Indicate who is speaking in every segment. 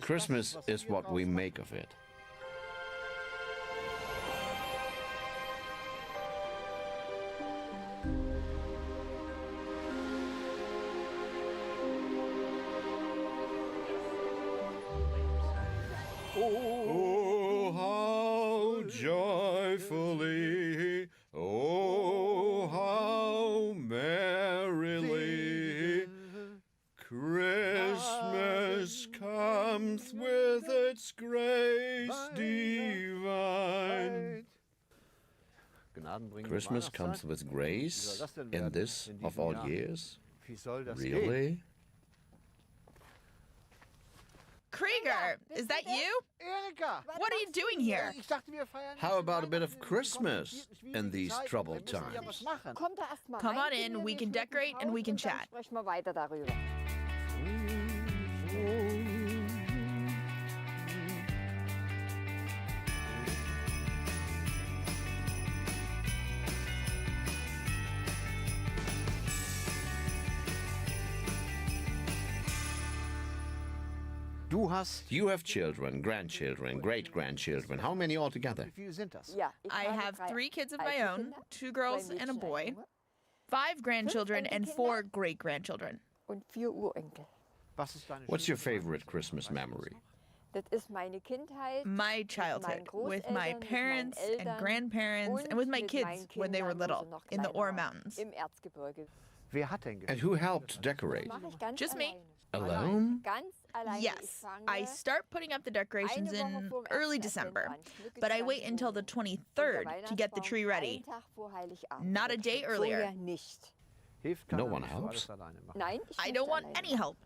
Speaker 1: Christmas is what we make of it. Oh, how joyfully, oh, how merrily, Christmas comes with its grace divine. Christmas comes with grace in this of all years? Really?
Speaker 2: Krieger, is that you?
Speaker 3: Erika!
Speaker 2: What are you doing here?
Speaker 1: How about a bit of Christmas in these troubled times?
Speaker 2: Come on in, we can decorate and we can chat.
Speaker 1: You have children, grandchildren, great-grandchildren. How many altogether?
Speaker 2: I have 3 kids of my own, 2 girls and a boy, 5 grandchildren and 4 great-grandchildren.
Speaker 1: What's your favorite Christmas memory?
Speaker 2: My childhood, with my parents and grandparents and with my kids when they were little, in the Ore Mountains.
Speaker 1: And who helped decorate?
Speaker 2: Just me.
Speaker 1: Alone?
Speaker 2: Yes, I start putting up the decorations in early December, but I wait until the 23rd to get the tree ready. Not a day earlier.
Speaker 1: No one helps?
Speaker 2: I don't want any help.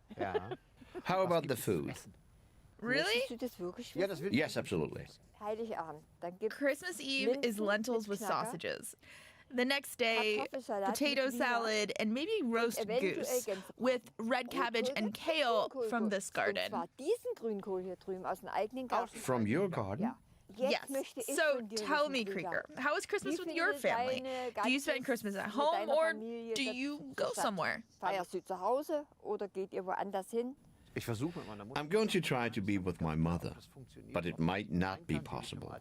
Speaker 1: How about the food?
Speaker 2: Really?
Speaker 1: Yes, absolutely.
Speaker 2: Christmas Eve is lentils with sausages. The next day, potato salad and maybe roast goose with red cabbage and kale from this garden.
Speaker 1: From your garden?
Speaker 2: Yes. So tell me, Krieger, how is Christmas with your family? Do you spend Christmas at home or do you go somewhere?
Speaker 1: I'm going to try to be with my mother, but it might not be possible.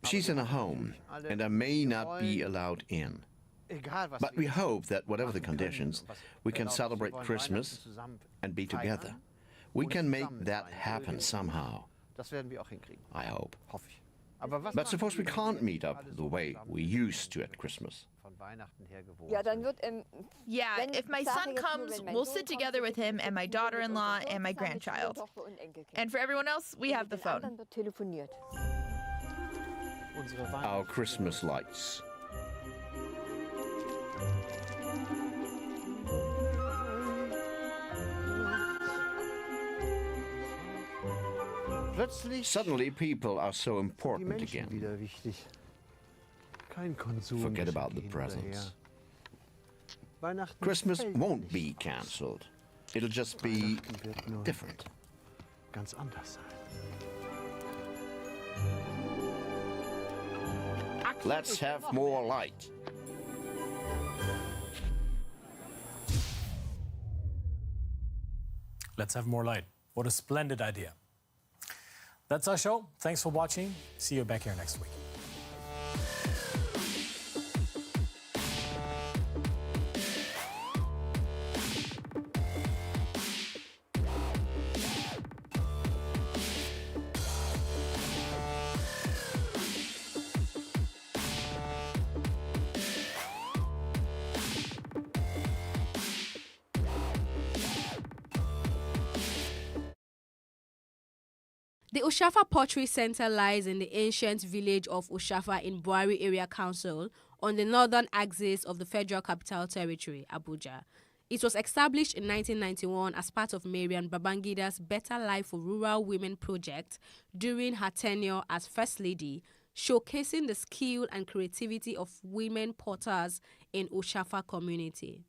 Speaker 1: She's in a home, and I may not be allowed in. But we hope that whatever the conditions, we can celebrate Christmas and be together. We can make that happen somehow. I hope. But suppose we can't meet up the way we used to at Christmas.
Speaker 2: Yeah, if my son comes, we'll sit together with him and my daughter-in-law and my grandchild. And for everyone else, we have the phone.
Speaker 1: Our Christmas lights. Suddenly people are so important again. Forget about the presents. Christmas won't be cancelled. It'll just be different. Let's have more light.
Speaker 4: Let's have more light. What a splendid idea. That's our show. Thanks for watching. See you back here next week.
Speaker 5: The Oshafa Pottery Center lies in the ancient village of Oshafa in Bwari Area Council on the northern axis of the Federal Capital Territory, Abuja. It was established in 1991 as part of Mariam Babangida's Better Life for Rural Women project during her tenure as First Lady, showcasing the skill and creativity of women potters in Oshafa community.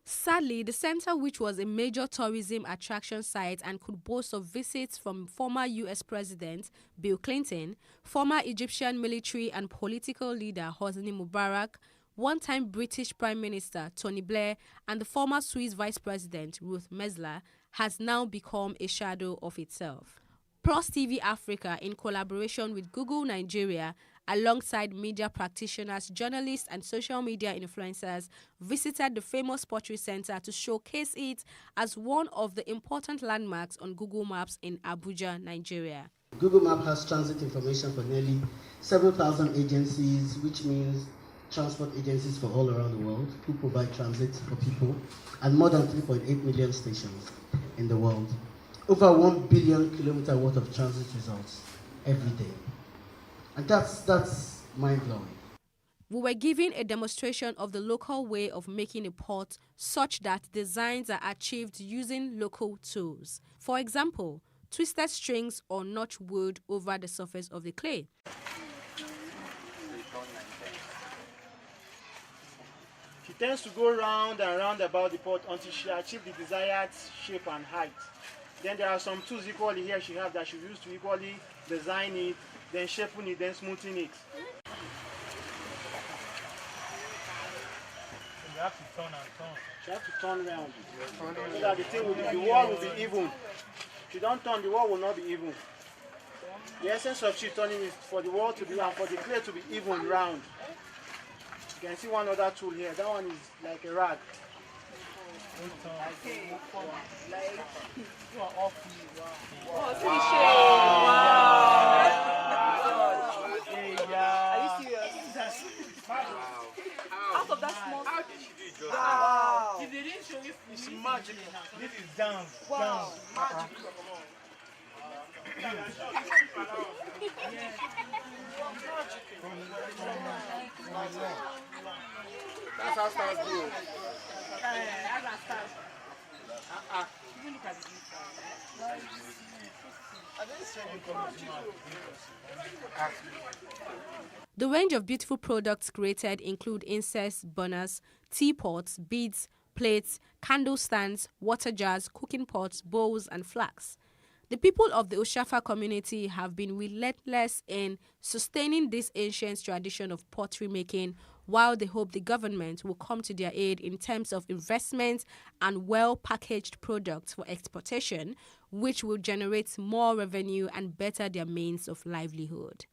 Speaker 5: Sadly, the center, which was a major tourism attraction site and could boast of visits from former U.S. President Bill Clinton, former Egyptian military and political leader Hosni Mubarak, one-time British Prime Minister Tony Blair and the former Swiss Vice President Ruth Mesler, has now become a shadow of itself. PLUS TV Africa, in collaboration with Google Nigeria, alongside media practitioners, journalists and social media influencers, visited the famous Pottery Center to showcase it as one of the important landmarks on Google Maps in Abuja, Nigeria.
Speaker 3: Google Maps has transit information for nearly several thousand agencies, which means transport agencies for all around the world who provide transit for people, and more than 3.8 million stations in the world. Over 1 billion kilometer worth of transit results every day. And that's mind-blowing.
Speaker 5: We were given a demonstration of the local way of making a pot such that designs are achieved using local tools. For example, twisted strings or notch wood over the surface of the clay.
Speaker 6: She tends to go round and round about the pot until she achieves the desired shape and height. Then there are some tools equally here she has that she used to equally design it, then shaping it, then smoothing it. You have to turn and turn. She has to turn around so that the wall will be even. If you don't turn, the wall will not be even. The essence of she turning is for the wall to be round, for the clay to be even round. You can see one other tool here. That one is like a rag.
Speaker 7: Out of that small.
Speaker 6: How did she do it?
Speaker 7: Wow.
Speaker 6: If they didn't show you, it's magic. This is down.
Speaker 7: Wow.
Speaker 6: Magic. That's how stars do.
Speaker 5: The range of beautiful products created include incense burners, teapots, beads, plates, candle stands, water jars, cooking pots, bowls, and flasks. The people of the Oshafa community have been relentless in sustaining this ancient tradition of pottery making, while they hope the government will come to their aid in terms of investment and well-packaged products for exportation, which will generate more revenue and better their means of livelihood.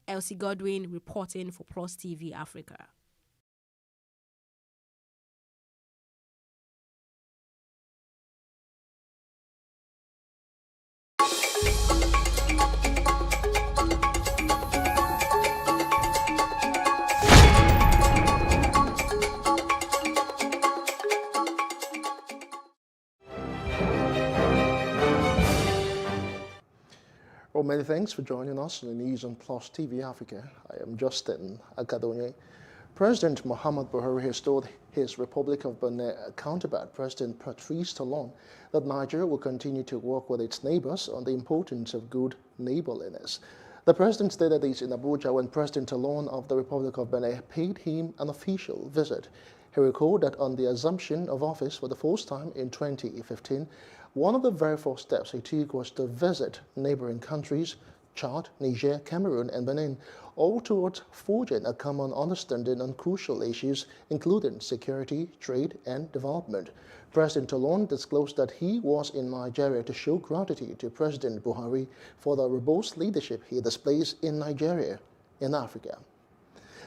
Speaker 5: Elsie Godwin reporting for PLUS TV Africa.
Speaker 8: Well, many thanks for joining us on the news on PLUS TV Africa. I am Justin Akadonye. President Muhammad Buhari has told his Republic of Benin counterpart, President Patrice Talon, that Nigeria will continue to work with its neighbors on the importance of good neighborliness. The president stated this in Abuja when President Talon of the Republic of Benin paid him an official visit. He recalled that on the assumption of office for the first time in 2015, one of the very first steps he took was to visit neighboring countries, Chad, Niger, Cameroon, and Benin, all towards forging a common understanding on crucial issues, including security, trade, and development. President Talon disclosed that he was in Nigeria to show gratitude to President Buhari for the robust leadership he displays in Nigeria, in Africa.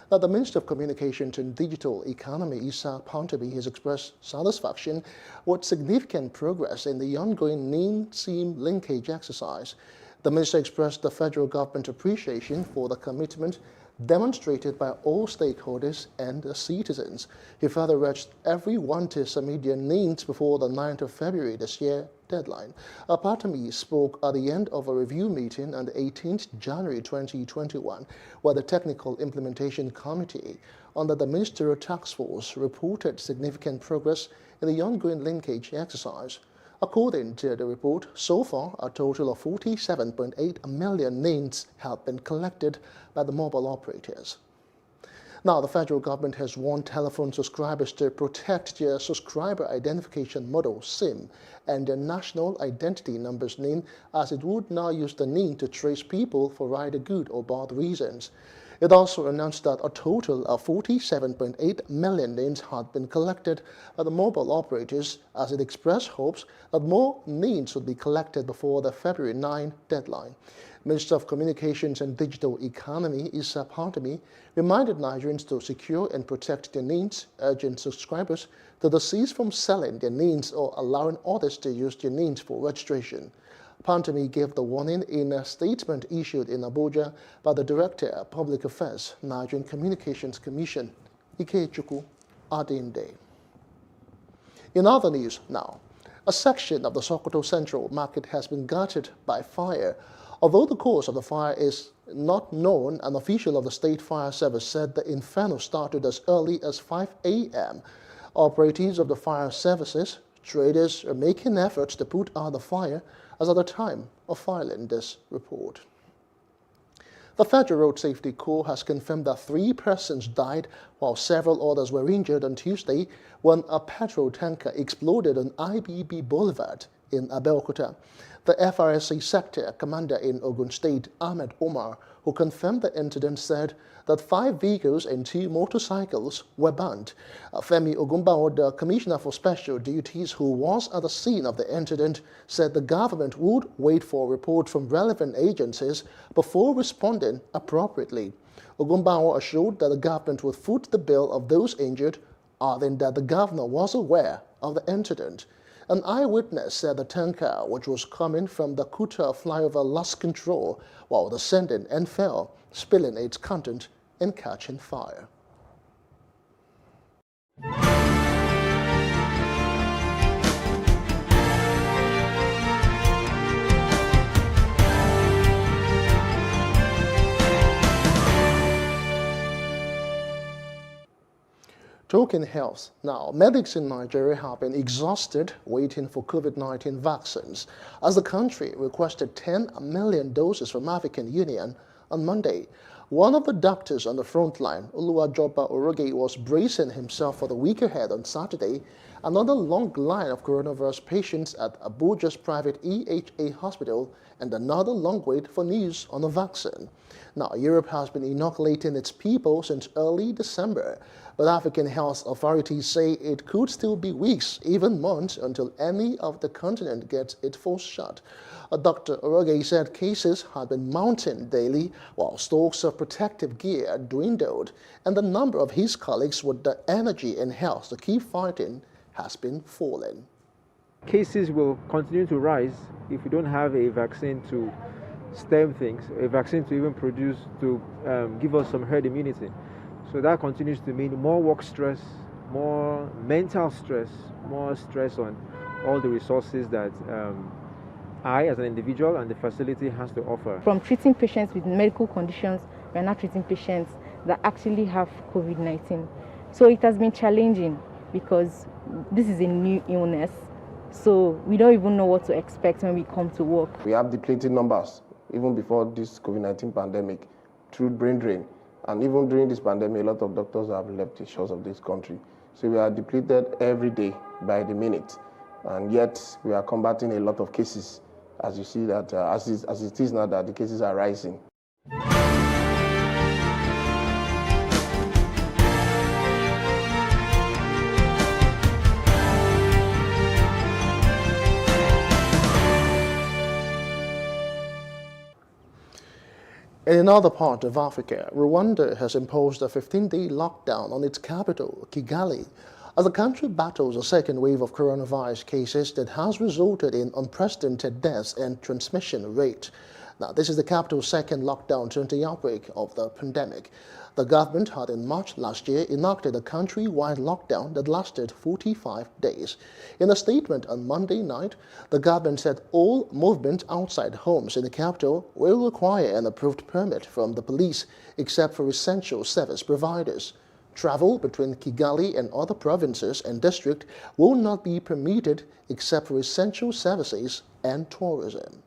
Speaker 8: Now, the Minister of Communications and Digital Economy, Issa Pantabi, has expressed satisfaction with significant progress in the ongoing NIN-SIM linkage exercise. The Minister expressed the federal government appreciation for the commitment demonstrated by all stakeholders and the citizens. He further urged everyone to submit their NINs before the 9th of February this year deadline. Apatami spoke at the end of a review meeting on the 18th January 2021, where the Technical Implementation Committee under the Ministerial Task Force reported significant progress in the ongoing linkage exercise. According to the report, so far a total of 47.8 million NINs have been collected by the mobile operators. Now, the federal government has warned telephone subscribers to protect their subscriber identification model SIM and their national identity numbers NIN, as it would now use the NIN to trace people for either good or bad reasons. It also announced that a total of 47.8 million names had been collected by the mobile operators, as it expressed hopes that more names would be collected before the February 9 deadline. Minister of Communications and Digital Economy, Issa Pantami, reminded Nigerians to secure and protect their names, urging subscribers to desist from selling their names or allowing others to use their names for registration. Pantami gave the warning in a statement issued in Abuja by the Director of Public Affairs, Nigerian Communications Commission, Ikechukwu Adinde. In other news now, a section of the Sokoto Central Market has been gutted by fire. Although the cause of the fire is not known, an official of the State Fire Service said the inferno started as early as 5 a.m. Operatives of the fire services, traders are making efforts to put out the fire as at the time of filing this report. The Federal Road Safety Corps has confirmed that 3 persons died while several others were injured on Tuesday when a petrol tanker exploded on IBB Boulevard in Abeokuta. The FRSC sector commander in Ogun State, Ahmed Omar, who confirmed the incident, said that 5 vehicles and 2 motorcycles were burned. Femi Ogunbawo, the Commissioner for Special Duties, who was at the scene of the incident, said the government would wait for a report from relevant agencies before responding appropriately. Ogunbawo assured that the government would foot the bill of those injured, adding that the governor was aware of the incident. An eyewitness said the tanker, which was coming from the Kuta flyover, lost control while descending and fell, spilling its content and catching fire. Talking health now, medics in Nigeria have been exhausted waiting for COVID-19 vaccines as the country requested 10 million doses from African Union on Monday. One of the doctors on the front line, Oluwajoba Oroge, was bracing himself for the week ahead on Saturday. Another long line of coronavirus patients at Abuja's private EHA hospital and another long wait for news on the vaccine. Now, Europe has been inoculating its people since early December, but African health authorities say it could still be weeks, even months, until any of the continent gets its first shot. Dr. Oroge said cases had been mounting daily while stocks of protective gear dwindled, and the number of his colleagues with the energy and health to keep fighting has been falling.
Speaker 9: Cases will continue to rise if we don't have a vaccine to stem things, a vaccine to even produce, to give us some herd immunity. So that continues to mean more work stress, more mental stress, more stress on all the resources that I as an individual and the facility has to offer.
Speaker 10: From treating patients with medical conditions, we are now treating patients that actually have COVID-19. So it has been challenging because this is a new illness. So we don't even know what to expect when we come to work.
Speaker 11: We have depleted numbers even before this COVID-19 pandemic through brain drain. And even during this pandemic, a lot of doctors have left the shores of this country. So we are depleted every day by the minute. And yet we are combating a lot of cases, as you see that, as it is now that the cases are rising.
Speaker 8: In another part of Africa, Rwanda has imposed a 15-day lockdown on its capital, Kigali, as the country battles a second wave of coronavirus cases that has resulted in unprecedented deaths and transmission rate. Now, this is the capital's second lockdown since the outbreak of the pandemic. The government had in March last year enacted a country-wide lockdown that lasted 45 days. In a statement on Monday night, the government said all movement outside homes in the capital will require an approved permit from the police, except for essential service providers. Travel between Kigali and other provinces and districts will not be permitted except for essential services and tourism.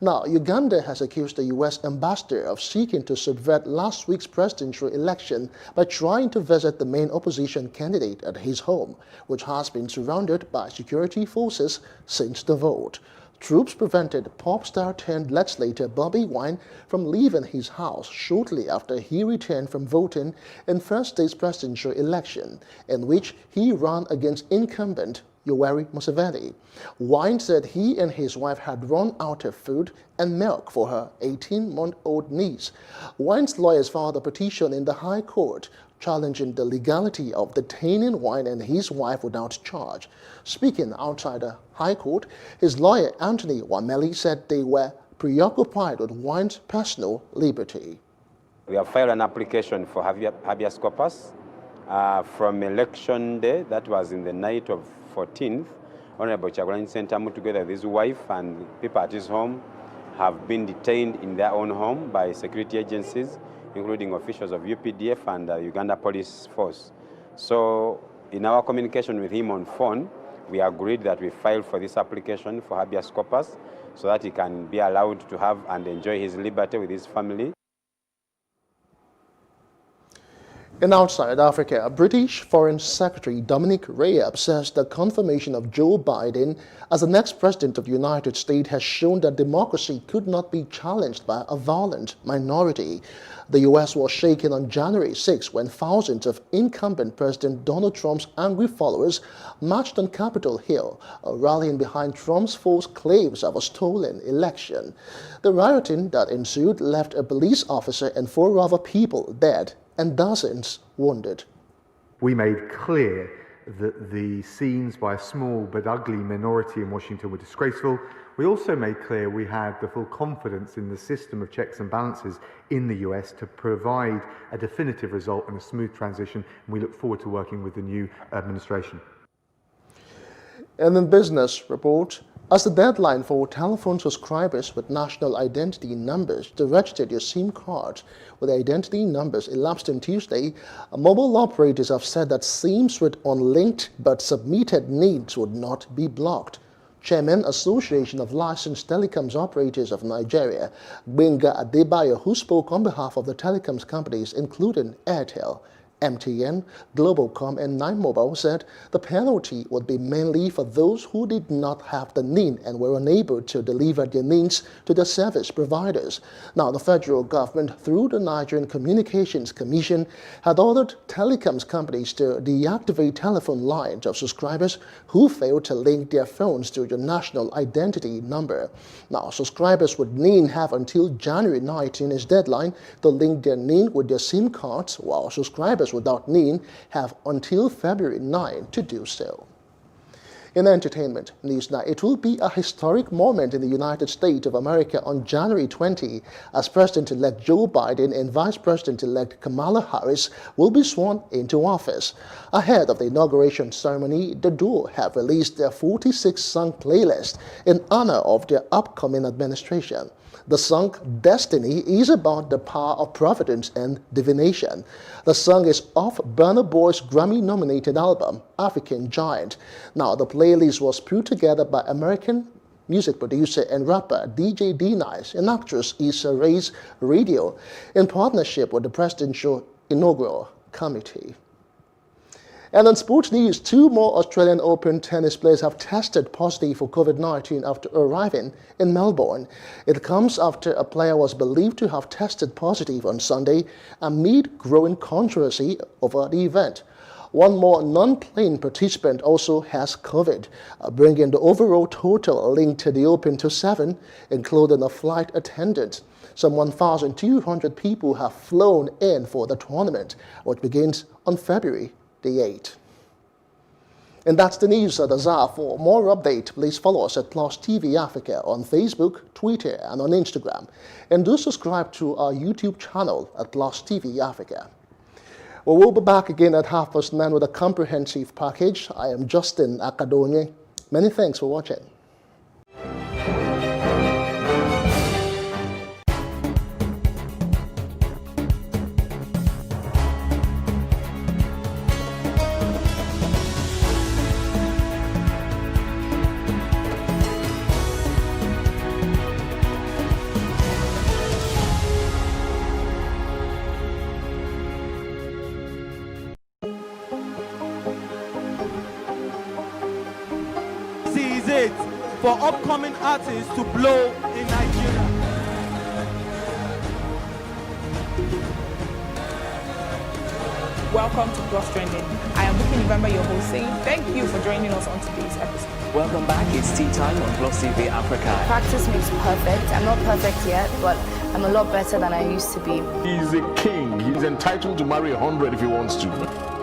Speaker 8: Now, Uganda has accused the U.S. ambassador of seeking to subvert last week's presidential election by trying to visit the main opposition candidate at his home, which has been surrounded by security forces since the vote. Troops prevented pop star turned legislator Bobby Wine from leaving his house shortly after he returned from voting in Thursday's presidential election, in which he ran against incumbent Yoweri Museveni. Wine said he and his wife had run out of food and milk for her 18-month-old niece. Wine's lawyers filed a petition in the High Court challenging the legality of detaining Wine and his wife without charge. Speaking outside the High Court, his lawyer Anthony Wameli said they were preoccupied with Wine's personal liberty.
Speaker 12: We have filed an application for habeas corpus from election day, that was in the night of 14th. Honorable Kyagulanyi Ssentamu, together with his wife and people at his home, have been detained in their own home by security agencies, including officials of UPDF and the Uganda Police Force. So in our communication with him on phone, we agreed that we filed for this application for habeas corpus so that he can be allowed to have and enjoy his liberty with his family.
Speaker 8: In outside Africa, British Foreign Secretary Dominic Raab says the confirmation of Joe Biden as the next president of the United States has shown that democracy could not be challenged by a violent minority. The U.S. was shaken on January 6 when thousands of incumbent President Donald Trump's angry followers marched on Capitol Hill, rallying behind Trump's false claims of a stolen election. The rioting that ensued left a police officer and 4 other people dead and dozens wounded.
Speaker 13: We made clear that the scenes by a small but ugly minority in Washington were disgraceful. We also made clear we had the full confidence in the system of checks and balances in the US to provide a definitive result and a smooth transition, and we look forward to working with the new administration.
Speaker 8: And in business report, as the deadline for telephone subscribers with national identity numbers to register their SIM cards with identity numbers elapsed on Tuesday, mobile operators have said that SIMs with unlinked but submitted needs would not be blocked. Chairman, Association of Licensed Telecoms Operators of Nigeria, Gbenga Adebayo, who spoke on behalf of the telecoms companies including Airtel, MTN, Globalcom and 9Mobile, said the penalty would be mainly for those who did not have the need and were unable to deliver their needs to the service providers. Now, the federal government, through the Nigerian Communications Commission, had ordered telecoms companies to deactivate telephone lines of subscribers who failed to link their phones to the national identity number. Now, subscribers would need have until January 19 as deadline to link their NIN with their SIM cards, while subscribers without NIN have until February 9 to do so. In entertainment news now, it will be a historic moment in the United States of America on January 20 as President-elect Joe Biden and Vice President-elect Kamala Harris will be sworn into office. Ahead of the inauguration ceremony, the duo have released their 46-song playlist in honor of their upcoming administration. The song Destiny is about the power of providence and divination. The song is off Burna Boy's Grammy-nominated album, African Giant. Now, the playlist was put together by American music producer and rapper DJ D-Nice and actress Issa Rae's Radio in partnership with the presidential inaugural committee. And on sports news, 2 more Australian Open tennis players have tested positive for COVID-19 after arriving in Melbourne. It comes after a player was believed to have tested positive on Sunday amid growing controversy over the event. 1 more non-playing participant also has COVID, bringing the overall total linked to the Open to 7, including a flight attendant. Some 1,200 people have flown in for the tournament, which begins on February the 8th. And that's the news at the Azar. For more update, please follow us at Plus TV Africa on Facebook, Twitter, and on Instagram. And do subscribe to our YouTube channel at Plus TV Africa. Well, we'll be back again at 9:30 with a comprehensive package. I am Justin Akadonye. Many thanks for watching.
Speaker 14: This is it. for upcoming artists to blow in Nigeria.
Speaker 15: Welcome to Plus Trending. I am Buki November, your host, saying thank you for joining us on today's episode.
Speaker 16: Welcome back. It's tea time on Plus TV Africa.
Speaker 17: Practice makes perfect. I'm not perfect yet, but I'm a lot better than I used to be.
Speaker 18: He's a king. He's entitled to marry 100 if he wants to.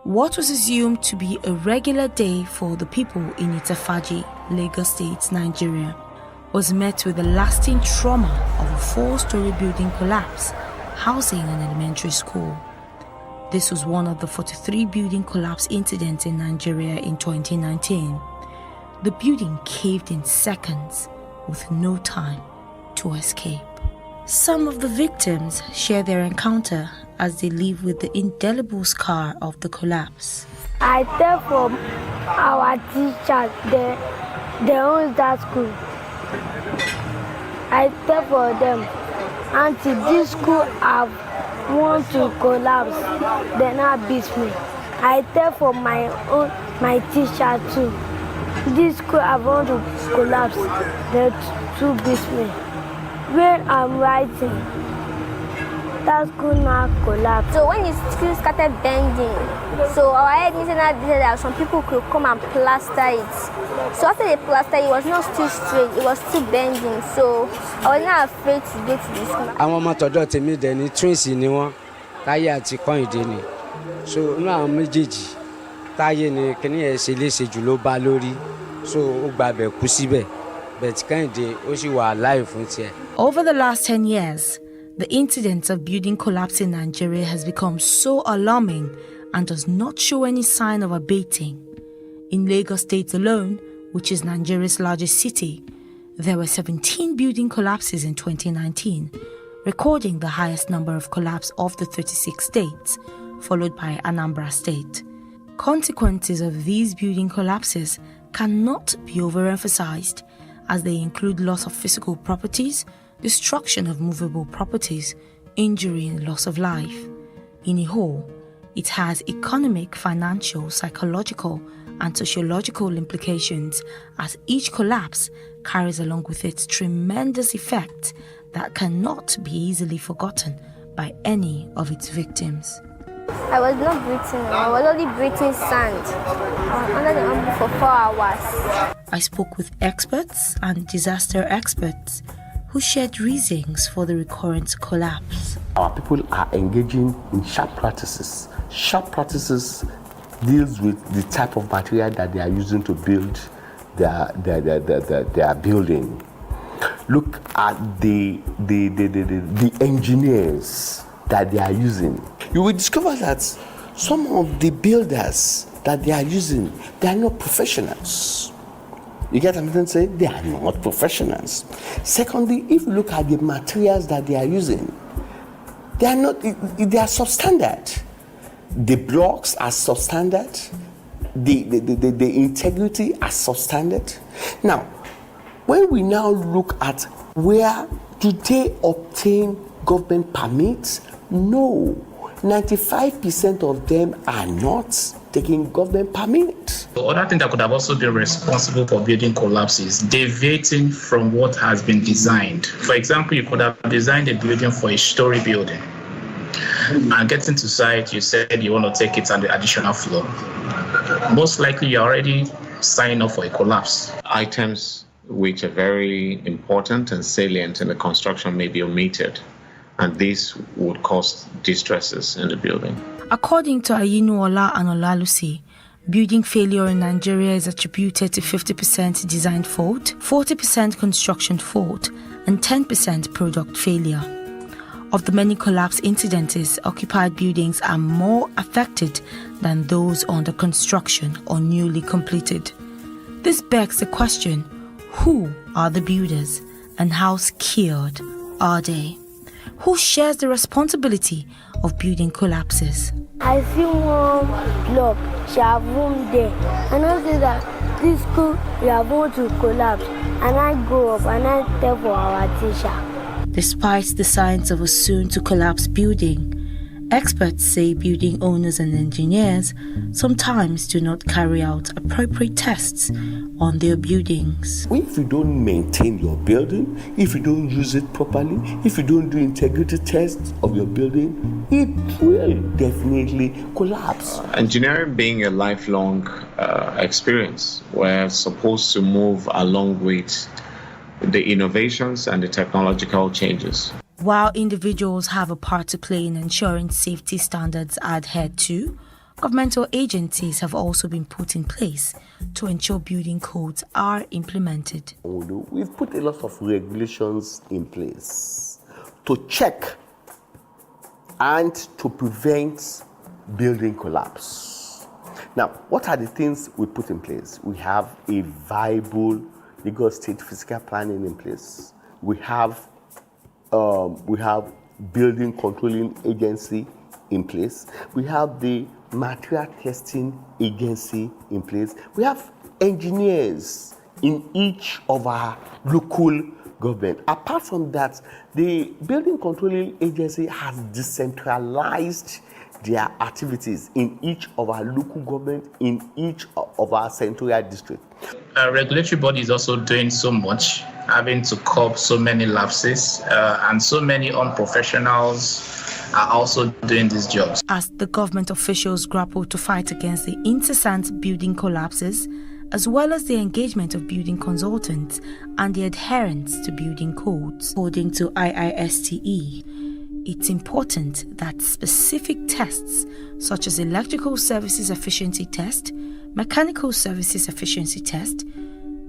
Speaker 19: What was assumed to be a regular day for the people in Itafaji, Lagos State, Nigeria, was met with the lasting trauma of a 4-story building collapse housing an elementary school. This was one of the 43 building collapse incidents in Nigeria in 2019. The building caved in seconds with no time to escape. Some of the victims share their encounter as they live with the indelible scar of the collapse.
Speaker 20: I tell from our teachers, they own that school. I tell for them, until this school have want to collapse, they not beat me. I tell for my teacher too. This school have want to collapse, they too beat me. When I'm writing, that school now collapse.
Speaker 21: So when the school started bending, so our head internet said that some people could come and plaster it. So after they plastered, it was not still straight, it was still bending. So I was not afraid to go to the school.
Speaker 22: Àwọn ọmọ tọ̀dọ̀ tèmi dẹ̀ ni twins ni wọ́n, Táyé àti Kọ́hìndé ni. So inú àwọn méjèèjì, Táyé ni kíní ẹ̀ ṣe léṣe jù ló bá lórí. So ó gbabẹ̀ kú síbẹ̀. But Kọ́hìndé ó sì wà alive fún tiẹ̀.
Speaker 19: Over the last 10 years, the incidence of building collapse in Nigeria has become so alarming and does not show any sign of abating. In Lagos State alone, which is Nigeria's largest city, there were 17 building collapses in 2019, recording the highest number of collapses of the 36 states, followed by Anambra State. Consequences of these building collapses cannot be overemphasized, as they include loss of physical properties, destruction of movable properties, injury and loss of life. In a whole, it has economic, financial, psychological, and sociological implications, as each collapse carries along with it tremendous effects that cannot be easily forgotten by any of its victims.
Speaker 21: I was not breathing, I was only breathing sand. I was under the umbrella for 4 hours.
Speaker 19: I spoke with experts and disaster experts who shared reasons for the recurrent collapse.
Speaker 18: Our people are engaging in sharp practices. Sharp practices deals with the type of material that they are using to build their building. Look at the engineers that they are using. You will discover that some of the builders that they are using, they are not professionals. You get what I'm trying to say? They are not professionals. Secondly, if you look at the materials that they are using, they are substandard. The blocks are substandard. The integrity are substandard. Now, when we now look at where do they obtain government permits? No. 95% of them are not taking government permit.
Speaker 1: The other thing that could have also been responsible for building collapses, deviating from what has been designed. For example, you could have designed a building for a story building, and getting to site, you said you want to take it on the additional floor. Most likely, you're already signing up for a collapse.
Speaker 2: Items which are very important and salient in the construction may be omitted, and this would cause distresses in the building.
Speaker 19: According to Ayinuola and Olalusi, building failure in Nigeria is attributed to 50% design fault, 40% construction fault, and 10% product failure. Of the many collapse incidents, occupied buildings are more affected than those under construction or newly completed. This begs the question, who are the builders and how skilled are they? Who shares the responsibility of building collapses?
Speaker 20: I see one block, she have room there. And I say that this school, we are going to collapse. And I go up and I tell for our teacher.
Speaker 19: Despite the signs of a soon-to-collapse building, experts say building owners and engineers sometimes do not carry out appropriate tests on their buildings.
Speaker 18: If you don't maintain your building, if you don't use it properly, if you don't do integrity tests of your building, it will definitely collapse.
Speaker 2: Engineering being a lifelong experience, we're supposed to move along with the innovations and the technological changes.
Speaker 19: While individuals have a part to play in ensuring safety standards are adhered to, governmental agencies have also been put in place to ensure building codes are implemented.
Speaker 18: We've put a lot of regulations in place to check and to prevent building collapse. Now, what are the things we put in place? We have a viable Lagos State physical planning in place. We have building controlling agency in place. We have the material testing agency in place. We have engineers in each of our local government. Apart from that, the building controlling agency has decentralized their activities in each of our local government, in each of our central district.
Speaker 1: Regulatory body is also doing so much, having to curb so many lapses, and so many unprofessionals are also doing these jobs.
Speaker 19: As the government officials grapple to fight against the incessant building collapses, as well as the engagement of building consultants and the adherence to building codes, according to IISTE, it's important that specific tests such as electrical services efficiency test, mechanical services efficiency test,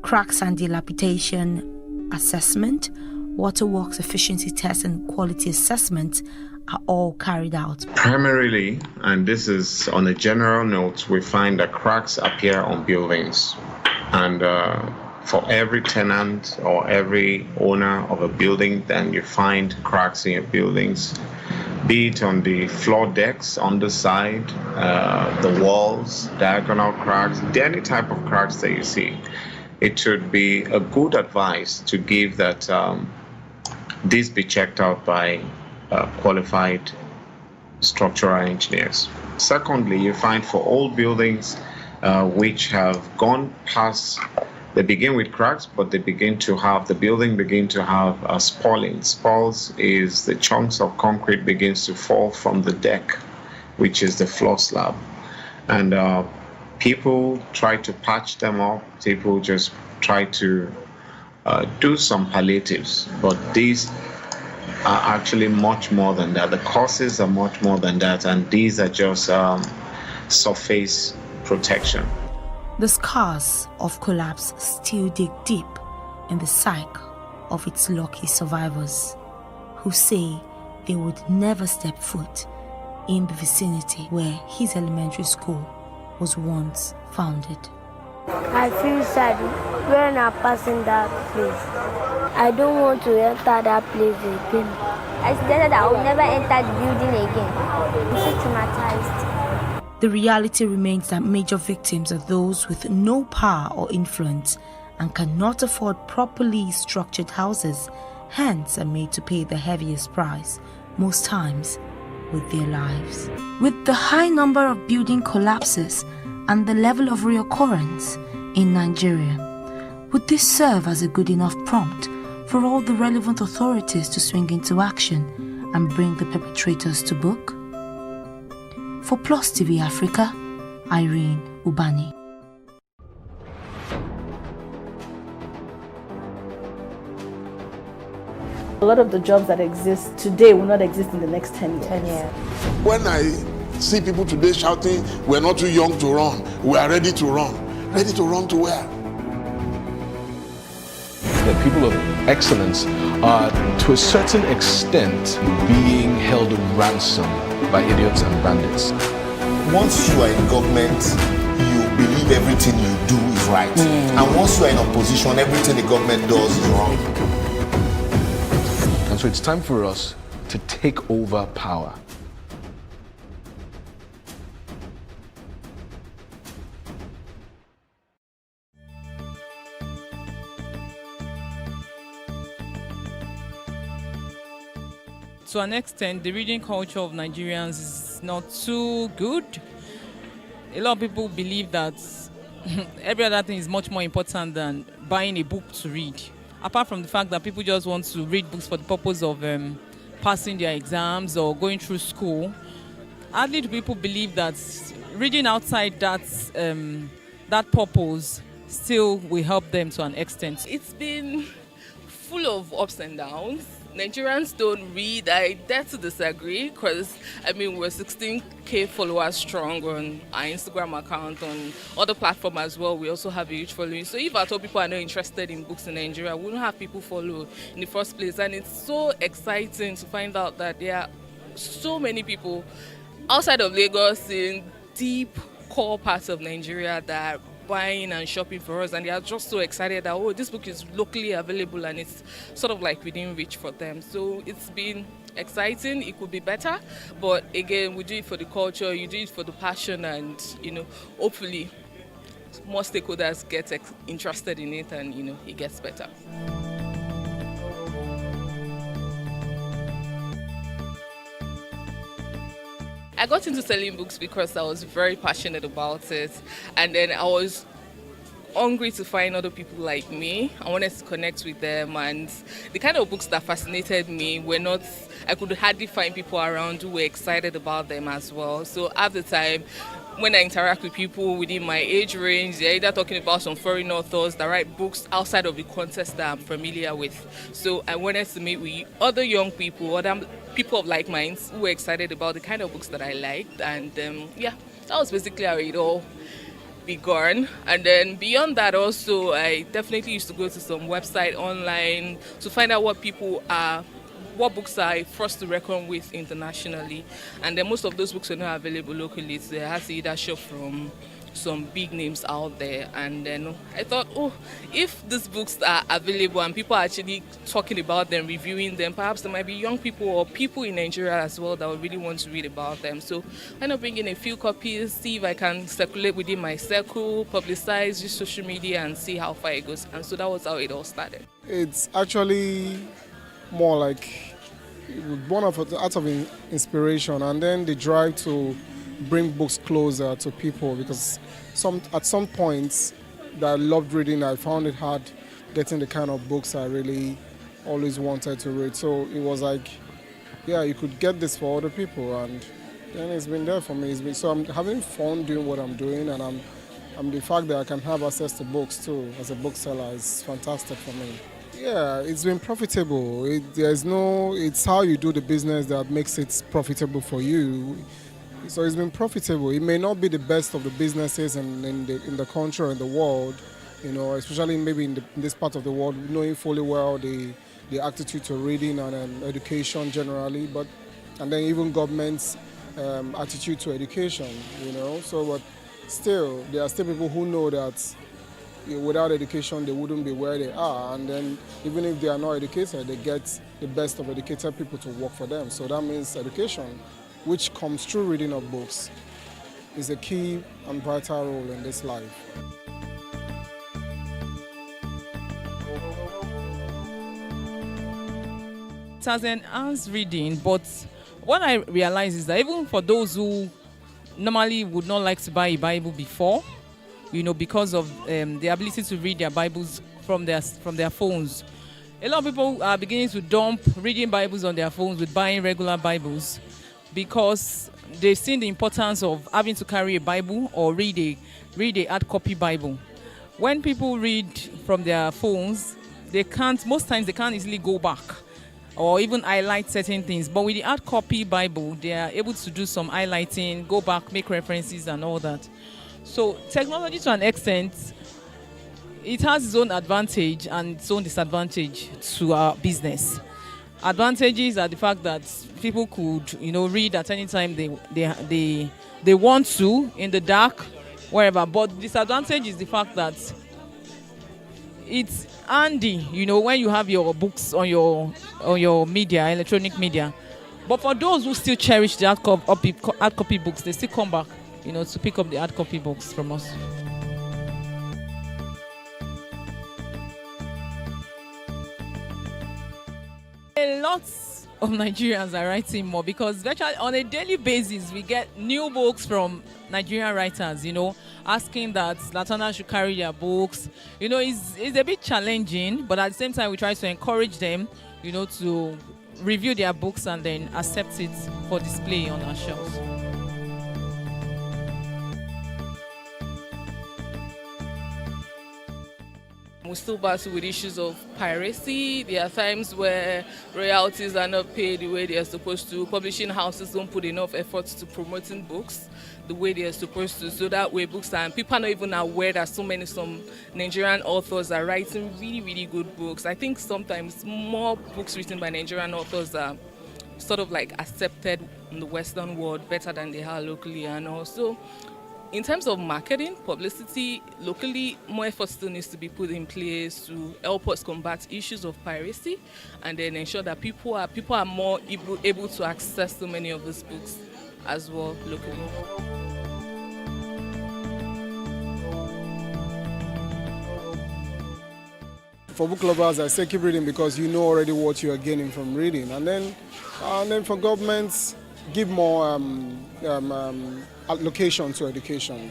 Speaker 19: cracks and dilapidation assessment, waterworks efficiency test and quality assessment are all carried out.
Speaker 2: Primarily, and this is on a general note, we find that cracks appear on buildings, and for every tenant or every owner of a building, then you find cracks in your buildings, be it on the floor decks, on the side, the walls, diagonal cracks, any type of cracks that you see. It should be a good advice to give that this be checked out by qualified structural engineers. Secondly, you find for old buildings which have gone past, they begin with cracks, but the building begin to have spalling. Spalls is the chunks of concrete begins to fall from the deck, which is the floor slab. And people try to patch them up. People just try to do some palliatives, but these are actually much more than that. The causes are much more than that, and these are just surface protection.
Speaker 19: The scars of collapse still dig deep in the psyche of its lucky survivors, who say they would never step foot in the vicinity where his elementary school was once founded.
Speaker 20: I feel sad when I'm passing that place. I don't want to enter that place again.
Speaker 21: I said that I will never enter the building again. I'm so traumatized.
Speaker 19: The reality remains that major victims are those with no power or influence and cannot afford properly structured houses, hence are made to pay the heaviest price, most times with their lives. With the high number of building collapses and the level of reoccurrence in Nigeria, would this serve as a good enough prompt for all the relevant authorities to swing into action and bring the perpetrators to book? For Plus TV Africa, Irene Ubani.
Speaker 3: A lot of the jobs that exist today will not exist in the next 10 years.
Speaker 4: When I see people today shouting, we're not too young to run, we are ready to run. Ready to run to where?
Speaker 23: The people of excellence are, to a certain extent, being held ransom by idiots and bandits.
Speaker 24: Once you are in government, you believe everything you do is right. And once you are in opposition, everything the government does is wrong.
Speaker 23: And so it's time for us to take over power.
Speaker 25: To an extent, the reading culture of Nigerians is not too good. A lot of people believe that every other thing is much more important than buying a book to read. Apart from the fact that people just want to read books for the purpose of passing their exams or going through school, hardly do people believe that reading outside that purpose still will help them to an extent.
Speaker 26: It's been full of ups and downs. Nigerians don't read. I dare to disagree because, we're 16K followers strong on our Instagram account, on other platforms as well. We also have a huge following. So if at all people are not interested in books in Nigeria, we don't have people follow in the first place. And it's so exciting to find out that there are so many people outside of Lagos in deep core parts of Nigeria that buying and shopping for us, and they are just so excited that this book is locally available and it's sort of like within reach for them. So it's been exciting. It could be better, but again, we do it for the culture, you do it for the passion, and hopefully more stakeholders get interested in it, and it gets better. I got into selling books because I was very passionate about it, and then I was hungry to find other people like me. I wanted to connect with them, and the kind of books that fascinated me were not, I could hardly find people around who were excited about them as well. So at the time, when I interact with people within my age range, they're either talking about some foreign authors that write books outside of the context that I'm familiar with. So I wanted to meet with other young people, other people of like minds who were excited about the kind of books that I liked. And that was basically how it all began. And then beyond that also, I definitely used to go to some website online to find out what books are first to reckon with internationally. And then most of those books are not available locally, so I had to either shop from some big names out there. And then I thought, if these books are available and people are actually talking about them, reviewing them, perhaps there might be young people or people in Nigeria as well that would really want to read about them. So I end up bringing a few copies, see if I can circulate within my circle, publicize, use social media, and see how far it goes. And so that was how it all started.
Speaker 27: It's actually more like one of the out of inspiration, and then the drive to bring books closer to people, because at some points that I loved reading, I found it hard getting the kind of books I really always wanted to read. So it was like, you could get this for other people, and then it's been there for me. So I'm having fun doing what I'm doing, and I'm the fact that I can have access to books too as a bookseller is fantastic for me. Yeah, it's been profitable. It's how you do the business that makes it profitable for you. So it's been profitable. It may not be the best of the businesses in the country or in the world, especially maybe in this part of the world, knowing fully well the attitude to reading and education generally, and then even government's attitude to education, So, but still, there are still people who know that without education, they wouldn't be where they are. And then even if they are not educated, they get the best of educated people to work for them. So that means education, which comes through reading of books, is a key and vital role in this life.
Speaker 25: It has enhanced reading, but what I realize is that even for those who normally would not like to buy a Bible before, because of the ability to read their Bibles from their phones, a lot of people are beginning to dump reading Bibles on their phones with buying regular Bibles, because they've seen the importance of having to carry a Bible or read a hard copy Bible. When people read from their phones, most times they can't easily go back or even highlight certain things. But with the hard copy Bible, they are able to do some highlighting, go back, make references and all that. So technology, to an extent, it has its own advantage and its own disadvantage to our business. Advantages are the fact that people could, read at any time they want to, in the dark, wherever. But disadvantage is the fact that it's handy, when you have your books on your media, electronic media. But for those who still cherish the hard copy books, they still come back, to pick up the hard copy books from us. A lot of Nigerians are writing more, because virtually on a daily basis we get new books from Nigerian writers, asking that Latona should carry their books. It's a bit challenging, but at the same time we try to encourage them, to review their books and then accept it for display on our shelves.
Speaker 26: We still battle with issues of piracy. There are times where royalties are not paid the way they are supposed to. Publishing houses don't put enough effort to promoting books the way they are supposed to. So that way books, and people are not even aware that some Nigerian authors are writing really, really good books. I think sometimes more books written by Nigerian authors are sort of like accepted in the Western world better than they are locally. And also, in terms of marketing, publicity, locally, more effort still needs to be put in place to help us combat issues of piracy, and then ensure that people are more able to access so many of these books as well locally.
Speaker 27: For book lovers, I say keep reading, because you know already what you are gaining from reading. And then for governments, give more allocation to education.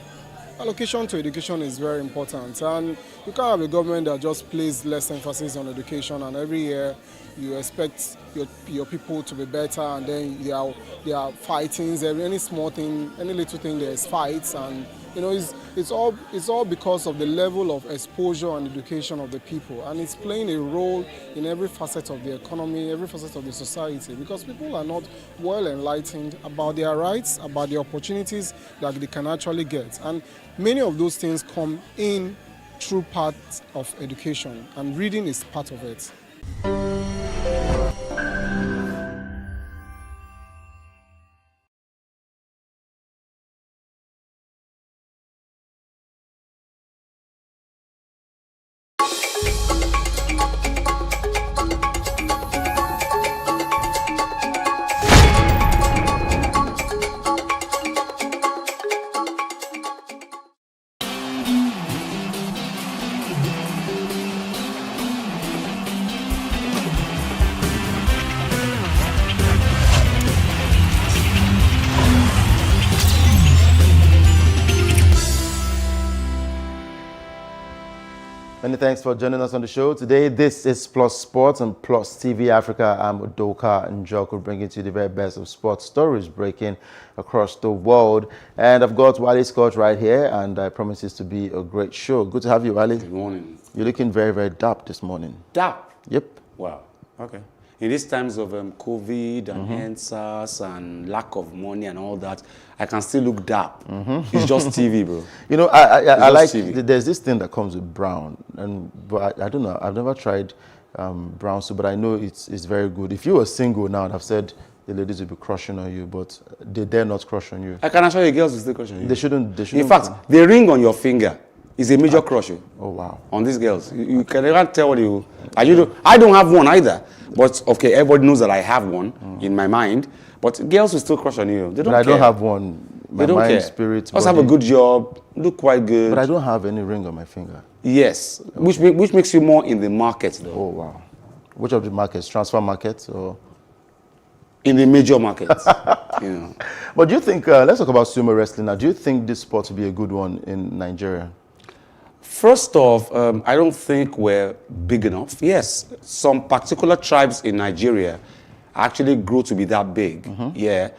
Speaker 27: Allocation to education is very important, and you can't have a government that just places less emphasis on education, and every year you expect your people to be better, and then there are fightings. Any small thing, any little thing, there's fights, and it's all because of the level of exposure and education of the people, and it's playing a role in every facet of the economy, every facet of the society, because people are not well enlightened about their rights, about the opportunities that they can actually get, and many of those things come in through parts of education, and reading is part of it.
Speaker 5: Many thanks for joining us on the show today. This is Plus Sports on Plus TV Africa. I'm Udoka Njoku, bringing to you the very best of sports stories breaking across the world. And I've got Wale Scott right here, and I promise this to be a great show. Good to have you, Wale.
Speaker 6: Good morning.
Speaker 5: You're looking very, very dapper this morning.
Speaker 6: Dapper?
Speaker 5: Yep.
Speaker 6: Wow. Okay. In these times of COVID and EndSARS and lack of money and all that, I can still look dapper. It's just TV, bro.
Speaker 5: I like TV. There's this thing that comes with brown, but I don't know. I've never tried brown soup, but I know it's very good. If you were single now, I'd have said the ladies will be crushing on you, but they dare not crush on you.
Speaker 6: I can assure you, girls will still crush on you.
Speaker 5: They shouldn't.
Speaker 6: In fact, the ring on your finger is a major crush.
Speaker 5: Oh wow!
Speaker 6: On these girls, you can never tell what you. I don't have one either, but okay, everybody knows that I have one in my mind. But girls will still crush on you. They don't care.
Speaker 5: I don't have one. My
Speaker 6: they don't
Speaker 5: mind,
Speaker 6: care.
Speaker 5: Spirit,
Speaker 6: just have a good job, look quite good.
Speaker 5: But I don't have any ring on my finger.
Speaker 6: Yes, okay. which makes you more in the market, though.
Speaker 5: Oh wow! Which of the markets? Transfer markets or?
Speaker 6: in the major markets. You know.
Speaker 5: But do you think, let's talk about sumo wrestling now. Do you think this sport will be a good one in Nigeria?
Speaker 6: First off, I don't think we're big enough. Yes, some particular tribes in Nigeria actually grew to be that big. Yeah,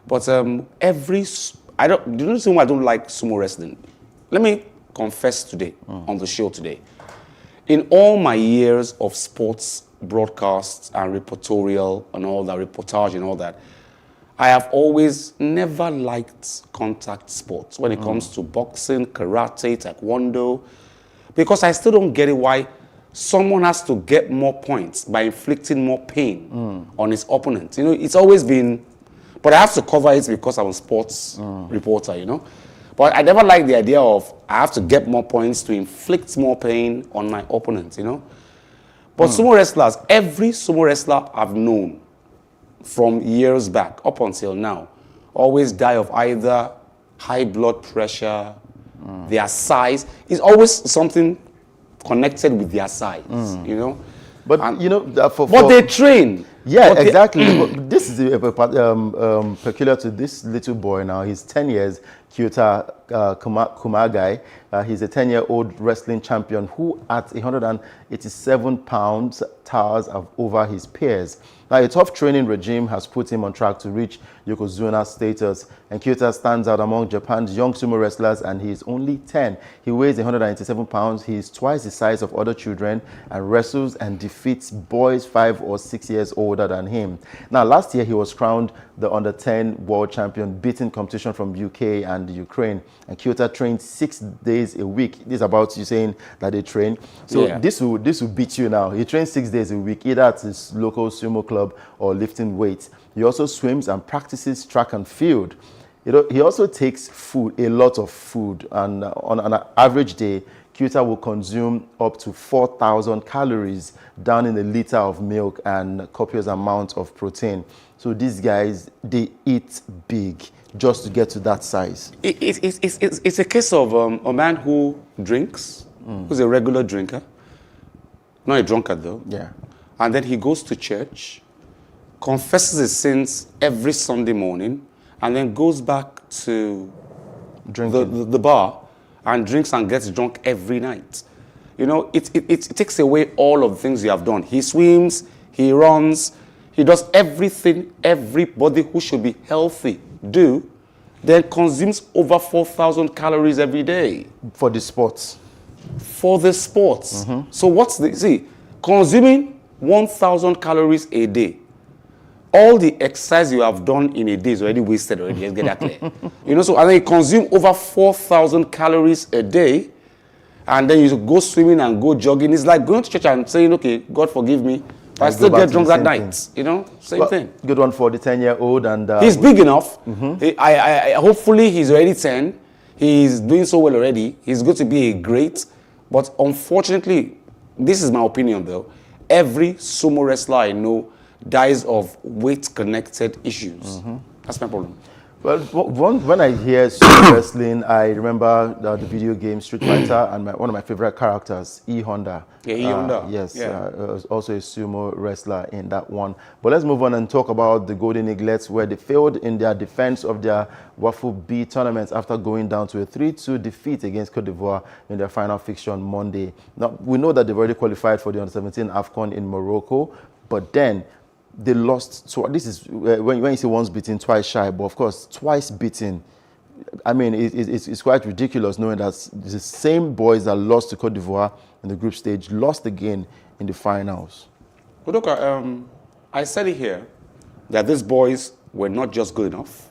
Speaker 6: but do you know why I don't like sumo wrestling? Let me confess today on the show today. In all my years of sports broadcasts and reportorial and all that, reportage and all that, I have always never liked contact sports when it comes to boxing, karate, taekwondo, because I still don't get it why someone has to get more points by inflicting more pain on his opponent. You know, it's always been, but I have to cover it because I'm a sports reporter, you know. But I never liked the idea of I have to get more points to inflict more pain on my opponent, you know. But sumo wrestlers, every sumo wrestler I've known from years back up until now, always die of either high blood pressure, their size. It's always something connected with their size, you know.
Speaker 5: But you know,
Speaker 6: but they train.
Speaker 5: Yeah, exactly. But this is peculiar to this little boy now. He's 10 years, Kyota Kumagai. He's a 10-year-old wrestling champion who at 187 pounds towers over his peers. Now, a tough training regime has put him on track to reach Yokozuna status, and Kyota stands out among Japan's young sumo wrestlers, and he is only 10. He weighs 187 pounds. He is twice the size of other children and wrestles and defeats boys 5 or 6 years older than him. Now, last year he was crowned the under-10 world champion, beating competition from UK and Ukraine. And Kyota trained 6 days a week. This is about you saying that they train. So this will beat you now. He trains 6 days a week, either at his local sumo club or lifting weights. He also swims and practices track and field. He also takes food, a lot of food, and on an average day, Kyota will consume up to 4,000 calories down in a liter of milk and copious amount of protein. So these guys, they eat big just to get to that size.
Speaker 6: It's a case of a man who drinks, who's a regular drinker, not a drunkard though.
Speaker 5: Yeah.
Speaker 6: And then he goes to church, confesses his sins every Sunday morning, and then goes back to the bar and drinks and gets drunk every night. You know, it takes away all of the things you have done. He swims, he runs, he does everything everybody who should be healthy do, then consumes over 4,000 calories every day.
Speaker 5: For the sports.
Speaker 6: For the sports. So consuming 1,000 calories a day, all the exercise you have done in a day is already wasted already. Let's get that clear. You know, so and then you consume over 4,000 calories a day, and then you go swimming and go jogging. It's like going to church and saying, okay, God forgive me, but I still get drunk that night. You know, same thing.
Speaker 5: Good one for the 10-year-old. And
Speaker 6: he's big enough. Hopefully he's already 10. He's doing so well already. He's going to be a great. But unfortunately, this is my opinion though, every sumo wrestler I know dies of weight-connected issues. That's my problem.
Speaker 5: Well, when I hear sumo wrestling, I remember the video game Street Fighter and one of my favorite characters, E Honda.
Speaker 6: Yeah, E Honda.
Speaker 5: Yes, was also a sumo wrestler in that one. But let's move on and talk about the Golden Eaglets, where they failed in their defense of their Wafu B tournament after going down to a 3-2 defeat against Cote d'Ivoire in their final fixture on Monday. Now, we know that they've already qualified for the Under-17 AFCON in Morocco, but then they lost. So this is when you say once beaten, twice shy, but of course twice beaten. I mean, it's quite ridiculous knowing that the same boys that lost to Cote d'Ivoire in the group stage lost again in the finals.
Speaker 6: But look, I said it here that these boys were not just good enough.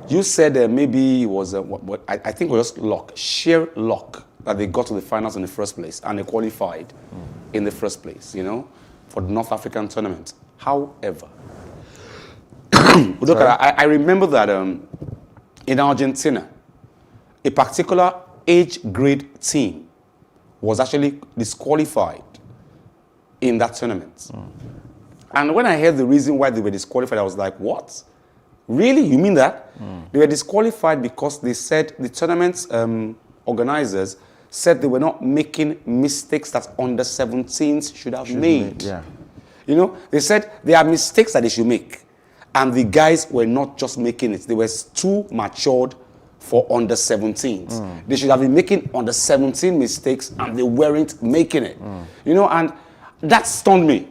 Speaker 6: You said maybe it was I think it was just luck, sheer luck, that they got to the finals in the first place and they qualified in the first place, you know, for the North African tournament. However, look, I remember that in Argentina, a particular age grade team was actually disqualified in that tournament. And when I heard the reason why they were disqualified, I was like, what? Really? You mean that? They were disqualified because they said the tournament's organizers said they were not making mistakes that under-17s should have made.
Speaker 5: Yeah.
Speaker 6: You know, they said there are mistakes that they should make. And the guys were not just making it. They were too matured for under 17s. They should have been making under 17 mistakes and they weren't making it. You know, and that stunned me.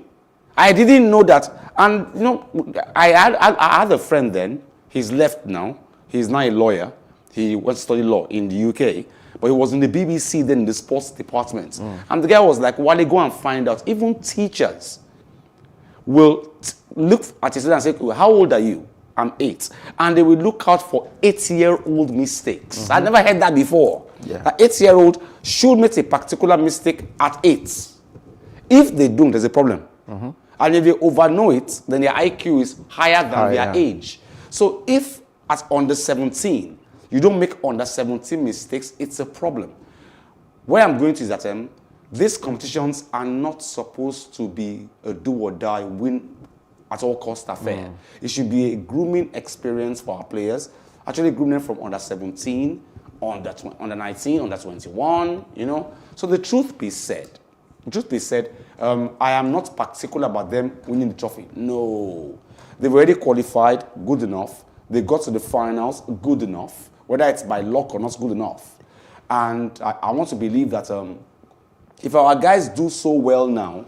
Speaker 6: I didn't know that. And, you know, I had a friend then. He's left now. He's now a lawyer. He went to study law in the UK. But he was in the BBC then in the sports department. And the guy was like, Wale, go and find out. Even teachers will look at his and say, how old are you? I'm 8. And they will look out for 8-year-old mistakes. I never heard that before. An 8-year-old should make a particular mistake at 8. If they don't, there's a problem. And if they overknow it, then their IQ is higher than their age. So if at under 17, you don't make under 17 mistakes, it's a problem. Where I'm going to is that these competitions are not supposed to be a do or die, win at all cost affair. It should be a grooming experience for our players. Actually grooming them from under 17, under 19, under 21, you know. So the truth be said, I am not particular about them winning the trophy. No. They've already qualified, good enough. They got to the finals, good enough. Whether it's by luck or not, good enough. And I want to believe that if our guys do so well now,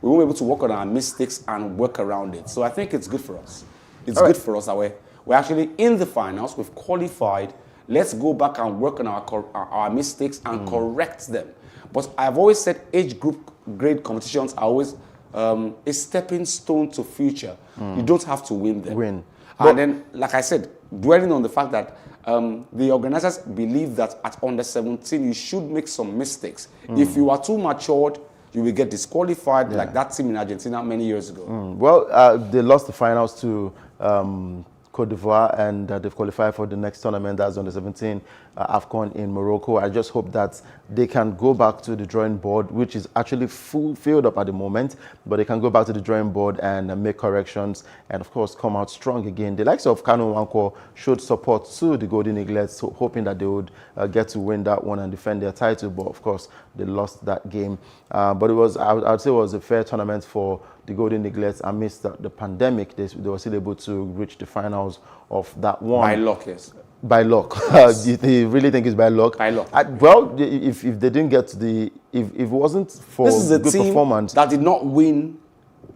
Speaker 6: we won't be able to work on our mistakes and work around it. So I think it's good for us. It's good for us that we're actually in the finals. We've qualified. Let's go back and work on our mistakes and correct them. But I've always said age group grade competitions are always a stepping stone to future. You don't have to win them. And then, like I said, dwelling on the fact that the organizers believe that at under 17, you should make some mistakes. If you are too matured, you will get disqualified like that team in Argentina many years ago.
Speaker 5: Well, they lost the finals to Cote d'Ivoire, and they've qualified for the next tournament, that's under 17 AFCON in Morocco. I just hope that they can go back to the drawing board, which is actually filled up at the moment, but they can go back to the drawing board and make corrections and, of course, come out strong again. The likes of Kanu Nwankwo showed support to the Golden Eaglets, hoping that they would get to win that one and defend their title, but, of course, they lost that game. But it was, I would say it was a fair tournament for the Golden Eaglets amidst the pandemic. They were still able to reach the finals of that one.
Speaker 6: By luck, yes.
Speaker 5: By luck. Do you really think it's by luck?
Speaker 6: By luck.
Speaker 5: Well, if they didn't get to the... If it wasn't for
Speaker 6: this is a
Speaker 5: good
Speaker 6: team
Speaker 5: performance...
Speaker 6: that did not win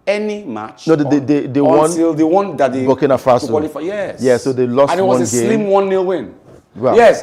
Speaker 6: any match.
Speaker 5: No, they won...
Speaker 6: Until the one that they...
Speaker 5: Burkina Faso.
Speaker 6: Qualify. Yes.
Speaker 5: Yeah, so they lost one game.
Speaker 6: And it was a slim 1-0 win.
Speaker 5: Well,
Speaker 6: yes,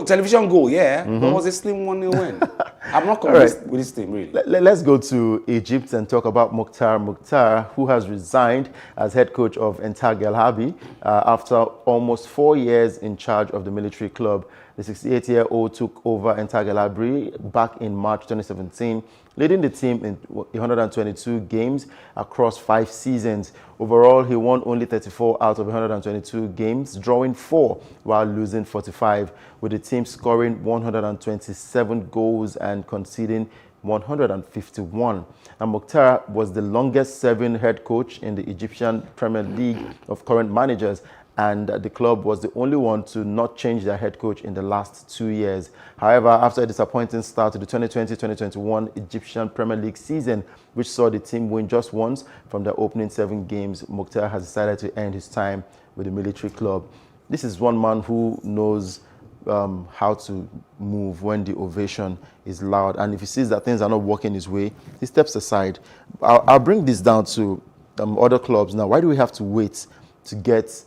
Speaker 6: television goal, yeah. But it was a slim 1-0 win. I'm not convinced with this team, really.
Speaker 5: Let's go to Egypt and talk about Mukhtar, who has resigned as head coach of Entag El Habi after almost 4 years in charge of the military club. The 68-year-old took over Entag El Habi back in March 2017, leading the team in 122 games across 5 seasons. Overall, he won only 34 out of 122 games, drawing 4 while losing 45, with the team scoring 127 goals and conceding 151. And Mukhtar was the longest-serving head coach in the Egyptian Premier League of current managers, and the club was the only one to not change their head coach in the last 2 years. However, after a disappointing start to the 2020-2021 Egyptian Premier League season, which saw the team win just once from their opening 7 games, Mukhtar has decided to end his time with the military club. This is one man who knows how to move when the ovation is loud, and if he sees that things are not working his way, he steps aside. I'll bring this down to other clubs now. Why do we have to wait to get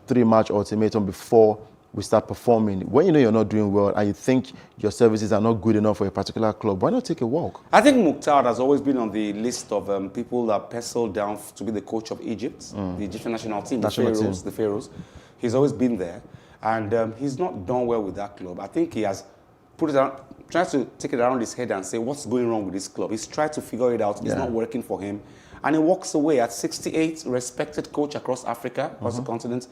Speaker 5: 3-match ultimatum before we start performing? When you know you're not doing well and you think your services are not good enough for a particular club, why not take a walk?
Speaker 6: I think Mukhtar has always been on the list of people that penciled down to be the coach of Egypt, the Egyptian national team, the Pharaohs. He's always been there, and he's not done well with that club. I think he has put it around, tried to take it around his head and say, what's going wrong with this club? He's tried to figure it out. It's not working for him. And he walks away at 68, respected coach across Africa, across the continent.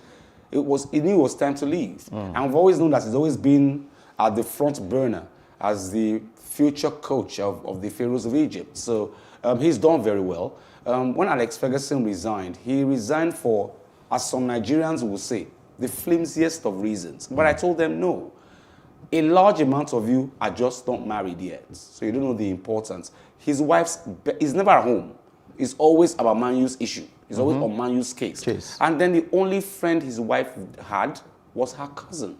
Speaker 6: He knew it was time to leave. And we've always known that he's always been at the front burner as the future coach of the Pharaohs of Egypt. So he's done very well. When Alex Ferguson resigned, he resigned for, as some Nigerians will say, the flimsiest of reasons. But I told them, no. A large amount of you are just not married yet, so you don't know the importance. His wife's, he's never at home. It's always about Man U's issue. He's always on Man U's case. And then the only friend his wife had was her cousin,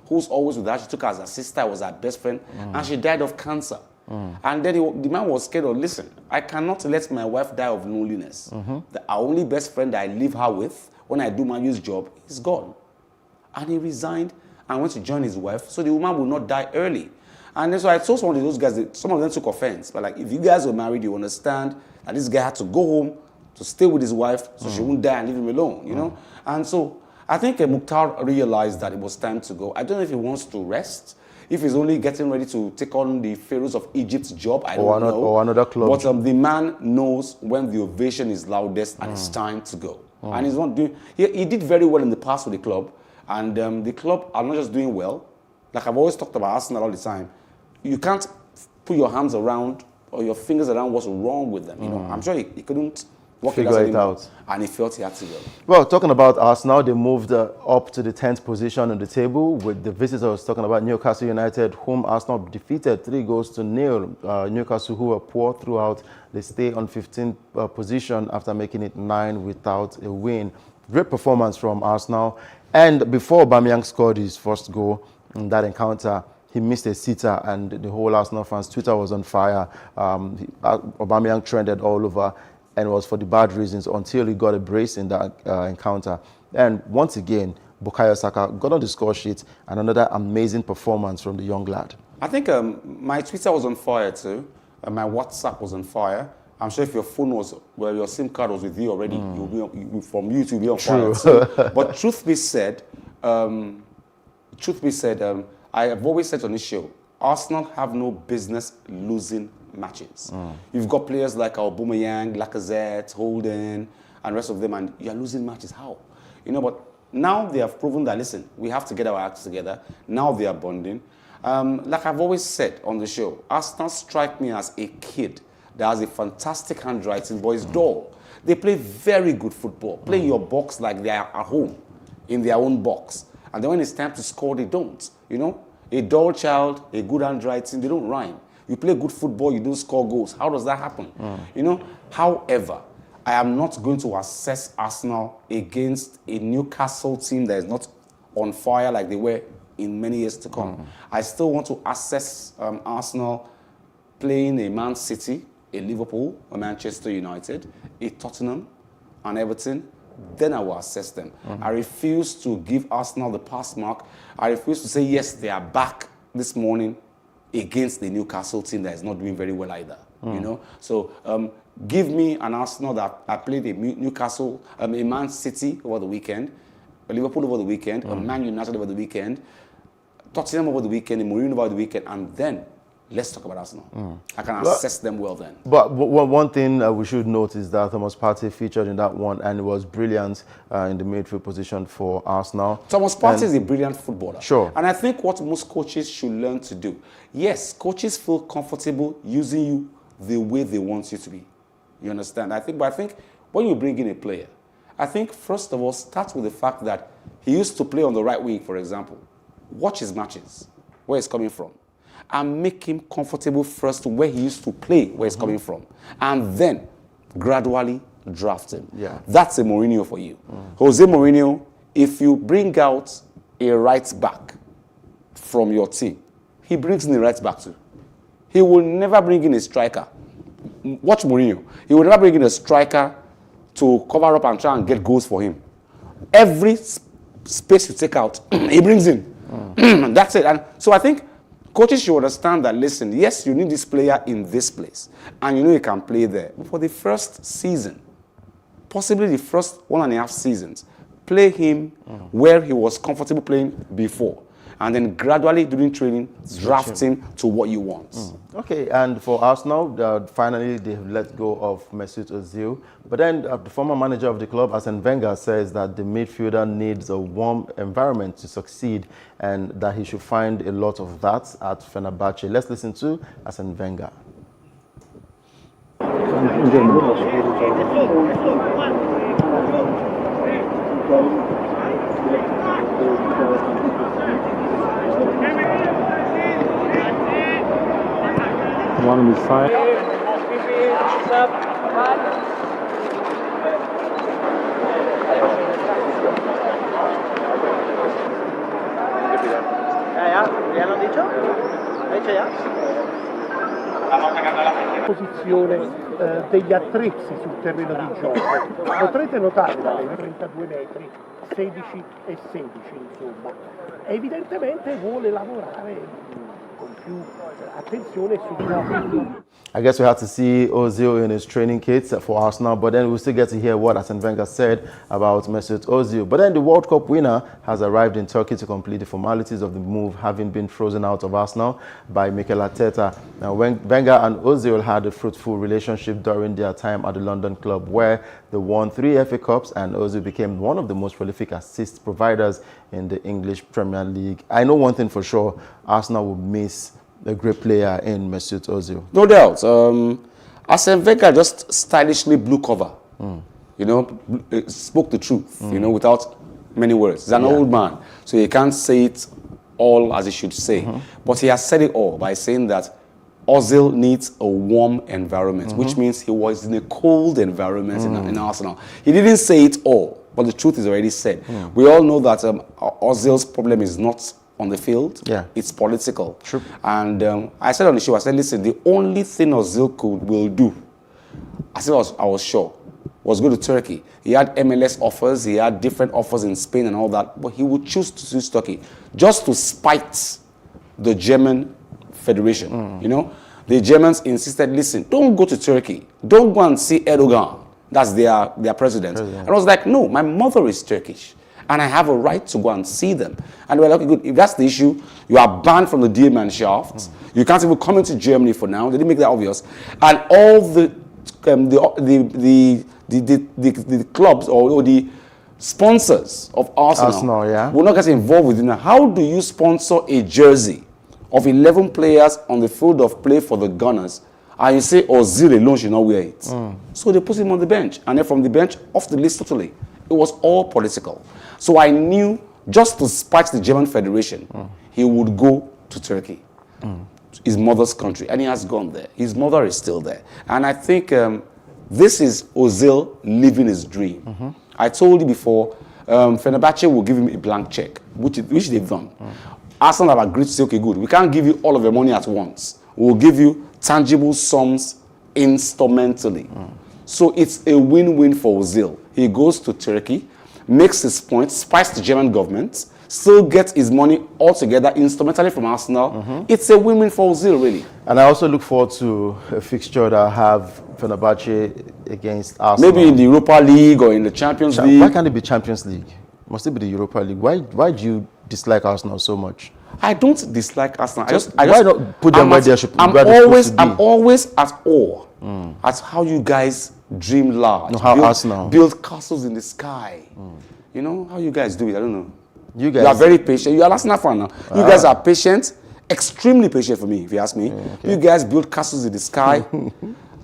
Speaker 6: who's always with her. She took her as her sister, was her best friend, and she died of cancer. And then the man was scared of, listen, I cannot let my wife die of loneliness. Our only best friend that I leave her with when I do Man U's job is gone. And he resigned and went to join his wife so the woman will not die early. And then so I told some of those guys, some of them took offense, but like, if you guys were married, you understand that this guy had to go home to stay with his wife so she wouldn't die and leave him alone, you know? And so I think Mukhtar realized that it was time to go. I don't know if he wants to rest, if he's only getting ready to take on the Pharaohs of Egypt's job, I don't know.
Speaker 5: Or another club.
Speaker 6: But the man knows when the ovation is loudest and it's time to go. And he's not doing, he did very well in the past with the club. And the club are not just doing well. Like I've always talked about Arsenal all the time. You can't put your hands around or your fingers around what's wrong with them. You know, I'm sure he couldn't
Speaker 5: figure it out.
Speaker 6: And he felt he had to go.
Speaker 5: Well, talking about Arsenal, they moved up to the 10th position on the table with the visitors. Talking about Newcastle United, whom Arsenal defeated 3-0. Newcastle, who were poor throughout, they stay on 15th position after making it 9 without a win. Great performance from Arsenal. And before Aubameyang scored his first goal in that encounter, he missed a sitter, and the whole Arsenal fans' Twitter was on fire. Aubameyang trended all over, and it was for the bad reasons until he got a brace in that encounter. And once again, Bukayo Saka got on the score sheet, and another amazing performance from the young lad.
Speaker 6: I think my Twitter was on fire too. My WhatsApp was on fire. I'm sure if your phone was, well, your SIM card was with you already, from you to be on fire too. But truth be said, I have always said on this show, Arsenal have no business losing matches. You've got players like Aubameyang, Lacazette, Holden, and the rest of them, and you're losing matches. How? You know, but now they have proven that, listen, we have to get our acts together. Now they are bonding. Like I've always said on the show, Arsenal strike me as a kid that has a fantastic handwriting, but is dull. They play very good football, play in your box like they are at home, in their own box. And then when it's time to score, they don't. You know, a dull child, a good handwriting, they don't rhyme. You play good football, you don't score goals. How does that happen? You know, however, I am not going to assess Arsenal against a Newcastle team that is not on fire like they were in many years to come. I still want to assess Arsenal playing a Man City, a Liverpool, a Manchester United, a Tottenham, an Everton. Then I will assess them. I refuse to give Arsenal the pass mark. I refuse to say, yes, they are back this morning against the Newcastle team that is not doing very well either. You know, so give me an Arsenal that I played a Newcastle, a Man City over the weekend, a Liverpool over the weekend, a Man United over the weekend, Tottenham over the weekend, a Mourinho over the weekend, and then let's talk about Arsenal. I can assess them well then.
Speaker 5: But one thing we should note is that Thomas Partey featured in that one, and it was brilliant in the midfield position for Arsenal.
Speaker 6: Thomas Partey is a brilliant footballer.
Speaker 5: Sure.
Speaker 6: And I think what most coaches should learn to do, yes, coaches feel comfortable using you the way they want you to be. You understand? But I think when you bring in a player, I think first of all, start with the fact that he used to play on the right wing, for example. Watch his matches, where he's coming from, and make him comfortable first where he used to play, where he's coming from, and then gradually draft him.
Speaker 5: Yeah.
Speaker 6: That's a Mourinho for you. Jose Mourinho, if you bring out a right back from your team, he brings in a right back too. He will never bring in a striker. Watch Mourinho. He will never bring in a striker to cover up and try and get goals for him. Every space you take out, he brings in. That's it. And so I think coaches should understand that, listen, yes, you need this player in this place, and you know he can play there. But for the first season, possibly the first 1.5 seasons, play him where he was comfortable playing before, and then gradually during training, draft him to what you want.
Speaker 5: Okay, and for Arsenal, finally they've let go of Mesut Ozil. But then the former manager of the club, Arsene Wenger, says that the midfielder needs a warm environment to succeed, and that he should find a lot of that at Fenerbahce. Let's listen to Arsene Wenger.
Speaker 7: One on his side. Li hanno dicho? Dice ya? Posizione degli attrezzi sul terreno di gioco. Potrete notare dai 32 metri, 16 e 16 insomma. Evidentemente vuole lavorare con più attenzione sul gioco.
Speaker 5: I guess we had to see Ozil in his training kits for Arsenal, but then we'll still get to hear what Arsene Wenger said about Mesut Ozil. But then the World Cup winner has arrived in Turkey to complete the formalities of the move, having been frozen out of Arsenal by Mikel Arteta. Now, Wenger and Ozil had a fruitful relationship during their time at the London club, where they won 3 FA Cups, and Ozil became one of the most prolific assist providers in the English Premier League. I know one thing for sure, Arsenal will miss a great player in Mesut Ozil.
Speaker 6: No doubt. Arsene Wenger just stylishly blew cover. You know, spoke the truth, you know, without many words. He's an old man, so he can't say it all as he should say. But he has said it all by saying that Ozil needs a warm environment, which means he was in a cold environment in Arsenal. He didn't say it all, but the truth is already said. We all know that Ozil's problem is not on the field, it's political. True. And I said on the show, I said, listen, the only thing Ozil will do, I was sure, was go to Turkey. He had MLS offers, he had different offers in Spain and all that, but he would choose to choose Turkey just to spite the German Federation. You know, the Germans insisted, listen, don't go to Turkey, don't go and see Erdogan. That's their president. And I was like, no, my mother is Turkish, and I have a right to go and see them. And we're like, okay, good, if that's the issue, you are banned from the Diamannschaft. You can't even come into Germany for now. They didn't make that obvious. And all the clubs or the sponsors of Arsenal will not get involved with it. Now, how do you sponsor a jersey of 11 players on the field of play for the Gunners, and you say Ozil alone should not wear it? So they put him on the bench, and then from the bench, off the list totally. It was all political. So I knew, just to spite the German Federation, he would go to Turkey, his mother's country, and he has gone there. His mother is still there. And I think this is Ozil living his dream. I told you before, Fenerbahce will give him a blank check, which they've done. Arsenal have agreed to say, okay, good, we can't give you all of your money at once. We'll give you tangible sums instrumentally. So it's a win-win for Ozil. He goes to Turkey, makes his point, spites the German government, still gets his money altogether instrumentally from Arsenal. It's a win-win for Ozil, really.
Speaker 5: And I also look forward to a fixture that have Fenerbahce against Arsenal.
Speaker 6: Maybe in the Europa League or in the Champions League.
Speaker 5: Why can't it be Champions League? Must it be the Europa League? Why do you dislike Arsenal so much?
Speaker 6: I don't dislike Arsenal.
Speaker 5: Why not put them where they should be?
Speaker 6: I'm always at awe at how you guys dream large.
Speaker 5: No, how Arsenal
Speaker 6: build castles in the sky. You know how you guys do it. I don't know.
Speaker 5: You guys
Speaker 6: are very patient. You are an Arsenal fan now. You guys are patient, extremely patient for me, if you ask me. You guys build castles in the sky.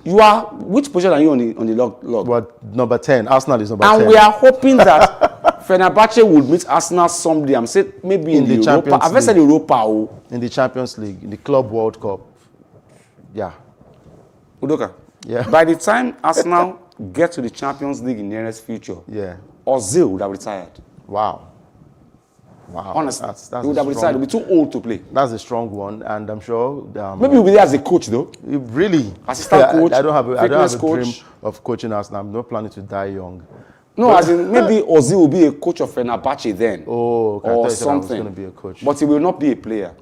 Speaker 6: You are, which position are you on the log?
Speaker 5: What, number 10? Arsenal is number 10.
Speaker 6: And we are hoping that Fenerbahce would meet Arsenal someday. I'm saying maybe in the Europa. I've said Europa.
Speaker 5: In the Champions League, in the Club World Cup. Yeah.
Speaker 6: Udoka.
Speaker 5: Yeah.
Speaker 6: By the time Arsenal get to the Champions League in the nearest future, Ozil would have retired.
Speaker 5: Wow.
Speaker 6: Honestly,
Speaker 5: that's
Speaker 6: he would have retired. He'll be too old to play.
Speaker 5: That's a strong one, and I'm sure.
Speaker 6: Maybe he'll be there as a coach, though.
Speaker 5: Really?
Speaker 6: Assistant coach.
Speaker 5: I don't have a dream of coaching Arsenal. I'm not planning to die young.
Speaker 6: No, as in maybe Ozil will be a coach of Fenerbahce then.
Speaker 5: Oh, okay.
Speaker 6: Or something.
Speaker 5: Going to be a coach.
Speaker 6: But he will not be a player.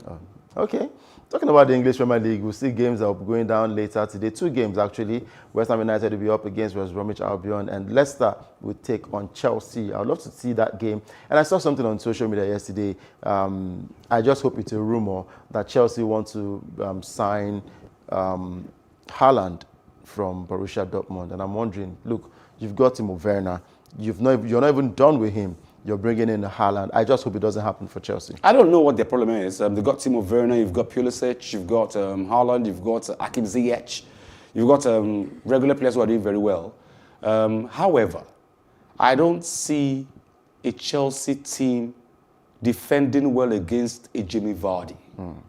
Speaker 5: Okay. Talking about the English Premier League, we'll see games that will be going down later today. 2 games, actually. West Ham United will be up against West Bromwich Albion, and Leicester will take on Chelsea. I'd love to see that game. And I saw something on social media yesterday. I just hope it's a rumor that Chelsea want to sign Haaland from Borussia Dortmund. And I'm wondering, look, you've got Timo Werner. You're not even done with him. You're bringing in Haaland. I just hope it doesn't happen for Chelsea.
Speaker 6: I don't know what their problem is. They've got Timo Werner, you've got Pulisic, you've got Haaland, you've got Hakim Ziyech. You've got regular players who are doing very well. However, I don't see a Chelsea team defending well against a Jamie Vardy.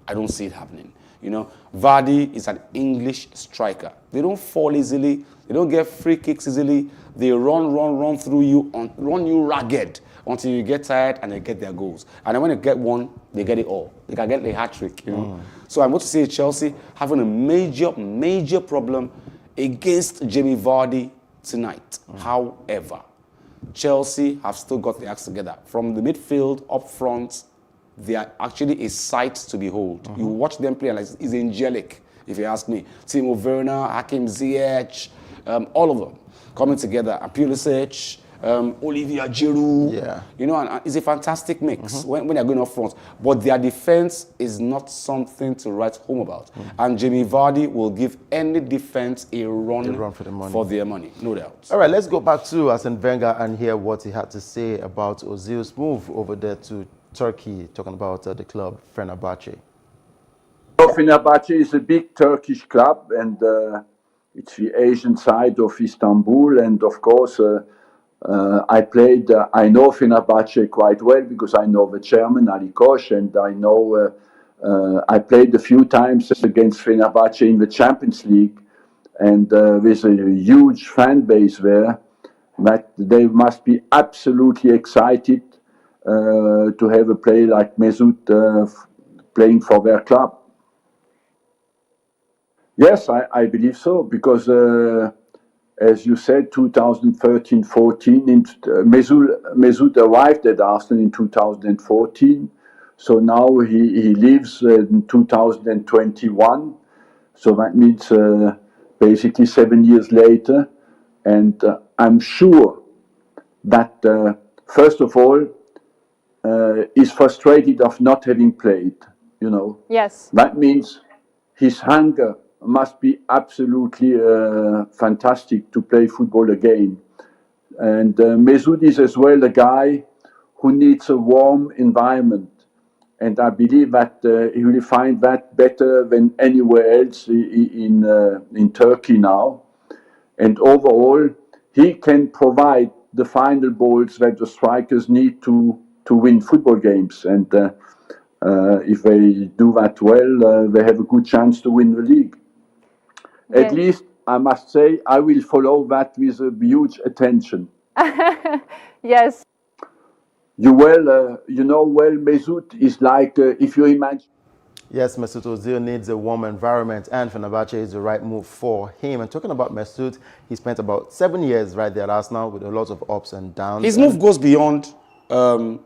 Speaker 6: I don't see it happening. You know, Vardy is an English striker. They don't fall easily. They don't get free kicks easily. They run through you, run you ragged until you get tired and they get their goals. And then when they get one, they get it all. They can get the hat trick, you know. So I'm going to say Chelsea having a major problem against Jamie Vardy tonight. However, Chelsea have still got the acts together. From the midfield up front, they are actually a sight to behold. You watch them play and it's angelic, if you ask me. Timo Werner, Hakim Ziyech, all of them coming together. Pulisic, Olivier Giroud. You know, and it's a fantastic mix when they're going up front. But their defense is not something to write home about. And Jamie Vardy will give any defense a run for their money, no doubt.
Speaker 5: All right, let's go back to Arsene Wenger and hear what he had to say about Ozil's move over there to Turkey, talking about the club Fenerbahce.
Speaker 8: Fenerbahce is a big Turkish club, and it's the Asian side of Istanbul. And of course, I know Fenerbahce quite well because I know the chairman, Ali Koç, and I know I played a few times against Fenerbahce in the Champions League, and there's a huge fan base there that they must be absolutely excited to have a player like Mesut playing for their club. Yes, I believe so, because as you said, 2013-14, Mesut arrived at Arsenal in 2014, so now he leaves in 2021, so that means basically 7 years later, and I'm sure that first of all, is frustrated of not having played, you know.
Speaker 9: Yes.
Speaker 8: That means his hunger must be absolutely fantastic to play football again. And Mesut is as well a guy who needs a warm environment. And I believe that he will find that better than anywhere else in Turkey now. And overall, he can provide the final balls that the strikers need to win football games, and if they do that well, they have a good chance to win the league.
Speaker 9: Yes.
Speaker 8: At least, I must say, I will follow that with a huge attention.
Speaker 9: Yes.
Speaker 8: You know well, Mesut is like, if you imagine.
Speaker 5: Yes, Mesut Ozil needs a warm environment, and Fenerbahce is the right move for him. And talking about Mesut, he spent about 7 years right there at Arsenal with a lot of ups and downs.
Speaker 6: His move goes beyond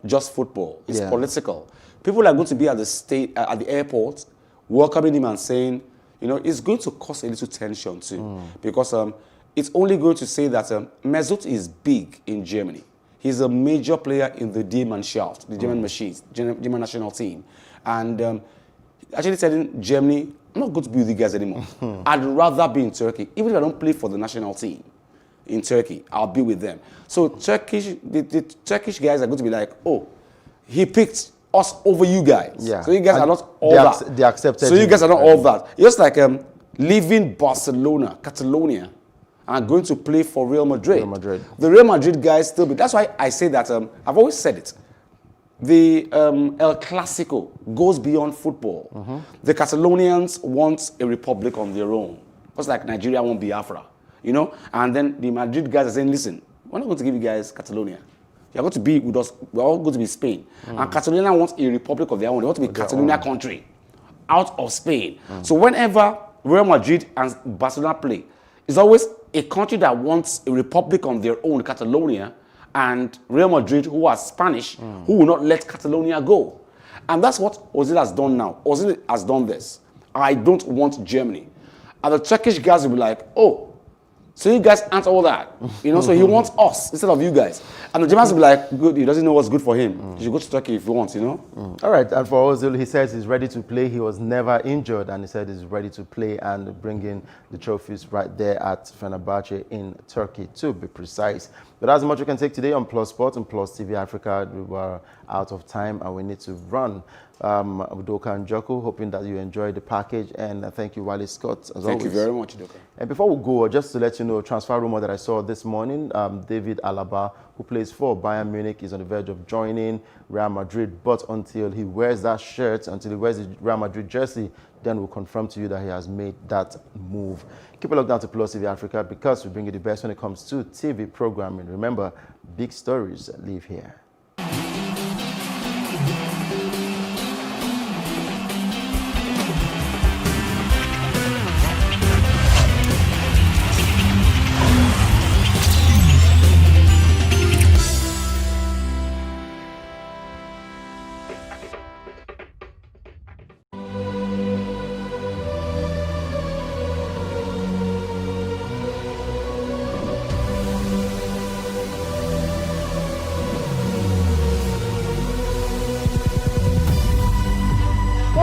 Speaker 6: just football. It's political. People are going to be at the airport, welcoming him and saying, you know, it's going to cause a little tension too, because it's only going to say that Mesut is big in Germany. He's a major player in the D-Mannschaft, the German machines, German national team, and actually telling Germany, I'm not going to be with you guys anymore. I'd rather be in Turkey, even if I don't play for the national team. In Turkey, I'll be with them. So the Turkish guys are going to be like, oh, he picked us over you guys.
Speaker 5: Yeah.
Speaker 6: So you guys are not all that.
Speaker 5: They accepted.
Speaker 6: So you guys are not all that. Just like leaving Barcelona, Catalonia, and going to play for Real Madrid. The Real Madrid guys still be. That's why I say that. I've always said it. The El Clasico goes beyond football. The Catalonians want a republic on their own. Just like Nigeria want Biafra. You know, and then the Madrid guys are saying, listen, we're not going to give you guys Catalonia. You're going to be with us, we're all going to be Spain. And Catalonia wants a republic of their own. They want to be Catalonia country out of Spain. So whenever Real Madrid and Barcelona play, it's always a country that wants a republic on their own, Catalonia, and Real Madrid, who are Spanish, who will not let Catalonia go. And that's what Ozil has done now. Ozil has done this. I don't want Germany. And the Turkish guys will be like, oh, so you guys aren't all that, you know, so he wants us instead of you guys. And the Germans will be like, good, he doesn't know what's good for him. You should go to Turkey if you want, you know.
Speaker 5: All right, and for Ozil, he says he's ready to play. He was never injured, and he said he's ready to play and bring in the trophies right there at Fenerbahce in Turkey, to be precise. But that's much we can take today on Plus Sports and Plus TV Africa. We were out of time, and we need to run. Udoka Njoku, hoping that you enjoyed the package, and thank you, Wale Scott, as always.
Speaker 6: Thank you very much, Udoka.
Speaker 5: And before we go, just to let you know, a transfer rumor that I saw this morning, David Alaba, who plays for Bayern Munich, is on the verge of joining Real Madrid, but until he wears that shirt, until he wears the Real Madrid jersey, then we'll confirm to you that he has made that move. Keep a look down to Plus TV Africa, because we bring you the best when it comes to TV programming. Remember, big stories live here.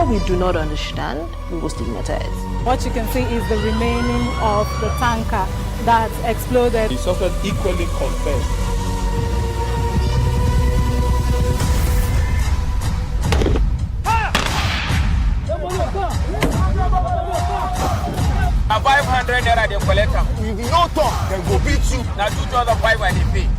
Speaker 10: What we do not understand, we will stigmatize.
Speaker 9: What you can see is the remaining of the tanker that exploded.
Speaker 11: The suspect equally confessed.
Speaker 12: A 500 naira they collect am. If you no talk, dem go beat you. Na 2,500 they pay.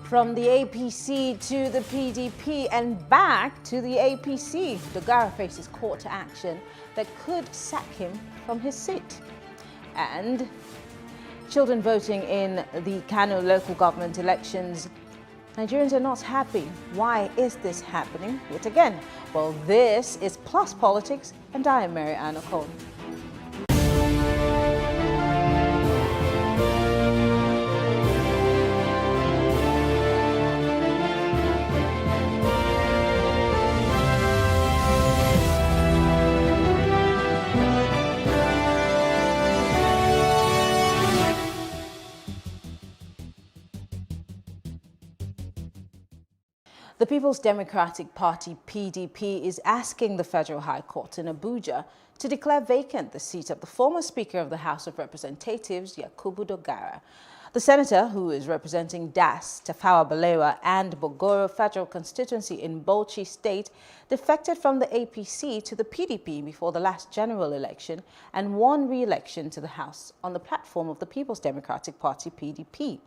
Speaker 13: From the APC to the PDP and back to the APC, Dogara faces court action that could sack him from his seat. And children voting in the Kano local government elections, Nigerians are not happy. Why is this happening yet again? Well, this is Plus Politics, and I am Mary Ann Okon. The People's Democratic Party, PDP, is asking the Federal High Court in Abuja to declare vacant the seat of the former Speaker of the House of Representatives, Yakubu Dogara. The senator, who is representing Das, Tafawa Balewa and Bogoro Federal Constituency in Bauchi State, defected from the APC to the PDP before the last general election and won re-election to the House on the platform of the People's Democratic Party, PDP.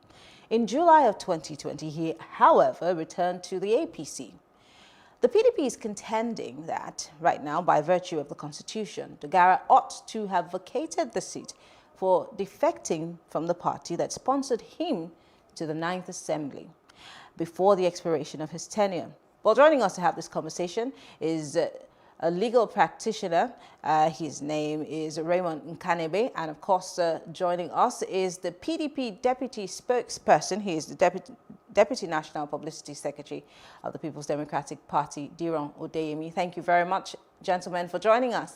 Speaker 13: In July of 2020, he, however, returned to the APC. The PDP is contending that, right now, by virtue of the Constitution, Dogara ought to have vacated the seat for defecting from the party that sponsored him to the 9th Assembly before the expiration of his tenure. Well, joining us to have this conversation is a legal practitioner. His name is Raymond Nkanebe, and of course joining us is the PDP Deputy Spokesperson. He is the Deputy National Publicity Secretary of the People's Democratic Party, Diron Odeyemi. Thank you very much, gentlemen, for joining us.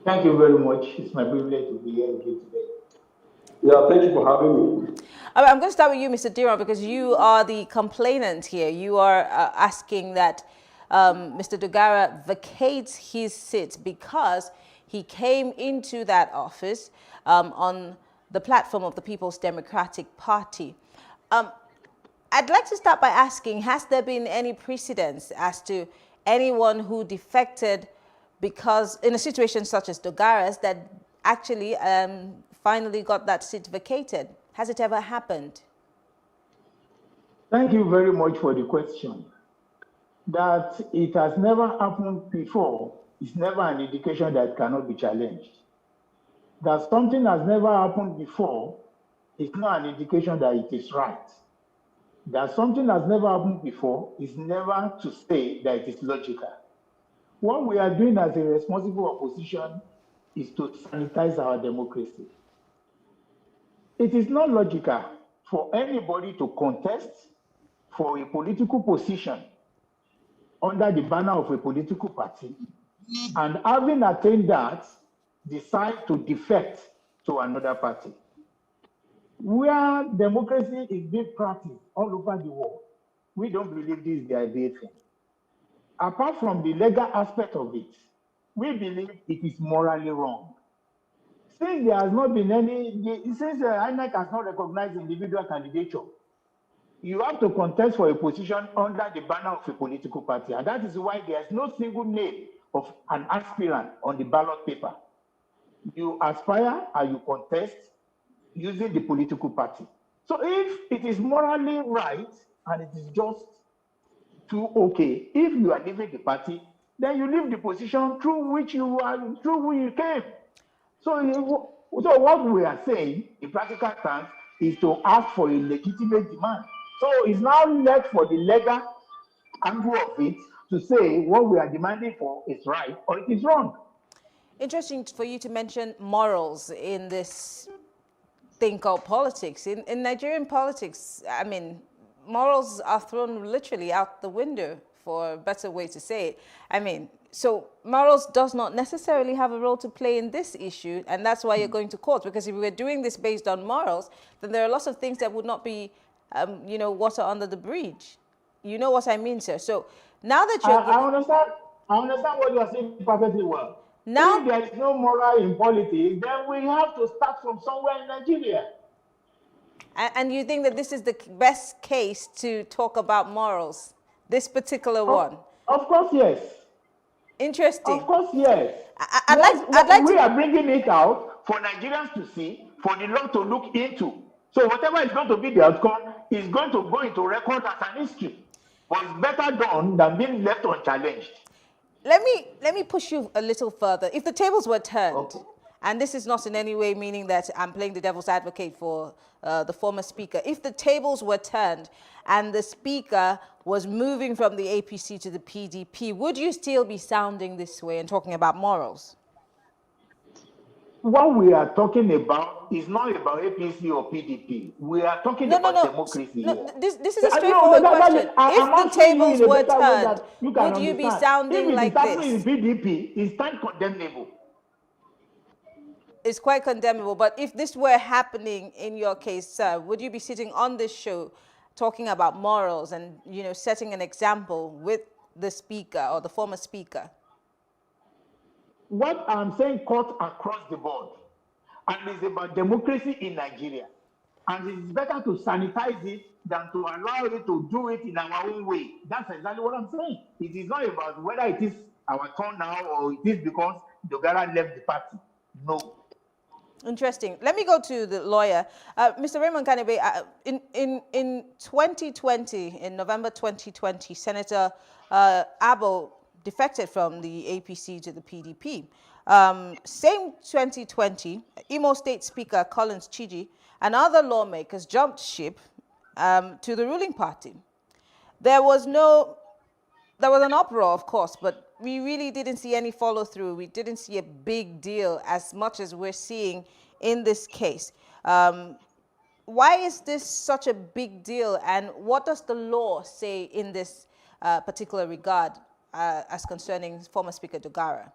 Speaker 14: Thank you very much. It's my privilege to be here with you today.
Speaker 1: Yeah, thank you for having me.
Speaker 13: I'm going to start with you, Mr. Diron, because you are the complainant here. You are asking that Mr. Dogara vacates his seat because he came into that office on the platform of the People's Democratic Party. I'd like to start by asking, has there been any precedence as to anyone who defected because in a situation such as Dogara's that actually finally got that seat vacated? Has it ever happened?
Speaker 14: Thank you very much for the question. That it has never happened before is never an indication that it cannot be challenged. That something has never happened before is not an indication that it is right. That something has never happened before is never to say that it is logical. What we are doing as a responsible opposition is to sanitize our democracy. It is not logical for anybody to contest for a political position under the banner of a political party and having attained that, decide to defect to another party. Where democracy is being practiced all over the world, we don't believe this is the ideal thing. Apart from the legal aspect of it, we believe it is morally wrong. Since there has not been since INEC has not recognized individual candidature, you have to contest for a position under the banner of a political party. And that is why there is no single name of an aspirant on the ballot paper. You aspire and you contest using the political party. So if it is morally right and it is just too okay, if you are leaving the party, then you leave the position through which you came. So what we are saying in practical terms is to ask for a legitimate demand. So it's now left for the legal angle of it to say what we are demanding for is right or it is wrong.
Speaker 13: Interesting for you to mention morals in this thing called politics. In Nigerian politics, I mean, morals are thrown literally out the window, for a better way to say it. I mean, so morals does not necessarily have a role to play in this issue, and that's why you're going to court, because if we were doing this based on morals, then there are lots of things that would not be, you know, water under the bridge. You know what I mean, sir? So now that you're...
Speaker 14: I understand what you are saying perfectly well.
Speaker 13: Now,
Speaker 14: if there is no moral in politics, then we have to start from somewhere in Nigeria.
Speaker 13: And you think that this is the best case to talk about morals? This particular one?
Speaker 14: Of course, yes.
Speaker 13: Interesting.
Speaker 14: Of course, yes. We are bringing it out for Nigerians to see, for the law to look into. So whatever is going to be the outcome is going to go into record as an history. But it's better done than being left unchallenged.
Speaker 13: Let me push you a little further. If the tables were turned, and this is not in any way meaning that I'm playing the devil's advocate for the former speaker. If the tables were turned and the speaker was moving from the APC to the PDP, would you still be sounding this way and talking about morals?
Speaker 14: What we are talking about is not about APC or PDP. We are talking about democracy here.
Speaker 13: This is a straightforward question. If the tables were turned, would you be sounding like this?
Speaker 14: If it is happening in PDP, it's quite condemnable.
Speaker 13: It's quite condemnable, but if this were happening in your case, sir, would you be sitting on this show talking about morals and, you know, setting an example with the speaker or the former speaker?
Speaker 14: What I'm saying cut across the board, and it's about democracy in Nigeria. And it's better to sanitize it than to allow it to do it in our own way. That's exactly what I'm saying. It is not about whether it is our turn now or it is because Dogara left the party. No.
Speaker 13: Interesting. Let me go to the lawyer. Mr. Raymond Kanebe, in 2020, in November 2020, Senator Abbo defected from the APC to the PDP. Same 2020, Imo State Speaker Collins Chiji and other lawmakers jumped ship to the ruling party. There was an uproar, of course, but we really didn't see any follow-through. We didn't see a big deal as much as we're seeing in this case. Why is this such a big deal, and what does the law say in this particular regard as concerning former Speaker Dogara?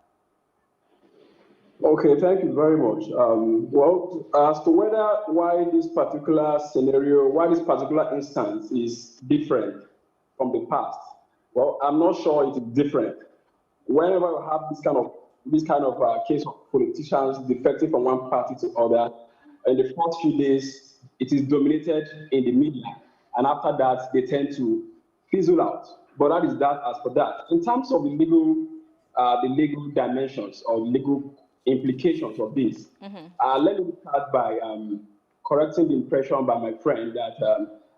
Speaker 1: Okay, thank you very much. Well, as to why this particular scenario, why this particular instance is different from the past, well, I'm not sure it is different. Whenever you have this kind of case of politicians defecting from one party to other, in the first few days, it is dominated in the media, and after that, they tend to fizzle out. But that is that as for that. In terms of the legal dimensions or legal implications of this, let me start by correcting the impression by my friend that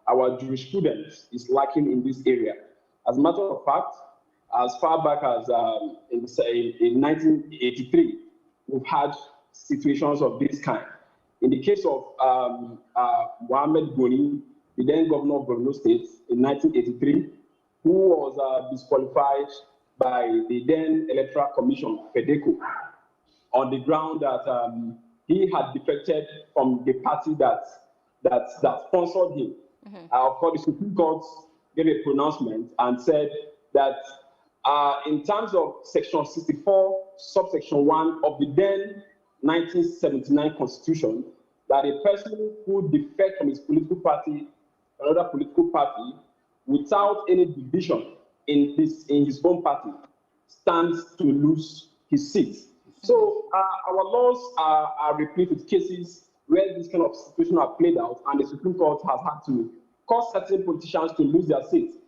Speaker 1: our jurisprudence is lacking in this area. As a matter of fact, as far back as in 1983, we've had situations of this kind. In the case of Mohamed Goni, the then governor of Borno State in 1983, who was disqualified by the then Electoral Commission, FEDECO, on the ground that he had defected from the party that sponsored him. Of course, the Supreme Court gave a pronouncement and said that in terms of Section 64, subsection 1 of the then 1979 Constitution, that a person who defects from his political party, another political party, without any division in his own party, stands to lose his seat. So our laws are replete with cases where this kind of situation are played out, and the Supreme Court has had to cause certain politicians to lose their seats.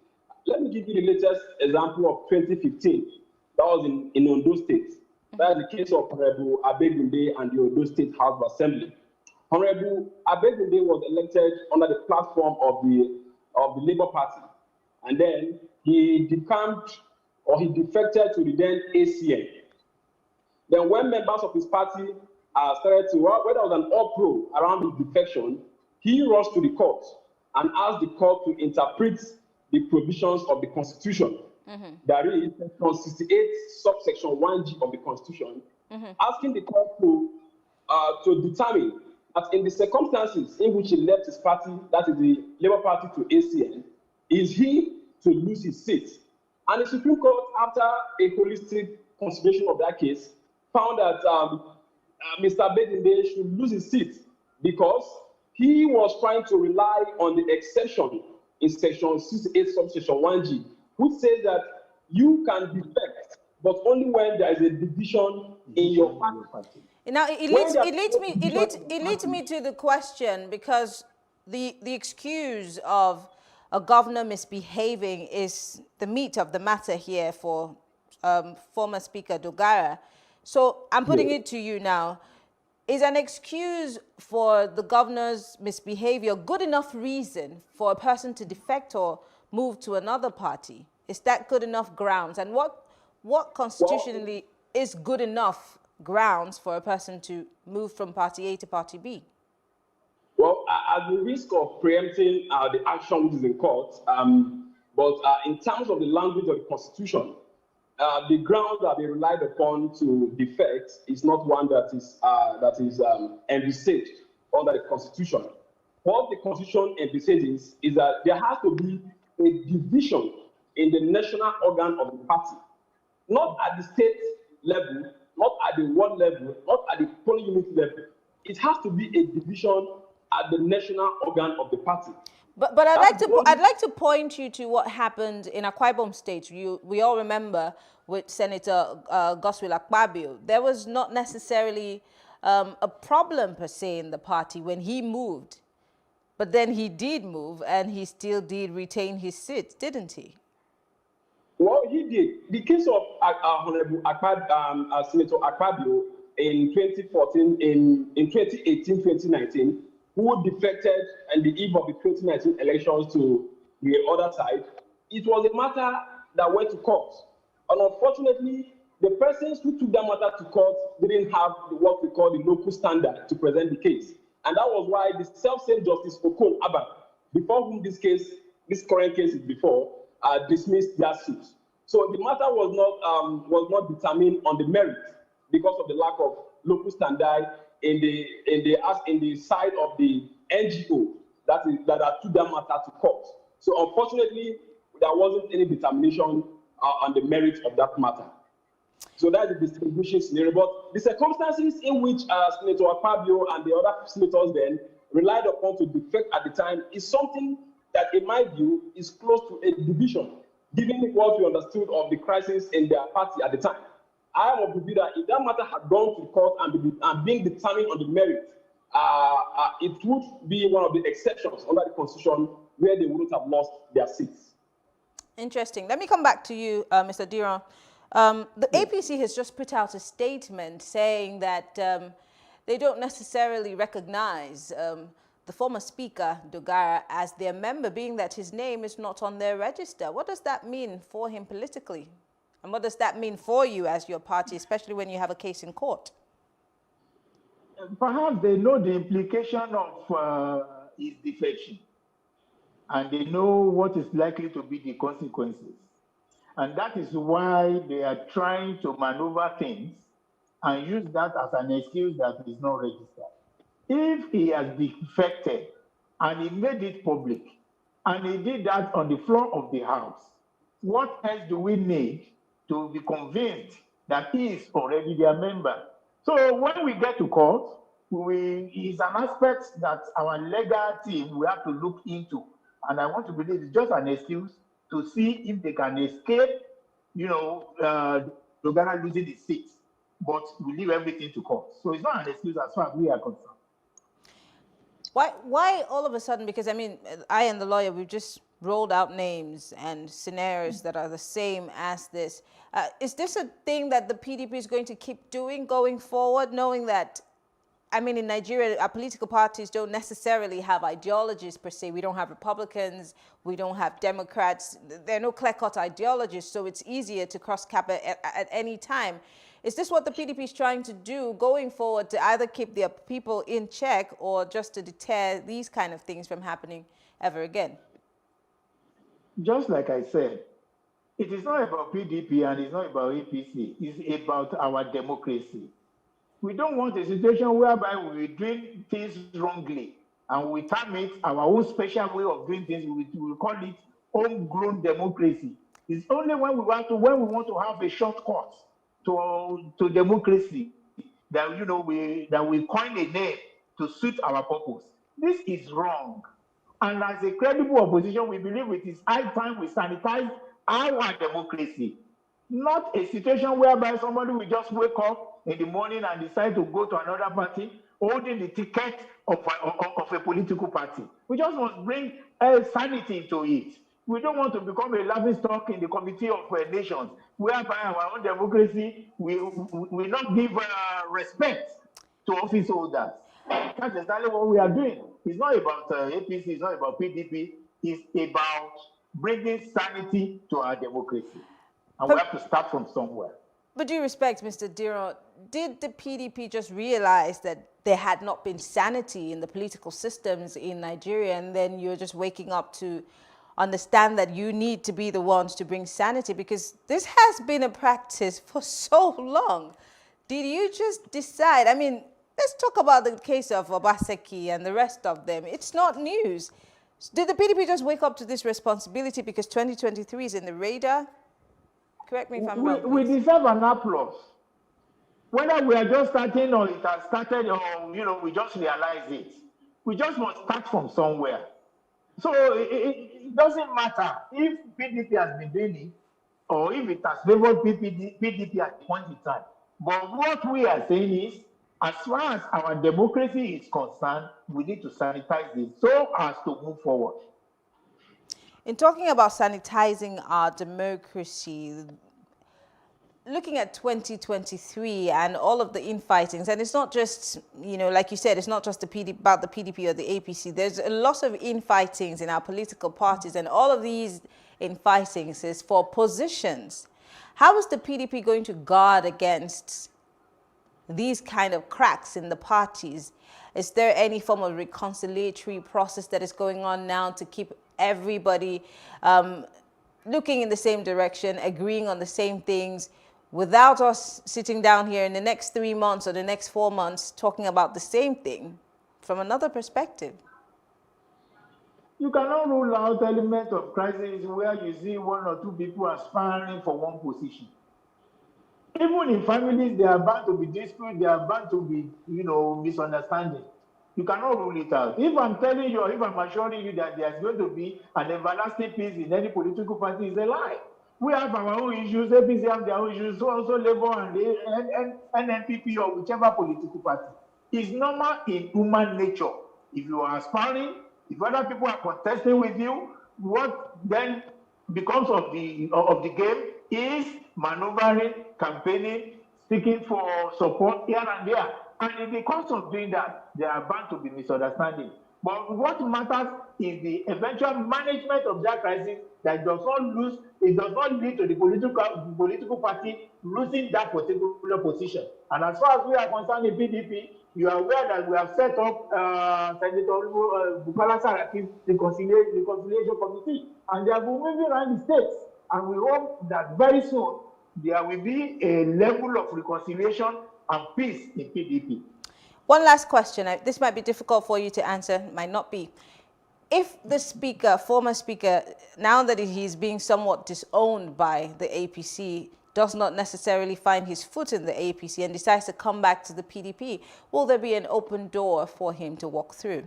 Speaker 1: Let me give you the latest example of 2015. That was in Ondo State. That is the case of Honorable Abegunde and the Ondo State House of Assembly. Honorable Abegunde was elected under the platform of the Labour Party, and then he defected to the then ACN. Then when members of his party started to, when there was an uproar around his defection, he rushed to the court and asked the court to interpret the provisions of the Constitution. That is, Section 68, subsection 1G of the Constitution, asking the court to determine that in the circumstances in which he left his party, that is the Labour Party, to ACN, is he to lose his seat? And the Supreme Court, after a holistic consideration of that case, found that Mr. Abegunde should lose his seat because he was trying to rely on the exception in Section 68, subsection 1G, which says that you can defect, but only when there is a division in your party.
Speaker 13: Now, it leads me to the question, because the excuse of a governor misbehaving is the meat of the matter here for former Speaker Dogara. So I'm putting it to you now. Is an excuse for the governor's misbehavior good enough reason for a person to defect or move to another party? Is that good enough grounds? And what constitutionally is good enough grounds for a person to move from party A to party B?
Speaker 1: Well, at the risk of preempting the action which is in court, but in terms of the language of the Constitution, the ground that they relied upon to defect is not one that is envisaged under the Constitution. What the Constitution envisages is that there has to be a division in the national organ of the party, not at the state level, not at the ward level, not at the polling unit level. It has to be a division at the national organ of the party.
Speaker 13: But I'd like to point you to what happened in Akwa Ibom State. We all remember with Senator Godswill Akpabio. There was not necessarily a problem per se in the party when he moved, but then he did move and he still did retain his seat, didn't he?
Speaker 1: Well, he did. The case of Honorable Senator Akpabio in 2014, in 2018, 2019, who defected on the eve of the 2019 elections to the other side, it was a matter that went to court. And unfortunately, the persons who took that matter to court didn't have what we call the local standard to present the case. And that was why the self-same Justice Okon Abba, before whom this current case is before, dismissed their suit. So the matter was not determined on the merit because of the lack of local standard in the side of the NGO that took that matter to court. So unfortunately, there wasn't any determination on the merits of that matter. So that's the distinguishing scenario. But the circumstances in which Senator Akpabio and the other senators then relied upon to defect at the time is something that, in my view, is close to a division, given what we understood of the crisis in their party at the time. I am of the view that if that matter had gone to court and being determined on the merit, it would be one of the exceptions under the Constitution where they wouldn't have lost their seats.
Speaker 13: Interesting. Let me come back to you, Mr. Diron. The APC has just put out a statement saying that they don't necessarily recognize the former Speaker, Dogara, as their member, being that his name is not on their register. What does that mean for him politically? And what does that mean for you as your party, especially when you have a case in court?
Speaker 14: Perhaps they know the implication of his defection, and they know what is likely to be the consequences. And that is why they are trying to maneuver things and use that as an excuse that is not registered. If he has defected and he made it public, and he did that on the floor of the House, what else do we need to be convinced that he is already their member? So when we get to court, it's an aspect that our legal team will have to look into. And I want to believe it's just an excuse to see if they can escape, Dogara losing his seat. But we leave everything to court. So it's not an excuse as far as we are concerned.
Speaker 13: Why all of a sudden? Because, I mean, I and the lawyer, we've just rolled out names and scenarios that are the same as this. Is this a thing that the PDP is going to keep doing going forward, knowing that, I mean, in Nigeria, our political parties don't necessarily have ideologies per se. We don't have Republicans, we don't have Democrats. There are no clear-cut ideologies, so it's easier to cross-cap at any time. Is this what the PDP is trying to do going forward, to either keep their people in check or just to deter these kind of things from happening ever again?
Speaker 14: Just like I said, it is not about PDP and it's not about APC. It's about our democracy. We don't want a situation whereby we do things wrongly and we term it our own special way of doing things. We call it homegrown democracy. It's only when we want to have a shortcut to democracy that we coin a name to suit our purpose. This is wrong. And as a credible opposition, we believe it is high time we sanitize our democracy. Not a situation whereby somebody will just wake up in the morning and decide to go to another party holding the ticket of a political party. We just must bring sanity into it. We don't want to become a laughingstock in the Committee of Nations, whereby our own democracy will not give respect to office holders. That's exactly what we are doing. It's not about APC, it's not about PDP, it's about bringing sanity to our democracy. And we have to start from somewhere.
Speaker 13: But due respect, Mr. Diron, did the PDP just realize that there had not been sanity in the political systems in Nigeria, and then you're just waking up to understand that you need to be the ones to bring sanity? Because this has been a practice for so long. Did you just decide? I mean, let's talk about the case of Obaseki and the rest of them. It's not news. Did the PDP just wake up to this responsibility because 2023 is in the radar? Correct me if I'm wrong.
Speaker 14: We deserve an applause. Whether we are just starting or it has started or, we just realize it. We just must start from somewhere. So it doesn't matter if PDP has been doing it or if it has favored PDP at the point in time. But what we are saying is, as far as our democracy is concerned, we need to sanitize this so as to move forward.
Speaker 13: In talking about sanitizing our democracy, looking at 2023 and all of the infightings, and it's not just, like you said, it's not just about the PDP or the APC. There's a lot of infightings in our political parties, and all of these infightings is for positions. How is the PDP going to guard against these kind of cracks in the parties? Is there any form of reconciliatory process that is going on now to keep everybody looking in the same direction, agreeing on the same things, without us sitting down here in the next 3 months or the next 4 months talking about the same thing from another perspective?
Speaker 14: You cannot rule out elements of crisis where you see one or two people aspiring for one position. Even in families, there are bound to be disputes, there are bound to be, misunderstanding. You cannot rule it out. If I'm telling you, or if I'm assuring you that there's going to be an everlasting peace in any political party, it's a lie. We have our own issues, APC have their own issues, so also Labour and NNPP or whichever political party. It's normal in human nature. If you are aspiring, if other people are contesting with you, what then becomes of the game is maneuvering, campaigning, seeking for support here and there. And in the course of doing that, there are bound to be misunderstandings. But what matters is the eventual management of that crisis that does not lead to the political party losing that particular position. And as far as we are concerned in PDP, you are aware that we have set up Senator Bukola Saraki's reconciliation committee, and they are moving around the states. And we hope that very soon there will be a level of reconciliation and peace in PDP.
Speaker 13: One last question. This might be difficult for you to answer, might not be. If the speaker, former speaker, now that he's being somewhat disowned by the APC, does not necessarily find his foot in the APC and decides to come back to the PDP, will there be an open door for him to walk through?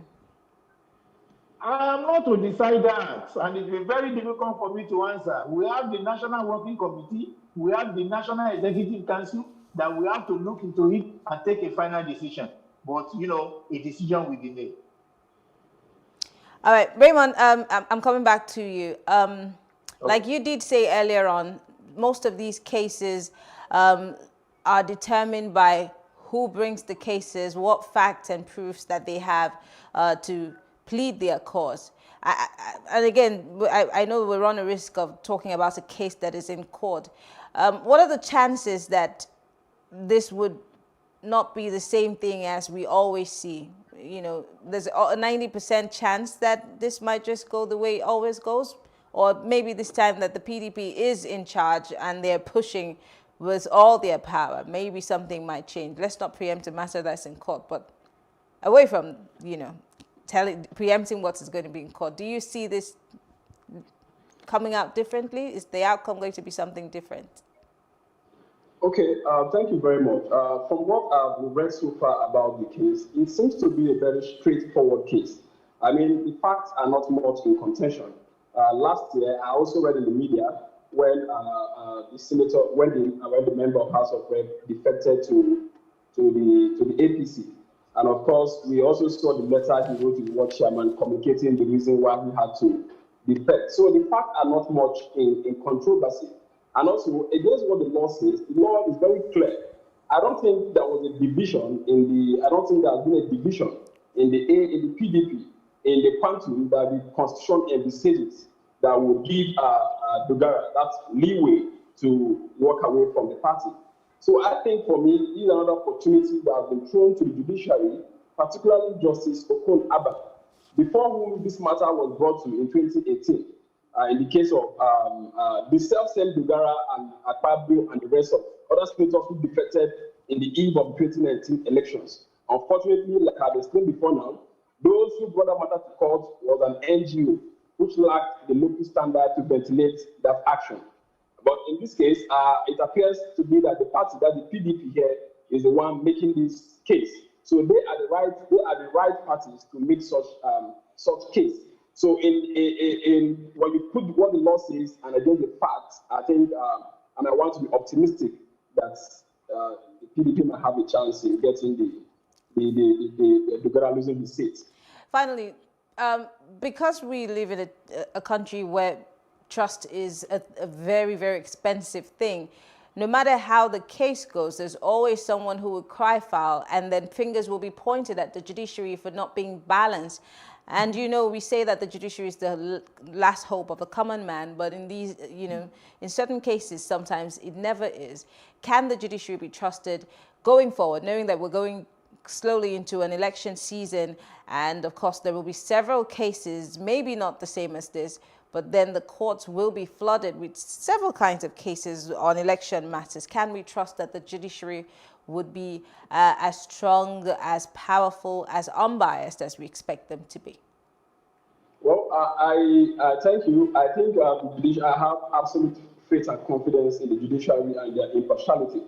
Speaker 14: I am not to decide that, and it will be very difficult for me to answer. We have the National Working Committee, we have the National Executive Council that we have to look into it and take a final decision. But, a decision will be made.
Speaker 13: All right, Raymond, I'm coming back to you. Okay. Like you did say earlier on, most of these cases are determined by who brings the cases, what facts and proofs that they have to plead their cause. And again, I know we run a risk of talking about a case that is in court. What are the chances that this would not be the same thing as we always see? There's a 90% chance that this might just go the way it always goes, or maybe this time that the PDP is in charge and they're pushing with all their power. Maybe something might change. Let's not preempt a matter that's in court, but away from, preempting what is going to be in court, do you see this coming out differently? Is the outcome going to be something different?
Speaker 1: Okay, thank you very much. From what I've read so far about the case, it seems to be a very straightforward case. I mean, the facts are not much in contention. Last year, I also read in the media when the senator, when the member of House of Rep defected to the APC, and of course, we also saw the letter he wrote to the world chairman communicating the reason why he had to defect. So the facts are not much in controversy. And also, against what the law says, the law is very clear. I don't think there was a division I don't think there has been a division in the PDP, in the quantum that the Constitution envisages that would give Dogara that leeway to walk away from the party. So I think for me, this is another opportunity that has been thrown to the judiciary, particularly Justice Okon Abba, before whom this matter was brought to in 2018. In the case of the self-same Dogara and Akpabio and the rest of other senators who defected in the eve of the 2019 elections. Unfortunately, like I've explained before now, those who brought that matter to court was an NGO which lacked the local standard to ventilate that action. But in this case, it appears to be that the party, that the PDP here, is the one making this case. So they are the right parties to make such case. So when you put what the law says and against the facts, I think, and I want to be optimistic that the PDP might have a chance in getting the Dogara losing the seat.
Speaker 13: Finally, because we live in a country where trust is a very, very expensive thing, no matter how the case goes, there's always someone who will cry foul, and then fingers will be pointed at the judiciary for not being balanced. And, we say that the judiciary is the last hope of a common man, but in these, in certain cases, sometimes it never is. Can the judiciary be trusted going forward, knowing that we're going slowly into an election season, and of course there will be several cases, maybe not the same as this, but then the courts will be flooded with several kinds of cases on election matters. Can we trust that the judiciary would be as strong, as powerful, as unbiased as we expect them to be?
Speaker 1: Well, I thank you. I think I have absolute faith and confidence in the judiciary and their impartiality.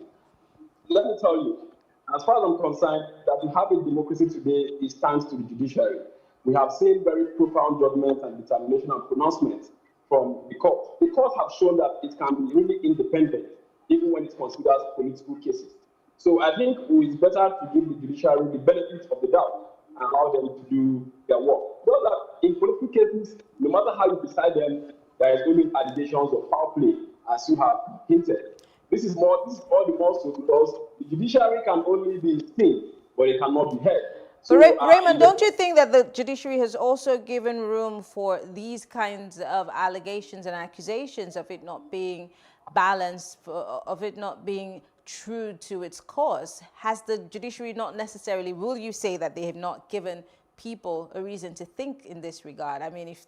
Speaker 1: let me tell you, as far as I'm concerned, that we have a democracy today is thanks to the judiciary. We have seen very profound judgments and determination and pronouncements from the court. The courts have shown that it can be really independent, even when it considers political cases. So I think it's better to give the judiciary the benefit of the doubt and allow them to do their work. Because that in political cases, no matter how you decide them, there is only allegations of foul play, as you have hinted. This is all the more so because the judiciary can only be seen, but it cannot be heard. So,
Speaker 13: Raymond, don't you think that the judiciary has also given room for these kinds of allegations and accusations of it not being balanced, of it not being true to its cause? Has the judiciary not necessarily, will you say that they have not given people a reason to think in this regard? I mean, if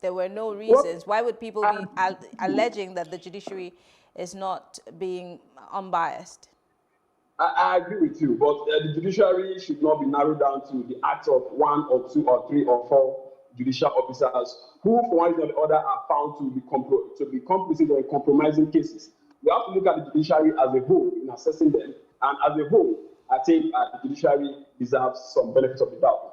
Speaker 13: there were no reasons, why would people be alleging that the judiciary is not being unbiased?
Speaker 1: I agree with you, but the judiciary should not be narrowed down to the acts of 1 or 2 or 3 or 4 judicial officers who, for one reason or the other, are found to be complicit or in compromising cases. We have to look at the judiciary as a whole in assessing them, and as a whole, I think the judiciary deserves some benefit of the doubt.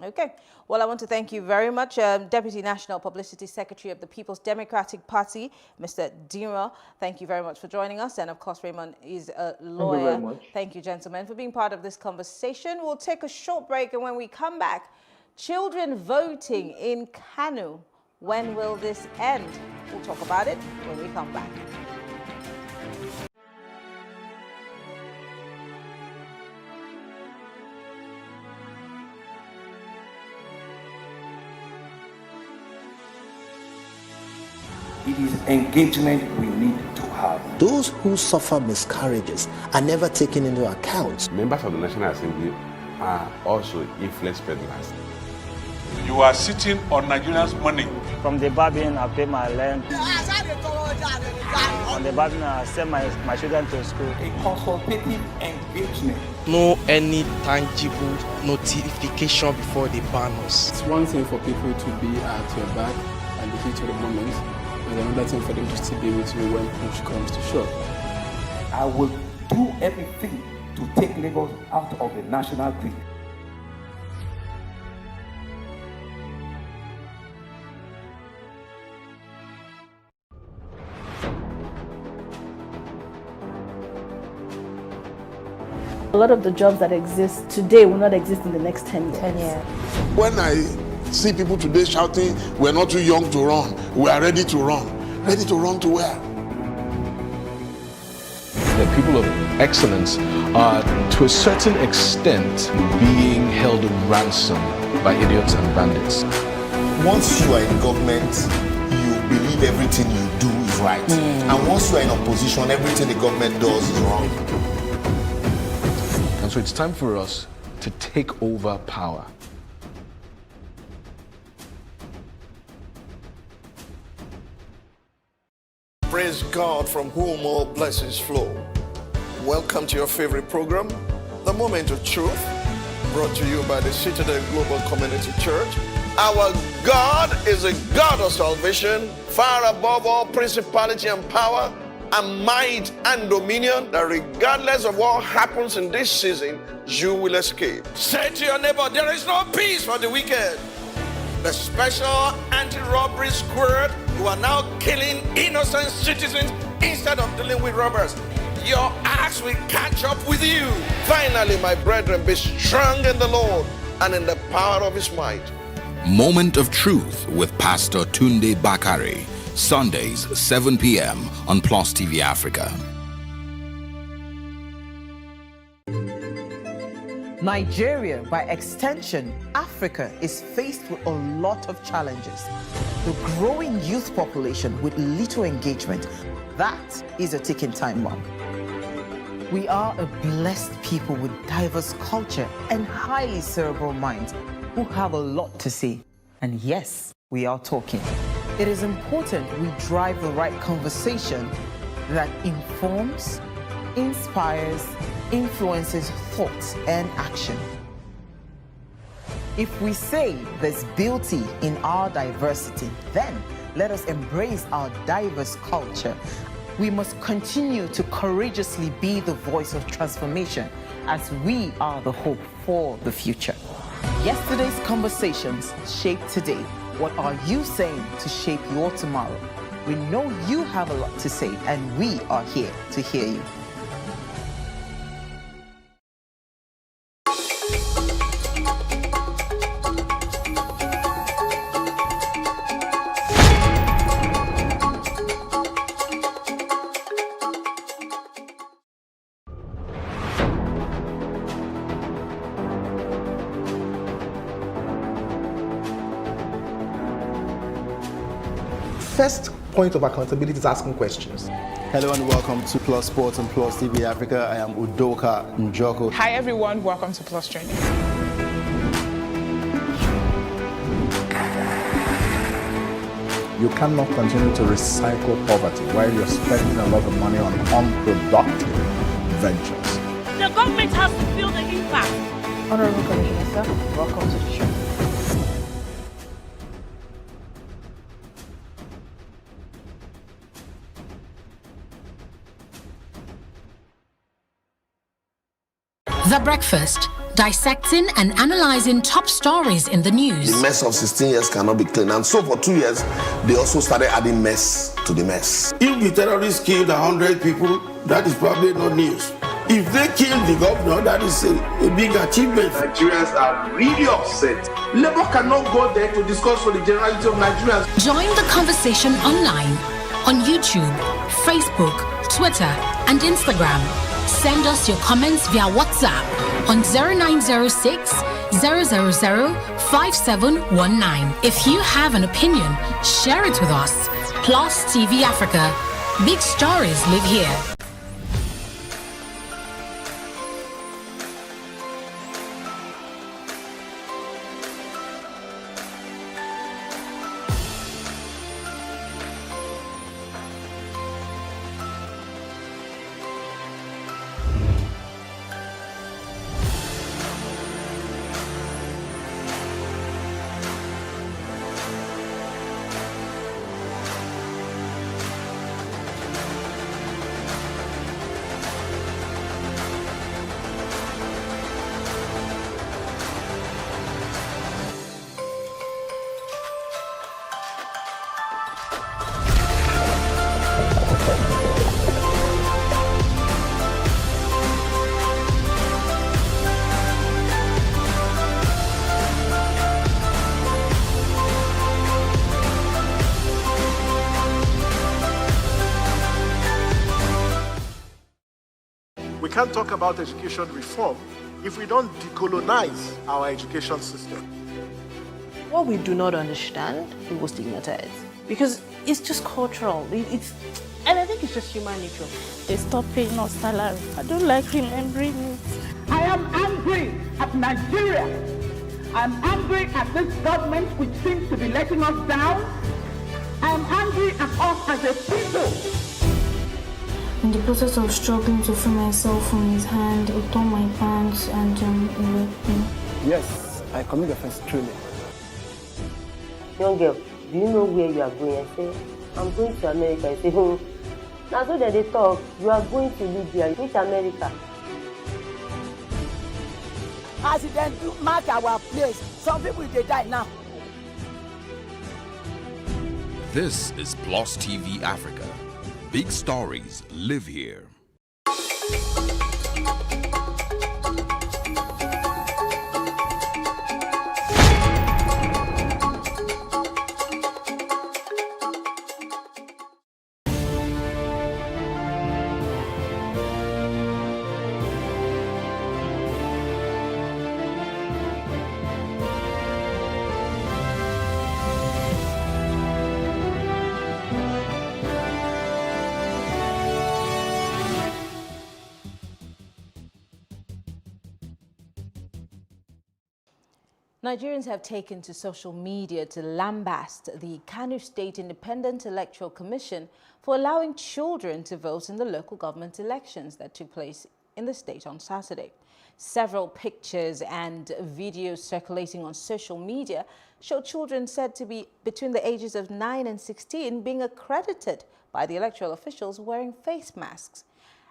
Speaker 13: Okay. Well, I want to thank you very much, Deputy National Publicity Secretary of the People's Democratic Party, Mr. Dima. Thank you very much for joining us. And of course, Raymond is a lawyer.
Speaker 14: Thank you very much.
Speaker 13: Thank you, gentlemen, for being part of this conversation. We'll take a short break, and when we come back, children voting in Kano. When will this end? We'll talk about it when we come back.
Speaker 2: It is engagement we need to have.
Speaker 15: Those who suffer miscarriages are never taken into account.
Speaker 16: Members of the National Assembly are also influence peddlers.
Speaker 11: You are sitting on Nigerians' money.
Speaker 17: From the Babin, I pay my rent. On the Babin, I send my children to school.
Speaker 2: A consultative engagement.
Speaker 18: No any tangible notification before they ban us.
Speaker 20: It's one thing for people to be at your back and the heat of the moment, and another thing for them to still be with you when push comes to shove.
Speaker 2: I will do everything to take Lagos out of the national grid.
Speaker 3: A lot of the jobs that exist today will not exist in the next 10 years.
Speaker 13: 10 years.
Speaker 4: When I see people today shouting, we're not too young to run, we are ready to run. Ready to run to where?
Speaker 23: The people of excellence are, to a certain extent, being held ransom by idiots and bandits.
Speaker 24: Once you are in government, you believe everything you do is right. And once you are in opposition, everything the government does is wrong.
Speaker 23: And so it's time for us to take over power.
Speaker 22: Praise God, from whom all blessings flow. Welcome to your favorite program, The Moment of Truth, brought to you by the Citadel Global Community Church. Our God is a God of salvation, far above all principality and power, and might and dominion, that regardless of what happens in this season, you will escape. Say to your neighbor, there is no peace for the wicked. The special anti-robbery squad who are now killing innocent citizens instead of dealing with robbers. Your axe will catch up with you. Finally, my brethren, be strong in the Lord and in the power of his might.
Speaker 28: Moment of Truth with Pastor Tunde Bakare. Sundays, 7 p.m. on Plus TV Africa.
Speaker 29: Nigeria, by extension, Africa, is faced with a lot of challenges. The growing youth population with little engagement, that is a ticking time bomb. We are a blessed people with diverse culture and highly cerebral minds who have a lot to say. And yes, we are talking. It is important we drive the right conversation that informs, inspires, influences thoughts and action. If we say there's beauty in our diversity, then let us embrace our diverse culture We must continue to courageously be the voice of transformation as we are the hope for the future. Yesterday's conversations shape today. What are you saying to shape your tomorrow? We know you have a lot to say, and we are here to hear you.
Speaker 5: First point of accountability is asking questions.
Speaker 6: Hello and welcome to Plus Sports and Plus TV Africa. I am Udoka Njoko.
Speaker 7: Hi everyone, welcome to Plus Training.
Speaker 5: You cannot continue to recycle poverty while you're spending a lot of money on unproductive ventures.
Speaker 8: The government has to feel the impact.
Speaker 29: Honorable Commissioner, sir, welcome to the show.
Speaker 19: The Breakfast, dissecting and analyzing top stories in the news.
Speaker 24: The mess of 16 years cannot be clean. And so for 2 years, they also started adding mess to the mess.
Speaker 21: If the terrorists killed 100 people, that is probably not news. If they killed the governor, that is a big achievement.
Speaker 24: Nigerians are really upset. Labour cannot go there to discuss for the generality of Nigerians.
Speaker 19: Join the conversation online on YouTube, Facebook, Twitter, and Instagram. Send us your comments via WhatsApp on 0906 000 5719. If you have an opinion, share it with us. Plus TV Africa. Big stories live here.
Speaker 25: We can't talk about education reform if we don't decolonize our education system.
Speaker 10: What we do not understand, we will stigmatize.
Speaker 3: Because it's just cultural. And I think it's just human nature.
Speaker 9: They stop paying us salary. I don't like remembering it.
Speaker 26: I am angry at Nigeria. I'm angry at this government which seems to be letting us down. I am angry at us as a people.
Speaker 27: In the process of struggling to free myself from his hand, he tore my pants and he raped me.
Speaker 25: Yes, I commit offense truly.
Speaker 30: Young girl, do you know where you are going? I say, I'm going to America. I say, now so that they talk, you are going to Libya, which America?
Speaker 8: As it then do mark our place, some people they die now.
Speaker 28: This is Plus TV Africa. Big stories live here.
Speaker 13: Nigerians have taken to social media to lambast the Kano State Independent Electoral Commission for allowing children to vote in the local government elections that took place in the state on Saturday. Several pictures and videos circulating on social media show children said to be between the ages of 9 and 16 being accredited by the electoral officials wearing face masks.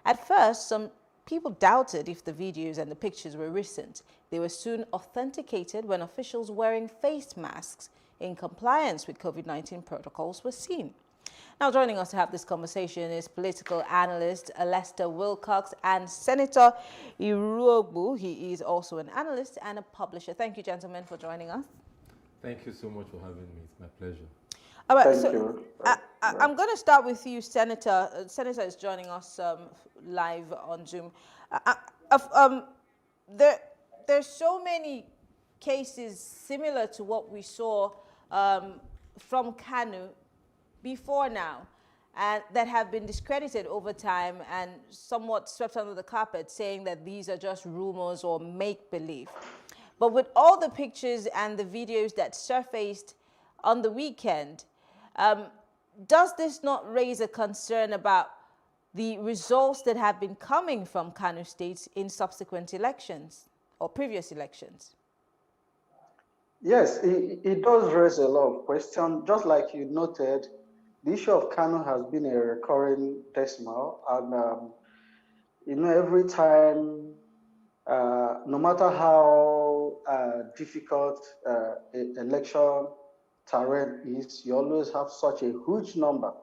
Speaker 13: At first, some people doubted if the videos and the pictures were recent. They were soon authenticated when officials wearing face masks in compliance with COVID-19 protocols were seen. Now, joining us to have this conversation is political analyst Lester Wilcox and Senator Iruogbu. He is also an analyst and a publisher. Thank you, gentlemen, for joining us.
Speaker 1: Thank you so much for having me. It's my pleasure.
Speaker 13: All right, I'm going to start with you, Senator. Senator is joining us live on Zoom. There's so many cases similar to what we saw from Kanu before now, and that have been discredited over time and somewhat swept under the carpet, saying that these are just rumors or make-believe. But with all the pictures and the videos that surfaced on the weekend, does this not raise a concern about the results that have been coming from Kano State in subsequent elections or previous elections?
Speaker 2: Yes, it does raise a lot of questions. Just like you noted, the issue of Kano has been a recurring decimal, and every time, no matter how difficult election terrain is, you always have such a huge number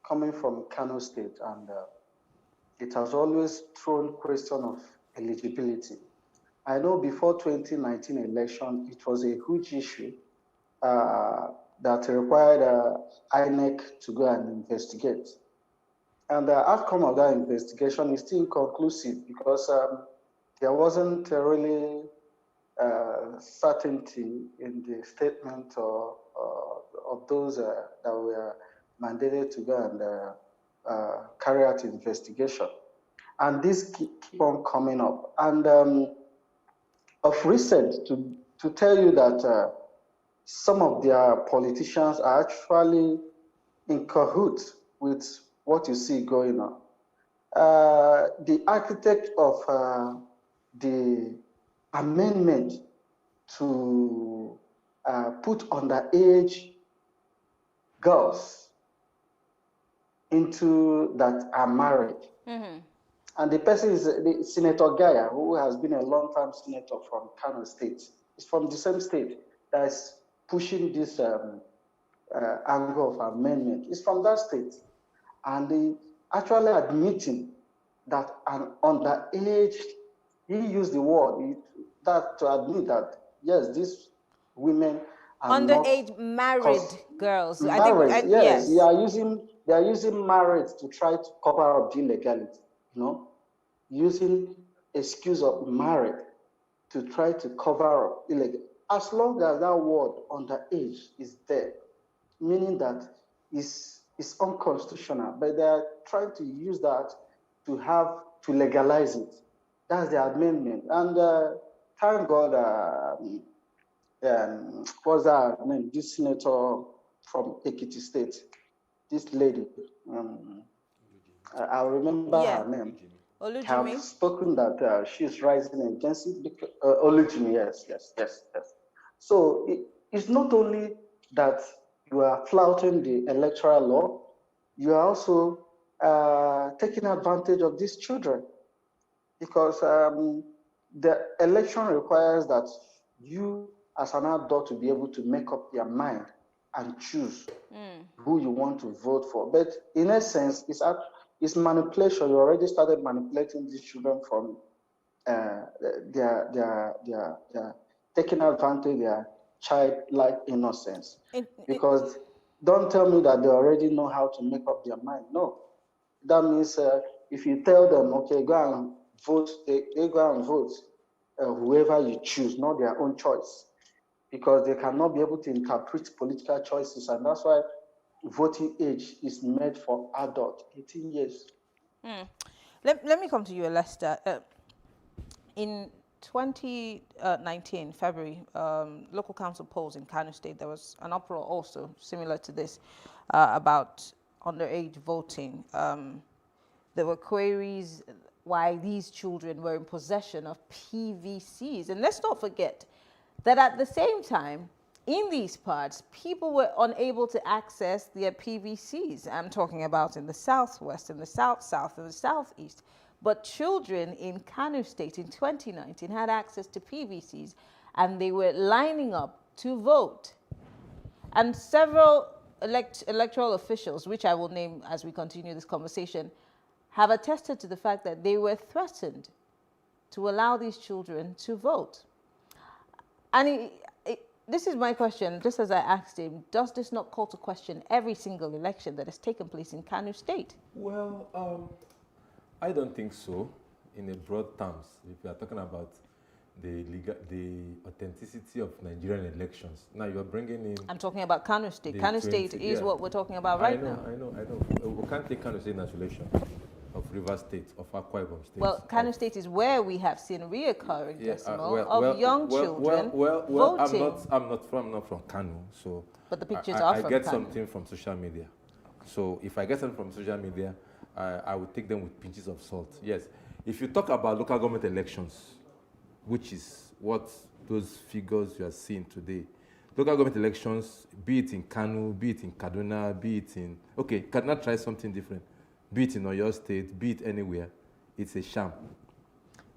Speaker 2: coming from Kano State, and it has always thrown question of eligibility. I know before 2019 election, it was a huge issue that required INEC to go and investigate. And the outcome of that investigation is still inconclusive because there wasn't really certainty in the statement of those that were mandated to go and carry out investigation. And this keep on coming up. And of recent, to tell you that some of their politicians are actually in cahoots with what you see going on. The architect of the amendment to put underage girls into that are married. Mm-hmm. And the person is Senator Gaya, who has been a long-time senator from Kano State. He's from the same state that is pushing this angle of amendment. He's from that state. And they actually admitting that an underage, he used the word, to admit that, yes, these women are
Speaker 13: underage married girls.
Speaker 2: Married,
Speaker 13: I think,
Speaker 2: yes. They are using marriage to try to cover up the illegality. Using excuse of marriage to try to cover up illegal. As long as that word underage is there, meaning that it's unconstitutional, but they are trying to use that to legalize it. That's the amendment. And thank God, what's that name? This senator from Ekiti State, this lady, I remember her name.
Speaker 13: Olujimi.
Speaker 2: Have spoken that she's rising against it. Olujimi, yes. So it's not only that you are flouting the electoral law, you are also taking advantage of these children, because the election requires that you as an adult to be able to make up your mind and choose who you want to vote for. But in essence, it's manipulation. You already started manipulating these children from their taking advantage of their childlike innocence. Because don't tell me that they already know how to make up their mind. No. That means if you tell them, okay, go and vote, they go and vote whoever you choose, not their own choice. Because they cannot be able to interpret political choices. And that's why voting age is made for adult, 18 years.
Speaker 13: Let me come to you, Lester. In 2019, February, local council polls in Kano State, there was an uproar also similar to this about underage voting. There were queries why these children were in possession of PVCs. And let's not forget that at the same time, in these parts, people were unable to access their PVCs. I'm talking about in the southwest, in the south-south, and the southeast. But children in Kano State in 2019 had access to PVCs, and they were lining up to vote. And several electoral officials, which I will name as we continue this conversation, have attested to the fact that they were threatened to allow these children to vote. And this is my question, just as I asked him, does this not call to question every single election that has taken place in Kano State?
Speaker 1: Well, I don't think so, in a broad terms. If you are talking about the authenticity of Nigerian elections. Now you're bringing in...
Speaker 13: I'm talking about Kano State. Kano State is what we're talking about right now.
Speaker 1: I know. We can't take Kano State in isolation of Rivers State, of Akwa Ibom State.
Speaker 13: Well, Kano State is where we have seen reoccurring decimal of young children voting.
Speaker 1: I'm not from Kano, so...
Speaker 13: But the pictures are from
Speaker 1: I get
Speaker 13: Kano.
Speaker 1: something from social media. So if I get something from social media, I will take them with pinches of salt. Yes. If you talk about local government elections, which is what those figures you are seeing today. Local government elections, be it in Kano, be it in Kaduna, be it in... Okay, Kaduna tries something different. Be it in Oyo State, be it anywhere, it's a sham.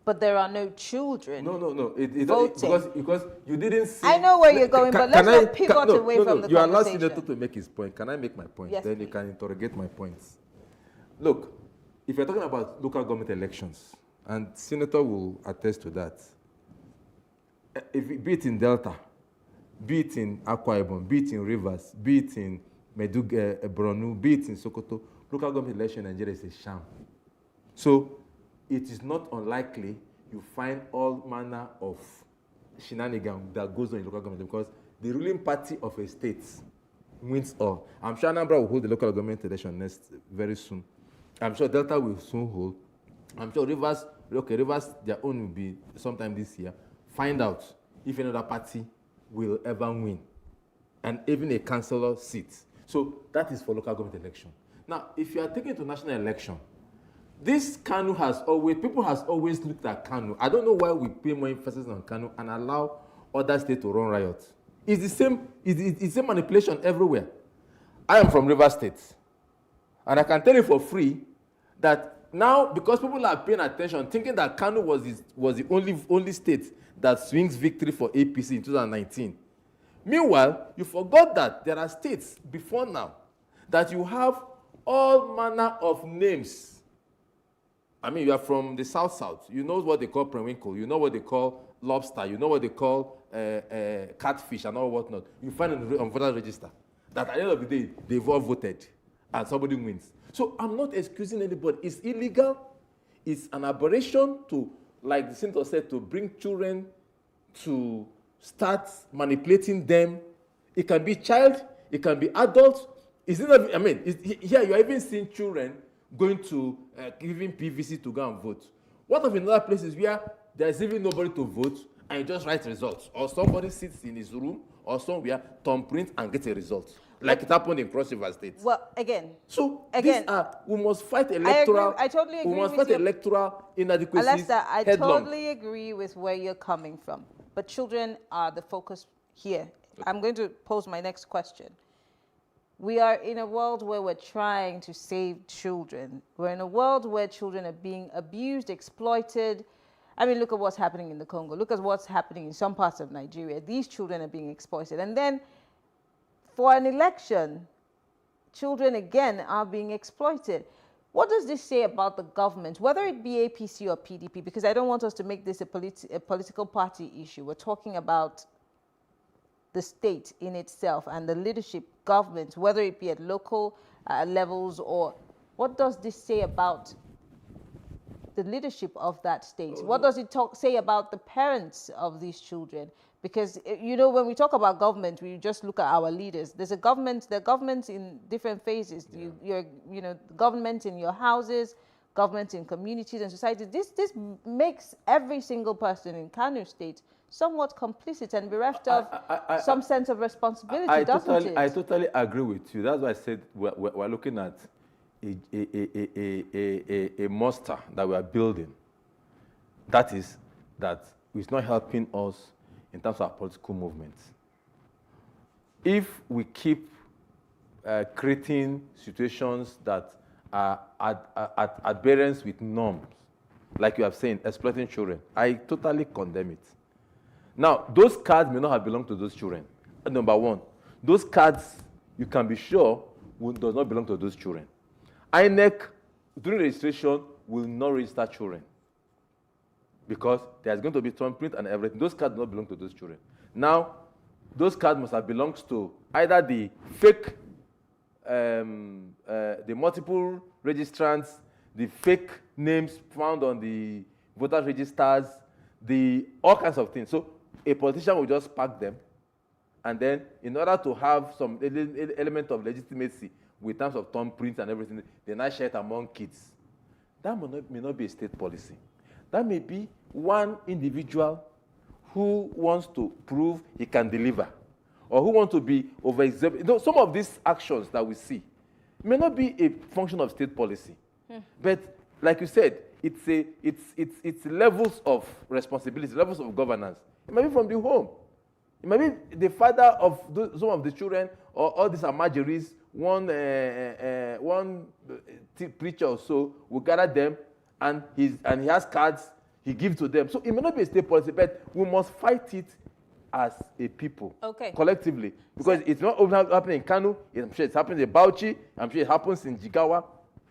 Speaker 13: But there are no children.
Speaker 1: No. Because you didn't see...
Speaker 13: I know where you're going, but let's not pivot away from the
Speaker 1: you allow
Speaker 13: conversation.
Speaker 1: Senator to make his point. Can I make my point?
Speaker 13: Yes,
Speaker 1: then
Speaker 13: please.
Speaker 1: you can interrogate my points. Look, if you're talking about local government elections, and Senator will attest to that, be it in Delta, be it in Akwa Ibom, be it in Rivers, be it in Borno, be it in Sokoto, local government election in Nigeria is a sham. So it is not unlikely you find all manner of shenanigans that goes on in local government because the ruling party of a state wins all. I'm sure Anambra will hold the local government election very soon. I'm sure Delta will soon hold. I'm sure Rivers, their own will be sometime this year. Find out if another party will ever win, and even a councillor seat. So that is for local government election. Now, if you are taking to national election, this Kano people has always looked at Kano. I don't know why we pay more emphasis on Kano and allow other states to run riot. It's the same, it's the same manipulation everywhere. I am from Rivers State, and I can tell you for free that now, because people are paying attention, thinking that Kano was the only state that swings victory for APC in 2019. Meanwhile, you forgot that there are states before now that you have all manner of names. I mean, you are from the south-south. You know what they call periwinkle. You know what they call lobster. You know what they call catfish and all whatnot. You find on voter register that at the end of the day, they've all voted and somebody wins. So I'm not excusing anybody. It's illegal. It's an aberration to, like the senator said, to bring children to start manipulating them. It can be child, it can be adult. Here you are even seeing children going to giving PVC to go and vote. What of in other places where there's even nobody to vote and you just write results, or somebody sits in his room or somewhere, thumb print and get a result, like it happened in Cross River State.
Speaker 13: Well, again,
Speaker 1: we must fight electoral.
Speaker 13: I totally agree.
Speaker 1: We must fight electoral inadequacies.
Speaker 13: Alesta, I
Speaker 1: headlong.
Speaker 13: totally agree with where you're coming from, but children are the focus here. Okay. I'm going to pose my next question. We are in a world where we're trying to save children. We're in a world where children are being abused, exploited. I mean, look at what's happening in the Congo. Look at what's happening in some parts of Nigeria. These children are being exploited. And then for an election, children again are being exploited. What does this say about the government, whether it be APC or PDP? Because I don't want us to make this a political party issue. We're talking about the state in itself and the leadership government, whether it be at local levels, or what does this say about the leadership of that state? What does it say about the parents of these children? Because, you know, when we talk about government, we just look at our leaders. There's a government, there are governments in different phases. Yeah. You know, government in your houses, government in communities and societies. This makes every single person in Kano State somewhat complicit and bereft of some sense of responsibility, doesn't it?
Speaker 1: I totally agree with you. That's why I said we're looking at a monster that we are building. That is, that it's not helping us in terms of our political movements. If we keep creating situations that are at variance with norms, like you have said, exploiting children, I totally condemn it. Now, those cards may not have belonged to those children. Number one, those cards, you can be sure, does not belong to those children. INEC, during registration, will not register children because there's going to be thumbprint and everything. Those cards do not belong to those children. Now, those cards must have belonged to either the fake, the multiple registrants, the fake names found on the voter registers, all kinds of things. So a politician will just pack them, and then in order to have some element of legitimacy with terms of thumbprints and everything, they now share it among kids. That may not be a state policy. That may be one individual who wants to prove he can deliver, or who wants to be over-exhibited. You know, some of these actions that we see may not be a function of state policy, but like you said, it's levels of responsibility, levels of governance. It might be from the home. It might be the father of some of the children, or all these Amajeris, one preacher or so will gather them, and he has cards, he gives to them. So it may not be a state policy, but we must fight it as a people, collectively. Because it's not only happening in Kano, I'm sure it's happening in Bauchi, I'm sure it happens in Jigawa,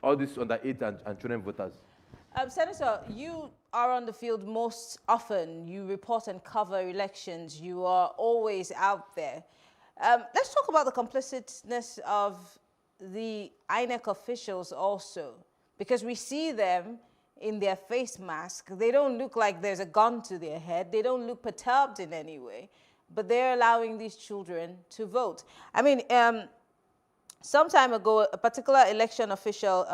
Speaker 1: all these underage and children voters.
Speaker 13: Senator, you are on the field most often. You report and cover elections. You are always out there. Let's talk about the complicitness of the INEC officials also, because we see them in their face mask. They don't look like there's a gun to their head. They don't look perturbed in any way, but they're allowing these children to vote. I mean, some time ago, a particular election official,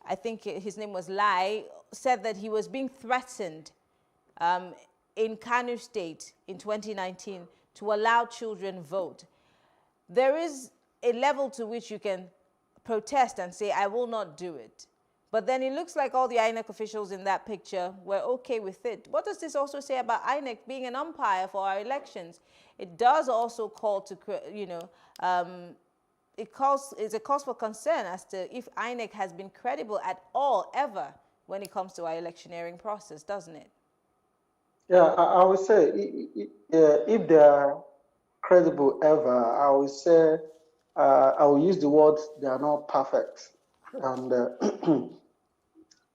Speaker 13: I think his name was Lai, said that he was being threatened in Kano State in 2019 to allow children vote. There is a level to which you can protest and say, I will not do it. But then it looks like all the INEC officials in that picture were okay with it. What does this also say about INEC being an umpire for our elections? It does also call to, it's a cause for concern as to if INEC has been credible at all, ever, when it comes to our electioneering process, doesn't it?
Speaker 2: Yeah, I would say if they are credible ever, I would say I will use the word they are not perfect, and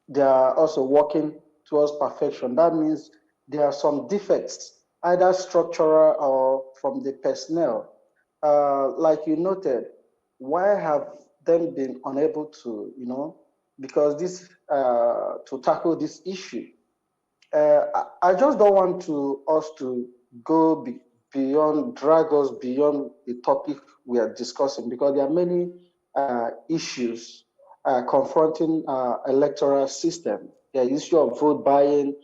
Speaker 2: they are also working towards perfection. That means there are some defects, either structural or from the personnel. Like you noted, why have them been unable to, because this to tackle this issue? I just don't want us to go beyond, drag us beyond the topic we are discussing, because there are many issues confronting our electoral system. The issue of vote buying,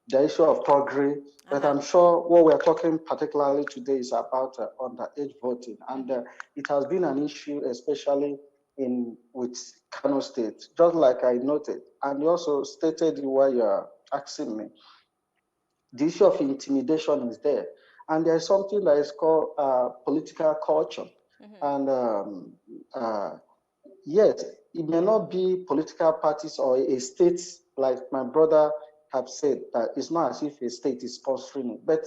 Speaker 2: the issue of perjury, but I'm sure what we're talking particularly today is about underage voting, and it has been an issue, especially with Kano State, just like I noted, and you also stated while you're asking me. The issue of intimidation is there, and there's something that is called political culture, and yet it may not be political parties or a state, like my brother have said, that it's not as if a state is sponsoring it, but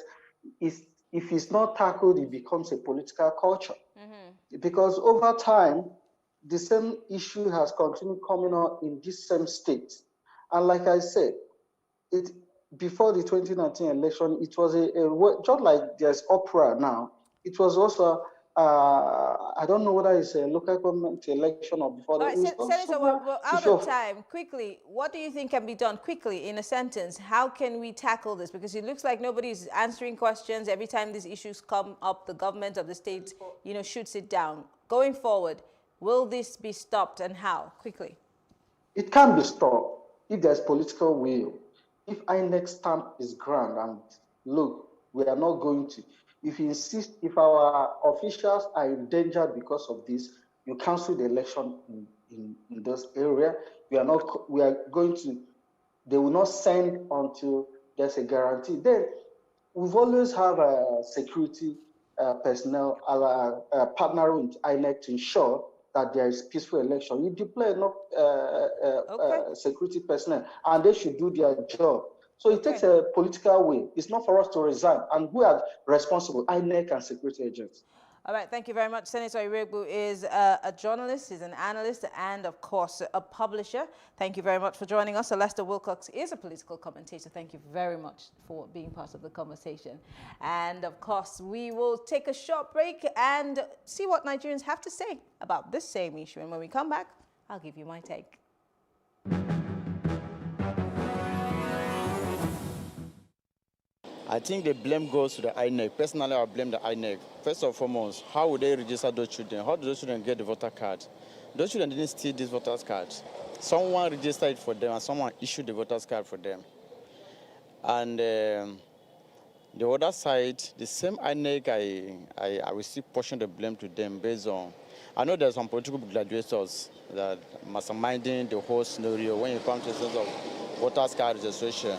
Speaker 2: if it's not tackled, it becomes a political culture. Because over time, the same issue has continued coming out in this same state. And like I said, before the 2019 election, it was just like there's opera now, it was also I don't know whether it's a local government election or before that.
Speaker 13: Senator, we're out of time. Quickly, what do you think can be done? Quickly, in a sentence, how can we tackle this? Because it looks like nobody's answering questions. Every time these issues come up, the government of the state, shoots it down. Going forward, will this be stopped, and how? Quickly.
Speaker 2: It can be stopped if there's political will. If INEC stamp is grand and look, we are not going to. If you insist, if our officials are endangered because of this, you cancel the election in those areas. We are going to, they will not send until there's a guarantee. Then we've always have a security personnel partnering with INEC to ensure that there is peaceful election. You deploy enough security personnel, and they should do their job. So it takes a political will. It's not for us to resign. And who are responsible? INEC and security agents.
Speaker 13: All right, thank you very much. Senator Iregbu is a journalist, he's an analyst, and of course, a publisher. Thank you very much for joining us. Lester Wilcox is a political commentator. Thank you very much for being part of the conversation. And of course, we will take a short break and see what Nigerians have to say about this same issue. And when we come back, I'll give you my take.
Speaker 4: I think the blame goes to the INEC. Personally, I blame the INEC. First and foremost, how would they register those children? How do those children get the voter card? Those children didn't steal these voters' cards. Someone registered it for them and someone issued the voters' card for them. And the other side, the same INEC, I will still portion the blame to them based on, I know there's some political graduates that masterminding the whole scenario when it comes to the sense of voters' card registration.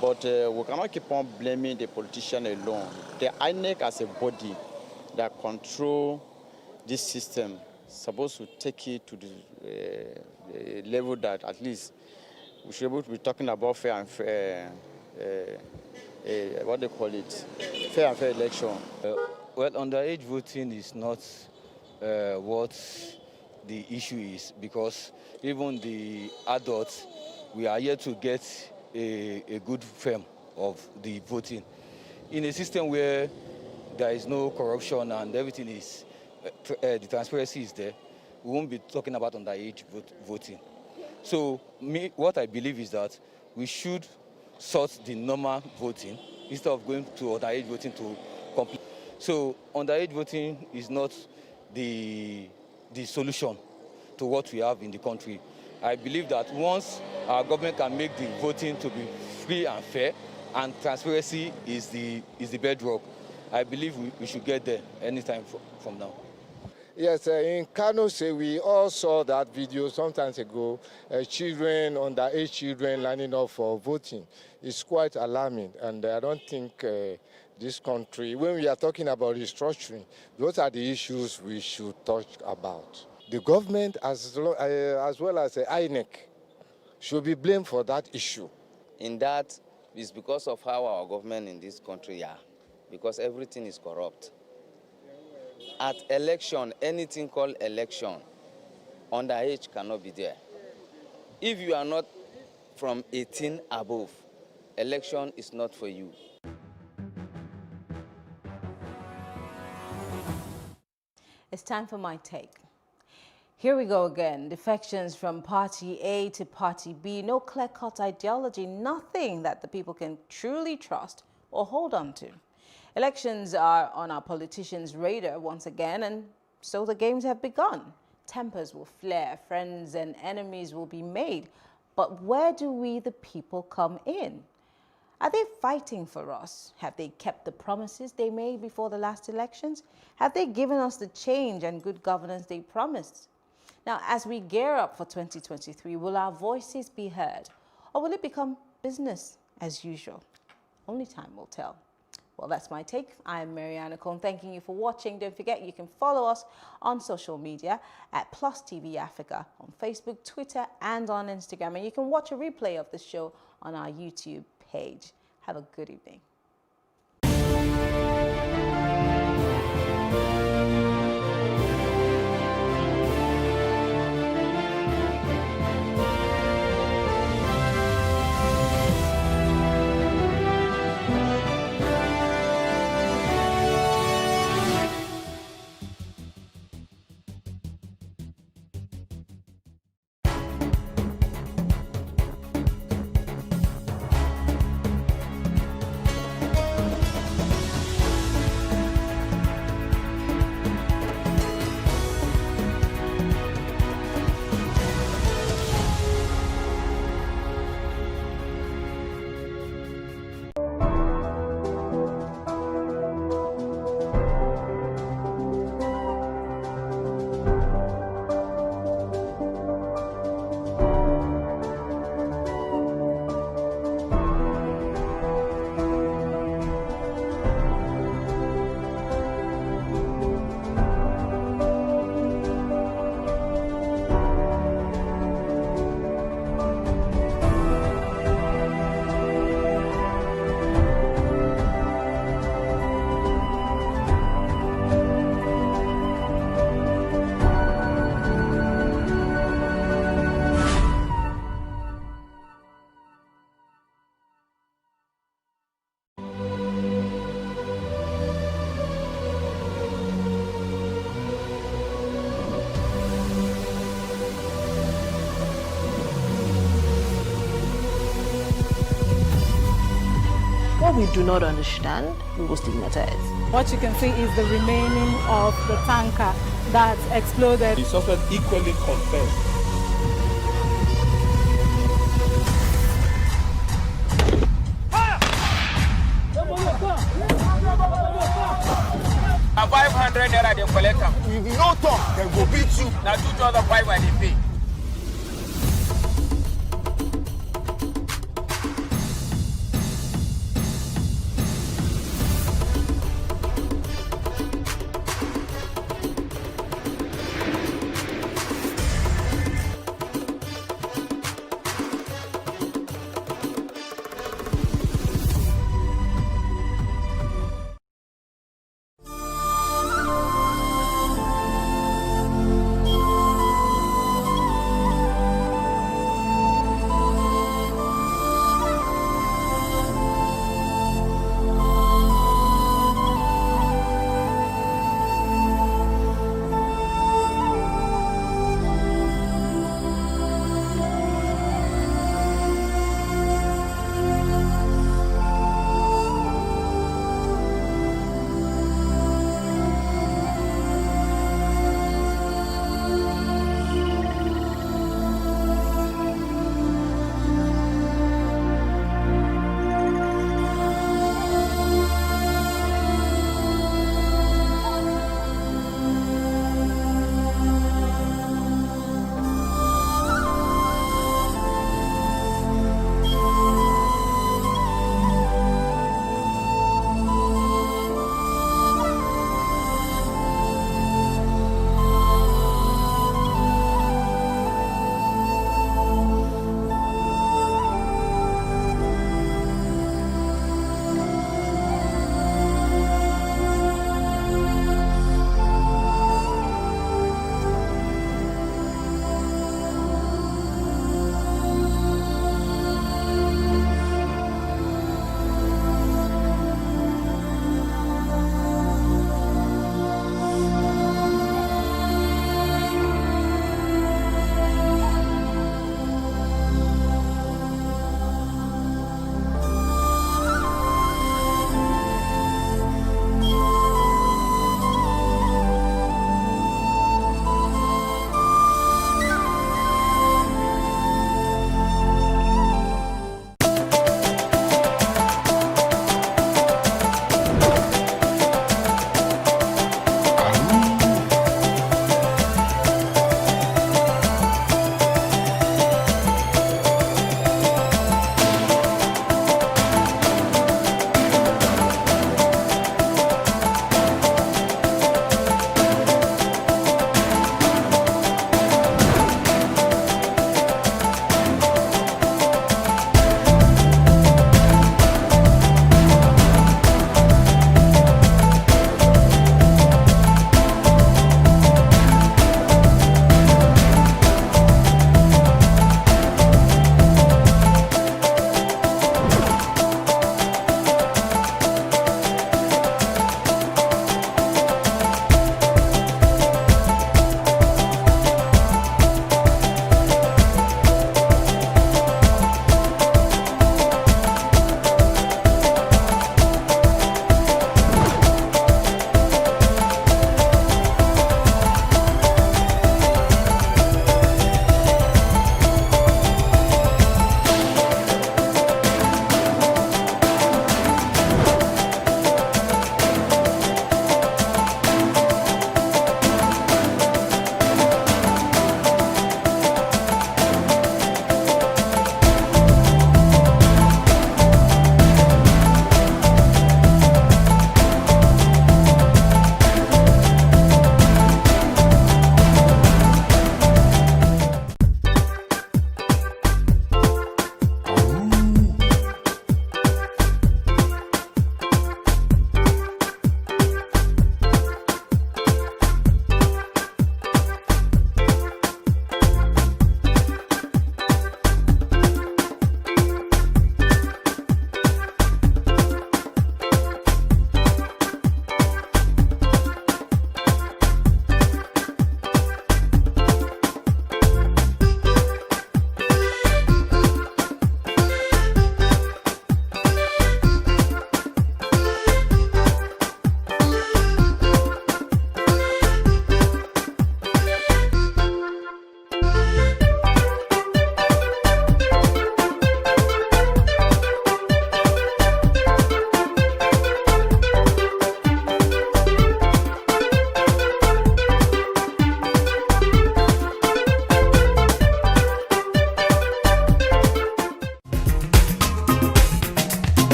Speaker 4: But we cannot keep on blaming the politician alone. The INEC as a body that control this system is supposed to take it to the level that at least we should be able to be talking about fair and fair, what they call it, fair and fair election.
Speaker 11: Well, underage voting is not what the issue is, because even the adults, we are yet to get a good firm of the voting. In a system where there is no corruption and everything is, the transparency is there, we won't be talking about underage voting. So what I believe is that we should sort the normal voting instead of going to underage voting to complete. So underage voting is not the solution to what we have in the country. I believe that once our government can make the voting to be free and fair, and transparency is the bedrock, I believe we should get there anytime from now.
Speaker 12: Yes, in Kano State, we all saw that video some time ago, children, underage children lining up for voting. It's quite alarming, and I don't think this country, when we are talking about restructuring, those are the issues we should talk about. The government, as well as the INEC, should be blamed for that issue.
Speaker 14: In that, it's because of how our government in this country are, because everything is corrupt. At election, anything called election, underage cannot be there. If you are not from 18 above, election is not for you.
Speaker 13: It's time for my take. Here we go again. Defections from Party A to Party B. No clear-cut ideology. Nothing that the people can truly trust or hold on to. Elections are on our politicians' radar once again, and so the games have begun. Tempers will flare, friends and enemies will be made. But where do we, the people, come in? Are they fighting for us? Have they kept the promises they made before the last elections? Have they given us the change and good governance they promised? Now, as we gear up for 2023, will our voices be heard? Or will it become business as usual? Only time will tell. Well, that's my take. I'm Mariana Cohn, thanking you for watching. Don't forget, you can follow us on social media at Plus TV Africa on Facebook, Twitter, and on Instagram. And you can watch a replay of the show on our YouTube page. Have a good evening.
Speaker 10: What we do not understand, we will stigmatize.
Speaker 9: What you can see is the remaining of the tanker that exploded.
Speaker 5: The suspect equally confessed.
Speaker 6: A 500 naira they collect them. No talk, they go beat you. Now 2,500 they pay.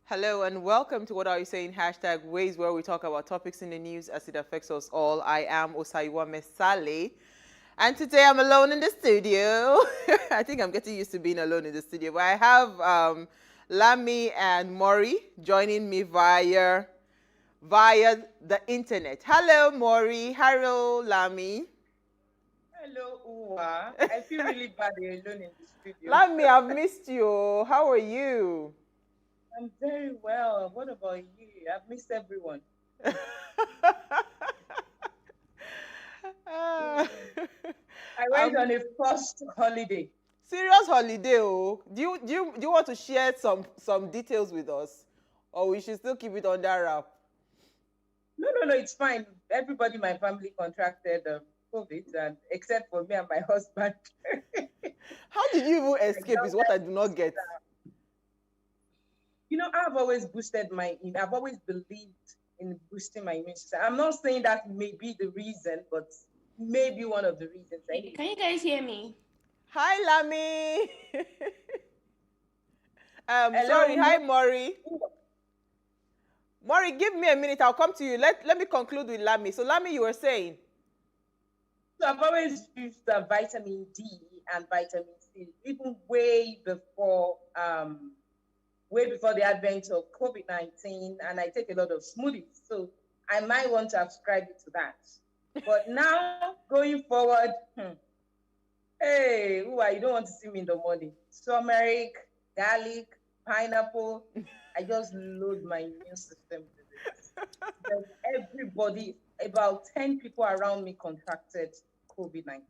Speaker 7: Hello and welcome to What Are You Saying? Hashtag Ways, where we talk about topics in the news as it affects us all. I am Osaiwa Mesale. And today I'm alone in the studio. I think I'm getting used to being alone in the studio. But I have Lami and Maury joining me via the internet. Hello, Maury. Hello, Lami.
Speaker 15: Hello, Uwa. I feel really bad you're alone in the studio.
Speaker 7: Lami, I've missed you. How are you?
Speaker 15: I'm very well. What about you? I've missed everyone. I went on a first holiday.
Speaker 7: Serious holiday, oh. Do you want to share some details with us, or we should still keep it under wrap?
Speaker 15: No, it's fine. Everybody in my family contracted COVID, and except for me and my husband.
Speaker 7: How did you even escape? Is what I do not get.
Speaker 15: You know, I've always I've always believed in boosting my immune system. I'm not saying that may be the reason, but maybe one of the reasons. Anyway.
Speaker 16: Can you guys hear me?
Speaker 7: Hi, Lami.
Speaker 15: Hello.
Speaker 7: Sorry. Hi, Maury. Maury, give me a minute. I'll come to you. Let me conclude with Lami. So, Lami, you were saying?
Speaker 15: So I've always used vitamin D and vitamin C, even way before the advent of COVID-19, and I take a lot of smoothies. So I might want to ascribe it to that. But now, going forward, hey, you don't want to see me in the morning. Turmeric, garlic, pineapple. I just load my immune system with it. Everybody, about 10 people around me contracted COVID-19.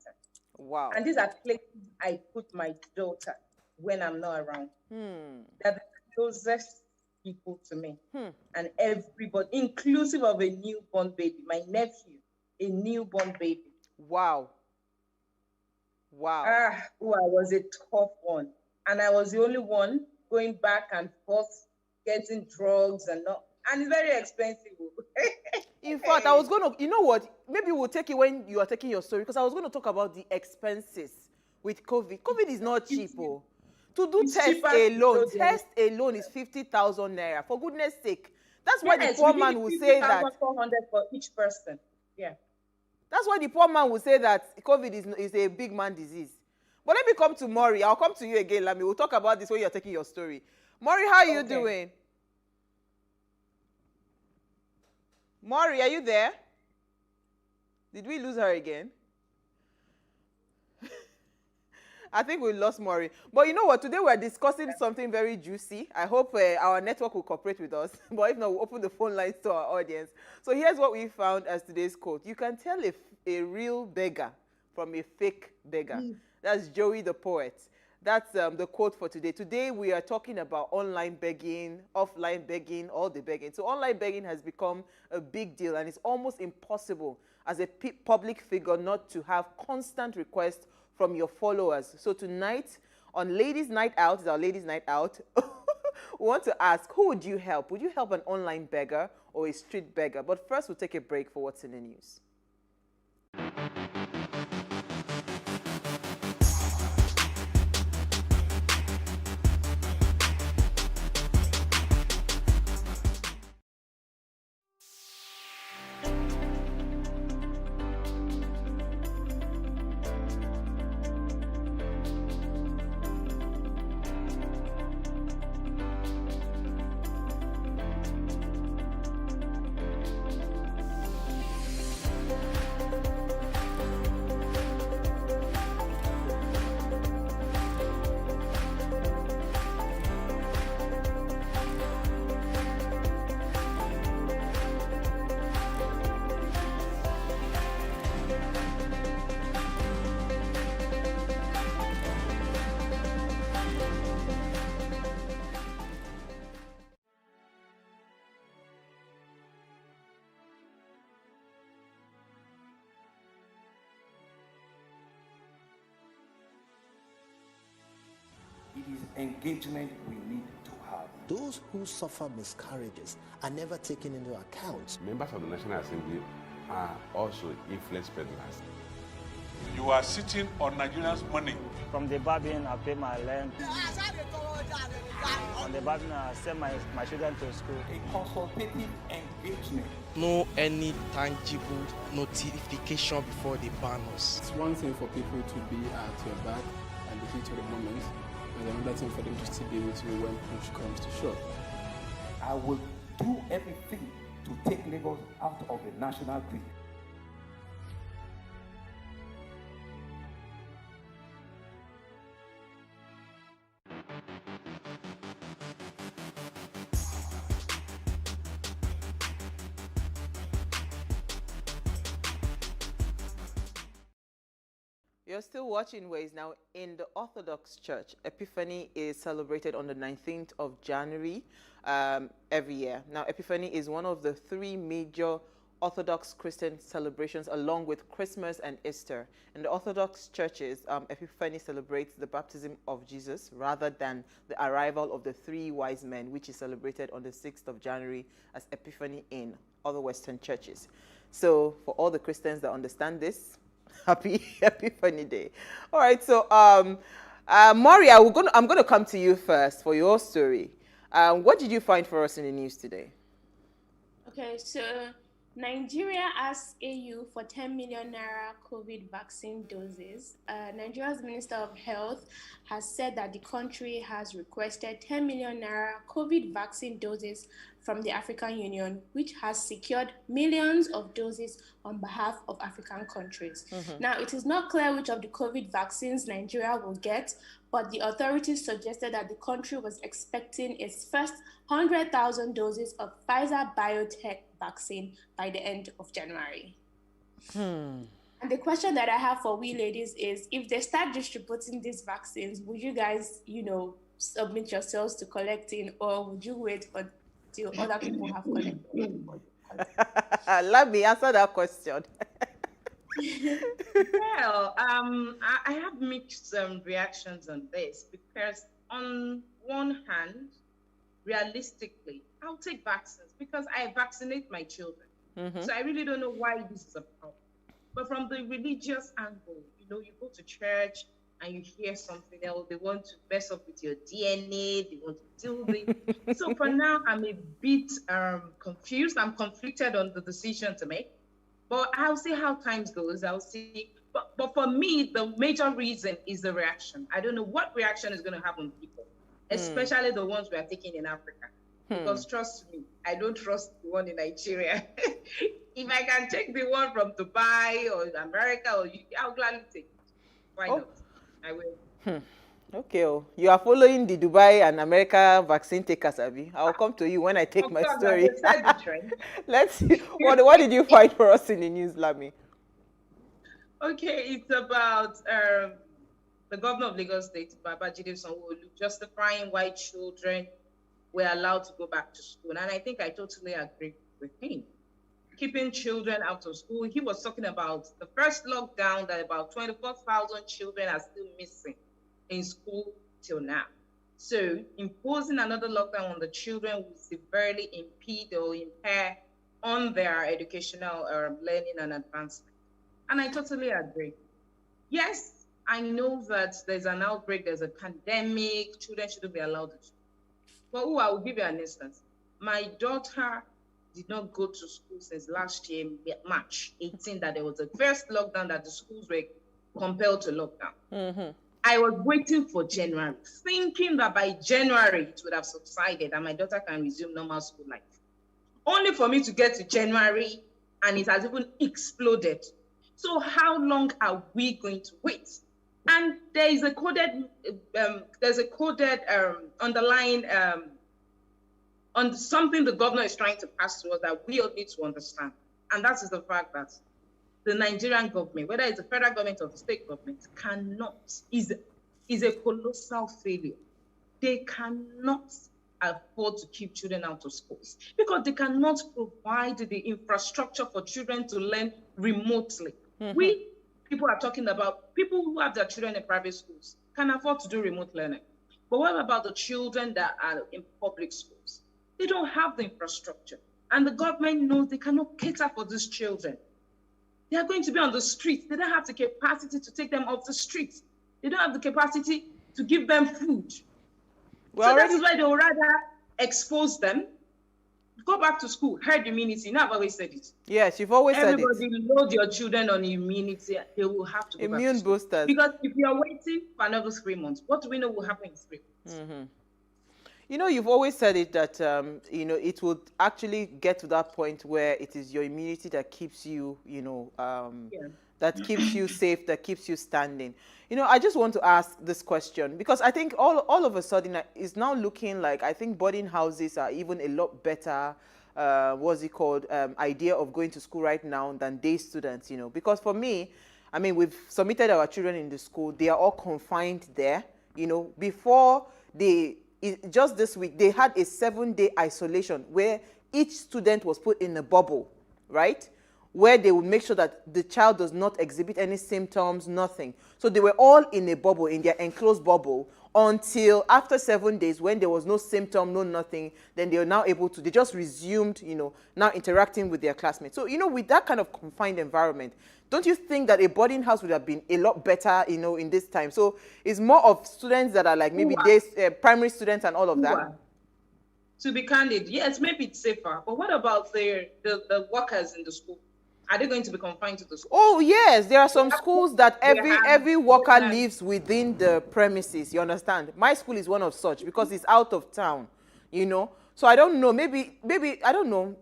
Speaker 7: Wow.
Speaker 15: And these are places I put my daughter when I'm not around. They're the closest people to me. And everybody, inclusive of a newborn baby, my nephew, a newborn baby.
Speaker 7: Wow.
Speaker 15: I was a tough one. And I was the only one going back and forth, getting drugs and it's very expensive.
Speaker 7: In fact, I was going to, you know what? Maybe we'll take it when you are taking your story, because I was going to talk about the expenses with COVID. COVID is not cheap. To do test alone is 50,000 naira. For goodness sake. That's why the poor man will say that.
Speaker 15: 400 for each person. Yeah.
Speaker 7: That's why the poor man will say that COVID is a big man disease. But let me come to Maury. I'll come to you again, Lami. We'll talk about this when you're taking your story. Maury, how are you doing? Maury, are you there? Did we lose her again? I think we lost Maury. But you know what? Today we're discussing something very juicy. I hope our network will cooperate with us. But if not, we'll open the phone lines to our audience. So here's what we found as today's quote. You can tell a real beggar from a fake beggar. That's Joey the poet. That's the quote for today. Today we are talking about online begging, offline begging, all the begging. So online begging has become a big deal, and it's almost impossible as a public figure not to have constant requests from your followers. So tonight on Ladies Night Out, is our Ladies Night Out, we want to ask, who would you help? Would you help an online beggar or a street beggar? But first, we'll take a break for what's in the news.
Speaker 17: It is engagement we need to have.
Speaker 18: Those who suffer miscarriages are never taken into account.
Speaker 20: Members of the National Assembly are also influence peddlers.
Speaker 5: You are sitting on Nigerians' money.
Speaker 21: From the barbing, I pay my rent.
Speaker 3: On the button, send my children to school.
Speaker 17: A consultative engagement.
Speaker 5: No any tangible notification before they ban us.
Speaker 16: It's one thing for people to be at your back and the heat of the moment, and another thing for them to still be with you when push comes to shove.
Speaker 17: I will do everything to take Lagos out of the national grid.
Speaker 7: You're still watching Ways now. In the Orthodox Church, Epiphany is celebrated on the 19th of January every year. Now, Epiphany is one of the three major Orthodox Christian celebrations along with Christmas and Easter. In the Orthodox churches, Epiphany celebrates the baptism of Jesus rather than the arrival of the three wise men, which is celebrated on the 6th of January as Epiphany in other Western churches. So for all the Christians that understand this, happy Epiphany Day. All right, so Maria, I'm going to come to you first for your story. What did you find for us in the news today?
Speaker 19: Okay, so Nigeria asks AU for 10 million naira COVID vaccine doses. Nigeria's Minister of Health has said that the country has requested 10 million naira COVID vaccine doses from the African Union, which has secured millions of doses on behalf of African countries. Now, it is not clear which of the COVID vaccines Nigeria will get, but the authorities suggested that the country was expecting its first 100,000 doses of Pfizer BioNTech vaccine by the end of January. And the question that I have for we ladies is, if they start distributing these vaccines, would you guys, submit yourselves to collecting, or would you wait until other people have collected?
Speaker 7: Let me answer that question.
Speaker 15: Well, I have mixed reactions on this, because on one hand, realistically, I'll take vaccines because I vaccinate my children. So I really don't know why this is a problem. But from the religious angle, you go to church and you hear something else, they want to mess up with your DNA, they want to do this. So for now, I'm a bit confused. I'm conflicted on the decision to make. But I'll see how times goes. I'll see. But for me, the major reason is the reaction. I don't know what reaction is going to happen to people, especially the ones we are taking in Africa. Because trust me, I don't trust the one in Nigeria. If I can take the one from Dubai or America, I'll gladly take it. Why not? I will.
Speaker 7: Okay, you are following the Dubai and America vaccine takers, Abby. I'll come to you when I take my story. Let's see. What did you find for us in the news, Lami?
Speaker 15: Okay, it's about the governor of Lagos State, Babajide Sanwo-Olu, justifying why children were allowed to go back to school. And I think I totally agree with him. Keeping children out of school. He was talking about the first lockdown, that about 24,000 children are still missing in school till now. So imposing another lockdown on the children will severely impede or impair on their educational learning and advancement. And I totally agree. Yes, I know that there's an outbreak, there's a pandemic, children shouldn't be allowed to. But I will give you an instance. My daughter did not go to school since last year, March 18, that there was the first lockdown that the schools were compelled to lock down. I was waiting for January, thinking that by January it would have subsided and my daughter can resume normal school life. Only for me to get to January and it has even exploded. So how long are we going to wait? And there is a coded, underlying on something the governor is trying to pass to us that we all need to understand. And that is the fact that the Nigerian government, whether it's the federal government or the state government, is a colossal failure. They cannot afford to keep children out of schools because they cannot provide the infrastructure for children to learn remotely. We people are talking about people who have their children in private schools can afford to do remote learning. But what about the children that are in public schools? They don't have the infrastructure. And the government knows they cannot cater for these children. They are going to be on the streets. They don't have the capacity to take them off the streets. They don't have the capacity to give them food.
Speaker 7: Well,
Speaker 15: so that is why they would rather expose them, go back to school, herd immunity. Now I've always said it.
Speaker 7: Yes, you've always said it.
Speaker 15: Everybody load your children on immunity. They will have to go
Speaker 7: Immune
Speaker 15: back to school.
Speaker 7: boosters.
Speaker 15: Because if you're waiting for another 3 months, what do we know will happen in 3 months?
Speaker 7: You know, you've always said it that, you know, it would actually get to that point where it is your immunity that keeps you, you know, that keeps you safe, that keeps you standing. You know, I just want to ask this question because I think all of a sudden it's now looking like I think boarding houses are even a lot better, idea of going to school right now than day students, you know, because for me, I mean, we've submitted our children in the school. They are all confined there, you know, before just this week, they had a 7-day isolation where each student was put in a bubble, right? Where they would make sure that the child does not exhibit any symptoms, nothing. So they were all in a bubble, in their enclosed bubble, until after 7 days when there was no symptom, no nothing, then they were now able to, they just resumed, you know, now interacting with their classmates. So, you know, with that kind of confined environment, don't you think that a boarding house would have been a lot better, you know, in this time? So it's more of students that are like maybe primary students and all of that.
Speaker 15: To be candid, yes, maybe it's safer. But what about the workers in the school? Are they going to be confined to the school?
Speaker 7: Oh, yes. There are some schools that every worker lives within the premises. You understand? My school is one of such because it's out of town, you know. So I don't know. Maybe, I don't know.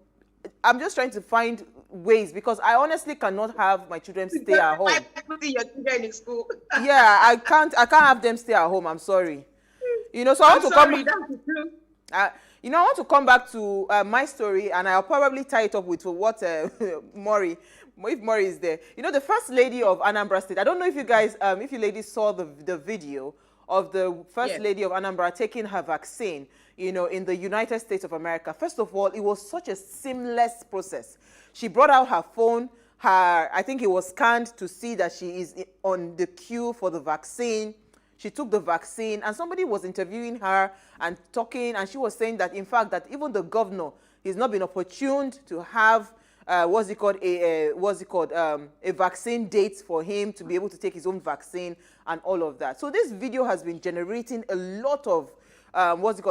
Speaker 7: I'm just trying to find ways because I honestly cannot have my children stay at home.
Speaker 15: Putting your children in school.
Speaker 7: Yeah, I can't have them stay at home. I'm sorry. You know, so I want to come. You know, I want to come back to my story, and I'll probably tie it up with what Maury, if Maury is there. You know, the first lady of Anambra State. I don't know if you guys, if you ladies saw the video of the first lady of Anambra taking her vaccine, you know, in the United States of America. First of all, it was such a seamless process. She brought out her phone. I think it was scanned to see that she is on the queue for the vaccine. She took the vaccine, and somebody was interviewing her and talking, and she was saying that, in fact, that even the governor has not been opportuned to have a vaccine date for him to be able to take his own vaccine and all of that. So this video has been generating a lot of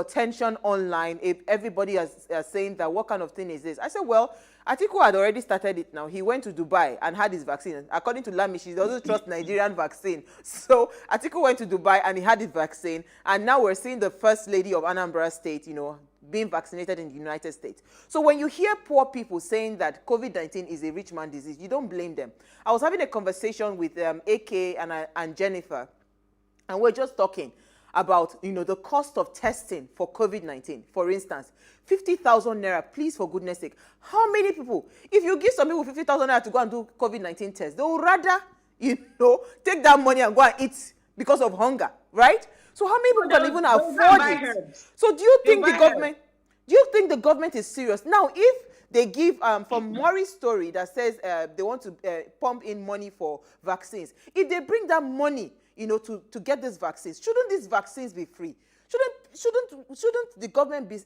Speaker 7: tension online. Everybody is saying that, what kind of thing is this? I said, well, Atiku had already started it now. He went to Dubai and had his vaccine. According to Lami, she doesn't trust Nigerian vaccine. So Atiku went to Dubai and he had his vaccine. And now we're seeing the first lady of Anambra State, you know, being vaccinated in the United States. So when you hear poor people saying that COVID-19 is a rich man disease, you don't blame them. I was having a conversation with AK and Jennifer, and we're just talking about, you know, the cost of testing for COVID-19. For instance, 50,000 naira, please, for goodness sake. How many people, if you give some people 50,000 naira to go and do COVID-19 tests, they would rather, you know, take that money and go and eat because of hunger, right? So how many people can even afford it? So do you think the government is serious? Now, if they give, from Maury's story that says they want to pump in money for vaccines, if they bring that money, you know, to get these vaccines, shouldn't these vaccines be free? Shouldn't the government be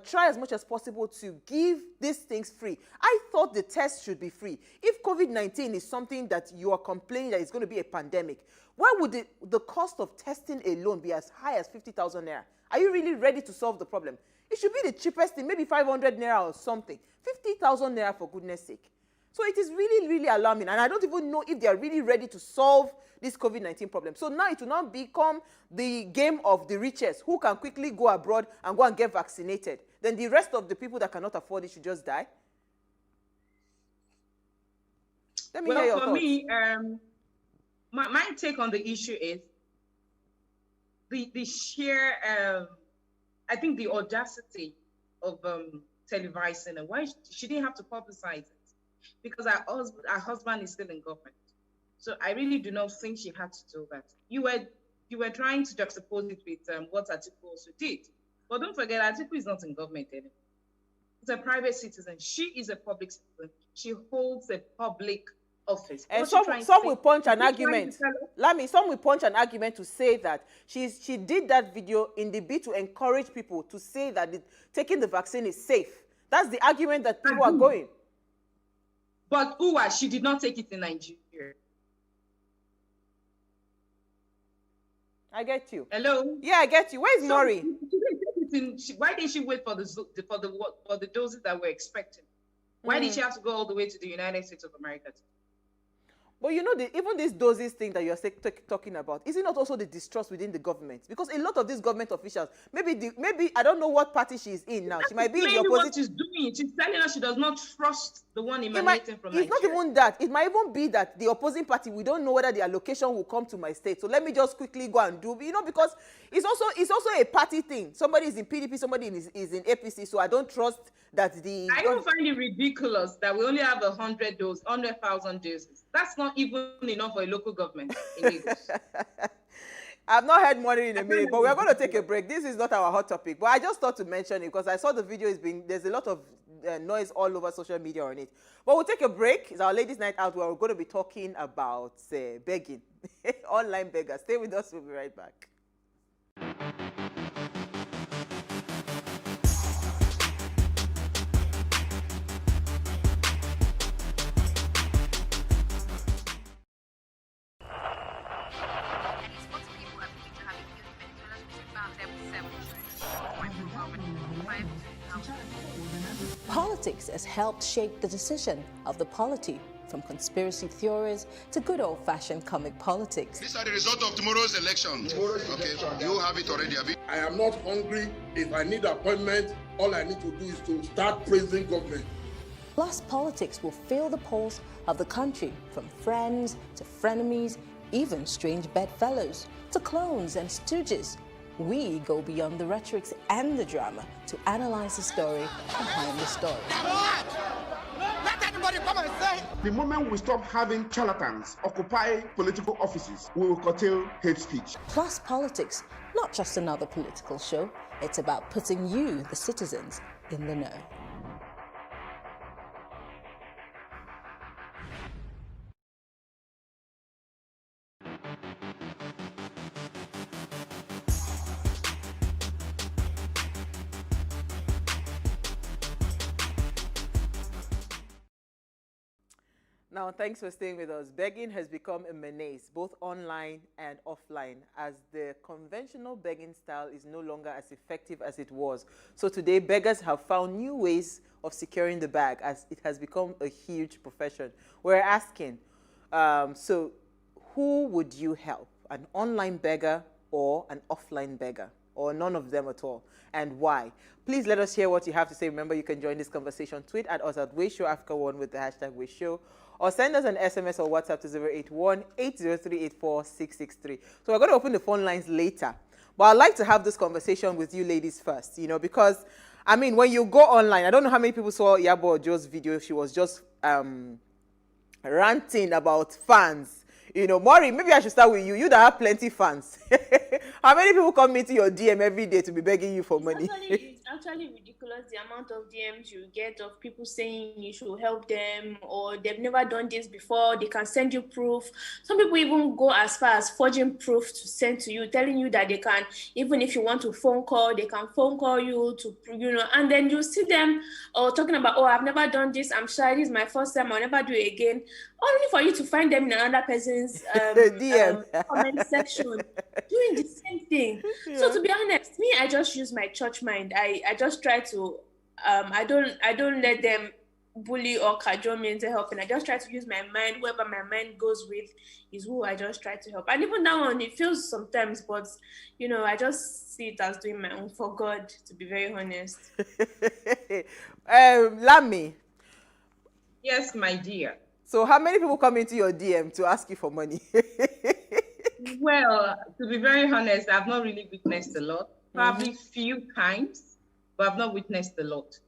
Speaker 7: try as much as possible to give these things free? I thought the test should be free. If COVID-19 is something that you are complaining that it's going to be a pandemic, why would the cost of testing alone be as high as 50,000 naira? Are you really ready to solve the problem? It should be the cheapest thing, maybe 500 naira or something. 50,000 naira, for goodness sake. So it is really, really alarming. And I don't even know if they are really ready to solve this COVID-19 problem. So now it will now become the game of the richest who can quickly go abroad and go and get vaccinated. Then the rest of the people that cannot afford it should just die. Let me hear your thoughts.
Speaker 15: Me, my take on the issue is the sheer, I think the audacity of televising, and why she didn't have to publicize it, because our husband is still in government. So I really do not think she had to do that. You were trying to juxtapose it with what Atiku also did. But don't forget, Atiku is not in government anymore. He's a private citizen. She is a public citizen. She holds a public office.
Speaker 7: And some will punch an argument. Some will punch an argument to say that she did that video in the bid to encourage people to say that taking the vaccine is safe. That's the argument that people are going.
Speaker 15: But she did not take it in Nigeria.
Speaker 7: I get you.
Speaker 15: Hello?
Speaker 7: Yeah, I get you. Where's Maury?
Speaker 15: Why didn't she wait for the doses that we're expecting? Why did she have to go all the way to the United States of America?
Speaker 7: But you know, even this doses thing that you're talking about, is it not also the distrust within the government? Because a lot of these government officials, maybe I don't know what party she's in now. She might be in the opposite.
Speaker 15: What she's doing. She's telling us she does not trust the one emanating from Nigeria.
Speaker 7: It's not even that. It might even be that the opposing party, we don't know whether the allocation will come to my state. So let me just quickly go and do, because it's also a party thing. Somebody is in PDP, somebody is in APC. So I don't trust that the.
Speaker 15: I don't find it ridiculous that we only have 100,000 doses. That's not even enough for a local government in Lagos.
Speaker 7: I've not heard more in a minute, but we're going to take a break. This is not our hot topic, but I just thought to mention it because I saw the video there's a lot of noise all over social media on it. But we'll take a break. It's our ladies' night out where we're going to be talking about begging, online beggars. Stay with us. We'll be right back.
Speaker 13: Politics has helped shape the decision of the polity, from conspiracy theories to good old-fashioned comic politics.
Speaker 8: These are the result of tomorrow's election. You have it already, Abi.
Speaker 21: I am not hungry. If I need appointment, all I need to do is to start praising government.
Speaker 13: Plus, politics will fill the polls of the country, from friends to frenemies, even strange bedfellows, to clones and stooges. We go beyond the rhetorics and the drama to analyze the story behind the story.
Speaker 21: Let anybody come and say. The moment we stop having charlatans occupy political offices, we will curtail hate speech.
Speaker 13: Plus Politics, not just another political show. It's about putting you, the citizens, in the know.
Speaker 7: Now, thanks for staying with us. Begging has become a menace, both online and offline, as the conventional begging style is no longer as effective as it was. So today, beggars have found new ways of securing the bag, as it has become a huge profession. We're asking, so who would you help? An online beggar or an offline beggar? Or none of them at all, and why? Please let us hear what you have to say. Remember, you can join this conversation. Tweet at us at WayShowAfrica1 with the hashtag WayShow, or send us an SMS or WhatsApp to 081-803-84663. So we're going to open the phone lines later, but I'd like to have this conversation with you ladies first, because, I mean, when you go online, I don't know how many people saw Yabo Ojo's video. She was just ranting about fans. Maury, maybe I should start with you. You that have plenty fans. How many people come into your DM every day to be begging you for money?
Speaker 19: It's actually ridiculous the amount of DMs you get of people saying you should help them, or they've never done this before. They can send you proof. Some people even go as far as forging proof to send to you, telling you that they can, even if you want to phone call, they can phone call you to, and then you see them talking about, oh, I've never done this. I'm shy. This is my first time. I'll never do it again. Only for you to find them in another person's DM comment section doing the same thing. Yeah. So to be honest, me, I just use my church mind. I just try to I don't let them bully or cajole me into helping. I just try to use my mind. Whoever my mind goes with is who I just try to help. And even that one, it feels sometimes, but I just see it as doing my own for God, to be very honest.
Speaker 7: Lami.
Speaker 15: Yes, my dear.
Speaker 7: So how many people come into your DM to ask you for money?
Speaker 15: Well, to be very honest, I've not really witnessed a lot. Probably few times, but I've not witnessed a lot.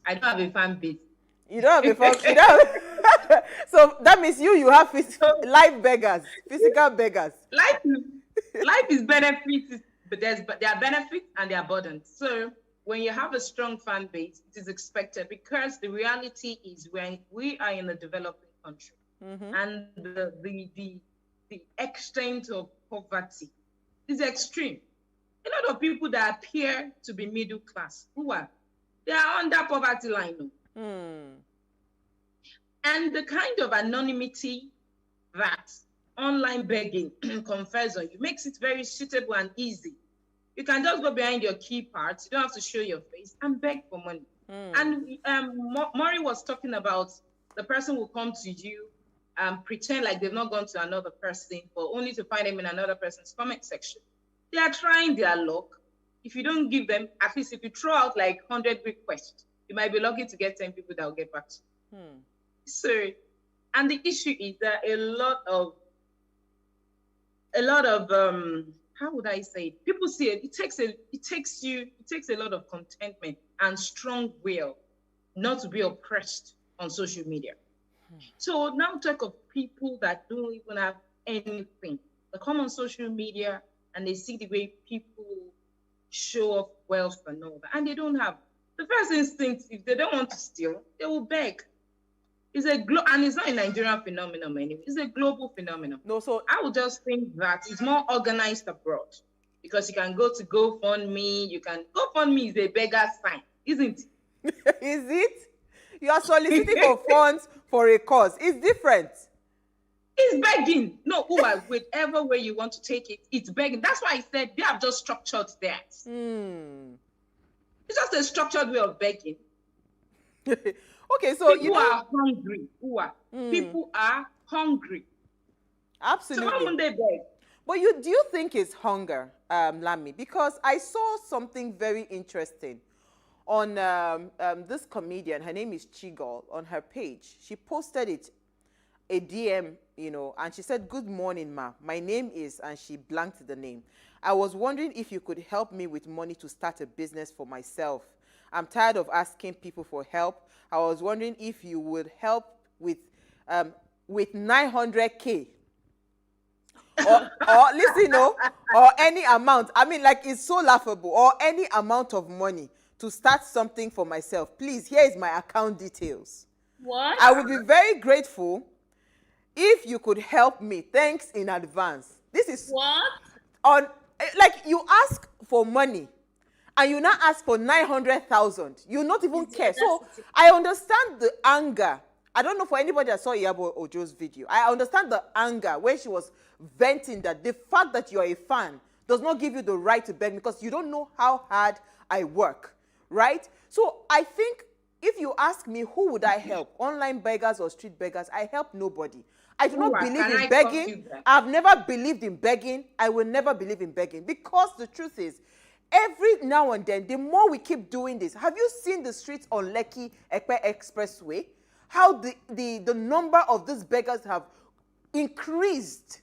Speaker 15: I don't have a fan base.
Speaker 7: You don't have a fan base? So that means you have live beggars, physical beggars.
Speaker 15: Life is benefits, but there are benefits and there are burdens. So when you have a strong fan base, it is expected, because the reality is when we are in a developing country and the extent of poverty is extreme. A lot of people that appear to be middle class, they are under poverty line. And the kind of anonymity that online begging confers on you, makes it very suitable and easy. You can just go behind your key parts. You don't have to show your face and beg for money. And Maury was talking about the person will come to you and pretend like they've not gone to another person, but only to find them in another person's comment section. They are trying their luck. If you don't give them, at least if you throw out like 100 requests, you might be lucky to get 10 people that will get back to you. So, and the issue is that a lot of how would I say it? People see it. It takes a lot of contentment and strong will not to be oppressed on social media. So now talk of people that don't even have anything. They come on social media and they see the way people show off wealth and all that, and they don't have. The first instinct, if they don't want to steal, they will beg. It's and it's not a Nigerian phenomenon anyway. It's a global phenomenon.
Speaker 7: No, so
Speaker 15: I would just think that it's more organized abroad, because you can go to GoFundMe. GoFundMe is a beggar sign, isn't it?
Speaker 7: Is it? You are soliciting for funds for a cause. It's different.
Speaker 15: It's begging. No, whichever way you want to take it, it's begging. That's why I said they have just structured that. It's just a structured way of begging.
Speaker 7: Okay, so
Speaker 15: people are hungry. People are hungry.
Speaker 7: Absolutely.
Speaker 15: So why won't they beg?
Speaker 7: But do you think it's hunger, Lami? Because I saw something very interesting on this comedian. Her name is Chigol. On her page, she posted a DM, and she said, "Good morning, ma. My name is," and she blanked the name. "I was wondering if you could help me with money to start a business for myself. I'm tired of asking people for help. I was wondering if you would help with 900K. Or listen, or any amount. I mean, like, it's so laughable. Or any amount of money to start something for myself. Please, here is my account details.
Speaker 19: What?
Speaker 7: I would be very grateful if you could help me. Thanks in advance." This is
Speaker 19: what?
Speaker 7: Like, you ask for money and you now ask for 900,000. You not even care. So I understand the anger. I don't know for anybody that saw Iyabo Ojo's video. I understand the anger where she was venting that the fact that you're a fan does not give you the right to beg, because you don't know how hard I work, right? So I think if you ask me who would I help, online beggars or street beggars, I help nobody. I do not believe in begging. I've never believed in begging. I will never believe in begging, because the truth is, every now and then, the more we keep doing this, have you seen the streets on Lekki Ekpe Expressway? How the number of these beggars have increased.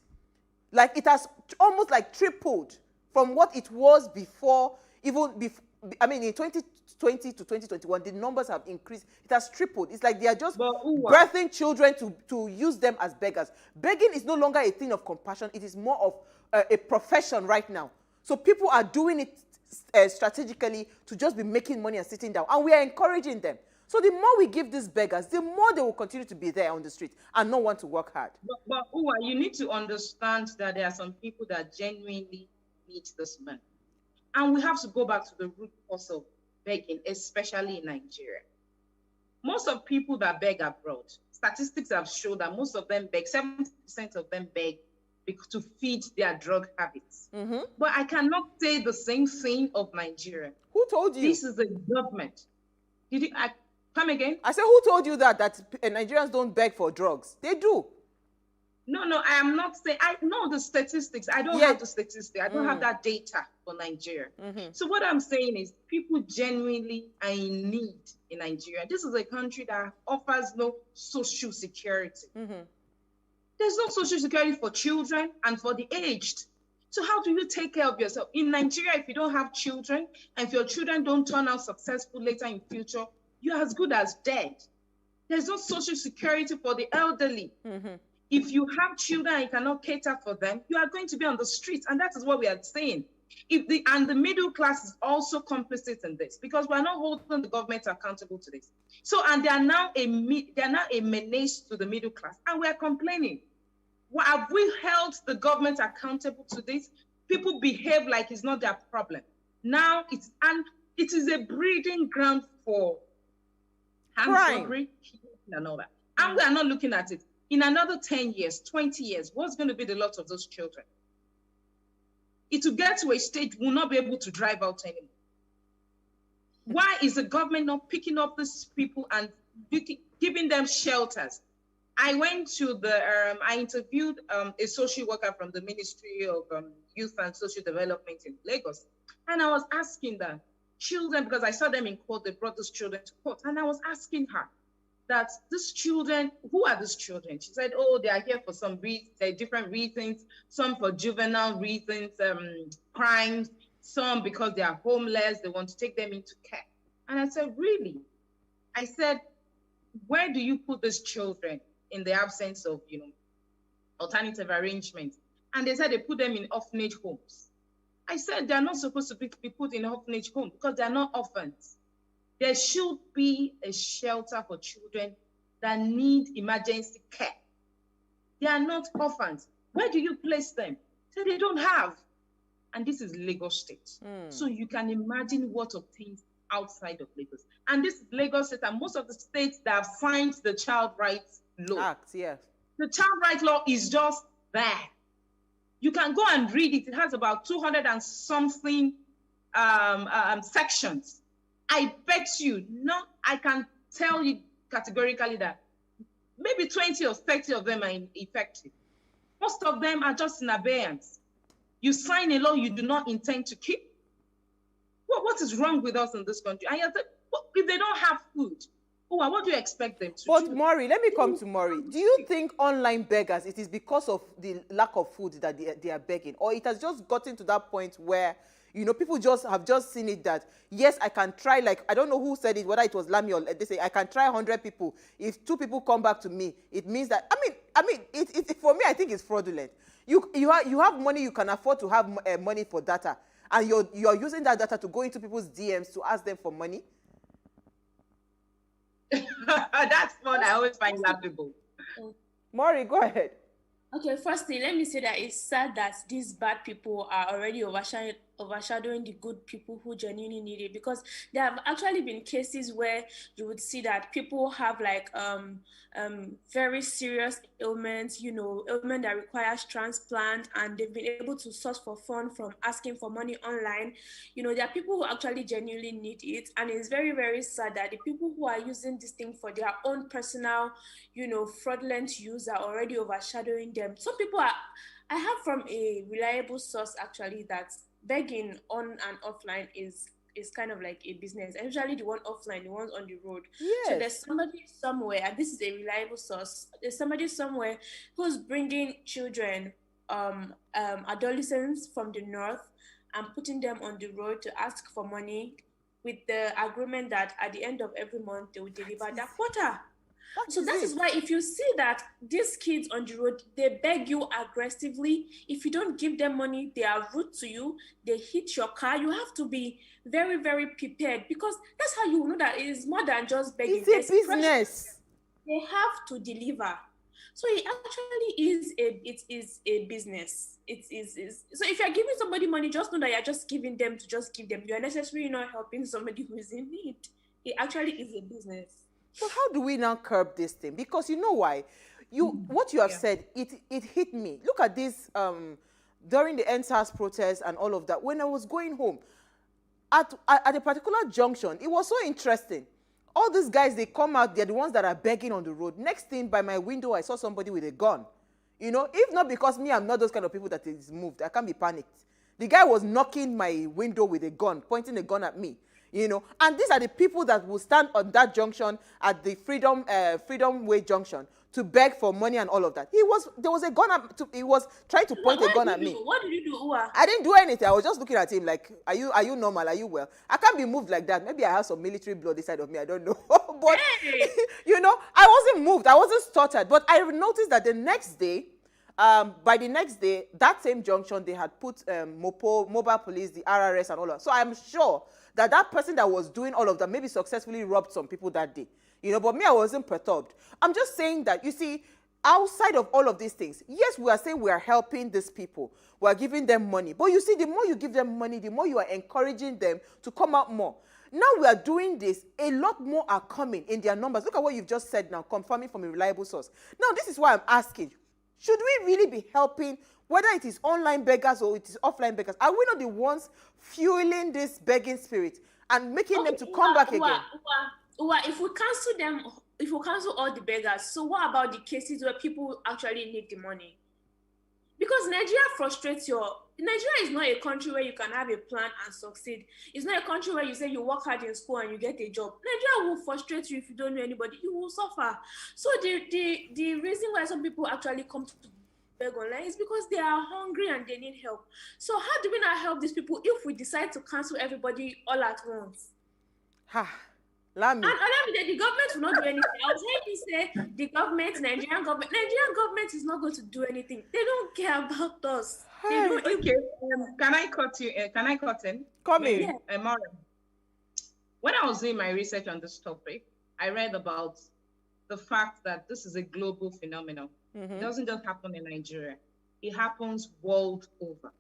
Speaker 7: Like, it has almost like tripled from what it was before, I mean, in 2020 to 2021, the numbers have increased. It has tripled. It's like they are just birthing children to use them as beggars. Begging is no longer a thing of compassion. It is more of a profession right now. So people are doing it strategically to just be making money and sitting down. And we are encouraging them. So the more we give these beggars, the more they will continue to be there on the street and not want to work hard.
Speaker 15: But Uwa, you need to understand that there are some people that genuinely need this money. And we have to go back to the root cause of begging, especially in Nigeria. Most of people that beg abroad, statistics have shown that most of them beg, 70% of them beg to feed their drug habits. But I cannot say the same thing of Nigeria.
Speaker 7: Who told you?
Speaker 15: This is the government. Come again?
Speaker 7: I said, who told you that Nigerians don't beg for drugs? They do.
Speaker 15: No, I am not saying. I know the statistics. I don't have the statistics. I don't have that data for Nigeria. So what I'm saying is, people genuinely are in need in Nigeria. This is a country that offers no social security. There's no social security for children and for the aged. So how do you take care of yourself? In Nigeria, if you don't have children, and if your children don't turn out successful later in future, you're as good as dead. There's no social security for the elderly. If you have children and you cannot cater for them, you are going to be on the streets, and that is what we are saying. And the middle class is also complicit in this, because we're not holding the government accountable to this. So, and they are now a menace to the middle class, and we are complaining. Well, have we held the government accountable to this? People behave like it's not their problem. Now it is a breeding ground for hand robbery and all that. And we are not looking at it. In another 10 years, 20 years, what's going to be the lot of those children? It will get to a stage we'll not be able to drive out anymore. Why is the government not picking up these people and giving them shelters? I went to I interviewed a social worker from the Ministry of Youth and Social Development in Lagos. And I was asking them, children, because I saw them in court, they brought these children to court. And I was asking her that these children, who are these children? She said, oh, they are here for some reasons, there are different reasons, some for juvenile reasons, crimes, some because they are homeless, they want to take them into care. And I said, really? I said, where do you put these children in the absence of, alternative arrangements? And they said they put them in orphanage homes. I said, they're not supposed to be put in orphanage homes because they're not orphans. There should be a shelter for children that need emergency care. They are not orphans. Where do you place them? So they don't have. And this is Lagos State. So you can imagine what obtains outside of Lagos. And this is Lagos State and most of the states that have signed the Child Rights Law.
Speaker 7: Act, yes.
Speaker 15: The Child Rights Law is just there. You can go and read it. It has about 200 and something sections. I bet you, I can tell you categorically that maybe 20 or 30 of them are ineffective. Most of them are just in abeyance. You sign a law you do not intend to keep. What is wrong with us in this country? And if they don't have food, what do you expect them to do?
Speaker 7: But Maury, let me come to Maury. Do you think online beggars, it is because of the lack of food that they are begging? Or it has just gotten to that point where, people have just seen it that, yes, I can try, like, I don't know who said it, whether it was Lami or they say, I can try 100 people. If 2 people come back to me, it means that, for me, I think it's fraudulent. You have money, you can afford to have money for data. And you're using that data to go into people's DMs to ask them for money?
Speaker 15: That's one I always find laughable.
Speaker 7: Maury, go ahead.
Speaker 19: Okay, firstly, let me say that it's sad that these bad people are already overshadowing the good people who genuinely need it, because there have actually been cases where you would see that people have like very serious ailments, ailment that requires transplant, and they've been able to source for fund from asking for money online. There are people who actually genuinely need it, and it's very, very sad that the people who are using this thing for their own personal, fraudulent use are already overshadowing them. Some people I have from a reliable source actually that begging on and offline is kind of like a business, especially the one offline, the ones on the road. Yes. So there's somebody somewhere, and this is a reliable source, there's somebody somewhere who's bringing children, adolescents from the north and putting them on the road to ask for money with the agreement that at the end of every month they will deliver their quota. So that is why if you see that these kids on the road, they beg you aggressively. If you don't give them money, they are rude to you. They hit your car. You have to be very, very prepared, because that's how you know that it is more than just begging.
Speaker 7: It's a business.
Speaker 19: They have to deliver. So it actually is a business. It is. So if you're giving somebody money, just know that you're just giving them to just give them. You're necessarily not helping somebody who is in need. It actually is a business.
Speaker 7: So how do we now curb this thing? Because you know why? What you have said, it hit me. Look at this during the NSAS protest and all of that. When I was going home, at a particular junction, it was so interesting. All these guys, they come out, they're the ones that are begging on the road. Next thing, by my window, I saw somebody with a gun. If not because me, I'm not those kind of people that is moved. I can't be panicked. The guy was knocking my window with a gun, pointing a gun at me. And these are the people that will stand on that junction at the Freedom Way junction to beg for money and all of that. There was a gun he was trying to point a gun at me.
Speaker 19: What did you do, Uwa?
Speaker 7: I didn't do anything. I was just looking at him like, are you normal? Are you well? I can't be moved like that. Maybe I have some military blood inside of me. I don't know. But,
Speaker 19: hey.
Speaker 7: I wasn't moved. I wasn't stuttered. But I noticed that the next day, by the next day, that same junction, they had put mobile police, the RRS and all that. So I'm sure that person that was doing all of that maybe successfully robbed some people that day. But me, I wasn't perturbed. I'm just saying that, you see, outside of all of these things, yes, we are saying we are helping these people. We are giving them money. But you see, the more you give them money, the more you are encouraging them to come out more. now we are doing this, a lot more are coming in their numbers. Look at what you've just said now, confirming from a reliable source. Now, this is why I'm asking, should we really be helping, whether it is online beggars or it is offline beggars? Are we not the ones fueling this begging spirit and making them to come back again?
Speaker 19: If we cancel them, if we cancel all the beggars, so what about the cases where people actually need the money? Because Nigeria is not a country where you can have a plan and succeed. It's not a country where you say you work hard in school and you get a job. Nigeria will frustrate you if you don't know anybody. You will suffer. So the reason why some people actually come to beg online is because they are hungry and they need help. So how do we not help these people if we decide to cancel everybody all at once?
Speaker 7: Lami.
Speaker 19: And the government will not do anything. I was hearing you say the government, Nigerian government is not going to do anything. They don't care about us.
Speaker 15: Okay, can I cut you? Can I cut in?
Speaker 7: Come in.
Speaker 15: Maura. When I was doing my research on this topic, I read about the fact that this is a global phenomenon. It doesn't just happen in Nigeria. It happens world over.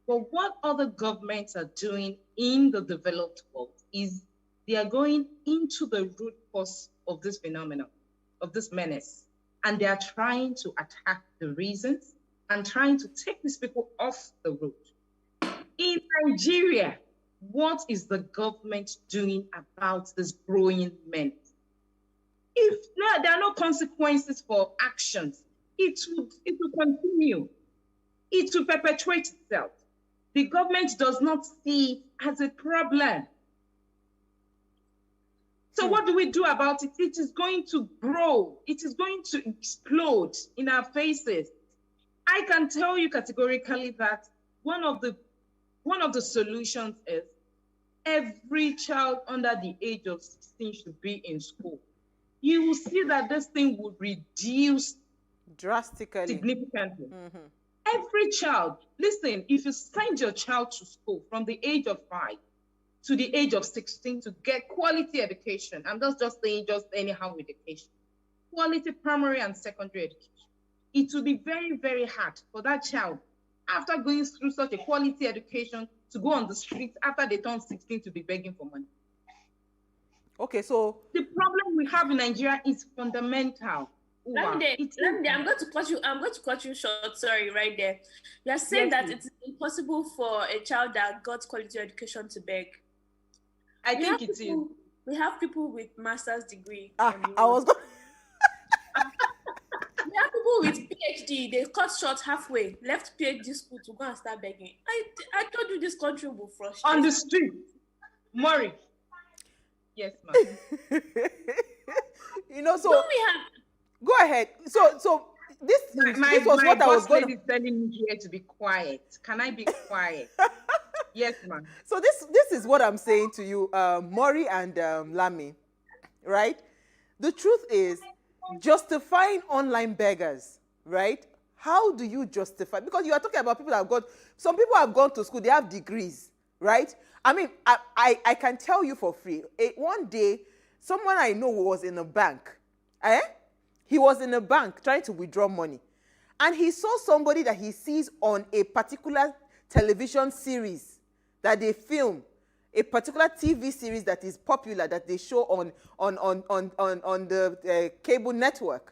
Speaker 15: But what other governments are doing in the developed world is they are going into the root cause of this phenomenon, of this menace, and they are trying to attack the reasons and trying to take these people off the road. In Nigeria, what is the government doing about this growing menace? If there are no consequences for actions, it will continue. It will perpetuate itself. The government does not see it as a problem. So what do we do about it? It is going to grow. It is going to explode in our faces. I can tell you categorically that one of the solutions is every child under the age of 16 should be in school. You will see that this thing will reduce
Speaker 7: drastically,
Speaker 15: significantly. Every child, listen, if you send your child to school from the age of 5 to the age of 16 to get quality education, and that's just saying just anyhow education, quality primary and secondary education, it will be very, very hard for that child, after going through such a quality education, to go on the streets after they turn 16 to be begging for money.
Speaker 7: Okay, so
Speaker 15: the problem we have in Nigeria is fundamental.
Speaker 19: I'm going to cut you short. Sorry, right there. You are saying that it's impossible for a child that got quality education to beg.
Speaker 15: I think it is.
Speaker 19: We have people with master's degree.
Speaker 7: I was going.
Speaker 19: We have people with PhD. They cut short halfway, left PhD school to go and start begging. I told you this country will frustrate.
Speaker 15: On the street, Maury. Yes, ma'am.
Speaker 7: So
Speaker 19: we have.
Speaker 7: Go ahead. So this was what I was going to.
Speaker 15: telling me here to be quiet. Can I be quiet? Yes, ma'am.
Speaker 7: So this is what I'm saying to you, Maury and Lami, right? The truth is, justifying online beggars, right? How do you justify? Because you are talking about people that have got, some people have gone to school, they have degrees, right? I mean, I can tell you for free. One day, someone I know was in a bank. He was in a bank trying to withdraw money. And he saw somebody that he sees on a particular television series that they film, a particular TV series that is popular that they show on the cable network.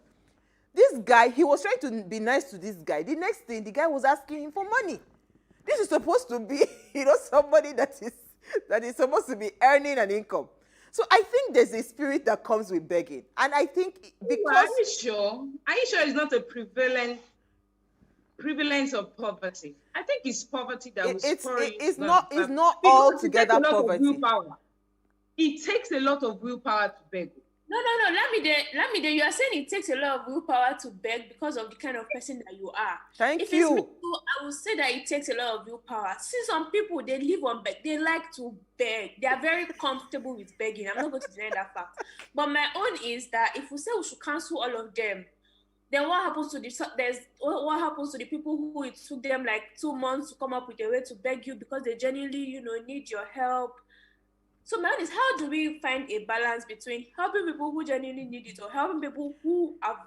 Speaker 7: This guy, he was trying to be nice to this guy. The next thing, the guy was asking him for money. This is supposed to be, somebody that is supposed to be earning an income. So I think there's a spirit that comes with begging. And I think because...
Speaker 15: Are you sure it's not a prevalence of poverty? I think it's poverty that
Speaker 7: it's not altogether poverty.
Speaker 15: It takes a lot of willpower to beg.
Speaker 19: No. Let me. You are saying it takes a lot of willpower to beg because of the kind of person that you are.
Speaker 7: Thank
Speaker 19: you.
Speaker 7: It's
Speaker 19: me, I would say that it takes a lot of willpower. See, some people, they live on beg. They like to beg. They are very comfortable with begging. I'm not going to deny that fact. But my own is that if we say we should cancel all of them, then what happens to the people who it took them like 2 months to come up with a way to beg you because they genuinely, need your help? So my own is, how do we find a balance between helping people who genuinely need it or helping people who have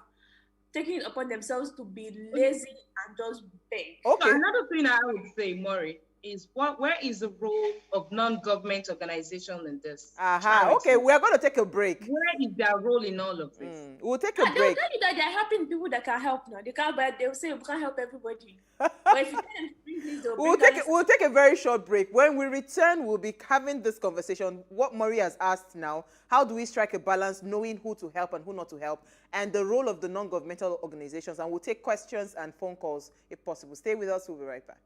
Speaker 19: taken it upon themselves to be lazy and just beg?
Speaker 15: Okay. So another thing I would say, Maury, is where is the role of non-government organization in this?
Speaker 7: Okay, we are going to take a break.
Speaker 15: Where is their role in all of this?
Speaker 7: We'll take a
Speaker 19: They'll
Speaker 7: break.
Speaker 19: tell you that they're helping people that can help now. They can't, but they'll say we can't help everybody. But if you can bring this,
Speaker 7: We'll take a very short break. When we return, we'll be having this conversation. What Maury has asked now, how do we strike a balance knowing who to help and who not to help, and the role of the non-governmental organizations. And we'll take questions and phone calls if possible. Stay with us. We'll be right back.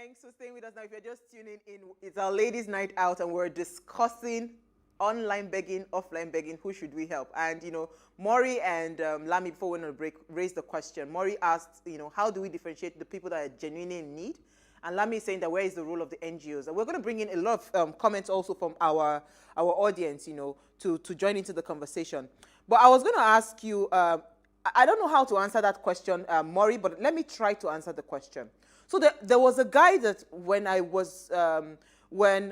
Speaker 7: Thanks for staying with us. Now, if you're just tuning in, it's our ladies' night out, and we're discussing online begging, offline begging. Who should we help? And, Maury and Lami, before we went on a break, raised the question. Maury asked, how do we differentiate the people that are genuinely in need? And Lami is saying that where is the role of the NGOs? And we're going to bring in a lot of comments also from our audience, to join into the conversation. But I was going to ask you, I don't know how to answer that question, Maury, but let me try to answer the question. So there was a guy that when I was, when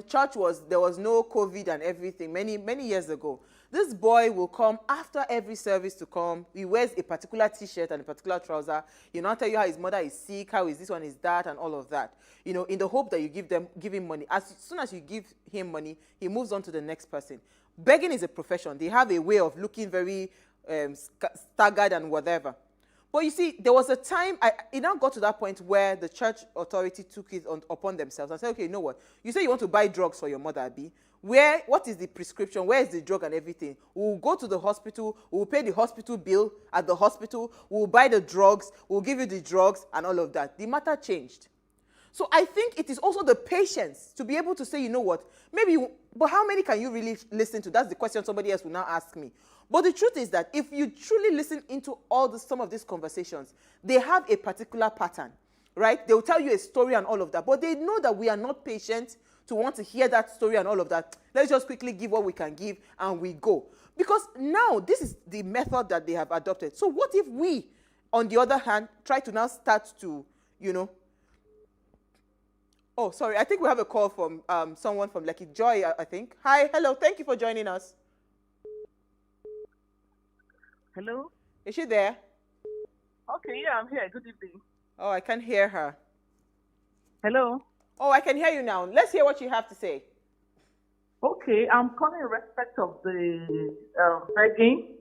Speaker 7: church there was no COVID and everything, many years ago. This boy will come after every service to come. He wears a particular T-shirt and a particular trouser. I'll tell you how his mother is sick, how is this one is that, and all of that. In the hope that you give him money. As soon as you give him money, he moves on to the next person. Begging is a profession. They have a way of looking very staggered and whatever. But you see, there was a time, it now got to that point where the church authority took it upon themselves and said, okay, you know what? You say you want to buy drugs for your mother, Abi. What is the prescription? Where is the drug and everything? We'll go to the hospital, we'll pay the hospital bill at the hospital, we'll buy the drugs, we'll give you the drugs and all of that. The matter changed. So I think it is also the patience to be able to say, you know what, but how many can you really listen to? That's the question somebody else will now ask me. But the truth is that if you truly listen into some of these conversations, they have a particular pattern, right? They'll tell you a story and all of that, but they know that we are not patient to want to hear that story and all of that. Let's just quickly give what we can give and we go. Because now this is the method that they have adopted. So what if we, on the other hand, try to now start to, Oh, sorry, I think we have a call from someone from Lekki. Joy, I think. Hi, hello, thank you for joining us.
Speaker 1: Hello?
Speaker 7: Is she there?
Speaker 1: Okay, yeah, I'm here. Good evening.
Speaker 7: Oh, I can't hear her.
Speaker 1: Hello?
Speaker 7: Oh, I can hear you now. Let's hear what you have to say.
Speaker 1: Okay, I'm calling in respect of the begging.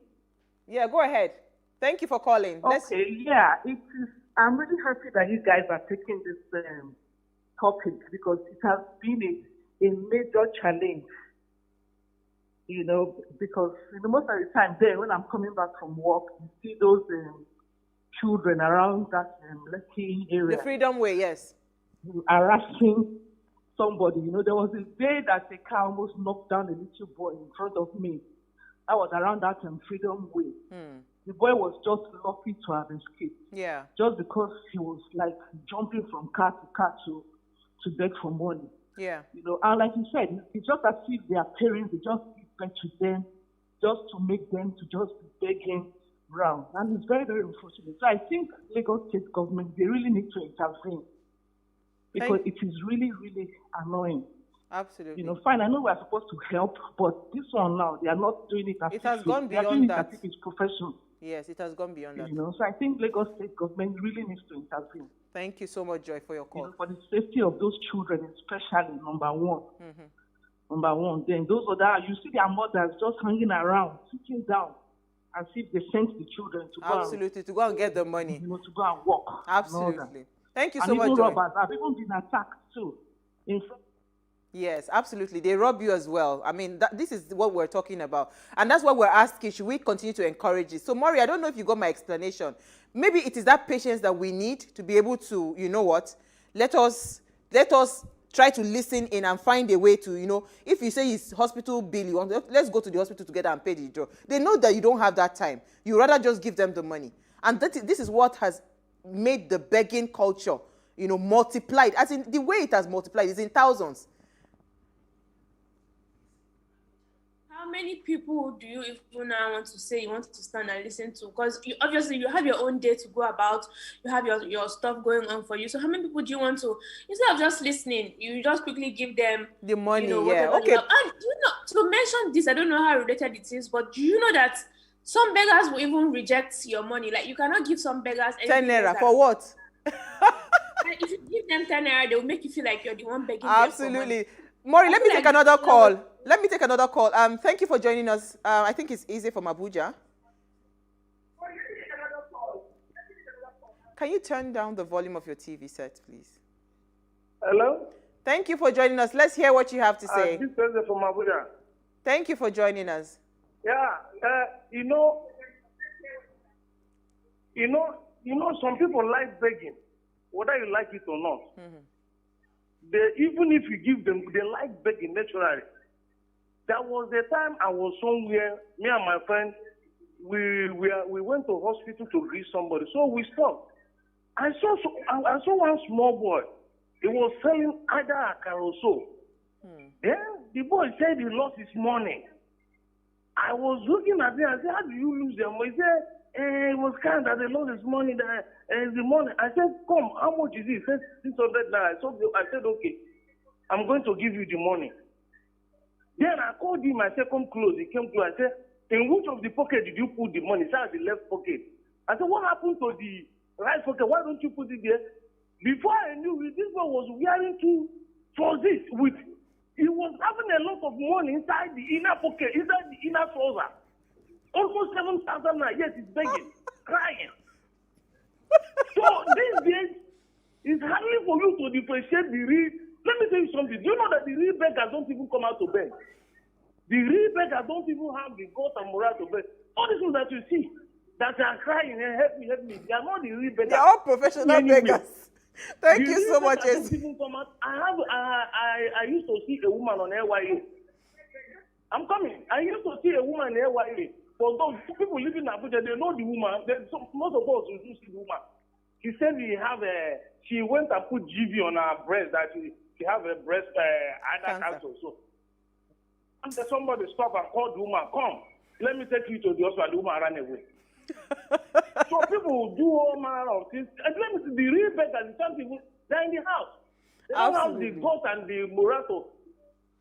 Speaker 1: Yeah,
Speaker 7: go ahead. Thank you for calling.
Speaker 1: Yeah, I'm really happy that you guys are taking this topic because it has been a major challenge. Because most of the time there, when I'm coming back from work, you see those children around that Lekki area.
Speaker 7: The Freedom Way, yes.
Speaker 1: Harassing somebody. There was a day that a car almost knocked down a little boy in front of me. I was around that Freedom Way. The boy was just lucky to have escaped.
Speaker 7: Yeah.
Speaker 1: Just because he was like jumping from car to car to beg for money.
Speaker 7: Yeah.
Speaker 1: And like you said, it's just as if their parents, they just give back to them just to make them to just be begging around. And it's very, very unfortunate. So I think Lagos State government, they really need to intervene because it is really, really annoying.
Speaker 7: Absolutely.
Speaker 1: Fine, I know we're supposed to help, but this one now, they are not doing it as
Speaker 7: it has gone beyond that.
Speaker 1: As if it's profession.
Speaker 7: Yes, it has gone beyond that.
Speaker 1: So I think Lagos State government really needs to intervene.
Speaker 7: Thank you so much, Joy, for your call.
Speaker 1: For the safety of those children, especially, number one. number one. Then those other, you see their mothers just hanging around, sitting down, as if they sent the children to
Speaker 7: Absolutely, to go and get the money.
Speaker 1: You know, to go and work.
Speaker 7: Absolutely. Thank you
Speaker 1: and
Speaker 7: so much,
Speaker 1: even
Speaker 7: Joy.
Speaker 1: robbers have even been attacked too. In fact,
Speaker 7: Yes, absolutely. They rob you as well. I mean, this is what we're talking about. And that's what we're asking. Should we continue to encourage it? So, Maury, I don't know if you got my explanation. Maybe it is that patience that we need to be able to, you know what, let us try to listen in and find a way to, you know, if you say it's hospital bill, you want, let's go to the hospital together and pay the job. They know that you don't have that time. You rather just give them the money. And this is what has made the begging culture, you know, multiplied. As in, the way it has multiplied is in thousands.
Speaker 19: How many people do you even now want to say you want to stand and listen to? Because obviously you have your own day to go about, you have your stuff going on for you. So how many people do you want to, instead of just listening, you just quickly give them
Speaker 7: the money?
Speaker 19: You know,
Speaker 7: yeah, okay.
Speaker 19: And you know, to mention this, I don't know how related it is, but do you know that some beggars will even reject your money? Like, you cannot give some beggars
Speaker 7: 10 naira for what?
Speaker 19: If you give them 10 naira, they will make you feel like you're the one begging.
Speaker 7: Absolutely. Maury, let me take another call. Let me take another call. Thank you for joining us. I think it's easy from Abuja. Can you turn down the volume of your TV set, please?
Speaker 2: Hello?
Speaker 7: Thank you for joining us. Let's hear what you have to say.
Speaker 2: This is from Abuja.
Speaker 7: Thank you for joining us.
Speaker 2: Yeah, you know, some people like begging, whether you like it or not. Even if you give them, they like begging naturally. There was a time I was somewhere, me and my friend, we went to hospital to greet somebody. So we stopped. I saw one small boy. He was selling either a carousel. Then the boy said he lost his money. I was looking at him and said, how do you lose your money? He said, it was kind that they lost his money. The money. I said, come, how much is it? He said, 600 naira. I said, okay, I'm going to give you the money. Then I called him. I said, come close. He came close. I said, in which of the pocket did you put the money? He said, the left pocket. I said, what happened to the right pocket? Why don't you put it there? Before I knew it, this one was wearing two trousers with, he was having a lot of money inside the inner pocket, inside the inner trouser. Almost 7,000 naira. Yes, he's begging, crying. So these days, it's hardly for you to differentiate the real. Let me tell you something. Do you know that the real beggars don't even come out to beg? The real beggars don't even have the guts and morale to beg. All these things that you see, that are crying, help me, they are not the real beggars.
Speaker 7: They are all professional beggars. Thank you so much.
Speaker 2: I used to see a woman on AYA. I'm coming. I used to see a woman on AYA. For those people living in Abuja, they know the woman. Most of us will see the woman. She said she went and put GV on her breast, that she have a breast cancer. So and somebody stopped and called the woman, come, let me take you to the hospital. The woman ran away. So people do all manner of things. And let me see, the real beggars, some people, they're in the house. They don't have the guts and the morale.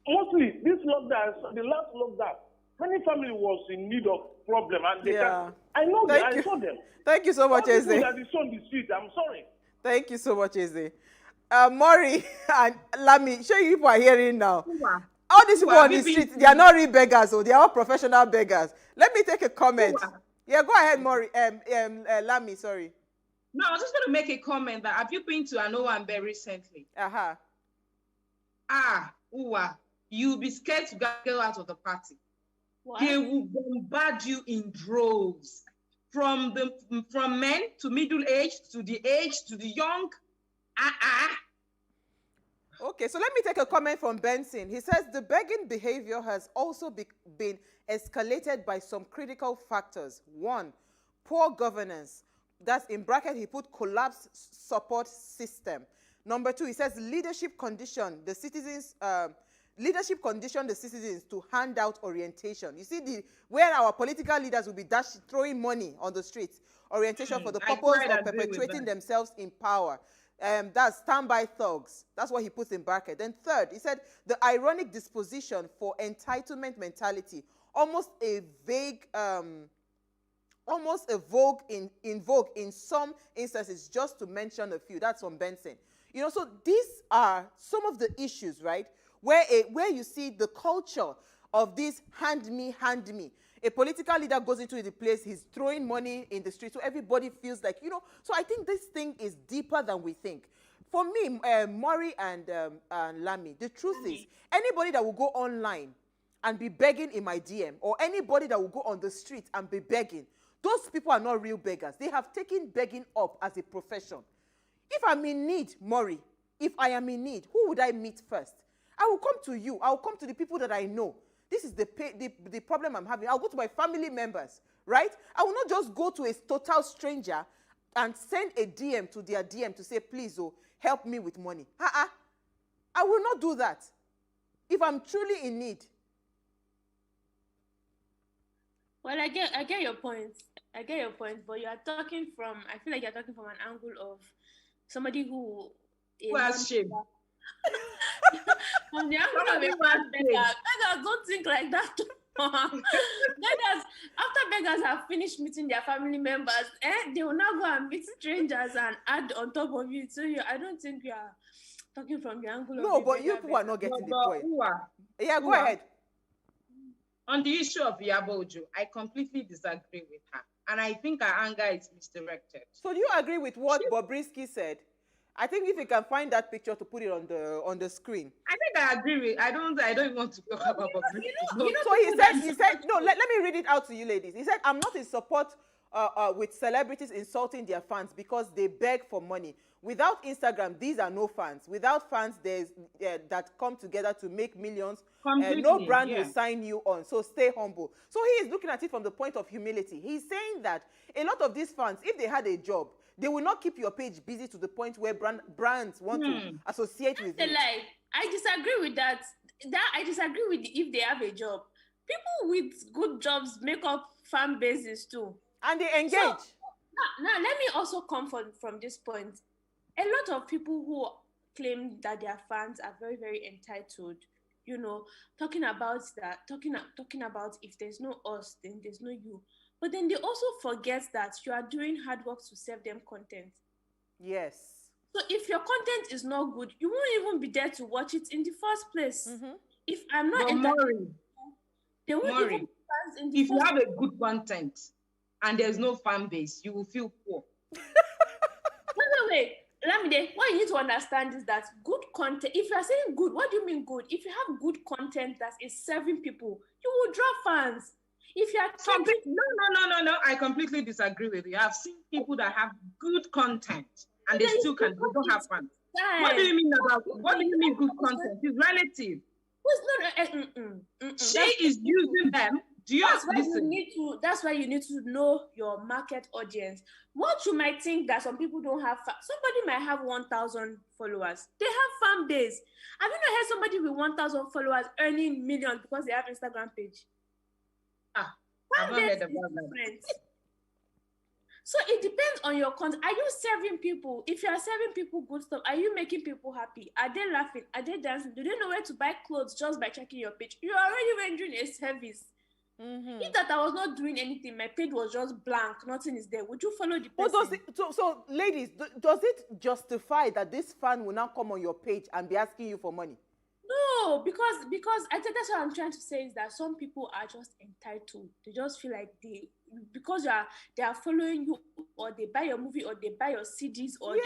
Speaker 2: Mostly, this lockdown, the last lockdown, many family was in need of problem, and they I know them. I saw them.
Speaker 7: Thank you so much, Eze.
Speaker 2: That is on the street. I'm sorry.
Speaker 7: Thank you so much, Eze. Maury and Lami, sure you people are hearing now. All these people on the street, they are not real beggars, so they are all professional beggars. Let me take a comment. Yeah, go ahead, Maury. Lami, sorry.
Speaker 15: No, I was just going to make a comment that have you been to Anowambe recently? You'll be scared to go out of the party. What? They will bombard you in droves, from men to middle age to the young.
Speaker 7: Okay, so let me take a comment from Benson. He says the begging behavior has also been escalated by some critical factors. 1, poor governance. That's in bracket, he put collapsed support system. Number 2, he says leadership conditioned the citizens to hand out orientation. You see where our political leaders will be throwing money on the streets. Orientation for the purpose of perpetuating themselves in power. That's standby thugs. That's what he puts in bracket. Then 3rd, he said the ironic disposition for entitlement mentality, almost a vogue in some instances, just to mention a few. That's from Benson. You know, so these are some of the issues, right? where you see the culture of this hand me. A political leader goes into the place, he's throwing money in the street, so everybody feels like, so I think this thing is deeper than we think. For me, Maury and Lami, the truth is, anybody that will go online and be begging in my DM, or anybody that will go on the street and be begging, those people are not real beggars. They have taken begging up as a profession. If I'm in need, Maury, if I am in need, who would I meet first? I will come to you. I will come to the people that I know. This is the problem I'm having. I'll go to my family members, right? I will not just go to a total stranger and send a DM to their DM to say, please, help me with money. I will not do that if I'm truly in need.
Speaker 19: Well, I get your point. I get your point, but you are talking from, I feel like you're talking from an angle of somebody who
Speaker 15: has shame.
Speaker 19: From the angle of a beggar. Beggars don't think like that. Beggars, after beggars have finished meeting their family members, they will now go and meet strangers and add on top of it. So I don't think you are talking from the angle of.
Speaker 7: No, but you people are not getting the point. Yeah, go ahead.
Speaker 15: On the issue of Iyabo Ojo, I completely disagree with her. And I think her anger is misdirected.
Speaker 7: So do you agree with what Bobrisky said? I think if you can find that picture to put it on the screen.
Speaker 15: I think I agree with. I don't even want to talk about Bobrisky.
Speaker 7: So he said no. Let me read it out to you, ladies. He said, "I'm not in support with celebrities insulting their fans because they beg for money. Without Instagram, these are no fans. Without fans, there's that come together to make millions. No brand will sign you on. So stay humble." So he is looking at it from the point of humility. He's saying that a lot of these fans, if they had a job, they will not keep your page busy to the point where brands want to associate with you.
Speaker 19: Like, I disagree with that. I disagree with if they have a job. People with good jobs make up fan bases too.
Speaker 7: And they engage.
Speaker 19: So, now, let me also come from this point. A lot of people who claim that their fans are very, very entitled, talking about that, talking about if there's no us, then there's no you. But then they also forget that you are doing hard work to serve them content.
Speaker 7: Yes.
Speaker 19: So if your content is not good, you won't even be there to watch it in the first place. If I'm not entitled, they won't even be fans in the
Speaker 15: if you have a good content and there's no fan base, you will feel poor.
Speaker 19: Wait. Lamide, what you need to understand is that good content, if you are saying good, what do you mean good? If you have good content that is serving people, you will draw fans. If you are
Speaker 15: No, I completely disagree with you. I've seen people that have good content and they still don't have fans. What do you mean good content? It's relative. She is using them.
Speaker 19: That's why you need to know your market audience. What you might think that some people don't have, somebody might have 1,000 followers. They have fan base. Have you not heard somebody with 1,000 followers earning millions because they have Instagram page?
Speaker 15: I've not heard about that.
Speaker 19: So it depends on your content. Are you serving people? If you are serving people good stuff, are you making people happy? Are they laughing? Are they dancing? Do they know where to buy clothes just by checking your page? You're already rendering a service. If that I was not doing anything, my page was just blank, nothing is there, would you follow the person?
Speaker 7: So ladies, does it justify that this fan will now come on your page and be asking you for money?
Speaker 19: No, because I think that's what I'm trying to say is that some people are just entitled. They just feel like they are following you, or they buy your movie, or they buy your CDs, or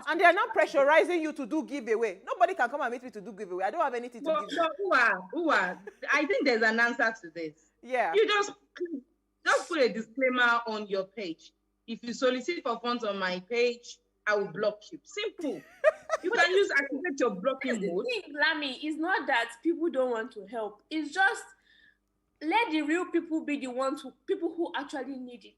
Speaker 7: and they are not pressurizing you to do giveaway. Nobody can come and meet me to do giveaway. I don't have anything to give you.
Speaker 15: I think there's an answer to this.
Speaker 7: Yeah.
Speaker 15: You just put a disclaimer on your page. If you solicit for funds on my page, I will block you. Simple. You can activate your blocking mode.
Speaker 19: The thing, Lami, is not that people don't want to help. It's just let the real people be the ones people who actually need it.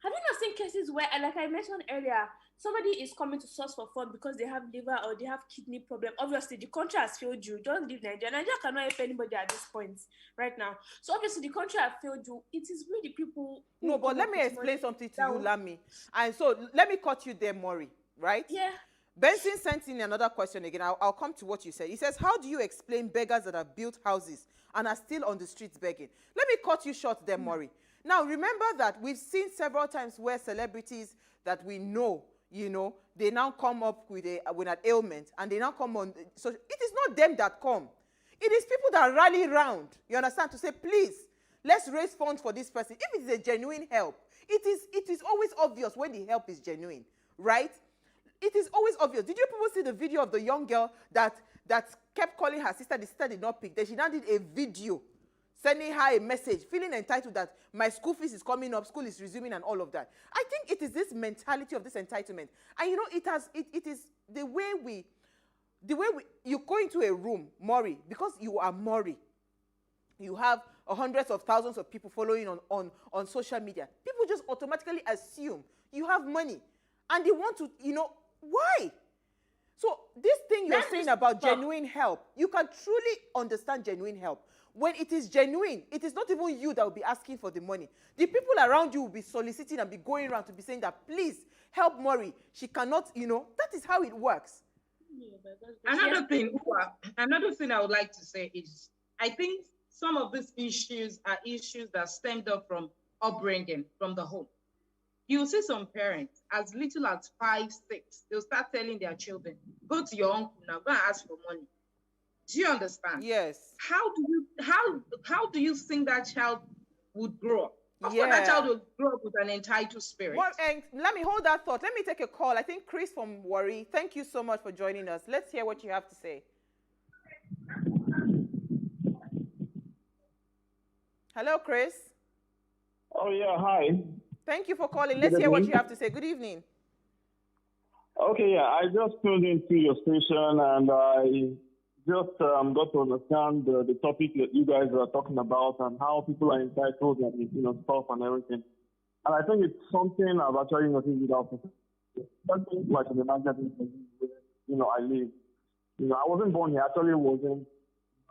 Speaker 19: Have you not seen cases where, like I mentioned earlier, somebody is coming to source for fund because they have liver or they have kidney problem? Obviously, the country has failed you. Don't leave Nigeria. Nigeria cannot help anybody at this point right now. So obviously, the country has failed you. It is really the people.
Speaker 7: No, but let me explain something to you, Lami. And so let me cut you there, Maury. Right?
Speaker 19: Yeah.
Speaker 7: Benson sent in another question again. I'll come to what you said. He says, how do you explain beggars that have built houses and are still on the streets begging? Let me cut you short there, Maury. Now, remember that we've seen several times where celebrities that we know, they now come up with an ailment and they now come on. So it is not them that come. It is people that rally round, you understand, to say, please, let's raise funds for this person. If it is a genuine help, it is always obvious when the help is genuine, right? It is always obvious. Did you people see the video of the young girl that kept calling her sister? The sister did not pick. Then she now did a video sending her a message, feeling entitled that my school fees is coming up, school is resuming, and all of that. I think it is this mentality of this entitlement. And you know, it is the way we, you go into a room, Maury, because you are Maury. You have hundreds of thousands of people following on social media. People just automatically assume you have money. And they want to, you know, why? So this thing you're saying about genuine help, you can truly understand genuine help. When it is genuine, it is not even you that will be asking for the money. The people around you will be soliciting and be going around to be saying that, please, help Maury. She cannot, you know, that is how it works.
Speaker 15: Another thing I would like to say is, I think some of these issues are issues that stemmed up from upbringing, from the home. You'll see some parents, as little as 5, 6, they'll start telling their children, go to your uncle now, go and ask for money. Do you understand?
Speaker 7: Yes.
Speaker 15: How do you think that child would grow up? Of course, that child will grow up with an entitled spirit.
Speaker 7: Well, and let me hold that thought. Let me take a call. I think Chris from Warri, thank you so much for joining us. Let's hear what you have to say. Hello, Chris.
Speaker 4: Oh, yeah, hi.
Speaker 7: Thank you for calling. Let's hear what you have to say. Good evening.
Speaker 4: Okay, yeah, I just tuned into your station and I just got to understand the topic that you guys are talking about and how people are entitled and, you know, stuff and everything. And I think it's something I've actually noticed without something like in the Niger, you know, I live. You know, I wasn't born here. Actually, wasn't.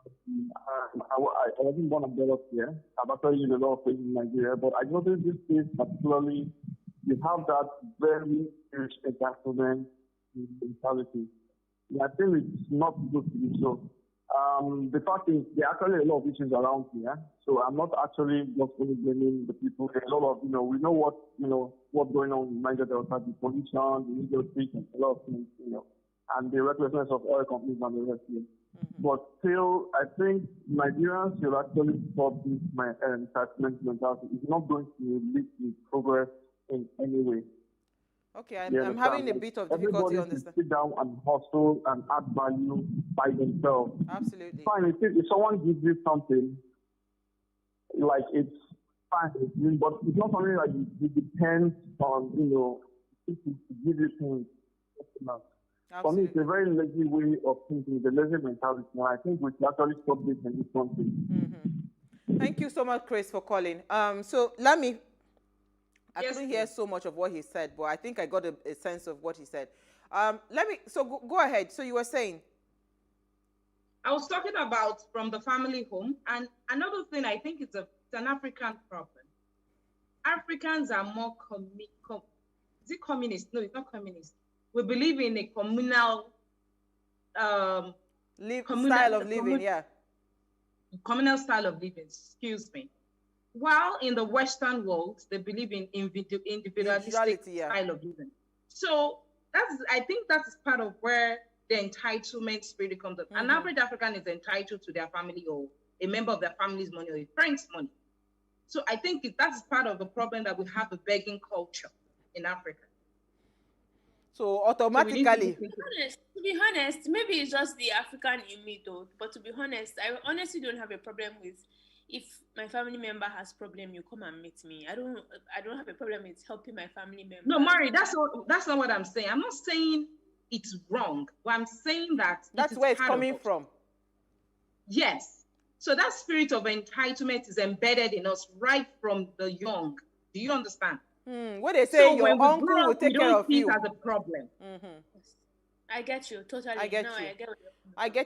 Speaker 4: I wasn't born and brought up here. I've actually lived a lot of places in Nigeria, but I noticed this case particularly, you have that very huge entitlement mentality. I think it's not good to be so. The fact is, there are actually a lot of issues around here, so I'm not actually just only blaming the people. There's a lot of, you know, we know what's going on in Niger Delta, the pollution, the illegal fish, and a lot of things, you know, and the recklessness of oil companies and the rest of it. But still, I think Nigerians should actually stop this entitlement mentality. It's not going to lead to progress in any way.
Speaker 7: Okay, I'm having a bit of difficulty on this.
Speaker 4: Sit down and hustle and add value by themselves.
Speaker 7: Absolutely.
Speaker 4: Fine, if someone gives you something, like it's fine, but it's not something like it depends on, you know, people to give you things. For me, it's a very lazy way of thinking, the lazy mentality, and I think we should actually stop this in this country.
Speaker 7: Thank you so much, Chris, for calling. So let me. I couldn't hear so much of what he said, but I think I got a sense of what he said. Go ahead. So you were saying?
Speaker 15: I was talking about from the family home, and another thing I think it's an African problem. Africans are more is it communist? No, it's not communist. We believe in a communal
Speaker 7: style of living, yeah.
Speaker 15: Communal style of living, excuse me. While in the Western world, they believe in individualistic style of living. So I think that's part of where the entitlement really comes up. An average African is entitled to their family or a member of their family's money or a friend's money. So I think that's part of the problem that we have a begging culture in Africa.
Speaker 7: So automatically,
Speaker 19: to be honest, maybe it's just the African in me though. But to be honest, I honestly don't have a problem with if my family member has problem, you come and meet me. I don't have a problem with helping my family member.
Speaker 15: No, Mari, that's not what I'm saying. I'm not saying it's wrong, but I'm saying that
Speaker 7: that's where it's coming from.
Speaker 15: Yes. So that spirit of entitlement is embedded in us right from the young. Do you understand?
Speaker 7: What they say, your uncle will take care of you.
Speaker 15: As a problem.
Speaker 19: I get you totally.
Speaker 7: I get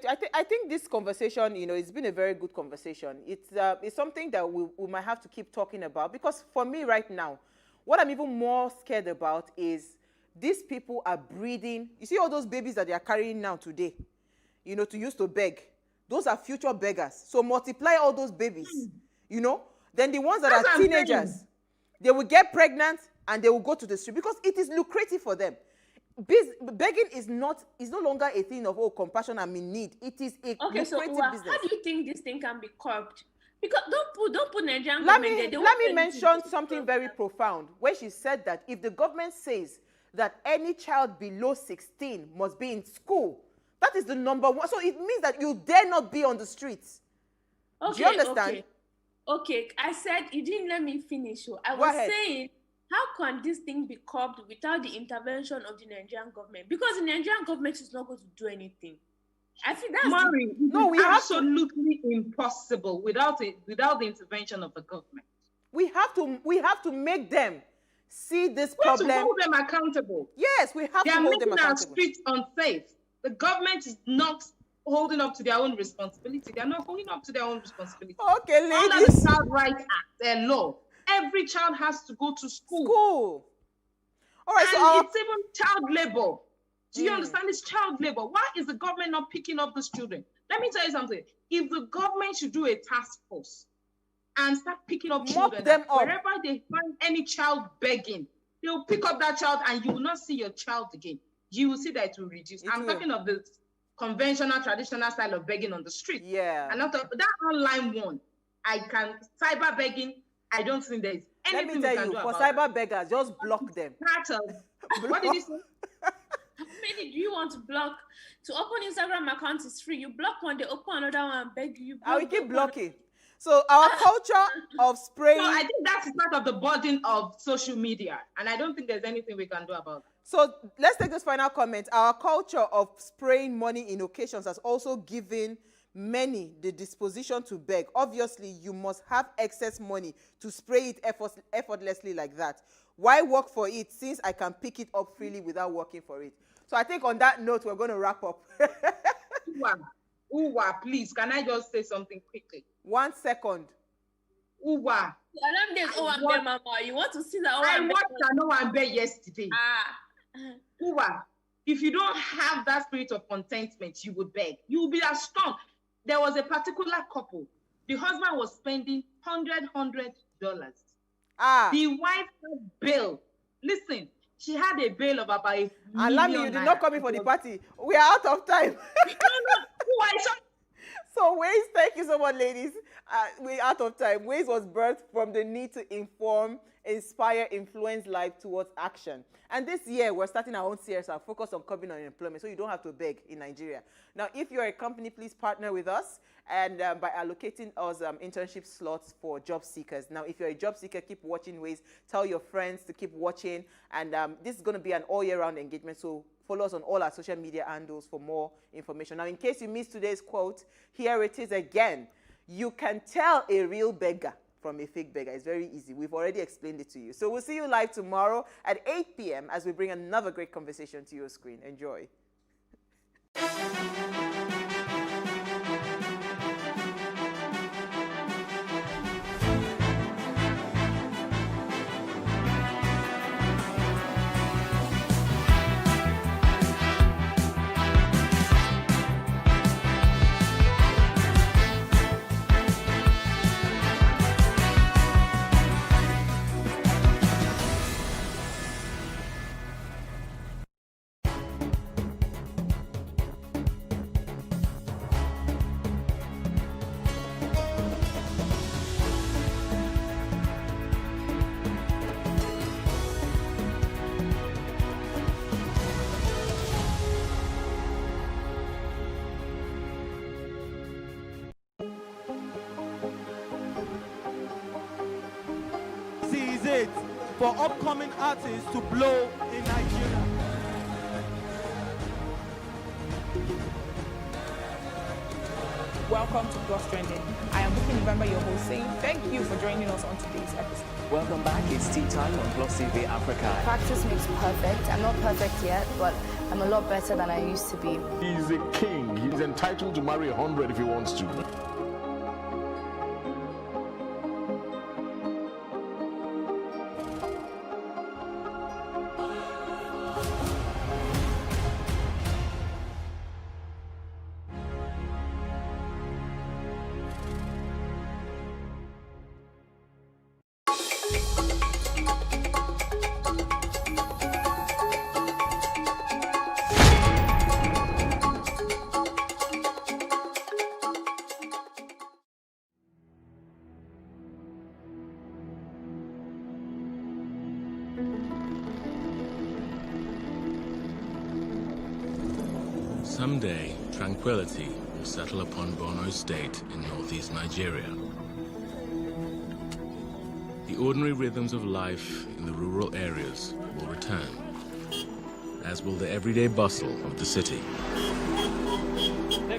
Speaker 7: you. I think this conversation, you know, it's been a very good conversation. It's something that we might have to keep talking about, because for me right now, what I'm even more scared about is these people are breeding. You see all those babies that they are carrying now today, you know, to use to beg. Those are future beggars. So multiply all those babies, you know. Then the ones that are teenagers, they will get pregnant and they will go to the street because it is lucrative for them. begging is no longer a thing of compassion and in need. It is a lucrative business.
Speaker 19: How do you think this thing can be curbed? Because don't put Nigerian
Speaker 7: Let
Speaker 19: government there.
Speaker 7: me mention something very profound, where she said that if the government says that any child below 16 must be in school, that is the number one. So it means that you dare not be on the streets.
Speaker 19: Okay,
Speaker 7: do you understand?
Speaker 19: Okay. I said you didn't let me finish. I was saying, how can this thing be curbed without the intervention of the Nigerian government? Because the Nigerian government is not going to do anything. I think that's
Speaker 15: absolutely impossible without the intervention of the government.
Speaker 7: We have to make them see this problem.
Speaker 15: We have to hold them accountable.
Speaker 7: Yes, we have to hold them accountable. They are making our streets
Speaker 15: unsafe. The government is not holding up to their own responsibility. They are not holding up to their own responsibility.
Speaker 7: Okay, ladies.
Speaker 15: Under the Child Rights Act, their law, every child has to go to school.
Speaker 7: All right,
Speaker 15: and it's even child labor. Do you understand? It's child labor. Why is the government not picking up these children? Let me tell you something. If the government should do a task force and start picking up children, wherever they find any child begging, they'll pick up that child and you will not see your child again. You will see that it will reduce. I'm talking of the conventional, traditional style of begging on the street.
Speaker 7: Yeah.
Speaker 15: And after that online one, cyber begging, I don't think there is anything we can do about it. Let me tell you,
Speaker 7: for cyber beggars, just block them.
Speaker 15: What did you say?
Speaker 19: How many do you want to block? To open Instagram account is free. You block one, they open another one and beg you.
Speaker 7: I will keep blocking. So our culture of spraying.
Speaker 15: So I think that's part of the burden of social media. And I don't think there's anything we can do about that.
Speaker 7: So let's take this final comment. Our culture of spraying money in occasions has also given many the disposition to beg. Obviously, you must have excess money to spray it effortlessly like that. Why work for it since I can pick it up freely without working for it? So I think on that note, we're going to wrap up.
Speaker 15: Uwa, please, can I just say something quickly?
Speaker 7: 1 second.
Speaker 15: Uwa.
Speaker 19: Mama. You want to see that?
Speaker 15: I watched Owambe yesterday. Uwa, if you don't have that spirit of contentment, you would beg. You will be astonished. There was a particular couple. The husband was spending $100. The wife had bail. Listen, she had a bail of about $1 million.
Speaker 7: Allow me, you did not come in for the party. We are out of time. So Ways, thank you so much, ladies. We're out of time. Ways was birthed from the need to inform, inspire, influence life towards action. And this year, we're starting our own CSR, focus on curbing unemployment, so you don't have to beg in Nigeria. Now, if you're a company, please partner with us and by allocating us internship slots for job seekers. Now, if you're a job seeker, keep watching Ways. Tell your friends to keep watching. And this is going to be an all-year-round engagement, so follow us on all our social media handles for more information. Now, in case you missed today's quote, here it is again. You can tell a real beggar from a fake beggar. It's very easy. We've already explained it to you. So we'll see you live tomorrow at 8 p.m. as we bring another great conversation to your screen. Enjoy.
Speaker 11: It for upcoming artists to blow in Nigeria.
Speaker 22: Welcome to Plus Trending. I am Bukky November, your host, saying thank you for joining us on today's episode.
Speaker 23: Welcome back. It's tea time on Plus TV Africa.
Speaker 24: Practice makes perfect. I'm not perfect yet, but I'm a lot better than I used to be.
Speaker 25: He's a king. He's entitled to marry 100 if he wants to.
Speaker 6: someday tranquility will settle upon Borno State in northeast Nigeria. The ordinary rhythms of life in the rural areas will return, as will the everyday bustle of the city.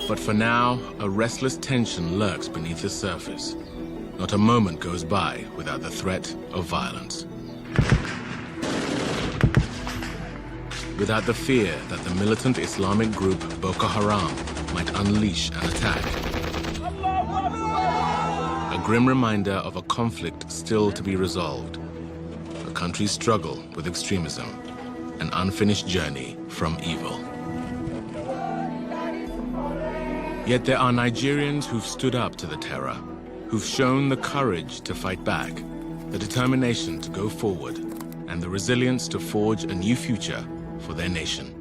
Speaker 6: But for now, a restless tension lurks beneath the surface. Not a moment goes by without the threat of violence. Without the fear that the militant Islamic group Boko Haram might unleash an attack. A grim reminder of a conflict still to be resolved. A country's struggle with extremism. An unfinished journey from evil. Yet there are Nigerians who've stood up to the terror, who've shown the courage to fight back, the determination to go forward, and the resilience to forge a new future for their nation.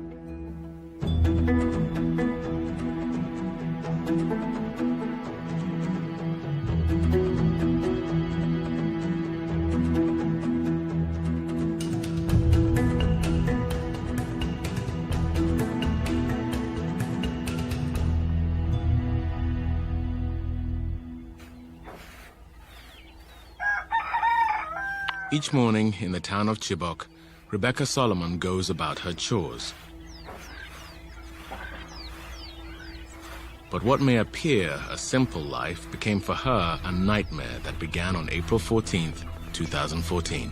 Speaker 6: Each morning in the town of Chibok, Rebecca Solomon goes about her chores. But what may appear a simple life became for her a nightmare that began on April 14th, 2014.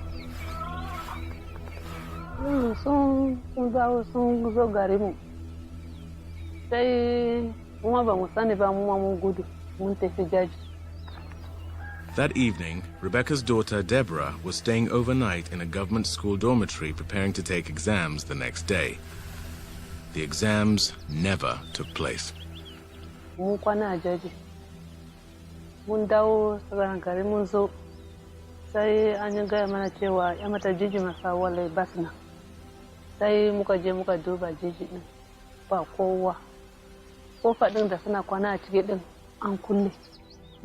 Speaker 6: That evening, Rebecca's daughter, Deborah, was staying overnight in a government school dormitory preparing to take exams the next day. The exams never took place.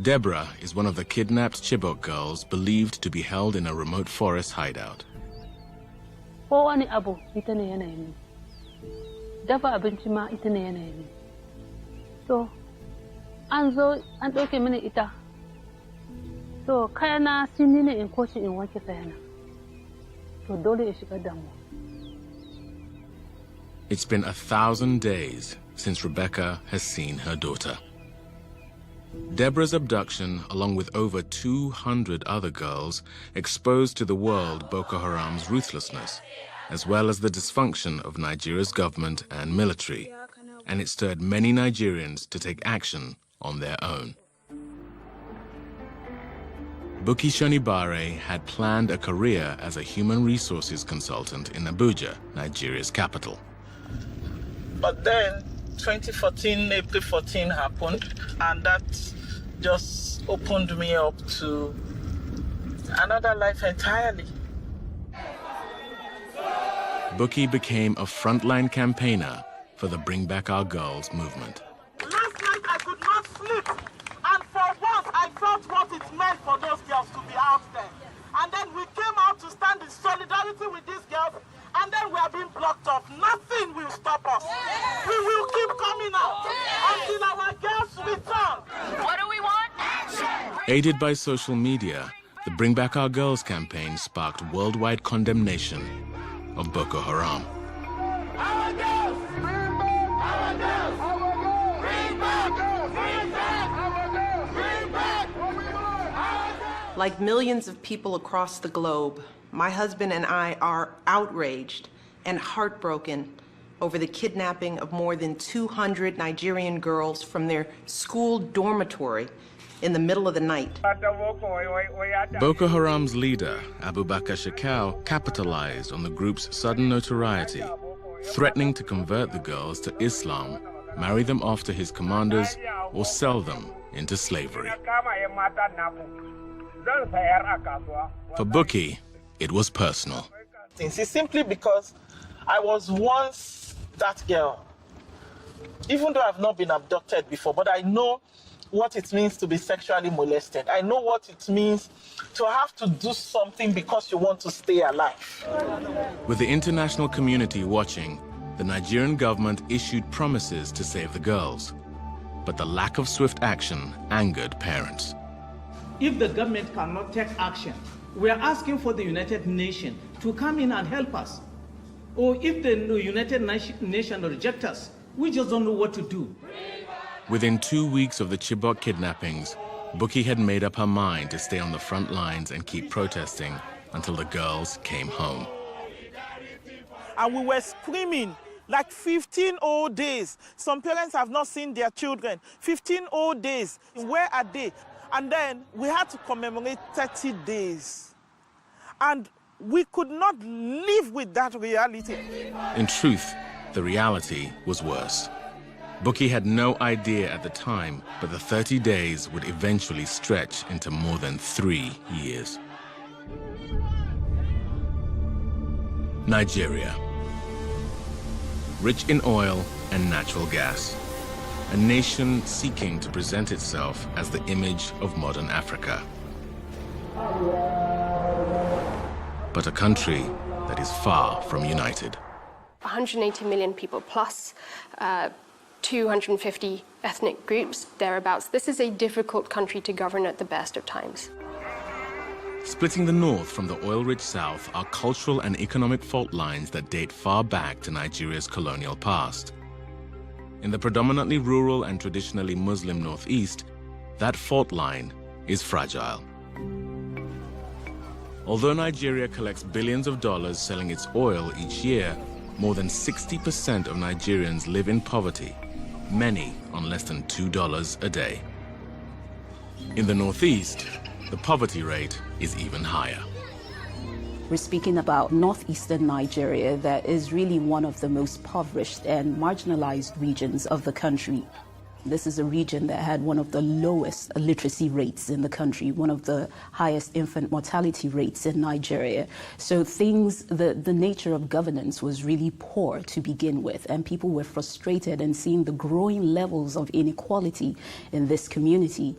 Speaker 6: Deborah is one of the kidnapped Chibok girls believed to be held in a remote forest hideout. It's been 1,000 days since Rebecca has seen her daughter. Deborah's abduction, along with over 200 other girls, exposed to the world Boko Haram's ruthlessness, as well as the dysfunction of Nigeria's government and military, and it stirred many Nigerians to take action on their own. Buki Shonibare had planned a career as a human resources consultant in Abuja, Nigeria's capital.
Speaker 9: But then 2014, April 14 happened, and that just opened me up to another life entirely.
Speaker 6: Buki became a frontline campaigner for the Bring Back Our Girls movement.
Speaker 9: Last night I could not sleep, and for once I felt what it meant for those girls to be out there. And then we came out to stand in solidarity with these girls, and then we are being blocked off. Nothing will stop us. We will keep coming out until our girls return. What do we want? Action!
Speaker 6: Aided by social media, the Bring Back Our Girls campaign sparked worldwide condemnation of Boko Haram.
Speaker 9: Our girls! Bring back our girls! Our girls! Bring back girls! Bring back our girls! Bring back what we want! Our girls!
Speaker 10: Like millions of people across the globe, my husband and I are outraged and heartbroken over the kidnapping of more than 200 Nigerian girls from their school dormitory in the middle of the night.
Speaker 6: Boko Haram's leader, Abubakar Shekau, capitalized on the group's sudden notoriety, threatening to convert the girls to Islam, marry them off to his commanders, or sell them into slavery. For Buki, it was personal.
Speaker 9: It's simply because I was once that girl. Even though I've not been abducted before, but I know what it means to be sexually molested. I know what it means to have to do something because you want to stay alive.
Speaker 6: With the international community watching, the Nigerian government issued promises to save the girls, but the lack of swift action angered parents.
Speaker 11: If the government cannot take action, we are asking for the United Nations to come in and help us. Or if the United Nations reject us, we just don't know what to do.
Speaker 6: Within 2 weeks of the Chibok kidnappings, Bukky had made up her mind to stay on the front lines and keep protesting until the girls came home.
Speaker 9: And we were screaming like 15 whole days. Some parents have not seen their children. 15 whole days. Where are they? And then we had to commemorate 30 days. And we could not live with that reality.
Speaker 6: In truth, the reality was worse. Bukky had no idea at the time, but the 30 days would eventually stretch into more than 3 years. Nigeria. Rich in oil and natural gas. A nation seeking to present itself as the image of modern Africa. But a country that is far from united.
Speaker 3: 180 million people plus 250 ethnic groups, thereabouts. This is a difficult country to govern at the best of times.
Speaker 6: Splitting the north from the oil-rich south are cultural and economic fault lines that date far back to Nigeria's colonial past. In the predominantly rural and traditionally Muslim northeast, that fault line is fragile. Although Nigeria collects billions of dollars selling its oil each year, more than 60% of Nigerians live in poverty, many on less than $2 a day. In the Northeast, the poverty rate is even higher.
Speaker 12: We're speaking about northeastern Nigeria that is really one of the most impoverished and marginalized regions of the country. This is a region that had one of the lowest literacy rates in the country, one of the highest infant mortality rates in Nigeria. So the nature of governance was really poor to begin with, and people were frustrated in seeing the growing levels of inequality in this community.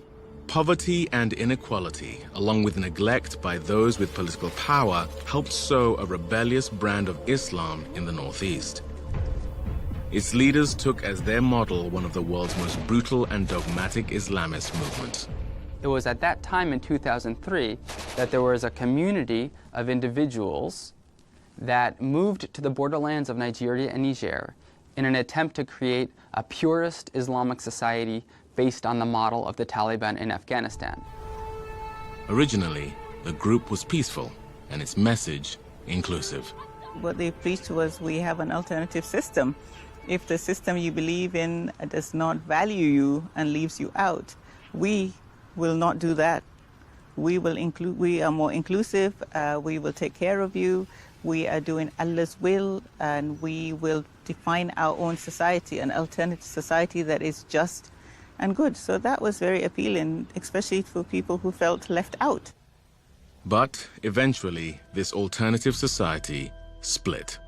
Speaker 6: Poverty and inequality, along with neglect by those with political power, helped sow a rebellious brand of Islam in the Northeast. Its leaders took as their model one of the world's most brutal and dogmatic Islamist movements.
Speaker 14: It was at that time in 2003 that there was a community of individuals that moved to the borderlands of Nigeria and Niger in an attempt to create a purist Islamic society based on the model of the Taliban in Afghanistan.
Speaker 6: Originally, the group was peaceful and its message inclusive.
Speaker 18: What they preached was, we have an alternative system. If the system you believe in does not value you and leaves you out, we will not do that. We are more inclusive, we will take care of you, we are doing Allah's will, and we will define our own society, an alternative society that is just and good. So that was very appealing, especially for people who felt left out.
Speaker 6: But eventually, this alternative society split.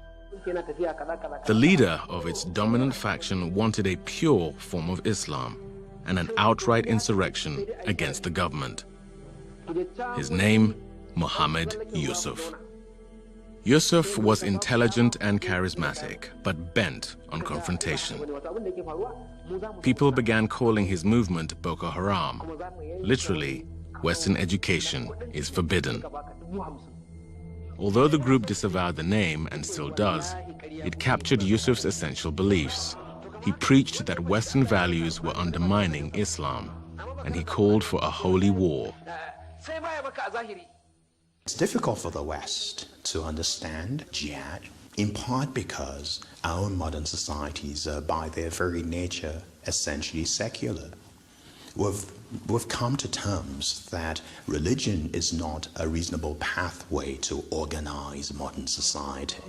Speaker 6: The leader of its dominant faction wanted a pure form of Islam and an outright insurrection against the government. His name, Muhammad Yusuf. Yusuf was intelligent and charismatic, but bent on confrontation. People began calling his movement Boko Haram. Literally, Western education is forbidden. Although the group disavowed the name, and still does, it captured Yusuf's essential beliefs. He preached that Western values were undermining Islam, and he called for a holy war.
Speaker 20: It's difficult for the West to understand jihad, in part because our modern societies are by their very nature essentially secular. We've come to terms that religion is not a reasonable pathway to organize modern society.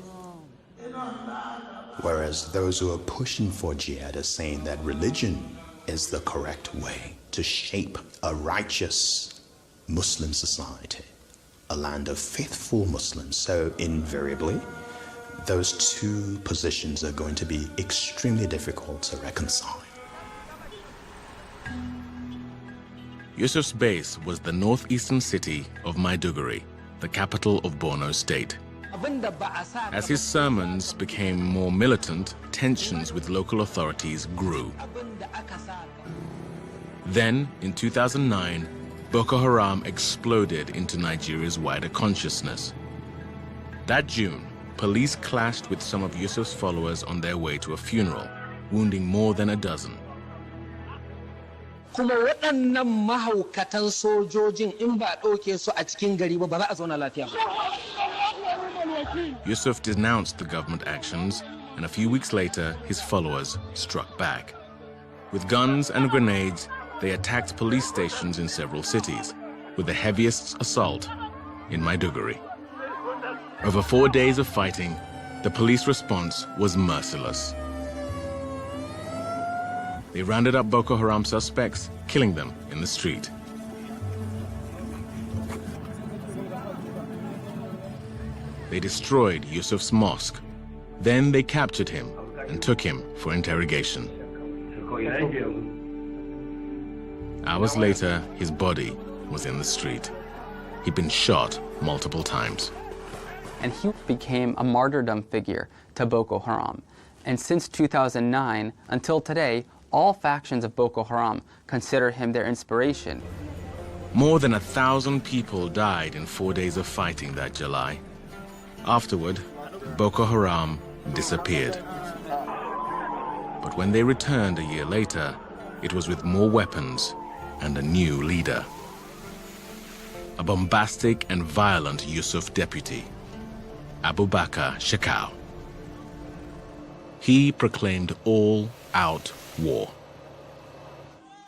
Speaker 20: Whereas those who are pushing for jihad are saying that religion is the correct way to shape a righteous Muslim society, a land of faithful Muslims. So invariably, those two positions are going to be extremely difficult to reconcile.
Speaker 6: Yusuf's base was the northeastern city of Maiduguri, the capital of Borno State. As his sermons became more militant, tensions with local authorities grew. Then, in 2009, Boko Haram exploded into Nigeria's wider consciousness. That June, police clashed with some of Yusuf's followers on their way to a funeral, wounding more than a dozen.
Speaker 5: Kuma waɗannan mahaukatan sojojin in ba ɗauke su a cikin gari ba za a zauna lafiya ba.
Speaker 6: Yusuf denounced the government actions, and a few weeks later, his followers struck back. With guns and grenades, they attacked police stations in several cities, with the heaviest assault in Maiduguri. Over 4 days of fighting, the police response was merciless. They rounded up Boko Haram suspects, killing them in the street. They destroyed Yusuf's mosque. Then they captured him and took him for interrogation. Hours later, his body was in the street. He'd been shot multiple times.
Speaker 14: And he became a martyrdom figure to Boko Haram. And since 2009 until today, all factions of Boko Haram consider him their inspiration.
Speaker 6: More than 1,000 people died in 4 days of fighting that July. Afterward, Boko Haram disappeared. But when they returned a year later, it was with more weapons and a new leader. A bombastic and violent Yusuf deputy, Abubakar Shekau. He proclaimed all-out war.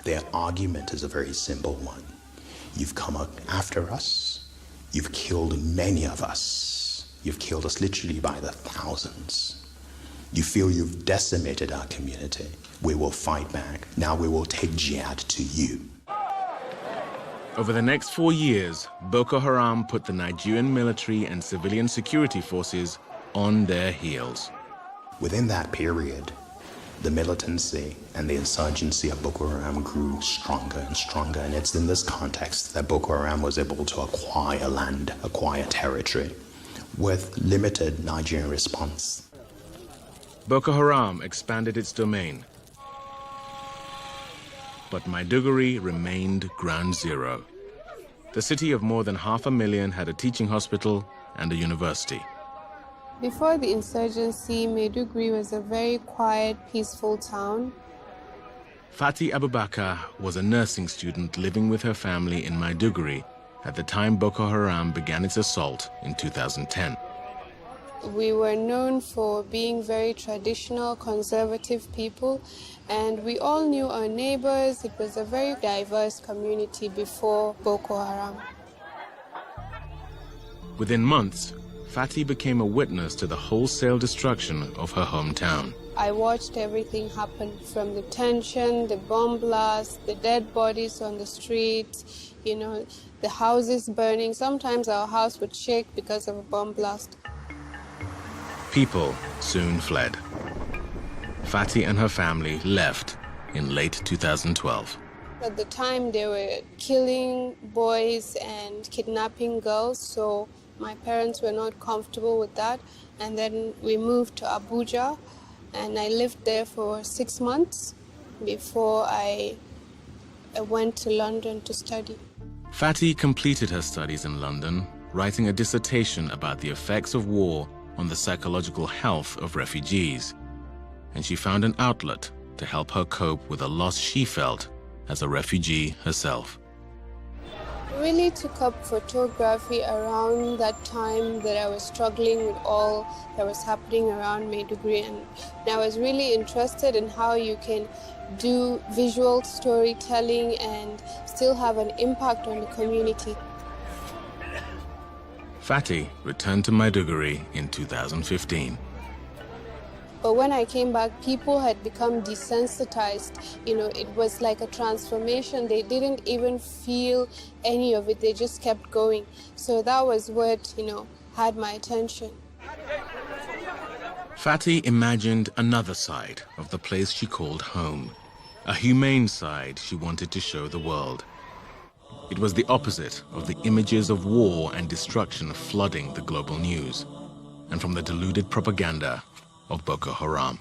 Speaker 20: Their argument is a very simple one. You've come after us. You've killed many of us. You've killed us literally by the thousands. You feel you've decimated our community. We will fight back. Now we will take jihad to you.
Speaker 6: Over the next 4 years, Boko Haram put the Nigerian military and civilian security forces on their heels.
Speaker 20: Within that period, the militancy and the insurgency of Boko Haram grew stronger and stronger, and it's in this context that Boko Haram was able to acquire land, acquire territory, with limited Nigerian response.
Speaker 6: Boko Haram expanded its domain, but Maiduguri remained ground zero. The city of more than 500,000 had a teaching hospital and a university.
Speaker 3: Before the insurgency, Maiduguri was a very quiet, peaceful town.
Speaker 6: Fati Abubakar was a nursing student living with her family in Maiduguri at the time Boko Haram began its assault in 2010.
Speaker 3: We were known for being very traditional, conservative people, and we all knew our neighbors. It was a very diverse community before Boko Haram.
Speaker 6: Within months, Fati became a witness to the wholesale destruction of her hometown.
Speaker 3: I watched everything happen, from the tension, the bomb blasts, the dead bodies on the streets, the houses burning. Sometimes our house would shake because of a bomb blast.
Speaker 6: People soon fled. Fati and her family left in late 2012.
Speaker 3: At the time, they were killing boys and kidnapping girls, so my parents were not comfortable with that. And then we moved to Abuja, and I lived there for 6 months before I went to London to study.
Speaker 6: Fati completed her studies in London, writing a dissertation about the effects of war on the psychological health of refugees. And she found an outlet to help her cope with the loss she felt as a refugee herself.
Speaker 3: I really took up photography around that time that I was struggling with all that was happening around Maiduguri, and I was really interested in how you can do visual storytelling and still have an impact on the community.
Speaker 6: Fati returned to Maiduguri in 2015.
Speaker 3: But when I came back, people had become desensitized. It was like a transformation. They didn't even feel any of it. They just kept going. So that was what, had my attention.
Speaker 6: Fati imagined another side of the place she called home, a humane side she wanted to show the world. It was the opposite of the images of war and destruction flooding the global news. and from the deluded propaganda of Boko Haram.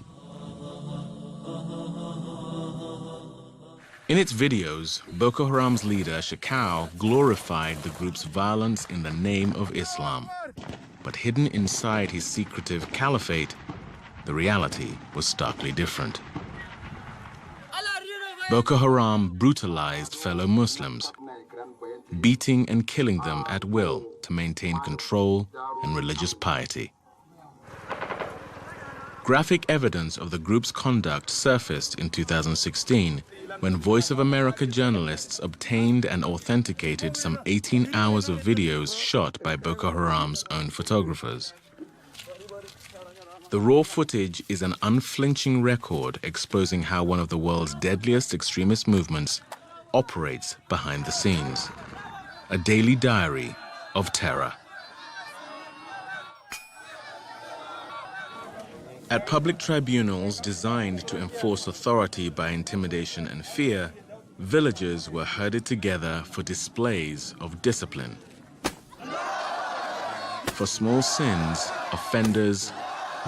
Speaker 6: In its videos, Boko Haram's leader, Shekau, glorified the group's violence in the name of Islam. But hidden inside his secretive caliphate, the reality was starkly different. Boko Haram brutalized fellow Muslims, beating and killing them at will to maintain control and religious piety. Graphic evidence of the group's conduct surfaced in 2016 when Voice of America journalists obtained and authenticated some 18 hours of videos shot by Boko Haram's own photographers. The raw footage is an unflinching record exposing how one of the world's deadliest extremist movements operates behind the scenes. A daily diary of terror. At public tribunals designed to enforce authority by intimidation and fear, villagers were herded together for displays of discipline. For small sins, offenders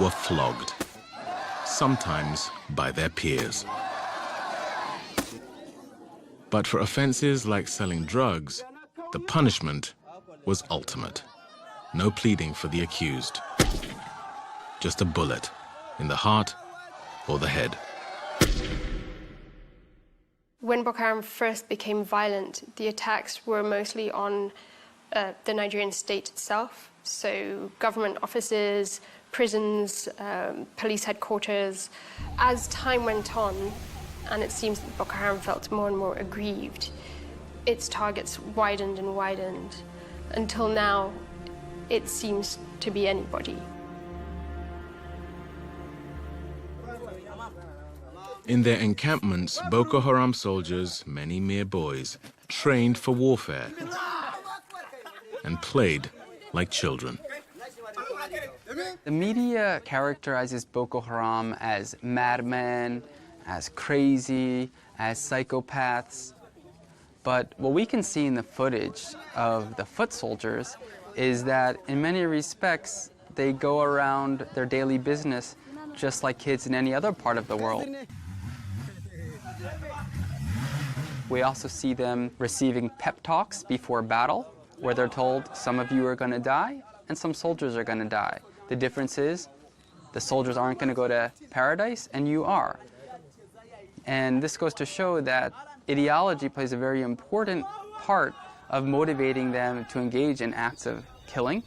Speaker 6: were flogged, sometimes by their peers. But for offenses like selling drugs, the punishment was ultimate. No pleading for the accused. Just a bullet in the heart or the head.
Speaker 3: When Boko Haram first became violent, the attacks were mostly on the Nigerian state itself. So government offices, prisons, police headquarters. As time went on, and it seems that Boko Haram felt more and more aggrieved, its targets widened and widened, until now it seems to be anybody.
Speaker 6: In their encampments, Boko Haram soldiers, many mere boys, trained for warfare and played like children.
Speaker 14: The media characterizes Boko Haram as madmen, as crazy, as psychopaths. But what we can see in the footage of the foot soldiers is that in many respects, they go around their daily business just like kids in any other part of the world. We also see them receiving pep talks before battle, where they're told some of you are going to die and some soldiers are going to die. The difference is the soldiers aren't going to go to paradise and you are. And this goes to show that ideology plays a very important part of motivating them to engage in acts of killing.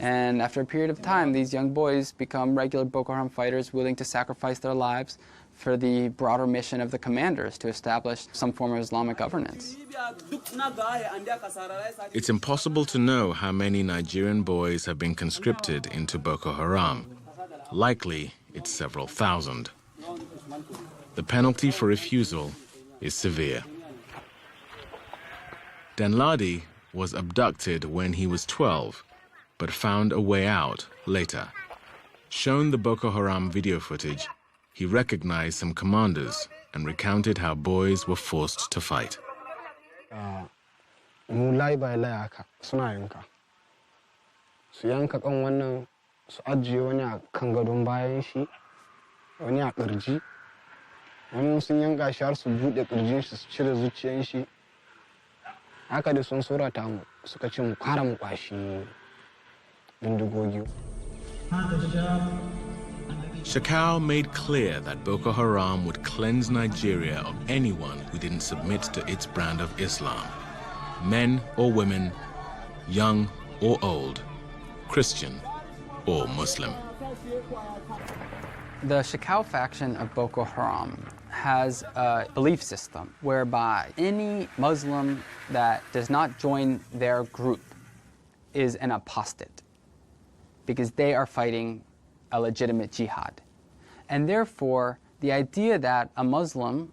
Speaker 14: And after a period of time, these young boys become regular Boko Haram fighters willing to sacrifice their lives for the broader mission of the commanders to establish some form of Islamic governance.
Speaker 6: It's impossible to know how many Nigerian boys have been conscripted into Boko Haram. Likely, it's several thousand. The penalty for refusal is severe. Danladi was abducted when he was 12, but found a way out later. Shown the Boko Haram video footage, he recognized some commanders and recounted how boys were forced to fight.
Speaker 8: Mulai bai layaka suna yanka. Su yanka kan wannan su ajiye wani a kan gadon bayan shi, wani a kirji. Wani sun yanka shi har su bude kirjin shi su cire zuciyan shi. Haka da sun surata mu suka ce mu kara mu kwashi bindigogi.
Speaker 6: Shekau made clear that Boko Haram would cleanse Nigeria of anyone who didn't submit to its brand of Islam. Men or women, young or old, Christian or Muslim.
Speaker 14: The Shekau faction of Boko Haram has a belief system whereby any Muslim that does not join their group is an apostate because they are fighting a legitimate jihad. And therefore, the idea that a Muslim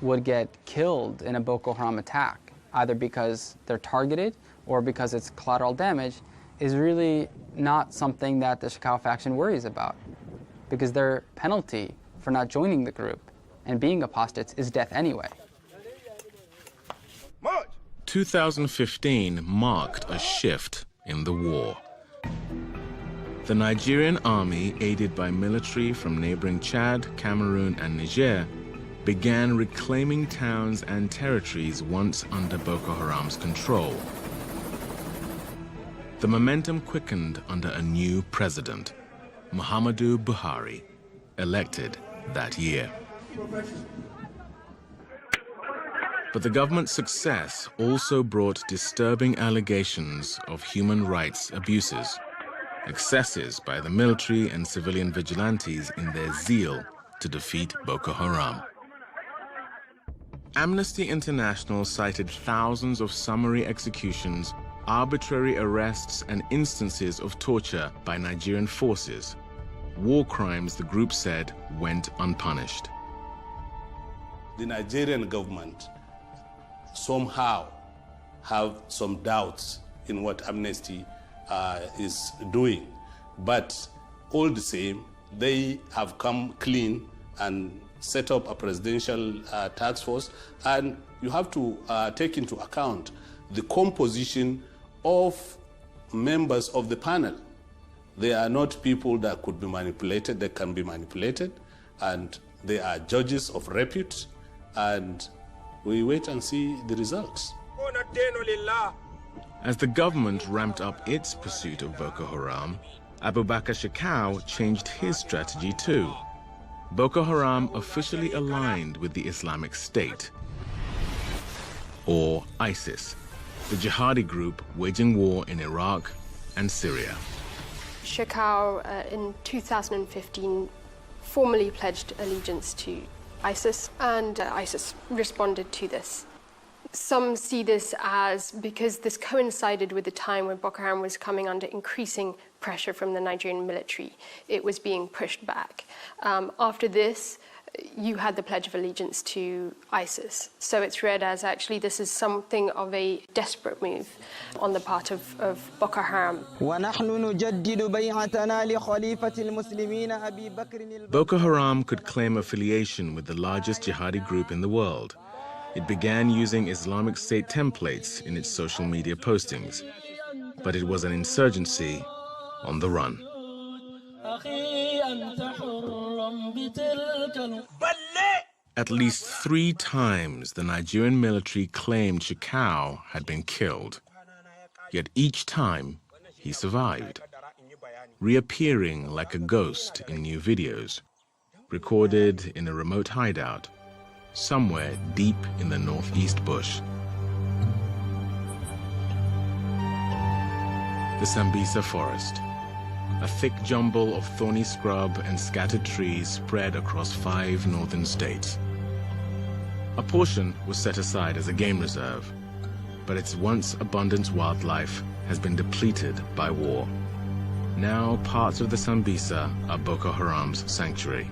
Speaker 14: would get killed in a Boko Haram attack, either because they're targeted or because it's collateral damage, is really not something that the Shekau faction worries about. because their penalty for not joining the group and being apostates is death anyway.
Speaker 6: 2015 marked a shift in the war. The Nigerian army, aided by military from neighboring Chad, Cameroon, and Niger, began reclaiming towns and territories once under Boko Haram's control. The momentum quickened under a new president, Muhammadu Buhari, elected that year. But the government's success also brought disturbing allegations of human rights abuses, excesses by the military and civilian vigilantes in their zeal to defeat Boko Haram. Amnesty International cited thousands of summary executions, arbitrary arrests, and instances of torture by Nigerian forces, war crimes the group said went unpunished.
Speaker 1: The Nigerian government somehow have some doubts in what Amnesty is doing, but all the same, they have come clean and set up a presidential task force, and you have to take into account the composition of members of the panel. They are not people that could be manipulated, they can be manipulated, and they are judges of repute, and we wait and see the results.
Speaker 6: As the government ramped up its pursuit of Boko Haram, Abubakar Shekau changed his strategy too. Boko Haram officially aligned with the Islamic State, or ISIS, the jihadi group waging war in Iraq and Syria.
Speaker 3: Shekau, in 2015, formally pledged allegiance to ISIS, and ISIS responded to this. Some see this as because this coincided with the time when Boko Haram was coming under increasing pressure from the Nigerian military. It was being pushed back. After this, you had the Pledge of Allegiance to ISIS. So it's read as actually this is something of a desperate move on the part of Boko Haram.
Speaker 6: Boko Haram could claim affiliation with the largest jihadi group in the world. It began using Islamic State templates in its social media postings, but it was an insurgency on the run. At least 3 times the Nigerian military claimed Shekau had been killed, yet each time he survived, reappearing like a ghost in new videos, recorded in a remote hideout somewhere deep in the northeast bush. The Sambisa Forest, a thick jumble of thorny scrub and scattered trees spread across 5 northern states. A portion was set aside as a game reserve, but its once abundant wildlife has been depleted by war. Now parts of the Sambisa are Boko Haram's sanctuary,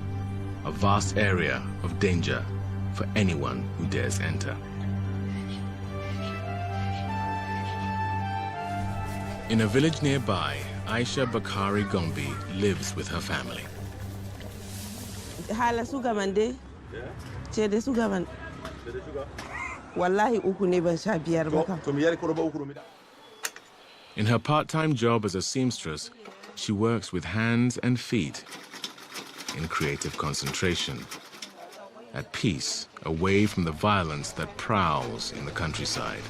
Speaker 6: a vast area of danger for anyone who dares enter. In a village nearby, Aisha Bakari Gombi lives with her family. In her part-time job as a seamstress, she works with hands and feet in creative concentration, at peace, away from the violence that prowls in the countryside.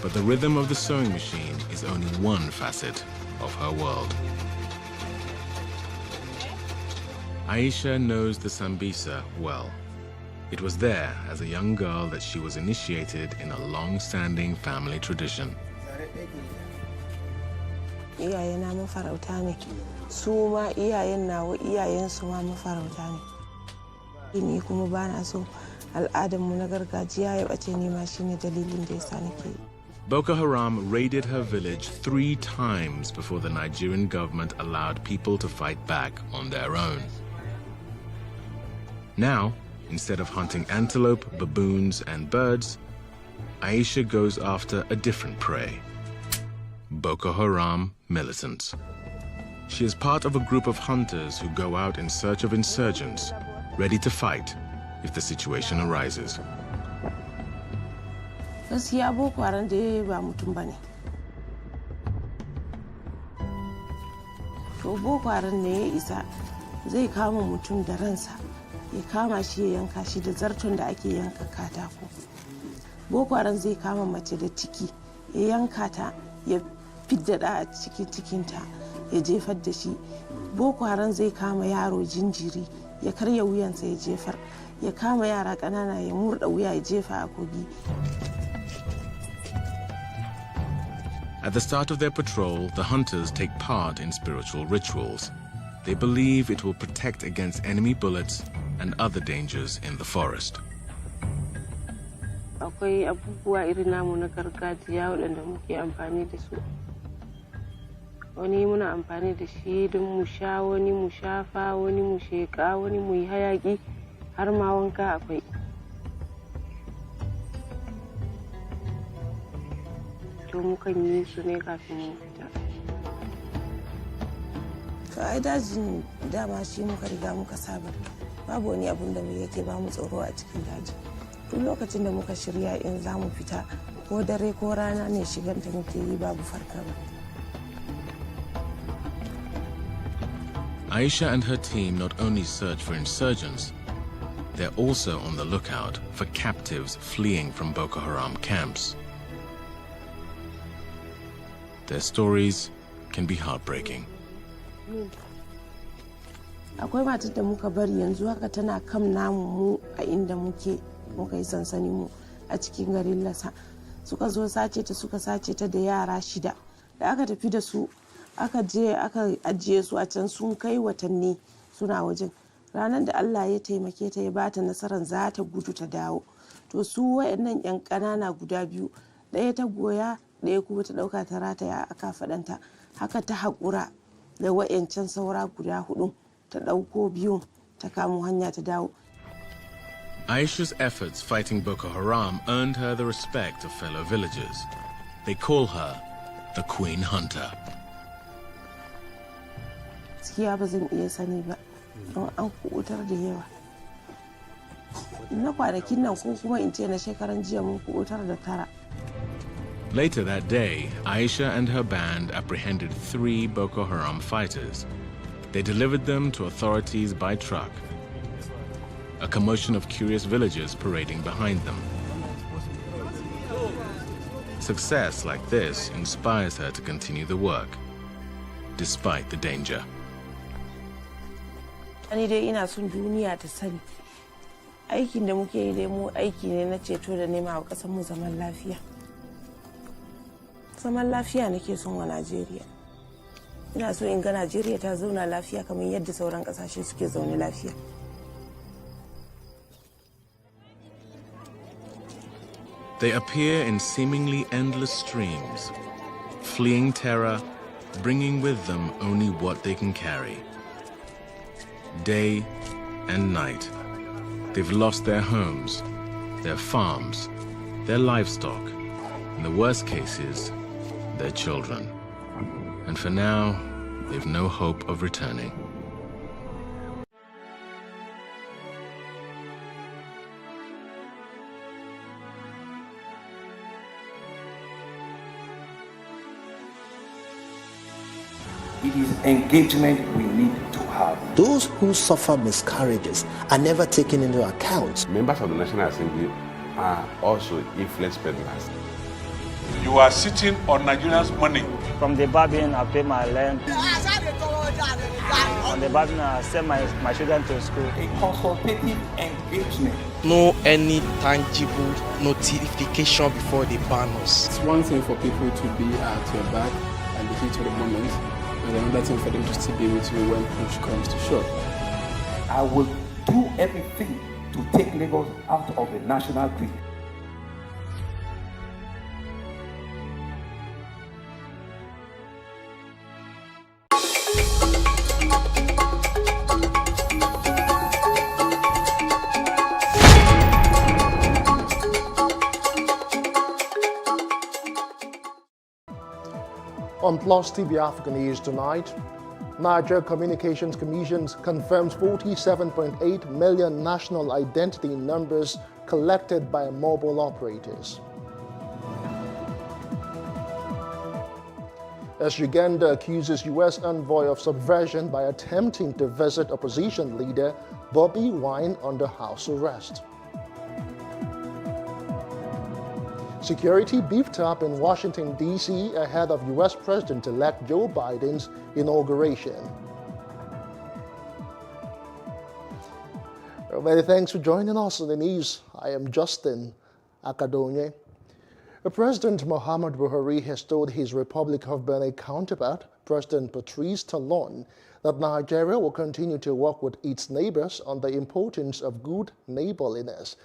Speaker 6: But the rhythm of the sewing machine is only one facet of her world. Aisha knows the Sambisa well. It was there as a young girl that she was initiated in a long-standing family tradition. Boko Haram raided her village 3 times before the Nigerian government allowed people to fight back on their own. Now, instead of hunting antelope, baboons, and birds, Aisha goes after a different prey: Boko Haram militants. She is part of a group of hunters who go out in search of insurgents, ready to fight if the situation arises.
Speaker 2: Gaskiya Boko Haram dai ba mutum bane. To Boko Haram ne ya isa zai kama mutum da ransa, ya kama shi ya yanka shi da zarton da ake yanka katako. Boko Haram zai kama mace da ciki, ya yanka ta, ya fidda da a cikin cikinta, ya jefar da shi. Boko Haram zai kama yaro jinjiri, ya karya wuyansa ya jefar, ya kama yara ƙanana ya murda wuya ya jefa a kogi.
Speaker 6: At the start of their patrol, the hunters take part in spiritual rituals. They believe it will protect against enemy bullets and other dangers in the forest.
Speaker 2: Akwai abubuwa irin namu na gargajiya waɗanda muke amfani da su. Wani muna amfani da shi don mu sha, wani mu shafa, wani mu sheƙa, wani mu yi hayaƙi, har ma wanka akwai. To mukan yi su ne kafin mu fita. To ai dajin dama shi muka riga muka saba. Babu wani abun da yake ba mu tsoro a cikin daji. Duk lokacin da muka shirya in za mu fita ko dare ko rana ne shiganta muke yi babu fargaba.
Speaker 6: Aisha and her team not only search for insurgents, they're also on the lookout for captives fleeing from Boko Haram camps. Their stories can be heartbreaking.
Speaker 2: Akwai matar da muka bari yanzu haka tana kam namu mu a inda muka yi sansani mu a cikin garin Lasa. Suka zo sace ta, suka sace ta da yara 6. Da aka tafi da su aka je aka ajiye su a can sun kai watanni suna wajen. Ranar da Allah ya taimake ta ya bata nasarar za ta gudu ta dawo. To su wayannan yan ƙanana guda biyu, ɗaya ta goya ɗaya kuma ta ɗauka ta rataya a kafaɗanta. Haka ta haƙura da wayancan saura guda 4 ta ɗauko biyun ta kamo hanya ta dawo.
Speaker 6: Aisha's efforts fighting Boko Haram earned her the respect of fellow villagers. They call her the Queen Hunter.
Speaker 2: Gaskiya ba zan iya sani ba, don an kuɓutar da yawa. Na kwanakin nan ko kuma in ce na shekaran jiya mun kuɓutar da 9.
Speaker 6: Later that day, Aisha and her band apprehended 3 Boko Haram fighters. They delivered them to authorities by truck. A commotion of curious villagers parading behind them. Success like this inspires her to continue the work, despite the danger.
Speaker 2: Ani dai ina son duniya ta sani. Aikin da muke yi dai mu aiki ne na ceto da nema wa ƙasar mu zaman lafiya. Zaman lafiya nake son wa Najeriya. Ina so in ga Najeriya ta zauna lafiya kamar yadda sauran ƙasashe suke zaune lafiya.
Speaker 6: They appear in seemingly endless streams, fleeing terror, bringing with them only what they can carry. Day and night, they've lost their homes, their farms, their livestock, in the worst cases, their children. And for now, they've no hope of returning.
Speaker 13: It is engagement we need to have.
Speaker 16: Those who suffer miscarriages are never taken into account.
Speaker 17: Members of the National Assembly are also influence peddlers.
Speaker 21: You are sitting on Nigerians' money.
Speaker 26: From the Babin, I pay my rent. On the Babin, I send my children to school.
Speaker 13: A consultative engagement.
Speaker 27: No any tangible notification before they ban us.
Speaker 28: It's one thing for people to be at your back and the heat of the moment, and another thing for them to still be with you when push comes to shove.
Speaker 13: I will do everything to take Lagos out of the national grid.
Speaker 25: On Plus TV Africa News tonight,
Speaker 4: Niger Communications Commission confirms 47.8 million national identity numbers collected by mobile operators. As Uganda accuses U.S. envoy of subversion by attempting to visit opposition leader Bobi Wine under house arrest. Security beefed up in Washington, D.C. ahead of U.S. President-elect Joe Biden's inauguration. Many thanks for joining us in the news. I am Justin Akadonye. President Muhammad Buhari has told his Republic of Benin counterpart, President Patrice Talon, that Nigeria will continue to work with its neighbors on the importance of good neighborliness.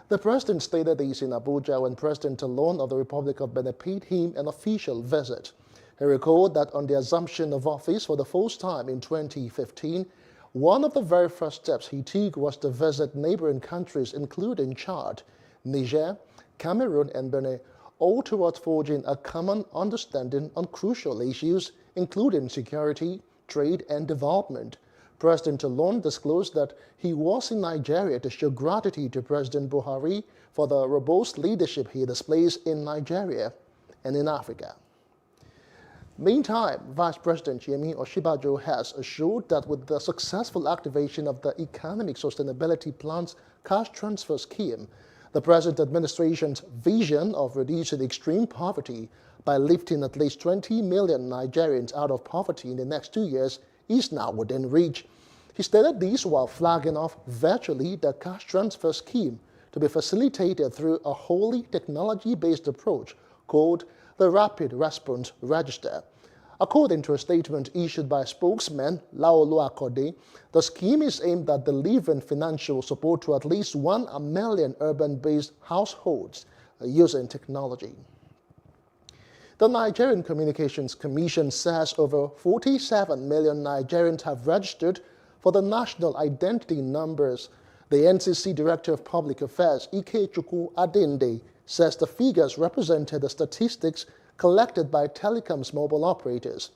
Speaker 4: The president stated this in Abuja when President Talon of the Republic of Benin paid him an official visit. He recalled that on the assumption of office for the first time in 2015, one of the very first steps he took was to visit neighboring countries including Chad, Niger, Cameroon, and Benin, all towards forging a common understanding on crucial issues, including security, trade, and development. President Talon disclosed that he was in Nigeria to show gratitude to President Buhari for the robust leadership he displays in Nigeria and in Africa. Meantime, Vice President Yemi Osinbajo has assured that with the successful activation of the Economic Sustainability Plan's cash transfer scheme, the present administration's vision of reducing extreme poverty by lifting at least 20 million Nigerians out of poverty in the next 2 years is now within reach. He stated this while flagging off virtually the cash transfer scheme to be facilitated through a wholly technology-based approach called the Rapid Response Register. According to a statement issued by spokesman Laolu Akode, the scheme is aimed at delivering financial support to at least 1 million urban-based households using technology. The Nigerian Communications Commission says over 47 million Nigerians have registered for the national identity numbers. The NCC Director of Public Affairs, Ikechukwu Adende, says the figures represented the statistics collected by telecoms mobile operators.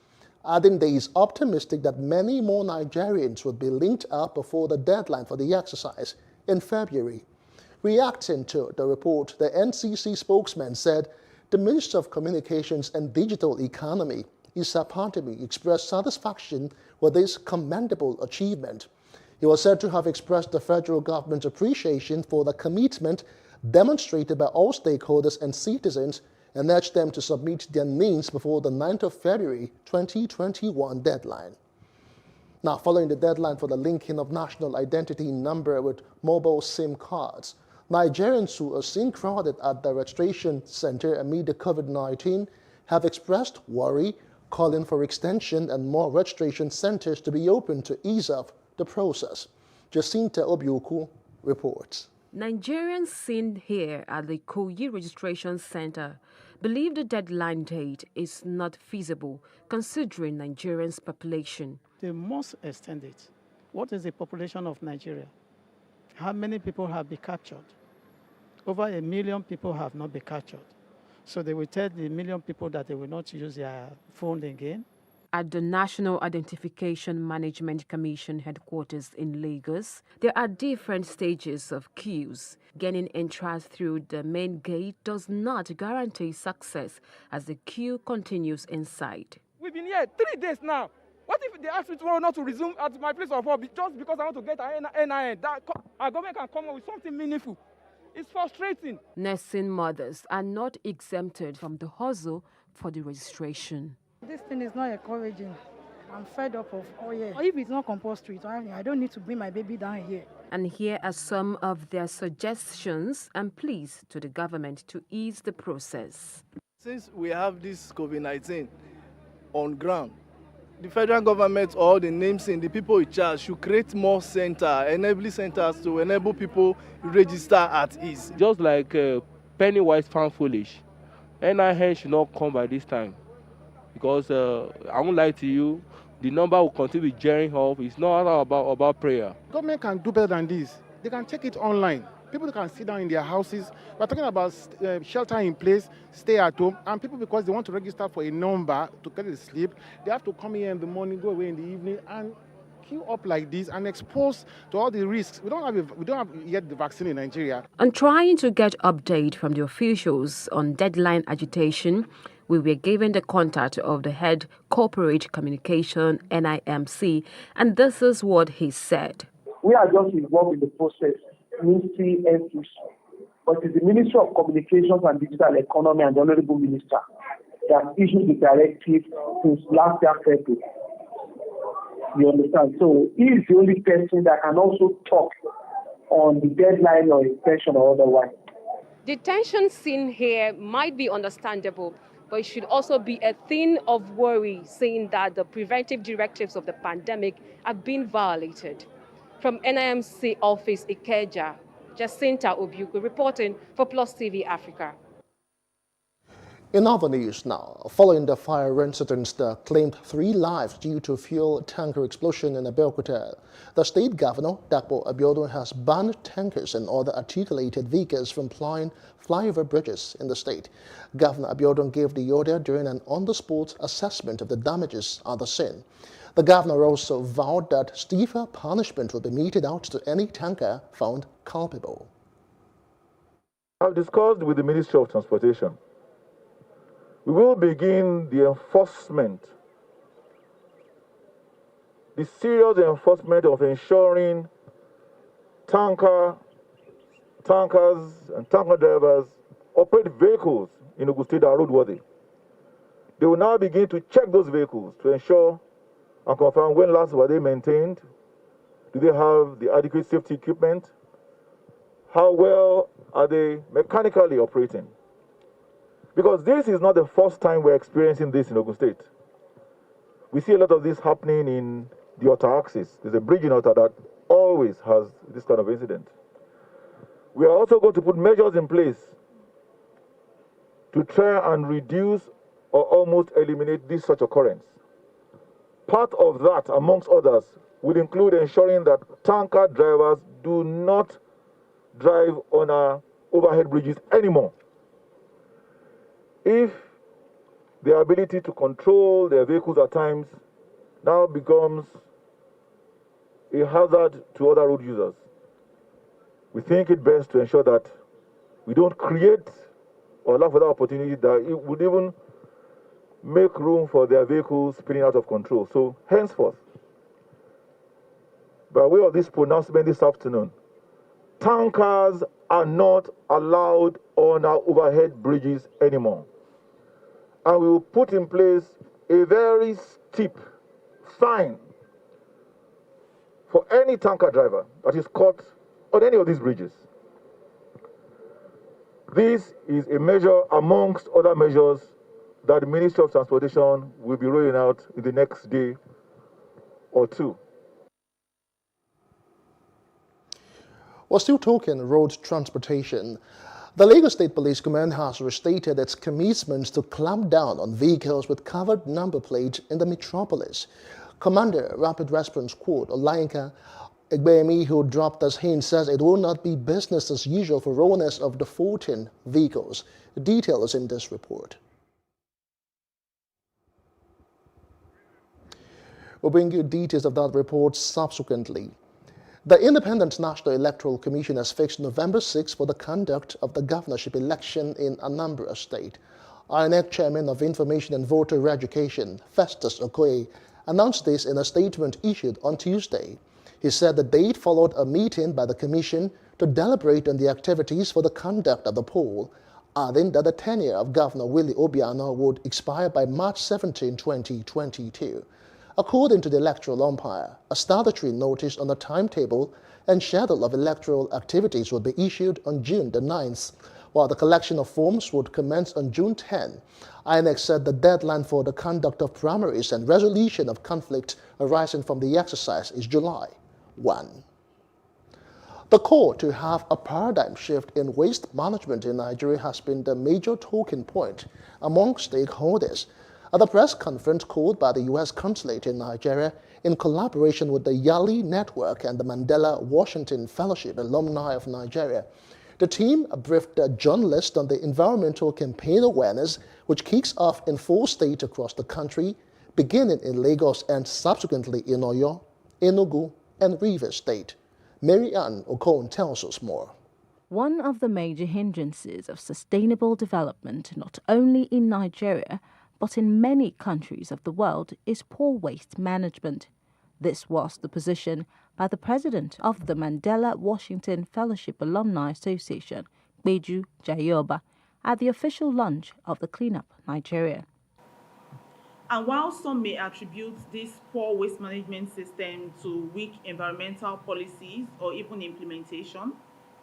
Speaker 4: Adende is optimistic that many more Nigerians will be linked up before the deadline for the exercise in February. Reacting to the report, the NCC spokesman said the Minister of Communications and Digital Economy, Issa Pantami, expressed satisfaction with this commendable achievement. He was said to have expressed the federal government's appreciation for the commitment demonstrated by all stakeholders and citizens and urged them to submit their names before the 9th of February 2021 deadline. Now, following the deadline for the linking of national identity number with mobile SIM cards, Nigerians who are seen crowded at the registration center amid the COVID-19 have expressed worry, calling for extension and more registration centers to be open to ease up the process. Jacinta Obioku reports.
Speaker 7: Nigerians seen here at the Koyi Registration Center believe the deadline date is not feasible considering Nigerians' population.
Speaker 11: They must extend it. What is the population of Nigeria? How many people have been captured? Over 1 million people have not been captured. So they will tell the 1 million people that they will not use their phone again.
Speaker 7: At the National Identification Management Commission headquarters in Lagos, there are different stages of queues. Gaining entrance through the main gate does not guarantee success as the queue continues inside.
Speaker 10: We've been here 3 days now. What if they ask me tomorrow not to resume at my place of work just because I want to get an NIN? Our government can come up with something meaningful. It's frustrating.
Speaker 7: Nursing mothers are not exempted from the hustle for the registration.
Speaker 15: This thing is not encouraging. I'm fed up of, if it's not compulsory, I don't need to bring my baby down here.
Speaker 7: And here are some of their suggestions and pleas to the government to ease the process.
Speaker 19: Since we have this COVID-19 on ground, the federal government or the names in the people in charge should create more enabling centers to enable people register at ease.
Speaker 22: Just like Pennywise found foolish, NIN should not come by this time. Because I won't lie to you, the number will continue to be jarring off. It's not about prayer.
Speaker 8: Government can do better than this. They can take it online.
Speaker 5: people can sit down in their houses. We're talking about shelter in place, stay at home, and people, because they want to register for a number to get a slip, they have to come here in the morning, go away in the evening, and queue up like this and exposed to all the risks. We don't have yet the vaccine in Nigeria.
Speaker 7: On trying to get update from the officials on deadline agitation, we were given the contact of the head corporate communication NIMC, and this is what he said.
Speaker 9: We are just involved in the process, Ministry NCC, but it's the Ministry of Communications and Digital Economy and the Honorable Minister that issued the directive since last year February. You understand? So he is the only person that can also talk on the deadline or extension or otherwise.
Speaker 12: The tension seen here might be understandable, but it should also be a thing of worry, seeing that the preventive directives of the pandemic have been violated. From NIMC office Ikeja, Jacinta Obiuku reporting for Plus TV Africa.
Speaker 4: In other news now, following the fire incidents that claimed 3 lives due to fuel tanker explosion in Abeokuta, the state governor, Dapo Abiodun, has banned tankers and other articulated vehicles from flying flyover bridges in the state. Governor Abiodun gave the order during an on-the-spot assessment of the damages at the scene. The governor also vowed that stiffer punishment will be meted out to any tanker found culpable.
Speaker 14: I've discussed with the Ministry of Transportation. We will begin the enforcement, the serious enforcement of ensuring tankers and tanker drivers operate vehicles in Ogun State that are roadworthy. They will now begin to check those vehicles to ensure and confirm when last were they maintained, do they have the adequate safety equipment, how well are they mechanically operating. Because this is not the first time we're experiencing this in Ogun State. We see a lot of this happening in the Otta axis. There's a bridge in Otta that always has this kind of incident. We are also going to put measures in place to try and reduce or almost eliminate this such occurrence. Part of that, amongst others, will include ensuring that tanker drivers do not drive on our overhead bridges anymore. If the ability to control their vehicles at times now becomes a hazard to other road users, we think it best to ensure that we don't create or allow for that opportunity that it would even make room for their vehicles spinning out of control. So henceforth, by way of this pronouncement this afternoon, tankers are not allowed on our overhead bridges anymore. And we will put in place a very steep fine for any tanker driver that is caught on any of these bridges. This is a measure amongst other measures that the Ministry of Transportation will be rolling out in the next day or two.
Speaker 4: We're still talking road transportation. The Lagos State Police Command has restated its commitments to clamp down on vehicles with covered number plates in the metropolis. Commander Rapid Response Squad Olayinka Egbeyemi, who dropped this hint, says it will not be business as usual for owners of the 14 vehicles. The details in this report. We'll bring you details of that report subsequently. The Independent National Electoral Commission has fixed November 6 for the conduct of the governorship election in Anambra State. INEC Chairman of Information and Voter Education, Festus Okoye, announced this in a statement issued on Tuesday. He said the date followed a meeting by the Commission to deliberate on the activities for the conduct of the poll, adding that the tenure of Governor Willie Obiano would expire by March 17, 2022. According to the electoral umpire, a statutory notice on the timetable and schedule of electoral activities would be issued on June the 9th, while the collection of forms would commence on June 10. INEC said the deadline for the conduct of primaries and resolution of conflict arising from the exercise is July 1. The call to have a paradigm shift in waste management in Nigeria has been the major talking point among stakeholders. At the press conference called by the U.S. Consulate in Nigeria in collaboration with the Yali Network and the Mandela Washington Fellowship Alumni of Nigeria, the team briefed journalists on the environmental campaign awareness, which kicks off in 4 states across the country, beginning in Lagos and subsequently in Oyo, Enugu, and Rivers State. Mary Ann Okon tells us more.
Speaker 1: One of the major hindrances of sustainable development, not only in Nigeria, but in many countries of the world, is poor waste management. This was the position by the president of the Mandela Washington Fellowship Alumni Association, Beju Jayoba, at the official launch of the Clean Up Nigeria.
Speaker 2: And while some may attribute this poor waste management system to weak environmental policies or even implementation,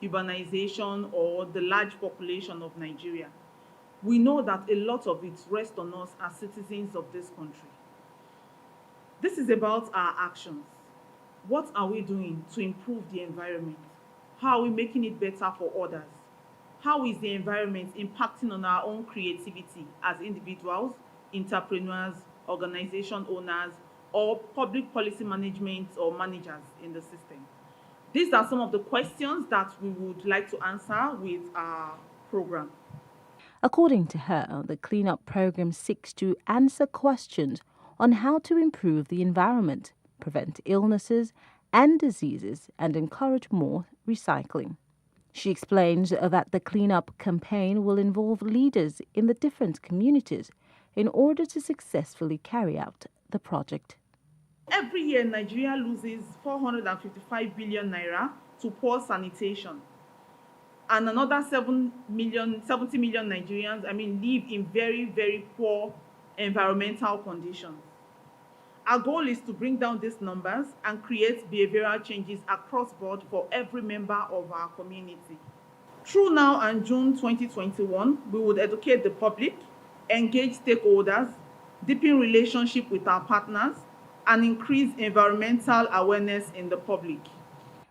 Speaker 2: urbanization, or the large population of Nigeria, we know that a lot of it rests on us as citizens of this country. This is about our actions. What are we doing to improve the environment? How are we making it better for others? How is the environment impacting on our own creativity as individuals, entrepreneurs, organization owners, or public policy management or managers in the system? These are some of the questions that we would like to answer with our program.
Speaker 1: According to her, the cleanup program seeks to answer questions on how to improve the environment, prevent illnesses and diseases, and encourage more recycling. She explains that the cleanup campaign will involve leaders in the different communities in order to successfully carry out the project.
Speaker 2: Every year, Nigeria loses 455 billion naira to poor sanitation. And another 70 million Nigerians, live in very, very poor environmental conditions. Our goal is to bring down these numbers and create behavioral changes across board for every member of our community. Through now and June 2021, we would educate the public, engage stakeholders, deepen relationship with our partners, and increase environmental awareness in the public.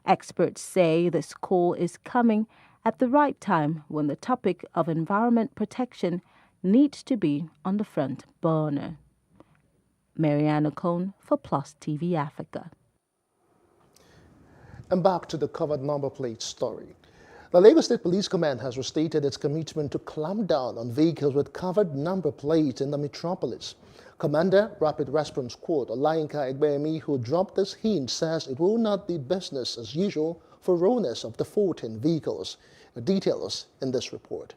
Speaker 1: Experts say this call is coming at the right time when the topic of environment protection needs to be on the front burner. Mariana Cohn for Plus TV Africa.
Speaker 4: And back to the covered number plate story. The Lagos State Police Command has restated its commitment to clamp down on vehicles with covered number plates in the metropolis. Commander, Rapid Response Squad Olayinka Egbeyemi, who dropped this hint, says it will not be business as usual for owners of the 14 vehicles. The details in this report.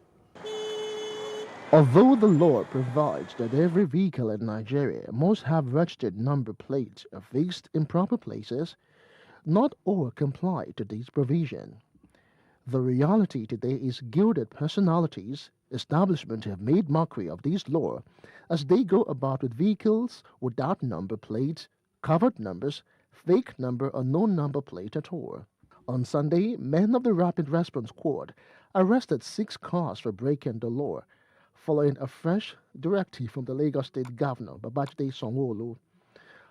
Speaker 4: Although the law provides that every vehicle in Nigeria must have registered number plates affixed in proper places, not all comply to this provision. The reality today is gilded personalities, establishments have made mockery of this law as they go about with vehicles without number plates, covered numbers, fake number or no number plate at all. On Sunday, men of the Rapid Response Squad arrested 6 cars for breaking the law, following a fresh directive from the Lagos State Governor, Babajide Sanwo-Olu.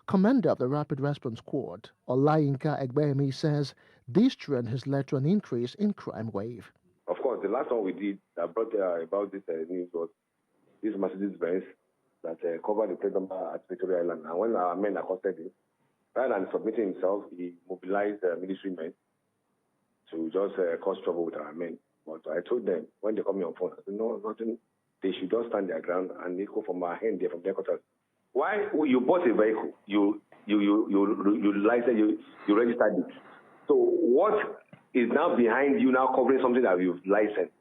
Speaker 4: Commander of the Rapid Response Squad, Olayinka Egbeyemi, says this trend has led to an increase in crime wave.
Speaker 3: Of course, the last one we did that brought about this news was this Mercedes-Benz that covered the plate number at Victoria Island. And when our men accosted him, rather than submitting himself, he mobilized military men to just cause trouble with our men. But I told them, when they called me on phone, I said, no, nothing. They should just stand their ground and they go from our hand there, from their quarters. Why you bought a vehicle, you licensed, you registered it. So what is now behind you now covering something that you've licensed?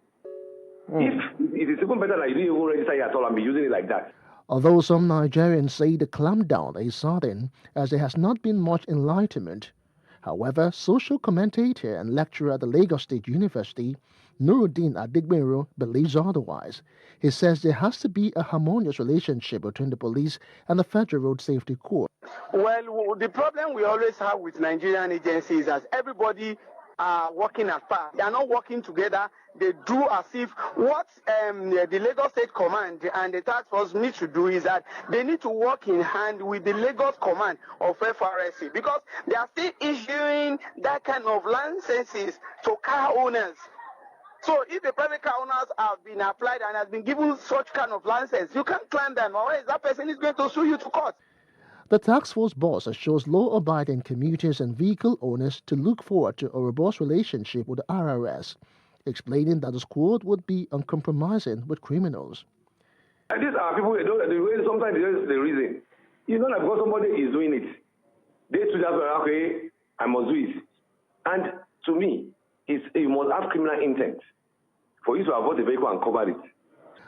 Speaker 3: If it is even better that you didn't even register it at all and be using it like that.
Speaker 4: Although some Nigerians say the clampdown is sudden, as there has not been much enlightenment. However, social commentator and lecturer at the Lagos State University, Nuruddin Adigbenro, believes otherwise. He says there has to be a harmonious relationship between the police and the Federal Road Safety Corps.
Speaker 6: Well, the problem we always have with Nigerian agencies is that everybody are working apart. They are not working together. They do as if what the Lagos State Command and the task force need to do is that they need to work in hand with the Lagos Command of FRSC, because they are still issuing that kind of licenses to car owners. So if the private car owners have been applied and has been given such kind of license, you can't claim them, or else that person is going to sue you to court.
Speaker 4: The task force boss assures law-abiding commuters and vehicle owners to look forward to a robust relationship with the RRS, explaining that the squad would be uncompromising with criminals.
Speaker 3: And these are people, the way sometimes the reason. It's not like because somebody is doing it. They should have, okay, I must do it. And to me, you must have criminal intent for you to avoid the vehicle and cover it.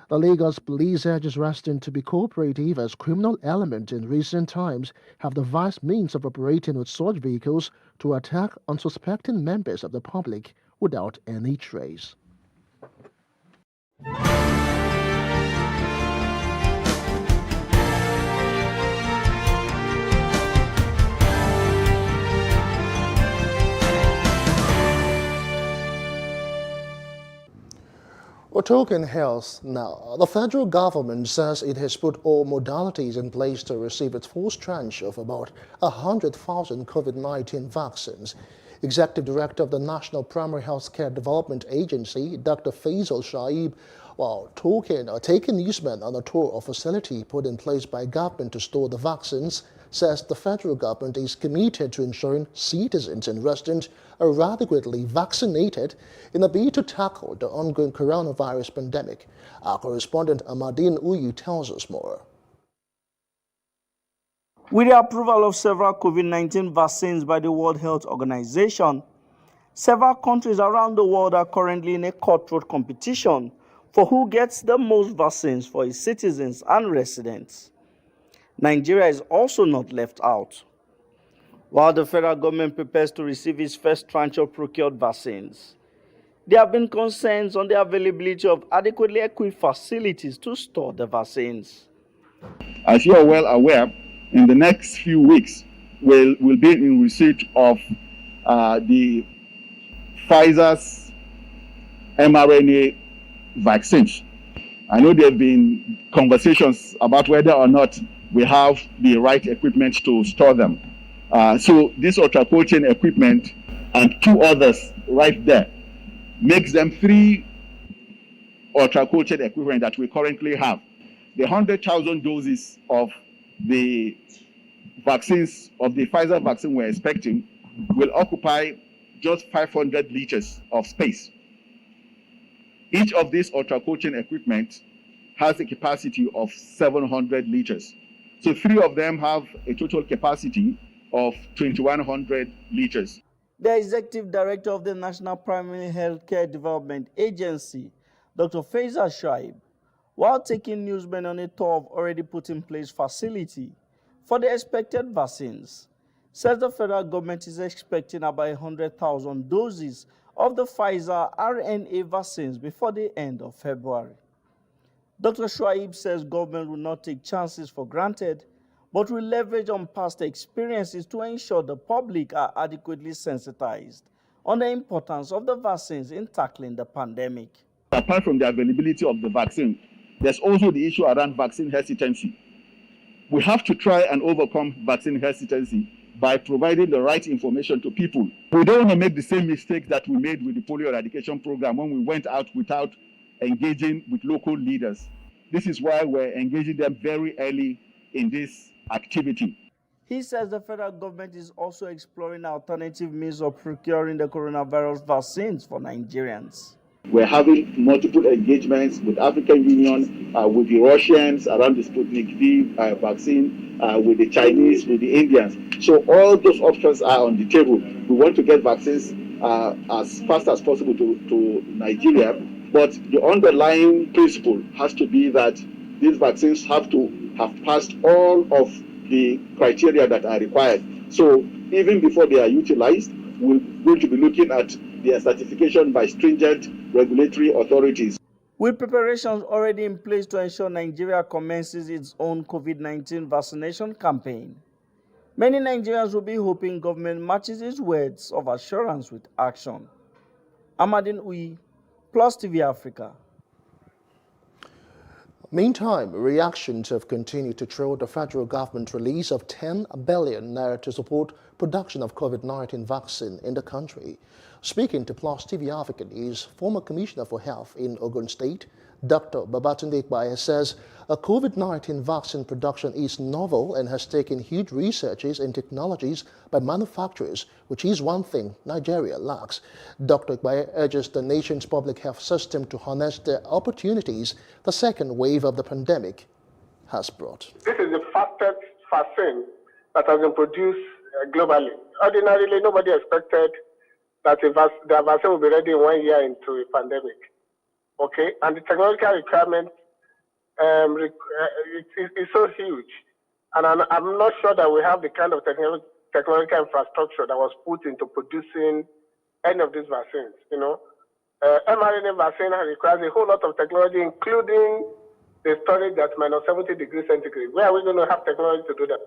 Speaker 4: The Lagos police urges residents to be cooperative as criminal elements in recent times have devised means of operating with such vehicles to attack unsuspecting members of the public without any trace. We're talking health now. The federal government says it has put all modalities in place to receive its first tranche of about 100,000 COVID-19 vaccines. Executive Director of the National Primary Health Care Development Agency, Dr. Faisal Shaib, while taking newsmen on a tour of a facility put in place by government to store the vaccines, says the federal government is committed to ensuring citizens and residents are adequately vaccinated in a bid to tackle the ongoing coronavirus pandemic. Our correspondent Amadine Uyu tells us more.
Speaker 16: With the approval of several COVID-19 vaccines by the World Health Organization, several countries around the world are currently in a cutthroat competition for who gets the most vaccines for its citizens and residents. Nigeria is also not left out. While the federal government prepares to receive its first tranche of procured vaccines, there have been concerns on the availability of adequately equipped facilities to store the vaccines.
Speaker 17: As you are well aware, in the next few weeks, we'll be in receipt of the Pfizer's mRNA vaccines. I know there have been conversations about whether or not we have the right equipment to store them. So this ultra-cold chain equipment and two others right there makes them 3 ultra-cold chain equipment that we currently have. The 100,000 doses of the vaccines, of the Pfizer vaccine we're expecting, will occupy just 500 liters of space. Each of these ultra-cold chain equipment has a capacity of 700 liters. So 3 of them have a total capacity of 2,100 liters.
Speaker 16: The Executive Director of the National Primary Healthcare Development Agency, Dr. Faisal Shaib, while taking newsmen on a tour of already put in place facility for the expected vaccines, says the federal government is expecting about 100,000 doses of the Pfizer RNA vaccines before the end of February. Dr. Shaib says government will not take chances for granted, but will leverage on past experiences to ensure the public are adequately sensitized on the importance of the vaccines in tackling the pandemic.
Speaker 17: Apart from the availability of the vaccine, there's also the issue around vaccine hesitancy. We have to try and overcome vaccine hesitancy by providing the right information to people. We don't want to make the same mistake that we made with the polio eradication program when we went out without engaging with local leaders. This is why we're engaging them very early in this activity.
Speaker 16: He says the federal government is also exploring alternative means of procuring the coronavirus vaccines for Nigerians.
Speaker 17: We're having multiple engagements with African Union, with the Russians around the Sputnik V vaccine, with the Chinese, with the Indians. So all those options are on the table. We want to get vaccines as fast as possible to Nigeria, but the underlying principle has to be that these vaccines have to have passed all of the criteria that are required. So even before they are utilized, we're going to be looking at their certification by stringent regulatory authorities.
Speaker 16: With preparations already in place to ensure Nigeria commences its own COVID-19 vaccination campaign, many Nigerians will be hoping government matches its words of assurance with action. Amadine Uyi, Plus TV Africa.
Speaker 4: Meantime, reactions have continued to trail the federal government release of 10 billion naira to support production of COVID-19 vaccine in the country. Speaking to Plus TV Africa News, former Commissioner for Health in Ogun State, Dr. Babatunde Ikpaye says a COVID-19 vaccine production is novel and has taken huge researches and technologies by manufacturers, which is one thing Nigeria lacks. Dr. Ikpaye urges the nation's public health system to harness the opportunities the second wave of the pandemic has brought.
Speaker 18: This is the fastest vaccine that has been produced globally. Ordinarily, nobody expected that the vaccine will be ready 1 year into a pandemic. Okay, and the technological requirement is so huge, and I'm not sure that we have the kind of technological infrastructure that was put into producing any of these vaccines. You know, mRNA vaccine requires a whole lot of technology, including the storage at minus 70 degrees centigrade. Where are we going to have technology to do that?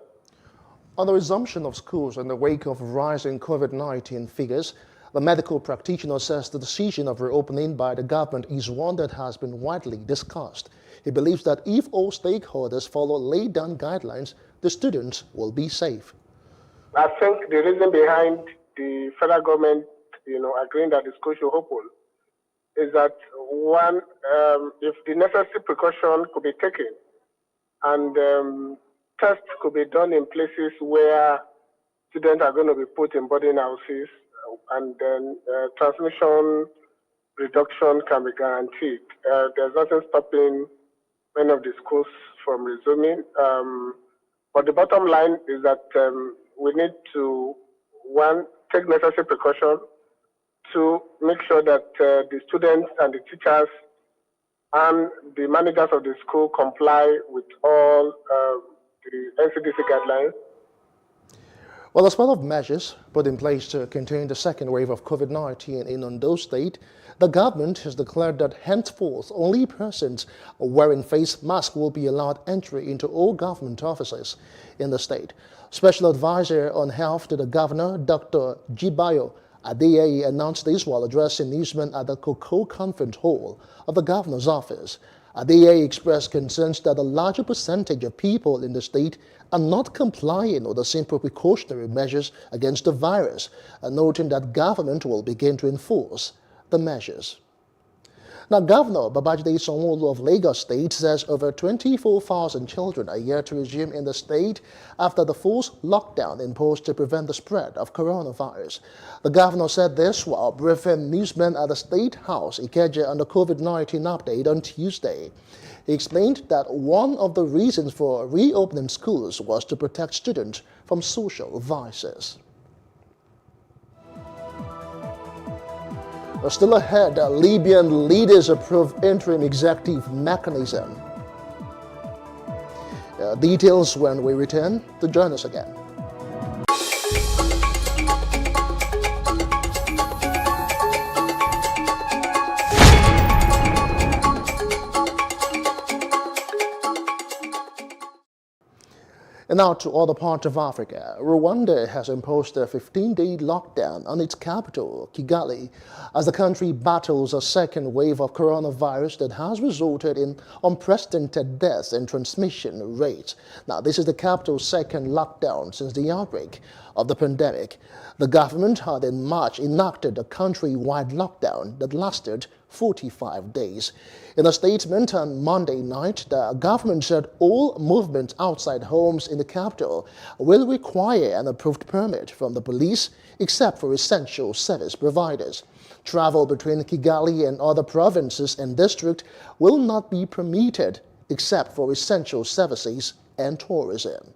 Speaker 4: On the resumption of schools in the wake of rising COVID-19 figures, the medical practitioner says the decision of reopening by the government is one that has been widely discussed. He believes that if all stakeholders follow laid-down guidelines, the students will be safe.
Speaker 18: I think the reason behind the federal government, agreeing that the school should open is that, one, if the necessary precaution could be taken and tests could be done in places where students are going to be put in boarding houses, and then transmission reduction can be guaranteed. There's nothing stopping many of the schools from resuming. But the bottom line is that we need to, one, take necessary precaution, two, make sure that the students and the teachers and the managers of the school comply with all the NCDC guidelines.
Speaker 4: Well, as part of measures put in place to contain the second wave of COVID-19 in Ondo State, the government has declared that henceforth only persons wearing face masks will be allowed entry into all government offices in the state. Special Advisor on Health to the Governor, Dr. Jibayo Adeyeye, announced this while addressing newsmen at the Cocoa Conference Hall of the Governor's office. Adeyeye expressed concerns that a larger percentage of people in the state are not complying with the simple precautionary measures against the virus, noting that government will begin to enforce the measures. Now, Governor Babajide Sanwo-Olu of Lagos State says over 24,000 children are yet to resume in the state after the forced lockdown imposed to prevent the spread of coronavirus. The governor said this while briefing newsmen at the State House, Ikeja, on the COVID-19 update on Tuesday. He explained that one of the reasons for reopening schools was to protect students from social vices. Still ahead, Libyan leaders approve interim executive mechanism. Details when we return. To join us again. And now to other parts of Africa. Rwanda has imposed a 15-day lockdown on its capital, Kigali, as the country battles a second wave of coronavirus that has resulted in unprecedented deaths and transmission rates. Now, this is the capital's second lockdown since the outbreak of the pandemic. The government had in March enacted a country-wide lockdown that lasted 45 days. In a statement on Monday night, the government said all movement outside homes in the capital will require an approved permit from the police, except for essential service providers. Travel between Kigali and other provinces and districts will not be permitted, except for essential services and tourism.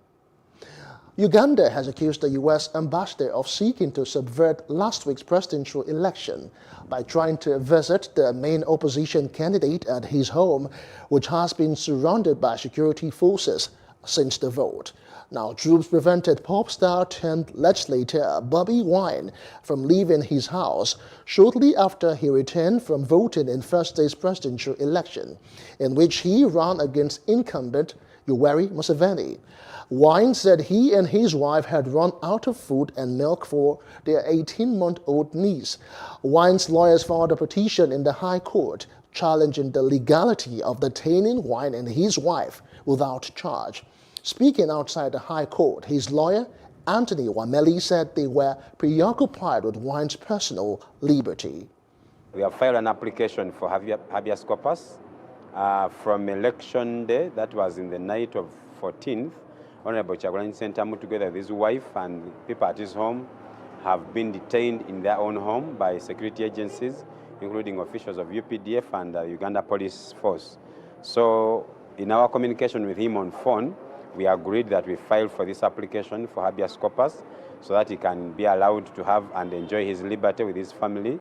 Speaker 4: Uganda has accused the U.S. ambassador of seeking to subvert last week's presidential election by trying to visit the main opposition candidate at his home, which has been surrounded by security forces since the vote. Now, troops prevented pop star turned legislator Bobi Wine from leaving his house shortly after he returned from voting in Thursday's presidential election, in which he ran against incumbent Yoweri Museveni. Wine said he and his wife had run out of food and milk for their 18-month-old niece. Wine's lawyers filed a petition in the High Court challenging the legality of detaining Wine and his wife without charge. Speaking outside the High Court, his lawyer, Anthony Wameli said they were preoccupied with Wine's personal liberty.
Speaker 13: We have filed an application for habeas corpus from election day, that was in the night of 14th. Honorable Kyagulanyi Ssentamu, together with his wife and people at his home, have been detained in their own home by security agencies, including officials of UPDF and the Uganda Police Force. So in our communication with him on phone, we agreed that we file for this application for habeas corpus so that he can be allowed to have and enjoy his liberty with his family.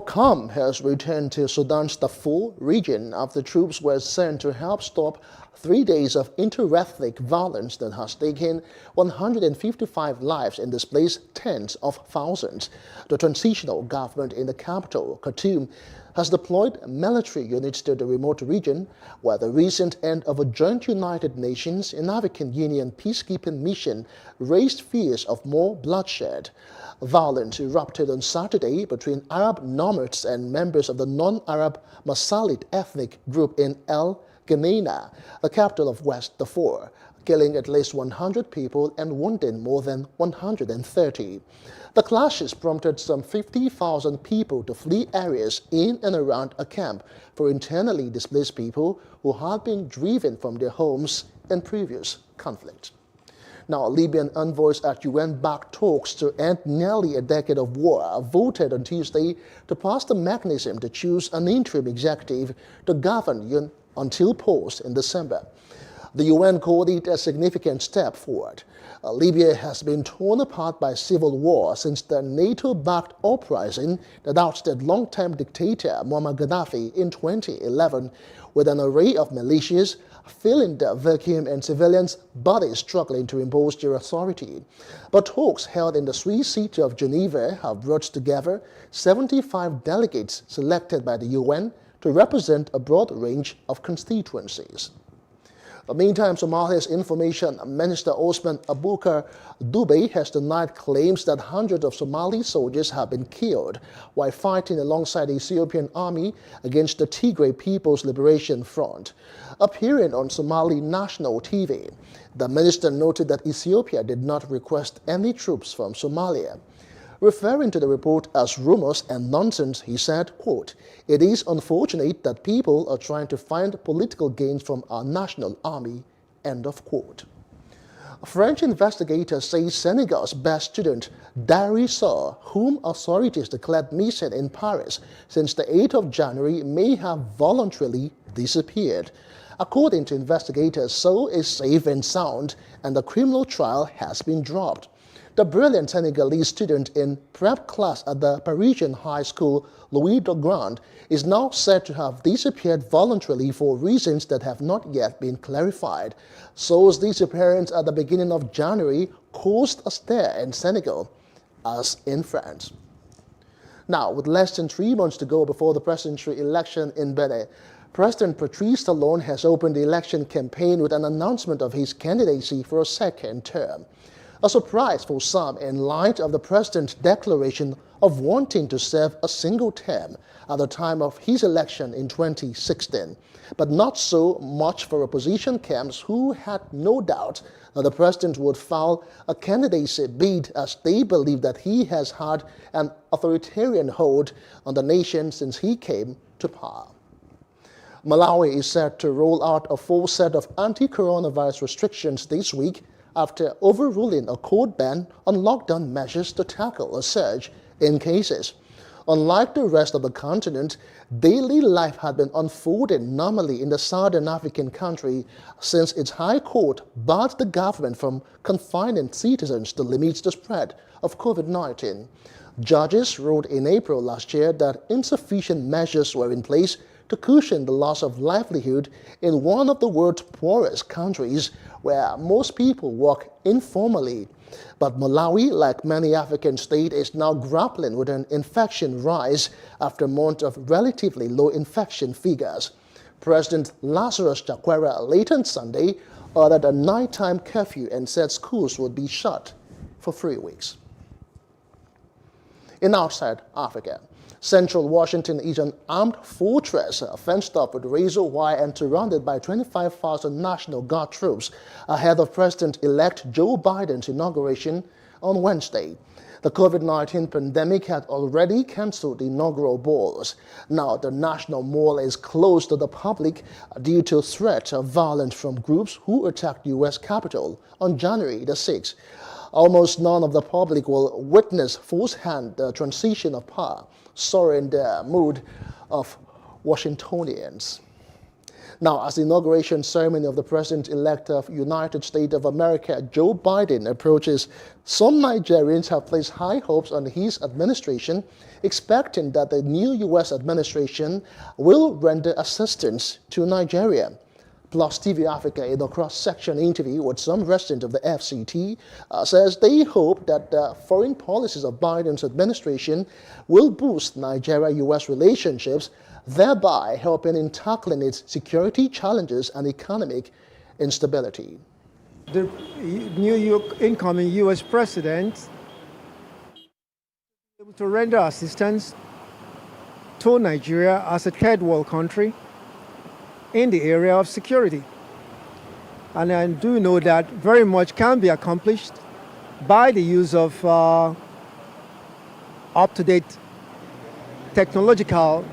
Speaker 4: Calm has returned to Sudan's Darfur region after troops were sent to help stop 3 days of inter-ethnic violence that has taken 155 lives and displaced tens of thousands. The transitional government in the capital, Khartoum, has deployed military units to the remote region, where the recent end of a joint United Nations and African Union peacekeeping mission raised fears of more bloodshed. Violence erupted on Saturday between Arab nomads and members of the non-Arab Masalit ethnic group in El Geneina, the capital of West Darfur, killing at least 100 people and wounding more than 130. The clashes prompted some 50,000 people to flee areas in and around a camp for internally displaced people who had been driven from their homes in previous conflicts. Now, Libyan envoys at UN-backed talks to end nearly a decade of war voted on Tuesday to pass the mechanism to choose an interim executive to govern until post in December. The UN called it a significant step forward. Libya has been torn apart by civil war since the NATO-backed uprising that ousted long-term dictator Muammar Gaddafi in 2011, with an array of militias filling the vacuum and civilians' bodies struggling to impose their authority. But talks held in the Swiss city of Geneva have brought together 75 delegates selected by the UN to represent a broad range of constituencies. Meantime, Somalia's Information Minister Osman Abukar Dube has denied claims that hundreds of Somali soldiers have been killed while fighting alongside the Ethiopian army against the Tigray People's Liberation Front. Appearing on Somali national TV, the minister noted that Ethiopia did not request any troops from Somalia. Referring to the report as rumors and nonsense, he said, quote, "It is unfortunate that people are trying to find political gains from our national army," end of quote. French investigators say Senegal's best student, Dari Sow, whom authorities declared missing in Paris since the 8th of January, may have voluntarily disappeared. According to investigators, Sow is safe and sound, and the criminal trial has been dropped. The brilliant Senegalese student in prep class at the Parisian high school Louis de Grand is now said to have disappeared voluntarily for reasons that have not yet been clarified. Sow's disappearance at the beginning of January caused a stir in Senegal, as in France. Now, with less than 3 months to go before the presidential election in Benin, President Patrice Talon has opened the election campaign with an announcement of his candidacy for a second term. A surprise for some in light of the president's declaration of wanting to serve a single term at the time of his election in 2016, but not so much for opposition camps who had no doubt that the president would file a candidacy bid, as they believe that he has had an authoritarian hold on the nation since he came to power. Malawi is set to roll out a full set of anti-coronavirus restrictions this week after overruling a court ban on lockdown measures to tackle a surge in cases. Unlike the rest of the continent, daily life had been unfolding normally in the southern African country since its high court barred the government from confining citizens to limit the spread of COVID-19. Judges ruled in April last year that insufficient measures were in place to cushion the loss of livelihood in one of the world's poorest countries where most people work informally. But Malawi, like many African states, is now grappling with an infection rise after a month of relatively low infection figures. President Lazarus Chakwera late on Sunday ordered a nighttime curfew and said schools would be shut for 3 weeks. In outside Africa, Central Washington is an armed fortress fenced up with razor wire and surrounded by 25,000 National Guard troops ahead of President-elect Joe Biden's inauguration on Wednesday. The COVID-19 pandemic had already cancelled the inaugural balls. Now the National Mall is closed to the public due to threat of violence from groups who attacked the U.S. Capitol on January the 6th. Almost none of the public will witness firsthand the transition of power, soaring the mood of Washingtonians. Now, as the inauguration ceremony of the President-elect of United States of America, Joe Biden, approaches, some Nigerians have placed high hopes on his administration, expecting that the new U.S. administration will render assistance to Nigeria. Plus TV Africa, in a cross-section interview with some residents of the FCT, says they hope that the foreign policies of Biden's administration will boost Nigeria-U.S. relationships, thereby helping in tackling its security challenges and economic instability.
Speaker 20: The incoming U.S. president able to render assistance to Nigeria as a third world country in the area of security. And I do know that very much can be accomplished by the use of up-to-date technological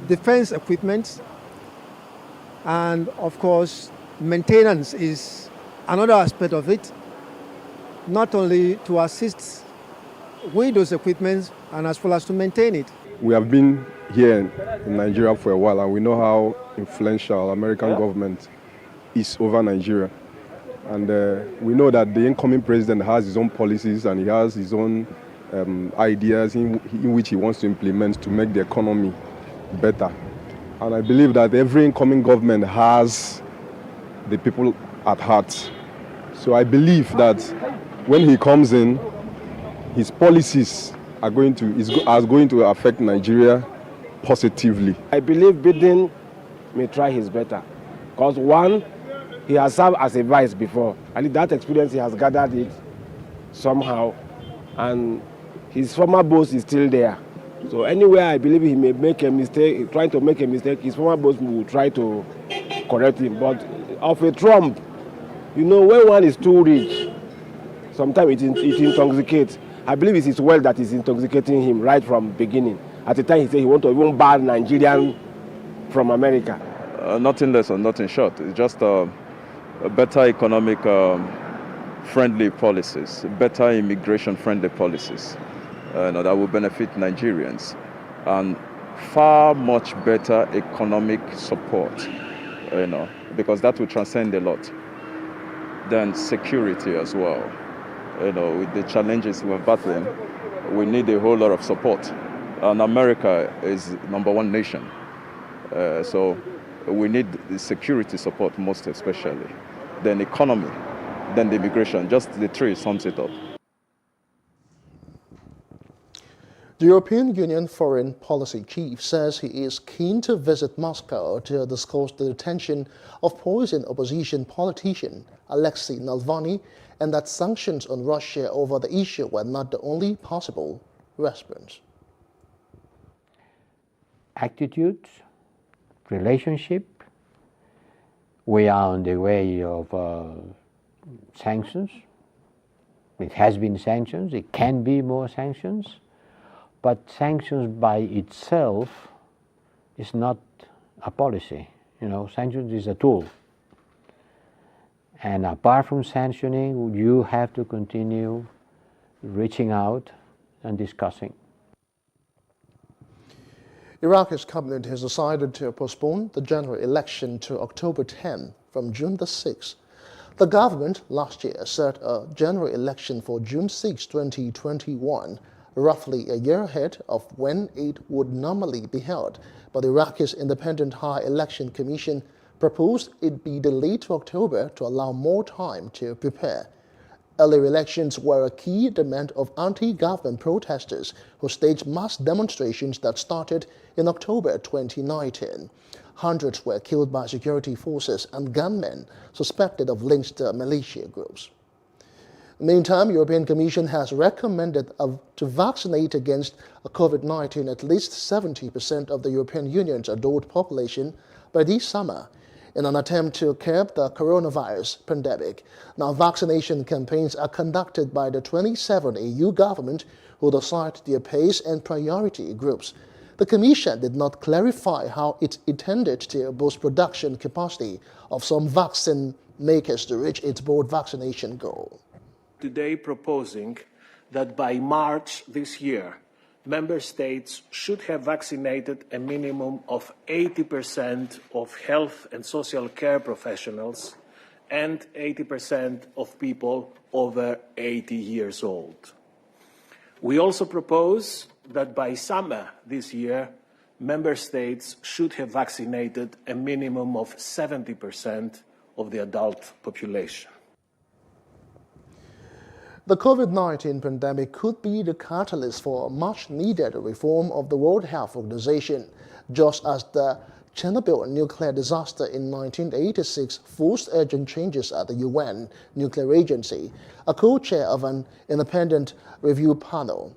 Speaker 20: defense equipment, and of course maintenance is another aspect of it, not only to assist with those equipments and as well as to maintain it.
Speaker 21: We have been here in Nigeria for a while, and we know how influential American government is over Nigeria. And we know that the incoming president has his own policies and he has his own ideas in which he wants to implement to make the economy better. And I believe that every incoming government has the people at heart. So I believe that when he comes in, his policies are going to affect Nigeria positively.
Speaker 23: I believe Biden may try his better, because one, he has served as a vice before, and that experience he has gathered it somehow, and his former boss is still there. So anywhere I believe he may make a mistake, trying to make a mistake, his former boss will try to correct him. But of a Trump, when one is too rich, sometimes it intoxicates. I believe it's his wealth that is intoxicating him right from the beginning. At the time he said he wants to even ban Nigerian from America.
Speaker 24: Nothing less or nothing short. It's just a better economic friendly policies, better immigration friendly policies that will benefit Nigerians, and far much better economic support, because that will transcend a lot. Then security as well. With the challenges we're battling, we need a whole lot of support. And America is the #1 nation. So we need the security support most especially. Then economy, then the immigration. Just the three sums it up.
Speaker 4: The European Union Foreign Policy Chief says he is keen to visit Moscow to discuss the detention of poisoned opposition politician Alexei Navalny, and that sanctions on Russia over the issue were not the only possible response.
Speaker 25: Attitude, relationship, we are on the way of sanctions. It has been sanctions, it can be more sanctions. But sanctions by itself is not a policy. Sanctions is a tool. And apart from sanctioning, you have to continue reaching out and discussing.
Speaker 4: Iraq's cabinet has decided to postpone the general election to October 10 from June the 6th. The government last year set a general election for June 6, 2021, roughly a year ahead of when it would normally be held, but Iraq's Independent High Election Commission proposed it be delayed to October to allow more time to prepare. Earlier elections were a key demand of anti-government protesters who staged mass demonstrations that started in October 2019. Hundreds were killed by security forces and gunmen suspected of links to militia groups. Meantime, European Commission has recommended to vaccinate against COVID-19 at least 70% of the European Union's adult population by this summer in an attempt to curb the coronavirus pandemic. Now, vaccination campaigns are conducted by the 27 EU governments who decide their pace and priority groups. The Commission did not clarify how it intended to boost production capacity of some vaccine makers to reach its broad vaccination goal.
Speaker 10: Today proposing that by March this year, Member States should have vaccinated a minimum of 80% of health and social care professionals and 80% of people over 80 years old. We also propose that by summer this year, Member States should have vaccinated a minimum of 70% of the adult population.
Speaker 4: The COVID-19 pandemic could be the catalyst for much-needed reform of the World Health Organization, just as the Chernobyl nuclear disaster in 1986 forced urgent changes at the UN Nuclear Agency, a co-chair of an independent review panel.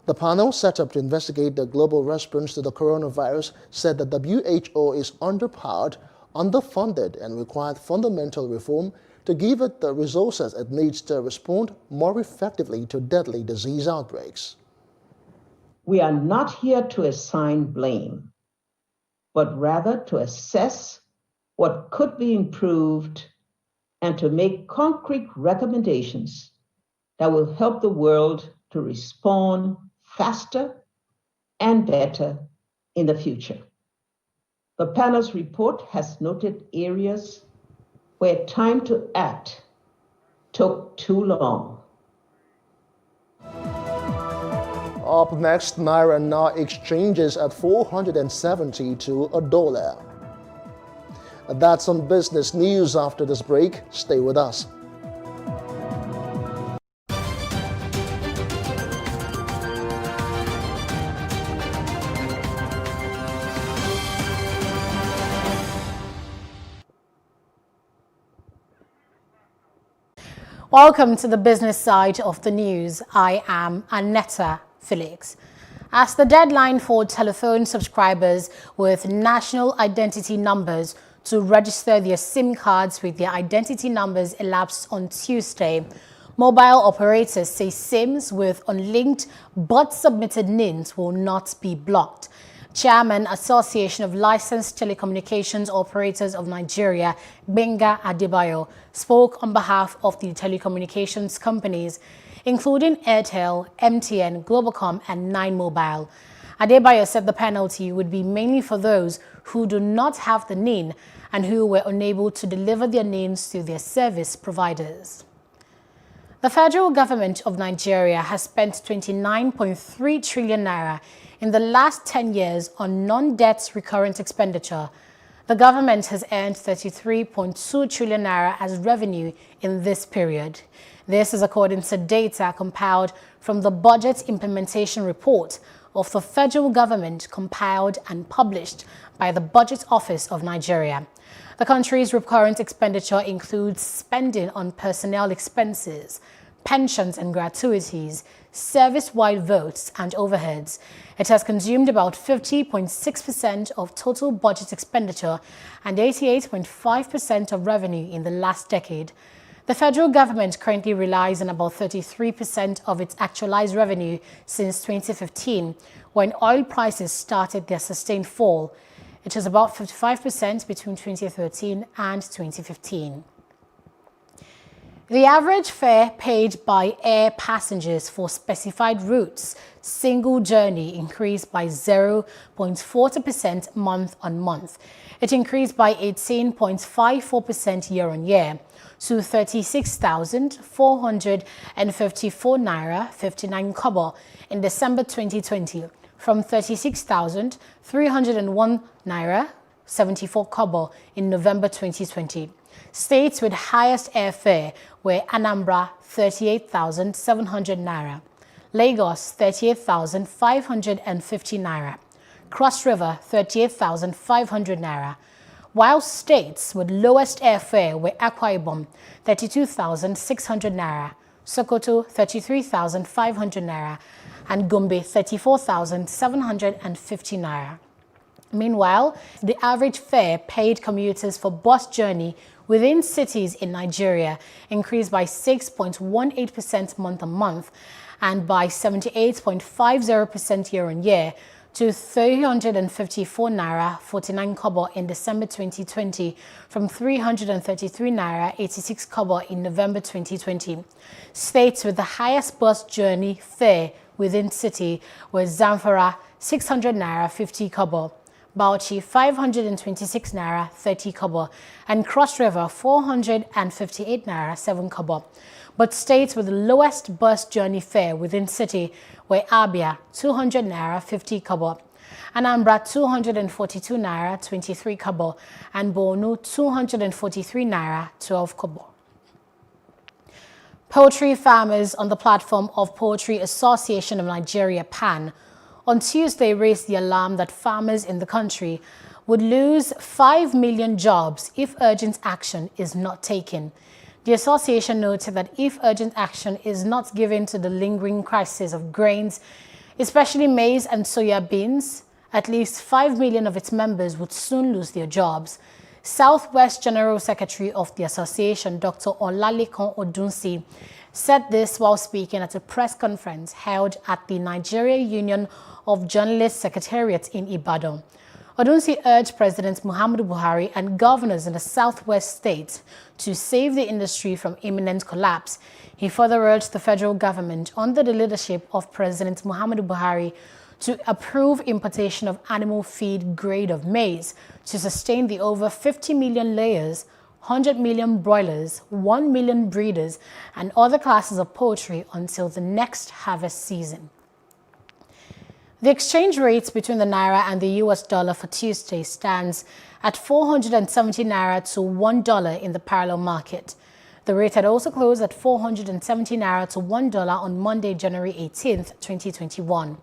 Speaker 4: The panel, set up to investigate the global response to the coronavirus, said that WHO is underpowered, underfunded, and required fundamental reform to give it the resources it needs to respond more effectively to deadly disease outbreaks.
Speaker 11: We are not here to assign blame, but rather to assess what could be improved and to make concrete recommendations that will help the world to respond faster and better in the future. The panel's report has noted areas where time to act took too long.
Speaker 4: Up next, Naira now exchanges at 470 to a dollar. That's on business news. After this break, stay with us.
Speaker 15: Welcome to the business side of the news. I am Annetta Felix. As the deadline for telephone subscribers with national identity numbers to register their SIM cards with their identity numbers elapsed on Tuesday, mobile operators say SIMs with unlinked but submitted NINs will not be blocked. Chairman, Association of Licensed Telecommunications Operators of Nigeria, Gbenga Adebayo, spoke on behalf of the telecommunications companies, including Airtel, MTN, Globacom, and Nine Mobile. Adebayo said the penalty would be mainly for those who do not have the NIN and who were unable to deliver their NINs to their service providers. The federal government of Nigeria has spent 29.3 trillion naira in the last 10 years on non-debt recurrent expenditure. The government has earned 33.2 trillion naira as revenue in this period. This is according to data compiled from the Budget Implementation Report of the federal government, compiled and published by the Budget Office of Nigeria. The country's recurrent expenditure includes spending on personnel expenses, pensions and gratuities, service-wide votes and overheads. It has consumed about 50.6% of total budget expenditure and 88.5% of revenue in the last decade. The federal government currently relies on about 33% of its actualized revenue since 2015, when oil prices started their sustained fall. It was about 55% between 2013 and 2015. The average fare paid by air passengers for specified routes single journey increased by 0.40% month-on-month. It increased by 18.54% year-on-year to 36,454 naira 59 kobo in December 2020 from 36,301 naira 74 kobo in November 2020. States with highest airfare were Anambra 38,700 naira, Lagos 38,550 naira, Cross River 38,500 naira, while states with lowest airfare were Akwa Ibom 32,600 naira, Sokoto 33,500 naira, and Gombe 34,750 naira. Meanwhile, the average fare paid commuters for bus journey within cities in Nigeria increased by 6.18% month-on-month and by 78.50% year-on-year to 354 naira 49 kobo in December 2020 from 333 naira 86 kobo in November 2020. States with the highest bus journey fare within city were Zamfara 600 naira 50 kobo, Bauchi 526 naira 30 kobo, and Cross River 458 naira 7 kobo. But states with the lowest bus journey fare within city were Abia 200 naira 50 kobo, Anambra 242 naira 23 kobo, and Borno 243 naira 12 kobo. Poultry farmers on the platform of Poultry Association of Nigeria (PAN) on Tuesday raised the alarm that farmers in the country would lose 5 million jobs if urgent action is not taken. The association noted that if urgent action is not given to the lingering crisis of grains, especially maize and soya beans, at least 5 million of its members would soon lose their jobs. Southwest General Secretary of the association, Dr. Olalekan Odunsi, said this while speaking at a press conference held at the Nigeria Union of Journalists Secretariat in Ibadan. Odunsi urged President Muhammadu Buhari and governors in the southwest states to save the industry from imminent collapse. He further urged the federal government, under the leadership of President Muhammadu Buhari, to approve importation of animal feed grade of maize to sustain the over 50 million layers, 100 million broilers, 1 million breeders, and other classes of poultry until the next harvest season. The exchange rate between the naira and the US dollar for Tuesday stands at 470 naira to $1 in the parallel market. The rate had also closed at 470 naira to $1 on Monday, January 18th, 2021.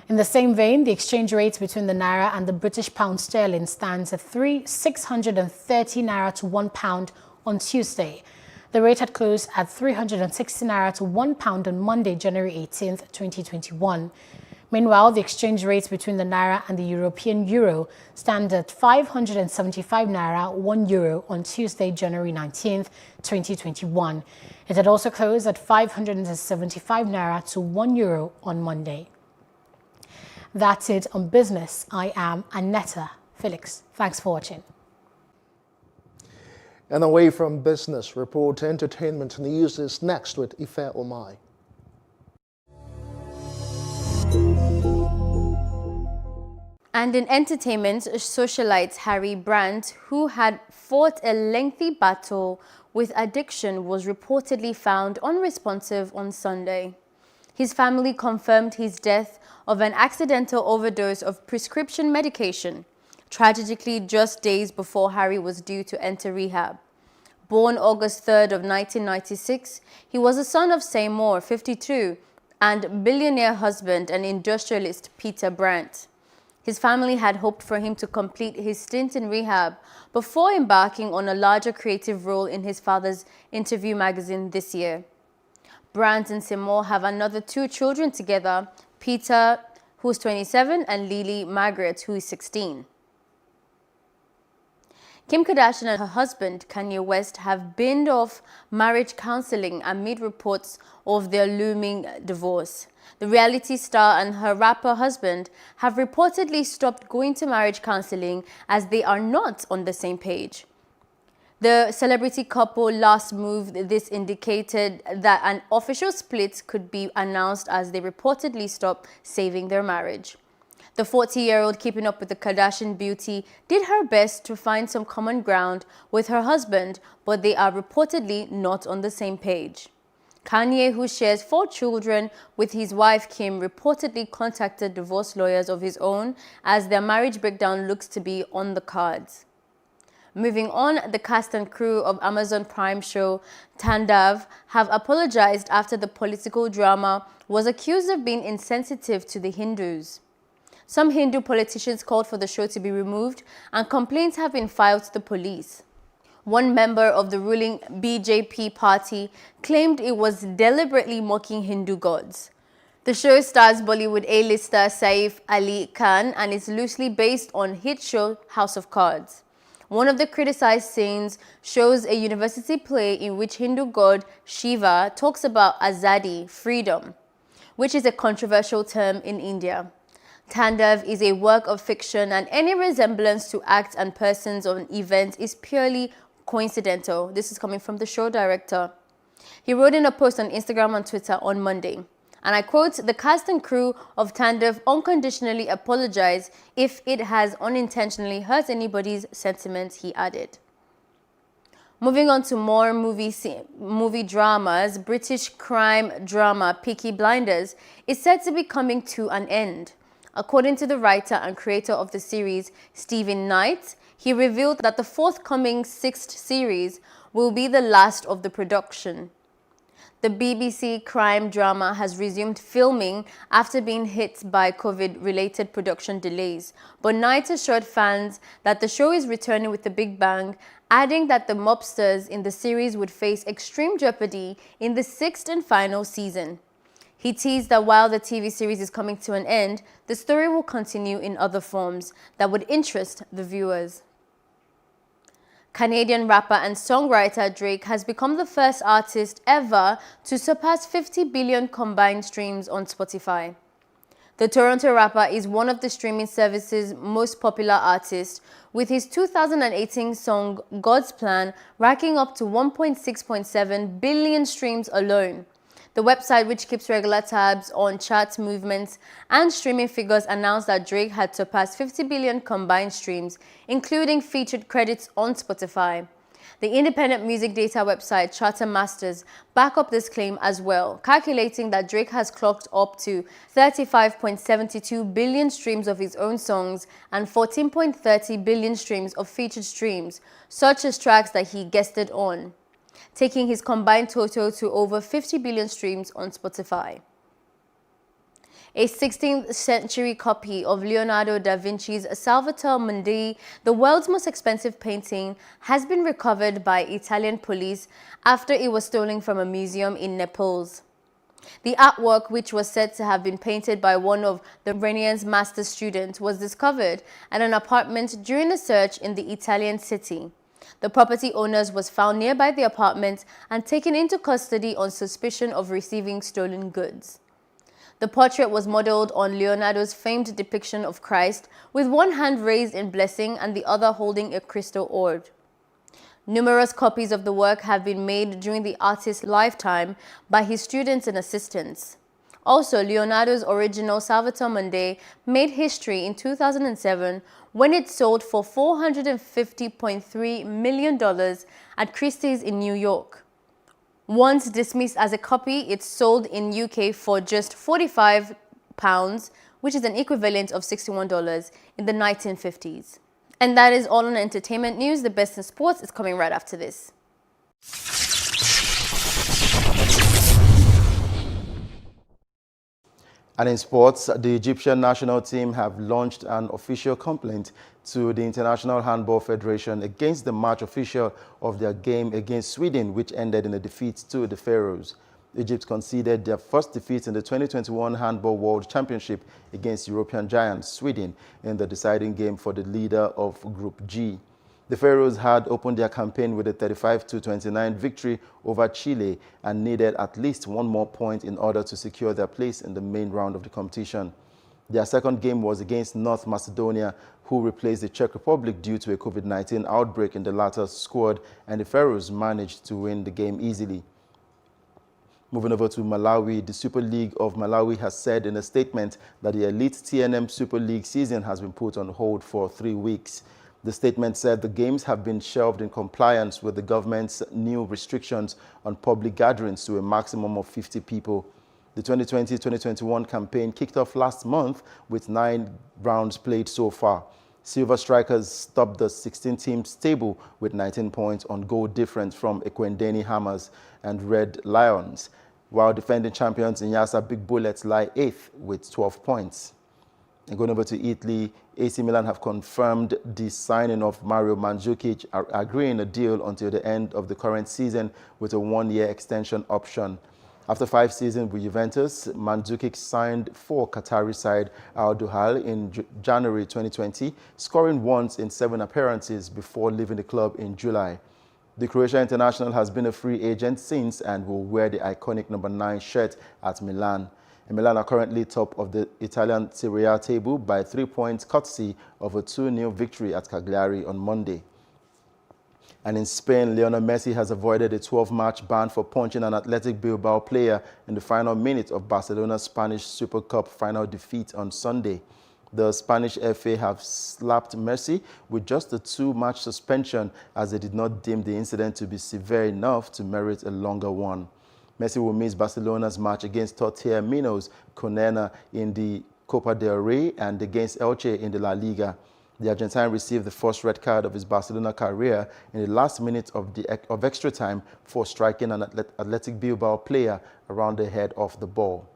Speaker 15: In the same vein, the exchange rate between the naira and the British pound sterling stands at 630 naira to £1 on Tuesday. The rate had closed at 360 naira to £1 on Monday, January 18th, 2021. Meanwhile, the exchange rate between the naira and the European euro stand at 575 naira, €1 on Tuesday, January 19th, 2021. It had also closed at 575 naira to €1 on Monday. That's it on business. I am Annetta Felix. Thanks for watching.
Speaker 4: And away from business, report entertainment news is next with Ife Omai.
Speaker 5: And in entertainment, socialite Harry Brandt, who had fought a lengthy battle with addiction, was reportedly found unresponsive on Sunday. His family confirmed his death of an accidental overdose of prescription medication, tragically just days before Harry was due to enter rehab. Born August 3rd of 1996, he was the son of Seymour, 52, and billionaire husband and industrialist Peter Brandt. His family had hoped for him to complete his stint in rehab before embarking on a larger creative role in his father's Interview magazine this year. Brandt and Seymour have another 2 children together, Peter, who is 27, and Lily Margaret, who is 16. Kim Kardashian and her husband, Kanye West, have binned off marriage counseling amid reports of their looming divorce. The reality star and her rapper husband have reportedly stopped going to marriage counseling as they are not on the same page. The celebrity couple last moved this indicated that an official split could be announced as they reportedly stopped saving their marriage. The 40-year-old Keeping Up with the Kardashian beauty did her best to find some common ground with her husband, but they are reportedly not on the same page. Kanye, who shares 4 children with his wife Kim, reportedly contacted divorce lawyers of his own as their marriage breakdown looks to be on the cards. Moving on, the cast and crew of Amazon Prime show Tandav have apologized after the political drama was accused of being insensitive to the Hindus. Some Hindu politicians called for the show to be removed, and complaints have been filed to the police. One member of the ruling BJP party claimed it was deliberately mocking Hindu gods. The show stars Bollywood A-lister Saif Ali Khan and is loosely based on hit show House of Cards. One of the criticized scenes shows a university play in which Hindu god Shiva talks about azadi, freedom, which is a controversial term in India. Tandav is a work of fiction and any resemblance to acts and persons of an event is purely coincidental. This is coming from the show director. He wrote in a post on Instagram and Twitter on Monday, and I quote, "The cast and crew of Tandav unconditionally apologize if it has unintentionally hurt anybody's sentiments," he added. Moving on to more movie dramas, British crime drama Peaky Blinders is said to be coming to an end. According to the writer and creator of the series, Stephen Knight, he revealed that the forthcoming 6th series will be the last of the production. The BBC crime drama has resumed filming after being hit by COVID-related production delays, but Knight assured fans that the show is returning with a big bang, adding that the mobsters in the series would face extreme jeopardy in the 6th and final season. He teased that while the TV series is coming to an end, the story will continue in other forms that would interest the viewers. Canadian rapper and songwriter Drake has become the first artist ever to surpass 50 billion combined streams on Spotify. The Toronto rapper is one of the streaming service's most popular artists, with his 2018 song God's Plan racking up to 1.6.7 billion streams alone. The website, which keeps regular tabs on chart movements and streaming figures, announced that Drake had surpassed 50 billion combined streams, including featured credits on Spotify. The independent music data website Chartmasters back up this claim as well, calculating that Drake has clocked up to 35.72 billion streams of his own songs and 14.30 billion streams of featured streams, such as tracks that he guested on, taking his combined total to over 50 billion streams on Spotify. A 16th century copy of Leonardo da Vinci's Salvator Mundi, the world's most expensive painting, has been recovered by Italian police after it was stolen from a museum in Naples. The artwork, which was said to have been painted by one of the Renaissance master students, was discovered at an apartment during a search in the Italian city. The property owners was found nearby the apartment and taken into custody on suspicion of receiving stolen goods. The portrait was modeled on Leonardo's famed depiction of Christ, with one hand raised in blessing and the other holding a crystal orb. Numerous copies of the work have been made during the artist's lifetime by his students and assistants. Also, Leonardo's original Salvator Mundi made history in 2007 when it sold for $450.3 million at Christie's in New York. Once dismissed as a copy, it sold in UK for just £45, which is an equivalent of $61 in the 1950s. And that is all on entertainment news. The best in sports is coming right after this.
Speaker 7: And in sports, the Egyptian national team have launched an official complaint to the International Handball Federation against the match official of their game against Sweden, which ended in a defeat to the Pharaohs. Egypt conceded their first defeat in the 2021 Handball World Championship against European giants Sweden in the deciding game for the leader of Group G. The Pharaohs had opened their campaign with a 35-29 victory over Chile and needed at least one more point in order to secure their place in the main round of the competition. Their second game was against North Macedonia, who replaced the Czech Republic due to a COVID-19 outbreak in the latter's squad, and the Pharaohs managed to win the game easily. Moving over to Malawi, the Super League of Malawi has said in a statement that the Elite TNM Super League season has been put on hold for 3 weeks. The statement said the games have been shelved in compliance with the government's new restrictions on public gatherings to a maximum of 50 people. The 2020-2021 campaign kicked off last month with 9 rounds played so far. Silver Strikers topped the 16-team table with 19 points on goal difference from Ekwendeni Hammers and Red Lions, while defending champions Inyasa Big Bullets lie 8th with 12 points. And going over to Italy, AC Milan have confirmed the signing of Mario Mandzukic, agreeing a deal until the end of the current season with a one-year extension option. After 5 seasons with Juventus, Mandzukic signed for Qatari side Al Duhal in January 2020, scoring once in 7 appearances before leaving the club in July. The Croatian international has been a free agent since and will wear the iconic number 9 shirt at Milan. And Milan are currently top of the Italian Serie A table by 3 points, courtesy of a 2-0 victory at Cagliari on Monday. And in Spain, Lionel Messi has avoided a 12-match ban for punching an Athletic Bilbao player in the final minute of Barcelona's Spanish Super Cup final defeat on Sunday. The Spanish FA have slapped Messi with just a 2-match suspension, as they did not deem the incident to be severe enough to merit a longer one. Messi will miss Barcelona's match against top-tier Minos Conena in the Copa del Rey and against Elche in the La Liga. The Argentine received the first red card of his Barcelona career in the last minute of extra time for striking an Athletic Bilbao player around the head of the ball.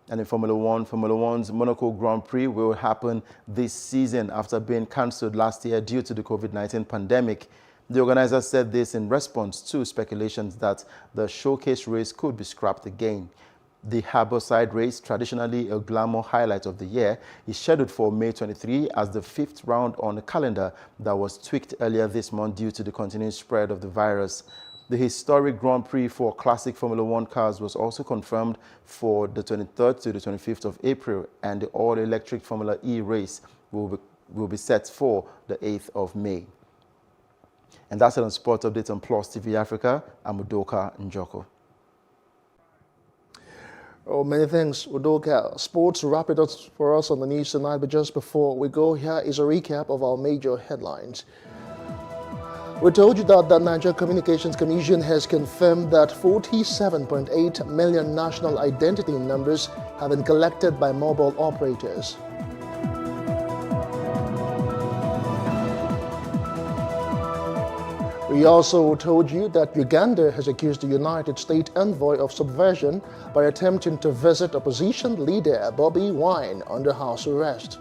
Speaker 7: And in Formula 1's Monaco Grand Prix will happen this season after being cancelled last year due to the COVID-19 pandemic. The organizers said this in response to speculations that the showcase race could be scrapped again. The Harborside race, traditionally a glamour highlight of the year, is scheduled for May 23 as the 5th round on a calendar that was tweaked earlier this month due to the continuing spread of the virus. The historic Grand Prix for classic Formula 1 cars was also confirmed for the 23rd to the 25th of April, and the all-electric Formula E race will be set for the 8th of May. And that's it on Sports Update on Plus TV Africa. I'm Udoka Njoko.
Speaker 4: Oh, many thanks, Udoka. Sports wrap it up for us on the news tonight, but just before we go, here is a recap of our major headlines. We told you that the Nigeria Communications Commission has confirmed that 47.8 million national identity numbers have been collected by mobile operators. We also told you that Uganda has accused the United States envoy of subversion by attempting to visit opposition leader Bobi Wine under house arrest.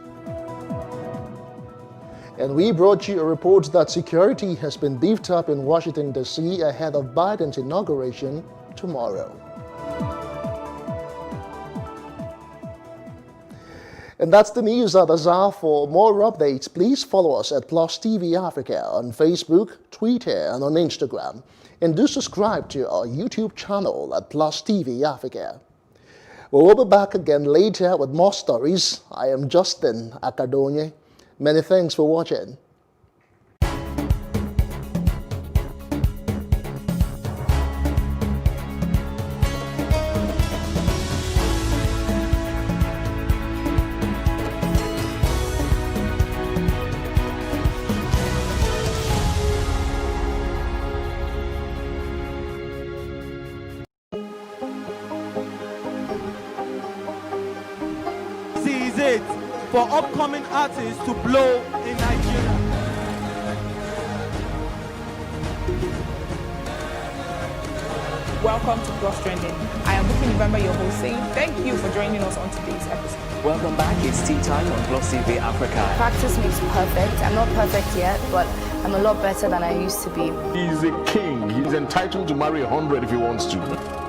Speaker 4: And we brought you a report that security has been beefed up in Washington, D.C. ahead of Biden's inauguration tomorrow. And that's the news at Azar. For more updates, please follow us at Plus TV Africa on Facebook, Twitter, and on Instagram. And do subscribe to our YouTube channel at Plus TV Africa. We'll be back again later with more stories. I am Justin Akadonye. Many thanks for watching.
Speaker 8: It for upcoming artists to blow in Nigeria.
Speaker 9: Welcome to Plus Trending. I am Buki November, your host, saying thank you for joining us on today's episode.
Speaker 12: Welcome back. It's tea time on Plus TV Africa.
Speaker 19: Practice makes perfect. I'm not perfect yet, but I'm a lot better than I used to be.
Speaker 22: He's a king. He's entitled to marry 100 if he wants to.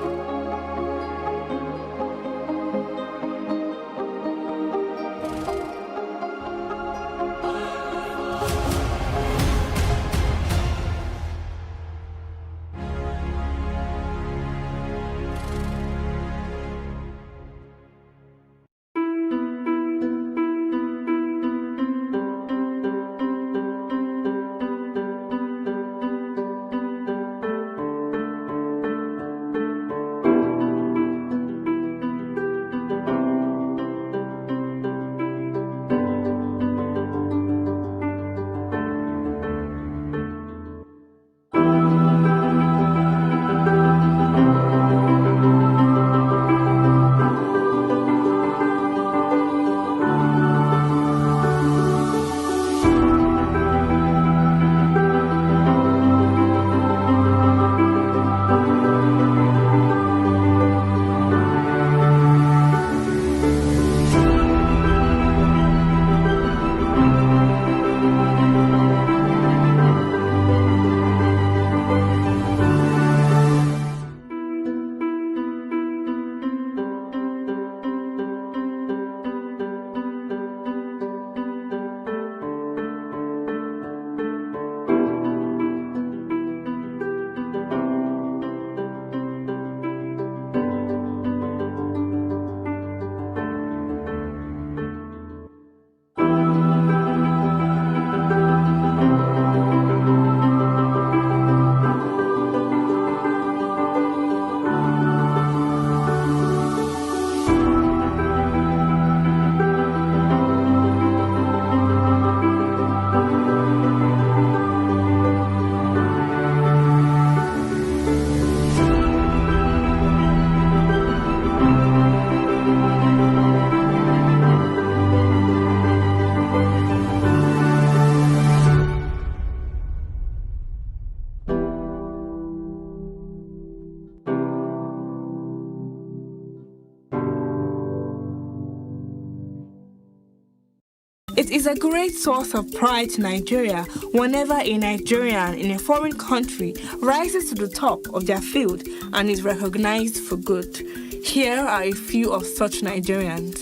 Speaker 1: a great source of pride to Nigeria whenever a Nigerian in a foreign country rises to the top of their field and is recognized for good. Here are a few of such Nigerians.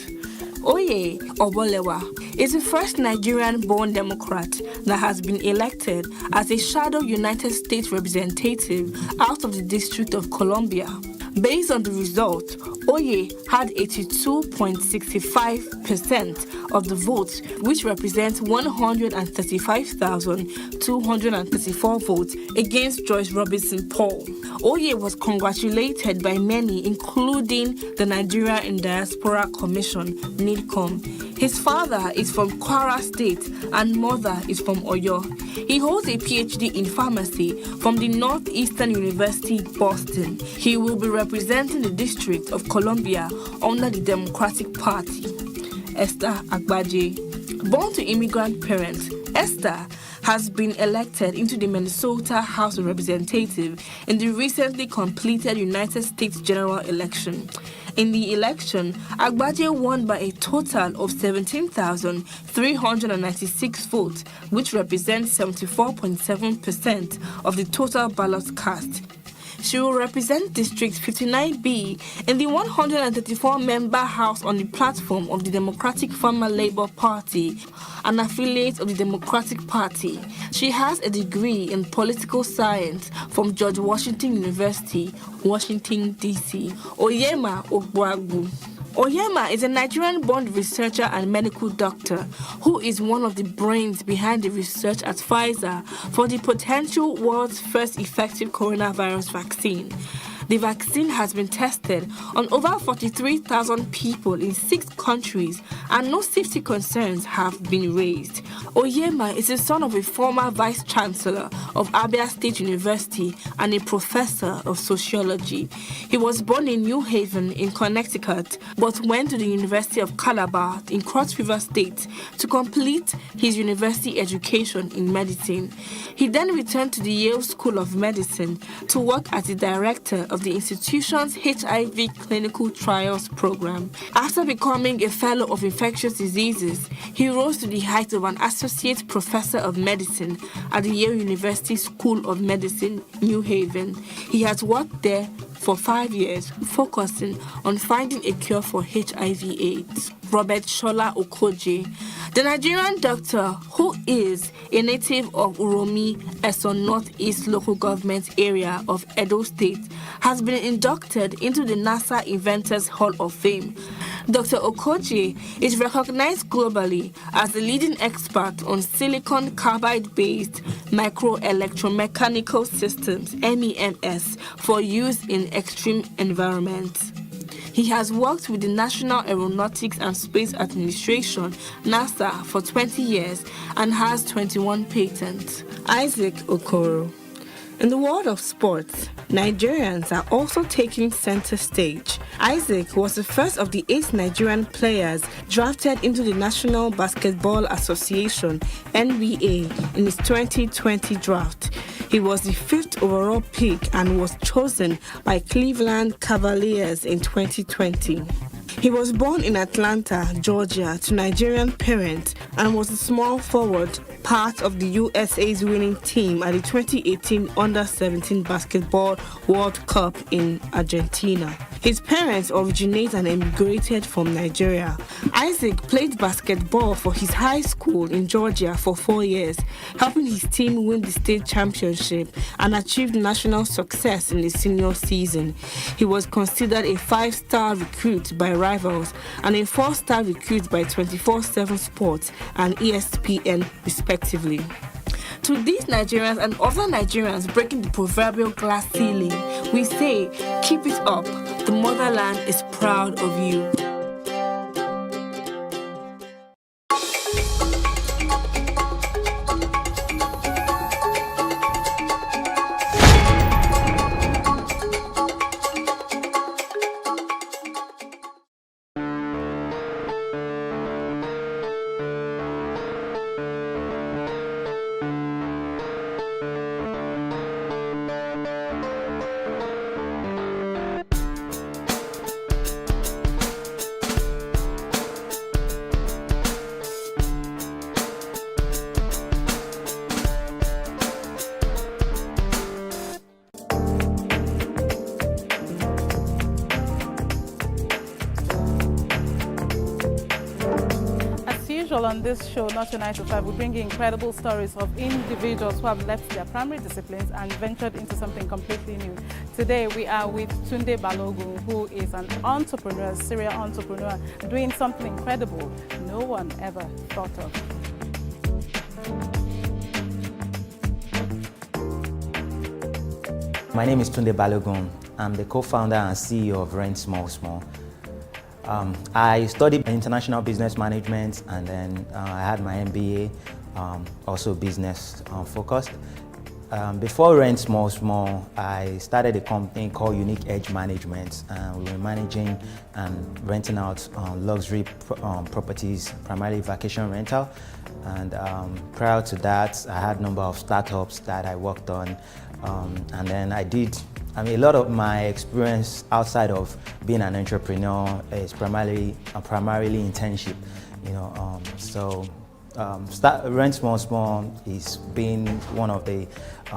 Speaker 1: Oye Obolewa is the first Nigerian-born Democrat that has been elected as a shadow United States representative out of the District of Columbia. Based on the result, Oye had 82.65% of the votes, which represents 135,234 votes against Joyce Robinson Paul. Oye was congratulated by many, including the Nigeria in Diaspora Commission, NIDCOM. His father is from Kwara State and mother is from Oyo. He holds a PhD in pharmacy from the Northeastern University, Boston. He will be representing the District of Columbia under the Democratic Party. Esther Agbaje. Born to immigrant parents, Esther has been elected into the Minnesota House of Representatives in the recently completed United States general election. In the election, Agbaje won by a total of 17,396 votes, which represents 74.7% of the total ballots cast. She will represent District 59B in the 134-member House on the platform of the Democratic Farmer Labor Party, an affiliate of the Democratic Party. She has a degree in political science from George Washington University, Washington, D.C. Oyema Ogbuagwu. Oyema is a Nigerian-born researcher and medical doctor who is one of the brains behind the research at Pfizer for the potential world's first effective coronavirus vaccine. The vaccine has been tested on over 43,000 people in 6 countries and no safety concerns have been raised. Oyema is the son of a former vice-chancellor of Abia State University and a professor of sociology. He was born in New Haven in Connecticut but went to the University of Calabar in Cross River State to complete his university education in medicine. He then returned to the Yale School of Medicine to work as the director of the institution's HIV clinical trials program. After becoming a fellow of infectious diseases, he rose to the height of an associate professor of medicine at the Yale University School of Medicine, New Haven. He has worked there for 5 years, focusing on finding a cure for HIV/AIDS. Robert Shola Okoje, the Nigerian doctor who is a native of Uromi, Eson Northeast local government area of Edo State, has been inducted into the NASA Inventors Hall of Fame. Dr. Okoje is recognized globally as the leading expert on silicon carbide-based microelectromechanical systems, MEMS, for use in extreme environments. He has worked with the National Aeronautics and Space Administration, NASA, for 20 years and has 21 patents. Isaac Okoro. In the world of sports, Nigerians are also taking center stage. Isaac was the first of the 8 Nigerian players drafted into the National Basketball Association, NBA, in his 2020 draft. He was the 5th overall pick and was chosen by Cleveland Cavaliers in 2020. He was born in Atlanta, Georgia, to Nigerian parents and was a small forward, part of the USA's winning team at the 2018 Under-17 Basketball World Cup in Argentina. His parents originated and emigrated from Nigeria. Isaac played basketball for his high school in Georgia for 4 years, helping his team win the state championship and achieved national success in the senior season. He was considered a 5-star recruit by Rivals and a 4-star recruit by 24/7 Sports and ESPN, respectively. To these Nigerians and other Nigerians breaking the proverbial glass ceiling, we say, keep it up. The motherland is proud of you.
Speaker 2: on this show, Not Your 9 to 5, we bring you incredible stories of individuals who have left their primary disciplines and ventured into something completely new. Today, we are with Tunde Balogun, who is an entrepreneur, serial entrepreneur, doing something incredible no one ever thought of.
Speaker 3: My name is Tunde Balogun. I'm the co-founder and CEO of Rent Small Small. I studied international business management, and then I had my MBA, also business focused. Before Rent Small Small, I started a company called Unique Edge Management, and we were managing and renting out luxury properties, primarily vacation rental. And prior to that, I had a number of startups that I worked on, and then a lot of my experience outside of being an entrepreneur is primarily internship, Rent Small Small is been one of the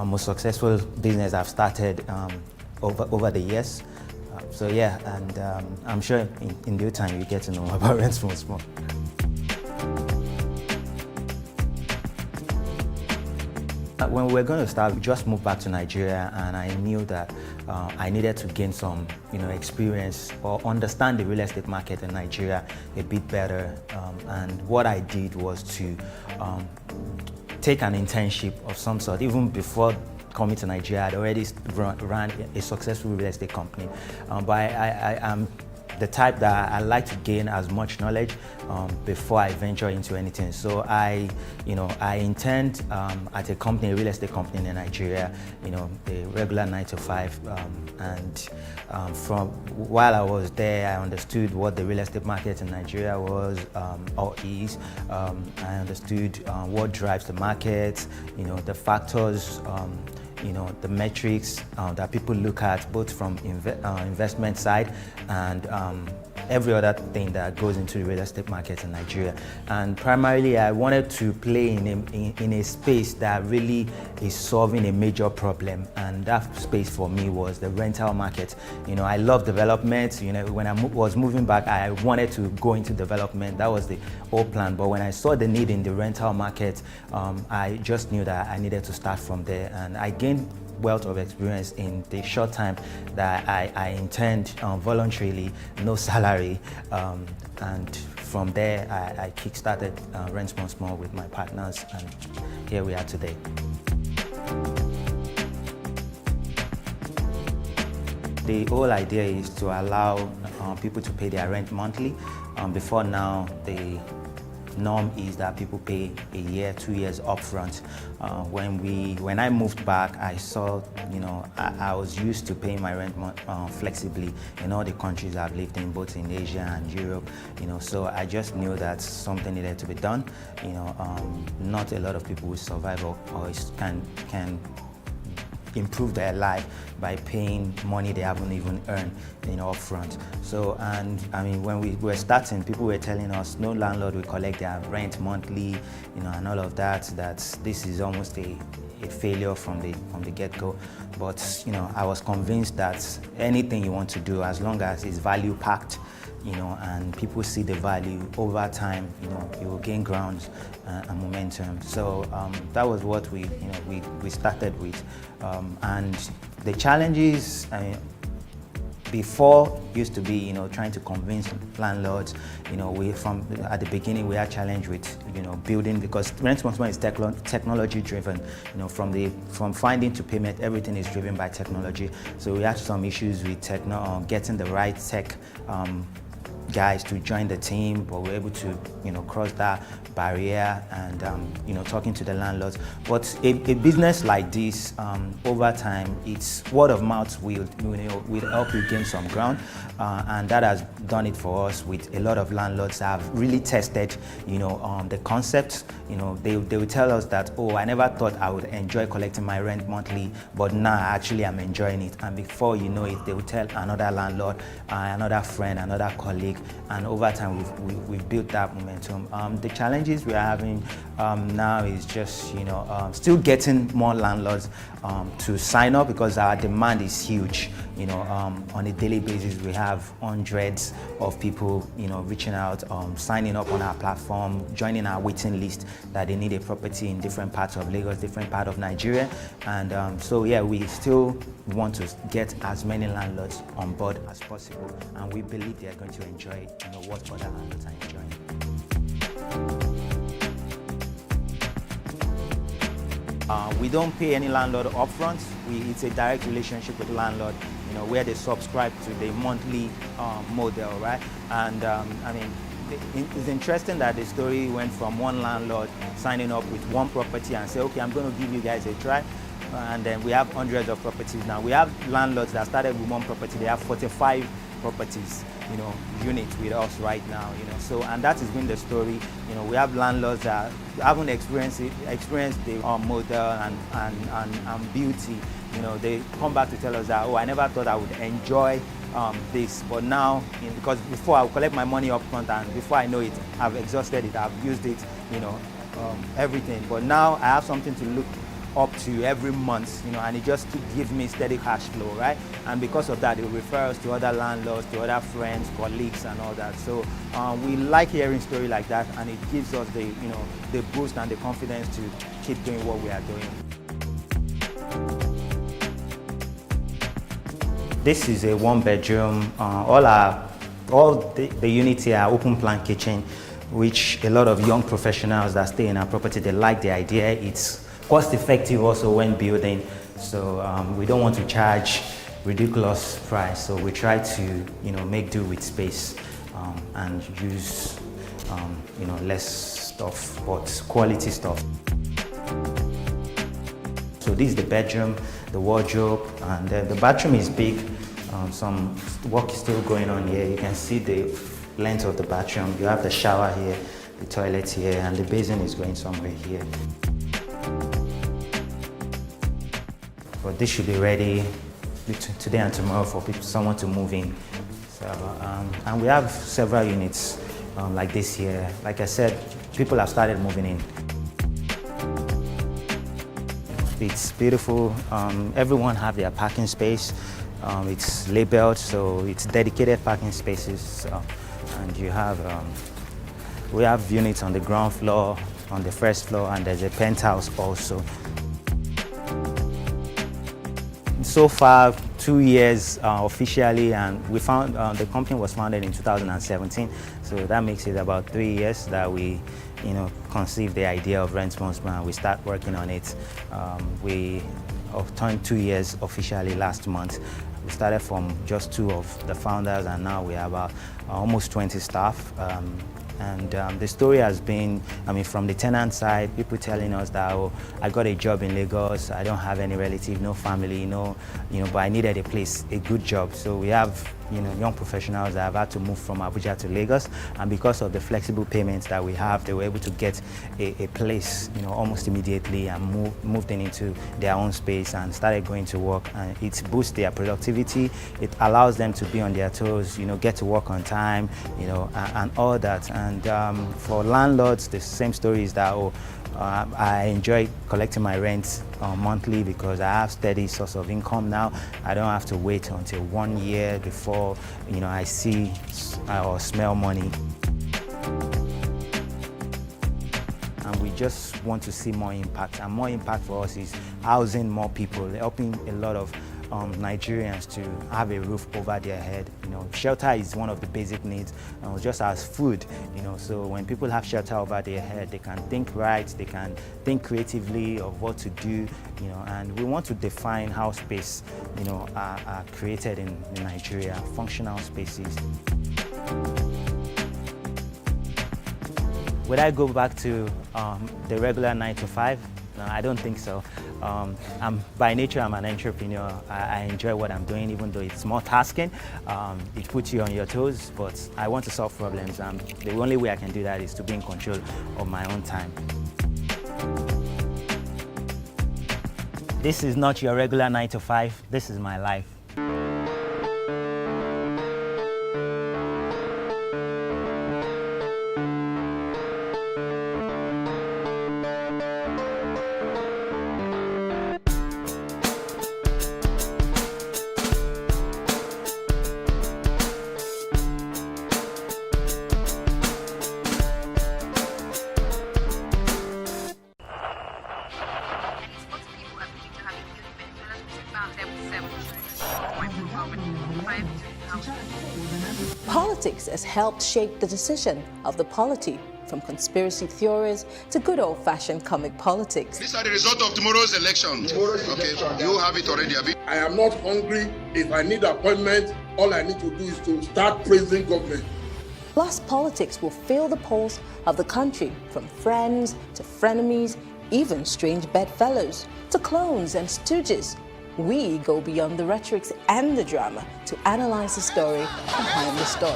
Speaker 3: most successful business I've started over the years. I'm sure in due time you get to know about Rent Small Small. When we were going to start, we just moved back to Nigeria, and I knew that I needed to gain some, experience or understand the real estate market in Nigeria a bit better. And what I did was to take an internship of some sort. Even before coming to Nigeria, I'd already ran a successful real estate company. But I am the type that I like to gain as much knowledge before I venture into anything. So I interned at a company, a real estate company in Nigeria, a regular 9 to 5. From while I was there, I understood what the real estate market in Nigeria was or is. I understood what drives the market, the factors, the metrics that people look at, both from investment side and every other thing that goes into the real estate market in Nigeria. And primarily, I wanted to play in a space that really is solving a major problem, and that space for me was the rental market. I love development. When I was moving back, I wanted to go into development. That was the old plan. But when I saw the need in the rental market, I just knew that I needed to start from there, and I gained wealth of experience in the short time that I interned voluntarily, no salary, and from there I kickstarted Rent Small Small with my partners, and here we are today. The whole idea is to allow people to pay their rent monthly. Before now, the norm is that people pay a year, 2 years upfront. When I moved back, I saw, I was used to paying my rent flexibly in all the countries I've lived in, both in Asia and Europe. So I just knew that something needed to be done. Not a lot of people will survive or can improve their life by paying money they haven't even earned, upfront. So, when we were starting, people were telling us no landlord will collect their rent monthly, and all of that. That this is almost a failure from the get-go. But I was convinced that anything you want to do, as long as it's value packed, and people see the value over time, you will gain ground and momentum. So that was what we started with. And the challenges, before used to be, trying to convince landlords. At the beginning we had challenge with, building, because Rent Small Small is technology driven. From finding to payment, everything is driven by technology. So we had some issues with getting the right tech guys to join the team, but we're able to, cross that barrier and, talking to the landlords. But a business like this, over time, it's word of mouth will help you gain some ground, and that has done it for us with a lot of landlords that have really tested, the concept. They will tell us that, oh, I never thought I would enjoy collecting my rent monthly, but now actually I'm enjoying it. And before you know it, they will tell another landlord, another friend, another colleague, and over time we've built that momentum. The challenges we are having now is just still getting more landlords to sign up, because our demand is huge. you know, on a daily basis, we have hundreds of people, you know, reaching out, signing up on our platform, joining our waiting list that they need a property in different parts of Lagos, different part of Nigeria. And so, yeah, we still want to get as many landlords on board as possible. And we believe they are going to enjoy, you know, what other landlords are enjoying. We don't pay any landlord upfront. It's a direct relationship with the landlord, you know, where they subscribe to the monthly model, right? And I mean, it's interesting that the story went from one landlord signing up with one property and say, okay, I'm going to give you guys a try. And then we have hundreds of properties now. We have landlords that started with one property. They have 45 properties, you know, units with us right now, you know. So, and that has been the story. You know, we have landlords that haven't experienced the model and beauty. You know, they come back to tell us that, oh, I never thought I would enjoy this, but now, you know, because before I would collect my money up front, and before I know it, I've exhausted it, I've used it, you know, everything. But now I have something to look up to every month, you know, and it just gives me steady cash flow, right? And because of that, it will refer us to other landlords, to other friends, colleagues, and all that. So we like hearing stories like that, and it gives us the, you know, the boost and the confidence to keep doing what we are doing. This is a one-bedroom. All the units here are open plan kitchen, which a lot of young professionals that stay in our property, they like the idea. It's cost effective also when building, so we don't want to charge ridiculous price, so we try to, you know, make do with space and use you know, less stuff but quality stuff. So this is the bedroom, the wardrobe, and the bathroom is big. Some work is still going on here. You can see the length of the bathroom. You have the shower here, the toilet here, and the basin is going somewhere here. But this should be ready today and tomorrow for someone to move in. So, and we have several units like this here. Like I said, people have started moving in. It's beautiful. Everyone have their parking space. It's labeled, so it's dedicated parking spaces. And you have, we have units on the ground floor, on the first floor, and there's a penthouse also. So far, 2 years officially, and we found the company was founded in 2017, so that makes it about 3 years that we, you know, conceived the idea of Rent Small and we start working on it. We turned 2 years officially last month. We started from just 2 of the founders, and now we have about almost 20 staff. And the story has been, I mean, from the tenant side, people telling us that, oh, I got a job in Lagos, I don't have any relative, no family, no, you know, but I needed a place, a good job. So we have, you know, young professionals that have had to move from Abuja to Lagos, and because of the flexible payments that we have, they were able to get a place, you know, almost immediately, and moved into their own space and started going to work. And it boosts their productivity. It allows them to be on their toes, you know, get to work on time, you know, and all that. And for landlords, the same story is that, oh, I enjoy collecting my rent monthly because I have steady source of income now. I don't have to wait until 1 year before, you know, I see or smell money. And we just want to see more impact, and more impact for us is housing more people, helping a lot of Nigerians to have a roof over their head. You know, shelter is one of the basic needs, just as food. You know, so when people have shelter over their head, they can think right, they can think creatively of what to do. You know, and we want to define how space, you know, are created in Nigeria, functional spaces. Would I go back to the regular 9 to 5? No, I don't think so. By nature, I'm an entrepreneur. I enjoy what I'm doing, even though it's more tasking. It puts you on your toes, but I want to solve problems. The only way I can do that is to be in control of my own time. This is not your regular 9 to 5. This is my life.
Speaker 6: politics has helped shape the decision of the polity, from conspiracy theories to good old-fashioned comic politics.
Speaker 14: These are the results of tomorrow's election. Okay, you have it already, Abi.
Speaker 16: I am not hungry. If I need appointment, all I need to do is to start praising government.
Speaker 6: Plus, politics will fill the polls of the country, from friends to frenemies, even strange bedfellows, to clones and stooges. We go beyond the rhetorics and the drama to analyze the story behind the story.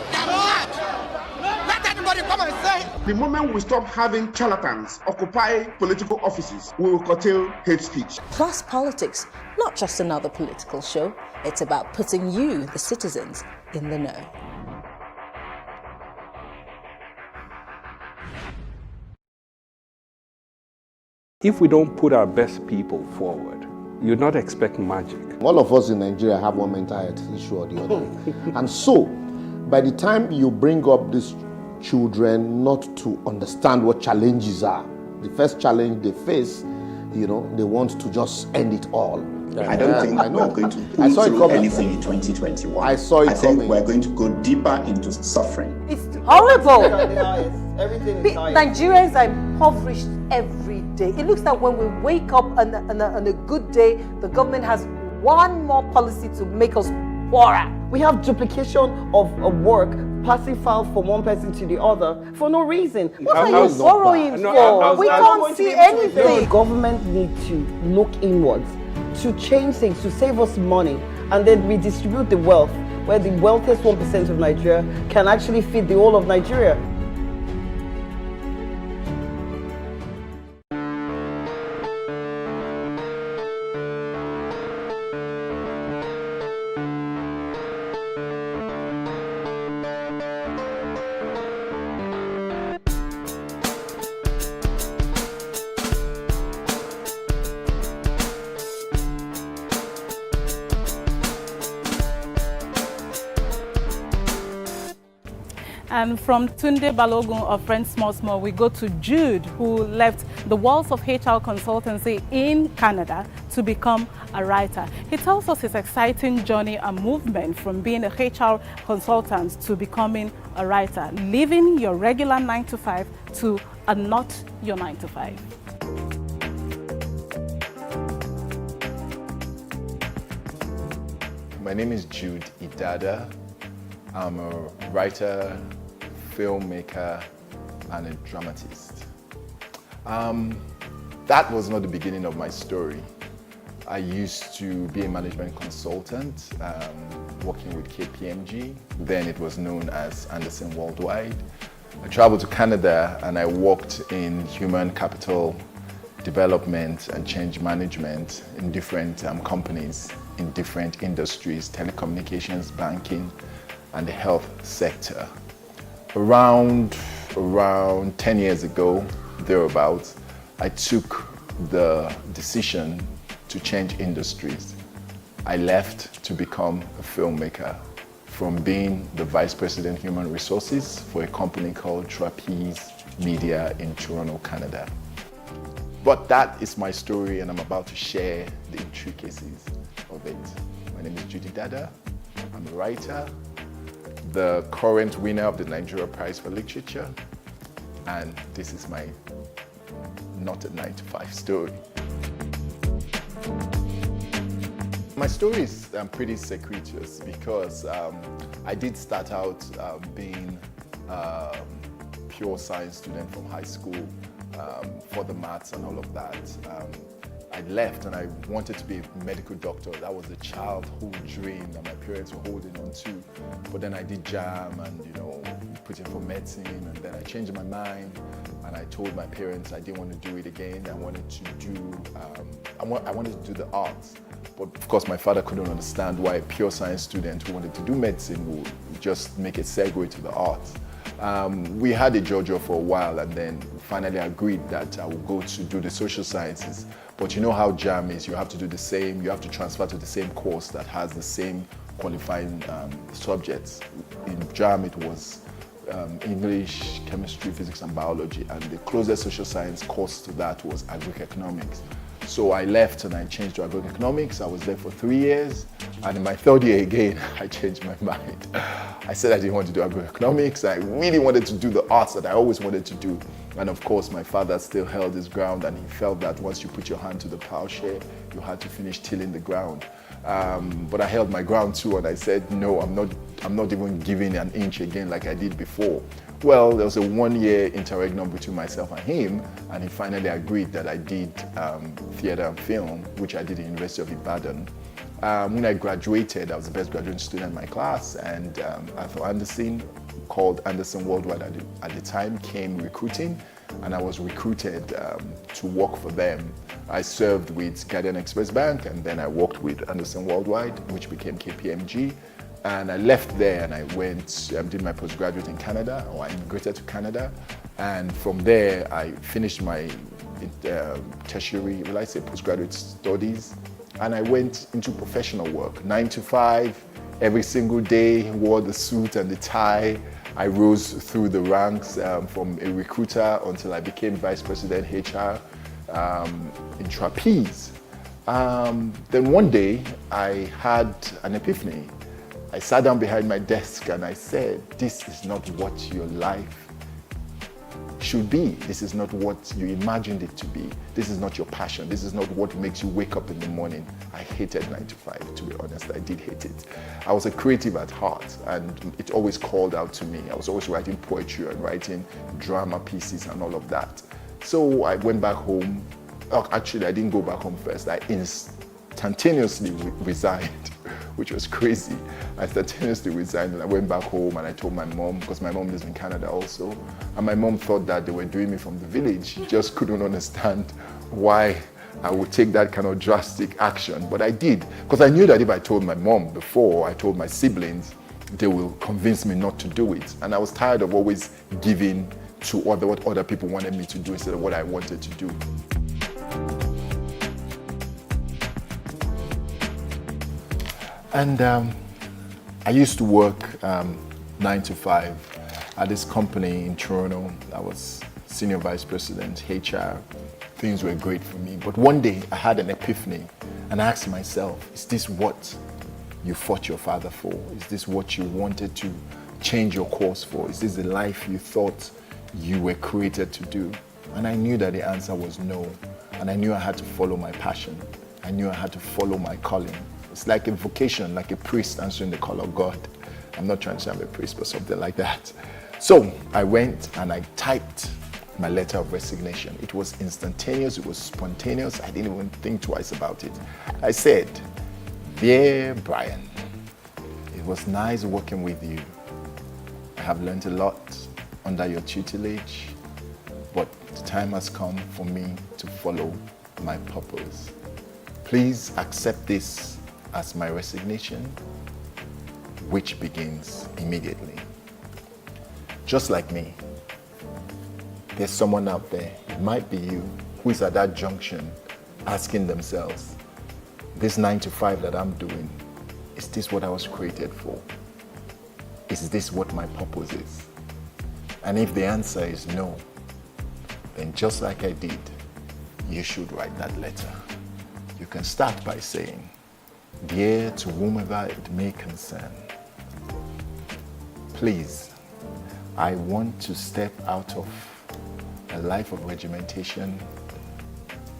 Speaker 16: Let everybody come and say. The moment we stop having charlatans occupy political offices, we will curtail hate speech.
Speaker 6: Plus Politics, not just another political show. It's about putting you, the citizens, in the know.
Speaker 17: If we don't put our best people forward, you'd not expect magic.
Speaker 18: All of us in Nigeria have one mental health issue or the other. And so, by the time you bring up these children not to understand what challenges are, the first challenge they face, they want to just end it all.
Speaker 26: I don't think we're going to pull through anything in 2021.
Speaker 18: I saw it coming.
Speaker 26: I think we're going to go deeper into suffering.
Speaker 27: It's horrible.
Speaker 28: Nigerians are impoverished every day. It looks like when we wake up on a good day, the government has one more policy to make us poorer.
Speaker 29: We have duplication of work, passing files from one person to the other for no reason.
Speaker 28: What are you borrowing for? We can't see anything.
Speaker 29: The government needs to look inwards, to change things, to save us money, and then redistribute the wealth, where the wealthiest 1% of Nigeria can actually feed the whole of Nigeria.
Speaker 2: And from Tunde Balogun of Friends Small Small, we go to Jude, who left the walls of HR consultancy in Canada to become a writer. He tells us his exciting journey and movement from being a HR consultant to becoming a writer, leaving your regular 9-to-5 to a not your 9-to-5.
Speaker 30: My name is Jude Idada. I'm a writer, filmmaker, and a dramatist. That was not the beginning of my story. I used to be a management consultant, working with KPMG. Then it was known as Andersen Worldwide. I traveled to Canada and I worked in human capital development and change management in different companies in different industries, telecommunications, banking, and the health sector. Around 10 years ago, thereabouts, I took the decision to change industries. I left to become a filmmaker, from being the Vice President Human Resources for a company called Trapeze Media in Toronto, Canada. But that is my story, and I'm about to share the intricacies of it. My name is Judy Dada. I'm a writer, the current winner of the Nigeria Prize for Literature, and this is my not a 9-to-5 story. My story is pretty circuitous because I did start out being a pure science student from high school for the maths and all of that. I left and I wanted to be a medical doctor. That was a childhood dream that my parents were holding on to. But then I did JAM and, put in for medicine, and then I changed my mind and I told my parents I didn't want to do it again. I wanted to do, I wanted to do the arts. But of course my father couldn't understand why a pure science student who wanted to do medicine would just make a segue to the arts. We had a JoJo for a while and then finally agreed that I would go to do the social sciences. But you know how JAM is, you have to do the same, you have to transfer to the same course that has the same qualifying subjects. In JAM it was English, chemistry, physics and biology, and the closest social science course to that was agric economics. So I left and I changed to agroeconomics. I was there for 3 years. And in my third year again, I changed my mind. I said I didn't want to do agroeconomics. I really wanted to do the arts that I always wanted to do. And of course, my father still held his ground, and he felt that once you put your hand to the plowshare, you had to finish tilling the ground. But I held my ground too, and I said, no, I'm not even giving an inch again like I did before. Well, there was a 1-year interregnum between myself and him, and he finally agreed that I did theatre and film, which I did at the University of Ibadan. When I graduated, I was the best graduate student in my class, and Arthur Andersen, called Andersen Worldwide at the time, came recruiting, and I was recruited to work for them. I served with Guardian Express Bank, and then I worked with Andersen Worldwide, which became KPMG. And I left there and I went, did my postgraduate in Canada, or I immigrated to Canada. And from there, I finished my tertiary, postgraduate studies. And I went into professional work, 9 to 5, every single day, wore the suit and the tie. I rose through the ranks from a recruiter until I became Vice President HR in Trapeze. Then one day, I had an epiphany. I sat down behind my desk and I said, this is not what your life should be. This is not what you imagined it to be. This is not your passion. This is not what makes you wake up in the morning. I hated 9 to 5, to be honest. I did hate it. I was a creative at heart, and it always called out to me. I was always writing poetry and writing drama pieces and all of that. So I went back home. Actually, I didn't go back home first. I instantaneously resigned, which was crazy. I instantaneously resigned and I went back home and I told my mom, because my mom lives in Canada also, and my mom thought that they were doing me from the village. She just couldn't understand why I would take that kind of drastic action, but I did, because I knew that if I told my mom before I told my siblings, they will convince me not to do it. And I was tired of always giving to what other people wanted me to do instead of what I wanted to do. And I used to work 9 to 5 at this company in Toronto. I was Senior Vice President, HR. Things were great for me. But one day I had an epiphany and I asked myself, is this what you fought your father for? Is this what you wanted to change your course for? Is this the life you thought you were created to do? And I knew that the answer was no. And I knew I had to follow my passion. I knew I had to follow my calling. It's like a vocation, like a priest answering the call of God. I'm not trying to say I'm a priest, but something like that. So I went and I typed my letter of resignation. It was instantaneous, it was spontaneous. I didn't even think twice about it. I said, "Dear Brian, it was nice working with you. I have learned a lot under your tutelage, but the time has come for me to follow my purpose. Please accept this as my resignation, which begins immediately." Just like me, there's someone out there, it might be you, who is at that junction asking themselves, this 9 to 5 that I'm doing, is this what I was created for? Is this what my purpose is? And if the answer is no, then just like I did, you should write that letter. You can start by saying, "Dear to whomever it may concern, please, I want to step out of a life of regimentation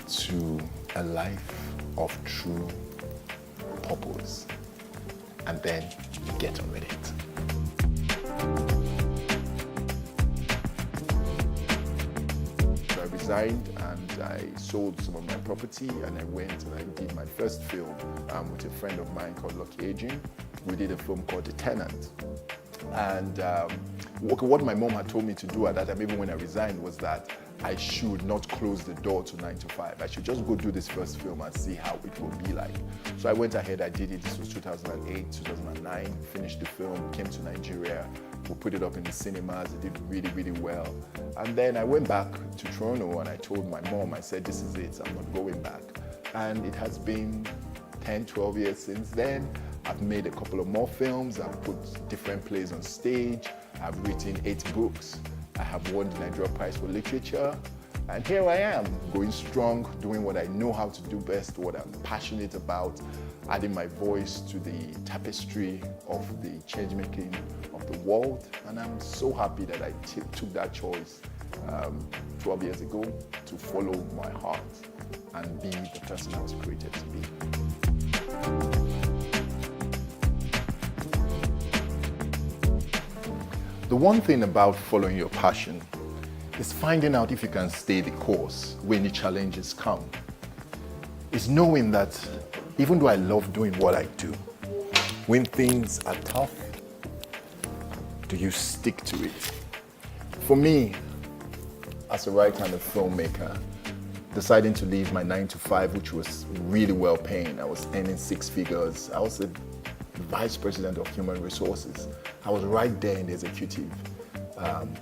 Speaker 30: to a life of true purpose." And then you get on with it. I resigned and I sold some of my property and I went and I did my first film with a friend of mine called Lucky Aging. We did a film called The Tenant. And what my mom had told me to do at that time, even when I resigned, was that I should not close the door to 9 to 5. I should just go do this first film and see how it will be like. So I went ahead, I did it. This was 2008, 2009, finished the film, came to Nigeria. We put it up in the cinemas, it did really, really well. And then I went back to Toronto and I told my mom, I said, this is it, I'm not going back. And it has been 10, 12 years since then. I've made a couple of more films, I've put different plays on stage, I've written 8 books, I have won the Nigeria Prize for Literature, And here I am, going strong, doing what I know how to do best, what I'm passionate about, adding my voice to the tapestry of the change-making of the world. And I'm so happy that I took that choice 12 years ago to follow my heart and be the person I was created to be. The one thing about following your passion is finding out if you can stay the course when the challenges come. It's knowing that even though I love doing what I do, when things are tough, do you stick to it? For me, as a writer and a filmmaker, deciding to leave my 9-to-5, which was really well paying, I was earning 6 figures. I was the vice president of human resources. I was right there in the executive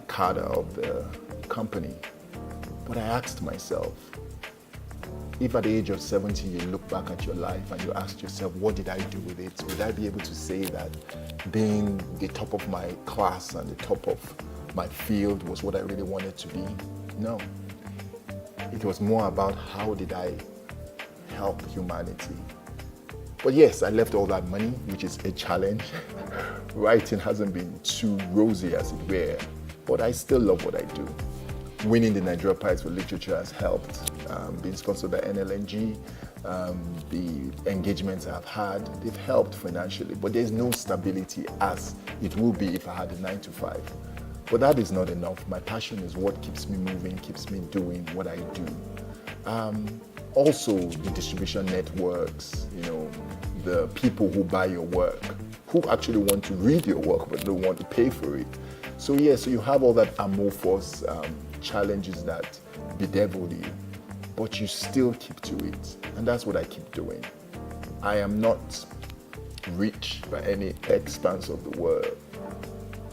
Speaker 30: cadre of the company. But I asked myself, if at the age of 70 you look back at your life and you ask yourself, what did I do with it? Would I be able to say that being the top of my class and the top of my field was what I really wanted to be? No. It was more about how did I help humanity. But yes, I left all that money, which is a challenge. Writing hasn't been too rosy as it were, but I still love what I do. Winning the Nigeria Prize for Literature has helped. Being sponsored by NLNG, the engagements I've had, they've helped financially, but there's no stability as it will be if I had a 9-to-5. But that is not enough. My passion is what keeps me moving, keeps me doing what I do. Also, the distribution networks, the people who buy your work, who actually want to read your work but don't want to pay for it. So you have all that amorphous challenges that bedevil you, but you still keep to it. And that's what I keep doing. I am not rich by any expanse of the word,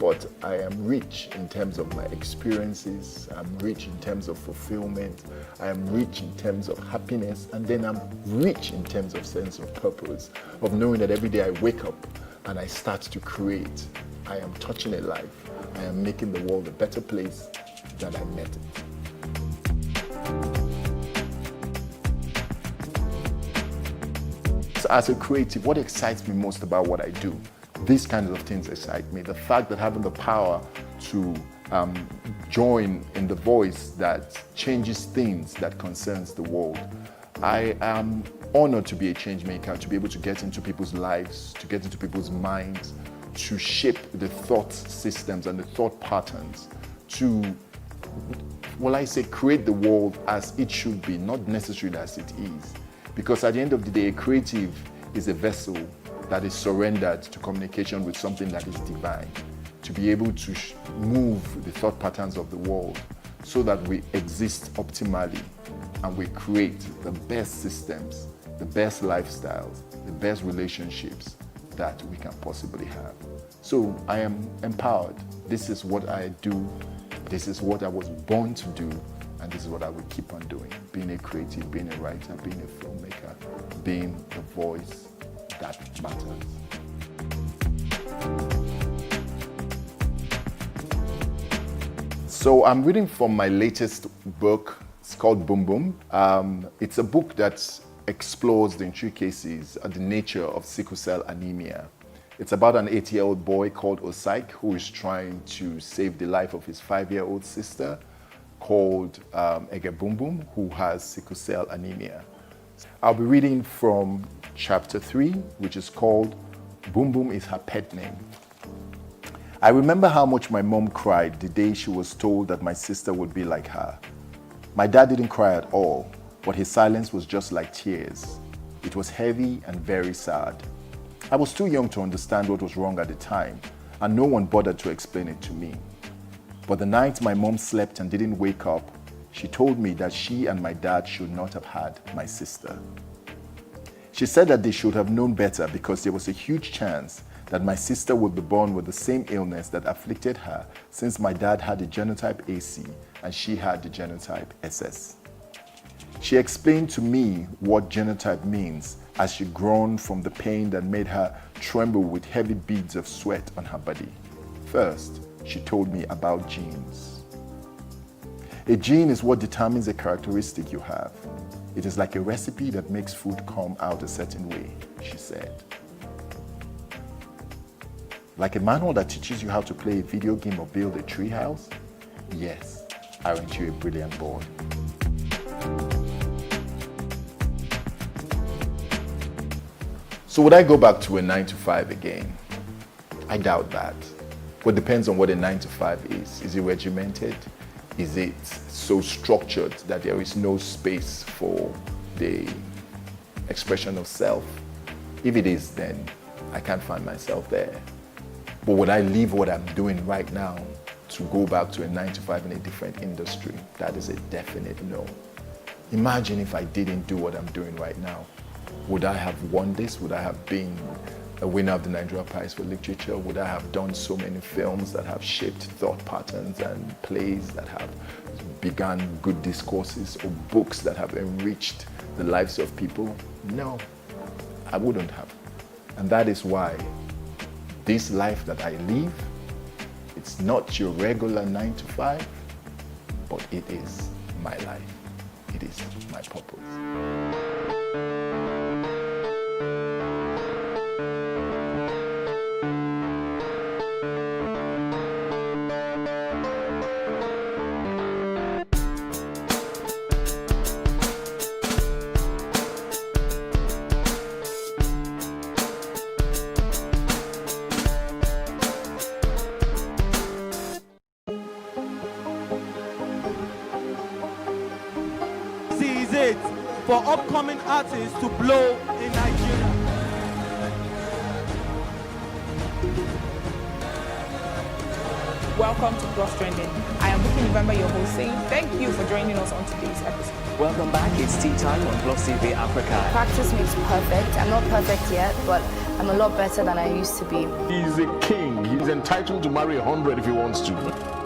Speaker 30: but I am rich in terms of my experiences. I'm rich in terms of fulfillment. I am rich in terms of happiness. And then I'm rich in terms of sense of purpose, of knowing that every day I wake up and I start to create. I am touching a life. I am making the world a better place than I met it. So as a creative, what excites me most about what I do? These kinds of things excite me. The fact that having the power to join in the voice that changes things that concerns the world. I am honored to be a change maker, to be able to get into people's lives, to get into people's minds, to shape the thought systems and the thought patterns, to, create the world as it should be, not necessarily as it is. Because at the end of the day, a creative is a vessel that is surrendered to communication with something that is divine, to be able to move the thought patterns of the world so that we exist optimally and we create the best systems, the best lifestyles, the best relationships that we can possibly have. So I am empowered. This is what I do. This is what I was born to do. And this is what I will keep on doing. Being a creative, being a writer, being a filmmaker, being the voice that matters. So I'm reading from my latest book. It's called Boom Boom. It's a book that explores the intricacies and the nature of sickle cell anemia. It's about an 8-year-old boy called Osaik who is trying to save the life of his 5-year-old sister called Ege Boom Boom, who has sickle cell anemia. I'll be reading from chapter 3, which is called Boom Boom is her pet name. I remember how much my mom cried the day she was told that my sister would be like her. My dad didn't cry at all, but his silence was just like tears. It was heavy and very sad. I was too young to understand what was wrong at the time, and no one bothered to explain it to me. But the night my mom slept and didn't wake up, she told me that she and my dad should not have had my sister. She said that they should have known better because there was a huge chance that my sister would be born with the same illness that afflicted her, since my dad had the genotype AC and she had the genotype SS. She explained to me what genotype means as she groaned from the pain that made her tremble with heavy beads of sweat on her body. First, she told me about genes. A gene is what determines a characteristic you have. It is like a recipe that makes food come out a certain way, she said. Like a manual that teaches you how to play a video game or build a tree house? Yes, aren't you a brilliant boy? So would I go back to a 9-to-5 again? I doubt that. But it depends on what a 9-to-5 is. Is it regimented? Is it so structured that there is no space for the expression of self? If it is, then I can't find myself there. But would I leave what I'm doing right now to go back to a 9-to-5 in a different industry? That is a definite no. Imagine if I didn't do what I'm doing right now. Would I have won this? Would I have been a winner of the Nigeria Prize for Literature? Would I have done so many films that have shaped thought patterns and plays that have begun good discourses or books that have enriched the lives of people? No, I wouldn't have. And that is why this life that I live, it's not your regular 9-to-5, but it is my life. It is my purpose.
Speaker 8: For upcoming artists to blow in Nigeria.
Speaker 9: Welcome to Plus Trending. I am Bukky November, your host, saying thank you for joining us on today's episode.
Speaker 12: Welcome back. It's tea time on Plus TV Africa.
Speaker 19: Practice makes perfect. I'm not perfect yet, but I'm a lot better than I used to be.
Speaker 22: He's a king. He's entitled to marry 100 if he wants to.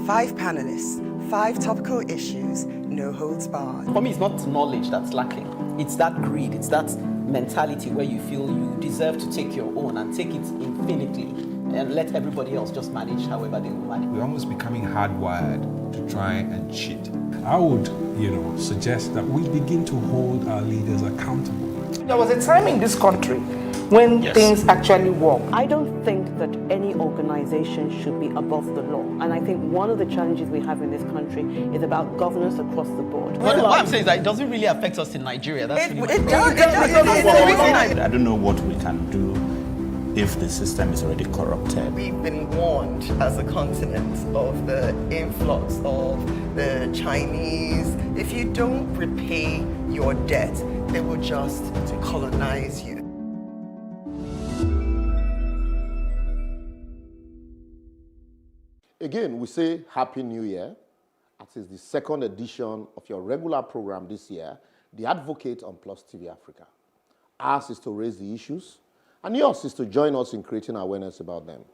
Speaker 10: Five panelists, 5 topical issues, no holds barred.
Speaker 11: For me, it's not knowledge that's lacking. It's that greed, it's that mentality where you feel you deserve to take your own and take it infinitely and let everybody else just manage however they will manage.
Speaker 5: We're almost becoming hardwired to try and cheat. I would, suggest that we begin to hold our leaders accountable.
Speaker 7: There was a time in this country when things actually work.
Speaker 29: I don't think that any organization should be above the law. And I think one of the challenges we have in this country is about governance across the board.
Speaker 11: What I'm saying is that it doesn't really affect us in Nigeria. That's really
Speaker 7: It does.
Speaker 26: I don't know what we can do if the system is already corrupted.
Speaker 10: We've been warned as a continent of the influx of the Chinese. If you don't repay your debt, they will just colonize you.
Speaker 18: Again, we say Happy New Year. It is the second edition of your regular program this year, The Advocate on Plus TV Africa. Ours is to raise the issues, and yours is to join us in creating awareness about them.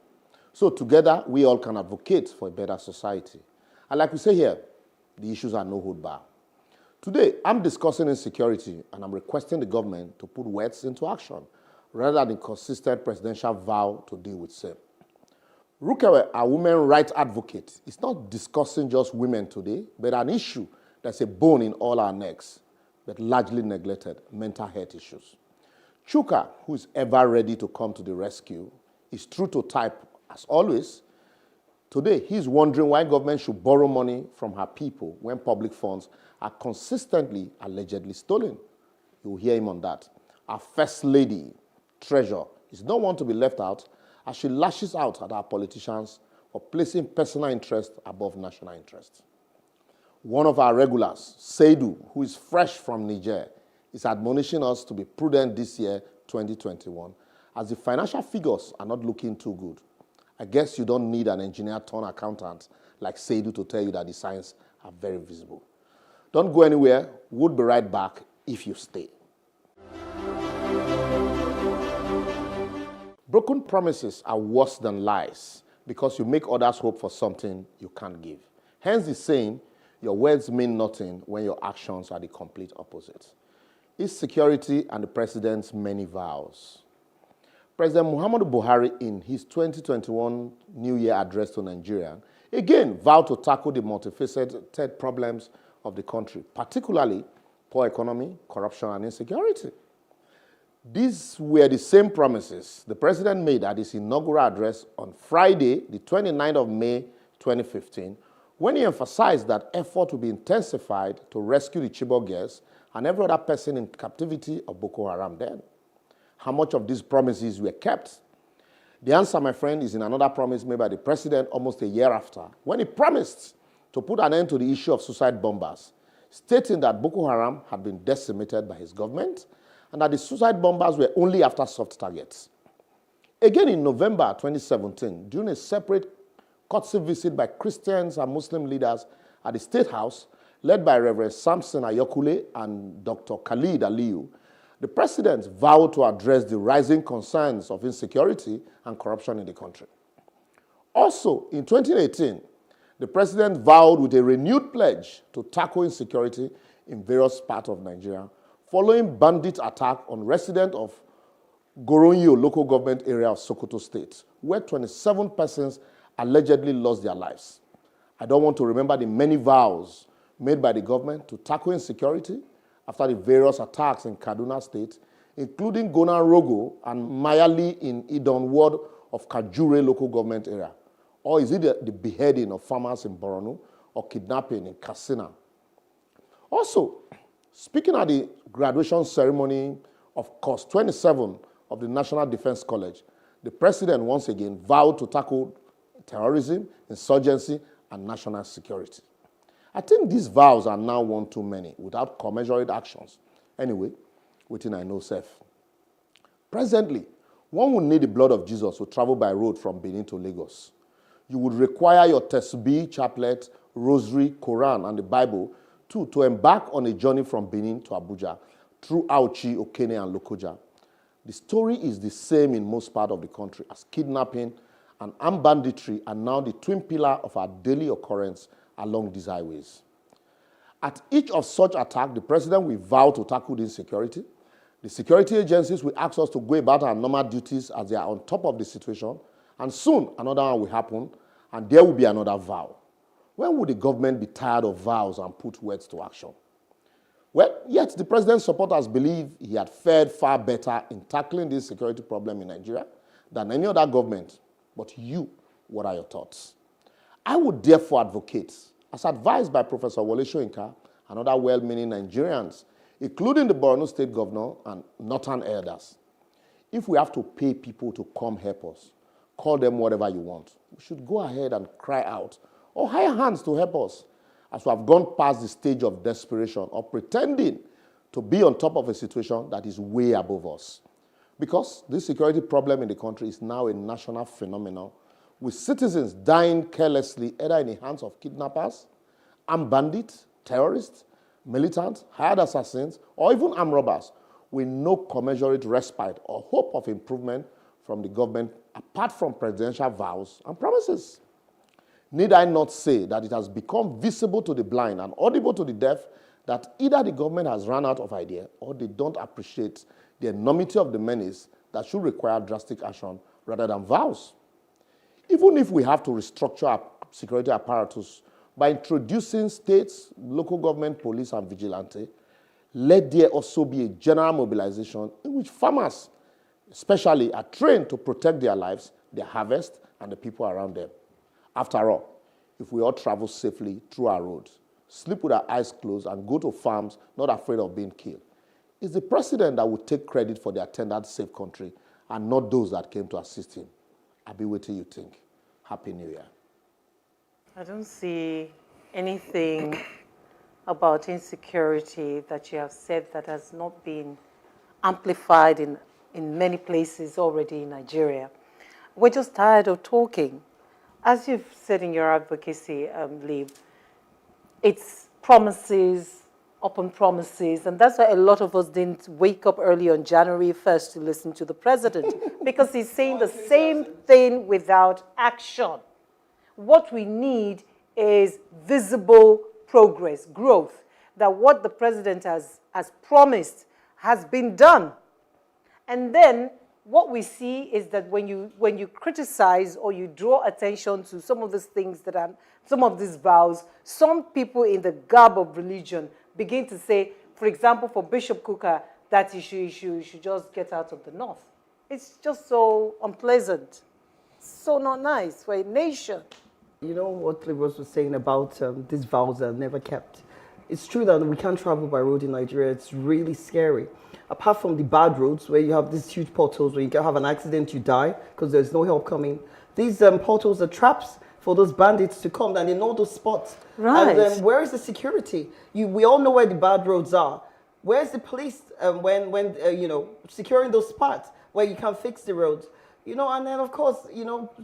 Speaker 18: So together, we all can advocate for a better society. And like we say here, the issues are no hold bar. Today, I'm discussing insecurity, and I'm requesting the government to put words into action rather than a consistent presidential vow to deal with same. Rukewe, a women rights advocate, is not discussing just women today, but an issue that's a bone in all our necks, but largely neglected, mental health issues. Chuka, who is ever ready to come to the rescue, is true to type as always. Today, he's wondering why government should borrow money from her people when public funds are consistently, allegedly stolen. You'll hear him on that. Our First Lady, Treasure, is not one to be left out as she lashes out at our politicians for placing personal interest above national interest. One of our regulars, Seidu, who is fresh from Niger, is admonishing us to be prudent this year, 2021, as the financial figures are not looking too good. I guess you don't need an engineer turned accountant like Seidu to tell you that the signs are very visible. Don't go anywhere. We'll be right back if you stay. Broken promises are worse than lies because you make others hope for something you can't give. Hence the saying, your words mean nothing when your actions are the complete opposite. Insecurity and the president's many vows. President Muhammadu Buhari, in his 2021 New Year address to Nigeria, again vowed to tackle the multifaceted problems of the country, particularly poor economy, corruption, and insecurity. These were the same promises the president made at his inaugural address on Friday, the 29th of May, 2015, when he emphasized that effort will be intensified to rescue the Chibok girls and every other person in captivity of Boko Haram then. How much of these promises were kept? The answer, my friend, is in another promise made by the president almost a year after, when he promised to put an end to the issue of suicide bombers, stating that Boko Haram had been decimated by his government and that the suicide bombers were only after soft targets. Again in November 2017, during a separate courtesy visit by Christians and Muslim leaders at the State House, led by Reverend Samson Ayokule and Dr. Khalid Aliyu, the president vowed to address the rising concerns of insecurity and corruption in the country. Also, in 2018, the president vowed with a renewed pledge to tackle insecurity in various parts of Nigeria, following bandit attack on residents of Goronyo local government area of Sokoto State, where 27 persons allegedly lost their lives. I don't want to remember the many vows made by the government to tackle insecurity after the various attacks in Kaduna State, including Gona Rogo and Mayali in Idon ward of Kajure local government area. Or is it the beheading of farmers in Borno or kidnapping in Katsina? Also, speaking at the graduation ceremony of course 27 of the National Defense College, the president once again vowed to tackle terrorism, insurgency, and national security. I think these vows are now one too many without commensurate actions. Anyway, waiting I know self. Presently, one would need the blood of Jesus to travel by road from Benin to Lagos. You would require your tesbih, chaplet, rosary, Quran, and the Bible to embark on a journey from Benin to Abuja through Auchi, Okene, and Lokoja. The story is the same in most parts of the country, as kidnapping and armed banditry are now the twin pillar of our daily occurrence along these highways. At each of such attacks, the president will vow to tackle the insecurity. The security agencies will ask us to go about our normal duties as they are on top of the situation, And soon, another one will happen, and there will be another vow. When will the government be tired of vows and put words to action? Well, yet the president's supporters believe he had fared far better in tackling this security problem in Nigeria than any other government. But you, what are your thoughts? I would therefore advocate, as advised by Professor Wole Soyinka and other well-meaning Nigerians, including the Borno State Governor and northern elders, if we have to pay people to come help us, call them whatever you want, we should go ahead and cry out or hire hands to help us, as we have gone past the stage of desperation or pretending to be on top of a situation that is way above us. Because this security problem in the country is now a national phenomenon, with citizens dying carelessly either in the hands of kidnappers, armed bandits, terrorists, militants, hired assassins, or even armed robbers, with no commensurate respite or hope of improvement from the government apart from presidential vows and promises. Need I not say that it has become visible to the blind and audible to the deaf that either the government has run out of idea or they don't appreciate the enormity of the menace that should require drastic action rather than vows. Even if we have to restructure our security apparatus by introducing states, local government, police, and vigilante, let there also be a general mobilization in which farmers, especially, are trained to protect their lives, their harvest, and the people around them. After all, if we all travel safely through our roads, sleep with our eyes closed, and go to farms not afraid of being killed, it's the president that will take credit for the attendant safe country and not those that came to assist him. I'll be waiting you think. Happy New Year.
Speaker 28: I don't see anything about insecurity that you have said that has not been amplified in many places already in Nigeria. We're just tired of talking. As you've said in your advocacy, Lee, it's promises upon promises, and that's why a lot of us didn't wake up early on January 1st to listen to the president, because he's saying the same thing without action. What we need is visible progress, growth, that what the president has promised has been done. And then what we see is that when you criticize or you draw attention to some of these things that are, some of these vows, some people in the garb of religion begin to say, for example, for Bishop Kukah, that he should just get out of the north. It's just so unpleasant, so not nice for a nation.
Speaker 29: You know what Libros was saying about these vows that are never kept. It's true that we can't travel by road in Nigeria. It's really scary. Apart from the bad roads where you have these huge potholes where you can have an accident, you die because there's no help coming. These potholes are traps for those bandits to come, and they know those spots.
Speaker 28: Right.
Speaker 29: And where is the security? We all know where the bad roads are. Where's the police when securing those spots where you can fix the roads? And then of course,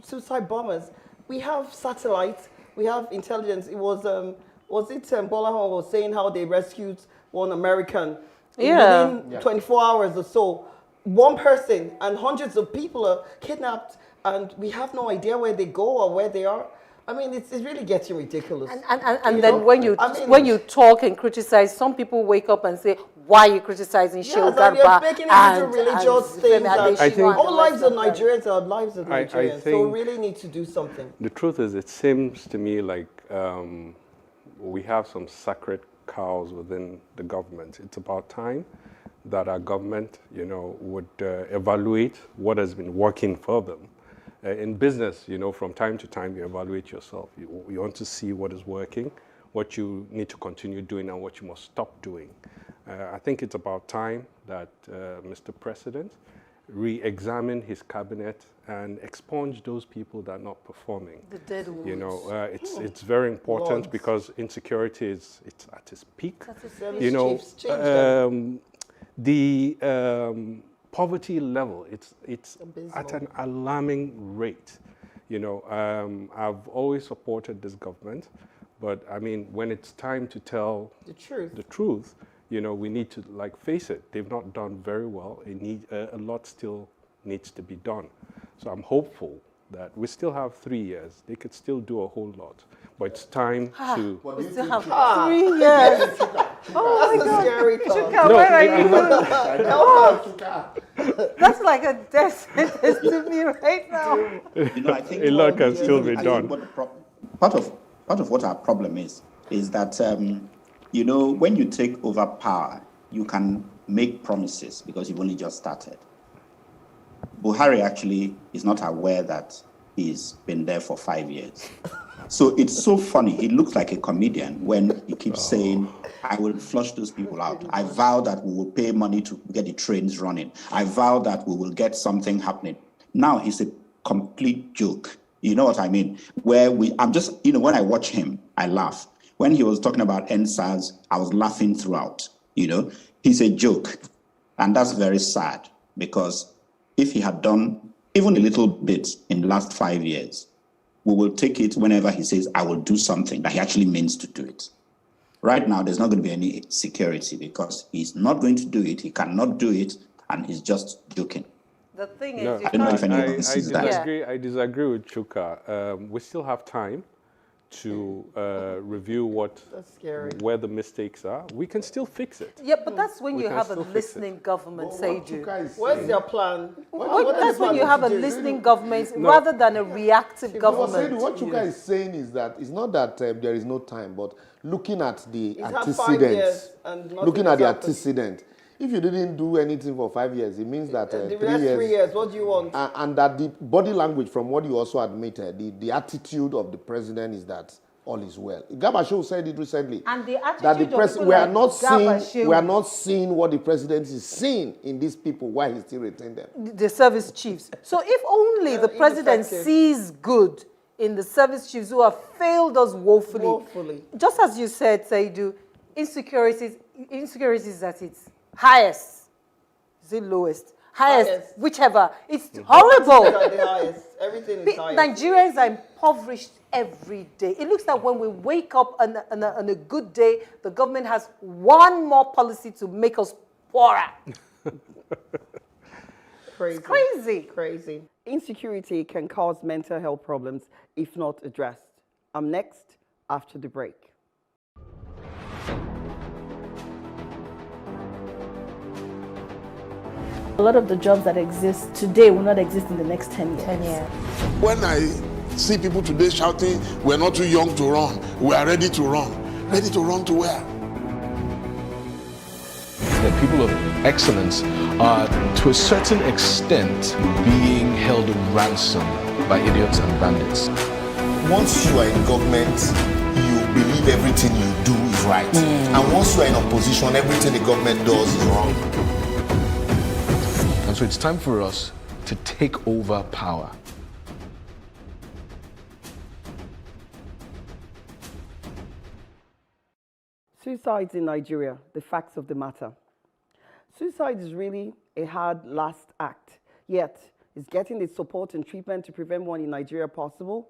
Speaker 29: suicide bombers. We have satellites. We have intelligence. It was Bola was saying how they rescued one American. Within 24 hours or so, one person and hundreds of people are kidnapped, and we have no idea where they go or where they are. I mean, it's really getting ridiculous.
Speaker 28: And then when you talk and criticize, some people wake up and say, "Why are you criticizing Shehu Garba?"
Speaker 29: You're making it into religious things.
Speaker 17: I think
Speaker 29: all lives of Nigerians are lives of Nigerians, so we really need to do something.
Speaker 17: The truth is, it seems to me like we have some sacred cows within the government. It's about time that our government, would evaluate what has been working for them. In business, from time to time, you evaluate yourself. You want to see what is working, what you need to continue doing, and what you must stop doing. I think it's about time that Mr. President re-examine his cabinet and expunge those people that are not performing.
Speaker 28: The dead ones.
Speaker 17: It's very important because insecurity it's at its peak. The poverty level it's at an alarming rate. I've always supported this government, but I mean when it's time to tell the truth, we need to face it. They've not done very well. A lot still needs to be done. So I'm hopeful that we still have 3 years. They could still do a whole lot, but it's time to.
Speaker 28: We still have 3 years. Oh my God.
Speaker 29: Scary
Speaker 28: Chuka,
Speaker 17: No,
Speaker 28: where are
Speaker 17: it-
Speaker 28: you? Oh, that's like a death sentence to me right now.
Speaker 26: You know, I think
Speaker 17: A lot can still be
Speaker 26: I think
Speaker 17: done.
Speaker 26: what the part of what our problem is that you know, when you take over power, you can make promises because you've only just started. Buhari actually is not aware that he's been there for 5 years. So it's so funny. He looks like a comedian when he keeps saying, I will flush those people out. I vow that we will pay money to get the trains running. I vow that we will get something happening. Now he's a complete joke. You know what I mean? I'm just, you know, when I watch him, I laugh. When he was talking about NSAS, I was laughing throughout. You know, he's a joke. And that's very sad because if he had done even a little bit in the last 5 years, we will take it whenever he says, I will do something, that he actually means to do it. Right now, there's not going to be any security because he's not going to do it, he cannot do it, and he's just joking.
Speaker 28: The thing
Speaker 17: No,
Speaker 28: is, you
Speaker 26: I don't know if
Speaker 28: can't-
Speaker 26: anyone sees that.
Speaker 17: I disagree with Chuka. We still have time to review where the mistakes are. We can still fix it.
Speaker 28: Yeah, but that's when
Speaker 17: We
Speaker 28: you
Speaker 17: can
Speaker 28: have a
Speaker 17: still fix it.
Speaker 28: listening government, Seiju.
Speaker 29: Where's your plan?
Speaker 28: That's when you have a listening government rather than a reactive government.
Speaker 18: What Chuka is saying is that it's not that there is no time, but looking at the
Speaker 29: It's had 5 years
Speaker 18: antecedents,
Speaker 29: and nothing
Speaker 18: looking at
Speaker 29: has
Speaker 18: the
Speaker 29: happened.
Speaker 18: antecedent. If you didn't do anything for 5 years, it means that
Speaker 29: The
Speaker 18: 3
Speaker 29: next
Speaker 18: years.
Speaker 29: 3 years, what do you want?
Speaker 18: And that the body language, from what you also admitted, the attitude of the president is that all is well. Gabashew said it recently.
Speaker 28: And the attitude
Speaker 18: That the
Speaker 28: of people
Speaker 18: we are
Speaker 28: like
Speaker 18: not
Speaker 28: Gabashew-
Speaker 18: seeing, we are not seeing what the president is seeing in these people. Why he still retain them?
Speaker 28: The service chiefs. So if only the president
Speaker 29: ineffective.
Speaker 28: sees good in the service chiefs who have failed us woefully.
Speaker 29: Woefully.
Speaker 28: Just as you said, Saidu, insecurities at its highest. Is it lowest? Highest. Whichever. It's horrible.
Speaker 29: The highest. Everything is highest.
Speaker 28: Nigerians are impoverished every day. It looks like when we wake up on a good day, the government has one more policy to make us poorer.
Speaker 29: Crazy.
Speaker 28: It's crazy.
Speaker 29: Crazy. Insecurity can cause mental health problems if not addressed. I'm next after the break.
Speaker 1: A lot of the jobs that exist today will not exist in the next 10 years.
Speaker 19: 10 years.
Speaker 22: When I see people today shouting, we're not too young to run, we are ready to run. Ready to run to where?
Speaker 4: The people of excellence are, to a certain extent, being held ransom by idiots and bandits.
Speaker 13: Once you are in government, you believe everything you do is right. And once you are in opposition, everything the government does is wrong.
Speaker 4: And so it's time for us to take over power.
Speaker 29: Suicides in Nigeria, the facts of the matter. Suicide is really a hard last act, yet is getting the support and treatment to prevent one in Nigeria possible?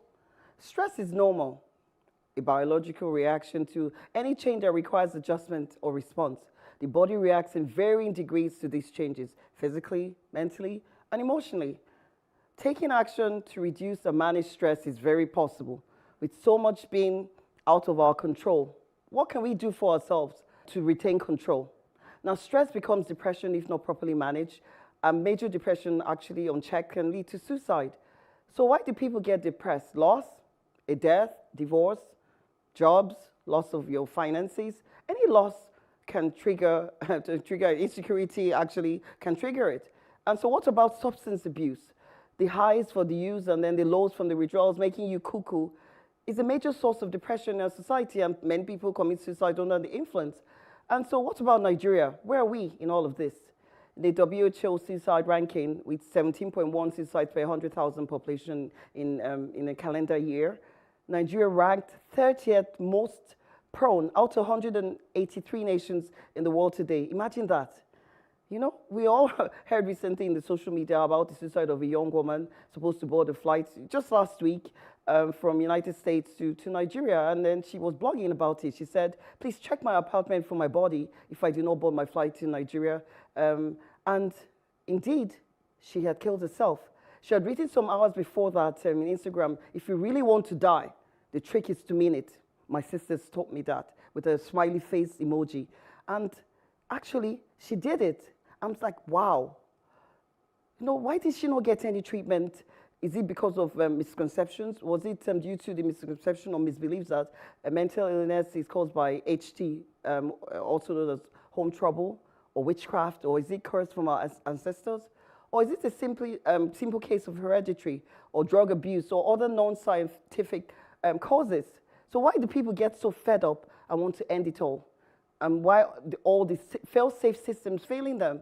Speaker 29: Stress is normal, a biological reaction to any change that requires adjustment or response. The body reacts in varying degrees to these changes, physically, mentally, and emotionally. Taking action to reduce or manage stress is very possible. With so much being out of our control, what can we do for ourselves to retain control? Now, stress becomes depression if not properly managed. And major depression, actually unchecked, can lead to suicide. So why do people get depressed? Loss, a death, divorce, jobs, loss of your finances. Any loss can trigger insecurity, actually can trigger it. And so what about substance abuse? The highs for the use and then the lows from the withdrawals, making you cuckoo, is a major source of depression in our society, and many people commit suicide under the influence. And so what about Nigeria? Where are we in all of this? The WHO suicide ranking, with 17.1 suicides per 100,000 population in a calendar year, Nigeria ranked 30th most prone out of 183 nations in the world today. Imagine that. You know, we all heard recently in the social media about the suicide of a young woman supposed to board a flight just last week from United States to Nigeria, and then she was blogging about it. She said, please check my apartment for my body if I do not board my flight to Nigeria. And indeed, she had killed herself. She had written some hours before that in Instagram, if you really want to die, the trick is to mean it. My sisters taught me that. with a smiley face emoji. And actually, she did it. I'm like, wow. You know, why did she not get any treatment? Is it because of misconceptions? Was it due to the misconception or misbeliefs that a mental illness is caused by HT, also known as home trouble, or witchcraft, or is it cursed from our ancestors? Or is it a simple case of hereditary or drug abuse or other non-scientific causes? So why do people get so fed up and want to end it all? And why all the fail-safe systems failing them?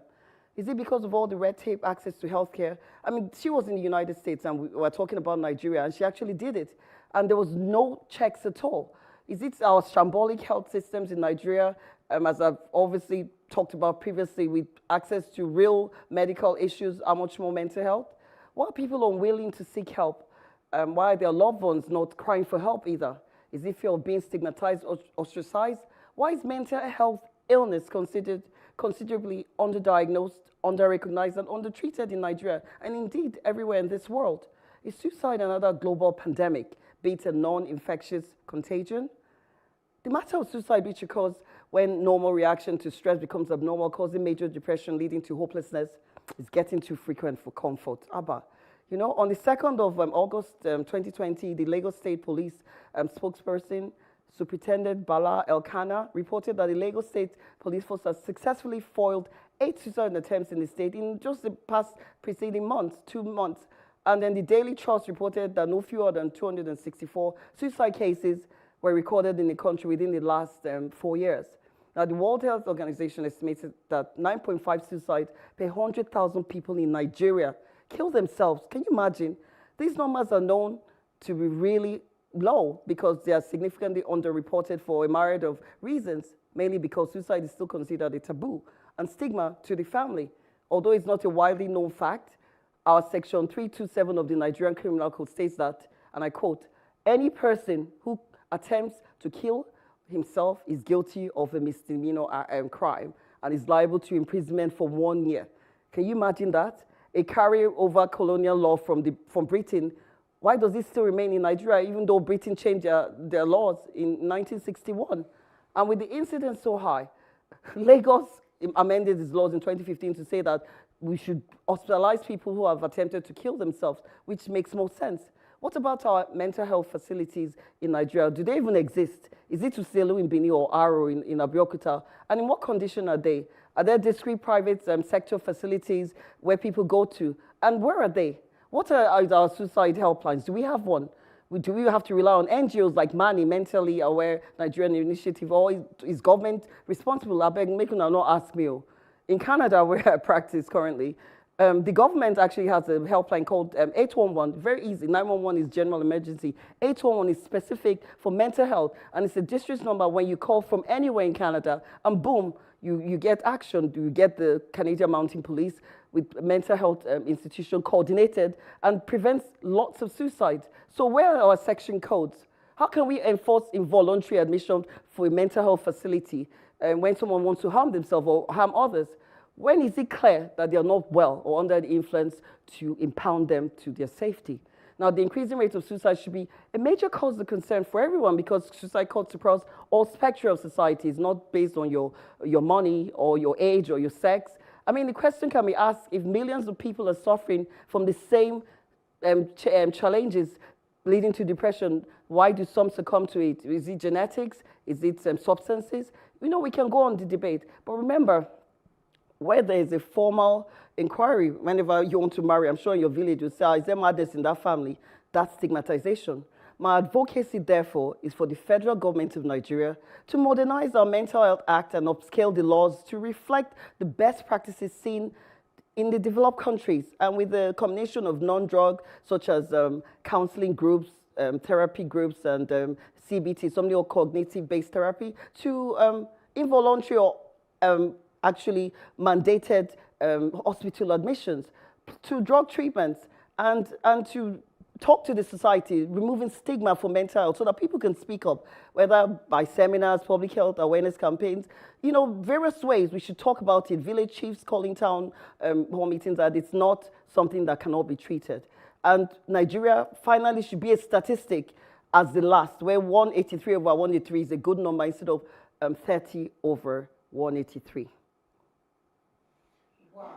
Speaker 29: Is it because of all the red tape, access to healthcare? I mean, she was in the United States and we were talking about Nigeria, and she actually did it. And there was no checks at all. Is it our shambolic health systems in Nigeria, as I've obviously talked about previously, with access to real medical issues, how much more mental health? Why are people unwilling to seek help? Why are their loved ones not crying for help either? Is it fear of being stigmatized or ostracized? Why is mental health illness considered considerably underdiagnosed, under-recognized, and undertreated in Nigeria, and indeed everywhere in this world? Is suicide another global pandemic, be it a non-infectious contagion? The matter of suicide, which occurs when normal reaction to stress becomes abnormal, causing major depression, leading to hopelessness, is getting too frequent for comfort. Abba. You know, on the 2nd of August 2020, the Lagos State Police spokesperson, Superintendent Bala Elkanah, reported that the Lagos State Police Force has successfully foiled 8 suicide attempts in the state in just the past preceding months, 2 months. And then the Daily Trust reported that no fewer than 264 suicide cases were recorded in the country within the last 4 years. Now, the World Health Organization estimated that 9.5 suicides per 100,000 people in Nigeria kill themselves. Can you imagine? These numbers are known to be really low because they are significantly underreported for a myriad of reasons, mainly because suicide is still considered a taboo and stigma to the family. Although it's not a widely known fact, our section 327 of the Nigerian Criminal Code states that, and I quote, any person who attempts to kill himself is guilty of a misdemeanor crime and is liable to imprisonment for 1 year. Can you imagine that? A carry-over colonial law from Britain. Why does it still remain in Nigeria, even though Britain changed their laws in 1961? And with the incidence so high, Lagos amended its laws in 2015 to say that we should hospitalize people who have attempted to kill themselves, which makes more sense. What about our mental health facilities in Nigeria? Do they even exist? Is it Uselu in Benin or Aro in Abeokuta? And in what condition are they? Are there discrete private sector facilities where people go to? And where are they? What are our suicide helplines? Do we have one? Do we have to rely on NGOs like MANI, Mentally Aware Nigerian Initiative, or is government responsible? I beg, make una not ask me. In Canada, where I practice currently, the government actually has a helpline called 811, very easy. 911 is general emergency. 811 is specific for mental health, and it's a district number when you call from anywhere in Canada, and boom, you get action. You get the Canadian Mounted Police with mental health institution coordinated and prevents lots of suicides. So where are our section codes? How can we enforce involuntary admission for a mental health facility when someone wants to harm themselves or harm others? When is it clear that they are not well or under the influence to impound them to their safety? Now, the increasing rate of suicide should be a major cause of concern for everyone because suicide cuts across all spectrum of society. It's not based on your money or your age or your sex. I mean, the question can be asked, if millions of people are suffering from the same challenges leading to depression, why do some succumb to it? Is it genetics? Is it substances? You know, we can go on the debate. But remember, where there is a formal inquiry, whenever you want to marry, I'm sure in your village you say, is there madness in that family? That's stigmatization. My advocacy, therefore, is for the federal government of Nigeria to modernize our Mental Health Act and upscale the laws to reflect the best practices seen in the developed countries, and with a combination of non-drug, such as counseling groups, therapy groups, and CBT, something called cognitive-based therapy, to involuntary or actually mandated hospital admissions, to drug treatments, and to talk to the society, removing stigma for mental health so that people can speak up, whether by seminars, public health awareness campaigns, you know, various ways we should talk about it. Village chiefs calling town hall meetings, that it's not something that cannot be treated. And Nigeria finally should be a statistic as the last, where 183 over 183 is a good number instead of 30/183.
Speaker 28: Wow.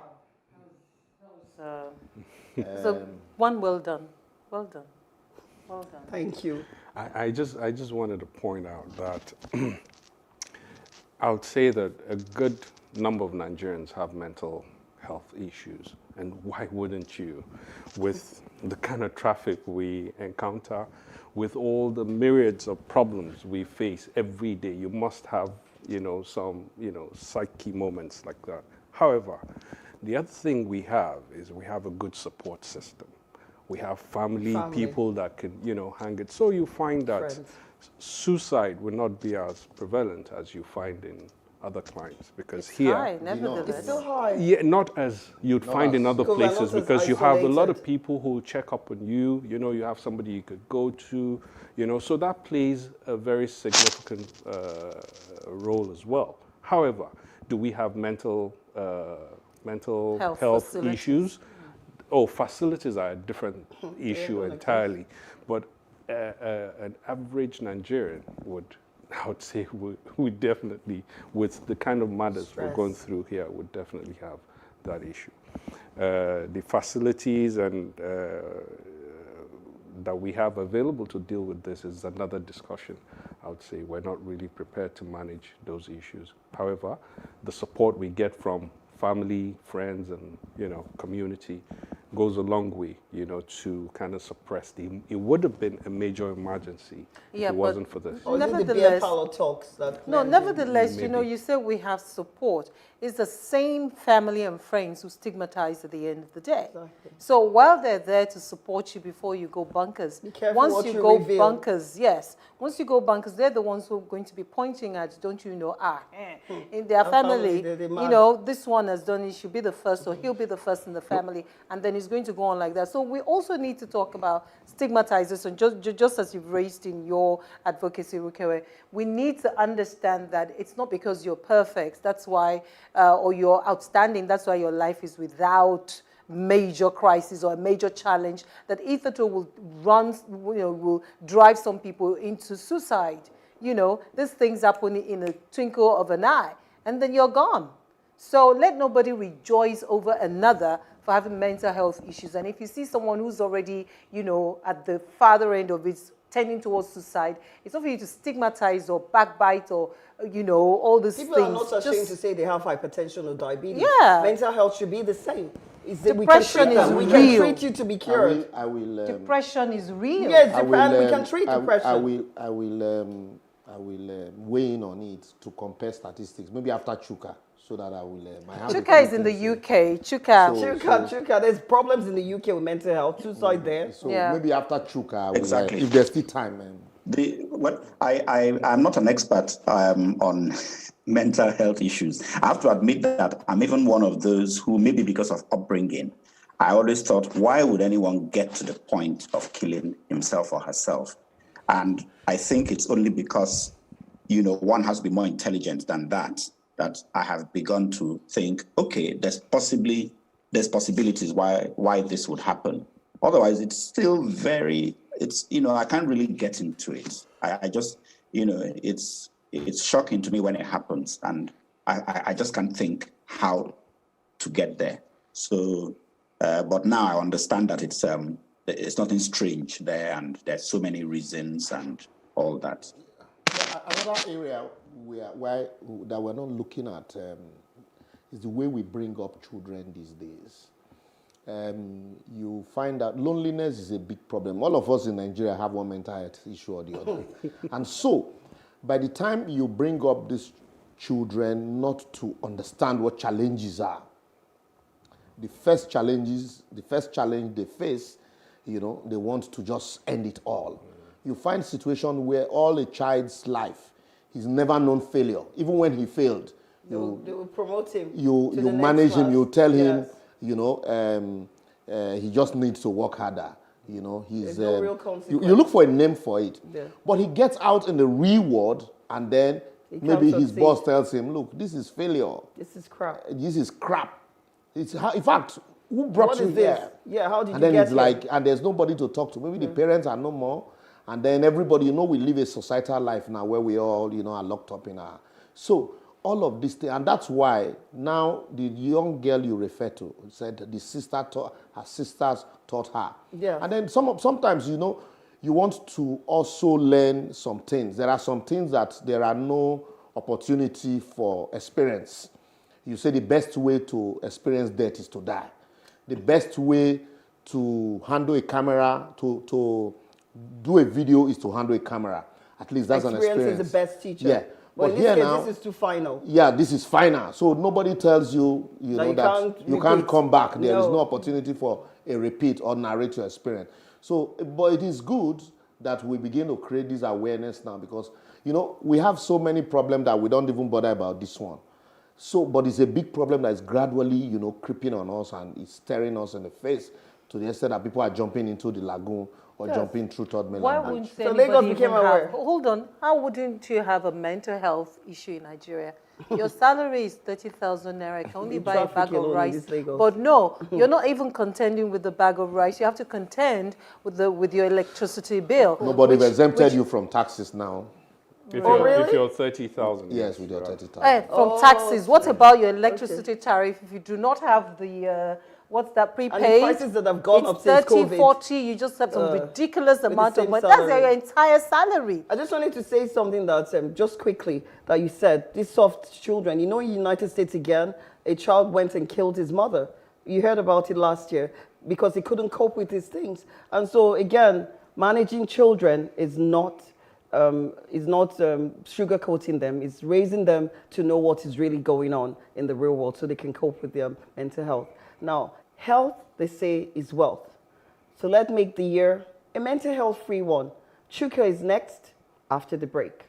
Speaker 28: So one well done. Well done. Well done.
Speaker 29: Thank you.
Speaker 17: I just wanted to point out that I would say that a good number of Nigerians have mental health issues. And why wouldn't you? With the kind of traffic we encounter, with all the myriads of problems we face every day, you must have, some, psyche moments like that. However, the other thing we have is we have a good support system. We have family. People that can, hang it. So you find that suicide will not be as prevalent as you find in other climes, because
Speaker 28: it's
Speaker 17: here
Speaker 28: high, nevertheless.
Speaker 29: It's still high.
Speaker 17: Yeah, not as you'd find in other places, because you have a lot of people who check up on you. You have somebody you could go to. So that plays a very significant role as well. However, do we have mental health issues? Oh, facilities are a different issue entirely. But an average Nigerian I would say would definitely, with the kind of matters we're going through here, would definitely have that issue. The facilities and that we have available to deal with this is another discussion. I would say we're not really prepared to manage those issues. However, the support we get from family, friends, and community goes a long way, to kind of suppress it would have been a major emergency if it wasn't for this.
Speaker 29: Nevertheless,
Speaker 28: nevertheless, you say we have support. It's the same family and friends who stigmatize at the end of the day. Exactly. So while they're there to support you before you go bunkers, once you go bunkers, they're the ones who are going to be pointing at, don't you know, in their family, this one has done it, she'll be the first, or he'll be the first in the family, and then it's going to go on like that. So we also need to talk about stigmatization, just as you've raised in your advocacy, Rukewe. We need to understand that it's not because you're perfect, that's why, or you're outstanding, that's why your life is without major crisis or a major challenge, that hitherto will drive some people into suicide. These things happen in a twinkle of an eye, and then you're gone. So let nobody rejoice over another for having mental health issues. And if you see someone who's already, at the farther end of it, tending towards suicide, it's not for you to stigmatize or backbite or, all these things.
Speaker 29: People are not ashamed to say they have hypertension or diabetes.
Speaker 28: Yeah.
Speaker 29: Mental health should be the same.
Speaker 28: Depression is real.
Speaker 29: We can treat you to be cured.
Speaker 28: Depression is real.
Speaker 29: Yes, we can treat depression.
Speaker 18: I will weigh in on it to compare statistics, maybe after Chuka, so that I will...
Speaker 28: Chuka is in the UK.
Speaker 29: Chuka. There's problems in the UK with mental health, suicide there.
Speaker 18: So maybe after Chuka,
Speaker 26: exactly.
Speaker 18: If there's still time.
Speaker 26: I'm not an expert on mental health issues. I have to admit that I'm even one of those who, maybe because of upbringing, I always thought, why would anyone get to the point of killing himself or herself? And I think it's only because, one has to be more intelligent than that I have begun to think, okay, there's possibilities why this would happen. Otherwise, it's still I can't really get into it. I just, it's shocking to me when it happens, and I just can't think how to get there. So, but now I understand that it's nothing strange there, and there's so many reasons and all that.
Speaker 18: Another area that we're not looking at is the way we bring up children these days. You find that loneliness is a big problem. All of us in Nigeria have one mental health issue or the other. And so, by the time you bring up these children not to understand what challenges are, the first challenge they face, they want to just end it all. You find situation where all a child's life, he's never known failure. Even when he failed,
Speaker 29: they will promote him.
Speaker 18: You manage him. You tell him, he just needs to work harder. He's
Speaker 29: no real consequence.
Speaker 18: You look for a name for it. Yeah. But he gets out in the real world, and then maybe his boss tells him, "Look, this is failure.
Speaker 29: This is crap.
Speaker 18: This is crap. In fact, who brought you here?
Speaker 29: Yeah, how did you get here?"
Speaker 18: And then it's like, and there's nobody to talk to. Maybe the parents are no more. And then everybody, you know, we live a societal life now where we all, you know, are locked up in our... So all of this thing, and that's why now the young girl you refer to said the sister taught, her sisters taught her.
Speaker 29: Yeah.
Speaker 18: And then sometimes, you know, you want to also learn some things. There are some things that there are no opportunity for experience. You say the best way to experience death is to die. The best way to handle a camera, to do a video is to handle a camera. At least that's an experience.
Speaker 29: Experience is the best teacher.
Speaker 18: Yeah.
Speaker 29: But in this case, this is too final.
Speaker 18: Yeah, this is final. So nobody tells you, that you can't come back. There is no opportunity for a repeat or narrate your experience. So, but it is good that we begin to create this awareness now because, you know, we have so many problems that we don't even bother about this one. So, but it's a big problem that is gradually, you know, creeping on us and it's staring us in the face to the extent that people are jumping into the lagoon or jumping through third mainland.
Speaker 28: Why wouldn't anybody even have, hold on, how wouldn't you have a mental health issue in Nigeria? Your salary is 30,000 naira, you can only buy a bag of rice. But no, you're not even contending with the bag of rice. You have to contend with your electricity bill.
Speaker 18: Nobody exempted you from taxes now.
Speaker 17: If you're 30,000.
Speaker 18: Yes, with your 30,000.
Speaker 28: From taxes. What about your electricity tariff if you do not have the... what's that, prepaid?
Speaker 29: And the prices that have gone up since
Speaker 28: 30,
Speaker 29: COVID.
Speaker 28: 40, you just have some ridiculous amount of money. That's your entire salary.
Speaker 29: I just wanted to say something that, just quickly, that you said, these soft children, you know, in the United States again, a child went and killed his mother. You heard about it last year because he couldn't cope with these things. And so, again, managing children is not sugarcoating them. It's raising them to know what is really going on in the real world so they can cope with their mental health. Now, health, they say, is wealth. So let's make the year a mental health-free one. Chuka is next after the break.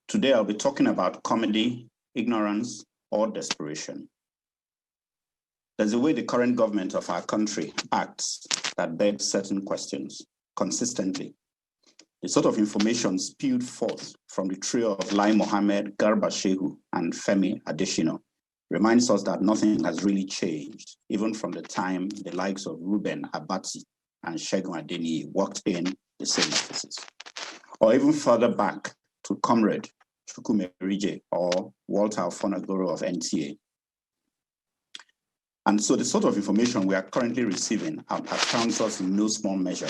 Speaker 26: Today I'll be talking about comedy, ignorance, or desperation. There's a way the current government of our country acts that begs certain questions consistently. The sort of information spewed forth from the trio of Lai Mohammed, Garba Shehu, and Femi Adesina reminds us that nothing has really changed, even from the time the likes of Ruben Abati and Segun Adeniyi walked in the same offices, or even further back to Comrade Chukwume Rije or Walter Ofonagoro of NTA. And so the sort of information we are currently receiving accounts us in no small measure,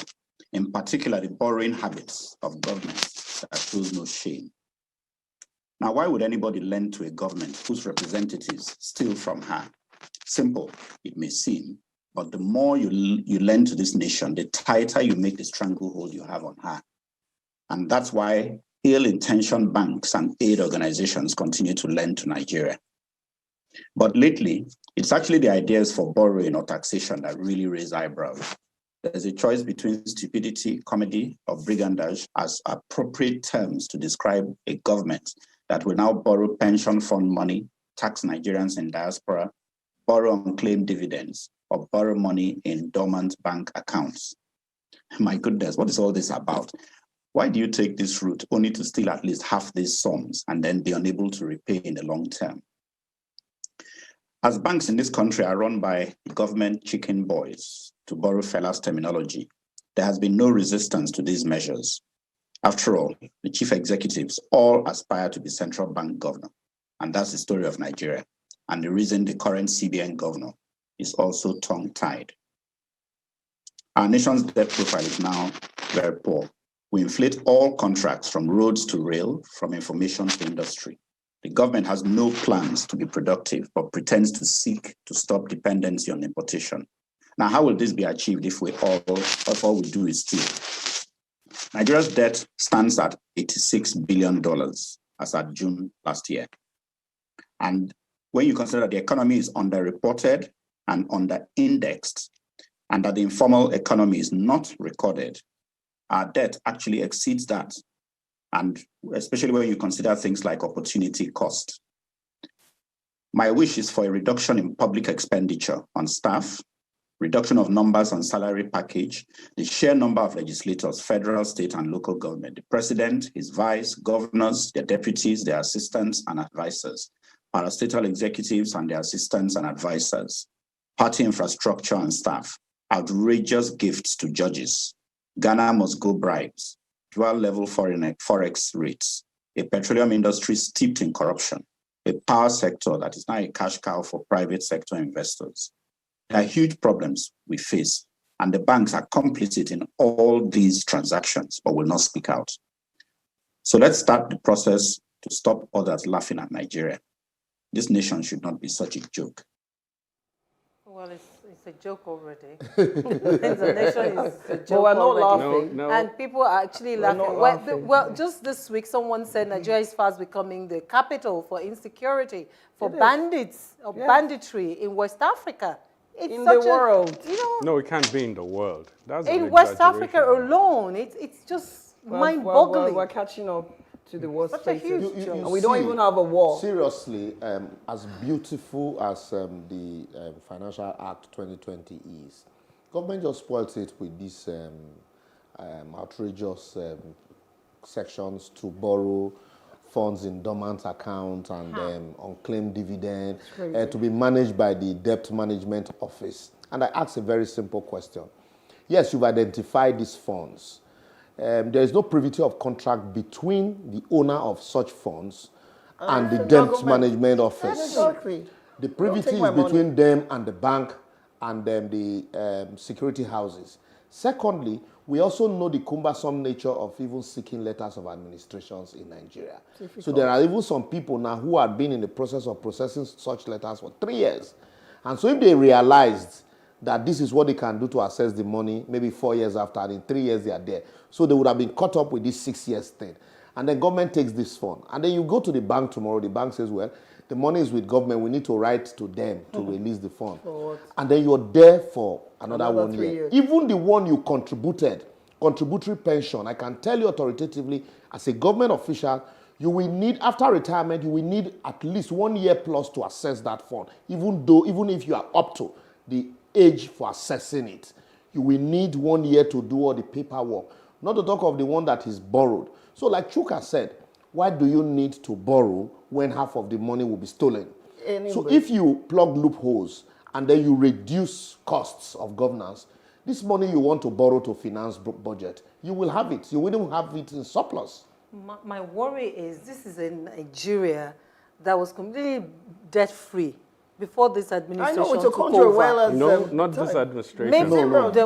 Speaker 26: in particular the borrowing habits of governments that shows no shame. Now, why would anybody lend to a government whose representatives steal from her? Simple, it may seem, but the more you lend to this nation, the tighter you make the stranglehold you have on her. And that's why ill-intentioned banks and aid organizations continue to lend to Nigeria. But lately, it's actually the ideas for borrowing or taxation that really raise eyebrows. There's a choice between stupidity, comedy, or brigandage as appropriate terms to describe a government that will now borrow pension fund money, tax Nigerians in diaspora, borrow unclaimed dividends, or borrow money in dormant bank accounts. My goodness, what is all this about? Why do you take this route only to steal at least half these sums and then be unable to repay in the long term? As banks in this country are run by government chicken boys, to borrow Fela's terminology, there has been no resistance to these measures. After all, the chief executives all aspire to be central bank governor, and that's the story of Nigeria, and the reason the current CBN governor is also tongue-tied. Our nation's debt profile is now very poor. We inflate all contracts from roads to rail, from information to industry. The government has no plans to be productive, but pretends to seek to stop dependency on importation. Now, how will this be achieved if all we do is steal? Nigeria's debt stands at $86 billion as at June last year. And when you consider that the economy is underreported and under-indexed, and that the informal economy is not recorded, our debt actually exceeds that. And especially when you consider things like opportunity cost. My wish is for a reduction in public expenditure on staff, reduction of numbers on salary package, the sheer number of legislators, federal, state, and local government, the president, his vice, governors, their deputies, their assistants and advisors, parastatal executives and their assistants and advisors, party infrastructure and staff, outrageous gifts to judges, Ghana must go bribes, dual-level forex rates, a petroleum industry steeped in corruption, a power sector that is now a cash cow for private sector investors. There are huge problems we face, and the banks are complicit in all these transactions, but will not speak out. So let's start the process to stop others laughing at Nigeria. This nation should not be such a joke.
Speaker 28: Well, it's a joke already. The nation is a joke
Speaker 29: But we're not
Speaker 28: already.
Speaker 29: laughing.
Speaker 28: No. And people are actually laughing. Well, just this week, someone said Nigeria is fast becoming the capital for insecurity, for bandits or banditry in West Africa. It's
Speaker 29: in
Speaker 28: such
Speaker 29: the world.
Speaker 17: No, it can't be in the world. That's an
Speaker 28: in West
Speaker 17: exaggeration.
Speaker 28: Africa alone, it's just mind-boggling.
Speaker 29: We're catching up to the worst
Speaker 28: Such a
Speaker 29: places.
Speaker 28: huge
Speaker 29: And we don't even have a war.
Speaker 18: Seriously, as beautiful as the Financial Act 2020 is, government just spoils it with these outrageous sections to borrow funds in dormant account and unclaimed dividend to be managed by the Debt Management Office. And I ask a very simple question. Yes, you've identified these funds. There is no privity of contract between the owner of such funds and the Debt Management Office.
Speaker 29: Exactly.
Speaker 18: The privity is between them and the bank and the security houses. Secondly, we also know the cumbersome nature of even seeking letters of administrations in Nigeria. So there are even some people now who have been in the process of processing such letters for 3 years. And so if they realized that this is what they can do to access the money, maybe 4 years after, and in 3 years they are there. So they would have been caught up with this 6 years thing. And then government takes this fund. And then you go to the bank tomorrow, the bank says, well, the money is with government, we need to write to them to release the fund. And then you're there for another 1 year.
Speaker 29: 3 years.
Speaker 18: Even the one you contributed, contributory pension, I can tell you authoritatively, as a government official, you will need, after retirement, you will need at least 1 year plus to access that fund, even if you are up to the age for assessing it. You will need 1 year to do all the paperwork, not to talk of the one that is borrowed. So like Chuka said, why do you need to borrow when half of the money will be stolen? So if you plug loopholes and then you reduce costs of governance, this money you want to borrow to finance budget, you will have it. You wouldn't have it in surplus.
Speaker 28: My worry is this is a Nigeria that was completely debt-free before this administration
Speaker 29: I know it's a
Speaker 28: took
Speaker 29: country
Speaker 28: over.
Speaker 29: well as
Speaker 17: No, not this administration.
Speaker 28: Maybe which one? The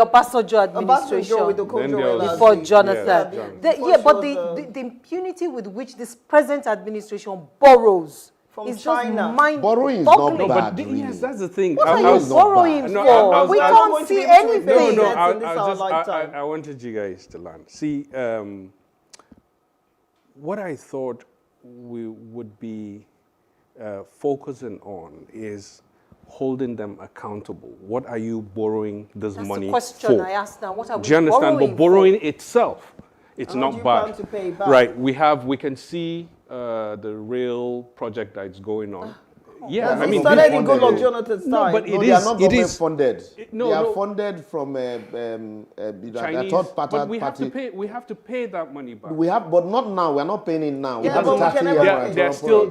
Speaker 28: Obasanjo administration
Speaker 29: Obasanjo with the country well as
Speaker 28: before
Speaker 29: the-
Speaker 28: Jonathan.
Speaker 29: Yeah,
Speaker 28: But the impunity with which this present administration borrows
Speaker 29: from
Speaker 28: is
Speaker 29: China.
Speaker 28: just mind
Speaker 18: Borrowing is
Speaker 28: boggling.
Speaker 18: not bad,
Speaker 17: But
Speaker 18: really.
Speaker 17: yes, that's the thing.
Speaker 28: What
Speaker 17: I-
Speaker 28: are
Speaker 17: I
Speaker 28: you
Speaker 17: was-
Speaker 28: borrowing
Speaker 17: No,
Speaker 28: for? We
Speaker 29: I'm
Speaker 28: can't
Speaker 29: going to
Speaker 28: see
Speaker 29: be able to repay
Speaker 28: anything.
Speaker 29: that.
Speaker 17: No,
Speaker 29: in this our lifetime.
Speaker 17: I wanted you guys to learn. See, what I thought we would be focusing on is holding them accountable. What are you borrowing this
Speaker 28: That's
Speaker 17: money
Speaker 28: the question
Speaker 17: for?
Speaker 28: I asked now. What are we
Speaker 17: Do you understand?
Speaker 28: borrowing
Speaker 17: But borrowing
Speaker 28: for?
Speaker 17: itself, it's
Speaker 29: How do
Speaker 17: not
Speaker 29: you
Speaker 17: bad.
Speaker 29: plan to pay back?
Speaker 17: Right. We can see the real project that's going on. Yeah,
Speaker 29: Has
Speaker 17: I
Speaker 29: it
Speaker 17: mean,
Speaker 29: started
Speaker 17: this-
Speaker 29: in Goodluck Jonathan's
Speaker 17: No,
Speaker 29: time?
Speaker 17: but
Speaker 18: No,
Speaker 17: it
Speaker 18: they are
Speaker 17: is.
Speaker 18: not
Speaker 17: It
Speaker 18: government
Speaker 17: is
Speaker 18: funded.
Speaker 17: No,
Speaker 18: they are
Speaker 17: no.
Speaker 18: funded from
Speaker 17: Chinese,
Speaker 18: third party.
Speaker 17: but we have to pay. We have to pay that money back.
Speaker 18: We have, but not now. We are not paying it now.
Speaker 29: Yeah,
Speaker 18: we have
Speaker 29: but
Speaker 18: a
Speaker 29: we
Speaker 18: 30
Speaker 29: can
Speaker 18: year
Speaker 29: never-
Speaker 18: moratorium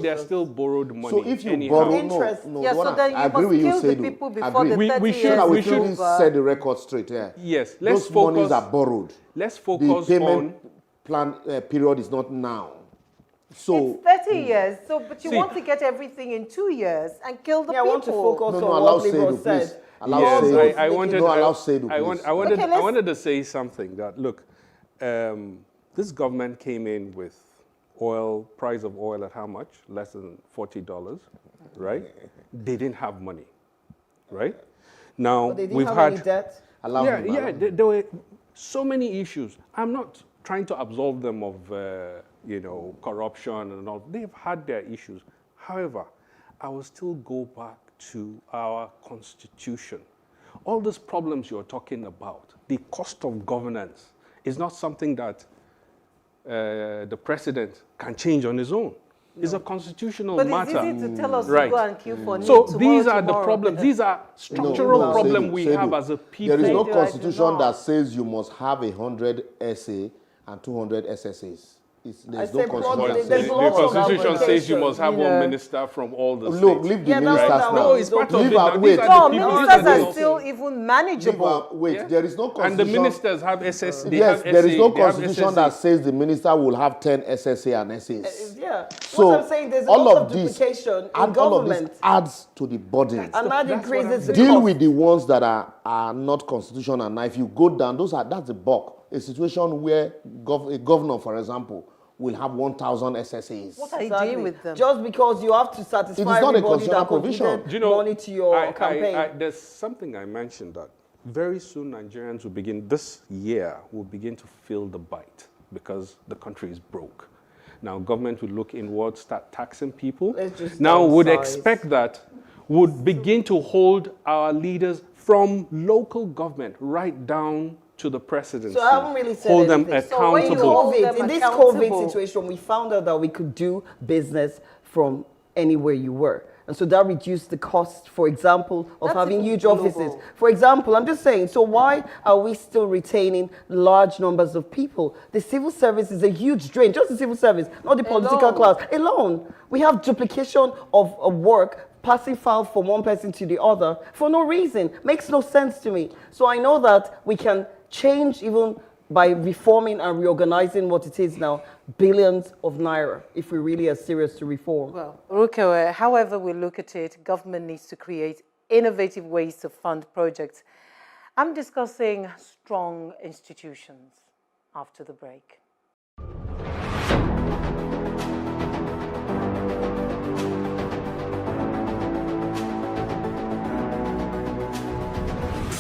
Speaker 17: They're
Speaker 18: for it.
Speaker 17: still borrowed money.
Speaker 18: So if you
Speaker 17: anyhow.
Speaker 18: borrow,
Speaker 29: Interest.
Speaker 18: no,
Speaker 28: Yeah,
Speaker 18: what
Speaker 28: so then
Speaker 18: I
Speaker 28: you
Speaker 18: agree
Speaker 28: must
Speaker 18: with you,
Speaker 28: kill the
Speaker 18: Seydou.
Speaker 28: people before
Speaker 18: Agree.
Speaker 28: the 30
Speaker 17: We
Speaker 28: years
Speaker 17: should-
Speaker 18: We
Speaker 28: is
Speaker 18: shouldn't
Speaker 28: over.
Speaker 18: set the record straight. Yeah.
Speaker 17: Yes, let's
Speaker 18: Those monies
Speaker 17: focus.
Speaker 18: are borrowed.
Speaker 17: Let's
Speaker 18: The
Speaker 17: focus
Speaker 18: payment
Speaker 17: on.
Speaker 18: plan period is not now. So
Speaker 28: It's 30 years, but you
Speaker 17: See-
Speaker 28: want to get everything in 2 years and kill the
Speaker 29: Yeah, I
Speaker 28: people.
Speaker 29: want to focus
Speaker 18: no,
Speaker 29: on
Speaker 18: allow
Speaker 29: what Libro
Speaker 18: Seydou, please.
Speaker 29: said.
Speaker 18: Allow
Speaker 17: Yes,
Speaker 18: Seydou.
Speaker 17: I wanted.
Speaker 18: No, allow Seydou,
Speaker 17: I
Speaker 18: please.
Speaker 28: Okay,
Speaker 17: I wanted to say something that look, this government came in with price of oil at how much? Less than $40, right? They didn't have money, right? Now
Speaker 29: But they didn't
Speaker 17: we've
Speaker 29: have
Speaker 17: had.
Speaker 29: any debt.
Speaker 18: Allow him, allow him.
Speaker 17: They were. so many issues. I'm not trying to absolve them of, corruption and all. They've had their issues. However, I will still go back to our constitution. All these problems you're talking about, the cost of governance, is not something that the president can change on his own. It's a constitutional matter.
Speaker 28: But it's easy to tell us
Speaker 17: right.
Speaker 28: to go and queue for need
Speaker 17: So
Speaker 28: tomorrow,
Speaker 17: these are the problems. These are structural problems we have as a people.
Speaker 18: There is no constitution that says you must have 100 SA and 200 SSAs. There's no constitution.
Speaker 17: The constitution says you must have one minister from all the states.
Speaker 18: Look, leave the ministers now.
Speaker 17: No, it's part of it.
Speaker 28: No, ministers are still even manageable.
Speaker 18: Wait, there is no constitution.
Speaker 17: And the ministers have SS.
Speaker 18: Yes, there is no constitution that says the minister will have 10 SSA and SAs.
Speaker 29: Yeah.
Speaker 18: So
Speaker 29: what I'm saying, there's a
Speaker 18: all
Speaker 29: lot
Speaker 18: of
Speaker 29: of
Speaker 18: this
Speaker 29: duplication in
Speaker 18: all of
Speaker 29: government.
Speaker 18: this adds to the burden.
Speaker 29: And that increases the
Speaker 18: Deal
Speaker 29: cost.
Speaker 18: with the ones that are not constitutional. And now if you go down, that's the bulk. A situation where a governor, for example, will have 1,000 SSAs.
Speaker 28: What are you doing with them?
Speaker 29: Just because you have to satisfy
Speaker 18: It is not a
Speaker 29: everybody
Speaker 18: constitutional
Speaker 29: that
Speaker 18: provision.
Speaker 29: contributed money to your campaign.
Speaker 17: There's something I mentioned that very soon Nigerians will begin, this year, will begin to feel the bite because the country is broke. Now, government will look inward, start taxing people. Now, would expect that, would begin to hold our leaders from local government right down to the presidency.
Speaker 29: So I haven't really said
Speaker 17: hold
Speaker 29: anything.
Speaker 17: them accountable.
Speaker 29: So when you COVID, in this COVID situation, we found out that we could do business from anywhere you were. And so that reduced the cost, for example, of having huge offices. For example, I'm just saying, so why are we still retaining large numbers of people? The civil service is a huge drain, just the civil service, not the political class. Alone, we have duplication of work, passing file from one person to the other for no reason. Makes no sense to me. So I know that we can change even by reforming and reorganizing what it is now, billions of naira, if we really are serious to reform.
Speaker 28: Well, Rukewe, however we look at it, government needs to create innovative ways to fund projects. I'm discussing strong institutions after the break.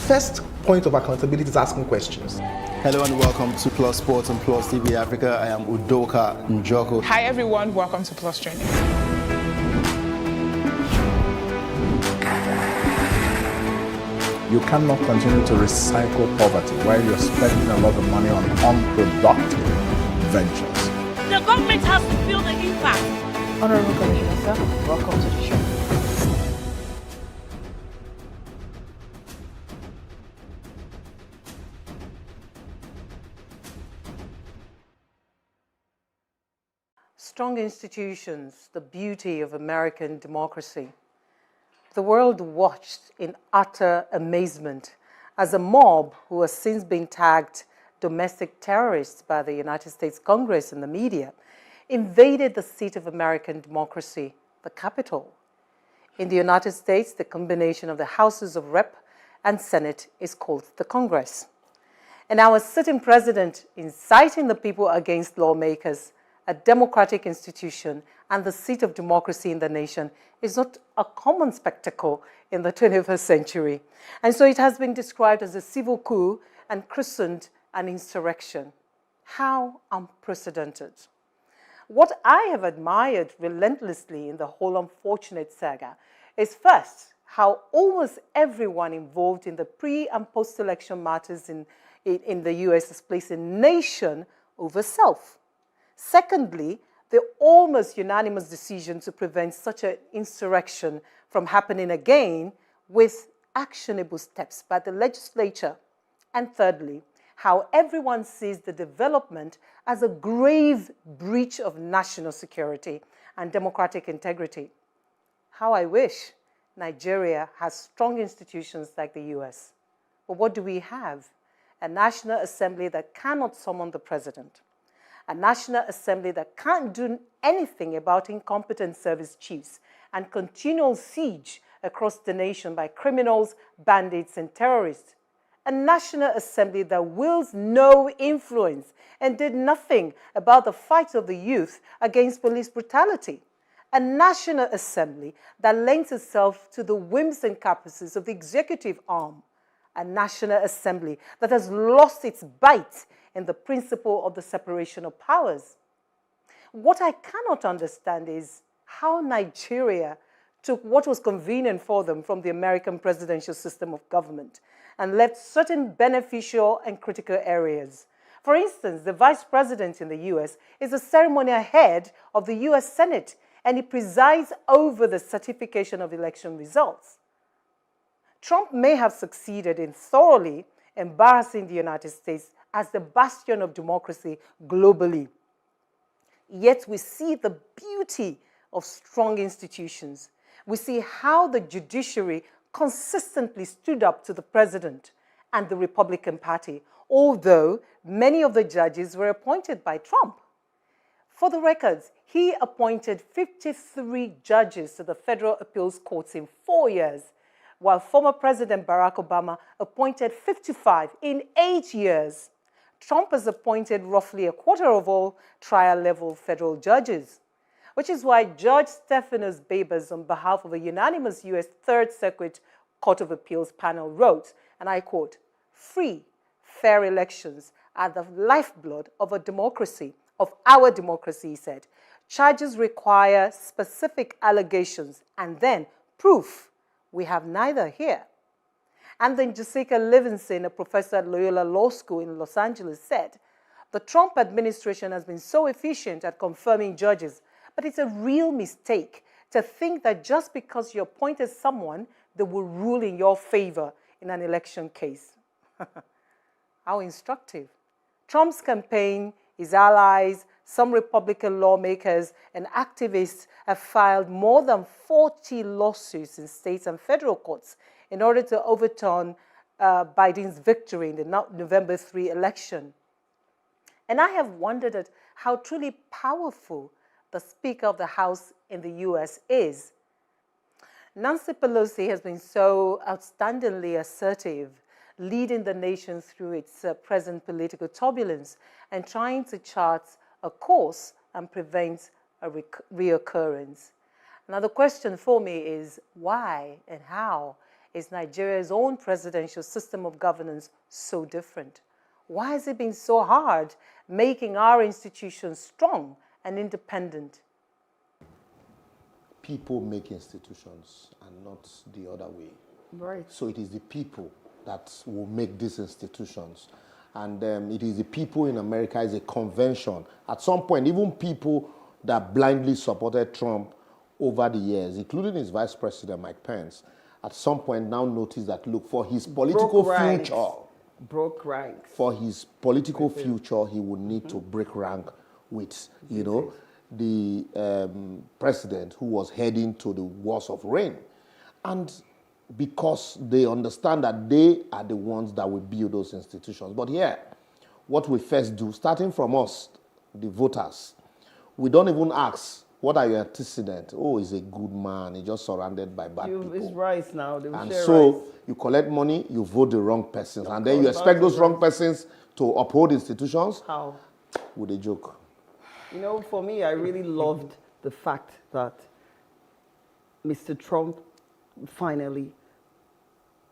Speaker 3: First point of accountability is asking questions.
Speaker 14: Hello and welcome to Plus Sports and Plus TV Africa. I am Udoka Njoko.
Speaker 9: Hi everyone, welcome to Plus Training.
Speaker 15: You cannot continue to recycle poverty while you're spending a lot of money on unproductive ventures.
Speaker 16: The government has to feel the impact.
Speaker 1: Honorable Commissioner, sir, welcome to the show.
Speaker 28: Strong institutions, the beauty of American democracy. The world watched in utter amazement as a mob, who has since been tagged domestic terrorists by the United States Congress and the media, invaded the seat of American democracy, the Capitol. In the United States, the combination of the Houses of Rep and Senate is called the Congress. And our sitting president inciting the people against lawmakers, a democratic institution and the seat of democracy in the nation, is not a common spectacle in the 21st century. And so it has been described as a civil coup and christened an insurrection. How unprecedented. What I have admired relentlessly in the whole unfortunate saga is first, how almost everyone involved in the pre- and post-election matters in the US is placing nation over self. Secondly, the almost unanimous decision to prevent such an insurrection from happening again with actionable steps by the legislature. And thirdly, how everyone sees the development as a grave breach of national security and democratic integrity. How I wish Nigeria has strong institutions like the US. But what do we have? A National Assembly that cannot summon the president. A National Assembly that can't do anything about incompetent service chiefs and continual siege across the nation by criminals, bandits, and terrorists. A National Assembly that wields no influence and did nothing about the fight of the youth against police brutality. A National Assembly that lends itself to the whims and caprices of the executive arm. a National Assembly that has lost its bite in the principle of the separation of powers. What I cannot understand is how Nigeria took what was convenient for them from the American presidential system of government and left certain beneficial and critical areas. For instance, the vice president in the US is the ceremonial head of the US Senate, and he presides over the certification of election results. Trump may have succeeded in thoroughly embarrassing the United States as the bastion of democracy globally. Yet we see the beauty of strong institutions. We see how the judiciary consistently stood up to the president and the Republican Party, although many of the judges were appointed by Trump. For the records, he appointed 53 judges to the federal appeals courts in 4 years, while former President Barack Obama appointed 55 in 8 years. Trump has appointed roughly a quarter of all trial-level federal judges, which is why Judge Stephanos Babers, on behalf of a unanimous U.S. Third Circuit Court of Appeals panel, wrote, and I quote, "Free, fair elections are the lifeblood of a democracy, of our democracy," he said. "Charges require specific allegations and then proof. We have neither here." And then Jessica Livingston, a professor at Loyola Law School in Los Angeles, said, "The Trump administration has been so efficient at confirming judges, but it's a real mistake to think that just because you appointed someone, they will rule in your favor in an election case." How instructive. Trump's campaign, his allies, some Republican lawmakers and activists have filed more than 40 lawsuits in states and federal courts in order to overturn Biden's victory in the November 3 election. And I have wondered at how truly powerful the Speaker of the House in the U.S. is. Nancy Pelosi has been so outstandingly assertive, leading the nation through its present political turbulence and trying to chart a course and prevent a reoccurrence. Now, the question for me is why and how is Nigeria's own presidential system of governance so different? Why has it been so hard making our institutions strong and independent?
Speaker 18: People make institutions and not the other way.
Speaker 29: Right.
Speaker 18: So it is the people that will make these institutions. And it is the people in America, it's a convention. At some point, even people that blindly supported Trump over the years, including his vice president, Mike Pence, at some point now notice that, look, for his political future,
Speaker 29: broke ranks.
Speaker 18: For his political future, he would need to break rank with, you know, the president who was heading to the wars of rain. And because they understand that they are the ones that will build those institutions. But here, what we first do, starting from us, the voters, we don't even ask, what are your antecedents? Oh, he's a good man. He's just surrounded by bad people.
Speaker 29: It's rice now.
Speaker 18: And so you collect money, you vote the wrong persons. And then you expect those wrong persons to uphold institutions?
Speaker 29: How?
Speaker 18: With a joke.
Speaker 29: You know, for me, I really loved the fact that Mr. Trump finally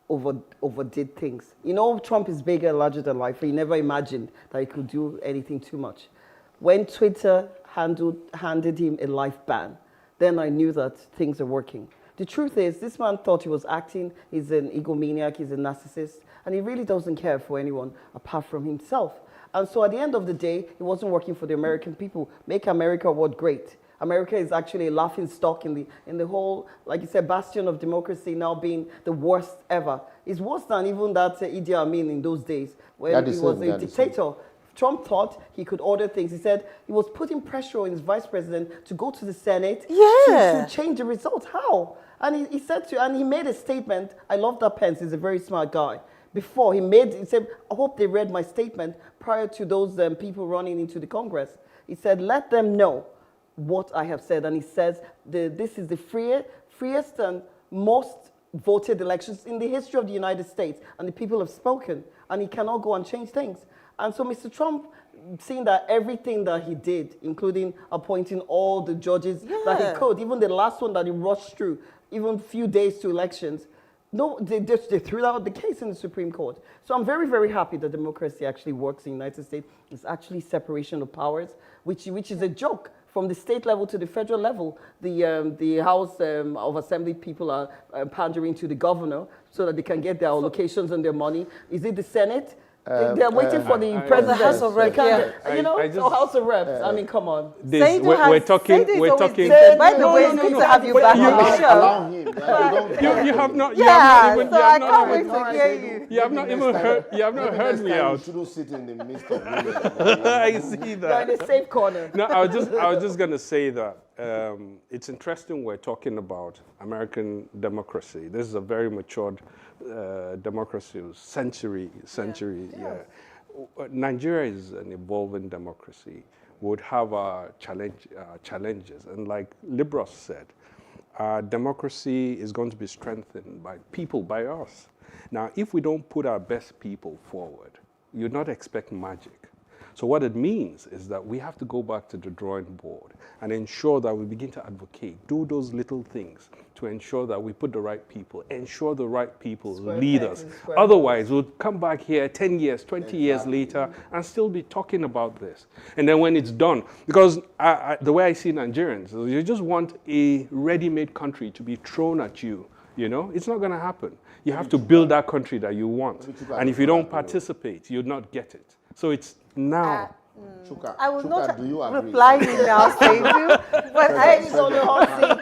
Speaker 29: overdid things. You know, Trump is bigger and larger than life. He never imagined that he could do anything too much. When Twitter handed him a life ban, then I knew that things are working. The truth is, this man thought he was acting. He's an egomaniac, he's a narcissist, and he really doesn't care for anyone apart from himself. And so at the end of the day, he wasn't working for the American people. Make America what great. America is actually a laughing stock in the whole, like you said, bastion of democracy now being the worst ever. It's worse than even that Idi Amin in those days when he was a dictator. Trump thought he could order things. He said he was putting pressure on his vice president to go to the Senate to change the results. How? And he said and he made a statement. I love that Pence. He's a very smart guy. Before he said, I hope they read my statement prior to those people running into the Congress. He said, let them know what I have said. And he says, this is the freest and most voted elections in the history of the United States. And the people have spoken. And he cannot go and change things. And so Mr. Trump, seeing that everything that he did, including appointing all the judges that he could, even the last one that he rushed through, even a few days to elections, No, they threw out the case in the Supreme Court. So I'm very, very happy that democracy actually works in the United States. It's actually separation of powers, which is a joke. From the state level to the federal level, the House of Assembly people are pandering to the governor so that they can get their allocations and their money. Is it the Senate? They're waiting for the president.
Speaker 28: The House of Reps,
Speaker 29: House of Reps. I mean, come on.
Speaker 17: We're talking.
Speaker 28: By the way, it's good to have you back on the show.
Speaker 18: Allow him.
Speaker 17: You have not.
Speaker 28: I can't wait to hear you.
Speaker 17: You have not even heard. You have not heard me out.
Speaker 18: You shouldn't sit in the midst of women.
Speaker 17: I see that.
Speaker 29: You're in a safe corner.
Speaker 17: No, I was just going to say that it's interesting we're talking about American democracy. This is a very matured democracy, century. Yeah. Nigeria is an evolving democracy. Would have challenges, and like Libros said, democracy is going to be strengthened by people, by us. Now, if we don't put our best people forward, you'd not expect magic. So what it means is that we have to go back to the drawing board and ensure that we begin to advocate, do those little things to ensure that we put the right people, ensure the right people lead us. Otherwise, we'll come back here 10 years, 20 years later and still be talking about this. And then when it's done, because the way I see Nigerians, you just want a ready-made country to be thrown at you. You know, it's not going to happen. You have to build that country that you want. And if you don't participate, you'll not get it. So it's now.
Speaker 28: I will not reply you now, Seidu, but I is on the hot seat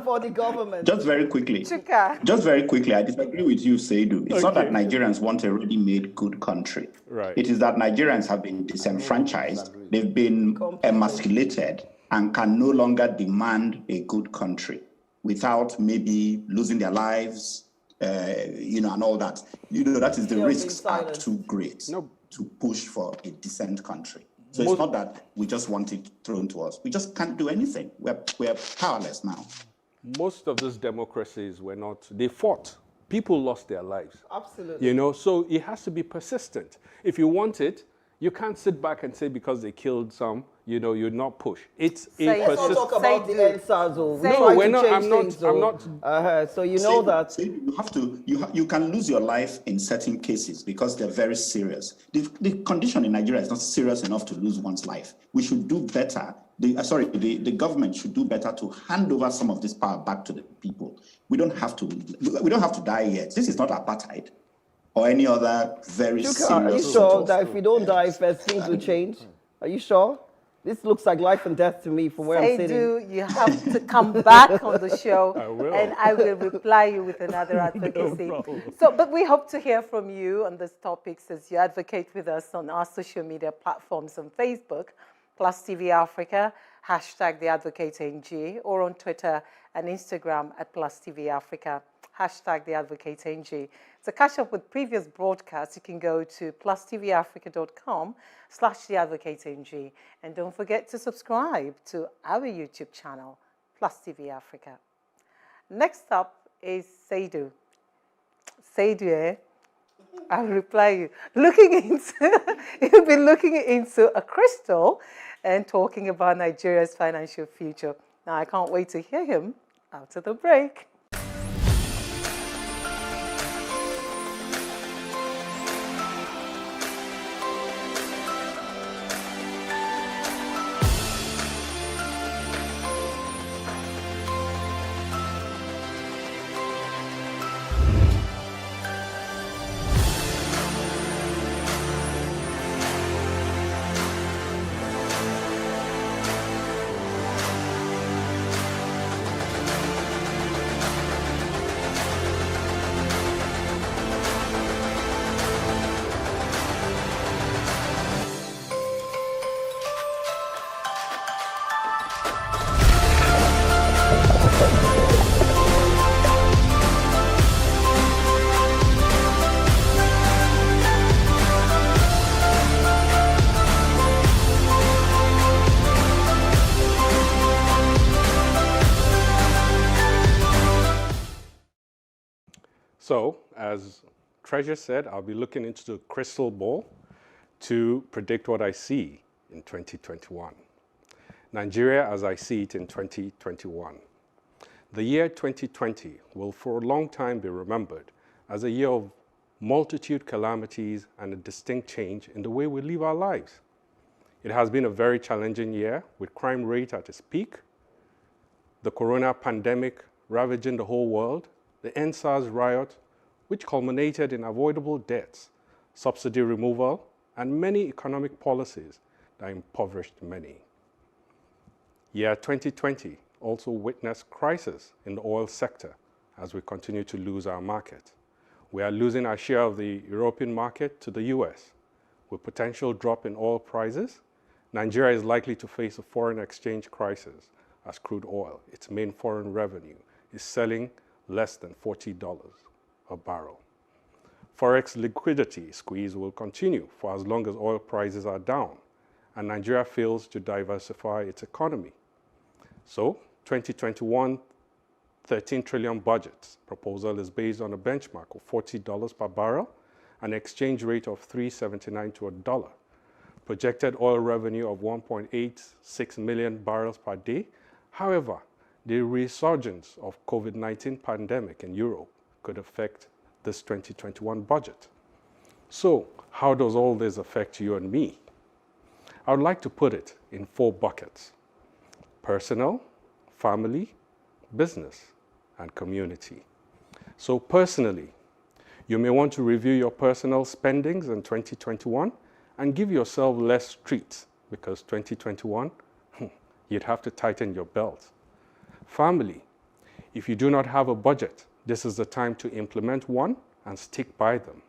Speaker 29: for the government.
Speaker 26: Just very quickly.
Speaker 28: Chuka.
Speaker 26: Just very quickly, I disagree with you, Seidu. It's not that Nigerians want a ready-made good country.
Speaker 17: Right.
Speaker 26: It is that Nigerians have been disenfranchised, they've been emasculated, and can no longer demand a good country without maybe losing their lives, and all that. That is the risks are too great to push for a decent country. So it's not that we just want it thrown to us. We just can't do anything. We're powerless now.
Speaker 17: Most of these democracies were not, they fought. People lost their lives.
Speaker 29: Absolutely.
Speaker 17: So it has to be persistent. If you want it, you can't sit back and say because they killed some, you'd not push. It's a persistent.
Speaker 29: Let's not talk about the NSAS.
Speaker 17: No, we're not. I'm not.
Speaker 29: So you know that
Speaker 26: you have to. You can lose your life in certain cases because they're very serious. The condition in Nigeria is not serious enough to lose one's life. We should do better. The government should do better to hand over some of this power back to the people. We don't have to die yet. This is not apartheid or any other very serious.
Speaker 29: Are you sure that if we don't die first, things will change? Are you sure? This looks like life and death to me from where I'm sitting.
Speaker 28: Seidu, you have to come back on the show.
Speaker 17: I will.
Speaker 28: And I will reply you with another advocacy.
Speaker 17: No problem.
Speaker 28: But we hope to hear from you on these topics as you advocate with us on our social media platforms on Facebook, Plus TV Africa, #TheAdvocateNG, or on Twitter and Instagram at Plus TV Africa, #TheAdvocateNG. To catch up with previous broadcasts, you can go to plustvafrica.com/TheAdvocateNG. And don't forget to subscribe to our YouTube channel, Plus TV Africa. Next up is Seidu. Seidu, I'll reply you. You've been looking into a crystal and talking about Nigeria's financial future. Now, I can't wait to hear him after the break.
Speaker 17: So, as Treasure said, I'll be looking into the crystal ball to predict what I see in 2021. Nigeria as I see it in 2021. The year 2020 will for a long time be remembered as a year of multitude calamities and a distinct change in the way we live our lives. It has been a very challenging year with crime rate at its peak, the corona pandemic ravaging the whole world, the EndSARS riot, which culminated in avoidable deaths, subsidy removal, and many economic policies that impoverished many. Year 2020 also witnessed crisis in the oil sector as we continue to lose our market. We are losing our share of the European market to the US. With potential drop in oil prices, Nigeria is likely to face a foreign exchange crisis as crude oil, its main foreign revenue, is selling less than $40 a barrel. Forex liquidity squeeze will continue for as long as oil prices are down and Nigeria fails to diversify its economy. So, 2021 13 trillion budget proposal is based on a benchmark of $40 per barrel, an exchange rate of 3.79 to $1. Projected oil revenue of 1.86 million barrels per day. However, the resurgence of COVID-19 pandemic in Europe could affect this 2021 budget. So, how does all this affect you and me? I would like to put it in 4 buckets: personal, family, business, and community. So personally, you may want to review your personal spendings in 2021 and give yourself less treats because 2021, you'd have to tighten your belt. Family, if you do not have a budget, this is the time to implement one and stick by them.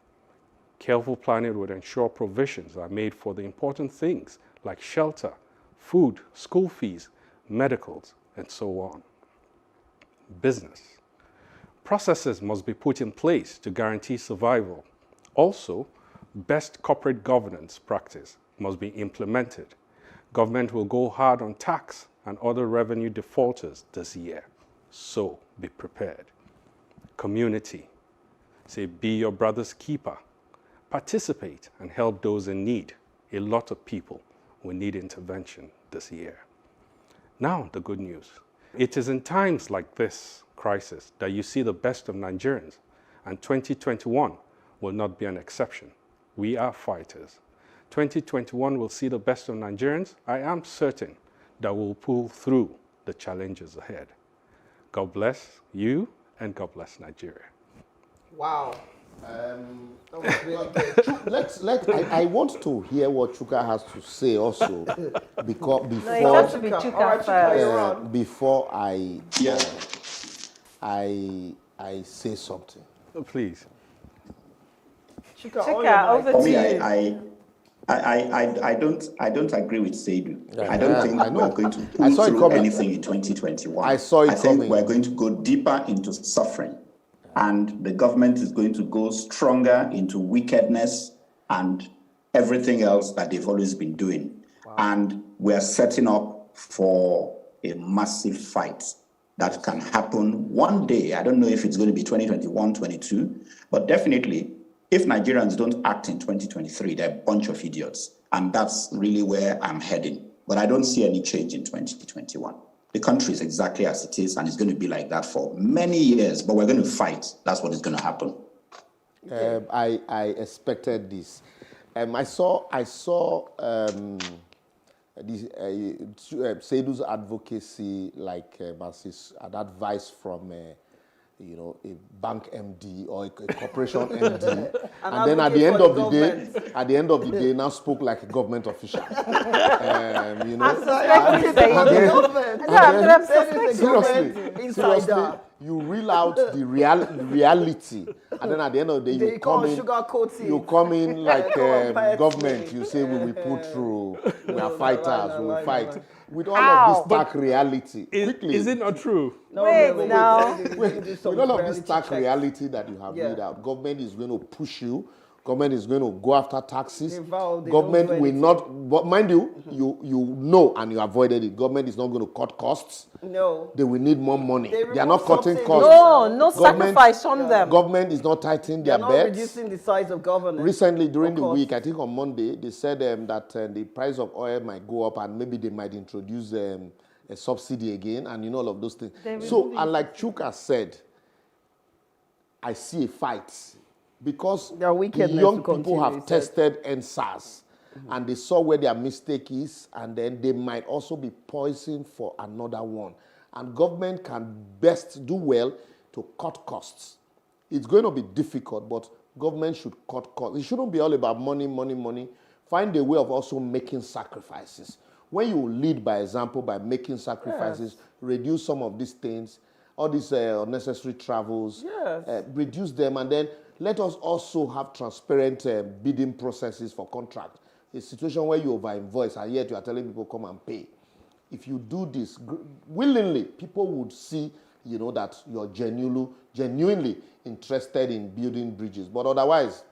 Speaker 17: Careful planning would ensure provisions are made for the important things like shelter, food, school fees, medicals, and so on. Business. Processes must be put in place to guarantee survival. Also, best corporate governance practice must be implemented. Government will go hard on tax and other revenue defaulters this year, so be prepared. Community. Say, be your brother's keeper. Participate and help those in need. A lot of people will need intervention this year. Now, the good news. It is in times like this crisis that you see the best of Nigerians, and 2021 will not be an exception. We are fighters. 2021 will see the best of Nigerians. I am certain that we'll pull through the challenges ahead. God bless you, and God bless Nigeria.
Speaker 29: Wow. That was really good.
Speaker 18: I want to hear what Chuka has to say also, because before I say something.
Speaker 17: Please.
Speaker 28: Chuka, over to you.
Speaker 26: I don't agree with Seidu. I don't think we're going to pull through anything in 2021.
Speaker 18: I saw it coming.
Speaker 26: I think we're going to go deeper into suffering. And the government is going to go stronger into wickedness and everything else that they've always been doing. Wow. And we're setting up for a massive fight that can happen one day. I don't know if it's going to be 2021, 22, but definitely if Nigerians don't act in 2023, they're a bunch of idiots. And that's really where I'm heading. But I don't see any change in 2021. The country is exactly as it is, and it's going to be like that for many years, but we're going to fight. That's what is going to happen.
Speaker 18: I expected this. I saw Seidu's advocacy, like an advice from a bank MD or a corporation MD, and then at the end of the day, now spoke like a government official. Seriously, you reel out the reality, and then at the end of the day, you come in like government. You say we will put through. We are fighters. We will fight. With all of this stark reality, quickly.
Speaker 17: Is it not true?
Speaker 18: With all of this stark reality that you have laid out, government is going to push you. Government is going to go after taxes. Government will not, but mind you, you know and you avoided it. Government is not going to cut costs.
Speaker 29: No.
Speaker 18: They will need more money. They are not cutting costs.
Speaker 28: No sacrifice on them.
Speaker 18: Government is not tightening their bets.
Speaker 29: They're not reducing the size of government.
Speaker 18: Recently, during the week, I think on Monday, they said that the price of oil might go up and maybe they might introduce a subsidy again, and all of those things.
Speaker 29: They
Speaker 18: So,
Speaker 29: remove
Speaker 18: and like Chuka said, I see a fight because
Speaker 29: Their wickedness
Speaker 18: young
Speaker 29: will
Speaker 18: people
Speaker 29: continue,
Speaker 18: have
Speaker 29: he said.
Speaker 18: tested NSAS and they saw where their mistake is, and then they might also be poisoned for another one. And government can best do well to cut costs. It's going to be difficult, but government should cut costs. It shouldn't be all about money, money, money. Find a way of also making sacrifices. When you lead by example, by making sacrifices, reduce some of these things, all these unnecessary travels, reduce them, and then let us also have transparent bidding processes for contracts. A situation where you over-invoice and yet you are telling people come and pay. If you do this willingly, people would see, that you're genuinely interested in building bridges. But otherwise,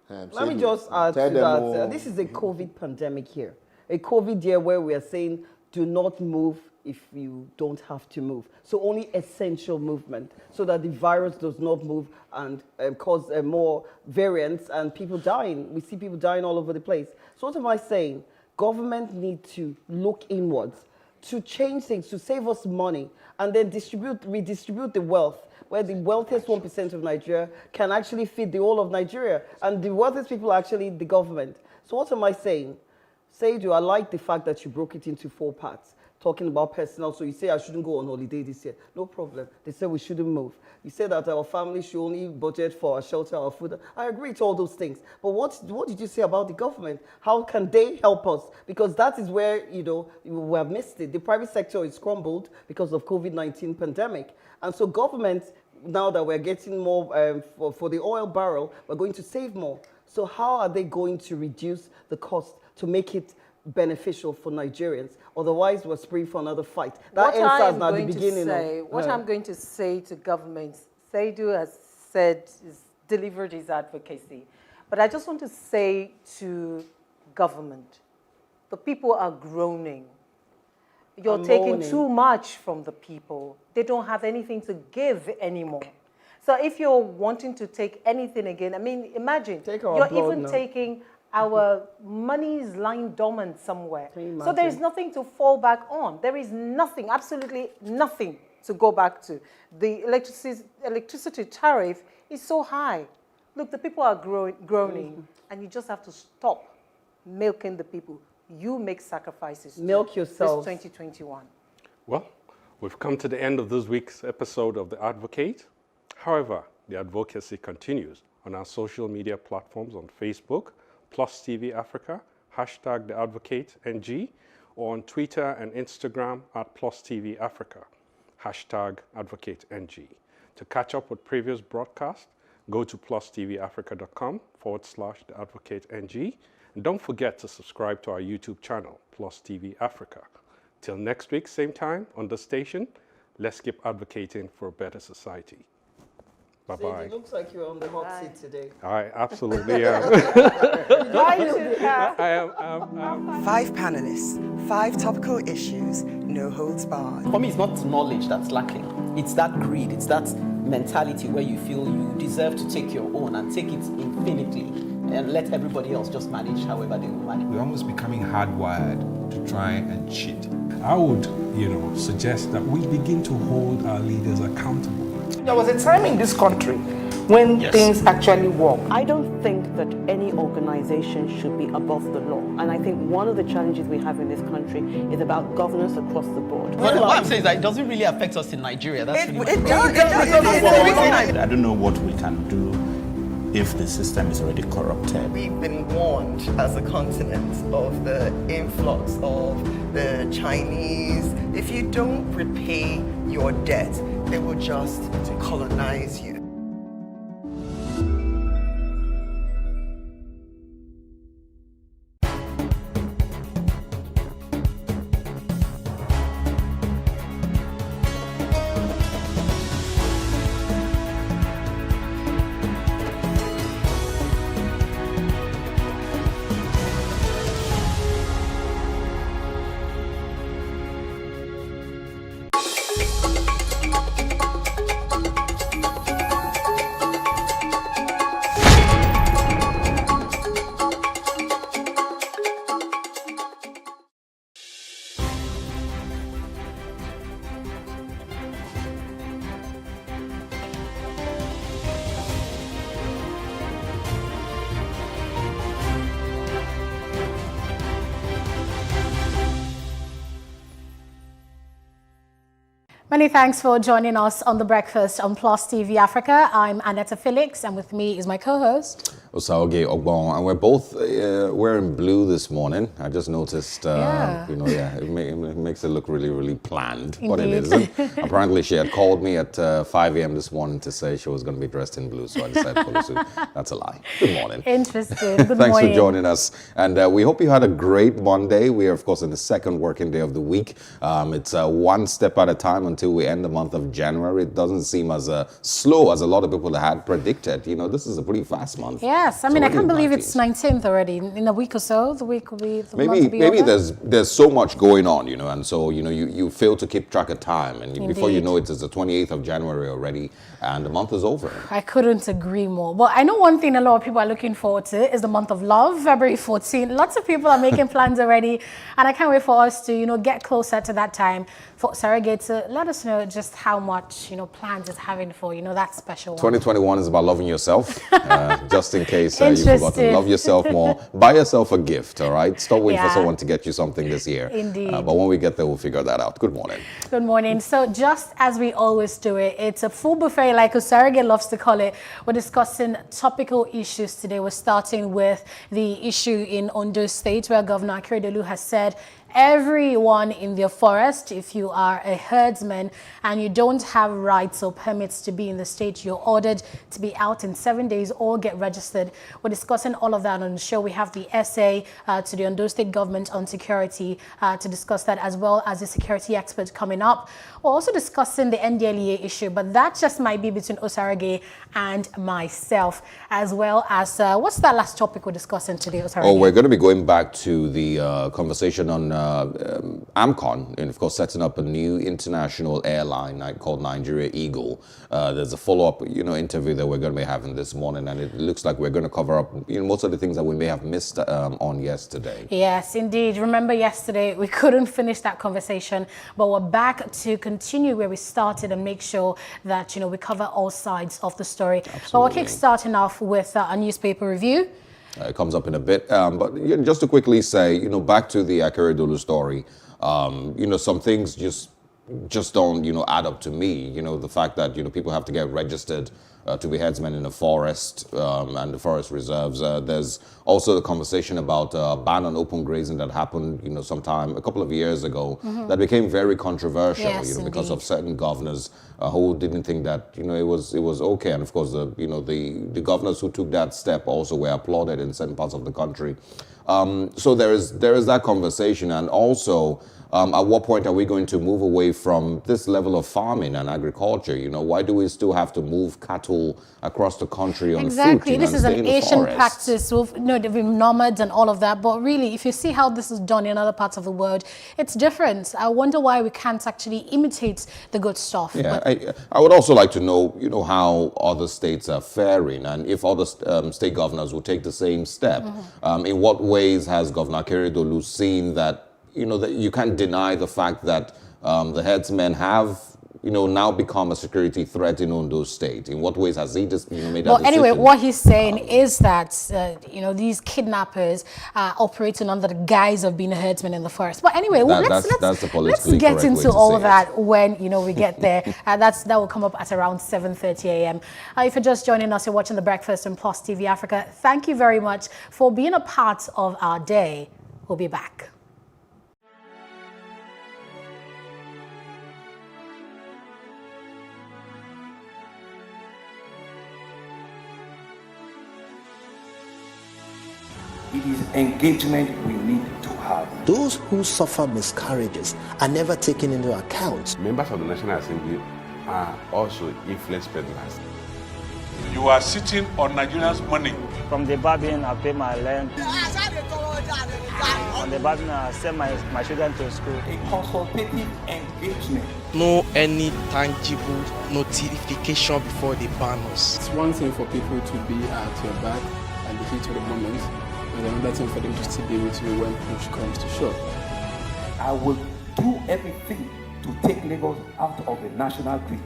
Speaker 29: let me just add to that. This is a COVID pandemic here. A COVID year where we are saying do not move if you don't have to move. So only essential movement so that the virus does not move and cause more variants and people dying. We see people dying all over the place. So what am I saying? Government need to look inwards to change things, to save us money, and then redistribute the wealth, where the wealthiest 1% of Nigeria can actually feed the whole of Nigeria. And the wealthiest people are actually the government. So what am I saying? Seidu, I like the fact that you broke it into 4 parts, talking about personnel. So you say I shouldn't go on holiday this year. No problem. They said we shouldn't move. You said that our family should only budget for our shelter, our food. I agree to all those things. But what did you say about the government? How can they help us? Because that is where, we have missed it. The private sector is crumbled because of COVID-19 pandemic. And so government, now that we're getting more for the oil barrel, we're going to save more. So how are they going to reduce the cost to make it beneficial for Nigerians? Otherwise, we're spring for another fight. That answers now the beginning.
Speaker 28: What I'm going to say to government, Seidu has delivered his advocacy. But I just want to say to government, the people are groaning. You're taking too much from the people. They don't have anything to give anymore. So if you're wanting to take anything again, imagine, you're even taking our money is lying dormant somewhere. So there is nothing to fall back on. There is nothing, absolutely nothing to go back to. The electricity tariff is so high. Look, the people are groaning, and you just have to stop milking the people. You make sacrifices.
Speaker 29: Milk yourself.
Speaker 28: This 2021.
Speaker 17: Well, we've come to the end of this week's episode of The Advocate. However, the advocacy continues on our social media platforms on Facebook, Plus TV Africa, #TheAdvocateNG, or on Twitter and Instagram at Plus TV Africa, #AdvocateNG. To catch up with previous broadcasts, go to plustvafrica.com/TheAdvocateNG. And don't forget to subscribe to our YouTube channel, Plus TV Africa. Till next week, same time on the station, let's keep advocating for a better society. Bye-bye.
Speaker 29: It looks like you're on the hot seat today.
Speaker 17: I absolutely am. I am.
Speaker 10: 5 panelists, 5 topical issues, no holds barred.
Speaker 11: For me, it's not knowledge that's lacking. It's that greed. It's that mentality where you feel you deserve to take your own and take it infinitely and let everybody else just manage however they will manage.
Speaker 5: We're almost becoming hardwired to try and cheat. I would, suggest that we begin to hold our leaders accountable.
Speaker 7: There was a time in this country when things actually work.
Speaker 2: I don't think that any organization should be above the law. And I think one of the challenges we have in this country is about governance across the board.
Speaker 11: But what I'm saying is that it doesn't really affect us in Nigeria. That's really
Speaker 10: It does.
Speaker 6: I don't know what we can do if the system is already corrupted.
Speaker 10: We've been warned as a continent of the influx of the Chinese. If you don't repay your debt, they will just colonize you.
Speaker 8: Many thanks for joining us on The Breakfast on Plus TV Africa. I'm Annetta Felix, and with me is my co-host
Speaker 12: Osaoge Ogbon, and we're both wearing blue this morning. I just noticed, it makes it look really, really planned, but it isn't. Apparently, she had called me at 5 a.m. this morning to say she was going to be dressed in blue, so I decided to follow suit. That's a lie. Good morning.
Speaker 8: Interesting. Good
Speaker 12: Thanks
Speaker 8: morning.
Speaker 12: for joining us, and we hope you had a great Monday. We are, of course, in the second working day of the week. It's one step at a time until we end the month of January. It doesn't seem as slow as a lot of people had predicted. You know, this is a pretty fast month.
Speaker 8: Yes, I mean, I can't believe it's 19th already. In a week or so, the week will be the month will be
Speaker 12: maybe
Speaker 8: over.
Speaker 12: there's so much going on, you know, and so you fail to keep track of time, and before you know it, it's the 28th of January already, and the month is over.
Speaker 8: I couldn't agree more. But I know one thing a lot of people are looking forward to is the month of love, February 14. Lots of people are making plans already, and I can't wait for us to get closer to that time for Saragate to let us know just how much plans it's having for that special one.
Speaker 12: 2021 is about loving yourself. Just in case you forgot to love yourself more, buy yourself a gift. All right, stop waiting for someone to get you something this year.
Speaker 8: Indeed.
Speaker 12: But when we get there, we'll figure that out. Good morning.
Speaker 8: Good morning. So just as we always do it, it's a full buffet, like Saragate loves to call it. We're discussing topical issues today. We're starting with the issue in Ondo State, where Governor Akeredolu has said everyone in the forest, if you are a herdsman and you don't have rights or permits to be in the state, you're ordered to be out in 7 days or get registered. We're discussing all of that on the show. We have the essay to the Ondo State government on security to discuss that, as well as the security expert coming up. We're also discussing the NDLEA issue, but that just might be between Osarage and myself, as well as what's that last topic we're discussing today, Osarage?
Speaker 12: Oh, we're going to be going back to the conversation on AMCON, and of course setting up a new international airline called Nigeria Eagle. There's a follow-up interview that we're going to be having this morning, and it looks like we're going to cover up most of the things that we may have missed on yesterday.
Speaker 8: Yes, indeed. Remember yesterday we couldn't finish that conversation, but we're back to continue where we started and make sure that we cover all sides of the story.
Speaker 12: Absolutely.
Speaker 8: But we'll kick starting off with a newspaper review.
Speaker 12: It comes up in a bit, but just to quickly say, back to the Akeredolu story, some things just don't, add up to me. The fact that, people have to get registered to be herdsmen in the forest and the forest reserves. There's also the conversation about ban on open grazing that happened, a couple of years ago, that became very controversial,
Speaker 8: Yes,
Speaker 12: because of
Speaker 8: indeed.
Speaker 12: certain governors who didn't think that, it was okay. And of course, the governors who took that step also were applauded in certain parts of the country. So there is that conversation, and also at what point are we going to move away from this level of farming and agriculture? Why do we still have to move cattle across the country on
Speaker 8: Exactly.
Speaker 12: foot?
Speaker 8: This is an Asian
Speaker 12: forest?
Speaker 8: practice with the nomads and all of that. But really, if you see how this is done in other parts of the world, it's different. I wonder why we can't actually imitate the good stuff.
Speaker 12: Yeah,
Speaker 8: But
Speaker 12: I would also like to know, how other states are faring, and if other state governors will take the same step. In what ways has Governor Akeredolu seen that, that you can't deny the fact that the herdsmen have, now become a security threat in Ondo State? In what ways has he just, made that
Speaker 8: well,
Speaker 12: decision?
Speaker 8: anyway, what he's saying is that, these kidnappers are operating under the guise of being a herdsman in the forest. But anyway,
Speaker 12: That's the
Speaker 8: let's
Speaker 12: politically
Speaker 8: get
Speaker 12: correct way
Speaker 8: into
Speaker 12: to
Speaker 8: all
Speaker 12: say
Speaker 8: of
Speaker 12: it.
Speaker 8: that when, we get there. That will come up at around 7:30 a.m. If you're just joining us, you're watching The Breakfast on Plus TV Africa. Thank you very much for being a part of our day. We'll be back.
Speaker 19: It is engagement we need to have.
Speaker 3: Those who suffer miscarriages are never taken into account.
Speaker 20: Members of the National Assembly are also influence peddlers.
Speaker 21: You are sitting on Nigerians' money.
Speaker 23: From the Babin, I pay my rent. On the Babin, I send my children to school.
Speaker 19: A consultative engagement.
Speaker 24: No any tangible notification before they ban us.
Speaker 25: It's one thing for people to be at your back and the heat of the moment, and another thing for them to still be with you when push comes to shove.
Speaker 19: I will do everything to take Lagos out of the national grid.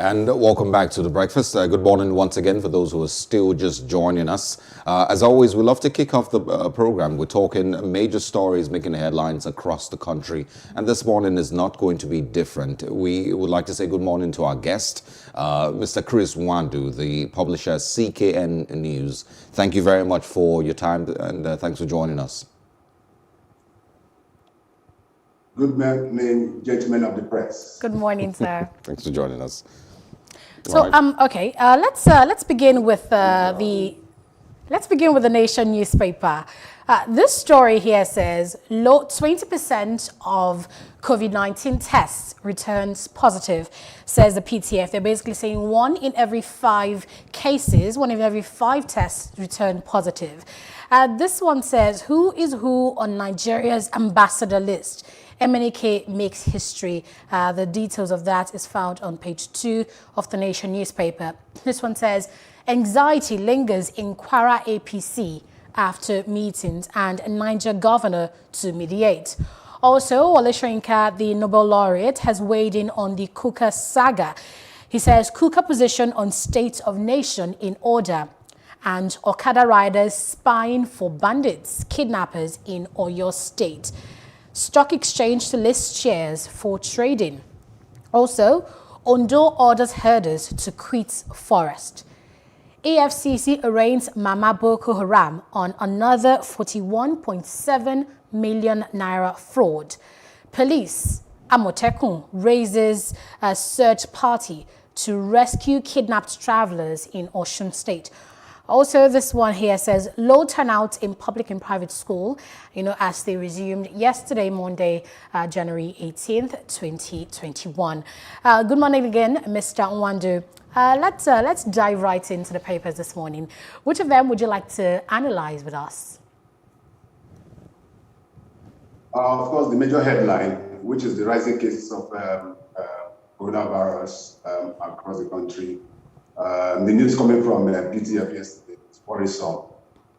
Speaker 12: And welcome back to The Breakfast. Good morning once again for those who are still just joining us. As always, we love to kick off the program. We're talking major stories making headlines across the country. And this morning is not going to be different. We would like to say good morning to our guest, Mr. Chris Nwandu, the publisher CKN News. Thank you very much for your time and thanks for joining us.
Speaker 1: Good morning, gentlemen of the press.
Speaker 8: Good morning, sir.
Speaker 12: Thanks for joining us.
Speaker 8: So, okay, let's begin with the Nation newspaper. This story here says 20% of COVID-19 tests returns positive, says the PTF. They're basically saying 1 in every 5 cases, 1 in every 5 tests return positive. This one says, who is who on Nigeria's ambassador list? MNEK makes history. The details of that is found on page 2 of the Nation newspaper. This one says, anxiety lingers in Kwara APC after meetings and Niger governor to mediate. Also, Wole Soyinka, the Nobel laureate, has weighed in on the Kuka saga. He says Kuka position on state of nation in order, and Okada riders spying for bandits, kidnappers in Oyo State. Stock exchange to list shares for trading. Also, Ondo orders herders to quit forest. AFCC arraigns Mama Boko Haram on another 41.7 million naira fraud. Police, Amotekun, raises a search party to rescue kidnapped travelers in Osun State. Also, this one here says low turnout in public and private school, as they resumed yesterday, Monday, January 18th, 2021. Good morning again, Mr. Nwandu. Let's dive right into the papers this morning. Which of them would you like to analyze with us?
Speaker 26: Of course, the major headline, which is the rising cases of coronavirus across the country. The news coming from PTF yesterday is worrisome.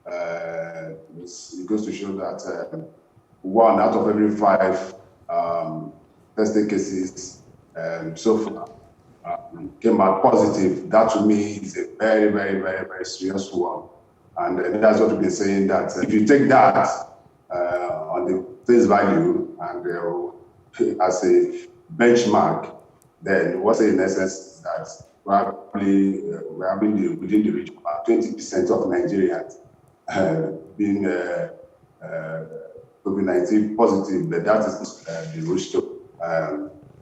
Speaker 26: It goes to show that 1 out of every 5 testing cases so far came out positive. That to me is a very, very, very, very serious one. And that's what we've been saying, that if you take that on the face value and as a benchmark, then what's in essence is that probably we're having within the region about 20% of Nigerians being COVID-19 positive, but that is the ratio.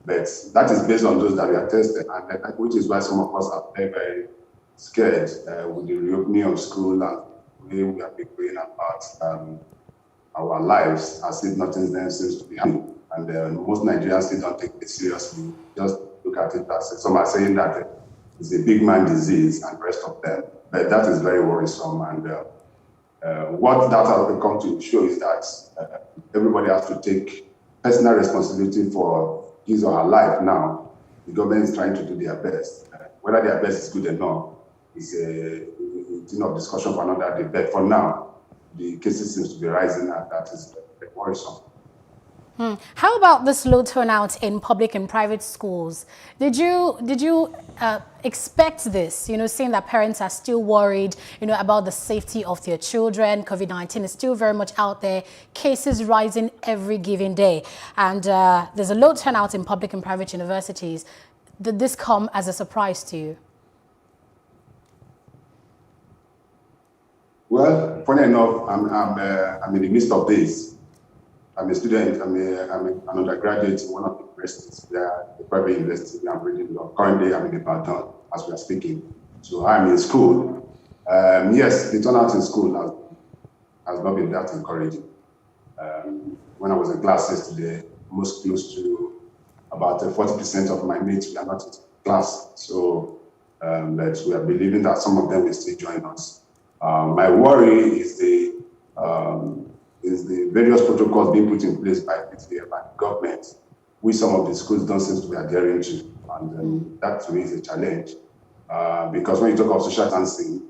Speaker 26: But that is based on those that we are tested, and which is why some of us are very, very scared with the reopening of school and the way we have been going about our lives as if nothing then seems to be happening. And most Nigerians still don't take it seriously. Just look at it as some are saying that it's a big man disease and the rest of them. But that is very worrisome. And what that has come to show is that everybody has to take personal responsibility for his or her life now. The government is trying to do their best. Whether their best is good enough is a thing of discussion for another day. But for now, the cases seems to be rising, and that is very worrisome.
Speaker 8: How about this low turnout in public and private schools? Did you expect this? Seeing that parents are still worried, about the safety of their children. COVID-19 is still very much out there. Cases rising every given day, and there's a low turnout in public and private universities. Did this come as a surprise to you?
Speaker 26: Well, funny enough, I'm in the midst of this. I'm a student, I'm an undergraduate in one of the universities, the private university. I'm reading law. Currently, I'm in Ibadan as we are speaking. So I'm in school. Yes, the turnout in school has not been that encouraging. When I was in class yesterday, most close to about 40% of my mates were not in class. So but we are believing that some of them will still join us. My worry is the various protocols being put in place by PTF and the government, which some of the schools don't seem to be adhering to. And that to me is a challenge. Because when you talk of social distancing,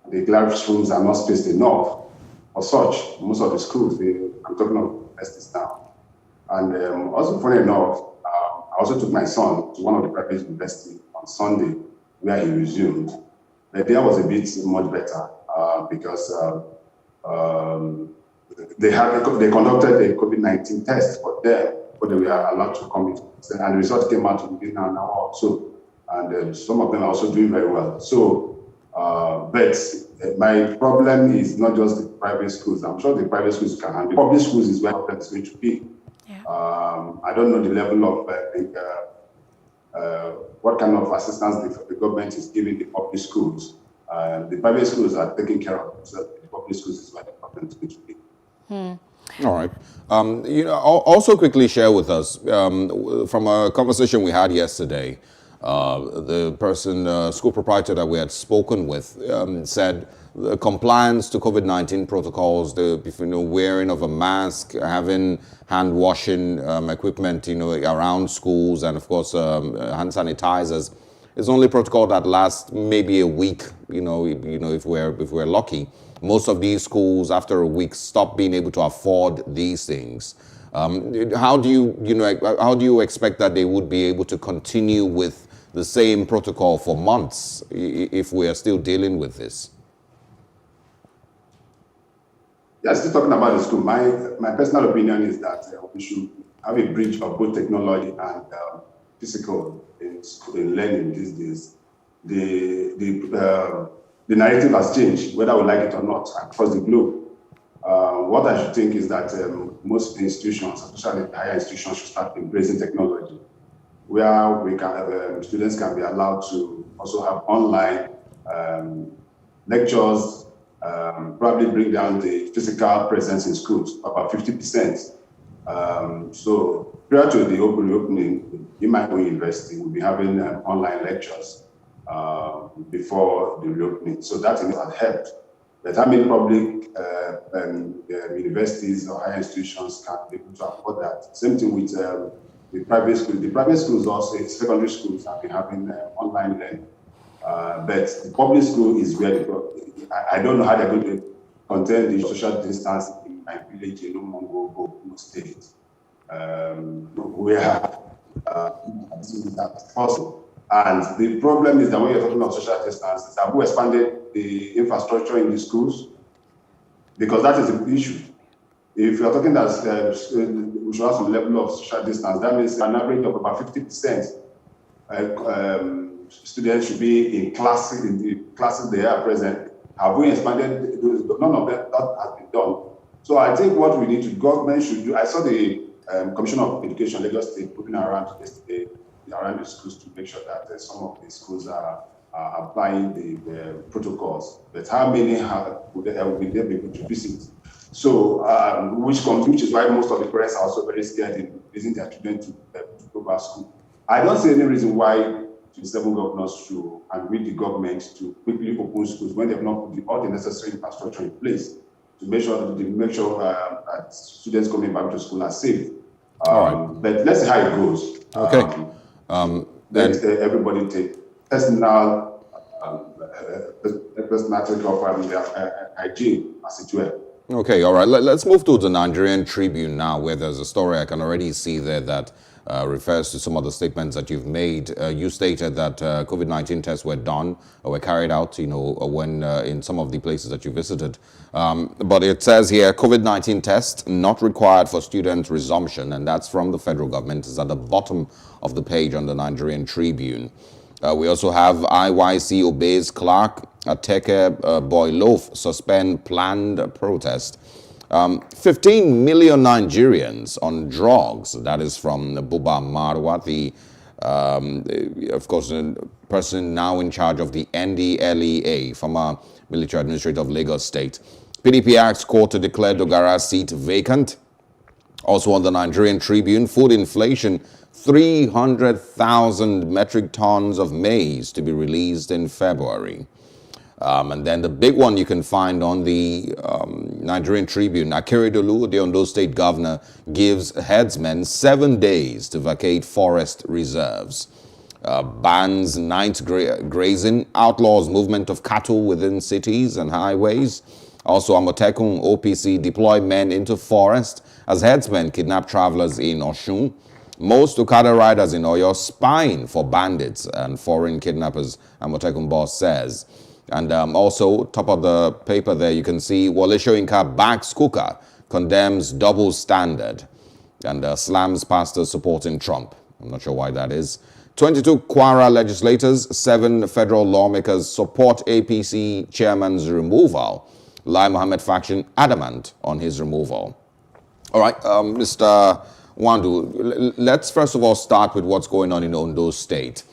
Speaker 26: the classrooms are not spaced enough for such. Most of the schools, I'm talking of universities now. And also, funny enough, I also took my son to one of the private universities on
Speaker 1: on Sunday, where he resumed. But there was a bit much better because they conducted a COVID-19 test for them, but they were allowed to come in. And the result came out within an hour or so. And some of them are also doing very well. So, but my problem is not just the private schools. I'm sure the private schools can handle. Public schools is where the problem is going to be. Yeah. I don't know the level of what kind of assistance the government is giving the public schools. The private schools are taking care of themselves. The public schools is where the problem is going to be.
Speaker 12: All right. Also quickly share with us from a conversation we had yesterday. The person, school proprietor that we had spoken with, said the compliance to COVID-19 protocols, the wearing of a mask, having hand washing equipment, around schools, and of course hand sanitizers, is only protocol that lasts maybe a week. If we're lucky. Most of these schools, after a week, stop being able to afford these things. How do you expect that they would be able to continue with the same protocol for months if we are still dealing with this?
Speaker 1: Yeah, still talking about the school. My personal opinion is that we should have a bridge of both technology and physical in learning these days. The narrative has changed, whether we like it or not, across the globe. What I should think is that most institutions, especially higher institutions, should start embracing technology, where we can students can be allowed to also have online lectures, probably bring down the physical presence in schools about 50%. So prior to the reopening, Immanuel University will be having online lectures before the reopening. So that has helped. But how many public universities or higher institutions can be able to afford that? Same thing with the private schools. The private schools also, secondary schools have been having online learning. But the public school is where I don't know how they're going to contain the social distance in my village in Umongo State. Where this is possible. And the problem is that when you're talking about social distance, have we expanded the infrastructure in the schools? Because that is the issue. If you're talking that we should have some level of social distance, that means an average of about 50% students should be in the classes they are present. Have we expanded those? None of that has been done. So I think what we need to, government should do, I saw the Commissioner of Education, Lagos State, moving around yesterday, around the schools to make sure that some of the schools are applying the protocols. But how many will they be able to visit? So, which is why most of the parents are also very scared in raising their children to go back to school. I don't see any reason why 27 governors should agree the government to quickly open schools when they've not put all the necessary infrastructure in place to make sure that students coming back to school are safe. But let's see how it goes.
Speaker 12: Okay.
Speaker 1: Let everybody take personal take of their hygiene as it were.
Speaker 12: Okay, all right. Let's move to the Nigerian Tribune now, where there's a story I can already see there that refers to some of the statements that you've made. You stated that COVID-19 tests were done or were carried out, when in some of the places that you visited. But it says here, COVID-19 test not required for student resumption, and that's from the federal government. It's at the bottom of the page on the Nigerian Tribune. We also have IYC obeys clerk, Ateke Boylof suspend planned protest. 15 million Nigerians on drugs. That is from Buba Marwa, of course, the person now in charge of the NDLEA, former military administrator of Lagos State. PDP asks court to declare Dogara's seat vacant. Also on the Nigerian Tribune, food inflation, 300,000 metric tons of maize to be released in February. And then the big one you can find on the Nigerian Tribune, Akeredolu, the Ondo State governor, gives headsmen 7 days to vacate forest reserves. Bans night grazing, outlaws movement of cattle within cities and highways. Also, Amotekun OPC deploy men into forest as headsmen kidnap travelers in Oshun. Most Okada riders in Oyo spying for bandits and foreign kidnappers, Amotekun boss says. And also, top of the paper there, you can see Wole Soyinka backs Kuka, condemns double standard, and slams pastors supporting Trump. I'm not sure why that is. 22 Kwara legislators, 7 federal lawmakers support APC chairman's removal. Lai Mohammed faction adamant on his removal. All right, Mr. Nwandu, let's first of all start with what's going on in Ondo State.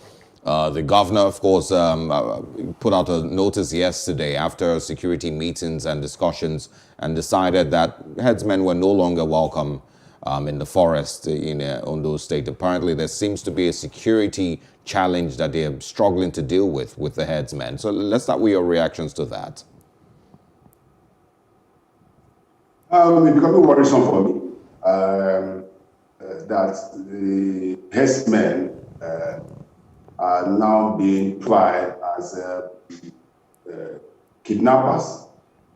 Speaker 12: The governor, of course, put out a notice yesterday after security meetings and discussions and decided that headsmen were no longer welcome in the forest in Ondo State. Apparently, there seems to be a security challenge that they're struggling to deal with the headsmen. So let's start with your reactions to that.
Speaker 1: It's becoming worrisome for me that the headsmen are now being tried as kidnappers,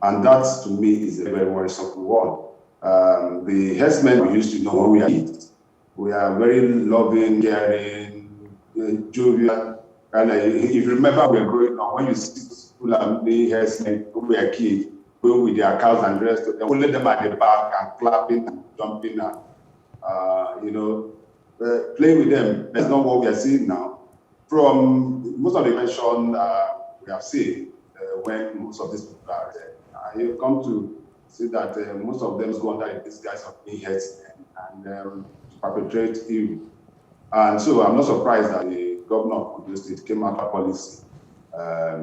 Speaker 1: and that to me is a very worrisome one. The headsmen we used to know when we are kids. We are very loving, caring, jovial. And if you remember, we were growing up, when you see school and the headsmen when we were kids, going with their cows and rest, they will let them at the back and clapping and jumping and playing with them. That's not what we are seeing now. From most of the mention we have seen when most of these people are there, you come to see that most of them go under the disguise of being headsmen and perpetrate evil. And so I'm not surprised that the governor of Ondo State came out with a policy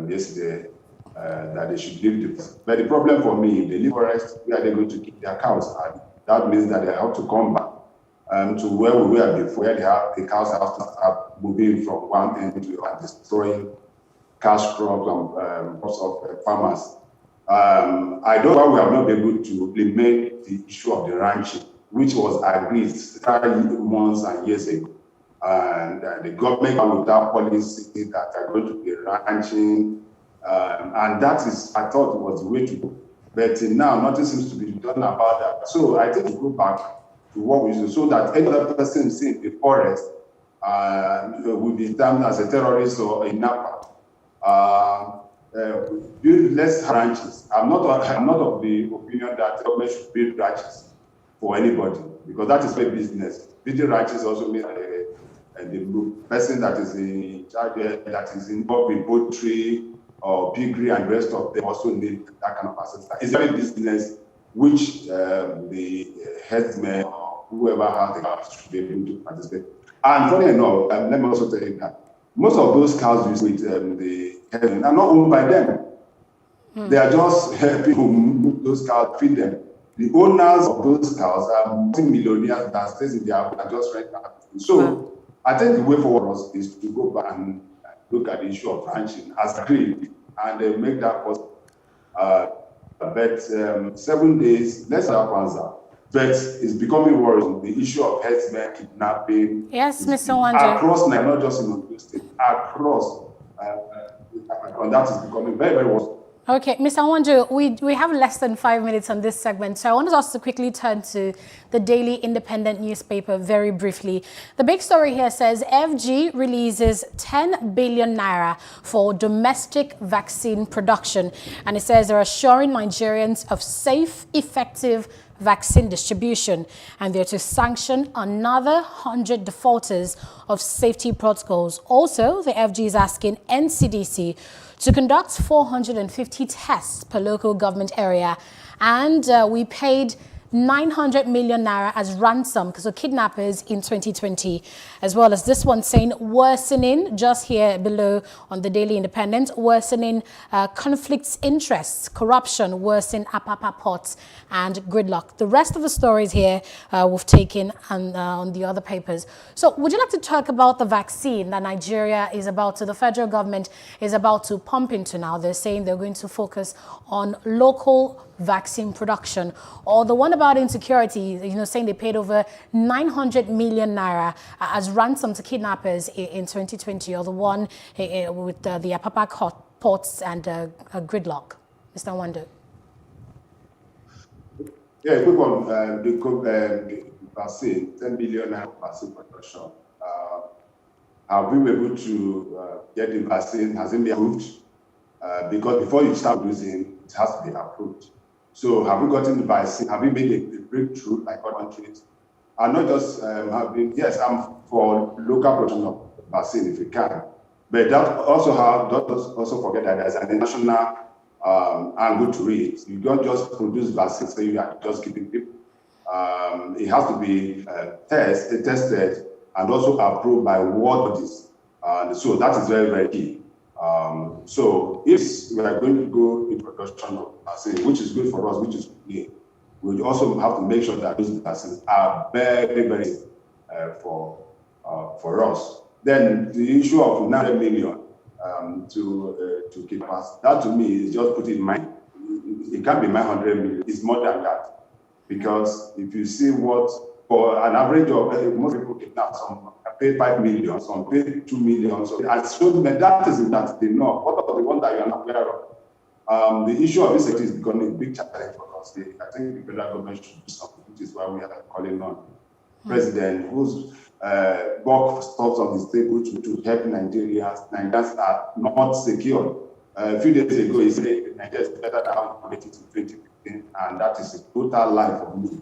Speaker 1: yesterday that they should leave this. But the problem for me, if they leave forest, where are they going to keep their cows? And that means that they have to come back to where we were before, where they have the cows have to start moving from one end to the other, destroying cash crops and crops of farmers. I don't know why we have not been able to implement the issue of the ranching, which was agreed 3 months and years ago. And the government came with that policy that are going to be ranching. And that is, I thought, was the way to go. But now, nothing seems to be done about that. So I think we go back to what we do, so that any other person seen in the forest will be termed as a terrorist or a napper. Build less ranches. I'm not of the opinion that government should build ranches for anybody, because that is very business. Building ranches also means the person that is in charge, that is involved in poultry or piggery and the rest of them also need that kind of assistance. It's very business which the headsmen or whoever has the cows should be able to participate. And funny enough, let me also tell you that most of those cows used with the headsmen are not owned by them. They are just helping to move those cows, feed them. The owners of those cows are multi-millionaires that stays in their house and just rent out. So I think the way forward is to go back and look at the issue of ranching as agreed and make that possible. But 7 days, let's have answer. But it's becoming worrisome. The issue of headsmen kidnapping.
Speaker 8: Yes, Mr. Nwandu.
Speaker 1: Across, not just in Ondo State, across, and that is becoming very, very worrisome.
Speaker 8: Okay, Mr. Nwandu, we have less than 5 minutes on this segment, so I wanted us to quickly turn to the Daily Independent newspaper very briefly. The big story here says FG releases 10 billion naira for domestic vaccine production, and it says they're assuring Nigerians of safe, effective vaccine distribution, and they're to sanction another 100 defaulters of safety protocols. Also, the FG is asking NCDC to conduct 450 tests per local government area, and we paid 900 million naira as ransom because of kidnappers in 2020, as well as this one saying worsening, just here below on the Daily Independent, worsening conflicts, interests, corruption, worsen Apapa Ports and gridlock. The rest of the stories here we've taken on the other papers. So would you like to talk about the vaccine that Nigeria is about to, the federal government is about to pump into now? They're saying they're going to focus on local vaccine production, or the one about insecurity, saying they paid over 900 million naira as ransom to kidnappers in 2020, or the one with the Apapa Ports and gridlock. Mr. Nwandu.
Speaker 1: Yeah, quick one. The vaccine, 10 million vaccine production. Have we been able to get the vaccine? Has it been approved? Because before you start using, it has to be approved. So have we gotten the vaccine? Have we made a breakthrough like other countries? And not just having, yes, I'm for local production of vaccine if we can. But that also forget that there's an international angle to it. You don't just produce vaccines, so you are just giving people. It has to be tested and also approved by world bodies. So that is very, very key. So if we are going to go in production of vaccine, which is good for us, which is good, we also have to make sure that those vaccines are very, very for us. Then the issue of 9 million to keep us, that to me is just put in mind. It can't be 900 million. It's more than that. Because if you see what, for an average of, most people kidnap, some pay 5 million, some pay 2 million. So, and so that is not enough. What are the ones that you are not aware of? The issue of insecurity is becoming a big challenge for us. I think the federal government should do something, which is why we are calling on President whose work stops on his table to help Nigerians. Nigerians are not secure. A few days ago, he said Nigeria is better than how we created in 2015, and that is a total lie for me.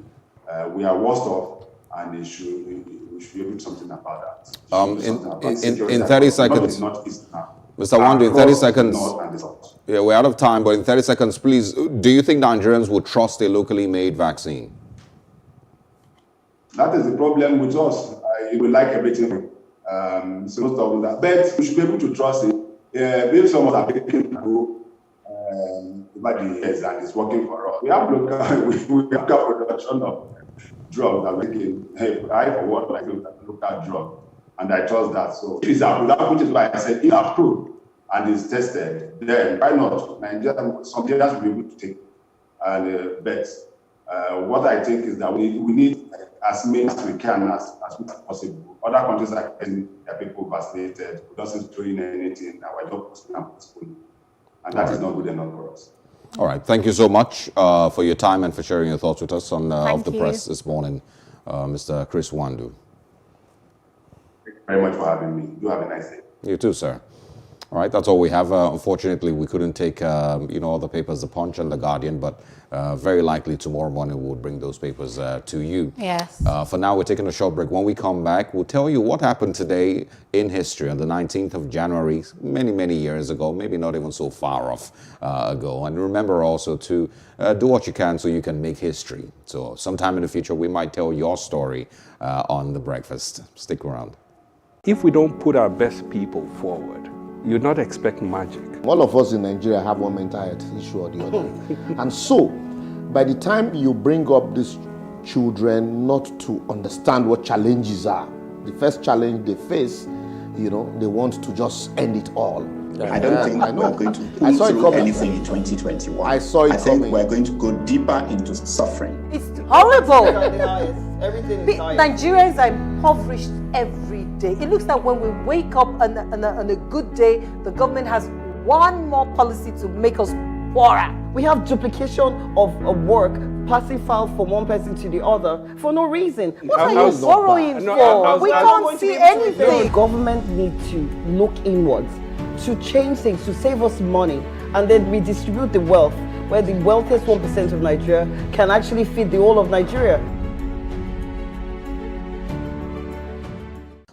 Speaker 1: We are worse off, and we should be able to do something about that.
Speaker 12: In 30 seconds, Mr. Nwandu, in 30 seconds, yeah, we're out of time, but in 30 seconds, please, do you think Nigerians would trust a locally made vaccine?
Speaker 1: That is the problem with us. You will like everything. So not talking that. But we should be able to trust it. If someone are taking over the years and it's working for us, we have local production of drugs that making I for one like local drug, and I trust that. So if it's approved, which is why I said if approved and is tested, then why not? Nigeria, some areas will be able to take. And but what I think is that we need as many as we can as possible. Other countries are getting their people vaccinated, doesn't doing anything. Our job is postponed, and that is not good enough for us.
Speaker 12: All right. Thank you so much for your time and for sharing your thoughts with us on Off the Press this morning, Mr. Chris Nwandu.
Speaker 1: Thank you very much for having me. You have a nice day.
Speaker 12: You too, sir. All right, that's all we have. Unfortunately, we couldn't take, all the papers, The Punch and The Guardian, but very likely tomorrow morning we'll bring those papers to you.
Speaker 8: Yes.
Speaker 12: For now, we're taking a short break. When we come back, we'll tell you what happened today in history on the 19th of January, many, many years ago, maybe not even so far off ago. And remember also to do what you can so you can make history. So sometime in the future, we might tell your story on The Breakfast. Stick around.
Speaker 17: If we don't put our best people forward, you'd not expect magic.
Speaker 4: All of us in Nigeria have one mental health issue or the other. And so, by the time you bring up these children not to understand what challenges are, the first challenge they face, they want to just end it all.
Speaker 26: I don't think we're going to go through anything in 2021.
Speaker 4: I saw it coming.
Speaker 26: I think we're going to go deeper into suffering.
Speaker 28: It's horrible.
Speaker 29: Everything is high.
Speaker 28: Nigerians are impoverished every day. It looks like when we wake up on a good day, the government has one more policy to make us poorer.
Speaker 29: We have duplication of work, passing files from one person to the other for no reason.
Speaker 28: What are you borrowing for? We can't see anything.
Speaker 29: The government needs to look inwards, to change things, to save us money, and then redistribute the wealth, where the wealthiest 1% of Nigeria can actually feed the whole of Nigeria.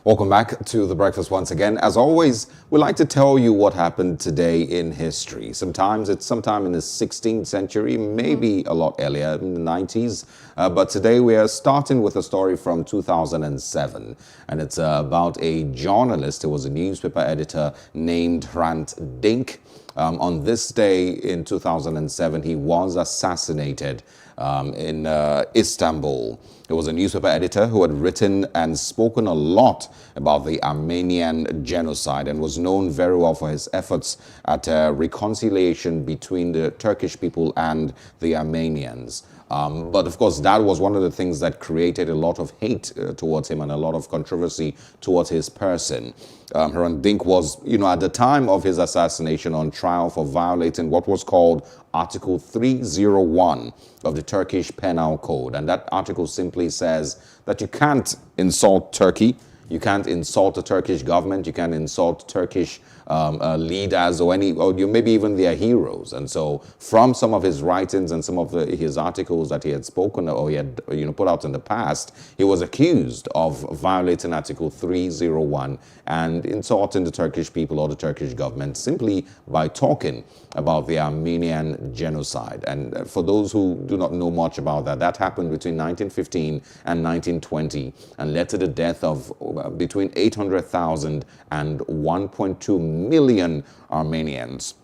Speaker 12: Welcome back to The Breakfast once again. As always, we like to tell you what happened today in history. Sometimes it's sometime in the 16th century, maybe a lot earlier in the 90s. But today we are starting with a story from 2007. And it's about a journalist who was a newspaper editor named Hrant Dink. On this day in 2007, he was assassinated in Istanbul. He was a newspaper editor who had written and spoken a lot about the Armenian genocide and was known very well for his efforts at reconciliation between the Turkish people and the Armenians. But of course, that was one of the things that created a lot of hate towards him and a lot of controversy towards his person. Hrant Dink was, at the time of his assassination, on trial for violating what was called Article 301 of the Turkish Penal Code. And that article simply says that you can't insult Turkey, you can't insult the Turkish government, you can't insult Turkish leaders or maybe even their heroes. And so from some of his writings and some of his articles that he had spoken or he had put out in the past, he was accused of violating Article 301 and insulting the Turkish people or the Turkish government simply by talking about the Armenian genocide. And for those who do not know much about that, that happened between 1915 and 1920 and led to the death of between 800,000 and 1.2 million Armenians.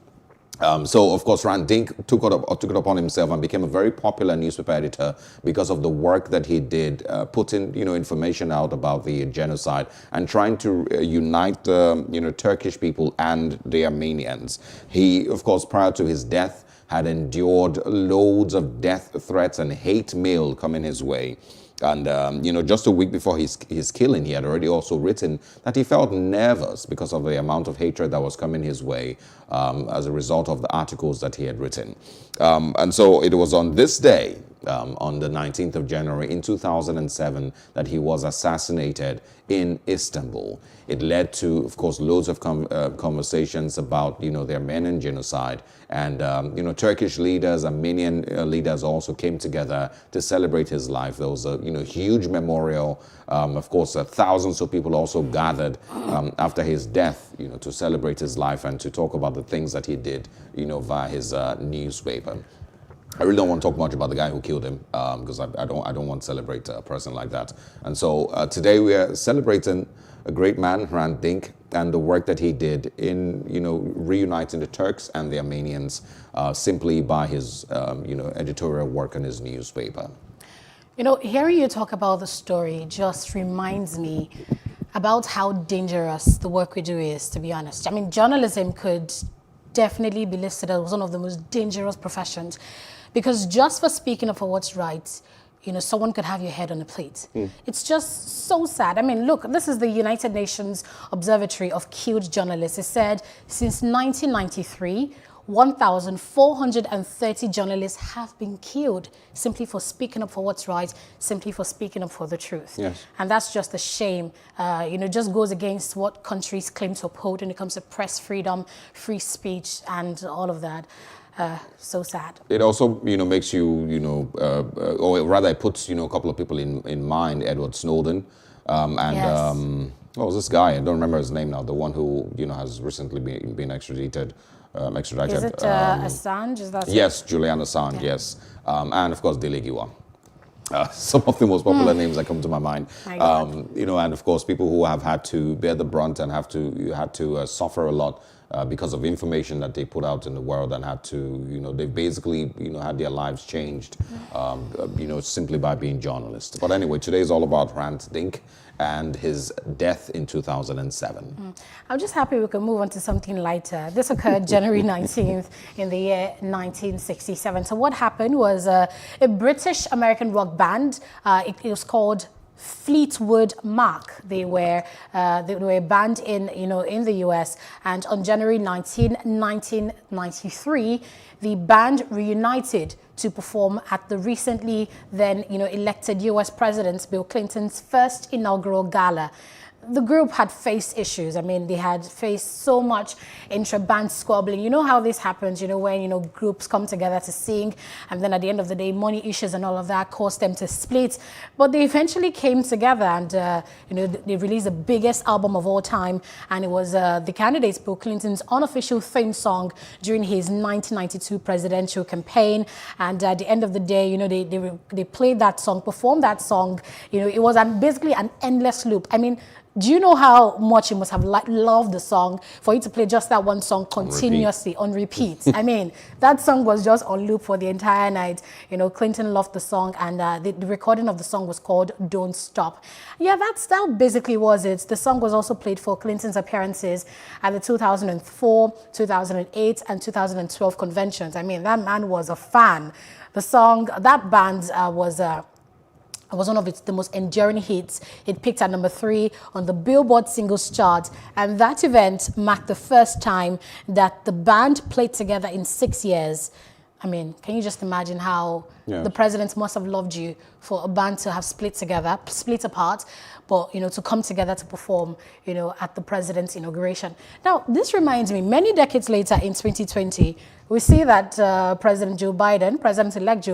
Speaker 12: So, of course, Hrant Dink took it upon himself and became a very popular newspaper editor because of the work that he did, putting, information out about the genocide and trying to unite the, Turkish people and the Armenians. He, of course, prior to his death, had endured loads of death threats and hate mail coming his way. And, just a week before his killing, he had already also written that he felt nervous because of the amount of hatred that was coming his way as a result of the articles that he had written. And so it was on this day, on the 19th of January in 2007, that he was assassinated in Istanbul. It led to, of course, loads of conversations about, the Armenian genocide. And, Turkish leaders, Armenian leaders also came together to celebrate his life. There was a, huge memorial. Of course, thousands of people also gathered after his death, to celebrate his life and to talk about the things that he did, via his newspaper. I really don't want to talk much about the guy who killed him because I don't want to celebrate a person like that. And so today we are celebrating a great man, Hrant Dink, and the work that he did in, reuniting the Turks and the Armenians simply by his, editorial work in his newspaper.
Speaker 8: Hearing you talk about the story just reminds me about how dangerous the work we do is, to be honest. I mean, journalism could definitely be listed as one of the most dangerous professions because just for speaking up for what's right, someone could have your head on a plate. It's just so sad. I mean, look, this is the United Nations Observatory of Killed Journalists. It said since 1993, 1,430 journalists have been killed simply for speaking up for what's right, simply for speaking up for the truth.
Speaker 12: Yes.
Speaker 8: And that's just a shame. Just goes against what countries claim to uphold when it comes to press freedom, free speech, and all of that. So sad.
Speaker 12: It also, makes you, or rather it puts, a couple of people in mind, Edward Snowden, and
Speaker 8: yes.
Speaker 12: What was this guy? I don't remember his name now, the one who, has recently been extradited.
Speaker 8: Is it Assange? Is that
Speaker 12: yes, Julian Assange,
Speaker 8: yeah.
Speaker 12: yes. And of course, Dele Giwa. Some of the most popular names that come to my mind. And of course, people who have had to bear the brunt and had to suffer a lot because of information that they put out in the world and had to, they basically, had their lives changed, simply by being journalists. But anyway, today is all about Hrant Dink and his death in 2007.
Speaker 8: I'm just happy we can move on to something lighter. This occurred January 19th in the year 1967. So what happened was a British-American rock band, it was called Fleetwood Mac. They were a band in the US, and on January 19, 1993, the band reunited to perform at the recently then elected US President Bill Clinton's first inaugural gala. The group had faced issues. I mean, they had faced so much intra-band squabbling. You know how this happens, when, groups come together to sing, and then at the end of the day, money issues and all of that caused them to split. But they eventually came together and, they released the biggest album of all time. And it was the candidate Bill Clinton's unofficial theme song during his 1992 presidential campaign. And at the end of the day, they played that song, performed that song. It was basically an endless loop. I mean, Do you know how much you must have loved the song for you to play just that one song continuously on repeat? I mean, that song was just on loop for the entire night. You know, Clinton loved the song, and the recording of the song was called Don't Stop. Yeah, that basically was it. The song was also played for Clinton's appearances at the 2004, 2008, and 2012 conventions. I mean, that man was a fan. The song, that band was one of the most enduring hits. It peaked at number 3 on the Billboard Singles Chart, and that event marked the first time that the band played together in 6 years. I mean, can you just imagine how the president must have loved you for a band to have split apart, but, you know, to come together to perform, you know, at the president's inauguration. Now, this reminds me, many decades later in 2020, we see that President-elect Joe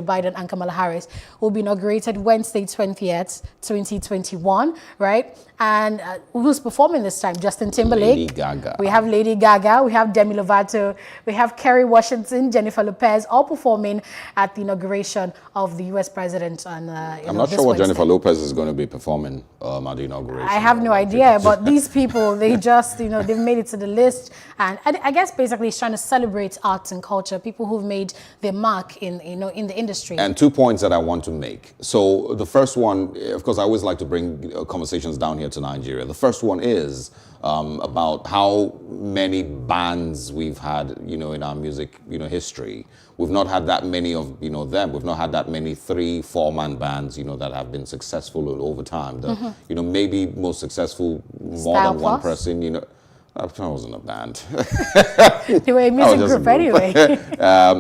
Speaker 8: Biden and Kamala Harris will be inaugurated Wednesday, 20th, 2021, right? And who's performing this time? Justin Timberlake.
Speaker 12: Lady Gaga.
Speaker 8: We have Lady Gaga. We have Demi Lovato. We have Kerry Washington, Jennifer Lopez, all performing at the inauguration of the U.S. president. And
Speaker 12: I'm not sure what Jennifer Lopez is going to be performing at the inauguration.
Speaker 8: I have no idea, but these people, they just, you know, they've made it to the list. And I guess basically it's trying to celebrate arts and culture, people who've made their mark in the industry.
Speaker 12: And 2 points that I want to make. So the first one, of course, I always like to bring conversations down here to Nigeria. The first one is about how many bands we've had, you know, in our music, you know, history. We've not had that many of, you know, them. We've not had that many 3-4-man bands, you know, that have been successful over time. The, you know, maybe most successful, more
Speaker 8: Style
Speaker 12: than one
Speaker 8: Plus?
Speaker 12: person, you know. I wasn't a band.
Speaker 8: They were a music group anyway.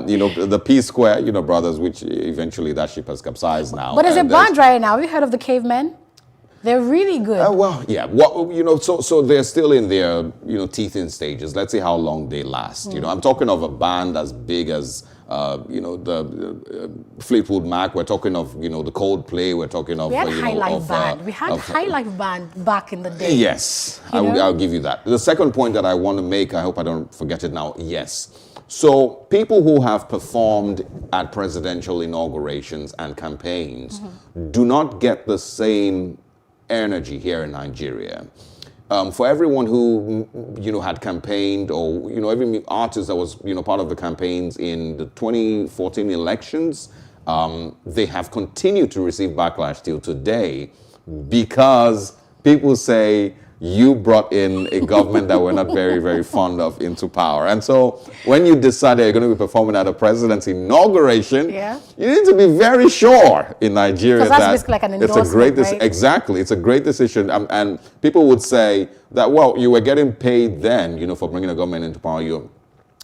Speaker 12: You know, the P Square, you know, brothers, which eventually that ship has capsized now.
Speaker 8: But there's a band right now. Have you heard of the Cavemen? They're really good.
Speaker 12: Well, yeah. Well, you know, so they're still in their, you know, teething stages. Let's see how long they last. You know, I'm talking of a band as big as, you know, the Fleetwood Mac. We're talking of, you know, the Coldplay. We're talking of,
Speaker 8: We had
Speaker 12: you
Speaker 8: High
Speaker 12: know,
Speaker 8: Life Band. We had High Life Band back in the day.
Speaker 12: Yes, I'll give you that. The second point that I want to make, I hope I don't forget it now. Yes. So people who have performed at presidential inaugurations and campaigns do not get the same energy here in Nigeria. For everyone who, you know, had campaigned, or, you know, every artist that was, you know, part of the campaigns in the 2014 elections, they have continued to receive backlash till today because people say, you brought in a government that we're not very, very fond of into power. And so when you decide that you're going to be performing at a president's inauguration, you need to be very sure in Nigeria that
Speaker 8: basically like an
Speaker 12: it's a great
Speaker 8: endorsement, right?
Speaker 12: Exactly. It's a great decision. And people would say that, well, you were getting paid then, you know, for bringing a government into power. You're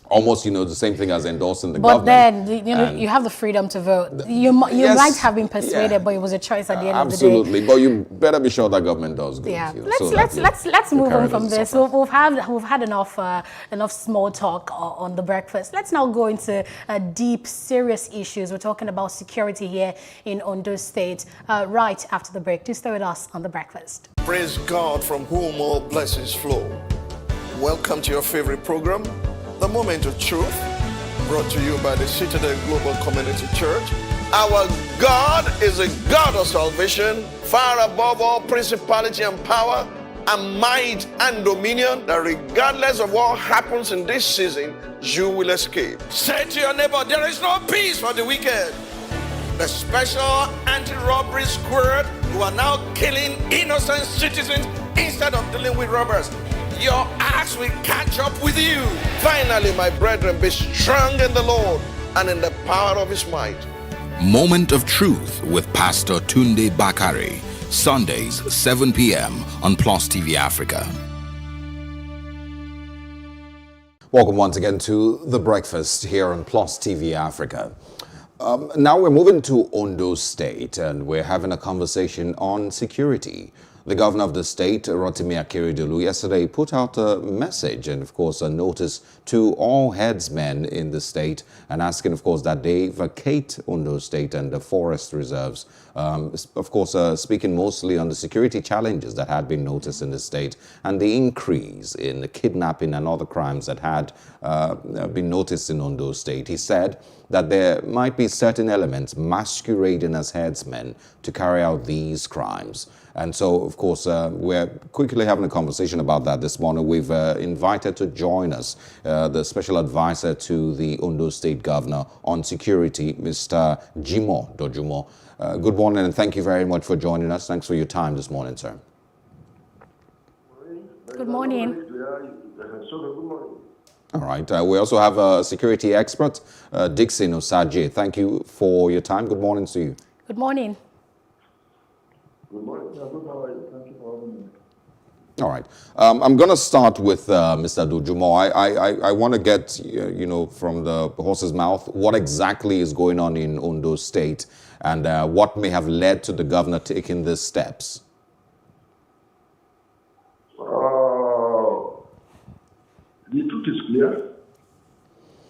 Speaker 12: almost, you know, the same thing as endorsing the government.
Speaker 8: But then, you know, you have the freedom to vote. You might have been persuaded, but it was a choice at the end of the day.
Speaker 12: Absolutely. But you better be sure that government does good.
Speaker 8: Yeah.
Speaker 12: You know,
Speaker 8: Let's move on from this. We've had enough small talk on the breakfast. Let's now go into deep, serious issues. We're talking about security here in Ondo State. Right after the break. Do stay with us on the breakfast.
Speaker 5: Praise God, from whom all blessings flow. Welcome to your favorite program, The Moment of Truth, brought to you by the Citadel Global Community Church. Our God is a God of salvation, far above all principality and power, and might and dominion, that regardless of what happens in this season, you will escape. Say to your neighbor, there is no peace for the wicked. The special anti-robbery squad who are now killing innocent citizens instead of dealing with robbers. Your axe will catch up with you. Finally, my brethren, be strong in the Lord and in the power of his might.
Speaker 9: Moment of Truth with Pastor Tunde Bakare. Sundays, 7 p.m. on Plus TV Africa.
Speaker 12: Welcome once again to The Breakfast here on Plus TV Africa. Now we're moving to Ondo State and we're having a conversation on security. The governor of the state, Rotimi Akeredolu, yesterday put out a message and, of course, a notice to all headsmen in the state and asking, of course, that they vacate Ondo State and the forest reserves. Of course, speaking mostly on the security challenges that had been noticed in the state and the increase in the kidnapping and other crimes that had been noticed in Ondo State. He said that there might be certain elements masquerading as headsmen to carry out these crimes. And so, of course, we're quickly having a conversation about that this morning. We've invited to join us the special advisor to the Ondo State Governor on security, Mr. Jimoh Dojumo. Good morning, and thank you very much for joining us. Thanks for your time this morning, sir.
Speaker 8: Good morning.
Speaker 12: All right. We also have a security expert, Dixon Osaje. Thank you for your time. Good morning to you.
Speaker 8: Good morning.
Speaker 2: Good morning. Thank you for having me.
Speaker 12: All right. I'm going to start with Mr. Dojumo. I want to get, from the horse's mouth, what exactly is going on in Ondo State and what may have led to the governor taking these steps.
Speaker 2: The truth is clear.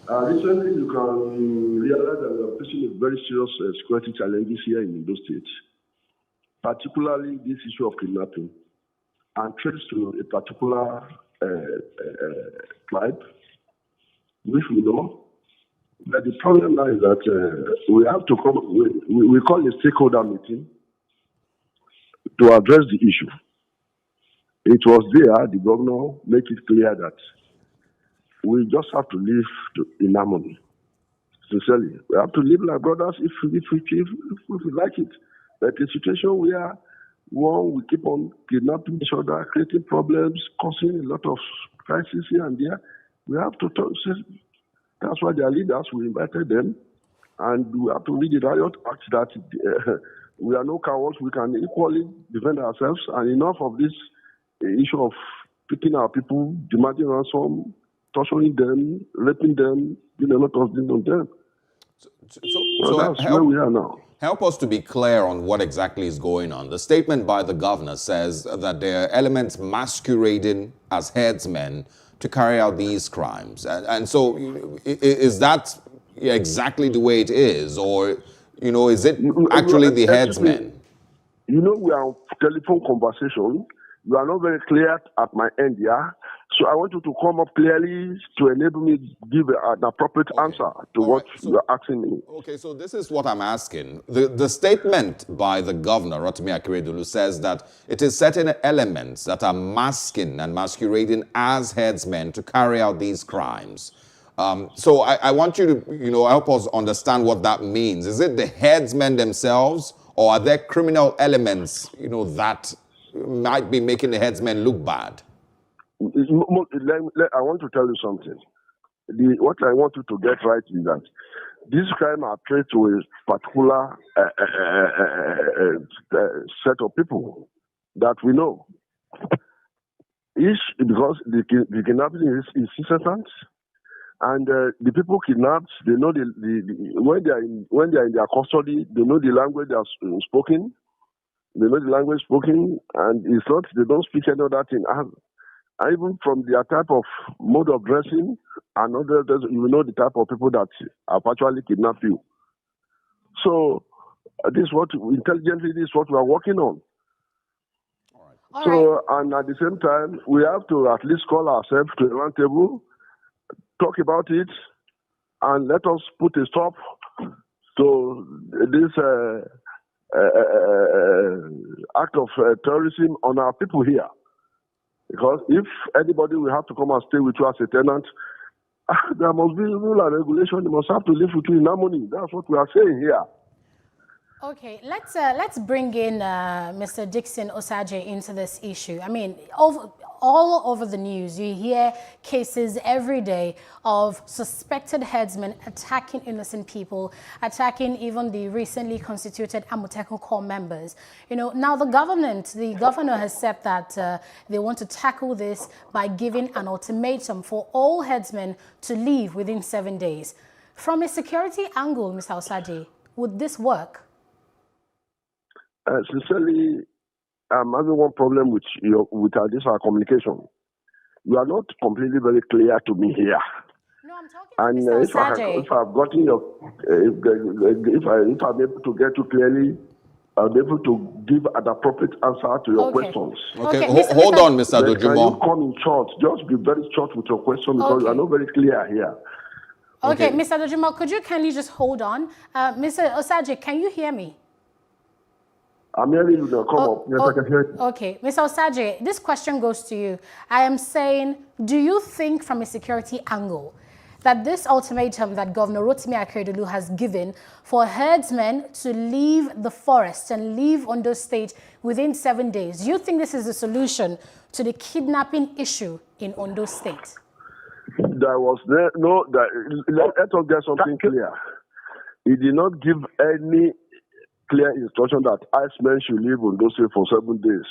Speaker 2: Recently, you can realize that we are facing a very serious security challenges here in Ondo State, particularly this issue of kidnapping and traced to a particular tribe, which we know. But the problem now is that we have to come, we call a stakeholder meeting to address the issue. It was there, the governor made it clear that we just have to live in harmony. Sincerely, we have to live like brothers if we like it. But a situation where one we keep on kidnapping each other, creating problems, causing a lot of crises here and there, we have to talk. That's why they are leaders. We invited them, and we have to read the riot act that we are no cowards. We can equally defend ourselves. And enough of this issue of picking our people, demanding ransom, torturing them, raping them, doing a lot of things on them. So that's where we are now.
Speaker 12: Help us to be clear on what exactly is going on. The statement by the governor says that there are elements masquerading as headsmen to carry out these crimes. And so is that exactly the way it is? Or, is it actually the headsmen?
Speaker 2: We are on telephone conversation. You are not very clear at my end, yeah? So I want you to come up clearly to enable me to give an appropriate answer to what you are asking me.
Speaker 12: Okay, so this is what I'm asking. The statement by the governor, Rotimi Akeredolu, says that it is certain elements that are masking and masquerading as headsmen to carry out these crimes. So I want you to, help us understand what that means. Is it the headsmen themselves, or are there criminal elements, that might be making the headsmen look bad?
Speaker 2: I want to tell you something. What I want you to get right is that this crime are traced to a particular set of people that we know. Because the kidnapping is incessant, and the people kidnapped, they know when they are in their custody, they know the language they are spoken. They know the language spoken, and it's not, they don't speak any other thing. And even from their type of mode of dressing, and other, you know the type of people that have actually kidnapped you. So this is what, intelligently, this is what we are working on.
Speaker 8: All
Speaker 2: so, and at the same time, we have to at least call ourselves to a round table, talk about it, and let us put a stop to this act of terrorism on our people here. Because if anybody will have to come and stay with you as a tenant, there must be rule and regulation. They must have to live with you in harmony. That's what we are saying here.
Speaker 8: Okay, let's bring in Mr. Dixon Osaje into this issue. I mean, all over the news, you hear cases every day of suspected headsmen attacking innocent people, attacking even the recently constituted Amotekun Corps members. Now the governor has said that they want to tackle this by giving an ultimatum for all headsmen to leave within 7 days. From a security angle, Mr. Osaje, would this work?
Speaker 2: Sincerely, I'm having one problem with our communication. You are not completely very clear to me here.
Speaker 8: No, I'm talking
Speaker 2: and
Speaker 8: to Mr. Osaje.
Speaker 2: if I've gotten your, if I'm able to get you clearly, I'll be able to give an appropriate answer to your questions.
Speaker 12: Okay, hold on, Mr. Dojumo.
Speaker 2: Can you come in short? Just be very short with your question because you are not very clear here.
Speaker 8: Okay, Mr. Dojumo, could you kindly just hold on? Mr. Osaje, can you hear me?
Speaker 2: I'm hearing you now. Come up. Yes, I can hear you.
Speaker 8: Okay. Mr. Osagie, this question goes to you. I am saying, do you think from a security angle that this ultimatum that Governor Rotimi Akeredolu has given for herdsmen to leave the forest and leave Ondo State within 7 days, do you think this is the solution to the kidnapping issue in Ondo State?
Speaker 2: There was no, let us get something clear. He did not give any clear instruction that Icemen should leave Ondo State for 7 days.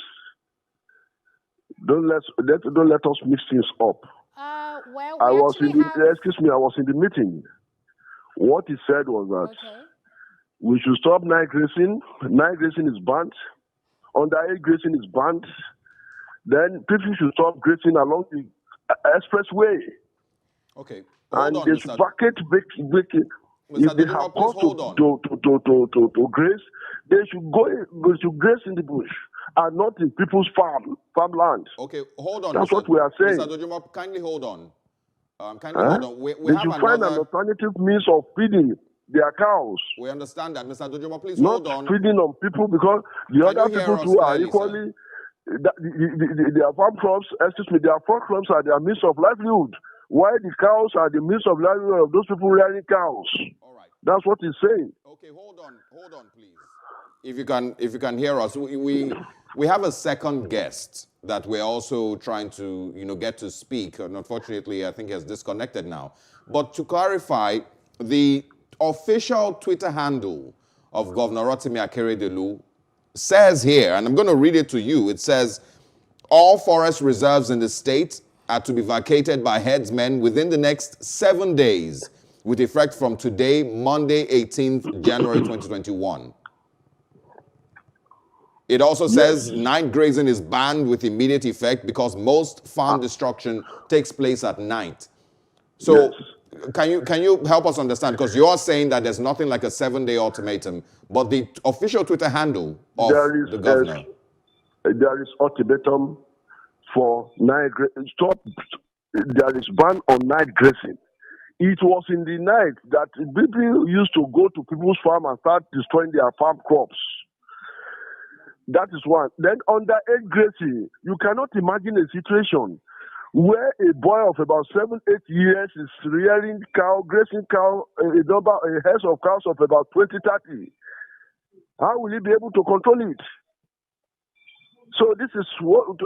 Speaker 2: Don't let us mix things up.
Speaker 8: Well,
Speaker 2: I was in the meeting. What he said was that we should stop night grazing. Night grazing is banned. Underage grazing is banned. Then people should stop grazing along the expressway.
Speaker 12: Okay.
Speaker 2: And it's bucket breaking. If they have cause to graze, they should graze in the bush and not in people's farmland.
Speaker 12: Okay, hold on.
Speaker 2: That's what we are saying.
Speaker 12: Mr. Dojimo, kindly hold on. Hold on. We
Speaker 2: they should find an alternative means of feeding their cows.
Speaker 12: We understand that. Mr. Dojimo, please
Speaker 2: not
Speaker 12: hold on.
Speaker 2: Not feeding on people because the other people too are equally, their farm crops, their farm crops are their means of livelihood. Why the cows are the means of livelihood of those people rearing cows.
Speaker 12: All right.
Speaker 2: That's what he's saying.
Speaker 12: Okay, hold on, please. If you can hear us, we have a second guest that we're also trying to get to speak. And unfortunately, I think he has disconnected now. But to clarify, the official Twitter handle of Governor Rotimi Akeredolu says here, and I'm going to read it to you. It says, all forest reserves in the state are to be vacated by headsmen within the next 7 days, with effect from today, Monday, 18th January 2021. It also says night grazing is banned with immediate effect because most farm destruction takes place at night. So can you help us understand? Because you're saying that there's nothing like a 7-day ultimatum, but the official Twitter handle of the governor.
Speaker 2: There is ultimatum for night grazing. There is ban on night grazing. It was in the night that people used to go to people's farm and start destroying their farm crops. That is one. Then underage grazing, you cannot imagine a situation where a boy of about 7-8 years is rearing cow, grazing cow, a herds of cows of about 20-30. How will he be able to control it? So this is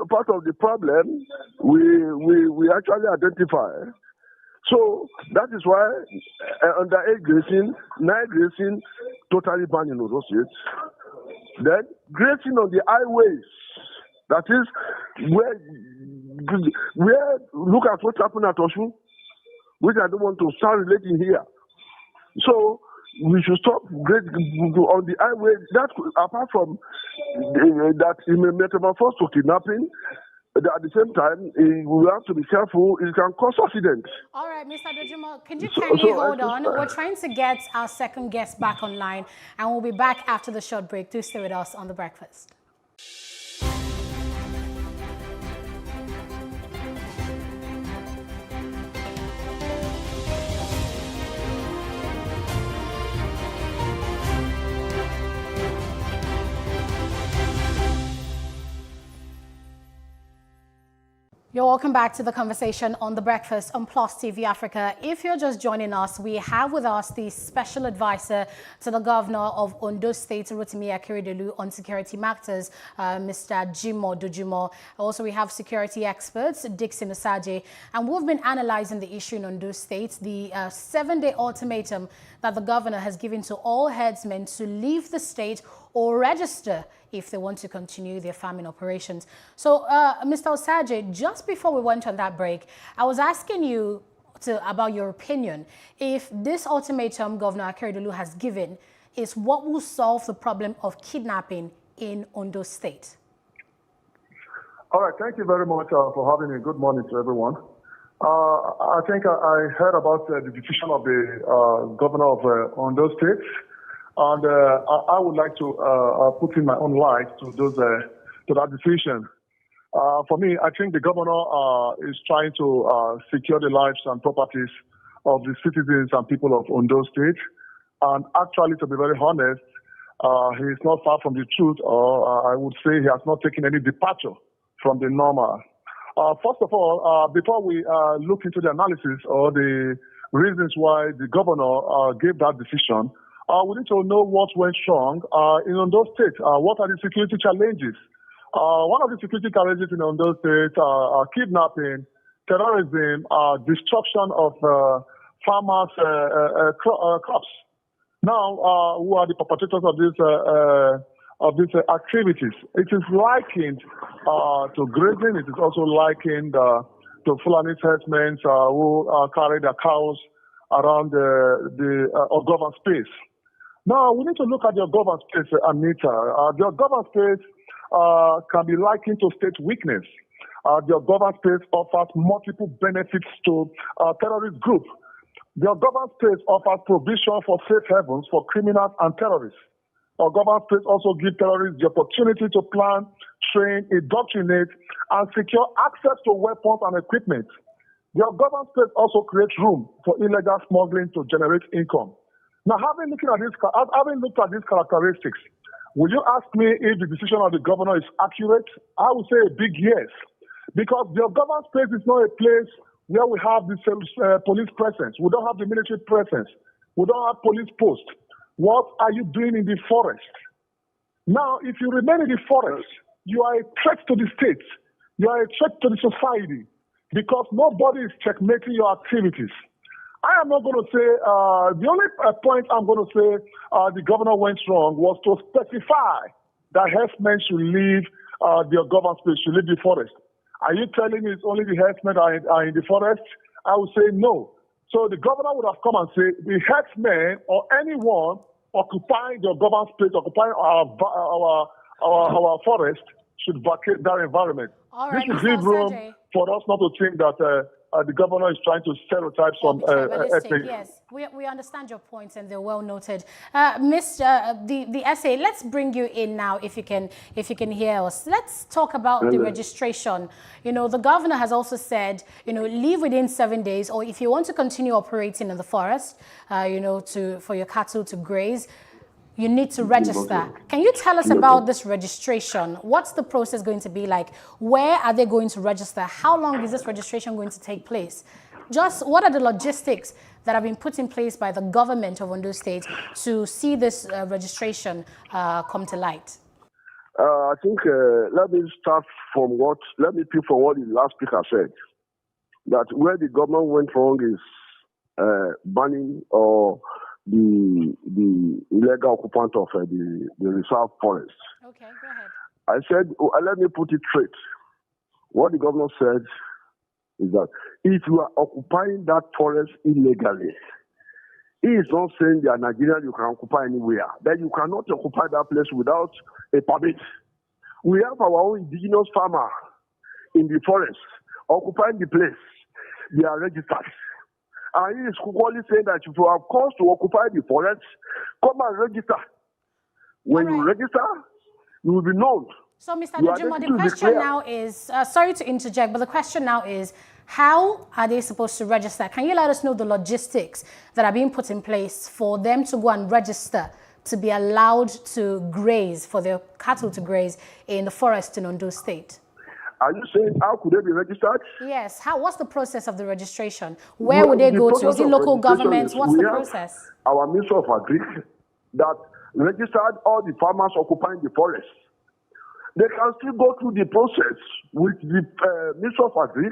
Speaker 2: part of the problem we actually identify. So that is why underage grazing, night grazing, totally banned in those states. Then grazing on the highways, that is where look at what happened at Osun, which I don't want to start relating here. So we should stop grazing on the highway. That apart from that it may metamorphose to kidnapping. At the same time, we have to be careful. It can cause accidents.
Speaker 8: All right, Mr. Dojimo, can you kindly hold on? We're trying to get our second guest back online, and we'll be back after the short break. Do stay with us on The Breakfast. You're welcome back to the conversation on The Breakfast on Plus TV Africa. If you're just joining us, we have with us the special advisor to the governor of Ondo State, Rotimi Akeredolu, on security matters, Mr. Jimoh Dojimo. Also, we have security experts, Dixon Osagie, and we've been analyzing the issue in Ondo State, the 7-day ultimatum that the governor has given to all herdsmen to leave the state or register if they want to continue their farming operations. So, Mr. Osagie, just before we went on that break, I was asking you about your opinion. If this ultimatum Governor Akeredolu has given is what will solve the problem of kidnapping in Ondo State?
Speaker 7: All right, thank you very much for having me. Good morning to everyone. I think I heard about the decision of the governor of Ondo State. And I would like to put in my own light to that decision. For me, I think the governor is trying to secure the lives and properties of the citizens and people of Ondo State. And actually, to be very honest, he is not far from the truth, or I would say he has not taken any departure from the normal. First of all, before we look into the analysis or the reasons why the governor gave that decision, we need to know what went wrong in Ondo State. What are the security challenges? One of the security challenges in Ondo State are kidnapping, terrorism, destruction of farmers' crops. Now, who are the perpetrators of these activities? It is likened to grazing. It is also likened to Fulani herdsmen who carry their cows around the Ogovan space. Now, we need to look at the Ogovan space, Anita. The Ogovan space can be likened to state weakness. The Ogovan space offers multiple benefits to terrorist groups. The Ogovan space offers provision for safe havens for criminals and terrorists. Ogovan space also gives terrorists the opportunity to plan, train, indoctrinate, and secure access to weapons and equipment. The Ogovan space also creates room for illegal smuggling to generate income. Now, having looked at these characteristics, will you ask me if the decision of the governor is accurate? I would say a big yes, because the Ogovan space is not a place where we have the police presence. We don't have the military presence. We don't have police posts. What are you doing in the forest? Now, if you remain in the forest, you are a threat to the state. You are a threat to the society, because nobody is checkmating your activities. I am not going to say, the only point I'm going to say the governor went wrong was to specify that herdsmen should leave the Ogovan space, should leave the forest. Are you telling me it's only the herdsmen are in the forest? I would say no. So the governor would have come and say the herdsmen or anyone occupying the Ogovan space, occupying our forest, should vacate that environment.
Speaker 8: All right,
Speaker 7: this should give room for us not to think that the governor is trying to stereotype some ethnic.
Speaker 8: Yes, we understand your points and they're well noted. The essay, let's bring you in now if you can hear us. Let's talk about the registration. You know, the governor has also said, you know, leave within 7 days, or if you want to continue operating in the forest, for your cattle to graze, you need to register. Can you tell us about this registration? What's the process going to be like? Where are they going to register? How long is this registration going to take place? Just what are the logistics that have been put in place by the government of Ondo State to see this registration come to light?
Speaker 2: I think let me pick from what the last speaker said, that where the government went wrong is banning or the illegal occupant of the reserve forest.
Speaker 8: Okay, go ahead.
Speaker 2: I said, let me put it straight. What the governor said is that if you are occupying that forest illegally, he is not saying that Nigerian you can occupy anywhere. That you cannot occupy that place without a permit. We have our own indigenous farmer in the forest occupying the place. They are registered. And he is only saying that if you have cause to occupy the forest, come and register. When you register, you will be known.
Speaker 8: So, Mr. Dojimo, the question now is, sorry to interject, but the question now is, how are they supposed to register? Can you let us know the logistics that are being put in place for them to go and register to be allowed to graze, for their cattle to graze in the forest in Ondo State?
Speaker 2: Are you saying how could they be registered?
Speaker 8: Yes. What's the process of the registration? Where would they go to? Is it local governments? What's the process?
Speaker 2: Our Minister of Agri that registered all the farmers occupying the forest. They can still go through the process with the Minister of Agri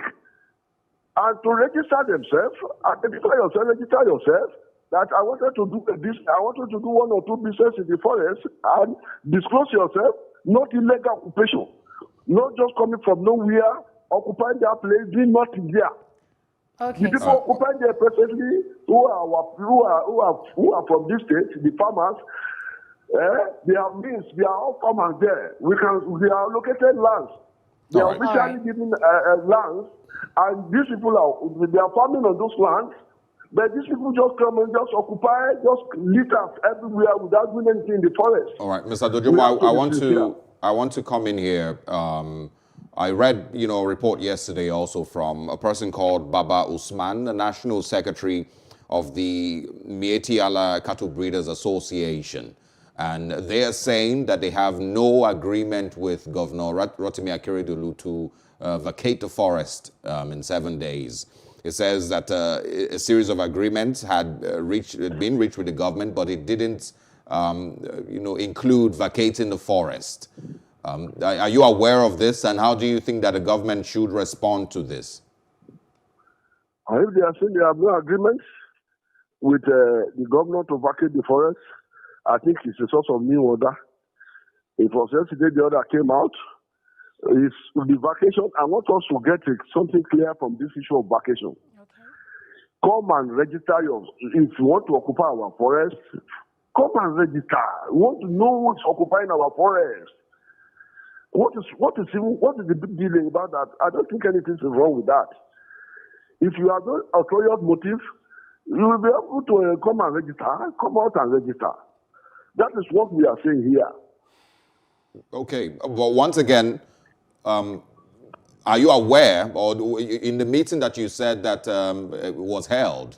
Speaker 2: and to register themselves, identify yourself, register yourself. That I wanted to do one or two business in the forest and disclose yourself, not illegal occupation. Not just coming from nowhere, occupying their place, doing nothing there.
Speaker 8: Okay.
Speaker 2: The people occupying there presently, who are from this state, the farmers, they are means, they are all farmers there. They are located lands. They are officially given lands, and these people they are farming on those lands. But these people just come and just occupy, just litter everywhere without doing anything in the forest.
Speaker 12: All right, Mr. Dojimo, I want to come in here. I read, a report yesterday also from a person called Baba Usman, the National Secretary of the Mieti Allah Cattle Breeders Association. And they are saying that they have no agreement with Governor Rotimi Akeredolu to vacate the forest in 7 days. It says that a series of agreements had been reached with the government, but it didn't include vacating the forest. Are you aware of this, and how do you think that the government should respond to this?
Speaker 2: If they are saying they have no agreement with the governor to vacate the forest, I think it's a source of new order. It was yesterday the order came out. It's the vacation. I want us to get something clear from this issue of vacation. Okay. Come and register if you want to occupy our forest, come and register. We want to know who's occupying our forest. What is the big deal about that? I don't think anything is wrong with that. If you have no ulterior motive, you will be able to come and register. Come out and register. That is what we are saying here.
Speaker 12: Okay, but once again, are you aware, or in the meeting that you said that was held,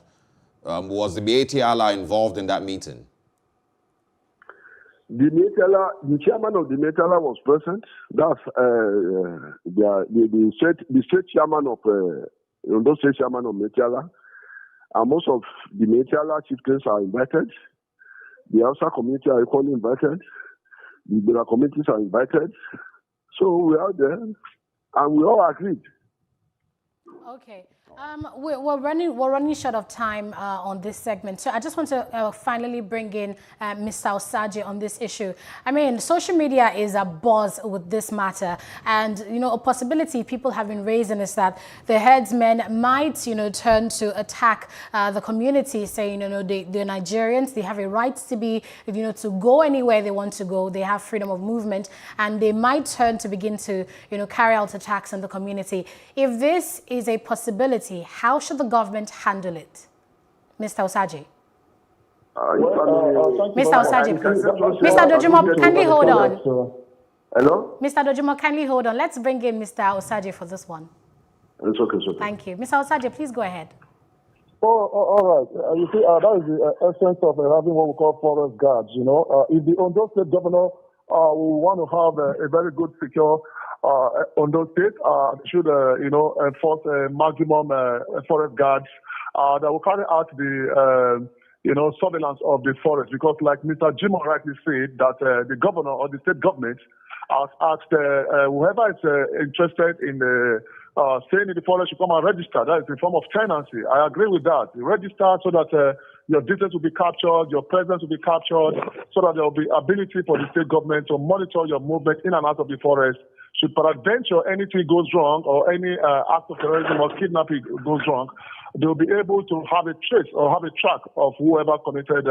Speaker 12: was the Mietiala involved in that meeting?
Speaker 2: The chairman of the Mietiala was present. That's the state chairman of Ondo State chairman of Mietiala. And most of the Mietiala chieftains are invited. The Hausa community are equally invited. The Bera communities are invited. So we are there, and we all agreed.
Speaker 8: Okay. We're running short of time on this segment, so I just want to finally bring in Mr. Osagie on this issue. I mean, social media is abuzz with this matter, and a possibility people have been raising is that the headsmen might turn to attack the community, saying they're Nigerians, they have a right to be to go anywhere they want to go, they have freedom of movement, and they might turn to begin to carry out attacks on the community. If this is a possibility, how should the government handle it? Mr. Osagie. Mr. Osagie, please. Mr. Dojimo, kindly hold on.
Speaker 2: Hello?
Speaker 8: Mr. Dojimo, kindly hold on. Let's bring in Mr. Osagie for this one.
Speaker 2: It's okay.
Speaker 8: Thank you. Mr. Osagie, please go ahead.
Speaker 7: All right. You see, that is the essence of having what we call forest guards. If the Ondo State governor will want to have a very good, secure Ondo State should, enforce maximum forest guards that will carry out the, surveillance of the forest. Because, like Mr. Jimo rightly said, that the governor or the state government has asked whoever is interested in staying in the forest should come and register. That is in form of tenancy. I agree with that. Register so that your details will be captured, your presence will be captured, so that there will be ability for the state government to monitor your movement in and out of the forest. Should peradventure anything goes wrong or any act of terrorism or kidnapping goes wrong, they'll be able to have a trace or have a track of whoever committed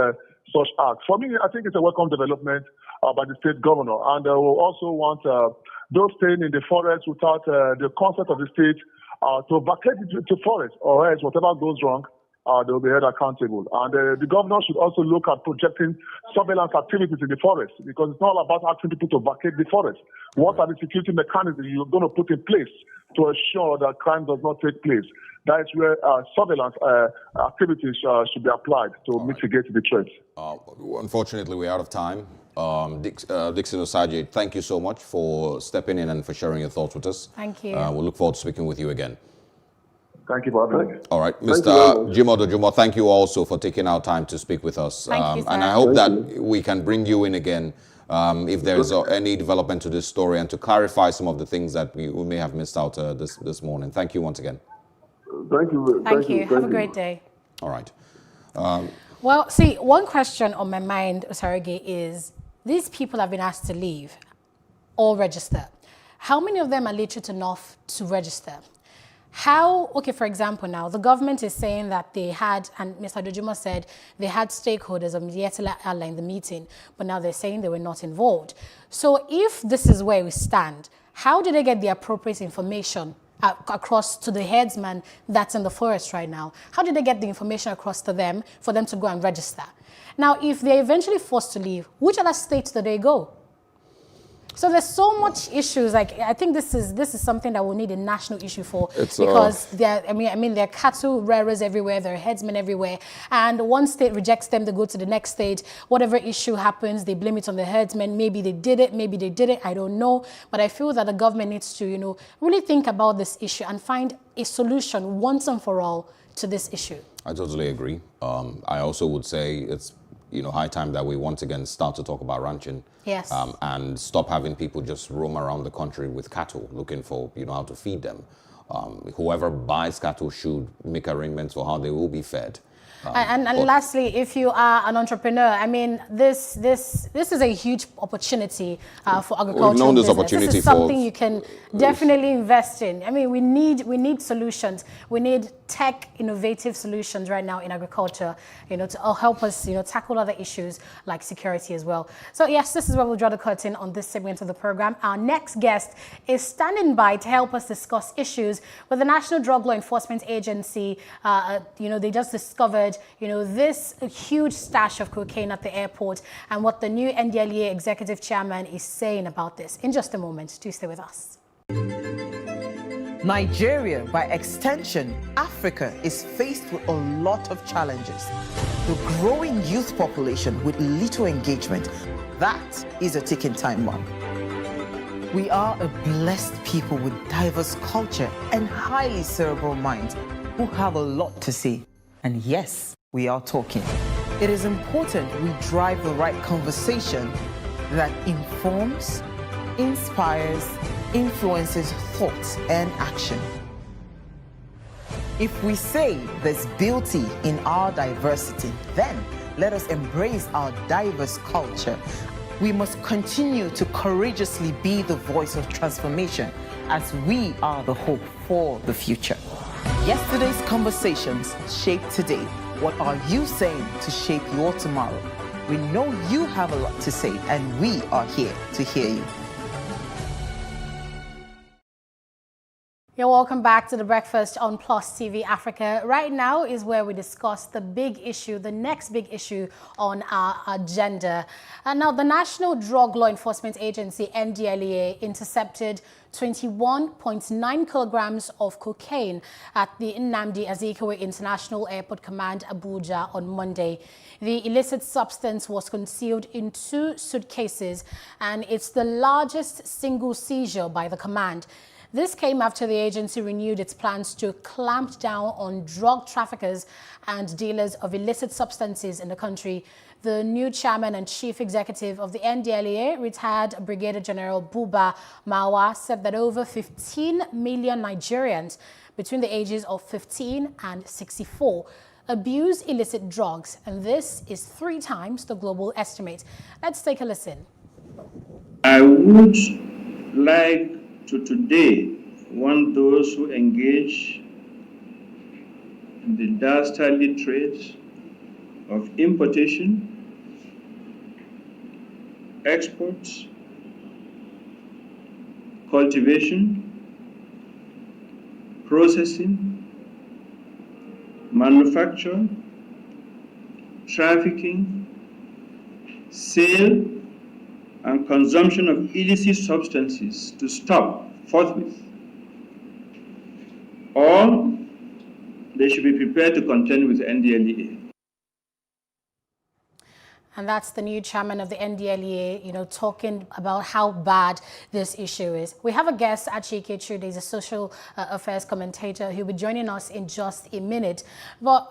Speaker 7: such acts. For me, I think it's a welcome development by the state governor. And we also want those staying in the forest without the consent of the state to vacate the forest, or else whatever goes wrong, they'll be held accountable. And the governor should also look at projecting surveillance activities in the forest, because it's not all about asking people to vacate the forest. What are the security mechanisms you're going to put in place to ensure that crime does not take place? That is where surveillance activities should be applied to mitigate the threats.
Speaker 12: Unfortunately, we're out of time. Dixon Osagie, thank you so much for stepping in and for sharing your thoughts with us.
Speaker 8: Thank you.
Speaker 12: We'll look forward to speaking with you again.
Speaker 7: Thank you for having me.
Speaker 12: All right, Mr. Jimo Dojimo, thank you also for taking our time to speak with us.
Speaker 8: Thank you, sir.
Speaker 12: And I hope that we can bring you in again if there's any development to this story, and to clarify some of the things that we may have missed out this morning. Thank you once again.
Speaker 2: Thank you.
Speaker 8: Thank you. Have a great day.
Speaker 12: All right.
Speaker 8: Well, see, one question on my mind, Osagie, is these people have been asked to leave or register. How many of them are literate enough to register? For example, now the government is saying that they had, and Mr. Dojimo said they had stakeholders of Mietiala in the meeting, but now they're saying they were not involved. So if this is where we stand, how do they get the appropriate information across to the headsman that's in the forest right now? How did they get the information across to them for them to go and register? Now, if they're eventually forced to leave, which other states do they go? So there's so much issues. Like I think this is something that we'll need a national issue for,
Speaker 12: It's,
Speaker 8: because there are cattle rearers everywhere, there are headsmen everywhere, and one state rejects them, they go to the next state. Whatever issue happens, they blame it on the herdsmen. Maybe they did it, maybe they didn't. I don't know. But I feel that the government needs to, really think about this issue and find a solution once and for all to this issue.
Speaker 12: I totally agree. I also would say it's high time that we once again start to talk about ranching.
Speaker 8: Yes.
Speaker 12: And stop having people just roam around the country with cattle looking for how to feed them. Whoever buys cattle should make arrangements for how they will be fed.
Speaker 8: And lastly, if you are an entrepreneur, this is a huge opportunity for agriculture.
Speaker 12: We've known this opportunity.
Speaker 8: This is something you can definitely invest in. We need solutions. We need tech, innovative solutions right now in agriculture, to help us, tackle other issues like security as well. So yes, this is where we'll draw the curtain on this segment of the program. Our next guest is standing by to help us discuss issues with the National Drug Law Enforcement Agency. They just discovered this huge stash of cocaine at the airport, and what the new NDLEA executive chairman is saying about this. In just a moment, do stay with us.
Speaker 6: Nigeria, by extension, Africa, is faced with a lot of challenges. The growing youth population with little engagement, that is a ticking time bomb. We are a blessed people with diverse culture and highly cerebral minds who have a lot to say. And yes, we are talking. It is important we drive the right conversation that informs, inspires, influences thought and action. If we say there's beauty in our diversity, then let us embrace our diverse culture. We must continue to courageously be the voice of transformation, as we are the hope for the future. Yesterday's conversations shape today. What are you saying to shape your tomorrow? We know you have a lot to say, and we are here to hear you.
Speaker 8: You're welcome back to The Breakfast on Plus TV Africa. Right now is where we discuss the big issue, the next big issue on our agenda. Now, the National Drug Law Enforcement Agency, NDLEA, intercepted 21.9 kilograms of cocaine at the Nnamdi Azikiwe International Airport Command, Abuja, on Monday. The illicit substance was concealed in 2 suitcases, and it's the largest single seizure by the command. This came after the agency renewed its plans to clamp down on drug traffickers and dealers of illicit substances in the country. The new chairman and chief executive of the NDLEA, retired Brigadier General Buba Mawa, said that over 15 million Nigerians between the ages of 15 and 64 abuse illicit drugs, and this is 3 times the global estimate. Let's take a listen.
Speaker 11: I would like to today warn those who engage in the dastardly trade of importation, exports, cultivation, processing, manufacture, trafficking, sale, and consumption of illicit substances to stop forthwith, or they should be prepared to contend with the NDLEA.
Speaker 8: And that's the new chairman of the NDLEA, talking about how bad this issue is. We have a guest, Achike Chude, he's a social affairs commentator. He'll be joining us in just a minute. But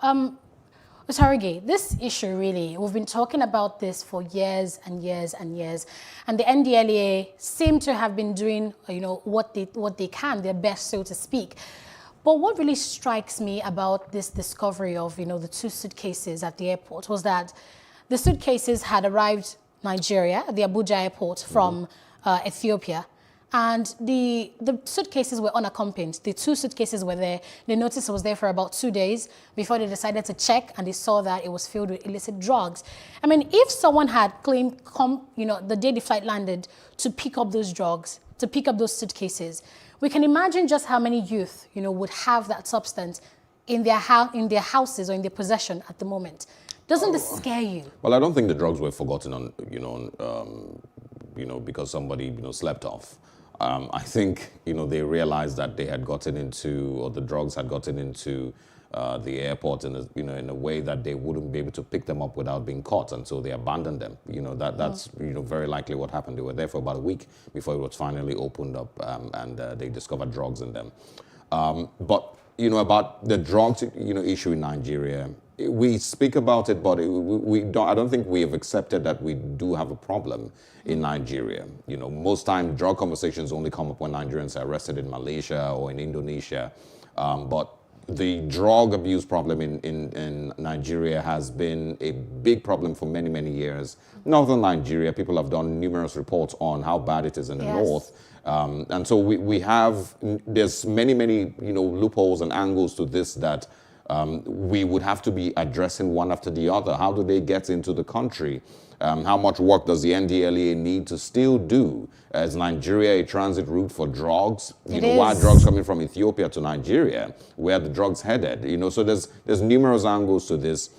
Speaker 8: Sarige, this issue really, we've been talking about this for years and years and years, and the NDLEA seem to have been doing, what they can, their best, so to speak. But what really strikes me about this discovery of, the 2 suitcases at the airport was that the suitcases had arrived Nigeria, at the Abuja airport, from Ethiopia. And the suitcases were unaccompanied. The 2 suitcases were there. They noticed it was there for about 2 days before they decided to check, and they saw that it was filled with illicit drugs. If someone had claimed, the day the flight landed, to pick up those drugs, to pick up those suitcases, we can imagine just how many youth, would have that substance in their houses or in their possession at the moment. Doesn't this scare you?
Speaker 12: Well, I don't think the drugs were forgotten on, because somebody, slept off. I think, they realized that they had gotten into, or the drugs had gotten into the airport in a way that they wouldn't be able to pick them up without being caught, and so they abandoned them. That's very likely what happened. They were there for about a week before it was finally opened up, and they discovered drugs in them. But about the drugs issue in Nigeria, we speak about it, but I don't think we have accepted that we do have a problem in Nigeria. Most times drug conversations only come up when Nigerians are arrested in Malaysia or in Indonesia, but the drug abuse problem in Nigeria has been a big problem for many, many years. Northern Nigeria, people have done numerous reports on how bad it is in the north. And so there's many, many, loopholes and angles to this that we would have to be addressing one after the other. How do they get into the country? How much work does the NDLEA need to still do? Is Nigeria a transit route for drugs? Why are drugs coming from Ethiopia to Nigeria? Where are the drugs headed? So there's numerous angles to this.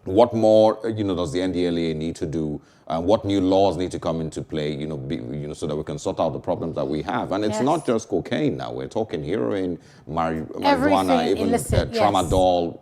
Speaker 12: What more, does the NDLEA need to do? What new laws need to come into play, so that we can sort out the problems that we have? And it's not just cocaine now. We're talking heroin, marijuana, even tramadol,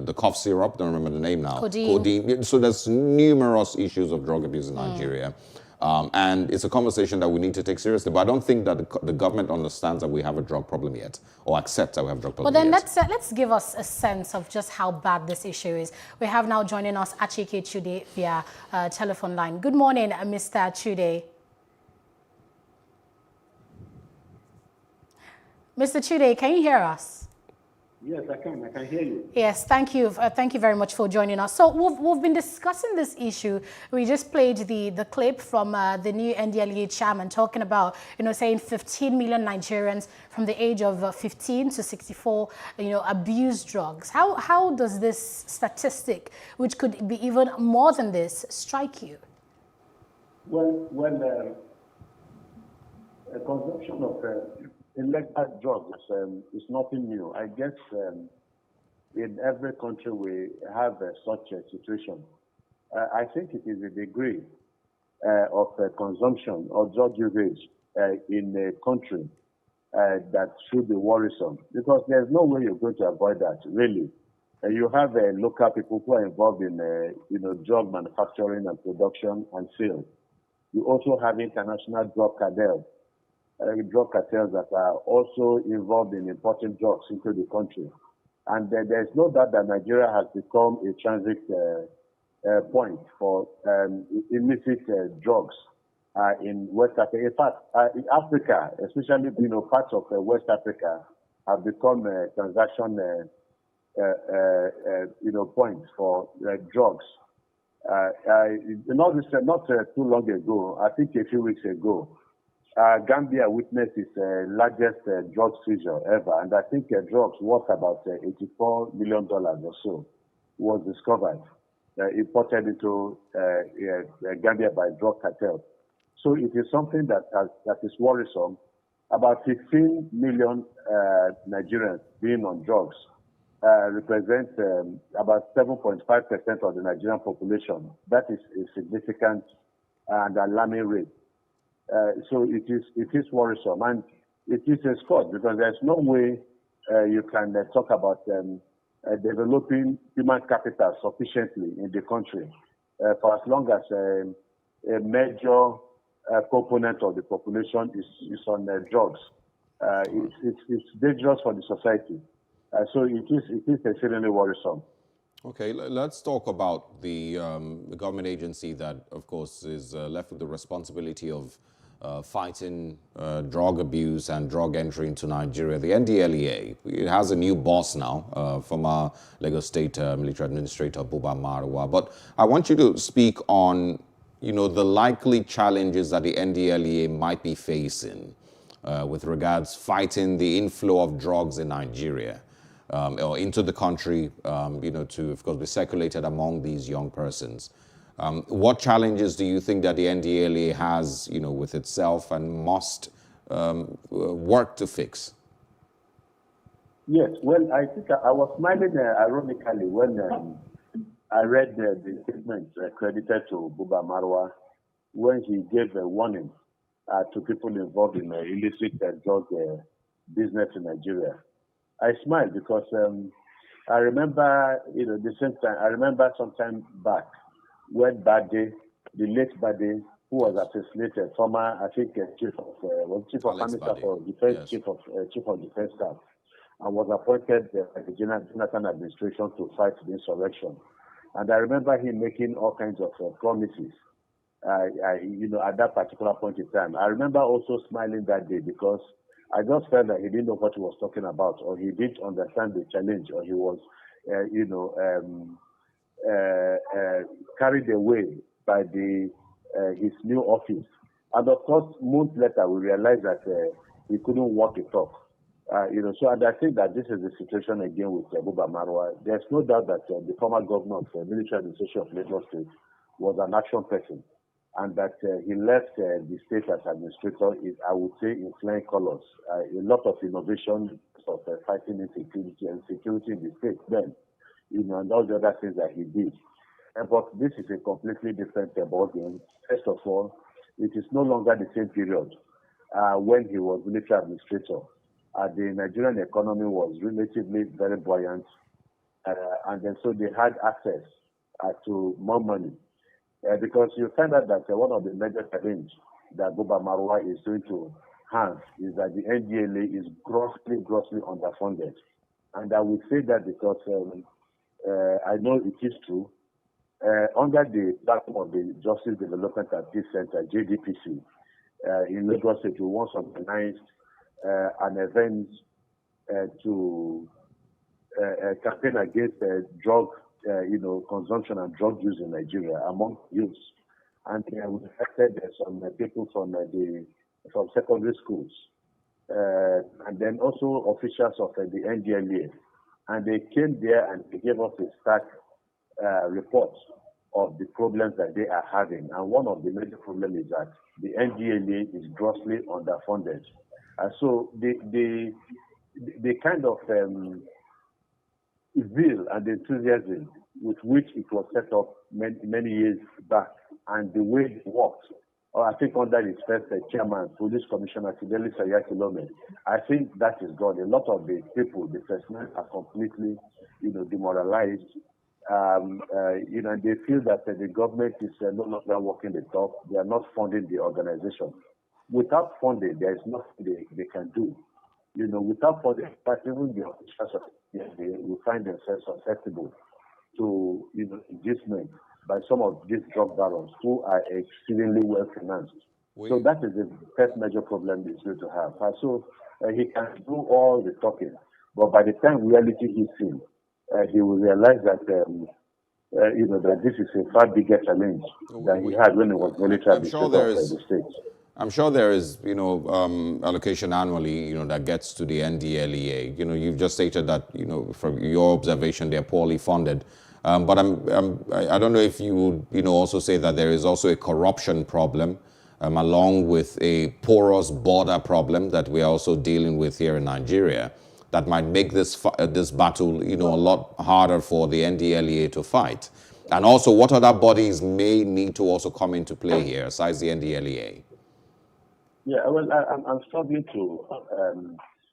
Speaker 12: the cough syrup, don't remember the name now. Codeine. So there's numerous issues of drug abuse in Nigeria. And it's a conversation that we need to take seriously. But I don't think that the government understands that we have a drug problem yet, or accepts that we have a drug problem
Speaker 8: yet.
Speaker 12: Well,
Speaker 8: then let's give us a sense of just how bad this issue is. We have now joining us Achike Chude via telephone line. Good morning, Mr. Chude. Mr. Chude, can you hear us?
Speaker 3: Yes, I can hear you.
Speaker 8: Yes, thank you. Thank you very much for joining us. So we've been discussing this issue. We just played the clip from the new NDLEA chairman talking about, saying 15 million Nigerians from the age of 15 to 64, abuse drugs. How does this statistic, which could be even more than this, strike you?
Speaker 3: Well, consumption of illegal drugs is nothing new. I guess in every country we have such a situation. I think it is a degree of consumption or drug usage in a country that should be worrisome, because there's no way you're going to avoid that, really. You have local people who are involved in drug manufacturing and production and sales. You also have international drug cartels that are also involved in importing drugs into the country. And there's no doubt that Nigeria has become a transit point for illicit drugs in West Africa. In fact, in Africa, especially parts of West Africa, have become a transaction points for drugs. Not too long ago, I think a few weeks ago, Gambia witnessed its largest drug seizure ever, and I think drugs worth about $84 million or so was discovered, imported into Gambia by drug cartels. So it is something that is worrisome. About 15 million Nigerians being on drugs represent about 7.5% of the Nigerian population. That is a significant and alarming rate. So it is worrisome, and it is a sport, because there's no way you can talk about developing human capital sufficiently in the country for as long as a major component of the population is on drugs. It's dangerous for the society. So it is extremely worrisome.
Speaker 12: Okay, let's talk about the government agency that, of course, is left with the responsibility of fighting drug abuse and drug entry into Nigeria, the NDLEA. It has a new boss now, former Lagos State Military Administrator Buba Marwa. But I want you to speak on, the likely challenges that the NDLEA might be facing with regards fighting the inflow of drugs in Nigeria. Or into the country, to, of course, be circulated among these young persons. What challenges do you think that the NDLEA has, with itself and must work to fix?
Speaker 3: Yes, well, I think I was smiling ironically when I read the statement credited to Buba Marwa when he gave a warning to people involved in illicit drug business in Nigeria. I smiled because I remember, the same time, I remember some time back when Bade, the late Bade, who was assassinated, former, I think, chief of army staff or defense, chief of defense staff, and was appointed by the Jonathan administration to fight the insurrection. And I remember him making all kinds of promises, at that particular point in time. I remember also smiling that day because I just felt that he didn't know what he was talking about, or he didn't understand the challenge, or he was, carried away by his new office. And of course, months later, we realized that he couldn't walk the talk. So and I think that this is the situation again with Buba Marwa. There's no doubt that the former governor of the military administration of Lagos State was an action person, and that he left the state as administrator is, I would say, in flying colors. A lot of innovation of fighting insecurity and security in the state then, and all the other things that he did. But this is a completely different ballgame. First of all, it is no longer the same period when he was military administrator. The Nigerian economy was relatively very buoyant, and then so they had access to more money. Because you find out that one of the major challenges that Buba Marwa is going to have is that the NDLA is grossly underfunded. And I will say that because I know it is true. Under the platform of the Justice Development and Peace Center, JDPC, in Lagos State, we once organized an event to campaign against drug consumption and drug use in Nigeria among youths. And we affected some people from secondary schools, and then also officials of the NDLA. And they came there and they gave us a stark report of the problems that they are having. And one of the major problems is that the NDLA is grossly underfunded. So the kind of zeal and enthusiasm with which it was set up many years back, and the way it worked, or I think under its first chairman, Police Commissioner Fidelis Ayakilome, I think that is gone. A lot of the people, the personnel, are completely, demoralized. They feel that the government is no longer working the talk. They are not funding the organization. Without funding, there is nothing they can do. Without funding, even the officials of the will find themselves susceptible to inducement by some of these drug barons who are exceedingly well financed. So that is the first major problem he's going to have. So he can do all the talking, but by the time reality hits him, he will realize that that this is a far bigger challenge than he had when he was military administrator of the state.
Speaker 12: I'm sure there is, allocation annually, that gets to the NDLEA. You've just stated that, from your observation, they're poorly funded. But I don't know if you would, also say that there is also a corruption problem, along with a porous border problem that we're also dealing with here in Nigeria, that might make this battle, a lot harder for the NDLEA to fight. And also, what other bodies may need to also come into play here, besides the NDLEA?
Speaker 3: Yeah, well, I'm struggling to,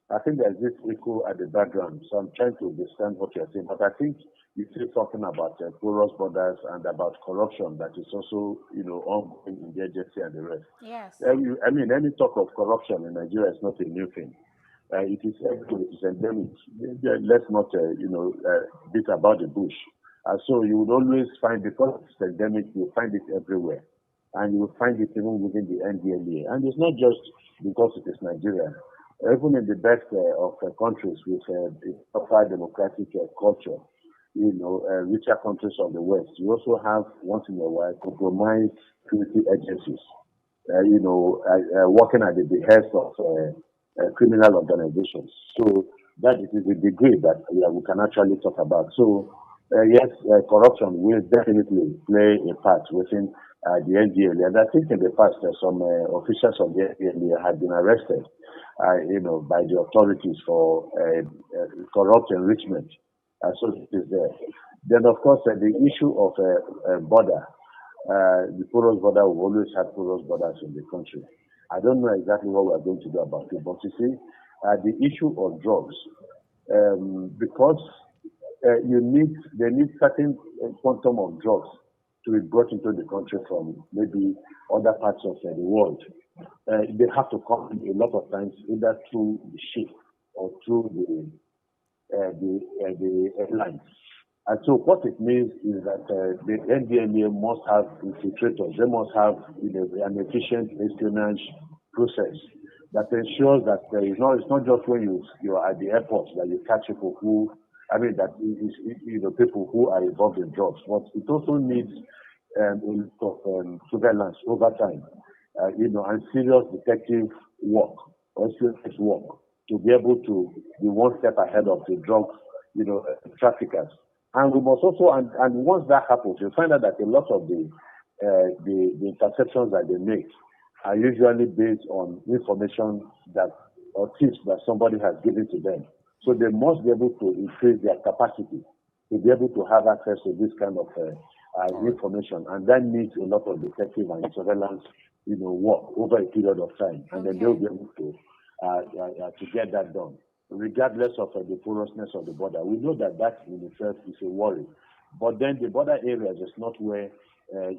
Speaker 3: I think there's this echo at the background, so I'm trying to understand what you're saying. But I think you say something about porous borders and about corruption that is also, ongoing in the agency and the rest.
Speaker 8: Yes.
Speaker 3: Any talk of corruption in Nigeria is not a new thing. It is everywhere, it is endemic. Let's not, beat about the bush. So you would always find, because it's endemic, you find it everywhere. And you will find it even within the NDLEA. And it's not just because it is Nigeria. Even in the best of countries with a proper democratic culture, richer countries of the West, you also have, once in a while, compromised security agencies, working at the behest of criminal organizations. So that is the degree that we can actually talk about. So, yes, corruption will definitely play a part within the NDLEA. And I think in the past, some officials of the NDLEA had been arrested, by the authorities for corrupt enrichment. So it is there. Then, of course, the issue of border. the porous border will always have porous borders in the country. I don't know exactly what we're going to do about it, but you see, the issue of drugs, because they need certain quantum of drugs to be brought into the country from maybe other parts of the world. They have to come a lot of times either through the ship or through the airlines. And so what it means is that the NDLEA must have infiltrators. They must have an efficient espionage process that ensures that it's not just when you are at the airport that you catch people people who are involved in drugs, but it also needs a lot of surveillance over time, and serious detective work or serious work to be able to be one step ahead of the drug, traffickers. And we must also, and once that happens, you find out that a lot of the interceptions that they make are usually based on information or tips that somebody has given to them. So they must be able to increase their capacity to be able to have access to this kind of information, and that needs a lot of detective and surveillance, work over a period of time, and then they'll be able to get that done, regardless of the porousness of the border. We know that in itself is a worry, but then the border areas is not where a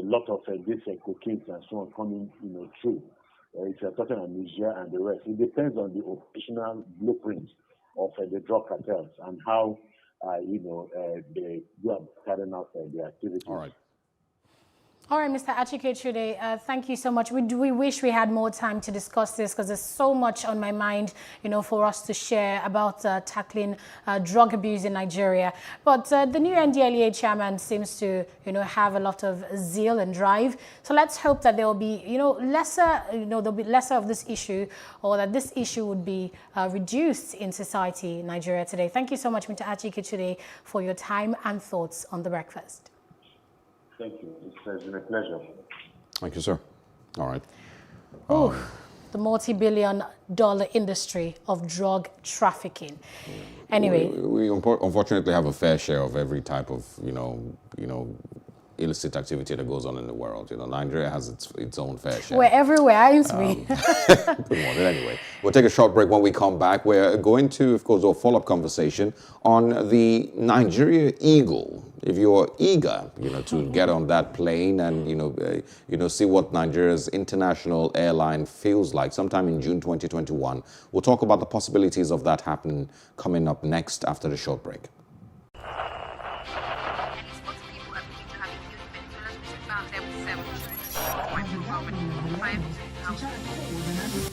Speaker 3: lot of this cocaine and so on coming through. If you're talking about Niger and the rest, it depends on the operational blueprint of the drug cartels and how they go about carrying out their activities.
Speaker 8: All right, Mr. Achike-Chude, thank you so much. We wish we had more time to discuss this because there's so much on my mind, for us to share about tackling drug abuse in Nigeria. But the new NDLEA chairman seems to, have a lot of zeal and drive. So let's hope that there will be, lesser, there'll be lesser of this issue, or that this issue would be reduced in society in Nigeria today. Thank you so much, Mr. Achike-Chude, for your time and thoughts on The Breakfast.
Speaker 3: Thank you. It's been a pleasure.
Speaker 12: Thank you, sir. All right.
Speaker 8: The multi-billion-dollar industry of drug trafficking. Anyway,
Speaker 12: we unfortunately have a fair share of every type of, illicit activity that goes on in the world. Nigeria has its own fair share.
Speaker 8: We're everywhere, aren't we?
Speaker 12: Good morning. Anyway, we'll take a short break. When we come back, we're going to, of course, do a follow-up conversation on the Nigeria Eagle. If you're eager, to get on that plane and, see what Nigeria's international airline feels like sometime in June 2021, we'll talk about the possibilities of that happening coming up next after the short break.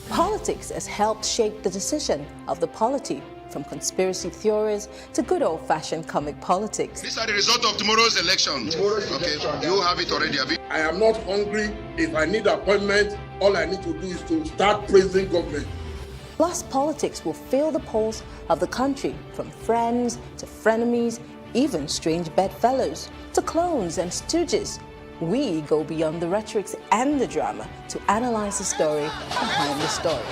Speaker 10: Politics has helped shape the decision of the polity, from conspiracy theories to good old-fashioned comic politics.
Speaker 13: These are the results of tomorrow's election. Okay, you have it already, Abi.
Speaker 14: I am not hungry. If I need appointment, all I need to do is to start praising government.
Speaker 10: Plus, politics will fill the polls of the country, from friends to frenemies, even strange bedfellows, to clones and stooges. We go beyond the rhetorics and the drama to analyze the story behind the story.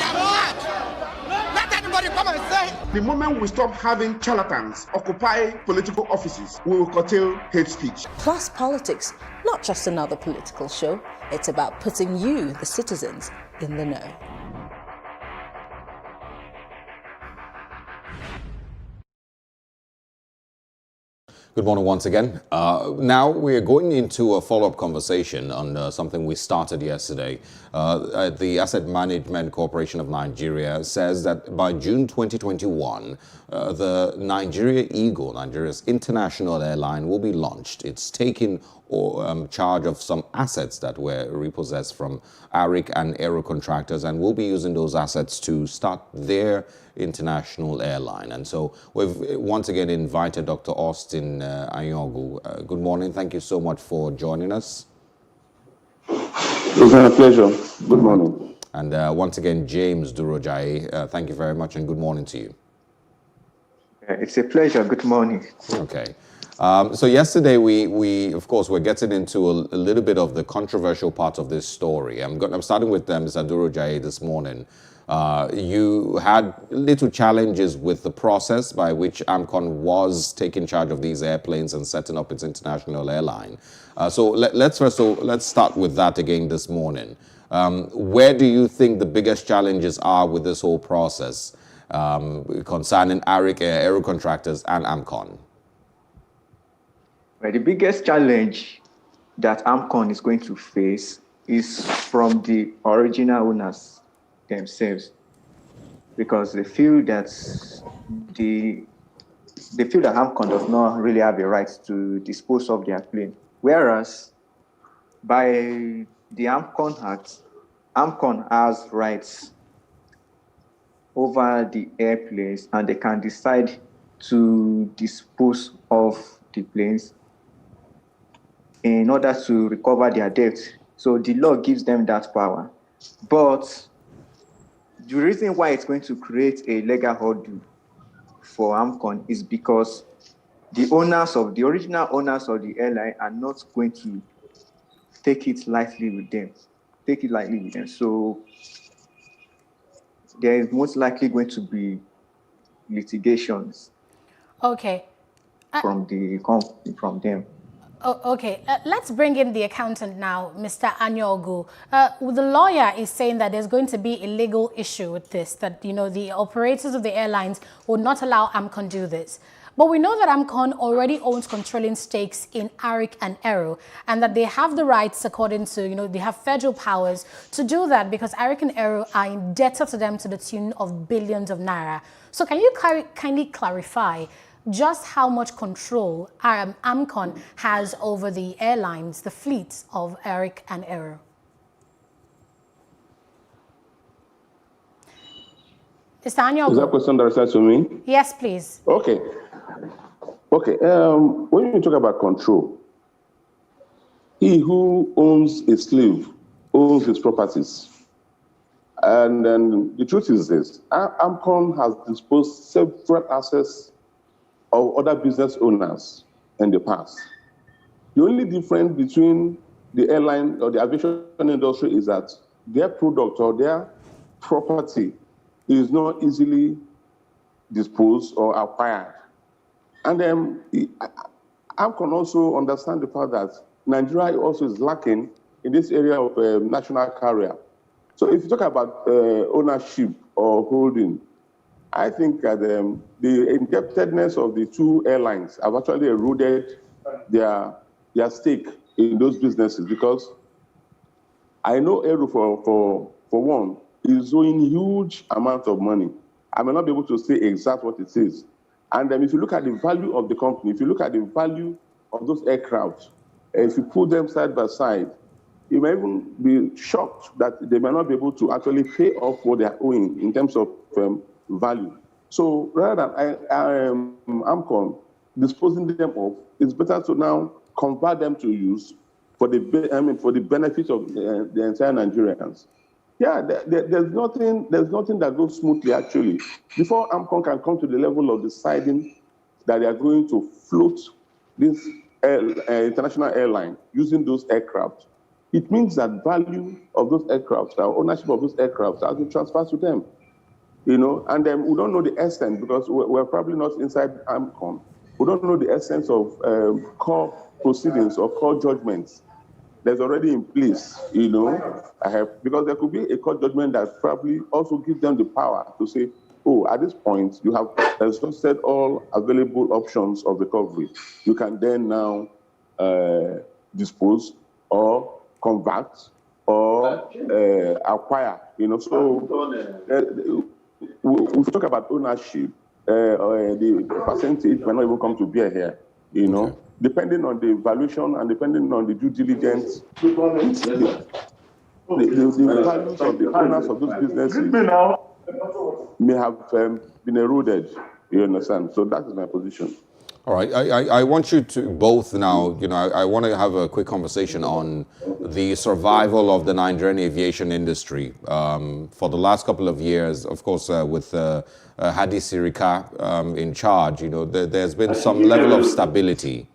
Speaker 14: Let anybody come and say. The moment we stop having charlatans occupy political offices, we will curtail hate speech.
Speaker 10: Plus Politics, not just another political show. It's about putting you, the citizens, in the know.
Speaker 12: Good morning once again. Now we're going into a follow-up conversation on something we started yesterday. The Asset Management Corporation of Nigeria says that by June 2021, the Nigeria Eagle, Nigeria's international airline, will be launched. It's taking charge of some assets that were repossessed from ARIC and Aero contractors, and will be using those assets to start their international airline. And so we've once again invited Dr. Austin Anyanwu. Good morning. Thank you so much for joining us.
Speaker 15: It was a pleasure. Good morning.
Speaker 12: And once again, James Durojaye, thank you very much and good morning to you.
Speaker 15: It's a pleasure. Good morning.
Speaker 12: Okay. So yesterday, we of course, we're getting into a little bit of the controversial part of this story. I'm starting with Mr. Durojaye this morning. You had little challenges with the process by which AMCON was taking charge of these airplanes and setting up its international airline. So let's start with that again this morning. Where do you think the biggest challenges are with this whole process concerning ARIC Aero Contractors and AMCON?
Speaker 16: Well, the biggest challenge that AMCON is going to face is from the original owners themselves, because they feel that AMCON does not really have a right to dispose of their plane, whereas by the AMCON Act, AMCON has rights over the airplanes, and they can decide to dispose of the planes in order to recover their debt. So the law gives them that power. But the reason why it's going to create a legal hurdle for AMCON is because the original owners of the airline are not going to take it lightly with them. So there is most likely going to be litigations.
Speaker 8: Okay.
Speaker 16: From them.
Speaker 8: Okay, let's bring in the accountant now, Mr. Anyogu. The lawyer is saying that there's going to be a legal issue with this, that, the operators of the airlines will not allow AMCON do this. But we know that AMCON already owns controlling stakes in ARIC and Aero, and that they have the rights according to, they have federal powers to do that because ARIC and Aero are indebted to them to the tune of billions of naira. So can you kindly clarify just how much control AMCON has over the airlines, the fleets of ARIC and Aero? Mr. Anyogu.
Speaker 15: Is that question directed to me?
Speaker 8: Yes, please.
Speaker 15: Okay. When you talk about control, he who owns a slave owns his properties. And then the truth is this, AMCON has disposed several assets of other business owners in the past. The only difference between the airline or the aviation industry is that their product or their property is not easily disposed or acquired. And then AMCON also understand the fact that Nigeria also is lacking in this area of national carrier. So if you talk about ownership or holding, I think that the indebtedness of the two airlines have actually eroded their stake in those businesses, because I know Aero for one is owing huge amounts of money. I may not be able to say exactly what it is. And then if you look at the value of the company, if you look at the value of those aircraft, if you put them side by side, you may even be shocked that they may not be able to actually pay off what they are owing in terms of value. So rather than AMCON disposing them of, it's better to now convert them to use for the benefit of the entire Nigerians. Yeah, there's nothing that goes smoothly actually. Before AMCON can come to the level of deciding that they are going to float this international airline using those aircraft, it means that value of those aircraft, our ownership of those aircraft has been transferred to them. And then we don't know the essence, because we're probably not inside AMCON. We don't know the essence of core proceedings or core judgments that's already in place, because there could be a court judgment that probably also gives them the power to say, oh, at this point, you have exhausted all available options of recovery. You can then now dispose or convert or acquire, So we talk about ownership, the percentage may not even come to bear here, depending on the valuation and depending on the due diligence, the values of the owners of those businesses may have been eroded, you understand? So that is my position.
Speaker 12: All right, I want you to both now, I want to have a quick conversation on the survival of the Nigerian aviation industry. For the last couple of years, of course, with Hadi Sirika in charge, there's been some level of stability.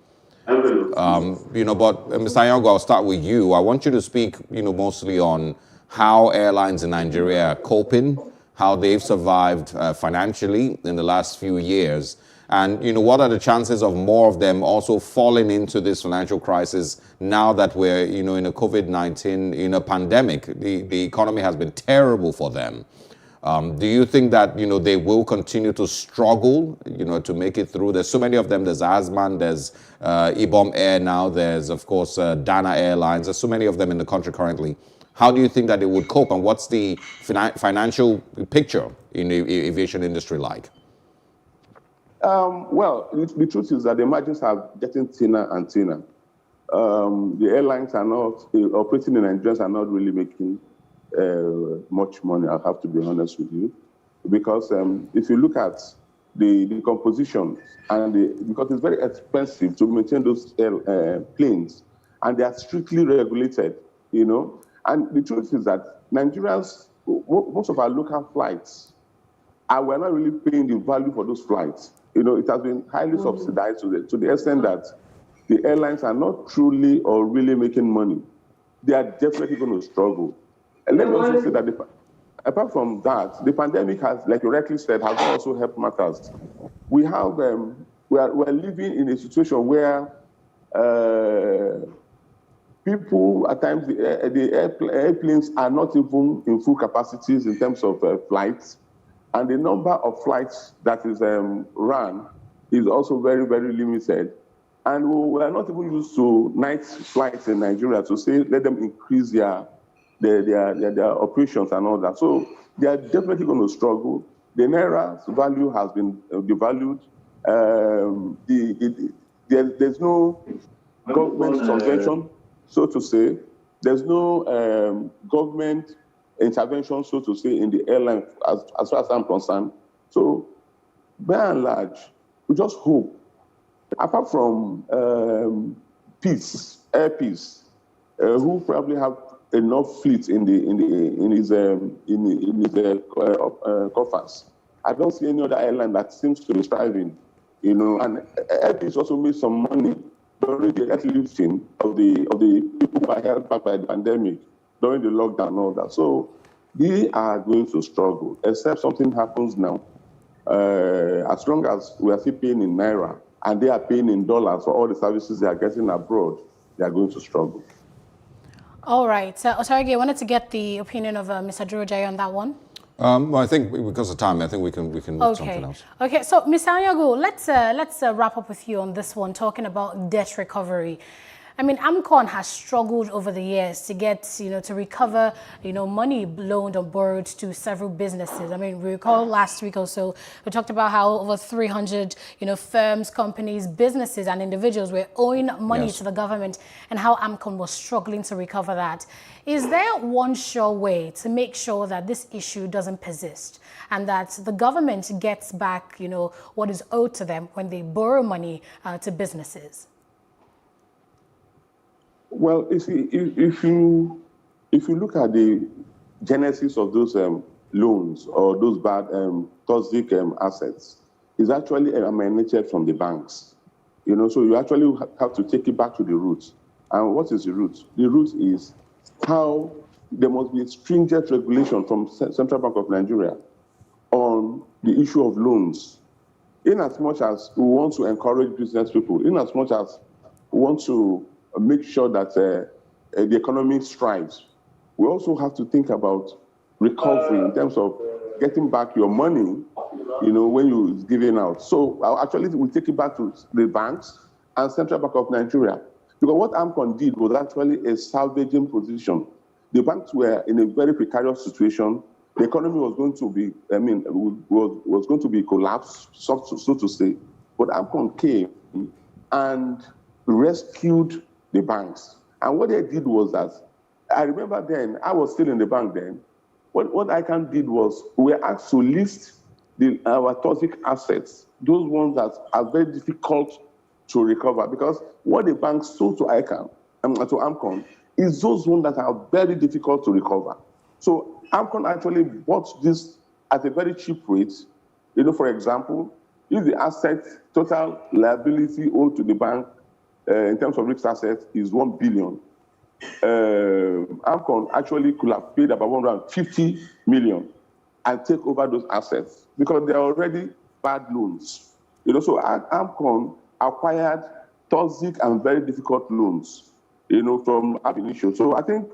Speaker 12: But Mr. Anyogu, I'll start with you. I want you to speak, mostly on how airlines in Nigeria are coping, how they've survived financially in the last few years. And, what are the chances of more of them also falling into this financial crisis now that we're, in a COVID-19, a pandemic? The economy has been terrible for them. Do you think that, they will continue to struggle, to make it through? There's so many of them. There's Azman, there's Ibom Air now, there's, of course, Dana Airlines. There's so many of them in the country currently. How do you think that they would cope, and what's the financial picture in the aviation industry like?
Speaker 15: Well, the truth is that the margins are getting thinner and thinner. The airlines are not, operating in Nigeria are not really making much money, I have to be honest with you. Because if you look at the composition, because it's very expensive to maintain those planes, and they are strictly regulated, And the truth is that Nigerians, most of our local flights, we're not really paying the value for those flights. It has been highly subsidized to the extent that the airlines are not truly or really making money. They are definitely going to struggle. And let me also say that apart from that, the pandemic has, like you rightly said, has also helped matters. We have, we're living in a situation where people, at times, the airplanes are not even in full capacities in terms of flights. And the number of flights that is run is also very, very limited. And we are not even used to night flights in Nigeria to say, let them increase their operations and all that. So they are definitely going to struggle. The Naira's value has been devalued. There's no government subvention, so to say. There's no government intervention, so to say, in the airline, as far as I'm concerned. So, by and large, we just hope, apart from Air Peace, who probably have enough fleet in his coffers. I don't see any other airline that seems to be striving, And Air Peace also made some money during the airlifting of the people who are held back by the pandemic, during the lockdown and all that. So they are going to struggle, except something happens now. As long as we are still paying in Naira and they are paying in dollars for all the services they are getting abroad, they are going to struggle. All right.
Speaker 8: So, Otarege, I wanted to get the opinion of Mr. Durojai on that one.
Speaker 12: Well, I think because of time, I think we can move something else.
Speaker 8: Okay. So, Mr. Anyago, let's wrap up with you on this one, talking about debt recovery. I mean, AMCON has struggled over the years to get, to recover, money loaned or borrowed to several businesses. I mean, we recall last week or so, we talked about how over 300, firms, companies, businesses and individuals were owing money to the government and how AMCON was struggling to recover that. Is there one sure way to make sure that this issue doesn't persist and that the government gets back, what is owed to them when they borrow money to businesses?
Speaker 15: Well, if you look at the genesis of those loans or those bad toxic assets, it's actually emanated from the banks. So you actually have to take it back to the roots. And what is the root? The root is how there must be a stringent regulation from Central Bank of Nigeria on the issue of loans. In as much as we want to encourage business people, in as much as we want to make sure that the economy strives, we also have to think about recovery in terms of getting back your money, when you're giving out. So actually, we take it back to the banks and Central Bank of Nigeria. Because what AMCON did was actually a salvaging position. The banks were in a very precarious situation. The economy was going to be, was going to be collapsed, so to say. But AMCON came and rescued the banks. And what they did was that, I remember then, I was still in the bank then, what ICANN did was, we were asked to list our toxic assets, those ones that are very difficult to recover, because what the banks sold to ICANN, to AMCON, is those ones that are very difficult to recover. So AMCON actually bought this at a very cheap rate. For example, if the asset total liability owed to the bank in terms of risk assets is 1 billion, AMCON actually could have paid about 150 million. and take over those assets because they are already bad loans. You know, so AMCON acquired toxic and very difficult loans, you know, from Ab initio. So I think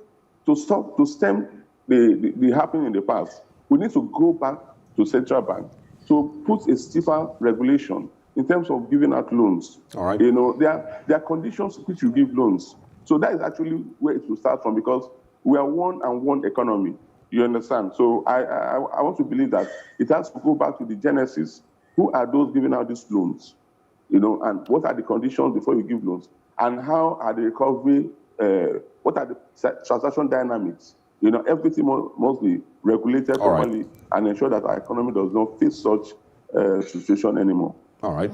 Speaker 15: to stem the happening in the past, we need to go back to central bank to put a stiffer regulation in terms of giving out loans.
Speaker 12: All right.
Speaker 15: You know, there are conditions which you give loans. So that is actually where it will start from because we are one economy. You understand? So I want to believe that it has to go back to the genesis. Who are those giving out these loans? You know, and what are the conditions before you give loans? And how are the recovery, what are the transaction dynamics? You know, everything must be regulated properly and ensure that our economy does not face such situation anymore.
Speaker 12: All right.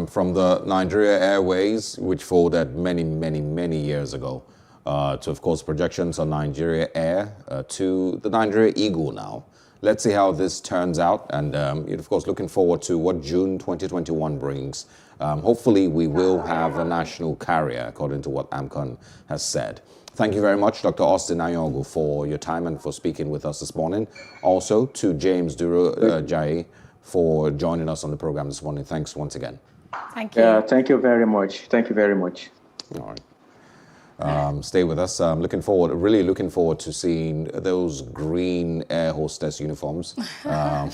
Speaker 12: From the Nigeria Airways, which folded many years ago, to, of course, projections on Nigeria Air, to the Nigeria Eagle now. Let's see how this turns out. And, of course, looking forward to what June 2021 brings. Hopefully, we will have a national carrier, according to what AMCON has said. Thank you very much, Dr. Austin Anyanwu, for your time and for speaking with us this morning. Also, to James Duro Jai for joining us on the program this morning. Thanks once again.
Speaker 8: Thank you.
Speaker 16: Yeah, thank you very much. Thank you very much.
Speaker 12: All right. Stay with us. I'm really looking forward to seeing those green air hostess uniforms on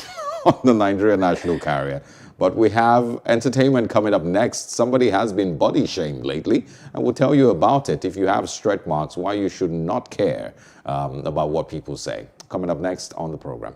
Speaker 12: the Nigeria National Carrier. But we have entertainment coming up next. Somebody has been body shamed lately, and we'll tell you about it. If you have stretch marks, why you should not care about what people say. Coming up next on the program.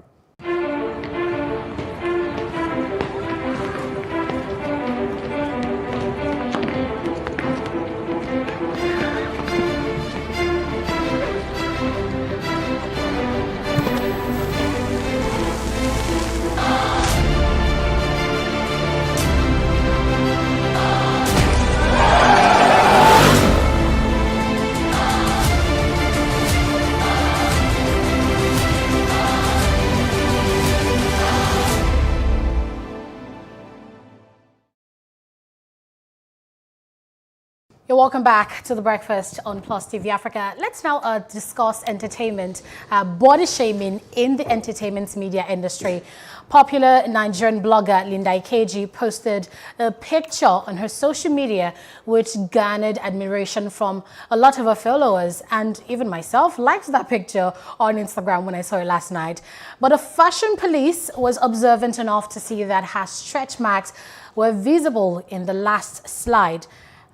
Speaker 8: You're welcome back to The Breakfast on Plus TV Africa. Let's now discuss entertainment, body shaming in the entertainment media industry. Popular Nigerian blogger Linda Ikeji posted a picture on her social media which garnered admiration from a lot of her followers, and even myself liked that picture on Instagram when I saw it last night. But a fashion police was observant enough to see that her stretch marks were visible in the last slide.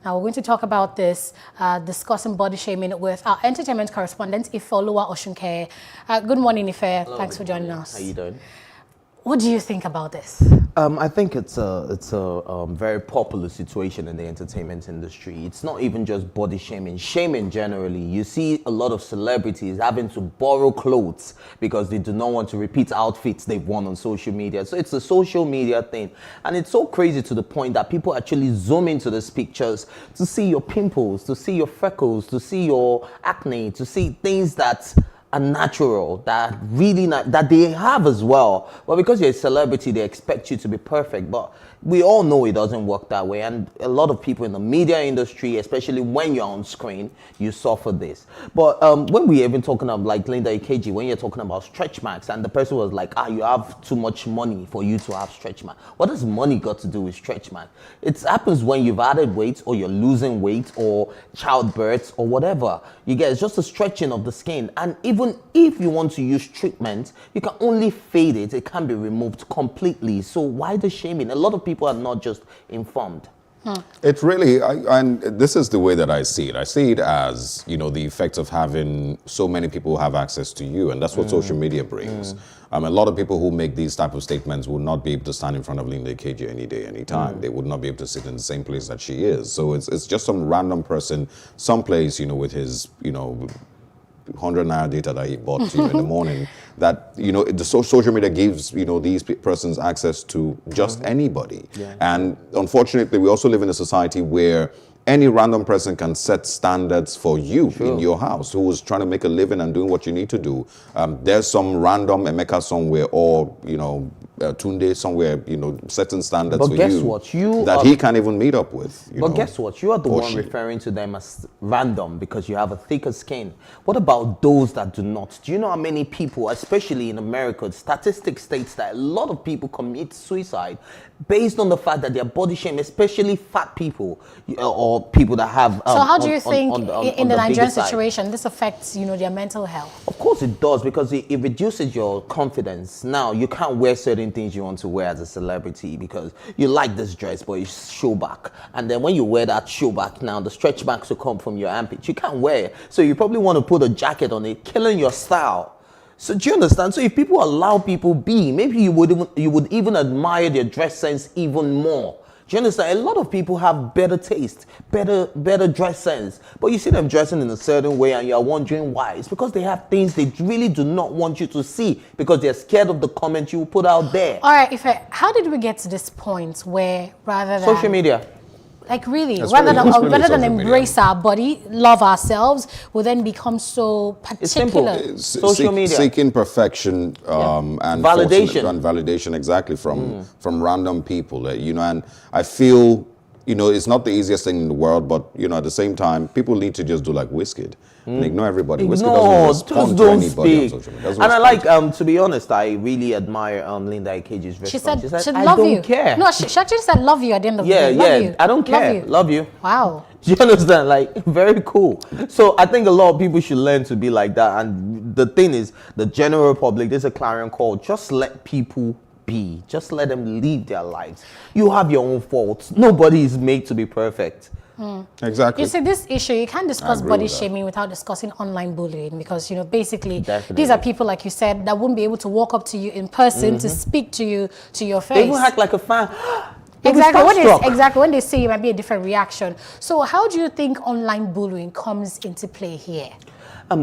Speaker 8: Now, we're going to talk about this, discussing body shaming with our entertainment correspondent, Ifeoluwa Osunke. Good morning, Ife.
Speaker 18: Hello,
Speaker 8: thanks for joining us.
Speaker 18: How you doing?
Speaker 8: What do you think about this?
Speaker 18: I think it's a very popular situation in the entertainment industry. It's not even just body shaming. Shaming generally. You see a lot of celebrities having to borrow clothes because they do not want to repeat outfits they've worn on social media. So it's a social media thing. And it's so crazy to the point that people actually zoom into these pictures to see your pimples, to see your freckles, to see your acne, to see things that are natural, that really that they have as well. But because you're a celebrity, they expect you to be perfect. But we all know it doesn't work that way. And a lot of people in the media industry, especially when you're on screen, you suffer this. But when we're even talking about like Linda Ikeji, when you're talking about stretch marks, and the person was like, you have too much money for you to have stretch marks. What has money got to do with stretch marks? It happens when you've added weight, or you're losing weight, or childbirth, or whatever. You get, it's just a stretching of the skin. And even if you want to use treatment, you can only fade it. It can be removed completely. So why the shaming? A lot of people are not just informed.
Speaker 12: It really, and this is the way that I see it. I see it as, the effect of having so many people have access to you, and that's what social media brings. A lot of people who make these type of statements would not be able to stand in front of Linda Ikeji any day, any time. They would not be able to sit in the same place that she is. So it's just some random person, someplace, with his, 100 naira data that he bought in the morning, that the social media gives these persons access to just anybody. And unfortunately, we also live in a society where any random person can set standards for you in your house who is trying to make a living and doing what you need to do. There's some random Emeka somewhere, or Tunde somewhere, certain standards
Speaker 18: But
Speaker 12: for
Speaker 18: guess
Speaker 12: you
Speaker 18: what? You
Speaker 12: that
Speaker 18: are-
Speaker 12: he can't even meet up with.
Speaker 18: But guess what? You are the
Speaker 12: Or
Speaker 18: one
Speaker 12: she.
Speaker 18: referring to them as random because you have a thicker skin. What about those that do not? Do you know how many people, especially in America, statistics states that a lot of people commit suicide based on the fact that their body shame, especially fat people or people that have.
Speaker 8: So how do you think
Speaker 18: on
Speaker 8: in
Speaker 18: the
Speaker 8: the
Speaker 18: bigger
Speaker 8: Nigerian
Speaker 18: side?
Speaker 8: situation this affects, their mental health?
Speaker 18: Of course it does, because it reduces your confidence. Now, you can't wear certain things you want to wear as a celebrity because you like this dress, but it's show back. And then when you wear that show back now, the stretch marks will come from your armpit. You can't wear it. So you probably want to put a jacket on it, killing your style. So do you understand? So if people allow people be, maybe you would even admire their dress sense even more. Do you understand? A lot of people have better taste, better dress sense. But you see them dressing in a certain way and you're wondering why. It's because they have things they really do not want you to see because they're scared of the comments you put out there.
Speaker 8: All right, how did we get to this point where rather than...
Speaker 18: Social media.
Speaker 8: Like really,
Speaker 12: That's
Speaker 8: rather
Speaker 12: really- that's
Speaker 8: than
Speaker 12: really social
Speaker 8: embrace our body, love ourselves, we then become so particular.
Speaker 18: Social media.
Speaker 12: Seeking perfection and
Speaker 18: Validation.
Speaker 12: And validation, exactly, from random people. And I feel, it's not the easiest thing in the world, but, at the same time, people need to just do like Wizkid. And ignore everybody. Wizkid doesn't respond
Speaker 18: just
Speaker 12: to
Speaker 18: don't
Speaker 12: anybody on
Speaker 18: speak.
Speaker 12: social media. Doesn't
Speaker 18: And I
Speaker 12: respond.
Speaker 18: like, to be honest, I really admire Linda Ikeji's response.
Speaker 8: She said,
Speaker 18: I
Speaker 8: love
Speaker 18: don't
Speaker 8: you.
Speaker 18: care.
Speaker 8: No, she actually said, love you at the end of the day.
Speaker 18: Yeah,
Speaker 8: Love you.
Speaker 18: I don't care.
Speaker 8: Love you.
Speaker 18: Love you.
Speaker 8: Wow.
Speaker 18: Do you understand? Like, very cool. So I think a lot of people should learn to be like that. And the thing is, the general public, there's a clarion call. Just let people be. Just let them live their lives. You have your own faults. Nobody is made to be perfect.
Speaker 12: Exactly.
Speaker 8: You see, this issue, you can't discuss
Speaker 12: agree
Speaker 8: body
Speaker 12: with that.
Speaker 8: shaming without discussing online bullying because, basically,
Speaker 18: Definitely.
Speaker 8: these are people, like you said, that wouldn't be able to walk up to you in person to speak to you, to your face.
Speaker 18: They even act like a fan. They'll be
Speaker 8: Exactly.
Speaker 18: starstruck.
Speaker 8: When they see you, it might be a different reaction. So how do you think online bullying comes into play here?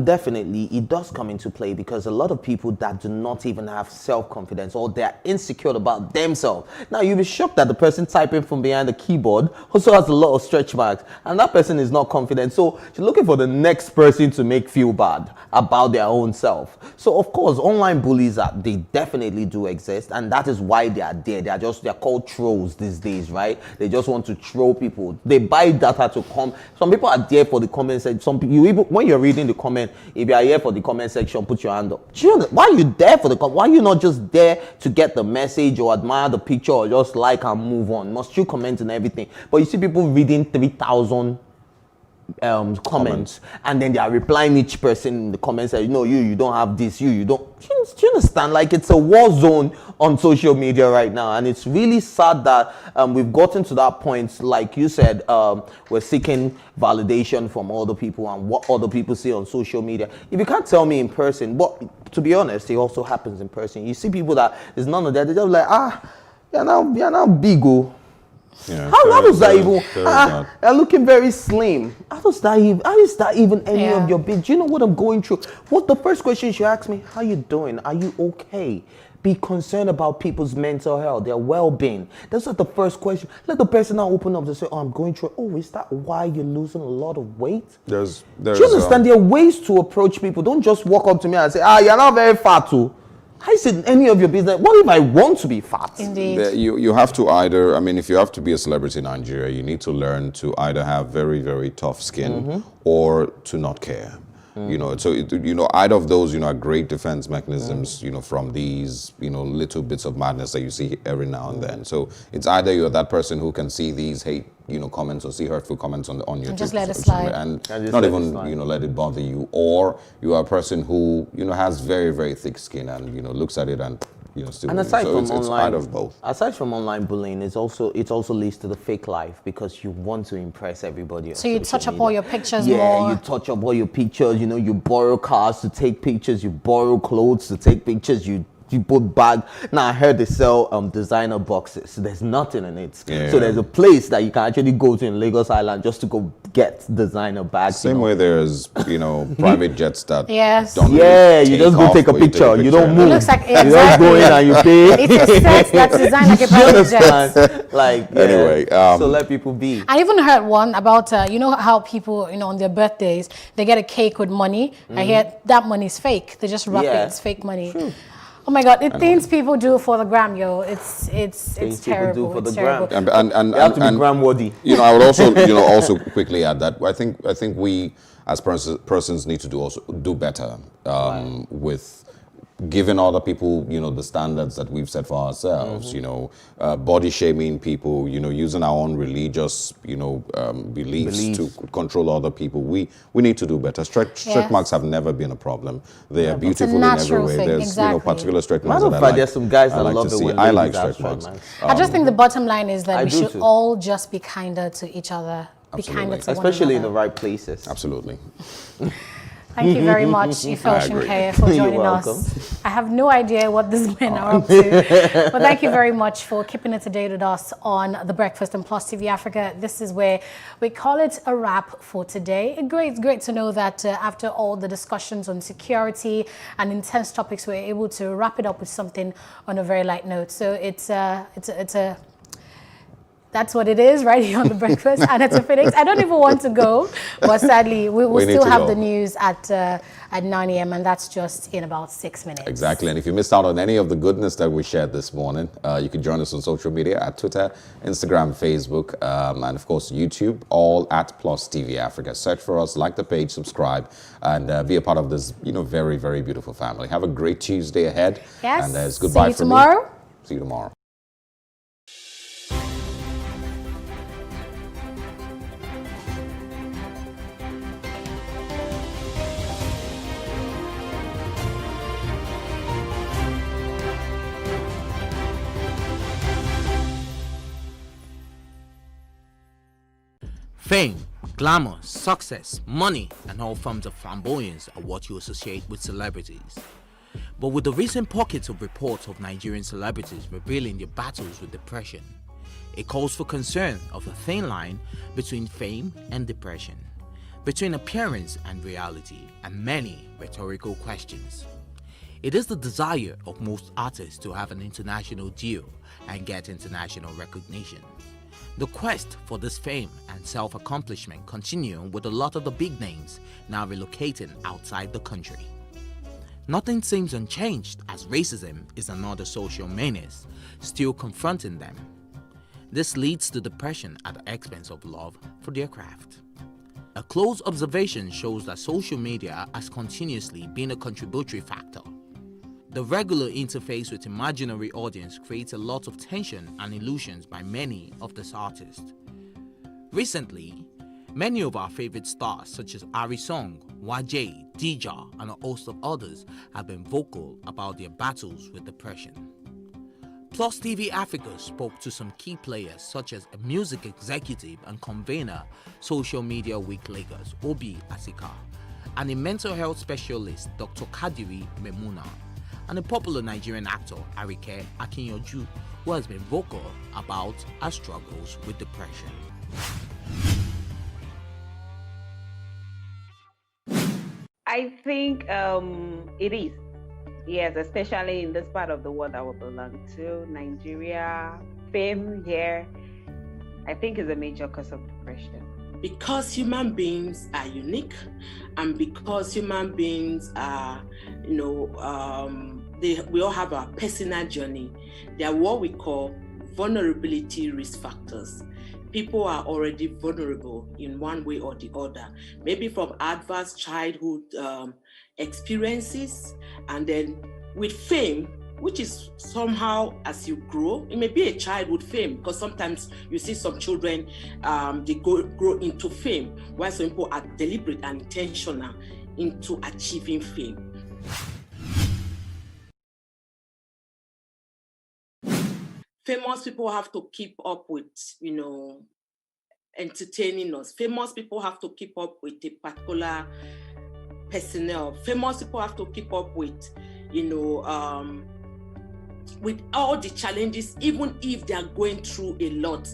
Speaker 18: Definitely, it does come into play because a lot of people that do not even have self-confidence or they're insecure about themselves. Now, you'll be shocked that the person typing from behind the keyboard also has a lot of stretch marks and that person is not confident. So you're looking for the next person to make feel bad about their own self. So, of course, online bullies, they definitely do exist, and that is why they are there. They're called trolls these days, right? They just want to troll people. They buy data to come. Some people are there for the comment section. Some people, when you're reading the comment, if you are here for the comment section, put your hand up. Why are you there for the comment? Why are you not just there to get the message or admire the picture or just like and move on? Must you comment and everything? But you see people reading 3,000 comments and then they are replying each person in the comments that you don't have this, you don't. Do you understand? Like, it's a war zone on social media right now, and it's really sad that we've gotten to that point. Like you said, we're seeking validation from other people and what other people see on social media. If you can't tell me in person, but to be honest, it also happens in person. You see people that there's none of that. They're just like, you're now big, oh.
Speaker 12: Yeah,
Speaker 18: How does that even?
Speaker 12: bad.
Speaker 18: They're looking very slim. How is that even any of your big? Do you know what I'm going through? What the first question you should ask me? How you doing? Are you okay? Be concerned about people's mental health, their well-being. That's not the first question. Let the person now open up and say, I'm going through. Oh, is that why you're losing a lot of weight?
Speaker 12: There's
Speaker 18: Do you understand? There are ways to approach people. Don't just walk up to me and say, you're not very fat too. How is it any of your business? What if I want to be fat?
Speaker 8: Indeed.
Speaker 12: You have to either, if you have to be a celebrity in Nigeria, you need to learn to either have very, very tough skin or to not care. So either of those, are great defense mechanisms, from these, little bits of madness that you see every now and then. So it's either you're that person who can see these hate, comments or see hurtful comments on your
Speaker 8: And just let it
Speaker 12: social
Speaker 8: slide.
Speaker 12: media and
Speaker 18: just
Speaker 12: not
Speaker 18: let it
Speaker 12: even,
Speaker 18: slide.
Speaker 12: let it bother you. Or you are a person who, has very, very thick skin and, looks at it and, still.
Speaker 18: And aside
Speaker 12: so
Speaker 18: from
Speaker 12: it's
Speaker 18: online,
Speaker 12: either of both.
Speaker 18: aside from online bullying, it also leads to the fake life because you want to impress everybody. On
Speaker 8: So you
Speaker 18: social
Speaker 8: touch up
Speaker 18: media.
Speaker 8: all your pictures
Speaker 18: Yeah,
Speaker 8: more.
Speaker 18: you touch up all your pictures. You borrow cars to take pictures. You borrow clothes to take pictures. You put bag. Now I heard they sell designer boxes. There's nothing in it.
Speaker 12: Yeah.
Speaker 18: So there's a place that you can actually go to in Lagos Island just to go get designer bags.
Speaker 12: Same way there's, private jets that
Speaker 8: Yes.
Speaker 12: don't
Speaker 18: Yeah,
Speaker 12: really
Speaker 18: you just go
Speaker 12: off,
Speaker 18: take a
Speaker 12: but you
Speaker 18: picture. You don't
Speaker 12: and
Speaker 18: move.
Speaker 8: It looks like
Speaker 18: You just go in and you pay.
Speaker 8: It's a set that's designed like a
Speaker 18: You
Speaker 8: private jet.
Speaker 18: understand? Like, yeah.
Speaker 12: Anyway,
Speaker 18: so let people be.
Speaker 8: I even heard one about, how people, on their birthdays, they get a cake with money. I hear that money is fake. They just wrap it.
Speaker 18: Yeah.
Speaker 8: It's fake money. Oh my God! It things people do for the gram, yo. It's terrible.
Speaker 18: Do for
Speaker 8: it's
Speaker 18: the
Speaker 8: terrible.
Speaker 18: gram.
Speaker 12: And
Speaker 18: you have to be gram worthy.
Speaker 12: You know, I would also also quickly add that I think we as persons need to do better with giving other people, the standards that we've set for ourselves, body shaming people, using our own religious, beliefs to control other people. We need to do better. Stretch marks have never been a problem. They are beautiful in every way. There's, particular stretch marks that I like.
Speaker 18: There's some guys that
Speaker 12: like
Speaker 18: love
Speaker 12: to
Speaker 18: it
Speaker 12: see.
Speaker 18: when
Speaker 12: I like
Speaker 18: ladies
Speaker 12: stretch marks.
Speaker 8: I just think the bottom line is that we should all just be kinder to each other. Be kinder to
Speaker 18: especially
Speaker 8: one
Speaker 18: in the right places.
Speaker 12: Absolutely.
Speaker 8: Thank you very much, Ifel Shinkeye, for joining us. I have no idea what these men are up to, but thank you very much for keeping it today with us on The Breakfast and Plus TV Africa. This is where we call it a wrap for today. It's great to know that after all the discussions on security and intense topics, we're able to wrap it up with something on a very light note. So that's what it is right here on The Breakfast. Aneta Phoenix. I don't even want to go, but sadly, we will still have the news at 9 a.m. and that's just in about 6 minutes.
Speaker 12: Exactly. And if you missed out on any of the goodness that we shared this morning, you can join us on social media at Twitter, Instagram, Facebook, and of course, YouTube, all at Plus TV Africa. Search for us, like the page, subscribe, and be a part of this, very, very beautiful family. Have a great Tuesday ahead.
Speaker 8: Yes.
Speaker 12: And it's goodbye
Speaker 8: from me.
Speaker 12: See you tomorrow.
Speaker 1: Fame, glamour, success, money, and all forms of flamboyance are what you associate with celebrities. But with the recent pockets of reports of Nigerian celebrities revealing their battles with depression, it calls for concern of a thin line between fame and depression, between appearance and reality, and many rhetorical questions. It is the desire of most artists to have an international deal and get international recognition. The quest for this fame and self-accomplishment continue with a lot of the big names now relocating outside the country. Nothing seems unchanged as racism is another social menace still confronting them. This leads to depression at the expense of love for their craft. A close observation shows that social media has continuously been a contributory factor. The regular interface with imaginary audience creates a lot of tension and illusions by many of these artists. Recently, many of our favorite stars such as Ari Song, Wajay, Dija, and a host of others have been vocal about their battles with depression. Plus TV Africa spoke to some key players such as a music executive and convener Social Media Week Lagos, Obi Asika, and a mental health specialist, Dr. Kadiri Memuna, and a popular Nigerian actor, Arike Akinyoju, who has been vocal about her struggles with depression.
Speaker 19: I think it is. Yes, especially in this part of the world that we belong to, Nigeria, fame here, I think is a major cause of depression.
Speaker 20: Because human beings are unique, and because human beings are, we all have our personal journey. They are what we call vulnerability risk factors. People are already vulnerable in one way or the other, maybe from adverse childhood experiences, and then with fame, which is somehow as you grow, it may be a child with fame, because sometimes you see some children, they grow into fame, while some people are deliberate and intentional into achieving fame. Famous people have to keep up with, entertaining us. Famous people have to keep up with a particular personnel. Famous people have to keep up with, with all the challenges, even if they are going through a lot.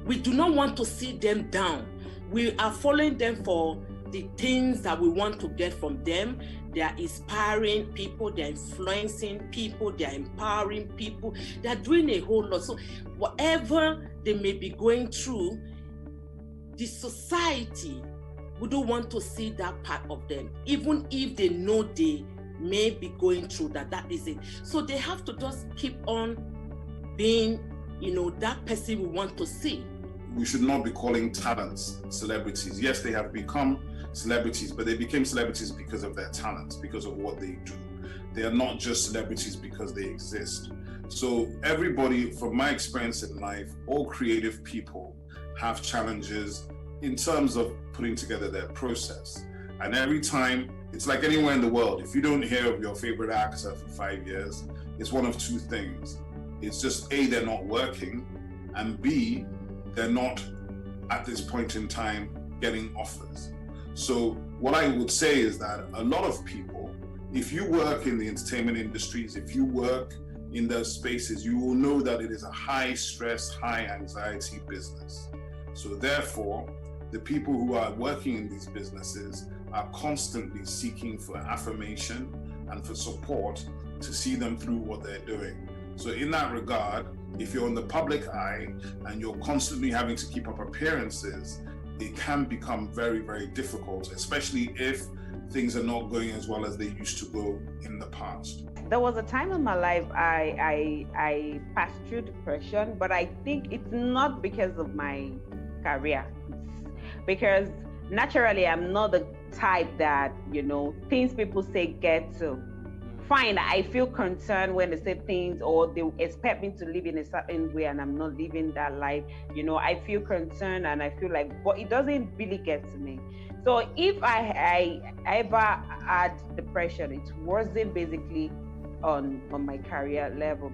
Speaker 20: We do not want to see them down. We are following them for the things that we want to get from them. They are inspiring people, they're influencing people, they're empowering people, they're doing a whole lot. So whatever they may be going through, the society, we don't want to see that part of them, even if they know they may be going through that is it. So they have to just keep on being, that person we want to see.
Speaker 4: We should not be calling talents celebrities. Yes, they have become celebrities, but they became celebrities because of their talents, because of what they do. They are not just celebrities because they exist. So everybody, from my experience in life, all creative people have challenges in terms of putting together their process. And every time, it's like anywhere in the world, if you don't hear of your favorite actor for 5 years, it's one of two things. It's just A, they're not working, and B, they're not at this point in time getting offers. So what I would say is that a lot of people, if you work in the entertainment industries, if you work in those spaces, you will know that it is a high stress, high anxiety business. So therefore, the people who are working in these businesses are constantly seeking for affirmation and for support to see them through what they're doing. So in that regard, if you're in the public eye and you're constantly having to keep up appearances, it can become very, very difficult, especially if things are not going as well as they used to go in the past.
Speaker 19: There was a time in my life I passed through depression, but I think it's not because of my career. It's because naturally I'm not the type that, things people say get to. Fine, I feel concerned when they say things or they expect me to live in a certain way and I'm not living that life. I feel concerned and I feel like, but it doesn't really get to me. So if I ever had depression, it wasn't basically on my career level.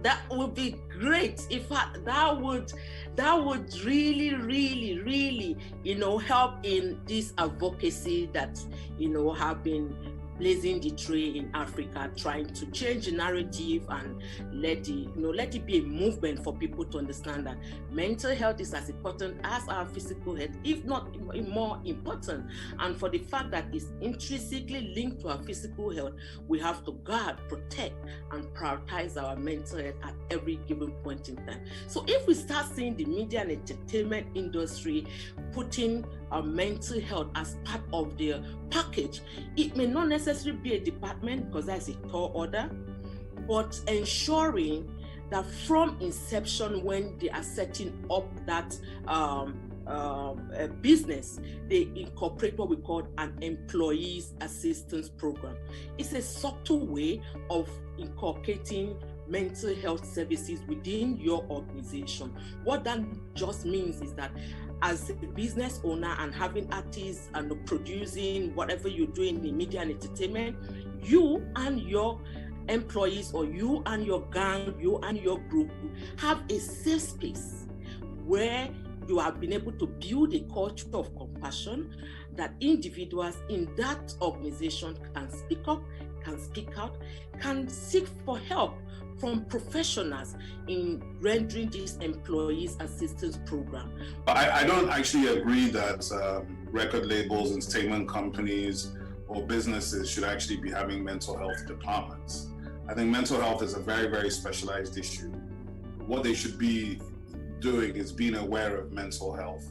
Speaker 20: That would be great. In fact, that would really, really, really, help in this advocacy that, have been blazing the trail in Africa, trying to change the narrative and let it be a movement for people to understand that mental health is as important as our physical health, if not more important. And for the fact that it's intrinsically linked to our physical health, we have to guard, protect, and prioritize our mental health at every given point in time. So if we start seeing the media and entertainment industry putting our mental health as part of their package, it may not necessarily be a department because that's a tall order, but ensuring that from inception, when they are setting up that business, they incorporate what we call an employees assistance program. It's a subtle way of inculcating mental health services within your organization. What that just means is that as a business owner and having artists and producing whatever you're doing in media and entertainment, you and your employees or you and your gang, you and your group have a safe space where you have been able to build a culture of compassion that individuals in that organization can speak up, can speak out, can seek for help from professionals in rendering this employees assistance program.
Speaker 4: I don't actually agree that record labels, entertainment companies, or businesses should actually be having mental health departments. I think mental health is a very, very specialized issue. What they should be doing is being aware of mental health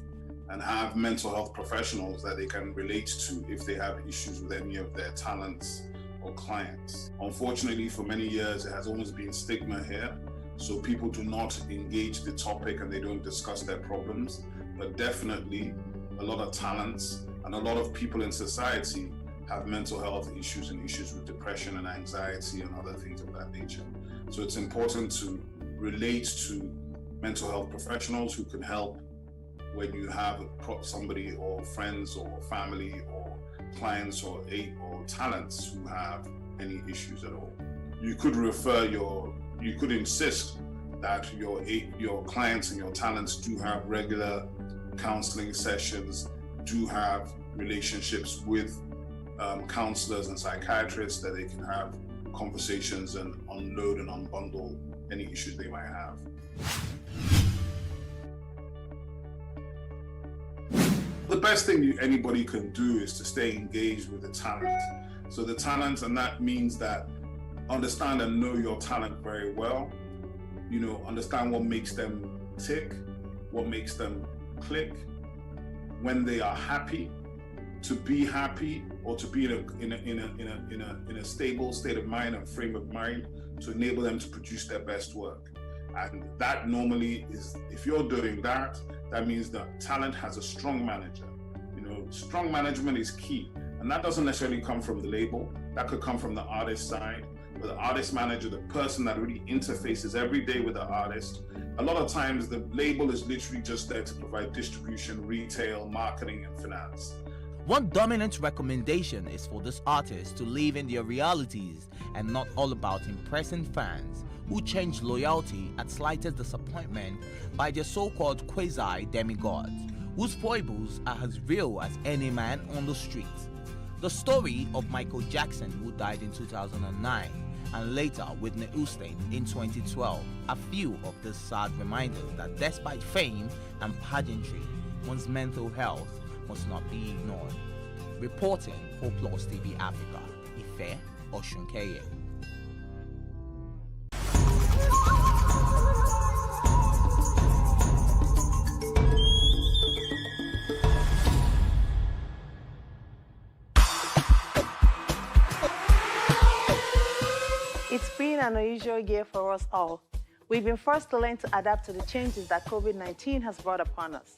Speaker 4: and have mental health professionals that they can relate to if they have issues with any of their talents or clients. Unfortunately, for many years, it has always been stigma here. So people do not engage the topic and they don't discuss their problems. But definitely, a lot of talents and a lot of people in society have mental health issues and issues with depression and anxiety and other things of that nature. So it's important to relate to mental health professionals who can help when you have somebody or friends or family or clients or talents who have any issues at all. You could you could insist that your clients and your talents do have regular counseling sessions, do have relationships with counselors and psychiatrists that they can have conversations and unload and unbundle any issues they might have. The best thing anybody can do is to stay engaged with the talent. So the talent, and that means that understand and know your talent very well. Understand what makes them tick, what makes them click, when they are happy, to be happy, or to be in a stable state of mind and frame of mind to enable them to produce their best work. And that normally is, if you're doing that, that means that talent has a strong manager. You know, strong management is key. And that doesn't necessarily come from the label. That could come from the artist side, where the artist manager, the person that really interfaces every day with the artist. A lot of times the label is literally just there to provide distribution, retail, marketing, and finance.
Speaker 1: One dominant recommendation is for this artist to live in their realities and not all about impressing fans who change loyalty at slightest disappointment by their so-called quasi-demigods, whose foibles are as real as any man on the street. The story of Michael Jackson, who died in 2009, and later Whitney Houston in 2012, are few of the sad reminders that despite fame and pageantry, one's mental health must not be ignored. Reporting for Plus TV Africa, Ife Oshunkeye.
Speaker 17: It's been an unusual year for us all. We've been forced to learn to adapt to the changes that COVID-19 has brought upon us.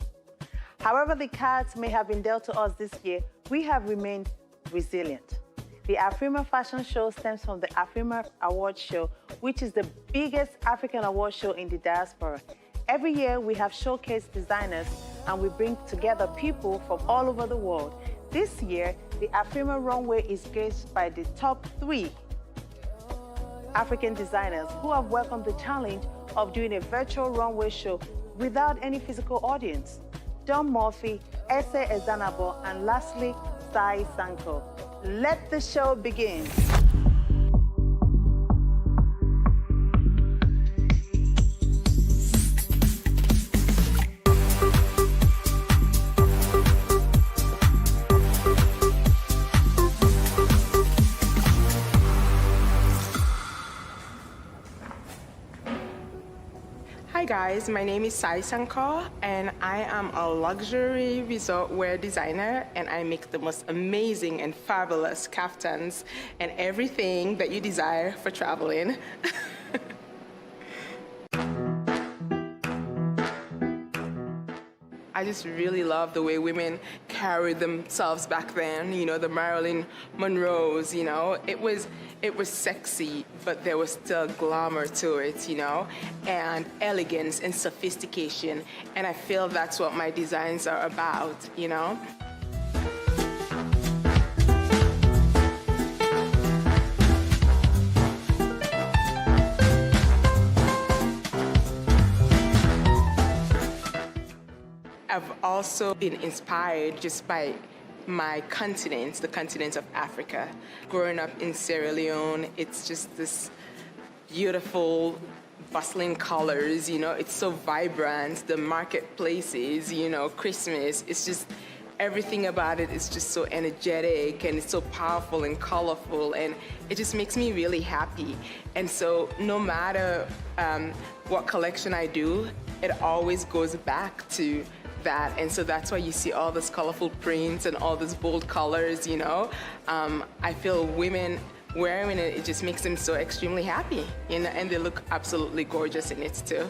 Speaker 17: However the cards may have been dealt to us this year, we have remained resilient. The Afrima Fashion Show stems from the Afrima Award Show, which is the biggest African award show in the diaspora. Every year, we have showcased designers and we bring together people from all over the world. This year, the Afrima Runway is graced by the top 3 African designers who have welcomed the challenge of doing a virtual runway show without any physical audience. Don Murphy, Ese Ezanabo, and lastly, Sai Sanko. Let the show begin.
Speaker 21: Hi guys, my name is Sai Sankar and I am a luxury resort wear designer and I make the most amazing and fabulous kaftans and everything that you desire for traveling. I just really love the way women carried themselves back then, you know, the Marilyn Monroes, you know. It was sexy, but there was still glamour to it, you know, and elegance and sophistication. And I feel that's what my designs are about, you know. I've also been inspired just by my continent, the continent of Africa. Growing up in Sierra Leone, it's just this beautiful, bustling colors, you know, it's so vibrant, the marketplaces, you know, Christmas, it's just, everything about it is just so energetic and it's so powerful and colorful and it just makes me really happy. And so no matter what collection I do, it always goes back to that. And so that's why you see all this colorful prints and all these bold colors, you know. I feel women wearing it, it just makes them so extremely happy, you know, and they look absolutely gorgeous in it too.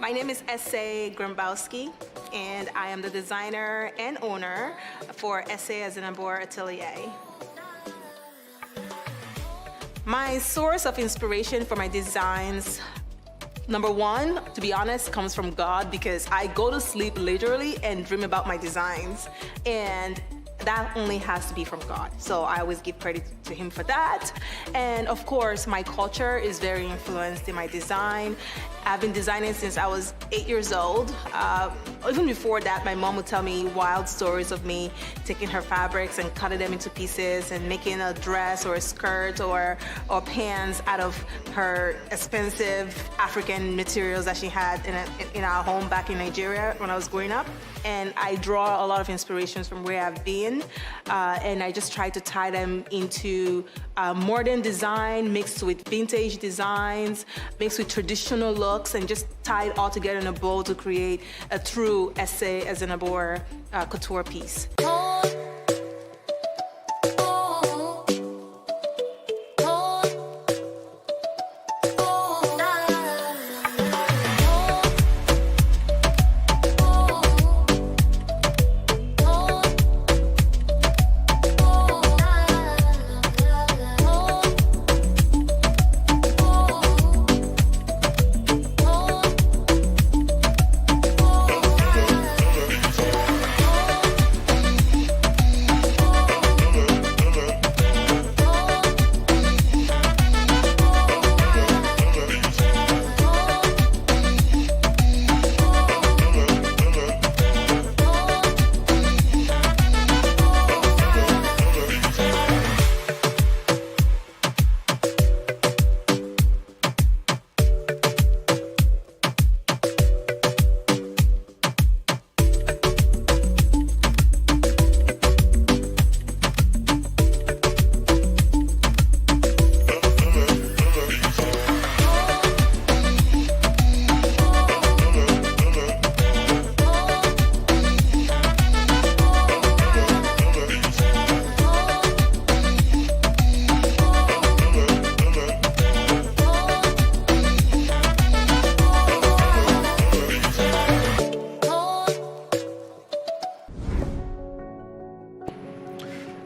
Speaker 5: My name is S.A. Grambowski, and I am the designer and owner for S.A. Azinabor Atelier. My source of inspiration for my designs, number one, to be honest, comes from God, because I go to sleep literally and dream about my designs. And that only has to be from God. So I always give credit to him for that. And of course, my culture is very influenced in my design. I've been designing since I was 8 years old. Even before that, my mom would tell me wild stories of me taking her fabrics and cutting them into pieces and making a dress or a skirt or pants out of her expensive African materials that she had in our home back in Nigeria when I was growing up. And I draw a lot of inspirations from where I've been, and I just try to tie them into modern design mixed with vintage designs, mixed with traditional looks, and just tie it all together in a bowl to create a true S.A. Azinabor couture piece.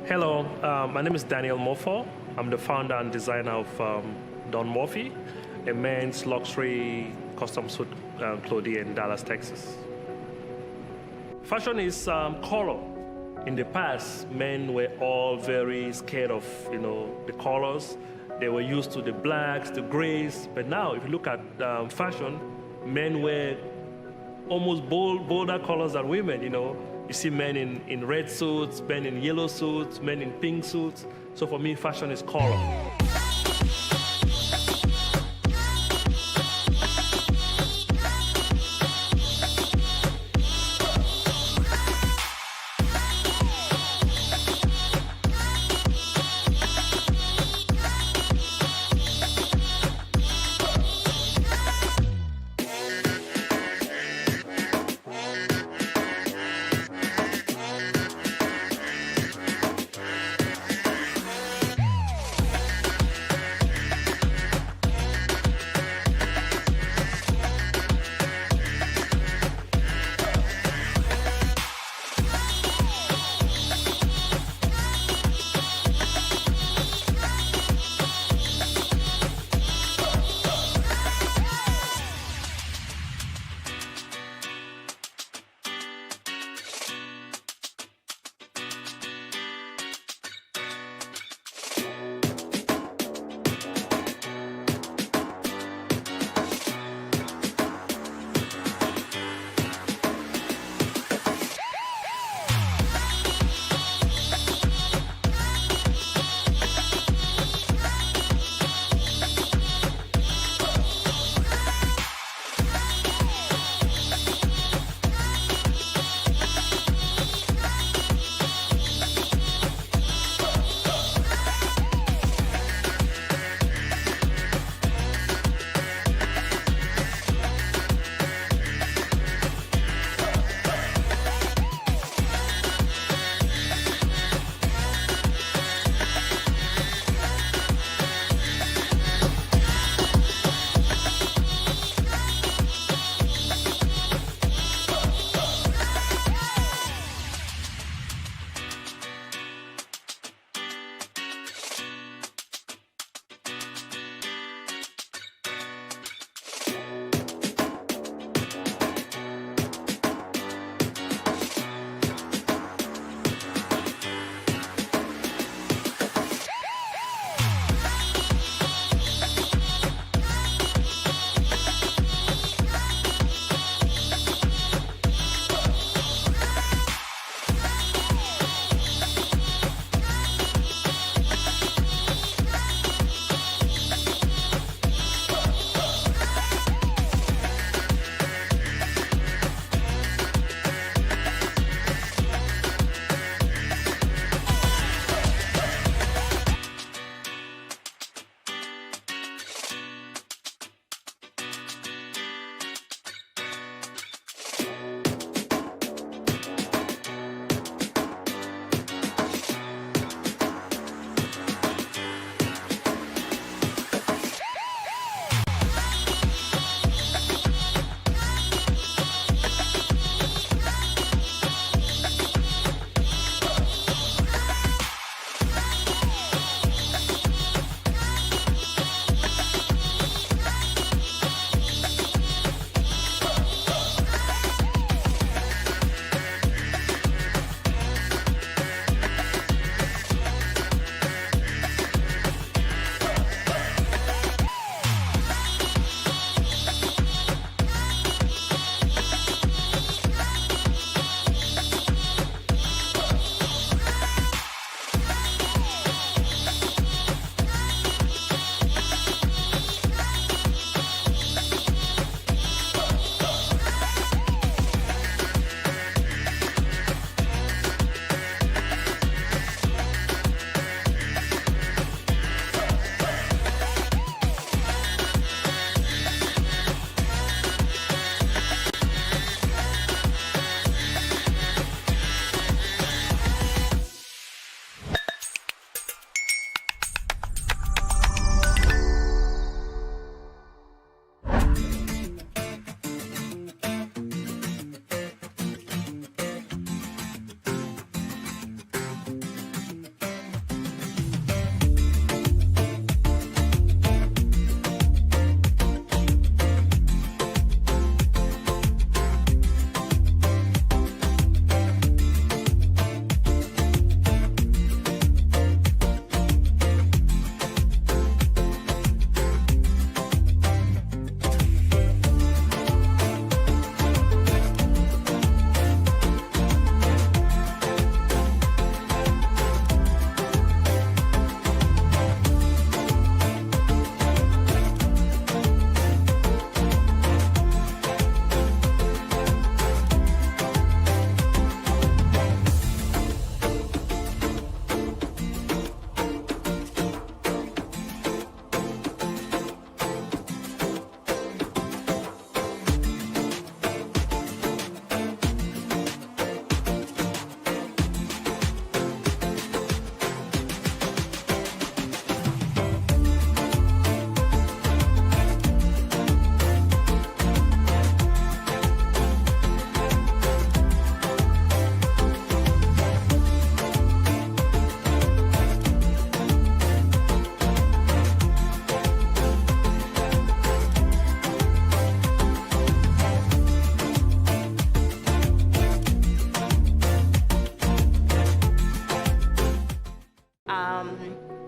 Speaker 22: Hello, my name is Daniel Mofo. I'm the founder and designer of Don Murphy, a men's luxury custom suit clothing in Dallas, Texas. Fashion is color. In the past, men were all very scared of, the colors. They were used to the blacks, the grays. But now, if you look at fashion, men wear almost bolder colors than women, You see men in red suits, men in yellow suits, men in pink suits. So for me, fashion is color.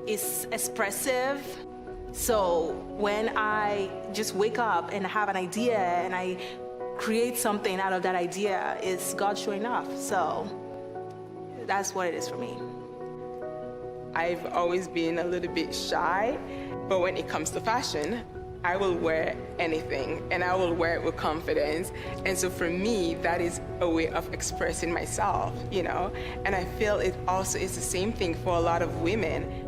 Speaker 5: is expressive. So when I just wake up and have an idea and I create something out of that idea, it's God showing off. So that's what it is for me.
Speaker 21: I've always been a little bit shy, but when it comes to fashion, I will wear anything and I will wear it with confidence. And so for me, that is a way of expressing myself, you know? And I feel it also is the same thing for a lot of women.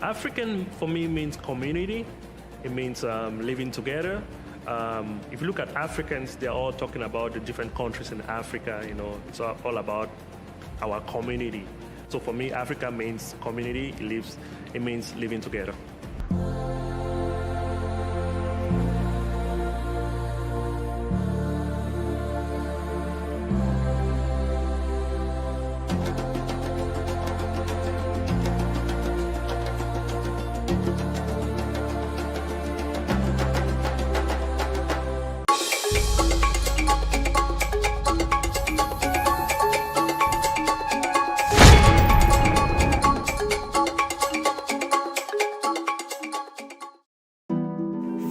Speaker 22: African for me means community. It means living together. If you look at Africans, they're all talking about the different countries in Africa. You know, it's all about our community. So for me, Africa means community. It means living together.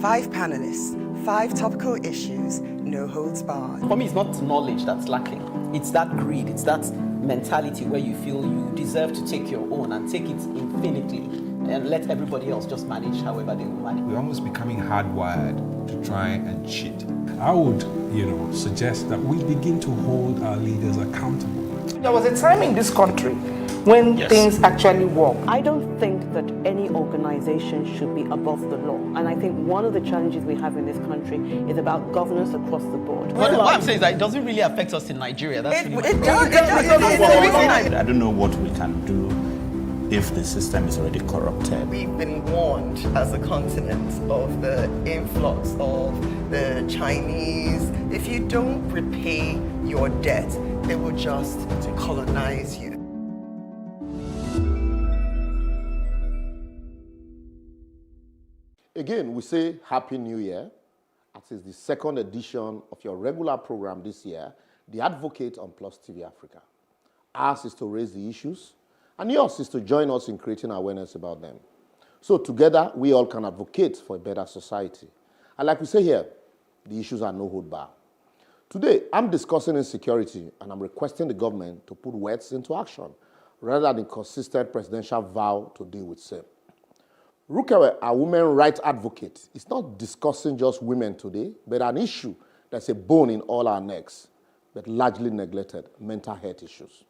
Speaker 7: Five panelists, 5 topical issues, no holds barred.
Speaker 6: For me, it's not knowledge that's lacking. It's that greed. It's that mentality where you feel you deserve to take your own and take it infinitely and let everybody else just manage however they will manage.
Speaker 9: We're almost becoming hardwired to try and cheat. I would, suggest that we begin to hold our leaders accountable.
Speaker 23: There was a time in this country when things actually work.
Speaker 24: I don't think that any organization should be above the law. And I think one of the challenges we have in this country is about governance across the board.
Speaker 6: Well, what I'm saying is that it doesn't really affect us in Nigeria. That's
Speaker 7: It does.
Speaker 25: I don't know what we can do if the system is already corrupted.
Speaker 7: We've been warned as a continent of the influx of the Chinese. If you don't repay your debt, they will just colonize you.
Speaker 26: Again, we say Happy New Year. It is the second edition of your regular program this year, The Advocate on Plus TV Africa. Ours is to raise the issues, and yours is to join us in creating awareness about them. So together, we all can advocate for a better society. And like we say here, the issues are no hold bar. Today, I'm discussing insecurity, and I'm requesting the government to put words into action, rather than a consistent presidential vow to deal with same. Rukawa, our women rights advocate, is not discussing just women today, but an issue that's a bone in all our necks, but largely neglected, mental health issues.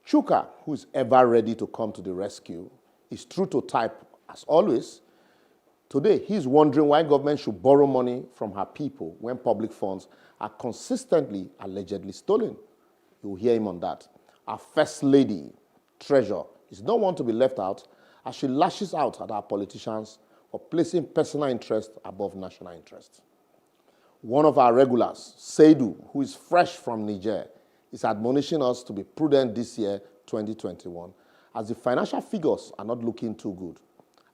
Speaker 26: Chuka, who is ever ready to come to the rescue, is true to type as always. Today, he's wondering why government should borrow money from her people when public funds are consistently, allegedly stolen. You'll hear him on that. Our First Lady, Treasure, is not one to be left out, as she lashes out at our politicians for placing personal interest above national interest. One of our regulars, Seidu, who is fresh from Niger, is admonishing us to be prudent this year, 2021, as the financial figures are not looking too good.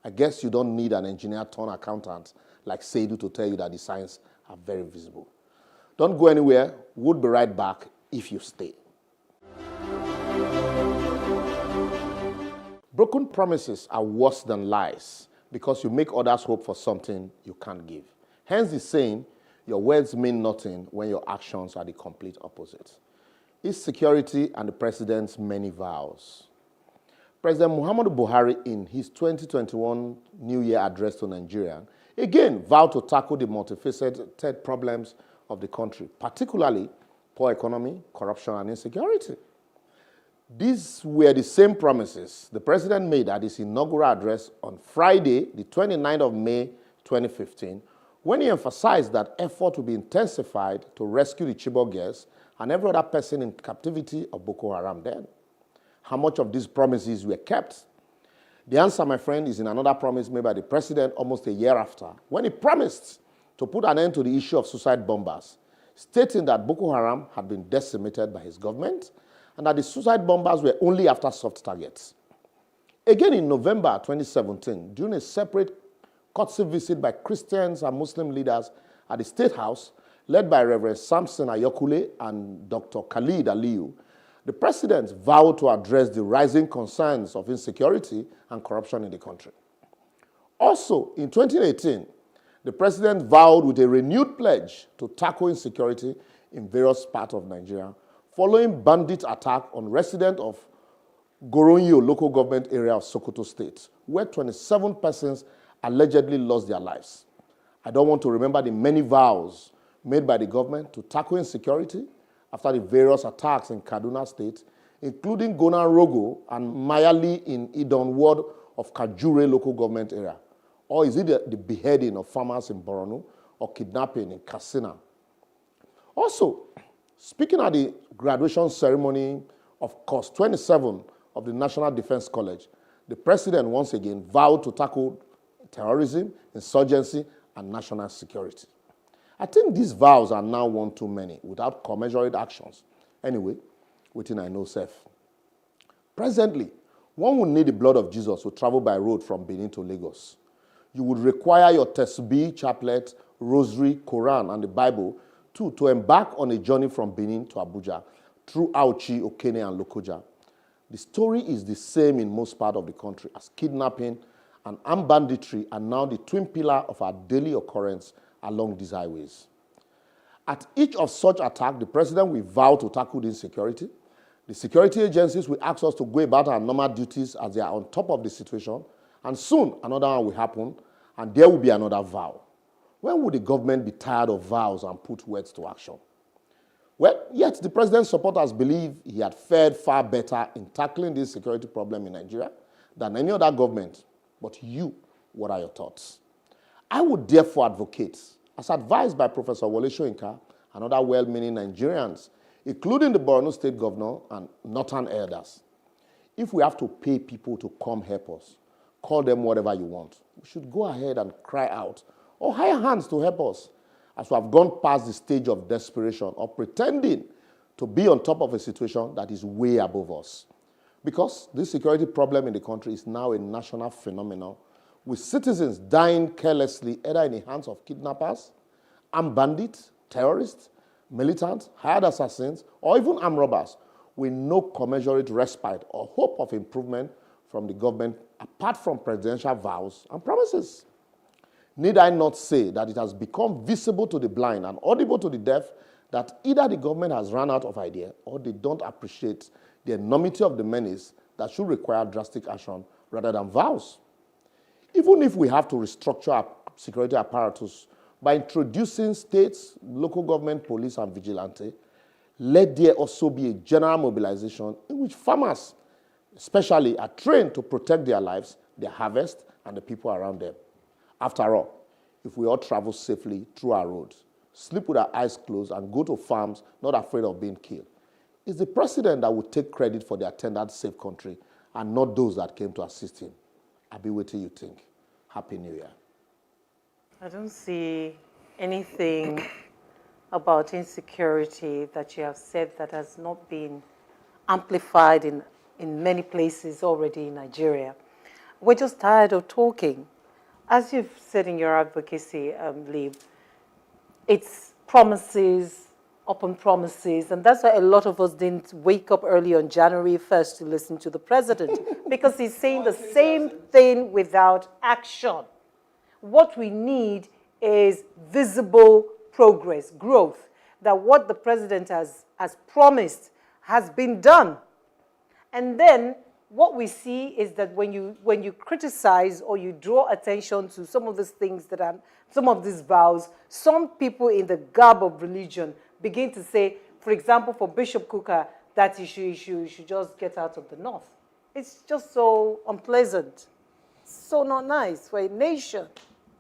Speaker 26: I guess you don't need an engineer turned accountant like Seidu to tell you that the signs are very visible. Don't go anywhere. We'll be right back if you stay. Broken promises are worse than lies because you make others hope for something you can't give. Hence the saying, your words mean nothing when your actions are the complete opposite. Insecurity and the president's many vows. President Muhammadu Buhari, in his 2021 New Year address to Nigerians, again vowed to tackle the multifaceted problems of the country, particularly poor economy, corruption, and insecurity. These were the same promises the president made at his inaugural address on Friday, the 29th of May, 2015, when he emphasized that effort will be intensified to rescue the Chibok girls and every other person in captivity of Boko Haram then. How much of these promises were kept? The answer, my friend, is in another promise made by the president almost a year after, when he promised to put an end to the issue of suicide bombers, stating that Boko Haram had been decimated by his government and that the suicide bombers were only after soft targets. Again in November 2017, during a separate courtesy visit by Christians and Muslim leaders at the State House, led by Reverend Samson Ayokule and Dr. Khalid Aliyu, the president vowed to address the rising concerns of insecurity and corruption in the country. Also, in 2018, the president vowed with a renewed pledge to tackle insecurity in various parts of Nigeria, following bandit attack on residents of Goronyo local government area of Sokoto State, where 27 persons allegedly lost their lives. I don't want to remember the many vows made by the government to tackle insecurity after the various attacks in Kaduna State, including Gona Rogo and Mayali in Idon ward of Kajure local government area. Or is it the beheading of farmers in Borno or kidnapping in Katsina? Also, speaking at the graduation ceremony of course 27 of the National Defense College, the president once again vowed to tackle terrorism, insurgency, and national security. I think these vows are now one too many without commensurate actions. Anyway, within I know self. Presently, one would need the blood of Jesus to travel by road from Benin to Lagos. You would require your Tesbih, chaplet, rosary, Quran, and the Bible to embark on a journey from Benin to Abuja through Auchi, Okene, and Lokoja. The story is the same in most parts of the country, as kidnapping and armed banditry are now the twin pillar of our daily occurrence along these highways. At each of such attacks, the president will vow to tackle the insecurity. The security agencies will ask us to go about our normal duties as they are on top of the situation, and soon another one will happen, and there will be another vow. When will the government be tired of vows and put words to action? Well, yet the president's supporters believe he had fared far better in tackling this security problem in Nigeria than any other government. But you, what are your thoughts? I would therefore advocate, as advised by Professor Wole Soyinka and other well-meaning Nigerians, including the Borno State Governor and northern elders, if we have to pay people to come help us, call them whatever you want, we should go ahead and cry out or hire hands to help us, as we have gone past the stage of desperation or pretending to be on top of a situation that is way above us. Because this security problem in the country is now a national phenomenon, with citizens dying carelessly either in the hands of kidnappers, armed bandits, terrorists, militants, hired assassins, or even armed robbers, with no commensurate respite or hope of improvement from the government apart from presidential vows and promises. Need I not say that it has become visible to the blind and audible to the deaf that either the government has run out of idea or they don't appreciate the enormity of the menace that should require drastic action rather than vows. Even if we have to restructure our security apparatus by introducing states, local government, police, and vigilante, let there also be a general mobilization in which farmers, especially, are trained to protect their lives, their harvest, and the people around them. After all, if we all travel safely through our roads, sleep with our eyes closed, and go to farms not afraid of being killed, it's the president that will take credit for the attendant safe country and not those that came to assist him. I'll be waiting you think. Happy New Year.
Speaker 23: I don't see anything about insecurity that you have said that has not been amplified in many places already in Nigeria. We're just tired of talking. As you've said in your advocacy, Lib, it's promises upon promises, and that's why a lot of us didn't wake up early on January 1st to listen to the president, because he's saying the same thing without action. What we need is visible progress, growth, that what the president has promised has been done. And then what we see is that when you criticize or you draw attention to some of these things that are, some of these vows, some people in the garb of religion begin to say, for example, for Bishop Kuka, that you should just get out of the north. It's just so unpleasant, so not nice for a nation.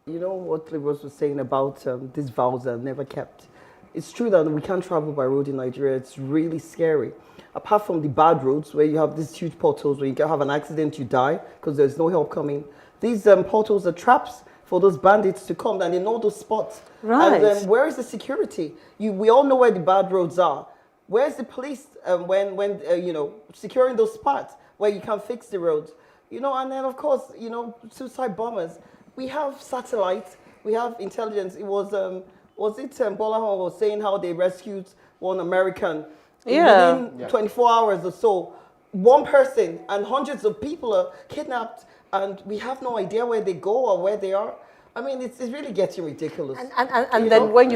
Speaker 24: You know what Libros was saying about these vows that are never kept. It's true that we can't travel by road in Nigeria. It's really scary. Apart from the bad roads where you have these huge potholes where you can have an accident, you die because there's no help coming. These potholes are traps for those bandits to come, and they know those spots.
Speaker 23: Right.
Speaker 24: And then where is the security? We all know where the bad roads are. Where's the police when securing those spots where you can fix the roads? And then of course, suicide bombers. We have satellites, we have intelligence. It was Bola Hon was saying how they rescued one American within 24 hours or so. One person and hundreds of people are kidnapped, and we have no idea where they go or where they are. I mean, it's really getting ridiculous.
Speaker 23: And then when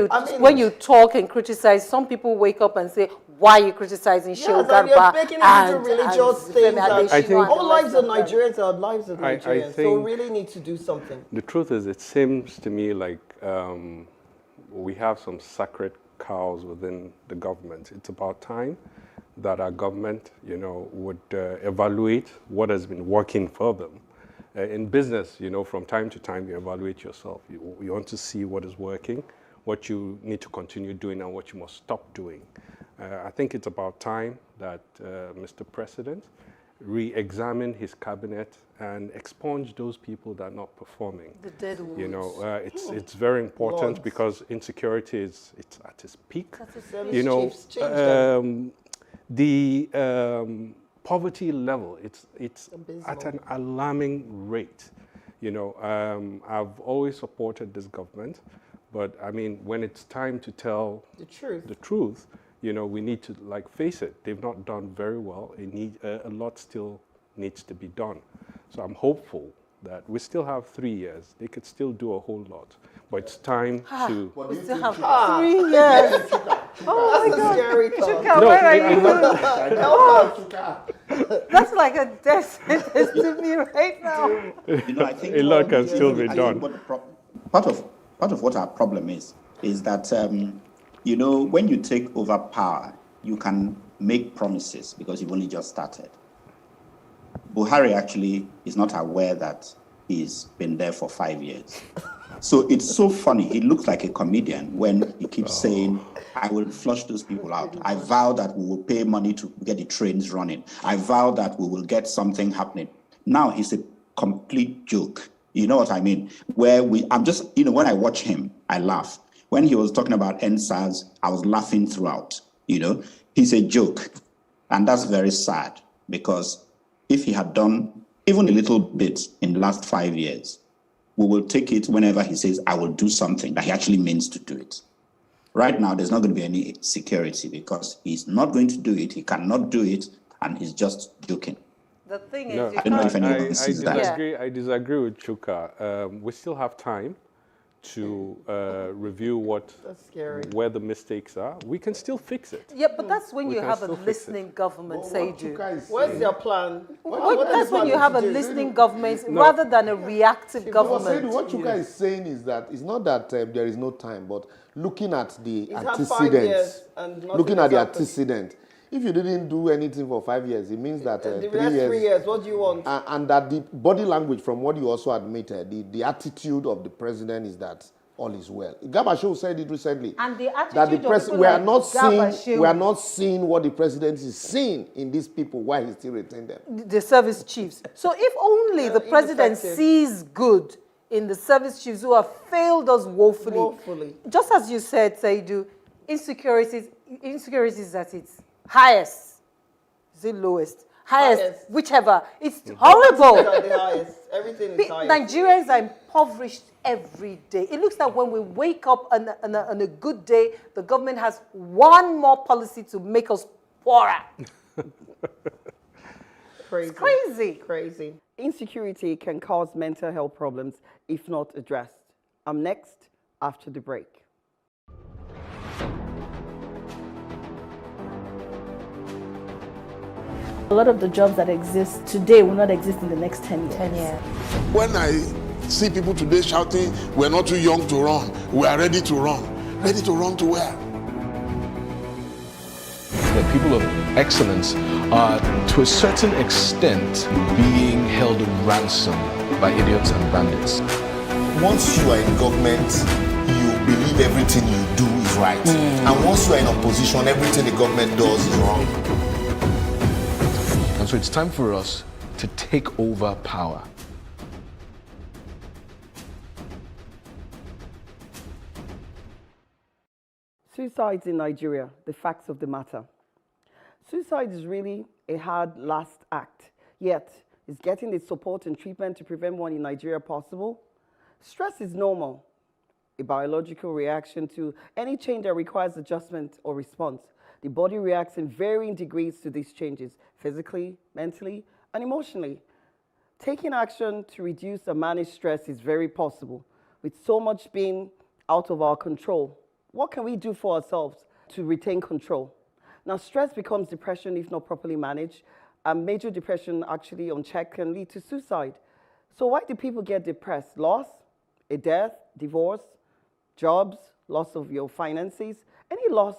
Speaker 23: you talk and criticize, some people wake up and say, "Why are you criticizing Shehu Garba?"
Speaker 24: You're making it into religious things.
Speaker 9: I think
Speaker 24: all lives of Nigerians are lives of Nigerians. So
Speaker 9: think
Speaker 24: we really need to do something.
Speaker 9: the truth is, it seems to me like we have some sacred cows within the government. It's about time that our government, would evaluate what has been working for them. In business, from time to time, you evaluate yourself. You want to see what is working, what you need to continue doing, and what you must stop doing. I think it's about time that Mr. President re-examine his cabinet and expunge those people that are not performing.
Speaker 23: The dead ones.
Speaker 9: It's very important because insecurity it's at its peak. The poverty level, it's at an alarming rate. I've always supported this government, but I mean, when it's time to tell the truth, we need to face it. They've not done very well. A lot still needs to be done. So I'm hopeful that we still have 3 years. They could still do a whole lot, but it's time to.
Speaker 23: We still have 3 years. Oh my God, Chuka, where are you? That's like a death sentence to me right now.
Speaker 25: I think
Speaker 9: a lot can still be done.
Speaker 25: Part of what our problem is that when you take over power, you can make promises because you've only just started. Buhari actually is not aware that he's been there for 5 years. So it's so funny. He looks like a comedian when he keeps saying, "I will flush those people out. I vow that we will pay money to get the trains running. I vow that we will get something happening." Now he's a complete joke. You know what I mean? When I watch him, I laugh. When he was talking about NSAS, I was laughing throughout. He's a joke. And that's very sad because if he had done even a little bit in the last 5 years, we will take it whenever he says, "I will do something," that he actually means to do it. Right now, there's not going to be any security because he's not going to do it, he cannot do it, and he's just joking.
Speaker 23: The thing
Speaker 9: No,
Speaker 23: is,
Speaker 9: I
Speaker 25: don't know if anyone sees that.
Speaker 9: I disagree with Chuka. We still have time to review where the mistakes are. We can still fix it.
Speaker 23: Yeah, but that's when you have a
Speaker 9: still fix
Speaker 23: listening government, Seydou.
Speaker 24: Where's their plan?
Speaker 23: That's when you have a listening government rather than a reactive government.
Speaker 26: What you guys is saying is that it's not that there is no time, but looking at the
Speaker 24: It's had 5 years and
Speaker 26: antecedents,
Speaker 24: nothing
Speaker 26: looking
Speaker 24: has
Speaker 26: at the
Speaker 24: happened.
Speaker 26: antecedent, if you didn't do anything for 5 years, it means that
Speaker 24: The
Speaker 26: 3
Speaker 24: next
Speaker 26: years.
Speaker 24: 3 years, what do you want?
Speaker 26: And that the body language, from what you also admitted, the attitude of the president is that all is well. Gabashew said it recently.
Speaker 23: And the attitude
Speaker 26: That the
Speaker 23: of people
Speaker 26: we are
Speaker 23: like
Speaker 26: not
Speaker 23: Gabashew-
Speaker 26: seeing, we are not seeing what the president is seeing in these people. Why he still retain them?
Speaker 23: The service chiefs. So if only the president
Speaker 24: ineffective.
Speaker 23: sees good in the service chiefs who have failed us woefully. Just as you said, Seydou, insecurities at its highest. Is it lowest? Highest. Whichever. It's horrible.
Speaker 24: The highest. Everything is highest.
Speaker 23: Nigerians are impoverished every day. It looks like when we wake up on a good day, the government has one more policy to make us poorer.
Speaker 24: Crazy.
Speaker 23: It's crazy.
Speaker 24: Crazy. Insecurity can cause mental health problems if not addressed. I'm next after the break.
Speaker 2: A lot of the jobs that exist today will not exist in the next 10 years.
Speaker 3: When I see people today shouting, "We're not too young to run, we are ready to run." Ready to run to where?
Speaker 10: The people of excellence are, to a certain extent, being held ransom by idiots and bandits.
Speaker 26: Once you are in government, you believe everything you do is right. And once you are in opposition, everything the government does is wrong.
Speaker 10: And so it's time for us to take over power.
Speaker 24: Suicides in Nigeria, the facts of the matter. Suicide is really a hard last act, yet is getting the support and treatment to prevent one in Nigeria possible? Stress is normal, a biological reaction to any change that requires adjustment or response. The body reacts in varying degrees to these changes, physically, mentally, and emotionally. Taking action to reduce and manage stress is very possible, with so much being out of our control. What can we do for ourselves to retain control? Now, stress becomes depression if not properly managed, and major depression actually unchecked can lead to suicide. So why do people get depressed? Loss, a death, divorce, jobs, loss of your finances. Any loss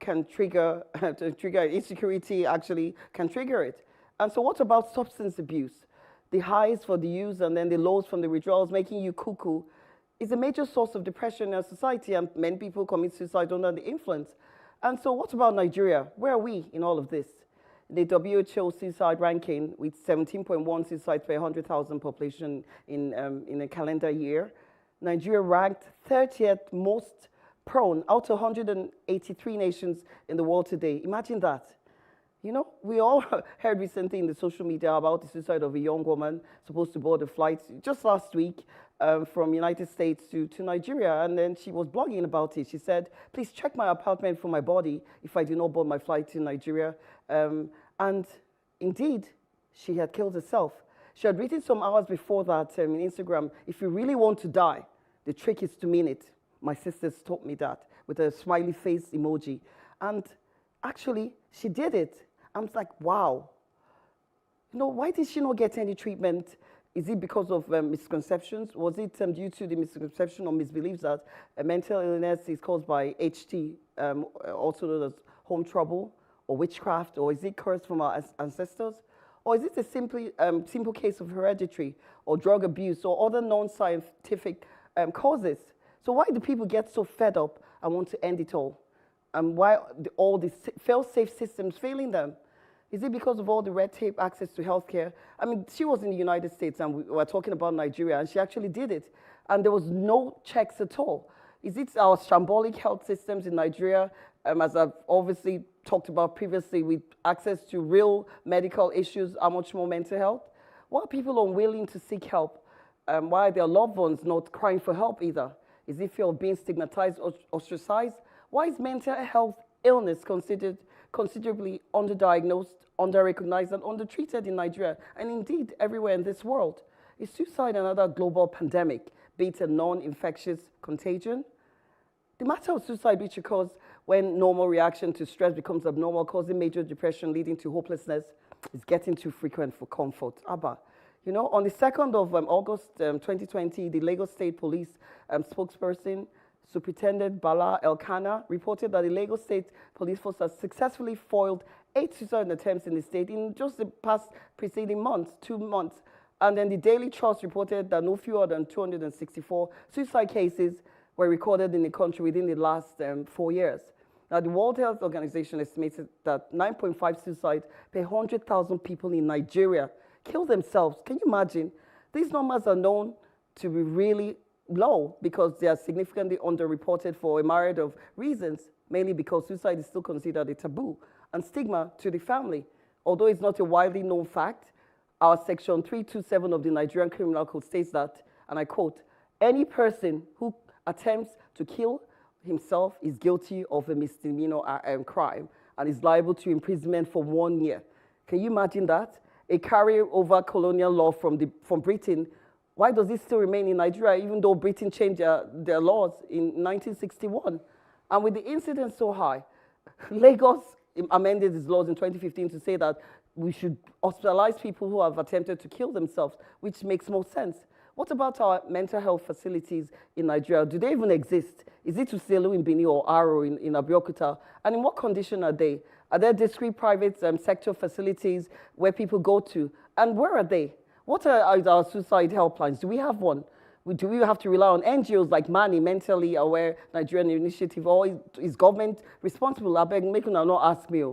Speaker 24: can trigger, insecurity actually can trigger it. And so what about substance abuse? The highs for the use and then the lows from the withdrawals making you cuckoo is a major source of depression in our society, and many people commit suicide under the influence. And so what about Nigeria? Where are we in all of this? The WHO suicide ranking with 17.1 suicides per 100,000 population in a calendar year, Nigeria ranked 30th most prone out of 183 nations in the world today. Imagine that. You know, we all heard recently in the social media about the suicide of a young woman supposed to board a flight just last week from United States to Nigeria, and then she was blogging about it. She said, please check my apartment for my body if I do not board my flight to Nigeria. And indeed, she had killed herself. She had written some hours before that in Instagram, if you really want to die, the trick is to mean it. My sisters taught me that with a smiley face emoji. And actually, she did it. I was like, wow. You know, why did she not get any treatment? Is it because of misconceptions? Was it due to the misconception or misbeliefs that mental illness is caused by HT, also known as home trouble, or witchcraft, or is it cursed from our ancestors? Or is it a simple case of hereditary or drug abuse or other non-scientific causes? So why do people get so fed up and want to end it all? And why all the fail-safe systems failing them? Is it because of all the red tape access to healthcare? I mean, she was in the United States and we were talking about Nigeria, and she actually did it. And there was no checks at all. Is it our shambolic health systems in Nigeria, as I've obviously talked about previously, with access to real medical issues, how much more mental health? Why are people unwilling to seek help? Why are their loved ones not crying for help either? Is it fear of being stigmatized or ostracized? Why is mental health illness considered considerably underdiagnosed, underrecognized, and undertreated in Nigeria, and indeed everywhere in this world? Is suicide another global pandemic, be it a non-infectious contagion? The matter of suicide, which occurs when normal reaction to stress becomes abnormal, causing major depression, leading to hopelessness, is getting too frequent for comfort. Abba. You know, on the 2nd of August 2020, the Lagos State Police spokesperson, Superintendent Bala Elkanah, reported that the Lagos State Police Force has successfully foiled 8 suicide attempts in the state in just the past preceding months, 2 months. And then the Daily Trust reported that no fewer than 264 suicide cases were recorded in the country within the last 4 years. Now, the World Health Organization estimated that 9.5 suicides per 100,000 people in Nigeria kill themselves. Can you imagine? These numbers are known to be really low because they are significantly underreported for a myriad of reasons, mainly because suicide is still considered a taboo and stigma to the family. Although it's not a widely known fact, our section 327 of the Nigerian Criminal Code states that, and I quote, any person who attempts to kill himself is guilty of a misdemeanor crime and is liable to imprisonment for 1 year. Can you imagine that? A carryover colonial law from Britain. Why does it still remain in Nigeria, even though Britain changed their laws in 1961? And with the incidence so high, Lagos amended its laws in 2015 to say that we should hospitalize people who have attempted to kill themselves, which makes more sense. What about our mental health facilities in Nigeria? Do they even exist? Is it Uselu in Benin or Aro in Abeokuta? And in what condition are they? Are there discrete private sector facilities where people go to? And where are they? What are our suicide helplines? Do we have one? Do we have to rely on NGOs like MANI, Mentally Aware Nigerian Initiative, or is government responsible? I beg, make una not ask me.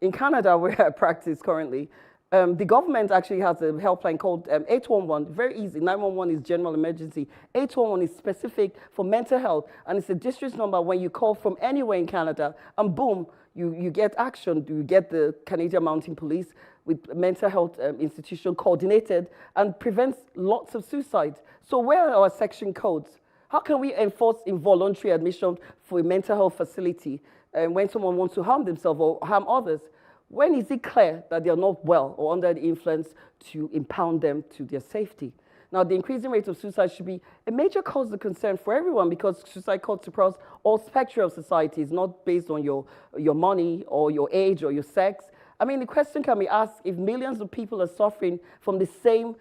Speaker 24: In Canada, where I practice currently, The government actually has a helpline called 811, very easy. 911 is general emergency. 811 is specific for mental health, and it's a district number when you call from anywhere in Canada, and boom, you get action. You get the Canadian Mounted Police with mental health institution coordinated and prevents lots of suicide. So where are our section codes? How can we enforce involuntary admission for a mental health facility when someone wants to harm themselves or harm others? When is it clear that they are not well or under the influence to impound them to their safety? Now, the increasing rate of suicide should be a major cause of concern for everyone because suicide cuts across all spectrum of society. It's not based on your money or your age or your sex. I mean, the question can be asked, if millions of people are suffering from the same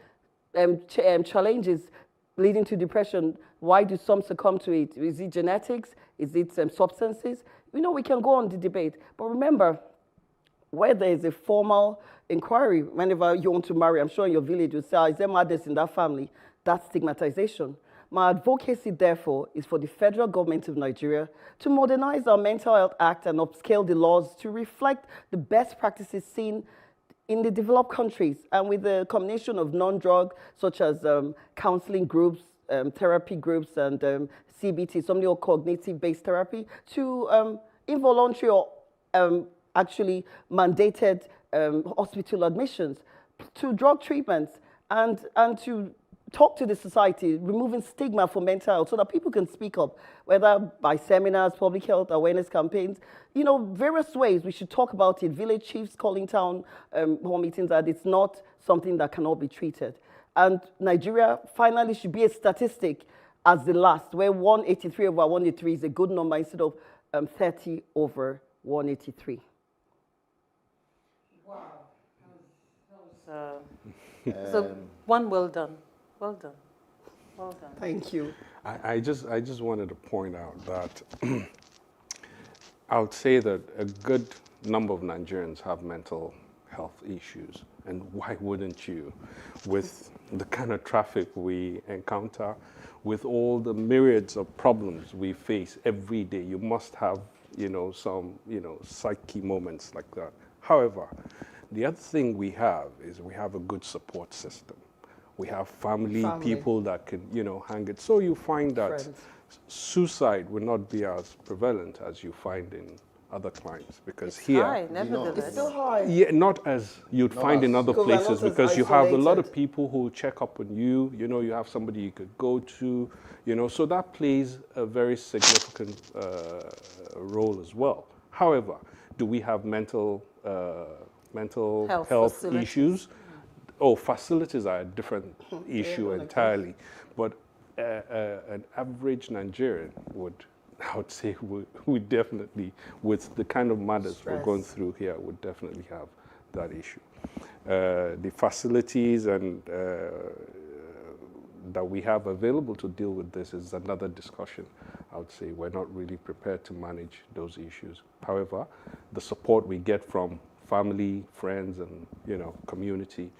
Speaker 24: challenges leading to depression, why do some succumb to it? Is it genetics? Is it substances? You know, we can go on the debate. But remember, where there is a formal inquiry, whenever you want to marry, I'm sure in your village you'll say, is there madness in that family? That's stigmatization. My advocacy, therefore, is for the federal government of Nigeria to modernize our Mental Health Act and upscale the laws to reflect the best practices seen in the developed countries, and with the combination of non-drug, such as counseling groups, therapy groups, and CBT, something called cognitive-based therapy, to involuntary or actually mandated hospital admissions, to drug treatments, and to talk to the society, removing stigma for mental health so that people can speak up, whether by seminars, public health awareness campaigns, you know, various ways we should talk about it. Village chiefs calling town hall meetings, that it's not something that cannot be treated. And Nigeria finally should be a statistic as the last, where 183 over 183 is a good number instead of 30 over 183.
Speaker 23: Wow. So one well done. Well done. Well done.
Speaker 24: Thank you.
Speaker 9: I just wanted to point out that I would say that a good number of Nigerians have mental health issues. And why wouldn't you? With the kind of traffic we encounter, with all the myriads of problems we face every day, you must have, you know, some, you know, psyche moments like that. However, the other thing we have is we have a good support system. We have family, people that can, you know, hang it. So you find that suicide will not be as prevalent as you find in other climes, because
Speaker 23: it's
Speaker 9: here,
Speaker 23: high, nevertheless. It's still
Speaker 24: high.
Speaker 9: Yeah, not as you'd find in other places, because you have a lot of people who check up on you. You know, you have somebody you could go to. You know, so that plays a very significant role as well. However, do we have mental health issues? Oh, facilities are a different issue entirely. But an average Nigerian I would say, would definitely, with the kind of matters we're going through here, would definitely have that issue. The facilities and that we have available to deal with this is another discussion. I would say we're not really prepared to manage those issues. However, the support we get from family, friends, and, you know, community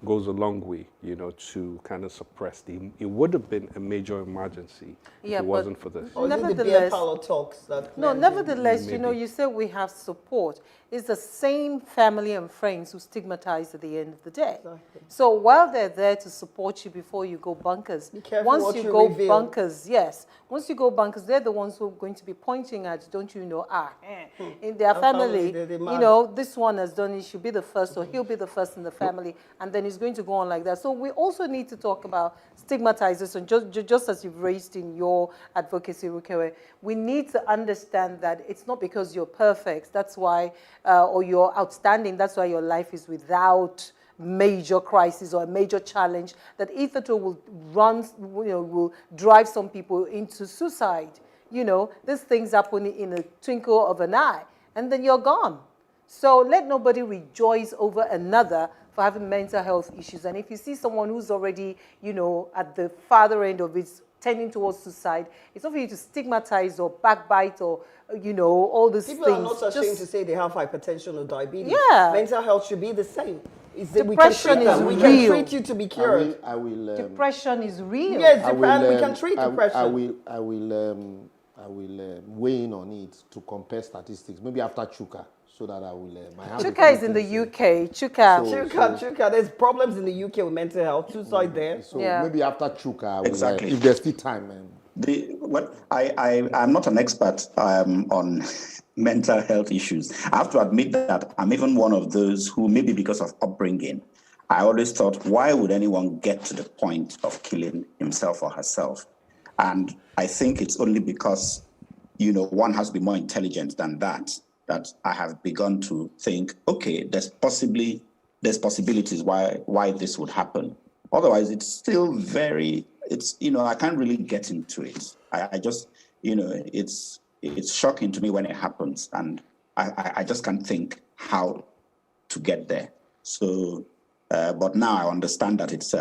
Speaker 9: goes a long way, you know, to kind of suppress it would have been a major emergency if it wasn't for this.
Speaker 23: Nevertheless,
Speaker 24: talks
Speaker 23: nevertheless, you know, you say we have support. It's the same family and friends who stigmatize at the end of the day. Exactly. So while they're there to support you before you go bonkers, once you go bonkers, once you go bonkers, they're the ones who are going to be pointing at, don't you know, in their family, you know, this one has done it, should be the first, or he'll be the first in the family, and then it's going to go on like that. So we also need to talk about stigmatization, just as you've raised in your advocacy, Rukewe. We need to understand that it's not because you're perfect, that's why, or you're outstanding, that's why your life is without major crisis or a major challenge, that if at all will drive some people into suicide. You know, these things happen in a twinkle of an eye, and then you're gone. So let nobody rejoice over another for having mental health issues. And if you see someone who's already, you know, at the farther end of it, tending towards suicide, it's not for you to stigmatize or backbite or, you know, all these things.
Speaker 24: People are not ashamed to say they have hypertension or diabetes.
Speaker 23: Yeah.
Speaker 24: Mental health should be the same.
Speaker 23: Depression is real.
Speaker 24: We can treat you to be cured.
Speaker 26: I will
Speaker 23: depression is real.
Speaker 24: Yes, we can treat depression.
Speaker 26: I will weigh in on it to compare statistics, maybe after Chuka, so that I will.
Speaker 23: Chuka is in the UK.
Speaker 24: Chuka. There's problems in the UK with mental health. Suicide there.
Speaker 26: So maybe after Chuka,
Speaker 25: Exactly.
Speaker 26: if there's still time.
Speaker 25: I'm not an expert on mental health issues. I have to admit that I'm even one of those who, maybe because of upbringing, I always thought, why would anyone get to the point of killing himself or herself? And I think it's only because, one has to be more intelligent than that I have begun to think, okay, there's possibilities why this would happen. Otherwise, it's still I can't really get into it. I just, it's shocking to me when it happens, and I just can't think how to get there. So, but now I understand that it's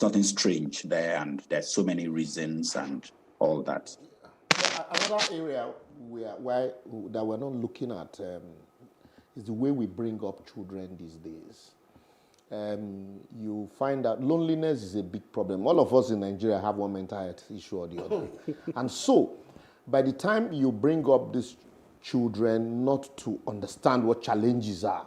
Speaker 25: nothing strange there, and there's so many reasons and all that.
Speaker 26: Another area that we're not looking at is the way we bring up children these days. You find that loneliness is a big problem. All of us in Nigeria have one mental health issue or the other. And so, by the time you bring up these children not to understand what challenges are,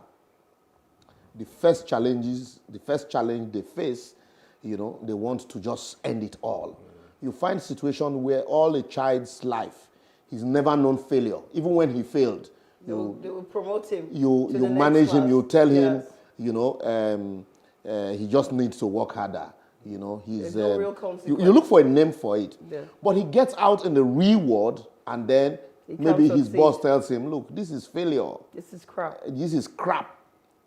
Speaker 26: the first challenge they face, they want to just end it all. You find a situation where all a child's life, he's never known failure. Even when he failed,
Speaker 24: they will promote him.
Speaker 26: You manage him. You tell him, he just needs to work harder. He's
Speaker 24: There's no real consequence.
Speaker 26: You look for a name for it. Yeah. But he gets out in the real world, and then maybe his boss tells him, "Look, this is failure.
Speaker 24: This is crap.
Speaker 26: This is crap.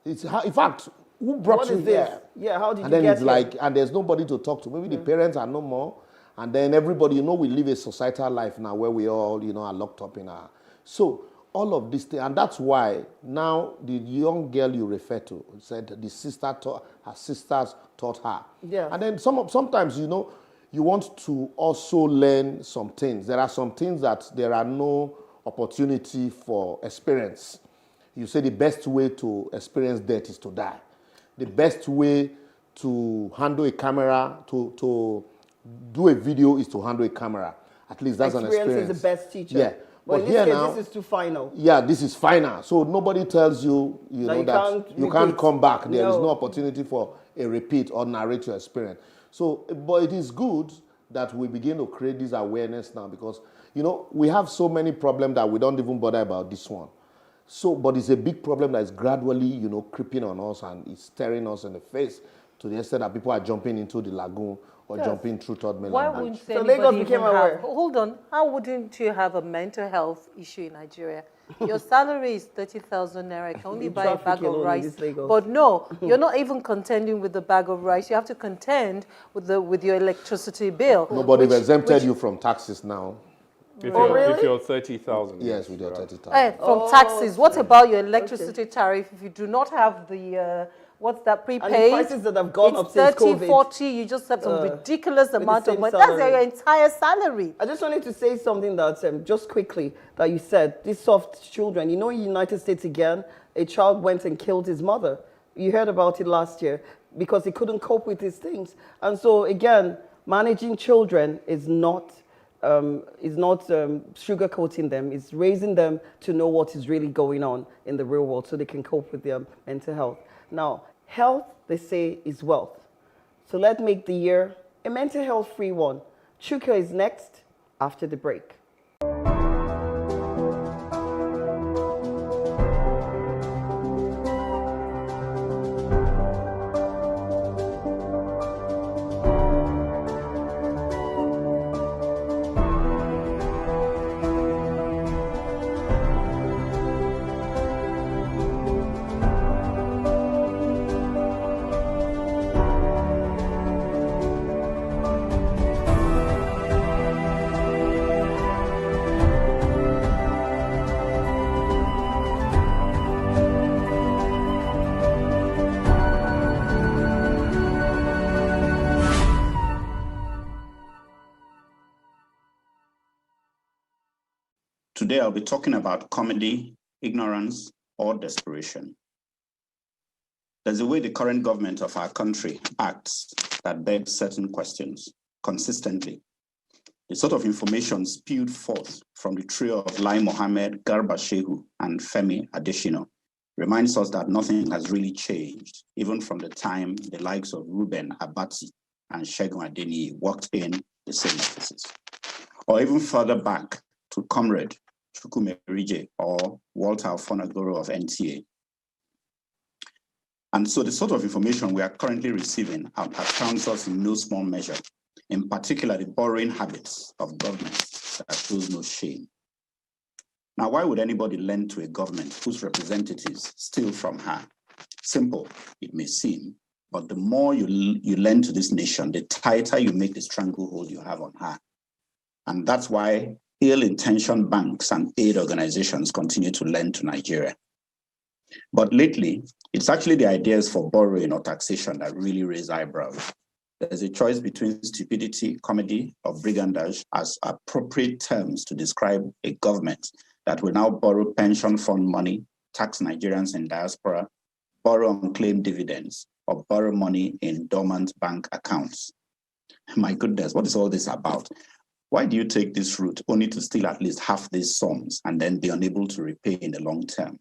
Speaker 26: In fact, who brought you here?
Speaker 24: Yeah, how did you
Speaker 26: and then
Speaker 24: get
Speaker 26: it's
Speaker 24: here?
Speaker 26: like, and there's nobody to talk to. Maybe the parents are no more. And then everybody, we live a societal life now where we all, are locked up in our... So all of this thing, and that's why now the young girl you refer to said her sisters taught her.
Speaker 24: Yeah.
Speaker 26: And then sometimes, you want to also learn some things. There are some things that there are no opportunity for experience. You say the best way to experience death is to die. The best way to handle a camera, to do a video is to handle a camera. At least that's an experience.
Speaker 24: Experience is the best teacher.
Speaker 26: Yeah.
Speaker 24: But in this case, this is too final.
Speaker 26: Yeah, this is final. So nobody tells you, that you can't come back. There is no opportunity for a repeat or narrate your experience. So, but it is good that we begin to create this awareness now because, we have so many problems that we don't even bother about this one. So, but it's a big problem that is gradually, creeping on us and it's staring us in the face to the extent that people are jumping into the lagoon or jumping through Third Mainland.
Speaker 23: Why wouldn't anybody even have... Hold on. How wouldn't you have a mental health issue in Nigeria? Your salary is 30,000 naira. You can only buy a bag of rice. But no, you're not even contending with the bag of rice. You have to contend with your electricity bill.
Speaker 26: No, but they've exempted you from taxes now.
Speaker 9: If
Speaker 23: really?
Speaker 9: you're 30,000.
Speaker 26: Yes, we do 30,000.
Speaker 23: From taxes. What about your electricity tariff if you do not have the... what's that, prepaid?
Speaker 24: And the prices that have gone up since
Speaker 23: 30,
Speaker 24: COVID.
Speaker 23: 40, you just have some ridiculous amount of money. That's your entire salary.
Speaker 24: I just wanted to say something that, just quickly, that you said, these soft children. In the United States again, a child went and killed his mother. You heard about it last year because he couldn't cope with these things. And so, again, managing children is not sugarcoating them. It's raising them to know what is really going on in the real world so they can cope with their mental health. Now, health, they say, is wealth. So let's make the year a mental health-free one. Chuka is next after the break.
Speaker 25: Today, I'll be talking about comedy, ignorance, or desperation. There's a way the current government of our country acts that begs certain questions consistently. The sort of information spewed forth from the trio of Lai Mohammed, Garba Shehu, and Femi Adesina reminds us that nothing has really changed, even from the time the likes of Ruben Abati and Segun Adeniyi walked in the same offices. Or even further back to Comrade Chukwume Rije or Walter Ofonagoro of NTA. And so the sort of information we are currently receiving accounts us in no small measure, in particular the borrowing habits of governments that shows no shame. Now, why would anybody lend to a government whose representatives steal from her? Simple, it may seem, but the more you lend to this nation, the tighter you make the stranglehold you have on her. And that's why ill-intentioned banks and aid organizations continue to lend to Nigeria. But lately, it's actually the ideas for borrowing or taxation that really raise eyebrows. There's a choice between stupidity, comedy, or brigandage as appropriate terms to describe a government that will now borrow pension fund money, tax Nigerians in diaspora, borrow unclaimed dividends, or borrow money in dormant bank accounts. My goodness, what is all this about? Why do you take this route only to steal at least half these sums and then be unable to repay in the long term?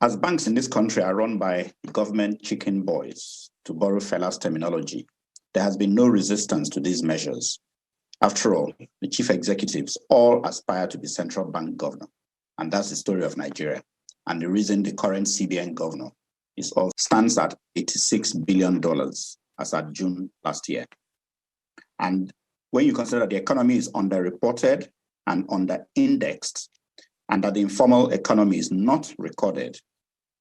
Speaker 25: As banks in this country are run by government chicken boys, to borrow Fela's terminology, there has been no resistance to these measures. After all, the chief executives all aspire to be central bank governor, and that's the story of Nigeria. And the reason the current CBN governor stands at $86 billion as at June last year. And when you consider that the economy is underreported and under-indexed, and that the informal economy is not recorded,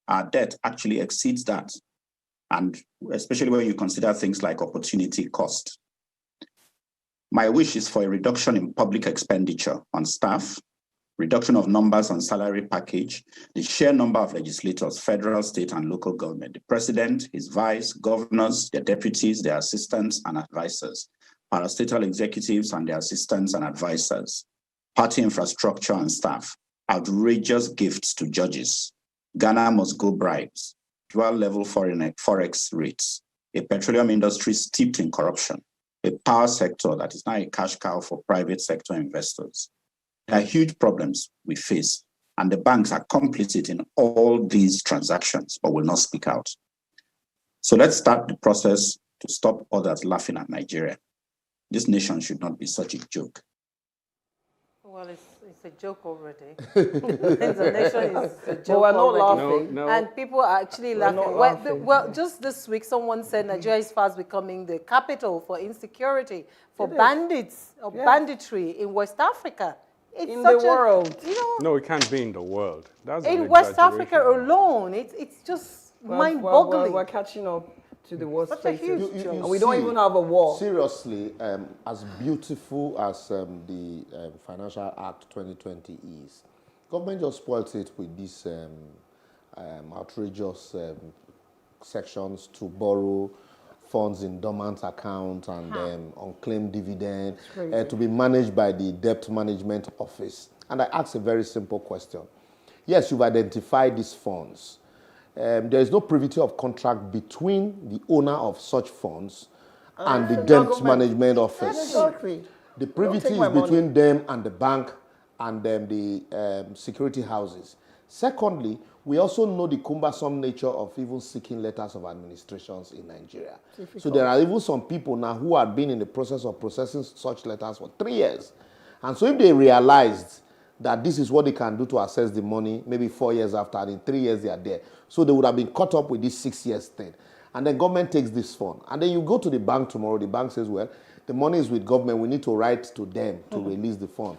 Speaker 25: our debt actually exceeds that. And especially when you consider things like opportunity cost. My wish is for a reduction in public expenditure on staff, reduction of numbers on salary package, the sheer number of legislators, federal, state, and local government, the president, his vice, governors, their deputies, their assistants and advisors, parastatal executives and their assistants and advisors, party infrastructure and staff, outrageous gifts to judges, Ghana must go bribes, dual-level forex rates, a petroleum industry steeped in corruption, a power sector that is now a cash cow for private sector investors. There are huge problems we face, and the banks are complicit in all these transactions, but will not speak out. So let's start the process to stop others laughing at Nigeria. This nation should not be such a joke.
Speaker 23: Well, it's a joke already. The nation is a joke
Speaker 24: but we're not
Speaker 23: already.
Speaker 24: laughing.
Speaker 23: No. And people are actually laughing. Well, just this week, someone said Nigeria is fast becoming the capital for insecurity, for bandits or banditry in West Africa. It's
Speaker 24: in
Speaker 23: such
Speaker 24: the world.
Speaker 9: No, it can't be in the world. That's
Speaker 23: in West Africa alone, it's just mind-boggling.
Speaker 24: We're catching up to the worst
Speaker 23: Such a huge
Speaker 24: places.
Speaker 23: joke.
Speaker 24: And we don't even have a war.
Speaker 26: Seriously, as beautiful as the Financial Act 2020 is, government just spoils it with these outrageous sections to borrow funds in dormant account and unclaimed dividend to be managed by the Debt Management Office. And I ask a very simple question. Yes, you've identified these funds. There is no privity of contract between the owner of such funds and the Debt Management Office.
Speaker 24: Exactly.
Speaker 26: The privity is between them and the bank and the security houses. Secondly, we also know the cumbersome nature of even seeking letters of administrations in Nigeria. Difficult. So there are even some people now who have been in the process of processing such letters for 3 years. And so if they realized that this is what they can do to access the money, maybe 4 years after, and in 3 years they are there. So they would have been caught up with this 6 years thing. And then government takes this fund. And then you go to the bank tomorrow, the bank says, well, the money is with government, we need to write to them to release the fund.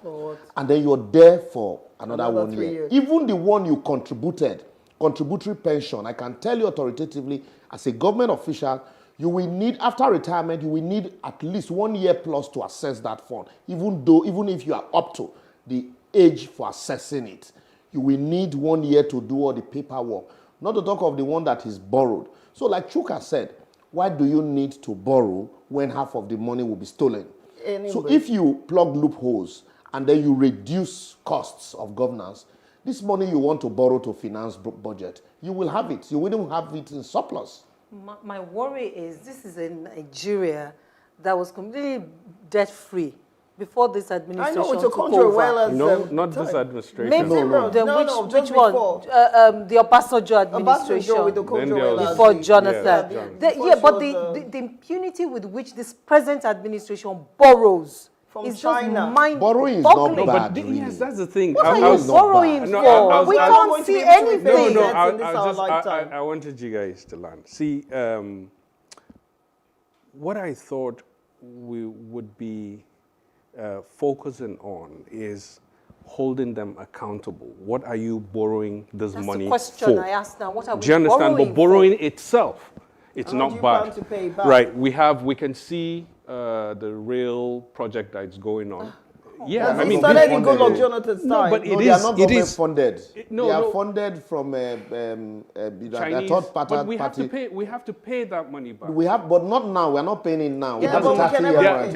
Speaker 26: And then you're there for another 1 year.
Speaker 24: Years.
Speaker 26: Even the one you contributed, contributory pension, I can tell you authoritatively, as a government official, you will need, after retirement, you will need at least 1 year plus to access that fund, even if you are up to the age for assessing it. You will need 1 year to do all the paperwork, not to talk of the one that is borrowed. So like Chuka said, why do you need to borrow when half of the money will be stolen? So if you plug loopholes and then you reduce costs of governance, this money you want to borrow to finance budget, you will have it. You wouldn't have it in surplus.
Speaker 23: My worry is this is in Nigeria, that was completely debt-free before this administration
Speaker 24: I know, it's a
Speaker 23: took
Speaker 24: country
Speaker 23: over.
Speaker 24: well as
Speaker 9: No, not this
Speaker 24: time.
Speaker 9: administration.
Speaker 23: Maybe then which one? The Obasanjo administration.
Speaker 24: Obasanjo with the Okonjo-Iweala.
Speaker 23: Before
Speaker 24: Yeah,
Speaker 23: Jonathan.
Speaker 24: yeah.
Speaker 23: But the impunity with which this present administration borrows
Speaker 24: from
Speaker 23: is
Speaker 24: China.
Speaker 23: just mind
Speaker 26: Borrowing is
Speaker 23: boggling.
Speaker 26: not bad.
Speaker 9: Yes, that's the thing.
Speaker 23: What are you borrowing for? We can't see anything.
Speaker 9: No, I wanted you guys to learn. See, what I thought we would be focusing on is holding them accountable. What are you borrowing this
Speaker 23: That's
Speaker 9: money
Speaker 23: the question
Speaker 9: for?
Speaker 23: I asked now. What are we
Speaker 9: Do you understand?
Speaker 23: borrowing
Speaker 9: But borrowing
Speaker 23: for?
Speaker 9: itself, it's
Speaker 24: How
Speaker 9: not
Speaker 24: do you
Speaker 9: bad.
Speaker 24: plan to pay back?
Speaker 9: Right, we can see the real project that's going on. Yeah,
Speaker 24: That's
Speaker 9: I mean,
Speaker 24: started in Goodluck Jonathan's
Speaker 9: no,
Speaker 24: time.
Speaker 9: but
Speaker 26: No,
Speaker 9: it
Speaker 26: they are
Speaker 9: is.
Speaker 26: not
Speaker 9: It
Speaker 26: government
Speaker 9: is
Speaker 26: funded.
Speaker 9: no,
Speaker 26: they are
Speaker 9: no.
Speaker 26: funded from
Speaker 9: Chinese,
Speaker 26: third party.
Speaker 9: but we have to pay. We have to pay that money back.
Speaker 26: We have, but not now. We are not paying it now.
Speaker 24: Yeah, but we can never pay.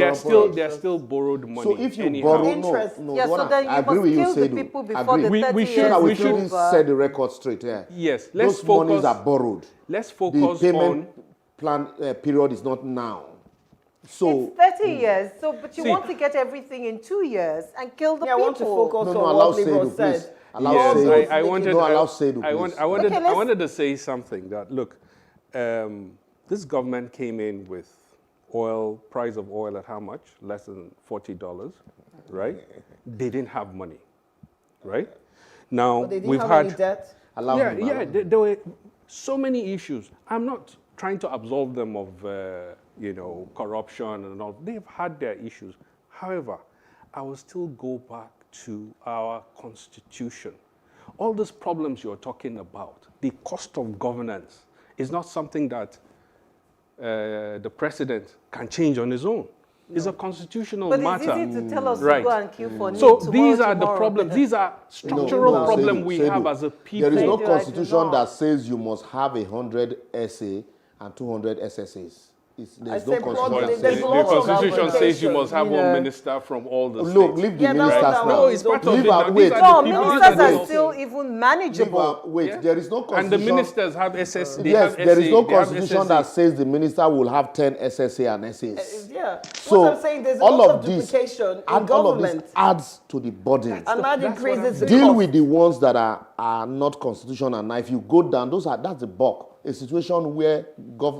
Speaker 9: They're still borrowed money.
Speaker 26: So if you
Speaker 9: anyhow.
Speaker 26: borrow,
Speaker 24: Interest.
Speaker 26: no,
Speaker 23: Yeah, so then
Speaker 26: I
Speaker 23: you
Speaker 26: agree
Speaker 23: must
Speaker 26: with you,
Speaker 23: kill the
Speaker 26: Seydou.
Speaker 23: people before
Speaker 26: Agree.
Speaker 23: the 30
Speaker 9: We
Speaker 23: years
Speaker 9: should-
Speaker 26: So that we
Speaker 23: is
Speaker 26: should
Speaker 23: over.
Speaker 26: set the record straight. Yeah.
Speaker 9: Yes, let's
Speaker 26: Those
Speaker 9: focus.
Speaker 26: monies are borrowed.
Speaker 9: Let's
Speaker 26: The
Speaker 9: focus
Speaker 26: payment
Speaker 9: on.
Speaker 26: plan period is not now. So
Speaker 23: It's 30 years, but you
Speaker 9: See-
Speaker 23: want to get everything in 2 years and kill the
Speaker 24: Yeah, I
Speaker 23: people.
Speaker 24: want to focus
Speaker 26: no,
Speaker 24: on
Speaker 26: allow
Speaker 24: what Libro
Speaker 26: Seydou, please.
Speaker 24: said.
Speaker 26: Allow
Speaker 9: Yes,
Speaker 26: Seydou.
Speaker 9: I wanted.
Speaker 26: No, allow Seydou,
Speaker 9: I
Speaker 26: please.
Speaker 9: wanted.
Speaker 23: Okay,
Speaker 9: I wanted to say something that look, this government came in with price of oil at how much? Less than $40, right? They didn't have money, right? Now
Speaker 24: But they didn't
Speaker 9: we've
Speaker 24: have
Speaker 9: had.
Speaker 24: any debt.
Speaker 26: Allow
Speaker 9: Yeah,
Speaker 26: him,
Speaker 9: yeah.
Speaker 26: allow him.
Speaker 9: There were so many issues. I'm not trying to absolve them of, corruption and all. They've had their issues. However, I will still go back to our constitution. All these problems you're talking about, the cost of governance, is not something that the president can change on his own. It's a constitutional
Speaker 23: But
Speaker 9: matter.
Speaker 23: it's easy to tell us
Speaker 9: Right.
Speaker 23: to go and queue for
Speaker 9: So
Speaker 23: need
Speaker 9: these
Speaker 23: tomorrow,
Speaker 9: are the
Speaker 23: tomorrow.
Speaker 9: problems. These are structural
Speaker 26: No,
Speaker 9: problems
Speaker 26: Seydou,
Speaker 9: we
Speaker 26: Seydou.
Speaker 9: have as a people.
Speaker 26: There is no
Speaker 23: Seydou, I do
Speaker 26: constitution
Speaker 23: not.
Speaker 26: that says you must have 100 SA and 200 SSAs. There's no
Speaker 24: said
Speaker 26: constitution
Speaker 24: broadly,
Speaker 26: that
Speaker 24: there's
Speaker 26: says
Speaker 9: The
Speaker 24: lots of
Speaker 9: constitution says you must have
Speaker 24: applications,
Speaker 9: one minister from all the
Speaker 26: Look,
Speaker 9: states.
Speaker 26: leave the
Speaker 24: Yeah, that's
Speaker 26: ministers
Speaker 24: not-
Speaker 26: now.
Speaker 9: No, it's part of
Speaker 26: Leave
Speaker 9: it.
Speaker 26: out,
Speaker 9: Now,
Speaker 26: wait.
Speaker 9: these are
Speaker 23: No,
Speaker 9: the people-
Speaker 23: ministers
Speaker 9: these are
Speaker 23: are
Speaker 9: the-
Speaker 23: still even
Speaker 26: Leave
Speaker 23: manageable.
Speaker 26: out, wait,
Speaker 9: Yeah.
Speaker 26: there is no
Speaker 9: And the
Speaker 26: constitution.
Speaker 9: ministers have SS. They
Speaker 26: Yes,
Speaker 9: have
Speaker 26: there is
Speaker 9: SA,
Speaker 26: no
Speaker 9: they have
Speaker 26: constitution
Speaker 9: SSA.
Speaker 26: that says the minister will have 10 SSA and SAs.
Speaker 24: Yeah.
Speaker 26: So
Speaker 24: what I'm saying, there's a
Speaker 26: all
Speaker 24: lot
Speaker 26: of
Speaker 24: of
Speaker 26: this,
Speaker 24: duplication in
Speaker 26: all of
Speaker 24: government.
Speaker 26: this adds to the burden.
Speaker 24: And that
Speaker 9: That's what
Speaker 24: increases the
Speaker 26: Deal
Speaker 24: cost.
Speaker 26: with the ones that are not constitutional. Now, if you go down, that's the bulk. A situation where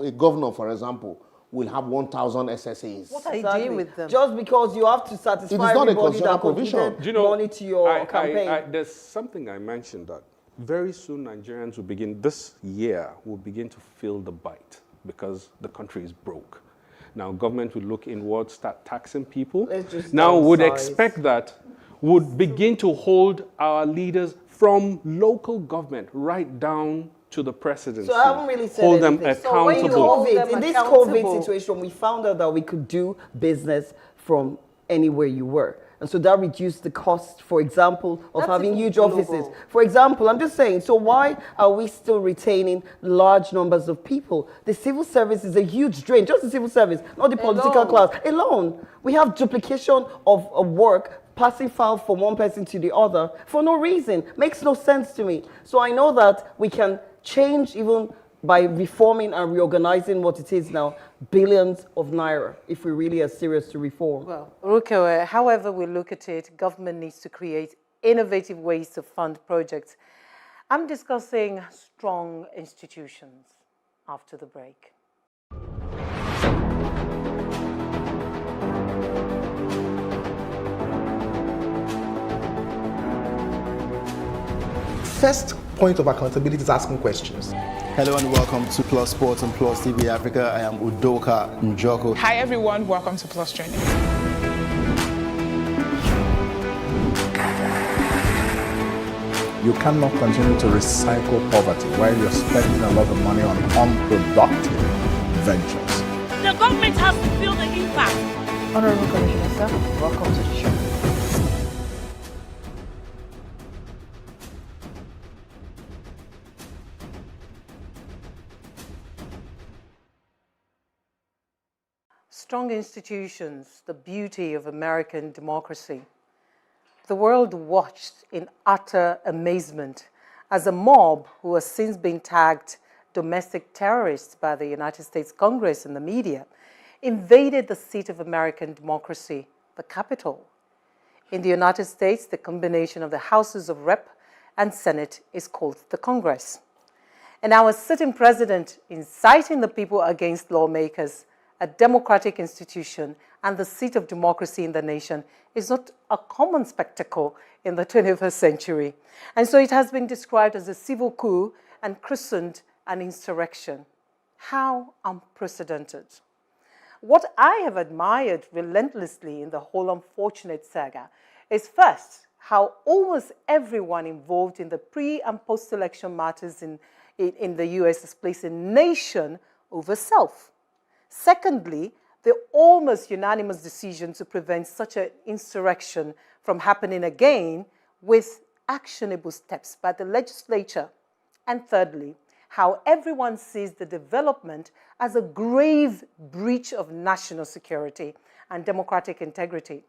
Speaker 26: a governor, for example, will have 1,000 SSAs.
Speaker 23: What are you
Speaker 24: Exactly.
Speaker 23: doing with them?
Speaker 24: Just because you have to satisfy
Speaker 26: It is not a
Speaker 24: everybody
Speaker 26: constitutional
Speaker 24: that
Speaker 26: provision.
Speaker 24: contributed
Speaker 9: Do you know,
Speaker 24: money to your campaign.
Speaker 9: there's something I mentioned that very soon Nigerians will begin, this year, will begin to feel the bite because the country is broke. Now, government will look inward, start taxing people.
Speaker 24: Let's just
Speaker 9: Now, would
Speaker 24: downsize.
Speaker 9: expect that, would begin to hold our leaders from local government right down to the presidency.
Speaker 24: So I haven't really said
Speaker 9: hold them
Speaker 24: anything. So when you
Speaker 9: accountable.
Speaker 24: hold
Speaker 23: them
Speaker 24: in this
Speaker 23: accountable.
Speaker 24: COVID situation, we found out that we could do business from anywhere you were. And so that reduced the cost, for example, of
Speaker 23: That's
Speaker 24: having
Speaker 23: even
Speaker 24: huge
Speaker 23: global.
Speaker 24: offices. For example, I'm just saying, so why are we still retaining large numbers of people? The civil service is a huge drain, just the civil service, not the political
Speaker 23: Alone.
Speaker 24: class. Alone. We have duplication of work, passing file from one person to the other for no reason. Makes no sense to me. So I know that we can change even by reforming and reorganizing what it is now, billions of naira, if we really are serious to reform.
Speaker 23: Well, Rukewe, however we look at it, government needs to create innovative ways to fund projects. I'm discussing strong institutions after the break.
Speaker 11: First point of accountability is asking questions.
Speaker 13: Hello and welcome to Plus Sports and Plus TV Africa. I am Udoka Njoko.
Speaker 14: Hi everyone, welcome to Plus Training.
Speaker 11: You cannot continue to recycle poverty while you're spending a lot of money on unproductive ventures.
Speaker 15: The government has to feel the impact.
Speaker 2: Honorable Commissioner, sir, welcome to the show.
Speaker 23: Strong institutions, the beauty of American democracy. The world watched in utter amazement as a mob, who has since been tagged domestic terrorists by the United States Congress and the media, invaded the seat of American democracy, the Capitol. In the United States, the combination of the Houses of Rep and Senate is called the Congress. And our sitting president inciting the people against lawmakers, a democratic institution, and the seat of democracy in the nation is not a common spectacle in the 21st century. And so it has been described as a civil coup and christened an insurrection. How unprecedented. What I have admired relentlessly in the whole unfortunate saga is first, how almost everyone involved in the pre- and post-election matters in the US is placing nation over self. Secondly, the almost unanimous decision to prevent such an insurrection from happening again with actionable steps by the legislature. And thirdly, how everyone sees the development as a grave breach of national security and democratic integrity.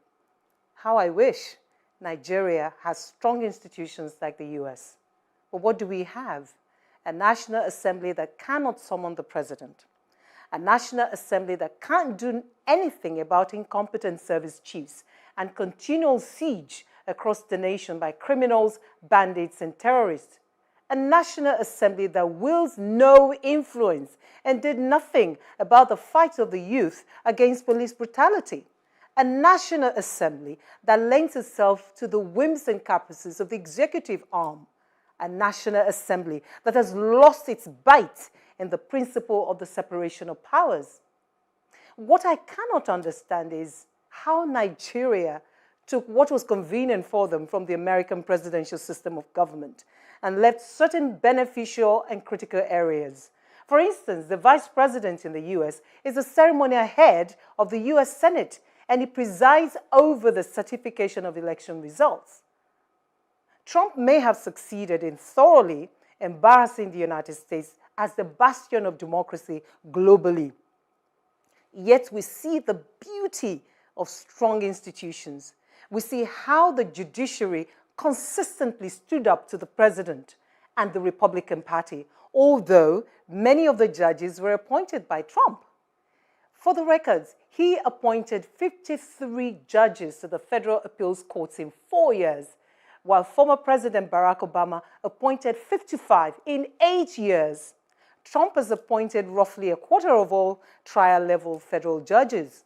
Speaker 23: How I wish Nigeria has strong institutions like the US. But what do we have? A National Assembly that cannot summon the president. A National Assembly that can't do anything about incompetent service chiefs and continual siege across the nation by criminals, bandits, and terrorists. A National Assembly that wields no influence and did nothing about the fight of the youth against police brutality. A National Assembly that lends itself to the whims and caprices of the executive arm. A National Assembly that has lost its bite in the principle of the separation of powers. What I cannot understand is how Nigeria took what was convenient for them from the American presidential system of government and left certain beneficial and critical areas. For instance, the vice president in the US is the ceremonial head of the US Senate, and he presides over the certification of election results. Trump may have succeeded in thoroughly embarrassing the United States as the bastion of democracy globally. Yet we see the beauty of strong institutions. We see how the judiciary consistently stood up to the president and the Republican Party, although many of the judges were appointed by Trump. For the records, he appointed 53 judges to the federal appeals courts in 4 years, while former President Barack Obama appointed 55 in 8 years. Trump has appointed roughly a quarter of all trial-level federal judges,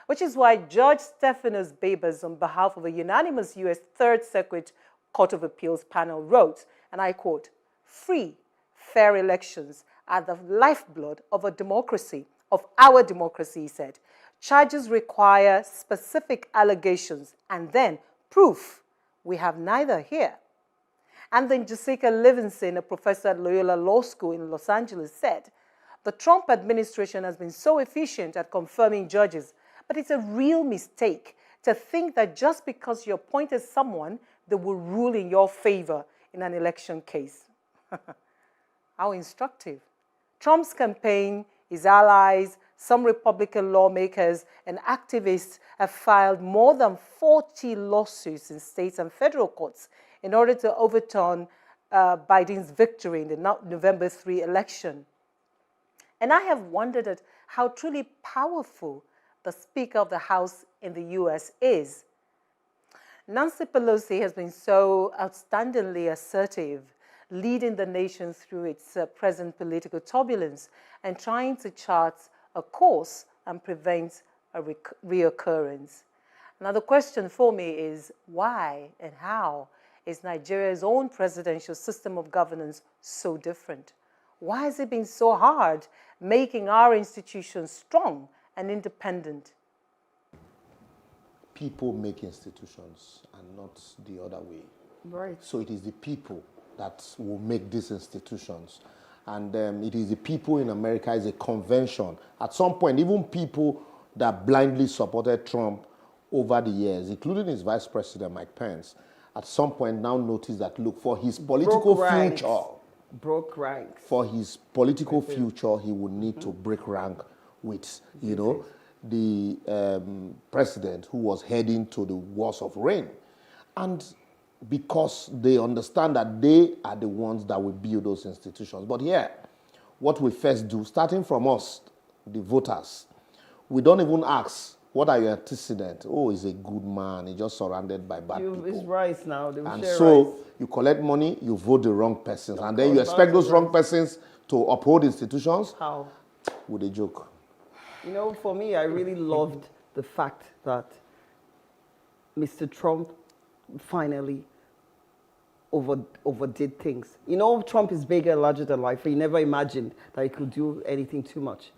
Speaker 23: which is why Judge Stephanos Babers, on behalf of a unanimous U.S. Third Circuit Court of Appeals panel, wrote, and I quote, "Free, fair elections are the lifeblood of a democracy, of our democracy," he said. "Charges require specific allegations and then proof. We have neither here." And then Jessica Livingston, a professor at Loyola Law School in Los Angeles, said, "The Trump administration has been so efficient at confirming judges, but it's a real mistake to think that just because you appointed someone, they will rule in your favor in an election case." How instructive. Trump's campaign, his allies, some Republican lawmakers and activists have filed more than 40 lawsuits in states and federal courts in order to overturn Biden's victory in the November 3 election. And I have wondered at how truly powerful the Speaker of the House in the US is. Nancy Pelosi has been so outstandingly assertive, leading the nation through its present political turbulence and trying to chart a course and prevent a reoccurrence. Now, the question for me is why and how is Nigeria's own presidential system of governance so different? Why has it been so hard making our institutions strong and independent?
Speaker 26: People make institutions and not the other way.
Speaker 24: Right.
Speaker 26: So it is the people that will make these institutions. And it is the people in America, it's a convention. At some point, even people that blindly supported Trump over the years, including his vice president, Mike Pence, at some point now noticed that, look, for his political future,
Speaker 24: broke ranks.
Speaker 26: For his political future, he would need to break rank with, you know, the president who was heading to the wars of rain. And because they understand that they are the ones that will build those institutions. But here, what we first do, starting from us, the voters, we don't even ask, what are your antecedents? Oh, he's a good man. He's just surrounded by bad people.
Speaker 24: It's rice now. They will
Speaker 26: And
Speaker 24: share
Speaker 26: so
Speaker 24: rice.
Speaker 26: you collect money, you vote the wrong persons. And then you
Speaker 24: course,
Speaker 26: expect
Speaker 24: that's
Speaker 26: those wrong persons to uphold institutions?
Speaker 24: How?
Speaker 26: With a joke.
Speaker 24: You know, for me, I really loved the fact that Mr. Trump finally overdid things. You know, Trump is bigger and larger than life. He never imagined that he could do anything too much.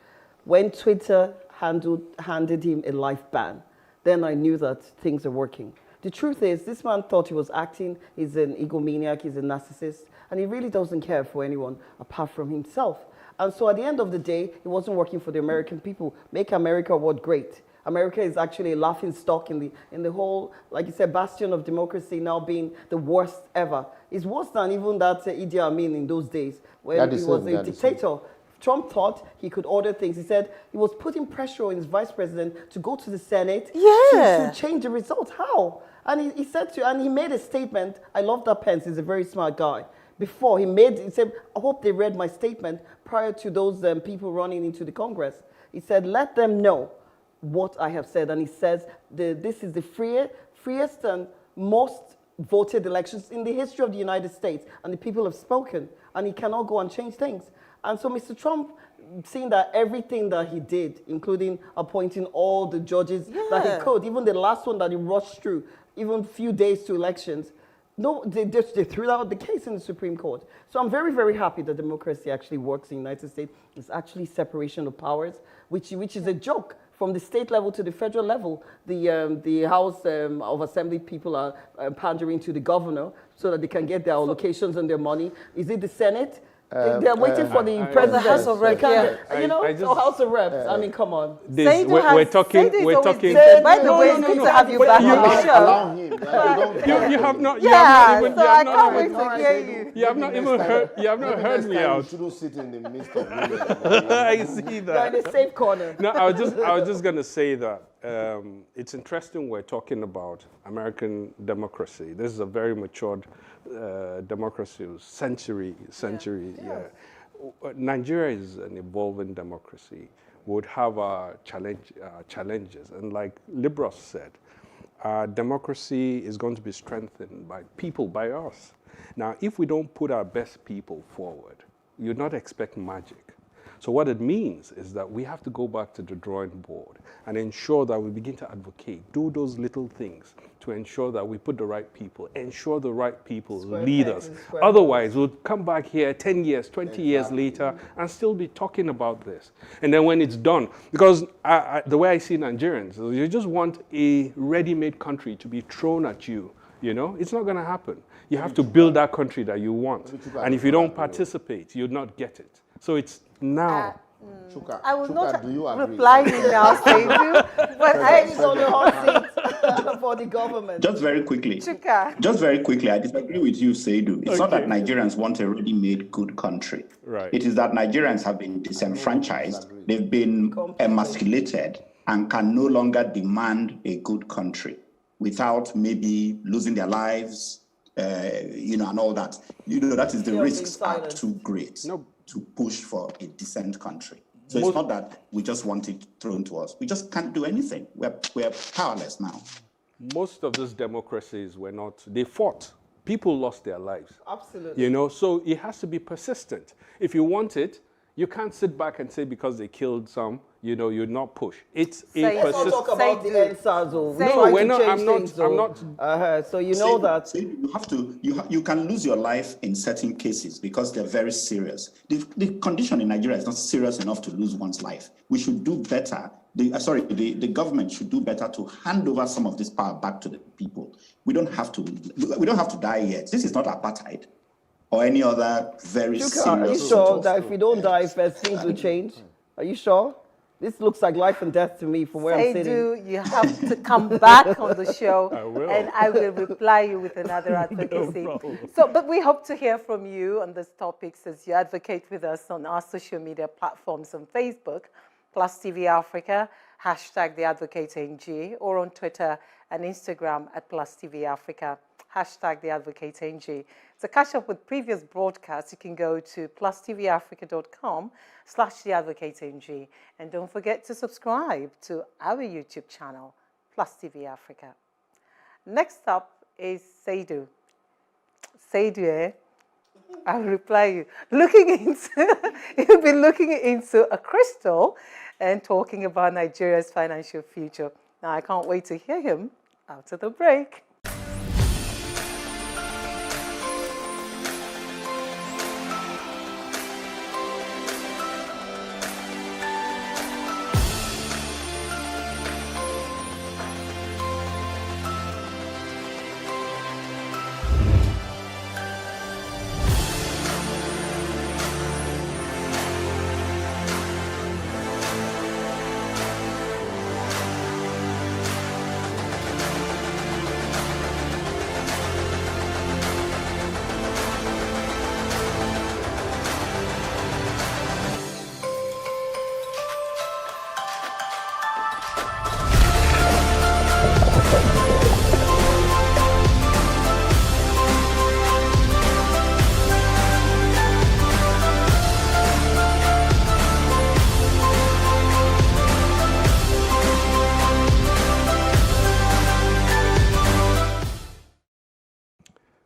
Speaker 24: When Twitter handed him a life ban, then I knew that things are working. The truth is, this man thought he was acting. He's an egomaniac, he's a narcissist, and he really doesn't care for anyone apart from himself. And so at the end of the day, it wasn't working for the American people. Make America what great. America is actually a laughing stock in the whole, like you said, bastion of democracy now being the worst ever. It's worse than even that Idi Amin in those days when he was a dictator. Trump thought he could order things. He said he was putting pressure on his vice president to go to the Senate to change the result. How? And he said to, and he made a statement. I love that Pence. He's a very smart guy. Before he said, I hope they read my statement prior to those people running into the Congress. He said, let them know what I have said. And he says, this is the freest and most voted elections in the history of the United States. And the people have spoken. And he cannot go and change things. And so Mr. Trump, seeing that everything that he did, including appointing all the judges that he could, even the last one that he rushed through, even a few days to elections, no, they threw out the case in the Supreme Court. So I'm very, very happy that democracy actually works in the United States. It's actually separation of powers, which is a joke. From the state level to the federal level, the House of Assembly people are pandering to the governor so that they can get their allocations and their money. Is it the Senate? They're waiting for the president.
Speaker 23: The House of Reps,
Speaker 24: House of Reps. I mean, come on.
Speaker 9: We're talking.
Speaker 23: By the way, it's good to have you back on the show.
Speaker 26: Allow him.
Speaker 9: You have not.
Speaker 23: I can't wait to hear you.
Speaker 9: You have not even heard. You have not heard me out.
Speaker 26: You shouldn't sit in the midst of women.
Speaker 9: I see that.
Speaker 24: You're in a safe corner.
Speaker 9: No, I was just going to say that it's interesting we're talking about American democracy. This is a very matured democracy, century. Yeah. Nigeria is an evolving democracy. We would have our challenges, and like Libros said, our democracy is going to be strengthened by people, by us. Now, if we don't put our best people forward, you'd not expect magic. So what it means is that we have to go back to the drawing board and ensure that we begin to advocate, do those little things to ensure that we put the right people, ensure the right people lead us. Otherwise, we'll come back here 10 years, 20 years later and still be talking about this. And then when it's done, because the way I see Nigerians, you just want a ready-made country to be thrown at you. You know, it's not going to happen. You have to build that country that you want. And if you don't participate, you'll not get it. So it's now.
Speaker 23: I will not reply you now, Seidu, but I
Speaker 24: He's on the hot seat for the government.
Speaker 25: Just very quickly.
Speaker 23: Chuka.
Speaker 25: Just very quickly, I disagree with you, Seidu. It's not that Nigerians want a ready-made good country.
Speaker 9: Right.
Speaker 25: It is that Nigerians have been disenfranchised, they've been emasculated, and can no longer demand a good country without maybe losing their lives, and all that. That is the risks are too great to push for a decent country. So it's not that we just want it thrown to us. We just can't do anything. We're powerless now.
Speaker 9: Most of these democracies were not, they fought. People lost their lives.
Speaker 24: Absolutely.
Speaker 9: So it has to be persistent. If you want it, you can't sit back and say because they killed some, you'd not push. It's a persistent.
Speaker 24: Let's not talk about the NSAS.
Speaker 9: No, we're not. I'm not.
Speaker 24: So that
Speaker 25: you can lose your life in certain cases because they're very serious. The condition in Nigeria is not serious enough to lose one's life. We should do better. The government should do better to hand over some of this power back to the people. We don't have to die yet. This is not apartheid or any other very serious.
Speaker 24: Are you sure that if we don't die first, things will change? Are you sure? This looks like life and death to me from where I'm sitting.
Speaker 23: Seidu, you have to come back on the show.
Speaker 9: I will.
Speaker 23: And I will reply you with another advocacy. But we hope to hear from you on these topics as you advocate with us on our social media platforms on Facebook, Plus TV Africa, #TheAdvocateNG, or on Twitter and Instagram @Plus TV Africa. #TheAdvocateNG. To catch up with previous broadcasts, you can go to plustvafrica.com/TheAdvocateNG. And don't forget to subscribe to our YouTube channel, Plus TV Africa. Next up is Seydou. Seydou, I'll reply you. You'll be looking into a crystal and talking about Nigeria's financial future. Now, I can't wait to hear him after the break.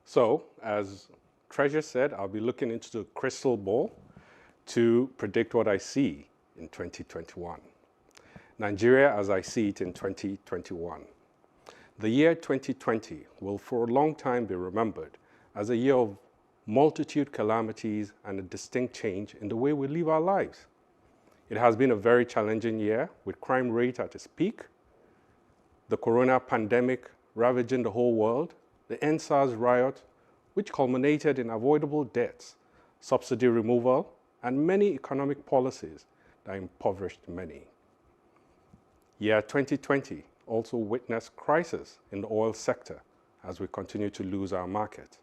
Speaker 9: So, as Treasure said, I'll be looking into the crystal ball to predict what I see in 2021. Nigeria as I see it in 2021. The year 2020 will for a long time be remembered as a year of multitude calamities and a distinct change in the way we live our lives. It has been a very challenging year with crime rate at its peak, the corona pandemic ravaging the whole world, the EndSARS riot, which culminated in avoidable deaths, subsidy removal, and many economic policies that impoverished many. Year 2020 also witnessed crisis in the oil sector as we continue to lose our market.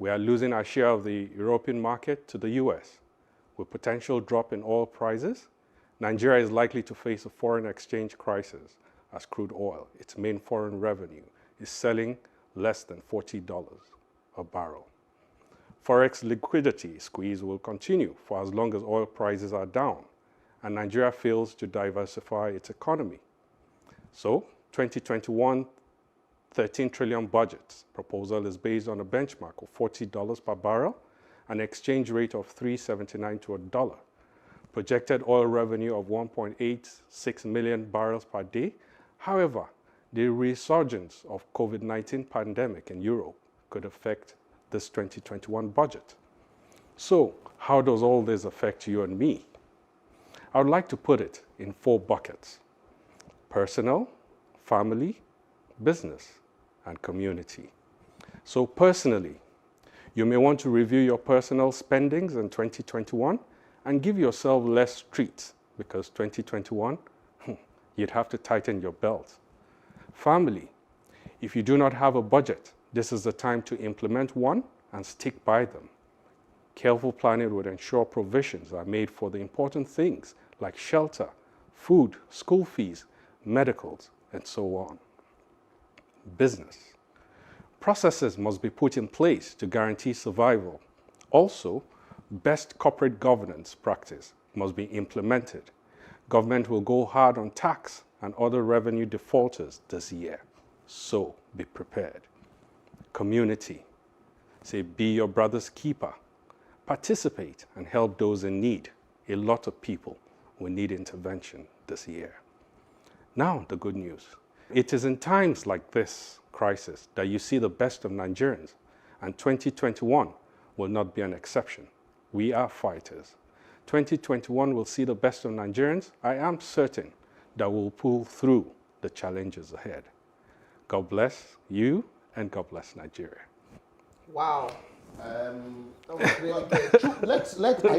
Speaker 9: We are losing our share of the European market to the US. With potential drop in oil prices, Nigeria is likely to face a foreign exchange crisis as crude oil, its main foreign revenue, is selling less than $40 a barrel. Forex liquidity squeeze will continue for as long as oil prices are down and Nigeria fails to diversify its economy. So, 2021 13 trillion budget proposal is based on a benchmark of $40 per barrel, an exchange rate of 3.79 to $1. Projected oil revenue of 1.86 million barrels per day. However, the resurgence of COVID-19 pandemic in Europe could affect this 2021 budget. So, how does all this affect you and me? I would like to put it in 4 buckets: personal, family, business, and community. So personally, you may want to review your personal spendings in 2021 and give yourself less treats because 2021, you'd have to tighten your belt. Family, if you do not have a budget, this is the time to implement one and stick by them. Careful planning would ensure provisions are made for the important things like shelter, food, school fees, medicals, and so on. Business. Processes must be put in place to guarantee survival. Also, best corporate governance practice must be implemented. Government will go hard on tax and other revenue defaulters this year, so be prepared. Community. Say, be your brother's keeper. Participate and help those in need. A lot of people will need intervention this year. Now, the good news. It is in times like this crisis that you see the best of Nigerians, and 2021 will not be an exception. We are fighters. 2021 will see the best of Nigerians. I am certain that we'll pull through the challenges ahead. God bless you, and God bless Nigeria.
Speaker 26: Wow. That was really good.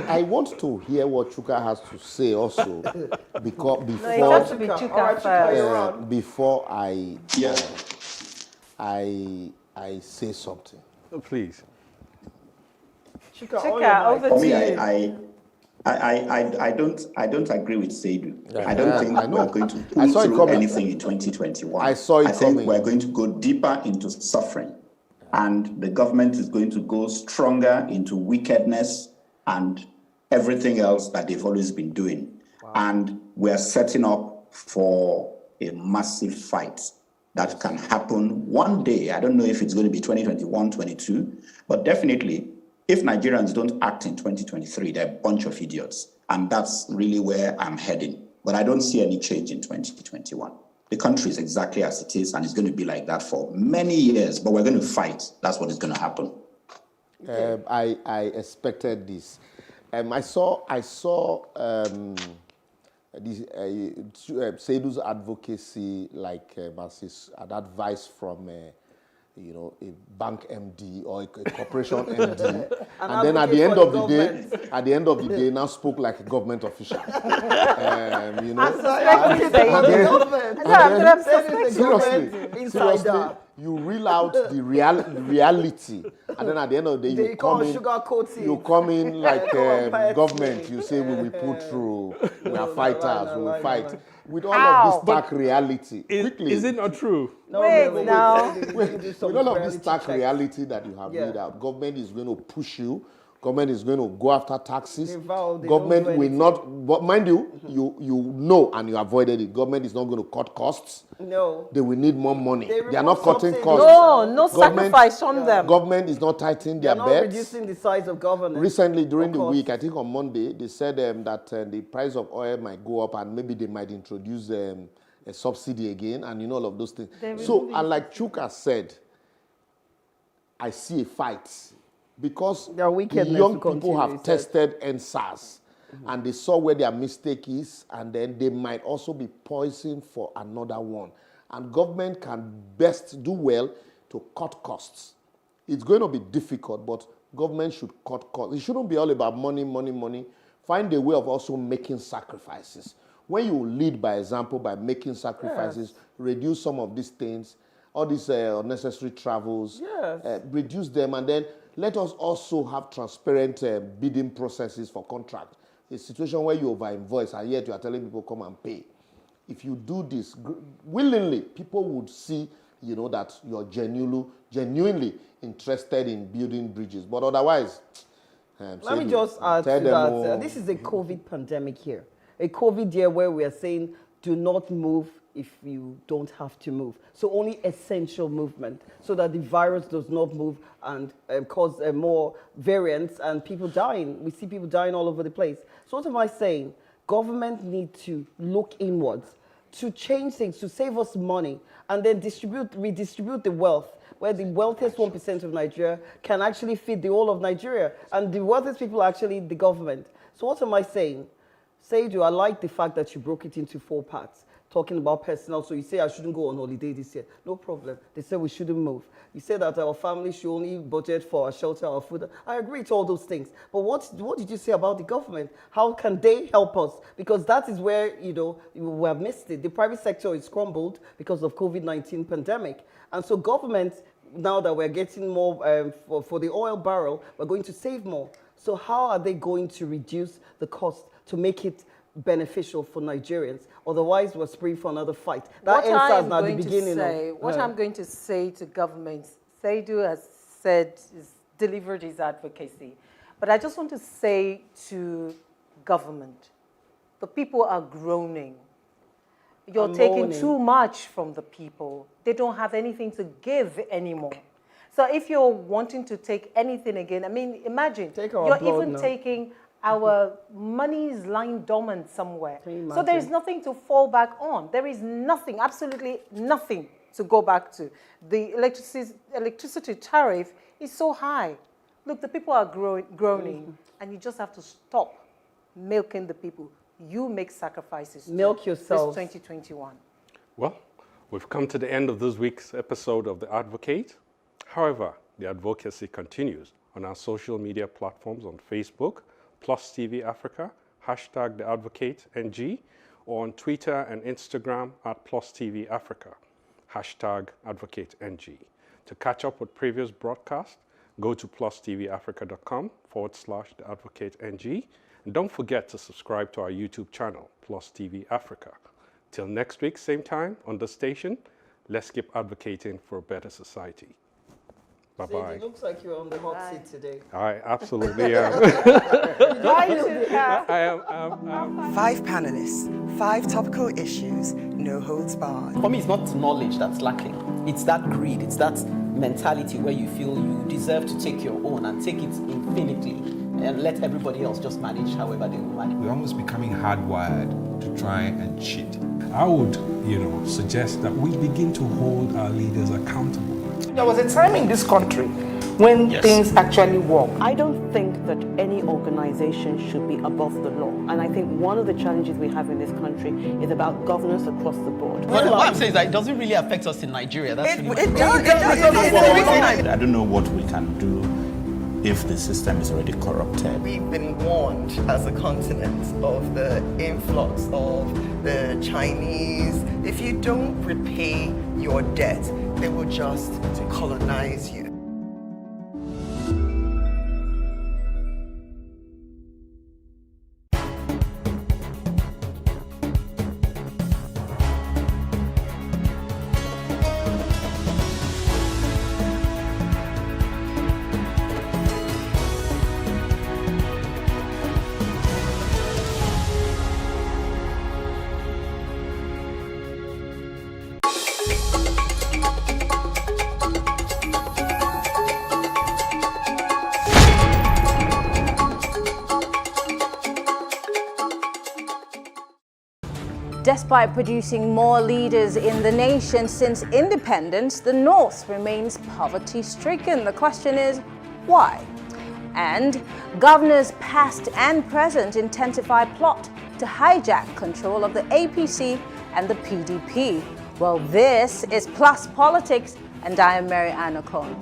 Speaker 26: I want to hear what Chuka has to say also, because before I say something.
Speaker 9: Oh, please.
Speaker 23: Chuka, over to you.
Speaker 25: I don't agree with Seydou. I don't think we're going to pull through anything in 2021.
Speaker 26: I saw it coming.
Speaker 25: think we're going to go deeper into suffering. and the government is going to go stronger into wickedness and everything else that they've always been doing. Wow. And we're setting up for a massive fight that can happen one day. I don't know if it's going to be 2021, 22, but definitely if Nigerians don't act in 2023, they're a bunch of idiots. And that's really where I'm heading. But I don't see any change in 2021. The country is exactly as it is, and it's going to be like that for many years, but we're going to fight. That's what is going to happen.
Speaker 26: I expected this. I saw Seidu's advocacy, like an advice from a bank MD or a corporation MD, and then at the end of the day, now spoke like a government official. Seriously, you reel out the reality, and then at the end of the day, you come in like government. You say we will put through. We are fighters. We will fight. With all of this stark reality, quickly.
Speaker 9: Is it not true?
Speaker 26: With all of this stark reality that you have laid out, government is going to push you. Government is going to go after taxes. Government will not, but mind you, you know and you avoided it. Government is not going to cut costs.
Speaker 24: No.
Speaker 26: They will need more money. They are not cutting costs.
Speaker 23: No sacrifice on them.
Speaker 26: Government is not tightening their bets.
Speaker 24: They're not reducing the size of government.
Speaker 26: Recently, during the week, I think on Monday, they said that the price of oil might go up and maybe they might introduce a subsidy again and all of those things. So, and like Chuka said, I see a fight. Because young people have tested NSAS and they saw where their mistake is, and then they might also be poisoned for another one. And government can best do well to cut costs. It's going to be difficult, but government should cut costs. It shouldn't be all about money, money, money. Find a way of also making sacrifices. When you lead by example, by making sacrifices, reduce some of these things, all these unnecessary travels, reduce them, and then let us also have transparent bidding processes for contract. A situation where you over-invoice and yet you are telling people come and pay. If you do this willingly, people would see, that you're genuinely interested in building bridges. But otherwise,
Speaker 24: let me just add to that. This is a COVID pandemic here. A COVID year where we are saying do not move if you don't have to move. So only essential movement so that the virus does not move and cause more variants and people dying. We see people dying all over the place. So what am I saying? Government need to look inwards to change things, to save us money, and then redistribute the wealth, where the wealthiest 1% of Nigeria can actually feed the whole of Nigeria. And the wealthiest people are actually the government. So what am I saying? Seidu, I like the fact that you broke it into 4 parts. Talking about personnel, so you say I shouldn't go on holiday this year. No problem. They said we shouldn't move. You said that our family should only budget for our shelter, our food. I agree to all those things. But what did you say about the government? How can they help us? Because that is where, we have missed it. The private sector is crumbled because of COVID-19 pandemic. And so government, now that we're getting more for the oil barrel, we're going to save more. So how are they going to reduce the cost to make it beneficial for Nigerians? Otherwise, we're spraying for another fight. That ends at the beginning.
Speaker 23: What I'm going to say to governments, Seidu has said, delivered his advocacy. But I just want to say to government, the people are groaning. You're taking too much from the people. They don't have anything to give anymore. So if you're wanting to take anything again, imagine, you're even taking our money is lying dormant somewhere. So there is nothing to fall back on. There is nothing, absolutely nothing to go back to. The electricity tariff is so high. Look, the people are groaning, and you just have to stop milking the people. You make sacrifices.
Speaker 24: Milk yourself.
Speaker 23: This 2021.
Speaker 9: Well, we've come to the end of this week's episode of The Advocate. However, the advocacy continues on our social media platforms on Facebook, Plus TV Africa, #TheAdvocateNG, or on Twitter and Instagram at Plus TV Africa, #AdvocateNG. To catch up with previous broadcasts, go to plustvafrica.com/TheAdvocateNG. And don't forget to subscribe to our YouTube channel, Plus TV Africa. Till next week, same time on the station, let's keep advocating for a better society. Bye-bye.
Speaker 24: It looks like you're on the hot seat today.
Speaker 9: I absolutely am. I am.
Speaker 7: 5 panelists, 5 topical issues, no holds barred.
Speaker 6: For me, it's not knowledge that's lacking. It's that greed. It's that mentality where you feel you deserve to take your own and take it infinitely and let everybody else just manage however they want.
Speaker 8: We're almost becoming hardwired to try and cheat. I would, suggest that we begin to hold our leaders accountable.
Speaker 14: There was a time in this country when things actually work.
Speaker 2: I don't think that any organization should be above the law. And I think one of the challenges we have in this country is about governance across the board.
Speaker 6: But what I'm saying is that it doesn't really affect us in Nigeria. That's
Speaker 7: It does.
Speaker 12: I don't know what we can do if the system is already corrupted.
Speaker 7: We've been warned as a continent of the influx of the Chinese. If you don't repay your debt, they will just colonize you.
Speaker 16: Despite producing more leaders in the nation since independence, the North remains poverty-stricken. The question is, why? And governors past and present intensify plot to hijack control of the APC and the PDP. Well, this is Plus Politics, and I am Mary Ann Okon.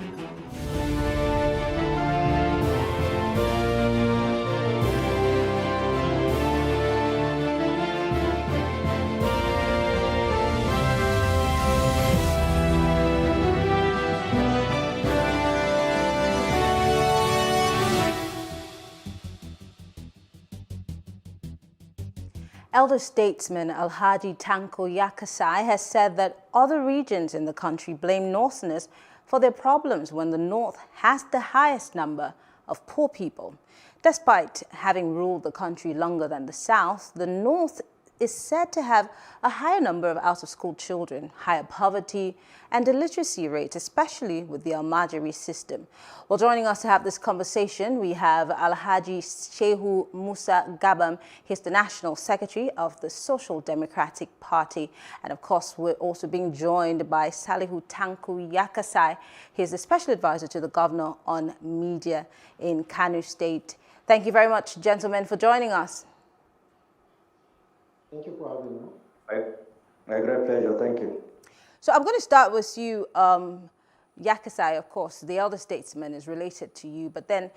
Speaker 16: Elder statesman Alhaji Tanko Yakasai has said that other regions in the country blame Northerners for their problems when the North has the highest number of poor people. Despite having ruled the country longer than the South, the North is said to have a higher number of out-of-school children, higher poverty and illiteracy rates, especially with the Almajiri system. Well, joining us to have this conversation, we have Alhaji Shehu Musa Gabam. He's the National Secretary of the Social Democratic Party. And of course, we're also being joined by Salihu Tanko Yakasai. He's the Special Advisor to the Governor on Media in Kano State. Thank you very much, gentlemen, for joining us.
Speaker 18: Thank you for having me. My great pleasure. Thank you.
Speaker 16: So I'm going to start with you, Yakasai, of course. The elder statesman is related to you. But then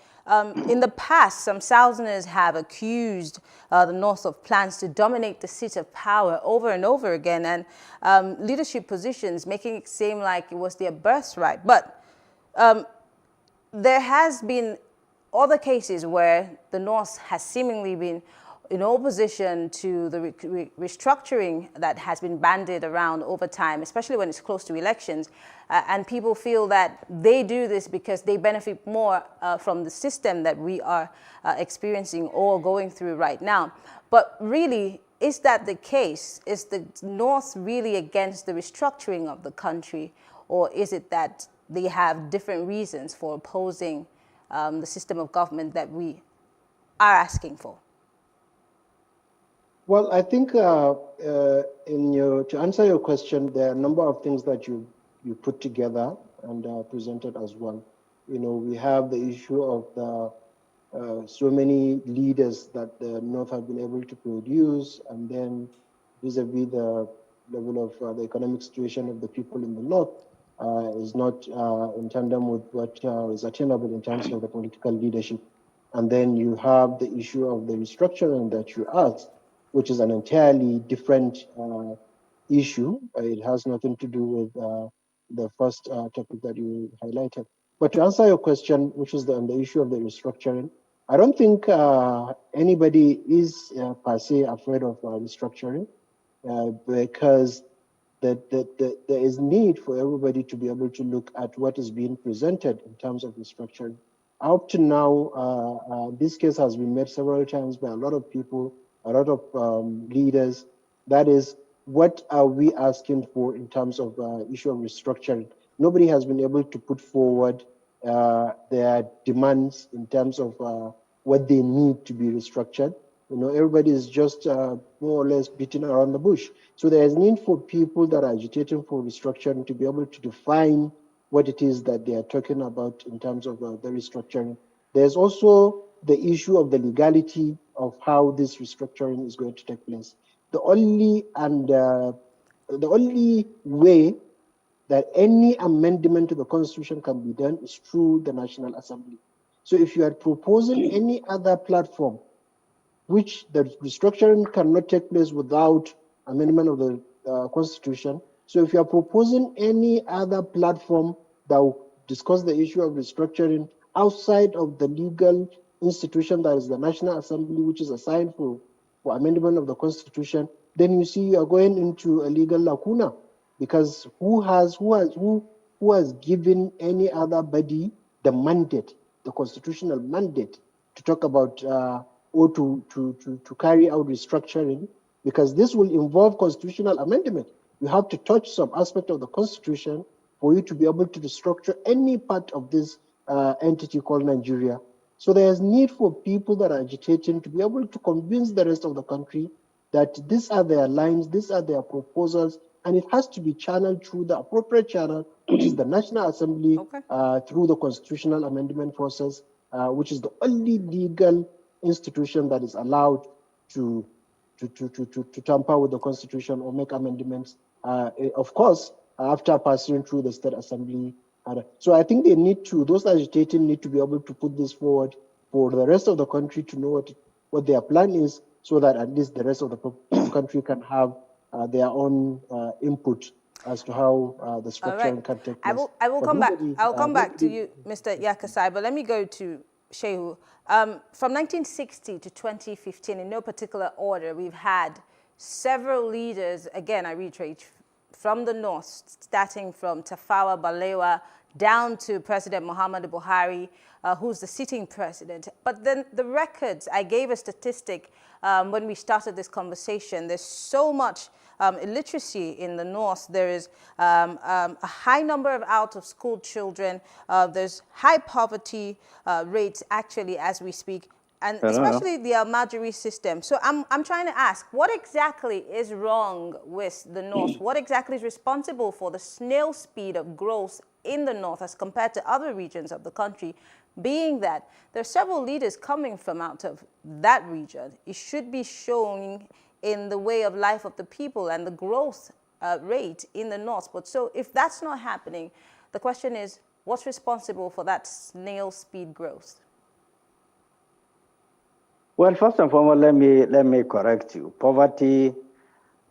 Speaker 16: in the past, some Southerners have accused the North of plans to dominate the seat of power over and over again, and leadership positions, making it seem like it was their birthright. But there has been other cases where the North has seemingly been in opposition to the restructuring that has been bandied around over time, especially when it's close to elections. And people feel that they do this because they benefit more from the system that we are experiencing or going through right now. But really, is that the case? Is the North really against the restructuring of the country? Or is it that they have different reasons for opposing the system of government that we are asking for?
Speaker 18: Well, I think to answer your question, there are a number of things that you put together and presented as well. We have the issue of the so many leaders that the North have been able to produce, and then vis-a-vis the level of the economic situation of the people in the North is not in tandem with what is attainable in terms of the political leadership. And then you have the issue of the restructuring that you asked, which is an entirely different issue. It has nothing to do with the first topic that you highlighted. But to answer your question, which is on the issue of the restructuring, I don't think anybody is per se afraid of restructuring because there is need for everybody to be able to look at what is being presented in terms of restructuring. Up to now, this case has been made several times by a lot of people, a lot of leaders. That is, what are we asking for in terms of issue of restructuring? Nobody has been able to put forward their demands in terms of what they need to be restructured. You know, everybody is just more or less beating around the bush. So there is need for people that are agitating for restructuring to be able to define what it is that they are talking about in terms of the restructuring. There's also the issue of the legality of how this restructuring is going to take place. The only way that any amendment to the Constitution can be done is through the National Assembly. So if you are proposing any other platform which the restructuring cannot take place without amendment of the Constitution, so if you are proposing any other platform that will discuss the issue of restructuring outside of the legal institution that is the National Assembly, which is assigned for amendment of the Constitution, then you see you are going into a legal lacuna, because who has given any other body the mandate, the constitutional mandate, to talk about or to carry out restructuring? Because this will involve constitutional amendment. You have to touch some aspect of the Constitution for you to be able to restructure any part of this entity called Nigeria. So there is need for people that are agitating to be able to convince the rest of the country that these are their lines, these are their proposals, and it has to be channeled through the appropriate channel, which is the National Assembly, through the constitutional amendment process, which is the only legal institution that is allowed to tamper with the Constitution or make amendments, of course, after passing through the State Assembly. So I think those agitating need to be able to put this forward for the rest of the country to know what their plan is, so that at least the rest of the country can have their own input as to how the structuring can take place.
Speaker 16: I will come back. I'll come back to you, Mr. Yakasai, but let me go to Shehu. From 1960 to 2015, in no particular order, we've had several leaders, again, I reiterate, from the north, starting from Tafawa Balewa down to President Muhammadu Buhari, who's the sitting president. But then the records, I gave a statistic when we started this conversation. There's so much illiteracy in the north. There is a high number of out-of-school children. There's high poverty rates, actually, as we speak, and especially the Almajiri system. So I'm trying to ask, what exactly is wrong with the north? What exactly is responsible for the snail speed of growth in the north as compared to other regions of the country, being that there are several leaders coming from out of that region? It should be showing in the way of life of the people and the growth rate in the north. But so if that's not happening, the question is, what's responsible for that snail speed growth?
Speaker 1: Well, first and foremost, let me correct you. Poverty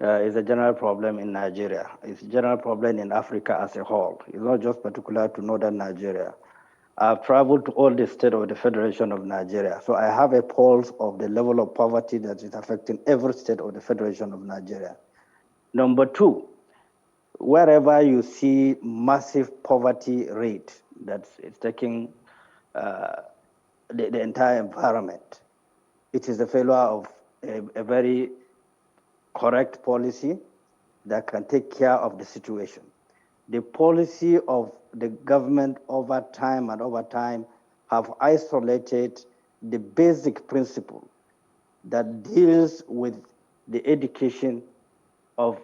Speaker 1: is a general problem in Nigeria. It's a general problem in Africa as a whole. It's not just particular to northern Nigeria. I've traveled to all the states of the Federation of Nigeria, so I have a pulse of the level of poverty that is affecting every state of the Federation of Nigeria. Number two, wherever you see massive poverty rate that is taking the entire environment, it is the failure of a very correct policy that can take care of the situation. The policy of the government over time have isolated the basic principle that deals with the education of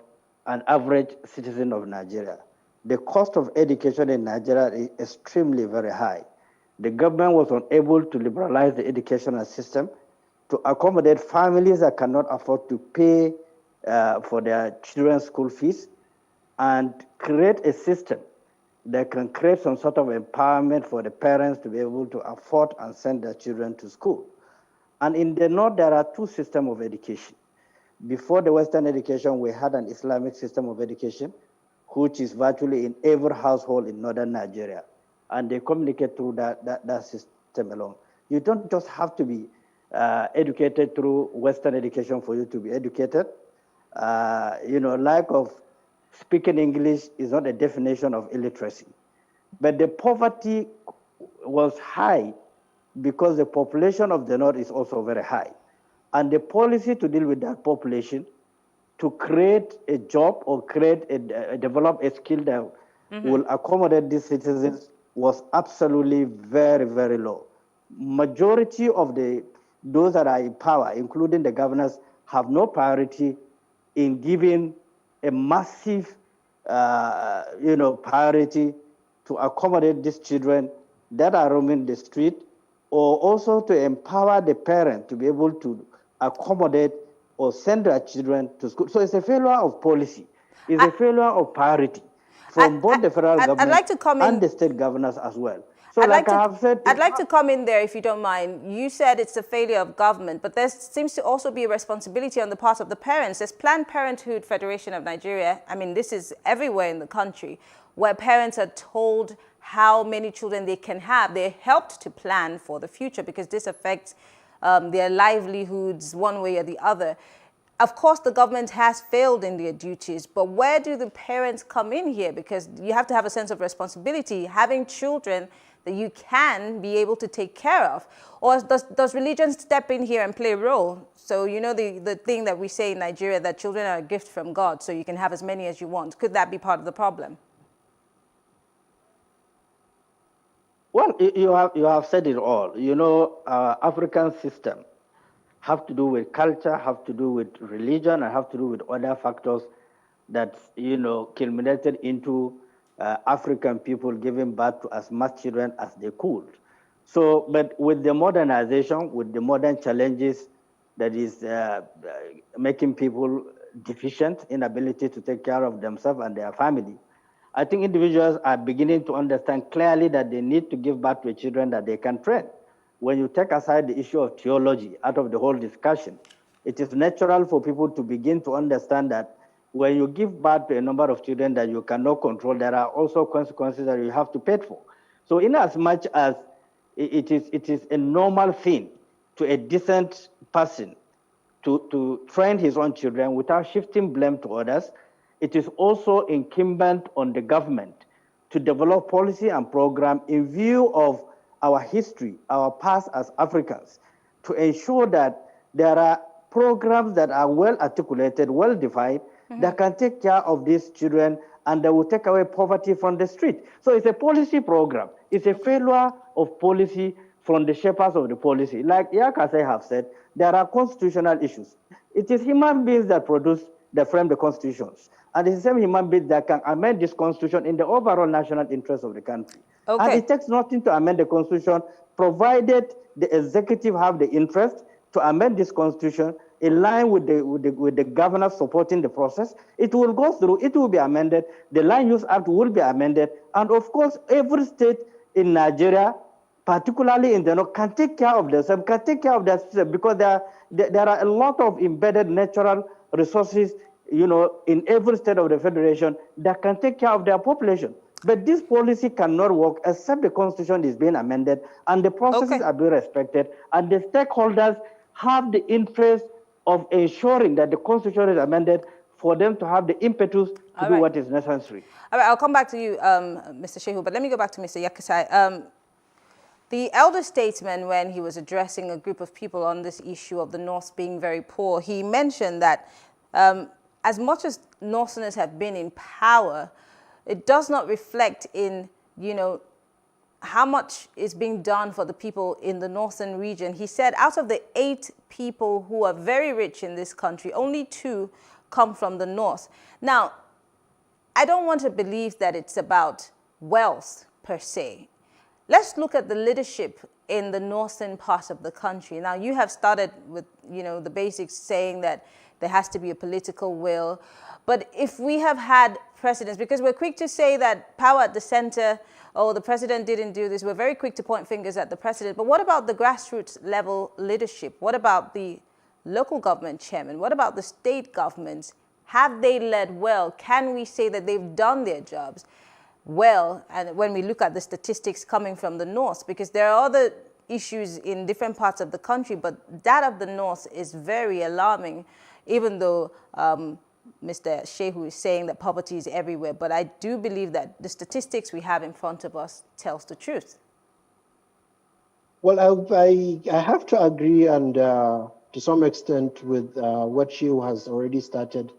Speaker 1: an average citizen of Nigeria. The cost of education in Nigeria is extremely very high. The government was unable to liberalize the educational system to accommodate families that cannot afford to pay for their children's school fees, and create a system that can create some sort of empowerment for the parents to be able to afford and send their children to school. And in the north, there are two systems of education. Before the Western education, we had an Islamic system of education, which is virtually in every household in northern Nigeria. And they communicate through that system alone. You don't just have to be educated through Western education for you to be educated. Lack of speaking English is not a definition of illiteracy. But the poverty was high because the population of the North is also very high. And the policy to deal with that population, to create a job or develop a skill that will accommodate these citizens was absolutely very, very low. Majority of those that are in power, including the governors, have no priority in giving a massive, priority to accommodate these children that are roaming the street, or also to empower the parent to be able to accommodate or send their children to school. So it's a failure of policy. It's a failure of priority from both the federal government and the state governors as well. So I'd like
Speaker 16: to come in there, if you don't mind. You said it's a failure of government, but there seems to also be a responsibility on the part of the parents. There's Planned Parenthood Federation of Nigeria. I mean, this is everywhere in the country, where parents are told how many children they can have. They're helped to plan for the future because this affects their livelihoods one way or the other. Of course, the government has failed in their duties, but where do the parents come in here? Because you have to have a sense of responsibility, having children that you can be able to take care of. Or does religion step in here and play a role? So, you know, the thing that we say in Nigeria, that children are a gift from God, so you can have as many as you want. Could that be part of the problem?
Speaker 1: Well, you have said it all. You know, our African system have to do with culture, have to do with religion, and have to do with other factors that, you know, culminated into African people giving birth to as much children as they could. So, but with the modernization, with the modern challenges that is making people deficient in ability to take care of themselves and their family, I think individuals are beginning to understand clearly that they need to give birth to children that they can train. When you take aside the issue of theology out of the whole discussion, it is natural for people to begin to understand that when you give birth to a number of children that you cannot control, there are also consequences that you have to pay for. So in as much as it is a normal thing to a decent person to train his own children without shifting blame to others, it is also incumbent on the government to develop policy and program in view of our history, our past as Africans, to ensure that there are programs that are well articulated, well defined, that can take care of these children and that will take away poverty from the street. So it's a policy program. It's a failure of policy from the shapers of the policy. Like Yakase have said, there are constitutional issues. It is human beings that frame the constitutions. And it's the same human beings that can amend this constitution in the overall national interest of the country. Okay. And it takes nothing to amend the constitution, provided the executive have the interest to amend this constitution in line with the governors supporting the process. It will go through, it will be amended, the Land Use Act will be amended, and of course, every state in Nigeria, particularly in the north, can take care of themselves, can take care of their system, because there are a lot of embedded natural resources, you know, in every state of the federation that can take care of their population. But this policy cannot work except the constitution is being amended and the processes are being respected, and the stakeholders have the interest of ensuring that the constitution is amended for them to have the impetus to do what is necessary.
Speaker 16: All right, I'll come back to you, Mr. Shehu, but let me go back to Mr. Yakasai. The elder statesman, when he was addressing a group of people on this issue of the North being very poor, he mentioned that as much as Northerners have been in power, it does not reflect in, you know, how much is being done for the people in the northern region. He said out of the 8 people who are very rich in this country, only 2 come from the north. Now, I don't want to believe that it's about wealth per se. Let's look at the leadership in the northern part of the country. Now, you have started with, you know, the basics, saying that there has to be a political will. But if we have had precedents, because we're quick to say that power at the center, oh, the president didn't do this, we're very quick to point fingers at the president. But what about the grassroots level leadership? What about the local government chairman? What about the state governments? Have they led well? Can we say that they've done their jobs well? And when we look at the statistics coming from the north, because there are other issues in different parts of the country, but that of the north is very alarming, even though Mr. Shehu is saying that poverty is everywhere, but I do believe that the statistics we have in front of us tells the truth.
Speaker 18: Well, I have to agree, and to some extent, with what Shehu has already started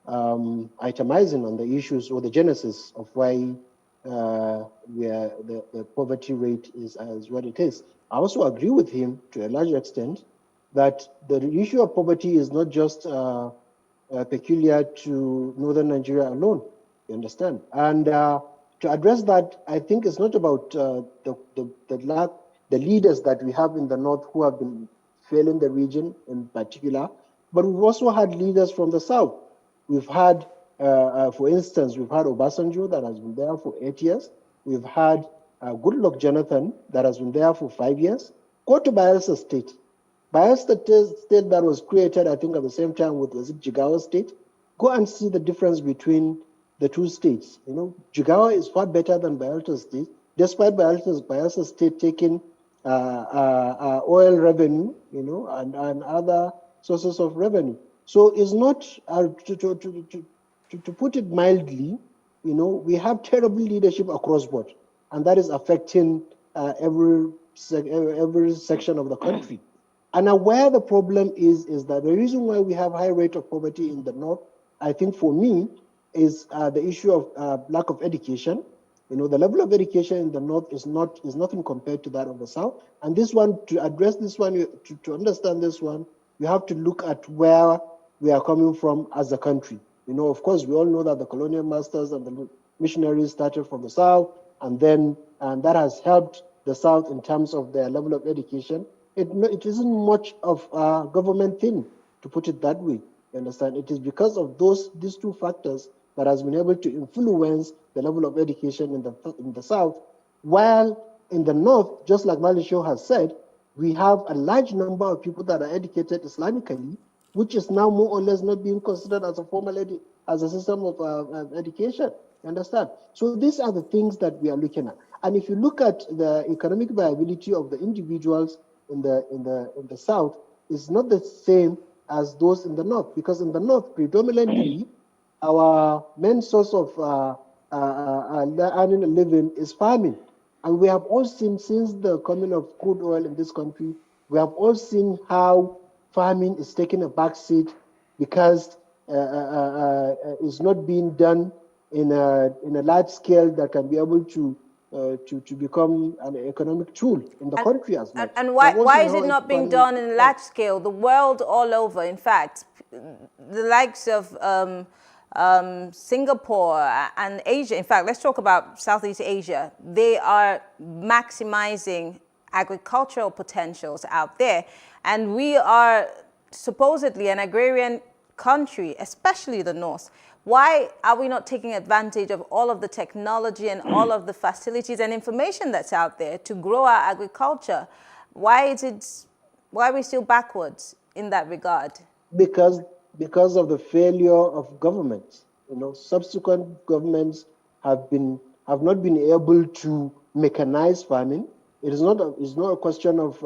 Speaker 18: itemizing on the issues or the genesis of why the poverty rate is as what it is. I also agree with him to a large extent that the issue of poverty is not just peculiar to northern Nigeria alone. You understand? And to address that, I think it's not about the leaders that we have in the north who have been failing the region in particular, but we've also had leaders from the south. We've had, for instance, we've had Obasanjo that has been there for 8 years. We've had Goodluck Jonathan that has been there for 5 years. Go to Bayelsa State. Bayelsa State that was created, I think, at the same time with, was it Jigawa State? Go and see the difference between the two states. You know, Jigawa is far better than Bayelsa State, despite Bayelsa State taking oil revenue, you know, and other sources of revenue. So it's not, to put it mildly, you know, we have terrible leadership across board, and that is affecting every section of the country. And where the problem is that the reason why we have high rate of poverty in the north, I think for me, is the issue of lack of education. You know, the level of education in the north is nothing compared to that of the south. And this one, to address this one, to understand this one, you have to look at where we are coming from as a country. You know, of course, we all know that the colonial masters and the missionaries started from the south, and that has helped the south in terms of their level of education. It isn't much of a government thing, to put it that way. You understand? It is because of these two factors that has been able to influence the level of education in the south, while in the north, just like Malisho has said, we have a large number of people that are educated Islamically, which is now more or less not being considered as a formal as a system of education. You understand? So these are the things that we are looking at. And if you look at the economic viability of the individuals in the south, it's not the same as those in the north, because in the north, predominantly, our main source of earning a living is farming. And we have all seen, since the coming of crude oil in this country, we have all seen how farming is taking a backseat because it's not being done in a large scale that can be able to become an economic tool in the country as much.
Speaker 16: And why is it not being done in a large scale? The world all over, in fact, the likes of Singapore and Asia, in fact, let's talk about Southeast Asia. They are maximizing agricultural potentials out there. And we are supposedly an agrarian country, especially the north. Why are we not taking advantage of all of the technology and all of the facilities and information that's out there to grow our agriculture? Why are we still backwards in that regard?
Speaker 18: Because of the failure of governments. You know, subsequent governments have not been able to mechanize farming. It's not a question of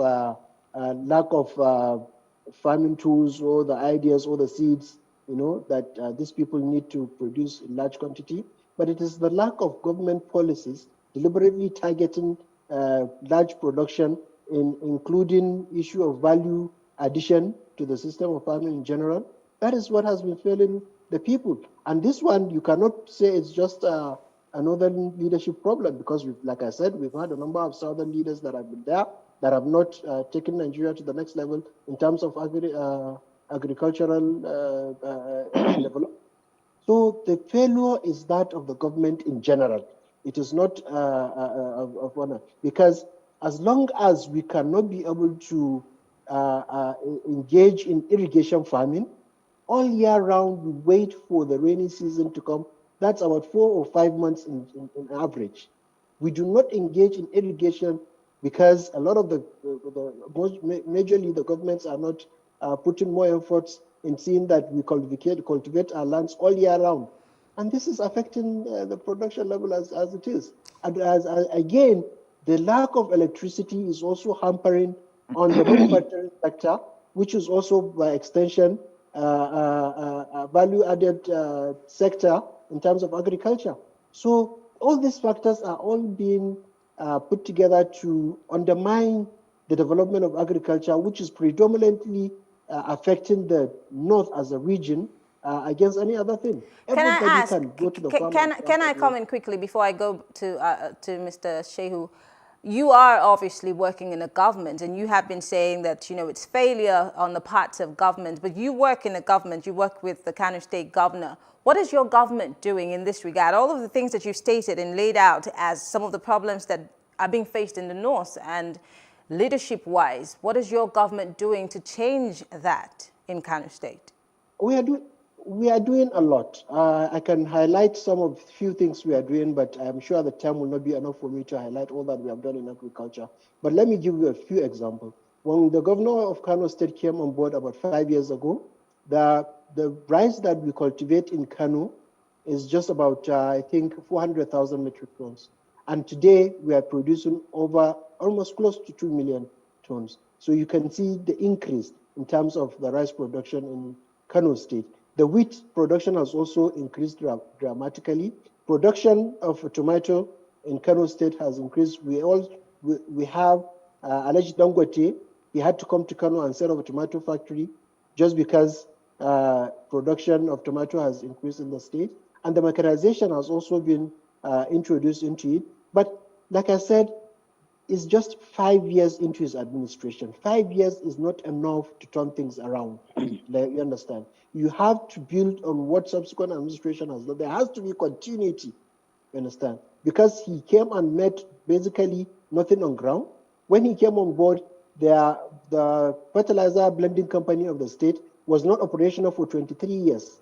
Speaker 18: lack of farming tools or the ideas or the seeds, you know, that these people need to produce in large quantity, but it is the lack of government policies deliberately targeting large production, including issue of value addition to the system of farming in general. That is what has been failing the people. And this one, you cannot say it's just a northern leadership problem, because, like I said, we've had a number of southern leaders that have been there that have not taken Nigeria to the next level in terms of agricultural development. So the failure is that of the government in general. It is not of one, because as long as we cannot be able to engage in irrigation farming, all year round we wait for the rainy season to come. That's about 4 or 5 months in average. We do not engage in irrigation because a lot of majorly the governments are not putting more efforts in seeing that we cultivate our lands all year round. And this is affecting the production level as it is. And again, the lack of electricity is also hampering on the manufacturing sector, which is also by extension value-added sector in terms of agriculture. So all these factors are all being put together to undermine the development of agriculture, which is predominantly affecting the North as a region against any other thing.
Speaker 16: Can I ask,
Speaker 18: can
Speaker 16: I comment quickly before I go to Mr. Shehu? You are obviously working in a government, and you have been saying that, you know, it's failure on the parts of government, but you work in a government, you work with the Kano State governor. What is your government doing in this regard? All of the things that you've stated and laid out as some of the problems that are being faced in the North and leadership-wise, what is your government doing to change that in Kano State?
Speaker 18: We are doing a lot. I can highlight some of few things we are doing, but I'm sure the time will not be enough for me to highlight all that we have done in agriculture. But let me give you a few examples. When the governor of Kano State came on board about 5 years ago, the rice that we cultivate in Kano is just about, I think, 400,000 metric tons. And today we are producing over almost close to 2 million tons. So you can see the increase in terms of the rice production in Kano State. The wheat production has also increased dramatically. Production of tomato in Kano State has increased. We have Alhaji Dangote. He had to come to Kano and set up a tomato factory just because production of tomato has increased in the state. And the mechanization has also been introduced into it. But like I said, it's just 5 years into his administration. 5 years is not enough to turn things around. You understand? You have to build on what subsequent administration has done. There has to be continuity, you understand? Because he came and met basically nothing on ground. When he came on board, the fertilizer blending company of the state was not operational for 23 years.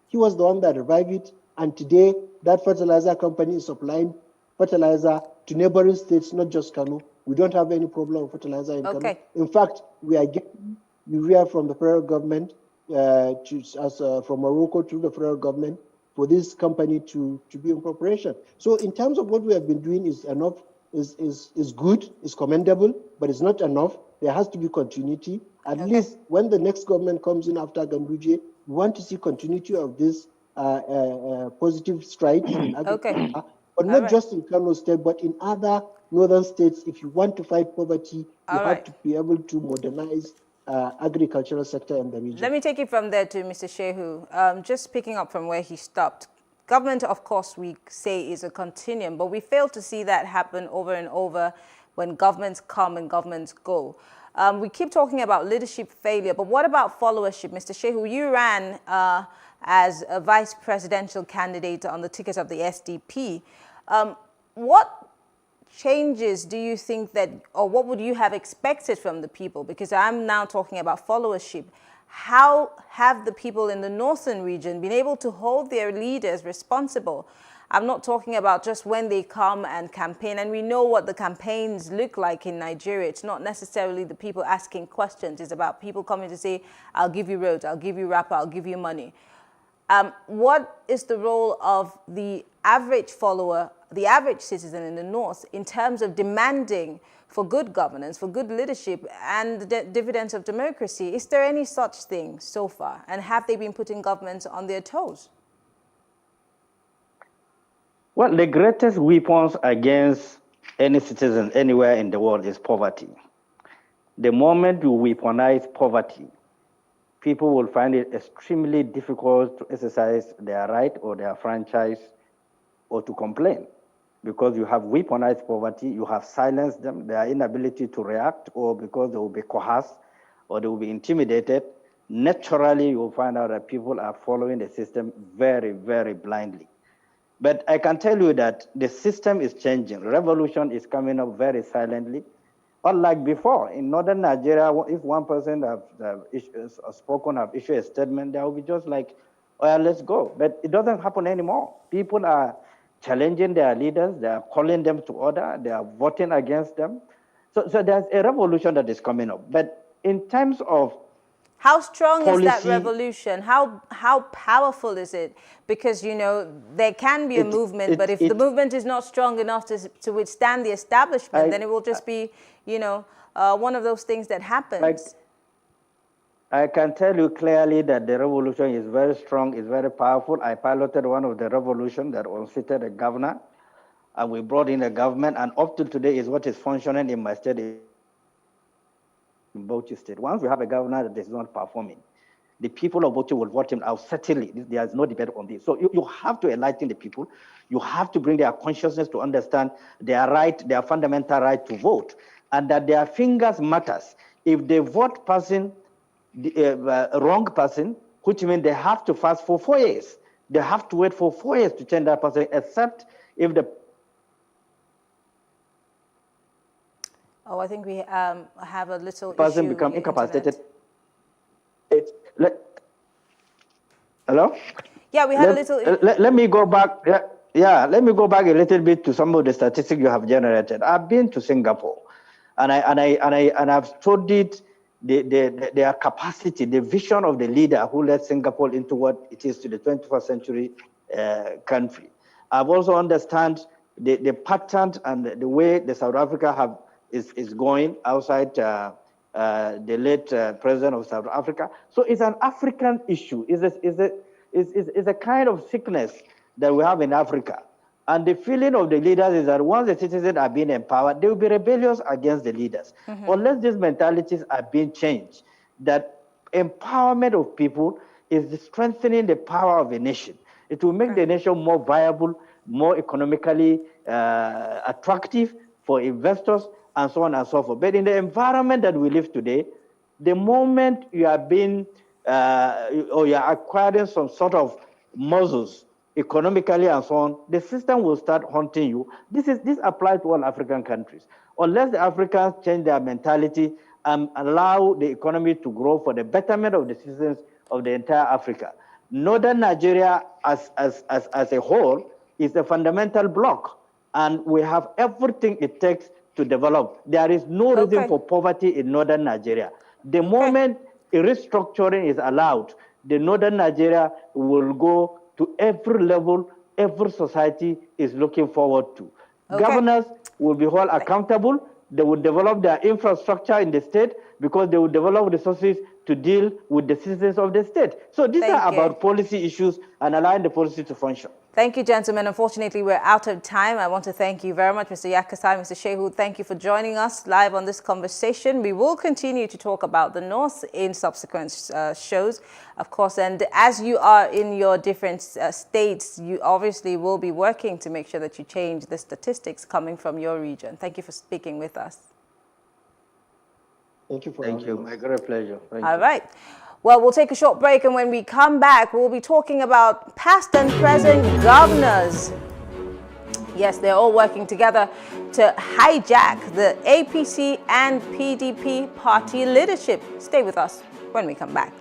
Speaker 18: He was the one that revived it, and today that fertilizer company is supplying fertilizer to neighboring states, not just Kano. We don't have any problem with fertilizer in Kano. In fact, we are getting urea from the federal government, from Morocco to the federal government for this company to be in operation. So in terms of what we have been doing is enough, is good, is commendable, but it's not enough. There has to be continuity. At least when the next government comes in after Ganduje, we want to see continuity of this positive strides in agriculture, but not just in Kano State, but in other northern states. If you want to fight poverty, you have to be able to modernize agricultural sector in the region.
Speaker 16: Let me take it from there to Mr. Shehu. Just picking up from where he stopped. Government, of course, we say is a continuum, but we fail to see that happen over and over when governments come and governments go. We keep talking about leadership failure, but what about followership? Mr. Shehu, you ran as a vice presidential candidate on the ticket of the SDP. What changes do you think that, or what would you have expected from the people? Because I'm now talking about followership. How have the people in the northern region been able to hold their leaders responsible? I'm not talking about just when they come and campaign, and we know what the campaigns look like in Nigeria. It's not necessarily the people asking questions. It's about people coming to say, I'll give you roads, I'll give you rapper, I'll give you money. What is the role of the average follower, the average citizen in the North in terms of demanding for good governance, for good leadership, and the dividends of democracy? Is there any such thing so far? And have they been putting governments on their toes?
Speaker 1: Well, the greatest weapons against any citizen anywhere in the world is poverty. The moment you weaponize poverty, people will find it extremely difficult to exercise their right or their franchise or to complain. Because you have weaponized poverty, you have silenced them, their inability to react, or because they will be coerced or they will be intimidated. Naturally, you will find out that people are following the system very, very blindly. But I can tell you that the system is changing. Revolution is coming up very silently. Unlike before, in northern Nigeria, if one person have issued a statement, they will be just like, well, let's go. But it doesn't happen anymore. People are challenging their leaders, they are calling them to order, they are voting against them. So there's a revolution that is coming up. But in terms of
Speaker 16: how strong
Speaker 1: policy,
Speaker 16: is that revolution? How powerful is it? Because, you know, there can be a movement, but if the movement is not strong enough to withstand the establishment, then it will just be, you know, one of those things that happens.
Speaker 1: I can tell you clearly that the revolution is very strong, is very powerful. I piloted one of the revolution that unseated a governor, and we brought in a government, and up to today is what is functioning in my state, in Bauchi State. Once we have a governor that is not performing, the people of Bauchi will vote him out, certainly. There is no debate on this. So you have to enlighten the people. You have to bring their consciousness to understand their right, their fundamental right to vote, and that their fingers matters. If they vote person, the wrong person, which means they have to fast for 4 years. They have to wait for 4 years to change that person, except if the...
Speaker 16: Oh, I think we have a little
Speaker 1: person
Speaker 16: issue
Speaker 1: become
Speaker 16: with
Speaker 1: incapacitated.
Speaker 16: internet.
Speaker 1: Hello?
Speaker 16: Yeah, we had a little...
Speaker 1: Let me go back. Yeah, let me go back a little bit to some of the statistics you have generated. I've been to Singapore, and I've studied their capacity, the vision of the leader who led Singapore into what it is to the 21st century country. I've also understand the pattern and the way the South Africa is going outside the late president of South Africa. So it's an African issue. It's a kind of sickness that we have in Africa. And the feeling of the leaders is that once the citizens are being empowered, they will be rebellious against the leaders. Unless these mentalities are being changed, that empowerment of people is strengthening the power of a nation. It will make the nation more viable, more economically attractive for investors, and so on and so forth. But in the environment that we live today, the moment you are being, or you are acquiring some sort of muscles, economically and so on, the system will start haunting you. This applies to all African countries. Unless the Africans change their mentality and allow the economy to grow for the betterment of the citizens of the entire Africa. Northern Nigeria as a whole is a fundamental block, and we have everything it takes to develop. There is no reason for poverty in Northern Nigeria. The moment a restructuring is allowed, the Northern Nigeria will go to every level, every society is looking forward to. Governors will be held accountable. They will develop their infrastructure in the state because they will develop resources to deal with the citizens of the state. So these are about policy issues and allowing the policy to function.
Speaker 16: Thank you, gentlemen. Unfortunately, we're out of time. I want to thank you very much, Mr. Yakasai, Mr. Shehu. Thank you for joining us live on this conversation. We will continue to talk about the North in subsequent shows, of course. And as you are in your different states, you obviously will be working to make sure that you change the statistics coming from your region. Thank you for speaking with us.
Speaker 18: Thank you for
Speaker 1: Thank you. My great pleasure. Thank you.
Speaker 16: All right. Well, we'll take a short break, and when we come back, we'll be talking about past and present governors. Yes, they're all working together to hijack the APC and PDP party leadership. Stay with us when we come back.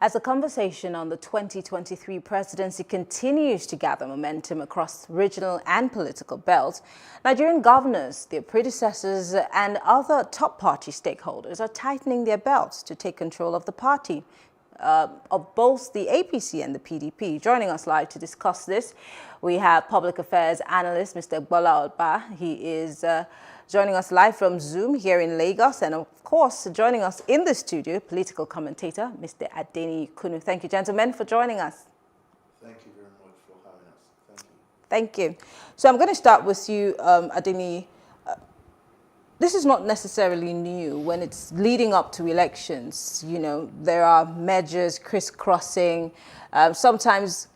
Speaker 16: As the conversation on the 2023 presidency continues to gather momentum across regional and political belts, Nigerian governors, their predecessors, and other top party stakeholders are tightening their belts to take control of the party, of both the APC and the PDP. Joining us live to discuss this, we have public affairs analyst Mr. Bola Oba. He is joining us live from Zoom here in Lagos, and of course, joining us in the studio, political commentator Mr. Adeni Kunu. Thank you, gentlemen, for joining us.
Speaker 26: Thank you very much for having us.
Speaker 16: Thank you. So I'm going to start with you, Adeni. This is not necessarily new. When it's leading up to elections, you know, there are mergers, crisscrossing, sometimes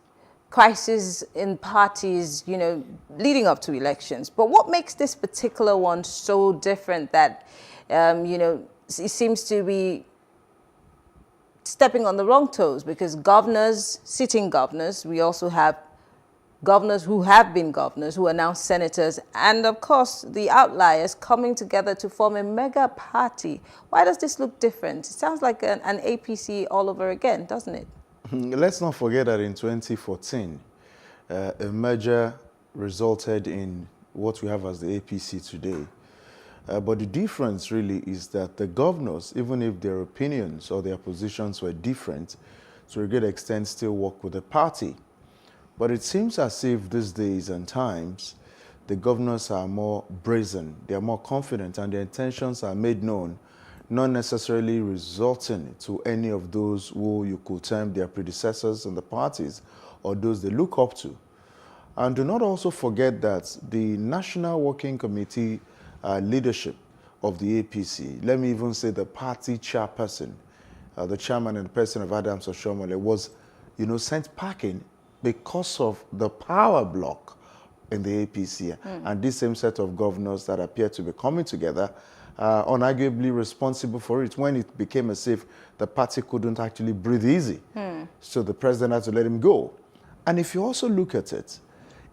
Speaker 16: crises in parties, you know, leading up to elections. But what makes this particular one so different that, you know, it seems to be stepping on the wrong toes? Because governors, sitting governors, we also have governors who have been governors, who are now senators, and of course the outliers coming together to form a mega party. Why does this look different? It sounds like an APC all over again, doesn't it?
Speaker 11: Let's not forget that in 2014, a merger resulted in what we have as the APC today. But the difference really is that the governors, even if their opinions or their positions were different, to a great extent still work with the party. But it seems as if these days and times, the governors are more brazen, they are more confident, and their intentions are made known, not necessarily resulting to any of those who you could term their predecessors in the parties or those they look up to. And do not also forget that the National Working Committee leadership of the APC, let me even say the party chairperson, the chairman and the president of Adams Oshiomhole, was, you know, sent packing because of the power block in the APC. And this same set of governors that appear to be coming together unarguably responsible for it. When it became as if the party couldn't actually breathe easy. So the president had to let him go. And if you also look at it,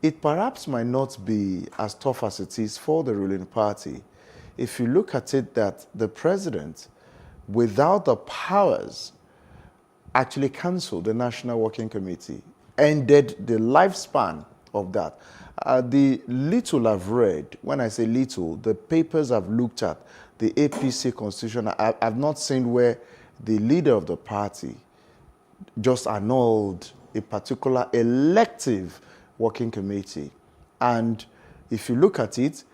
Speaker 11: it perhaps might not be as tough as it is for the ruling party. If you look at it, that the president, without the powers, actually cancelled the National Working Committee, ended the lifespan of that. The little I've read, when I say little, the papers I've looked at, the APC constitution, I've not seen where the leader of the party just annulled a particular elective working committee. And if you look at it,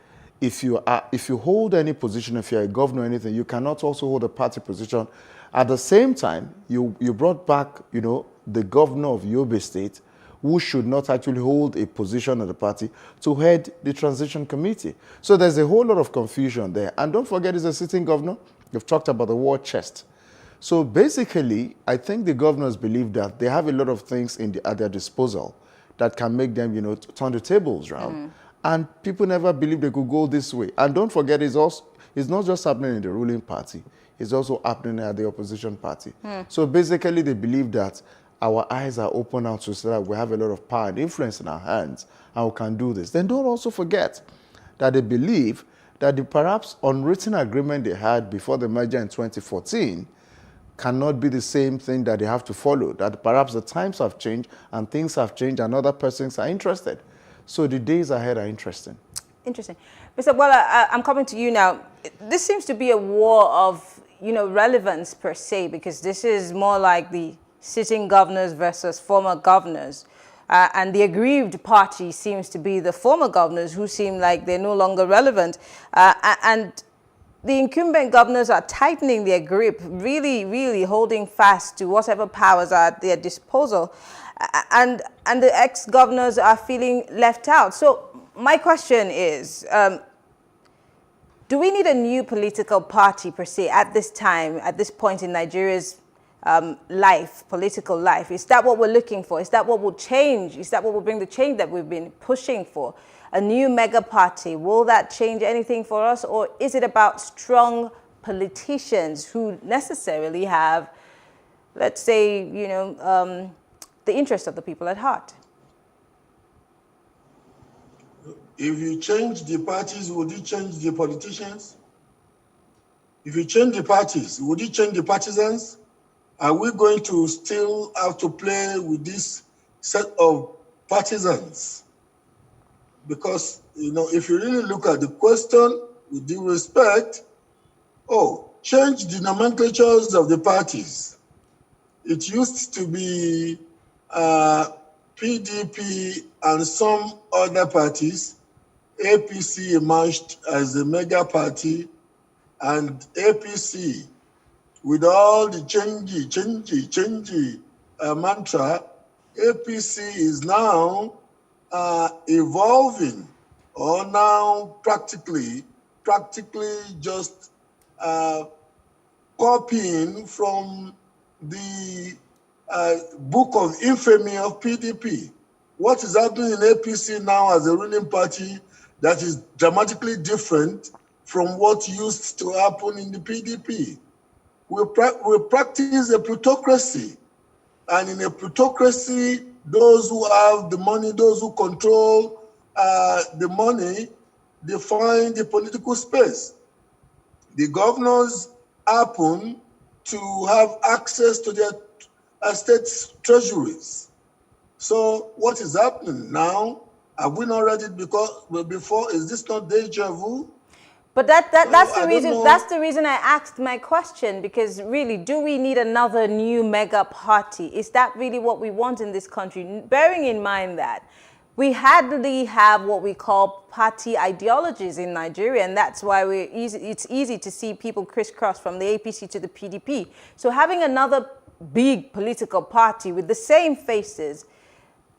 Speaker 11: if you hold any position, if you're a governor or anything, you cannot also hold a party position. At the same time, you brought back, you know, the governor of Yobe State, who should not actually hold a position of the party, to head the transition committee. So there's a whole lot of confusion there. And don't forget, he's a sitting governor. You've talked about the war chest. So basically, I think the governors believe that they have a lot of things at their disposal that can make them, you know, turn the tables around. And people never believed they could go this way. And don't forget, it's not just happening in the ruling party. It's also happening at the opposition party. So basically, they believe that our eyes are open now to say that we have a lot of power and influence in our hands and we can do this. Then don't also forget that they believe that the perhaps unwritten agreement they had before the merger in 2014 cannot be the same thing that they have to follow, that perhaps the times have changed and things have changed and other persons are interested. So the days ahead are interesting.
Speaker 16: Interesting. Mr. Bola, I'm coming to you now. This seems to be a war of, you know, relevance per se, because this is more like the sitting governors versus former governors. And the aggrieved party seems to be the former governors who seem like they're no longer relevant. And the incumbent governors are tightening their grip, really, really holding fast to whatever powers are at their disposal. And the ex-governors are feeling left out. So my question is, do we need a new political party per se at this time, at this point in Nigeria's political life? Is that what we're looking for? Is that what will change? Is that what will bring the change that we've been pushing for? A new mega party, will that change anything for us? Or is it about strong politicians who necessarily have, let's say, you know, the interest of the people at heart?
Speaker 3: If you change the parties, would you change the politicians? If you change the parties, would you change the partisans?
Speaker 4: Are we going to still have to play with this set of partisans? Because, if you really look at the question with due respect, change the nomenclatures of the parties. It used to be PDP and some other parties. APC emerged as a mega party, and APC, with all the changey mantra, APC is now evolving, or now practically just copying from the book of infamy of PDP. What is happening in APC now as a ruling party that is dramatically different from what used to happen in the PDP? We practice a plutocracy, and in a plutocracy, those who have the money, those who control the money, define the political space. The governors happen to have access to their state treasuries. So what is happening now? Have we not read it before? Is this not deja vu?
Speaker 16: But that's the reason. That's the reason I asked my question, because really, do we need another new mega party? Is that really what we want in this country? Bearing in mind that we hardly have what we call party ideologies in Nigeria, and that's why it's easy to see people crisscross from the APC to the PDP. So having another big political party with the same faces,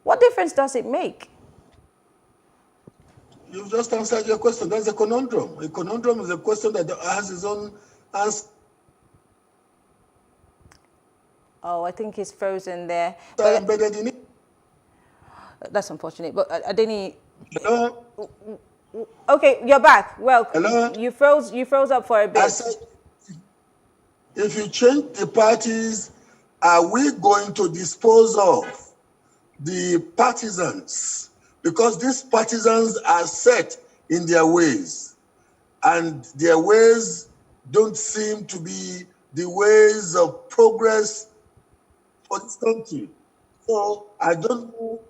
Speaker 16: what difference does it make?
Speaker 4: You've just answered your question. That's a conundrum. A conundrum is a question that has its own answer.
Speaker 16: Oh, I think he's frozen there. That's unfortunate. But Adeni.
Speaker 4: Hello?
Speaker 16: Okay, you're back. Well,
Speaker 4: hello?
Speaker 16: You froze up for a bit.
Speaker 4: I said, if you change the parties, are we going to dispose of the partisans? Because these partisans are set in their ways, and their ways don't seem to be the ways of progress for this country. So I don't know.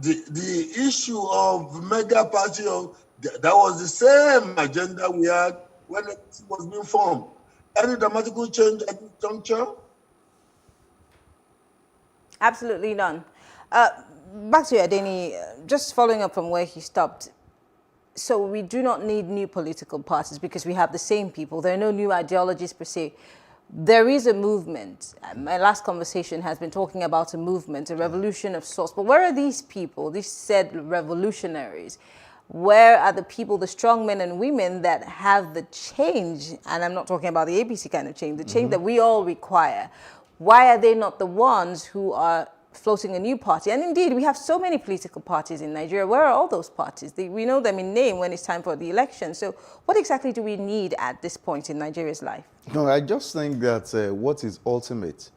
Speaker 4: The issue of mega party, that was the same agenda we had when it was being formed. Any dramatical change at this juncture?
Speaker 16: Absolutely none. Back to you, Adeni, just following up from where he stopped. So we do not need new political parties because we have the same people. There are no new ideologies per se. There is a movement. My last conversation has been talking about a movement, a revolution of sorts. But where are these people, these said revolutionaries? Where are the people, the strong men and women that have the change? And I'm not talking about the APC kind of change, the change that we all require. Why are they not the ones who are floating a new party? And indeed, we have so many political parties in Nigeria. Where are all those parties? We know them in name when it's time for the election. So what exactly do we need at this point in Nigeria's life?
Speaker 11: No, I just think that what is ultimate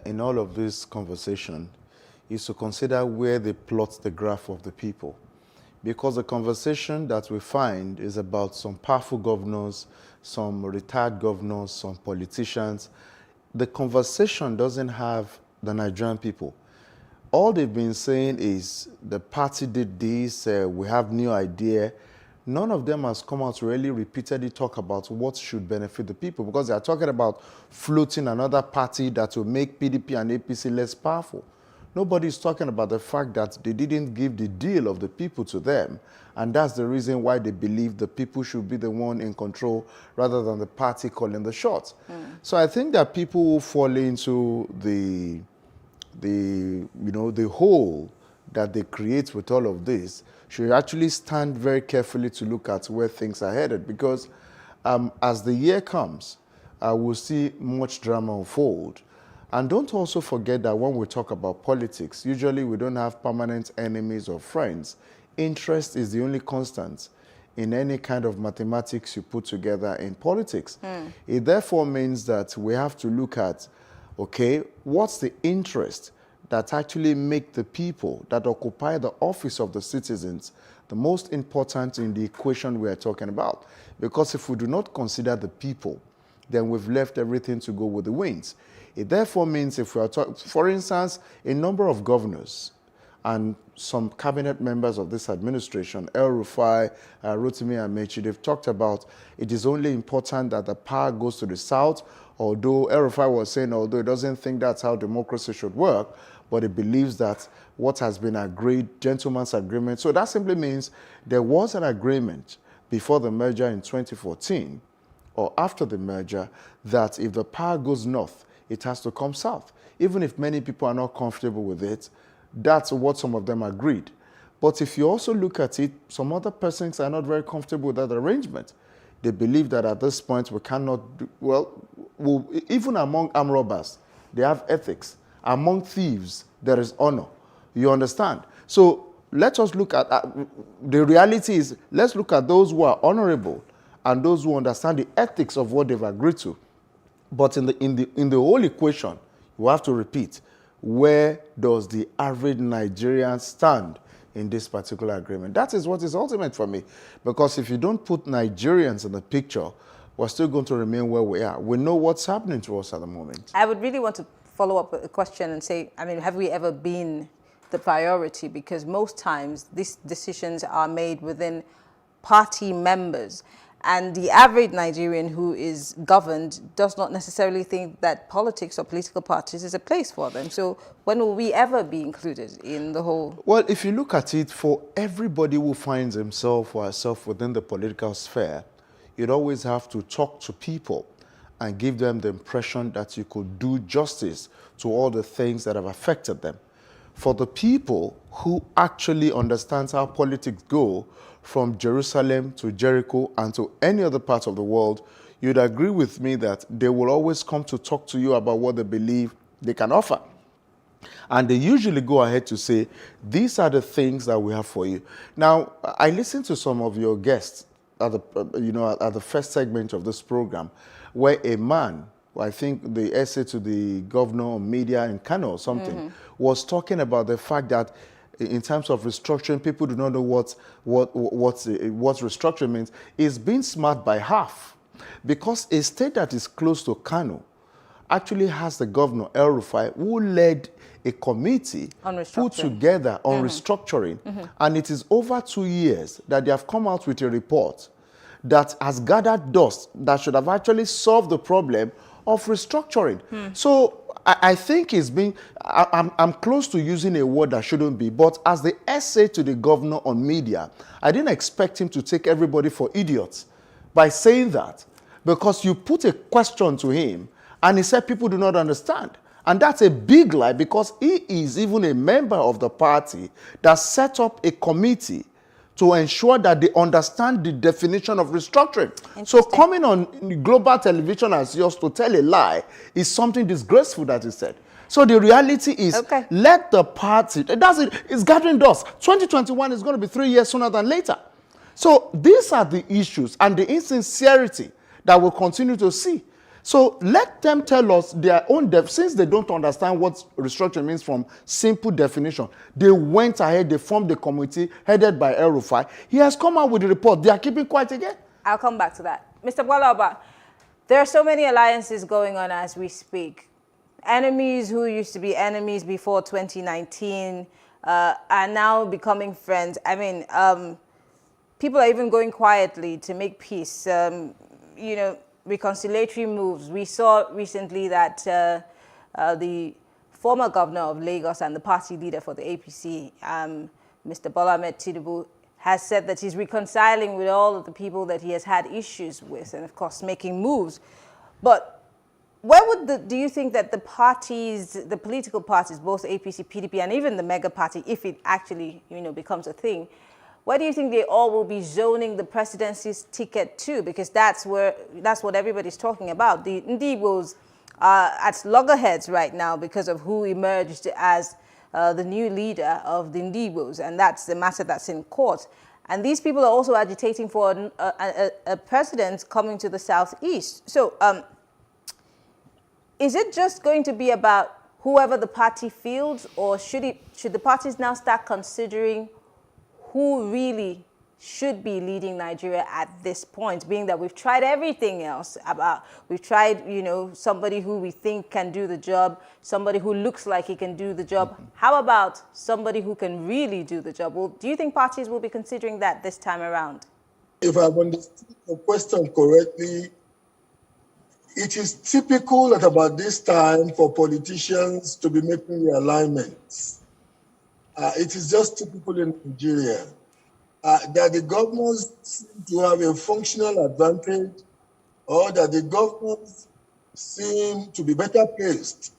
Speaker 11: in all of this conversation is to consider where they plot the graph of the people. Because the conversation that we find is about some powerful governors, some retired governors, some politicians. The conversation doesn't have the Nigerian people. All they've been saying is the party did this, we have new idea. None of them has come out to really repeatedly talk about what should benefit the people, because they are talking about floating another party that will make PDP and APC less powerful. Nobody's talking about the fact that they didn't give the deal of the people to them, and that's the reason why they believe the people should be the one in control rather than the party calling the shots. So I think that people who fall into the hole that they create with all of this should actually stand very carefully to look at where things are headed, because as the year comes, we'll see much drama unfold. And don't also forget that when we talk about politics, usually we don't have permanent enemies or friends. Interest is the only constant in any kind of mathematics you put together in politics. It therefore means that we have to look at, okay, what's the interest that actually make the people that occupy the office of the citizens the most important in the equation we are talking about? Because if we do not consider the people then we've left everything to go with the winds. It therefore means if we are talking, for instance, a number of governors and some cabinet members of this administration, El-Rufai, Rotimi Amechi, they've talked about it is only important that the power goes to the south, although El-Rufai was saying, although he doesn't think that's how democracy should work, but he believes that what has been agreed, gentleman's agreement. So that simply means there was an agreement before the merger in 2014 or after the merger that if the power goes north, it has to come south. Even if many people are not comfortable with it, that's what some of them agreed. But if you also look at it, some other persons are not very comfortable with that arrangement. They believe that at this point we cannot do, even among armed robbers, they have ethics. Among thieves, there is honor. You understand? So let us look at, the reality is, let's look at those who are honorable and those who understand the ethics of what they've agreed to. But in the whole equation, you have to repeat, where does the average Nigerian stand in this particular agreement? That is what is ultimate for me. Because if you don't put Nigerians in the picture, we're still going to remain where we are. We know what's happening to us at the moment.
Speaker 16: I would really want to follow up with a question and say, I mean, have we ever been the priority? Because most times these decisions are made within party members. And the average Nigerian who is governed does not necessarily think that politics or political parties is a place for them. So when will we ever be included in the whole?
Speaker 11: Well, if you look at it, for everybody who finds himself or herself within the political sphere, you'd always have to talk to people and give them the impression that you could do justice to all the things that have affected them. For the people who actually understand how politics go, from Jerusalem to Jericho and to any other part of the world, you'd agree with me that they will always come to talk to you about what they believe they can offer. And they usually go ahead to say, these are the things that we have for you. Now, I listened to some of your guests at the first segment of this program, where a man, I think the essay to the governor on media in Kano or something, was talking about the fact that in terms of restructuring, people do not know what restructuring means. It's being smart by half, because a state that is close to Kano actually has the governor, El-Rufai, who led a committee put together on restructuring. And it is over 2 years that they have come out with a report that has gathered dust that should have actually solved the problem of restructuring. So I think it's been, I'm close to using a word that shouldn't be, but as the essay to the governor on media, I didn't expect him to take everybody for idiots by saying that, because you put a question to him and he said people do not understand. And that's a big lie, because he is even a member of the party that set up a committee to ensure that they understand the definition of restructuring. So coming on global television as yours to tell a lie is something disgraceful that is said. So the reality is, let the party, it's gathering dust. 2021 is going to be 3 years sooner than later. So these are the issues and the insincerity that we'll continue to see. So let them tell us their own since they don't understand what restructuring means from simple definition. They went ahead, they formed the committee headed by El-Rufai. He has come out with a report. They are keeping quiet again.
Speaker 16: I'll come back to that. Mr. Gwalaba, there are so many alliances going on as we speak. Enemies who used to be enemies before 2019 are now becoming friends. I mean, people are even going quietly to make peace. Reconciliatory moves. We saw recently that the former governor of Lagos and the party leader for the APC, Mr. Bola Ahmed Tinubu, has said that he's reconciling with all of the people that he has had issues with, and of course making moves. But where do you think that the parties, the political parties, both APC, PDP, and even the mega party, if it actually becomes a thing, where do you think they all will be zoning the presidency's ticket to? Because that's what everybody's talking about. The Ndigbos are at loggerheads right now because of who emerged as the new leader of the Ndigbos, and that's the matter that's in court. And these people are also agitating for a president coming to the southeast. So is it just going to be about whoever the party fields, or should the parties now start considering who really should be leading Nigeria at this point, being that we've tried everything else. We've tried, somebody who we think can do the job, somebody who looks like he can do the job. How about somebody who can really do the job? Well, do you think parties will be considering that this time around?
Speaker 4: If I've understood the question correctly, it is typical at about this time for politicians to be making realignments. It is just typical in Nigeria that the governors seem to have a functional advantage, or that the governors seem to be better placed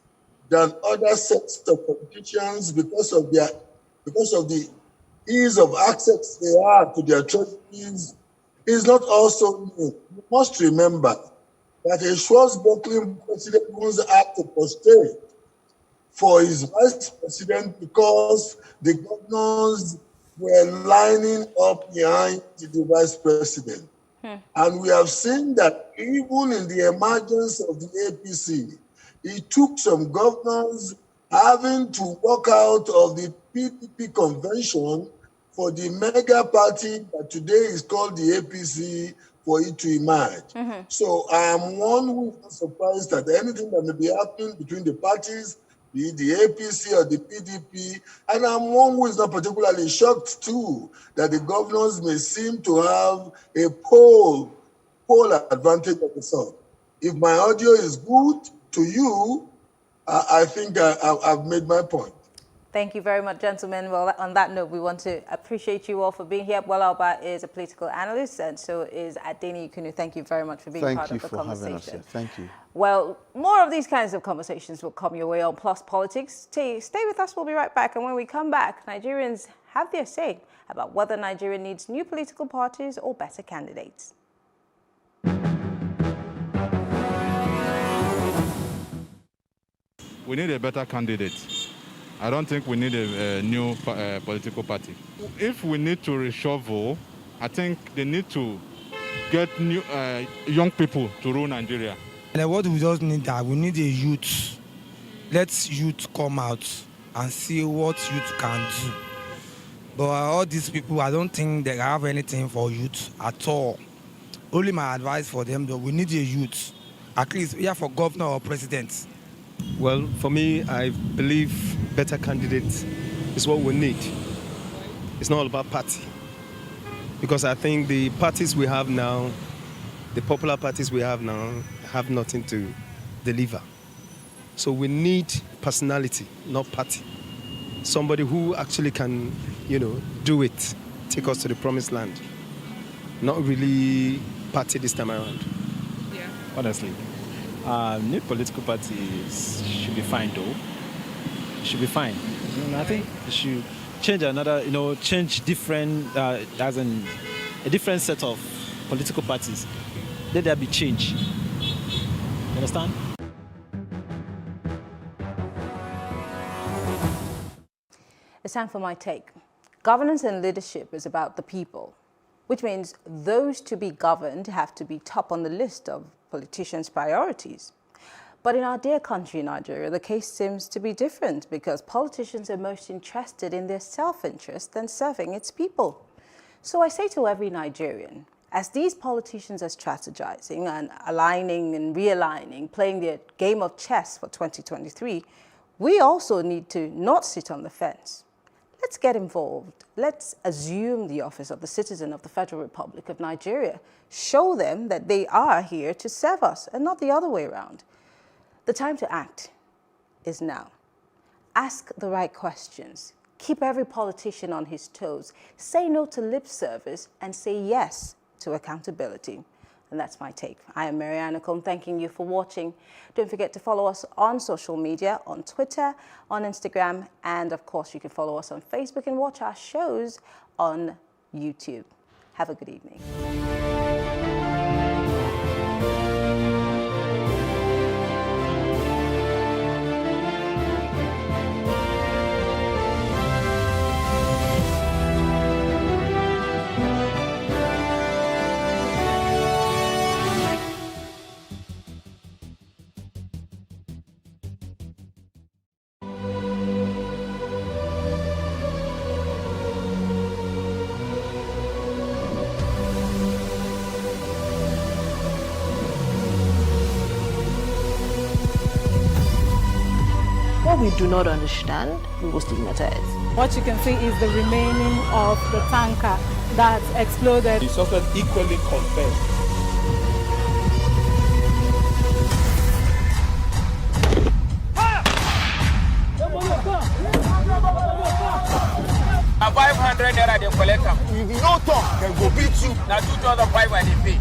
Speaker 4: than other sets of politicians because of the ease of access they have to their treasuries is not also new. You must remember that a Schwarz-Böckling president once had to prostrate for his vice president because the governors were lining up behind the vice president. And we have seen that even in the emergence of the APC, it took some governors having to walk out of the PDP convention for the mega party that today is called the APC for it to emerge. So I am one who is not surprised at anything that may be happening between the parties, be it the APC or the PDP, and I'm one who is not particularly shocked too that the governors may seem to have a poll advantage of the sort. If my audio is good to you, I think I've made my point.
Speaker 16: Thank you very much, gentlemen. Well, on that note, we want to appreciate you all for being here. Bola Oba is a political analyst, and so is Adeni Ikunu. Thank you very much for being part of the conversation.
Speaker 11: Thank you for having us here. Thank you.
Speaker 16: Well, more of these kinds of conversations will come your way on Plus Politics. Stay with us. We'll be right back. And when we come back, Nigerians have their say about whether Nigeria needs new political parties or better candidates.
Speaker 5: We need a better candidate. I don't think we need a new political party. If we need to reshuffle, I think they need to get new young people to rule Nigeria.
Speaker 17: And what we just need that we need a youth. Let youth come out and see what youth can do. But all these people, I don't think they have anything for youth at all. Only my advice for them, though, we need a youth. At least, for governor or president.
Speaker 19: Well, for me, I believe better candidates is what we need. It's not all about party. Because I think the parties we have now, the popular parties we have now, have nothing to deliver. So we need personality, not party. Somebody who actually can, do it, take us to the promised land. Not really party this time around.
Speaker 12: Yeah. Honestly. New political parties should be fine, though. Should be fine. I think they should change change different, as in a different set of political parties. Let there be change. You understand?
Speaker 16: It's time for my take. Governance and leadership is about the people, which means those to be governed have to be top on the list of politicians' priorities. But in our dear country, Nigeria, the case seems to be different because politicians are most interested in their self-interest than serving its people. So I say to every Nigerian, as these politicians are strategizing and aligning and realigning, playing their game of chess for 2023, we also need to not sit on the fence. Let's get involved. Let's assume the office of the citizen of the Federal Republic of Nigeria. Show them that they are here to serve us and not the other way around. The time to act is now. Ask the right questions. Keep every politician on his toes. Say no to lip service and say yes to accountability. And that's my take. I am Mariana Combe, thanking you for watching. Don't forget to follow us on social media, on Twitter, on Instagram, and of course you can follow us on Facebook and watch our shows on YouTube. Have a good evening.
Speaker 2: we do not understand, we will stigmatize.
Speaker 14: What you can see is the remaining of the tanker that exploded.
Speaker 10: The suspect equally confessed.
Speaker 13: A 500 naira they collect them. If you don't talk, they go beat you. Now 2,500 they pay.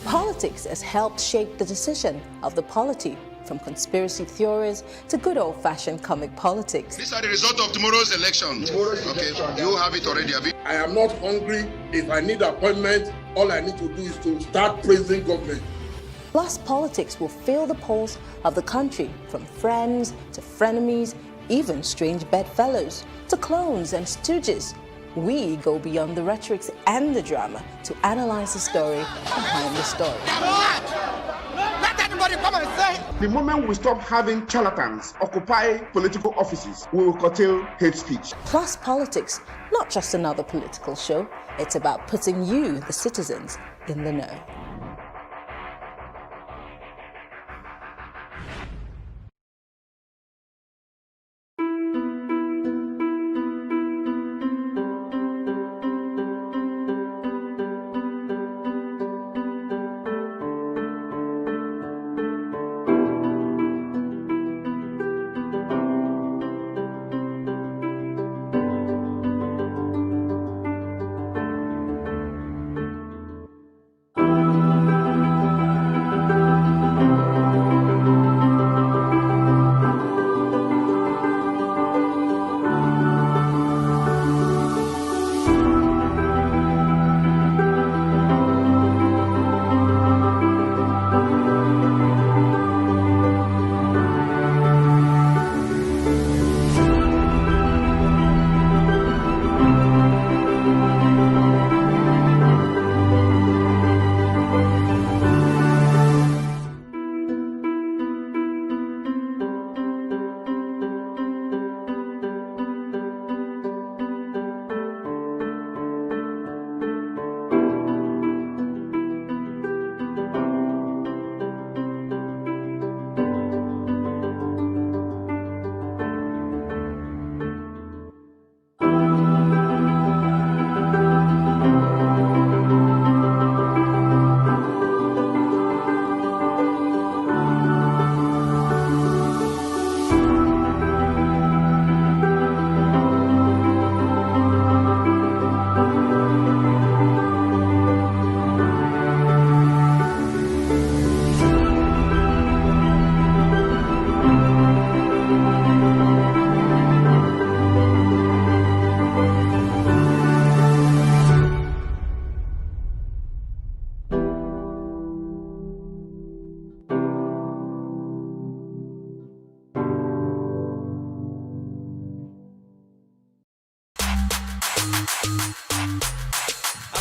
Speaker 16: Politics has helped shape the decision of the polity, from conspiracy theories to good old-fashioned comic politics.
Speaker 15: These are the result of tomorrow's election. You have it already, have you?
Speaker 4: I am not hungry. If I need appointment, all I need to do is to start praising government.
Speaker 16: Plus, politics will fill the polls of the country, from friends to frenemies, even strange bedfellows, to clones and stooges. We go beyond the rhetorics and the drama to analyze the story behind the story.
Speaker 15: Let anybody come and say.
Speaker 20: The moment we stop having charlatans occupy political offices, we will curtail hate speech.
Speaker 16: Plus Politics, not just another political show. It's about putting you, the citizens, in the know.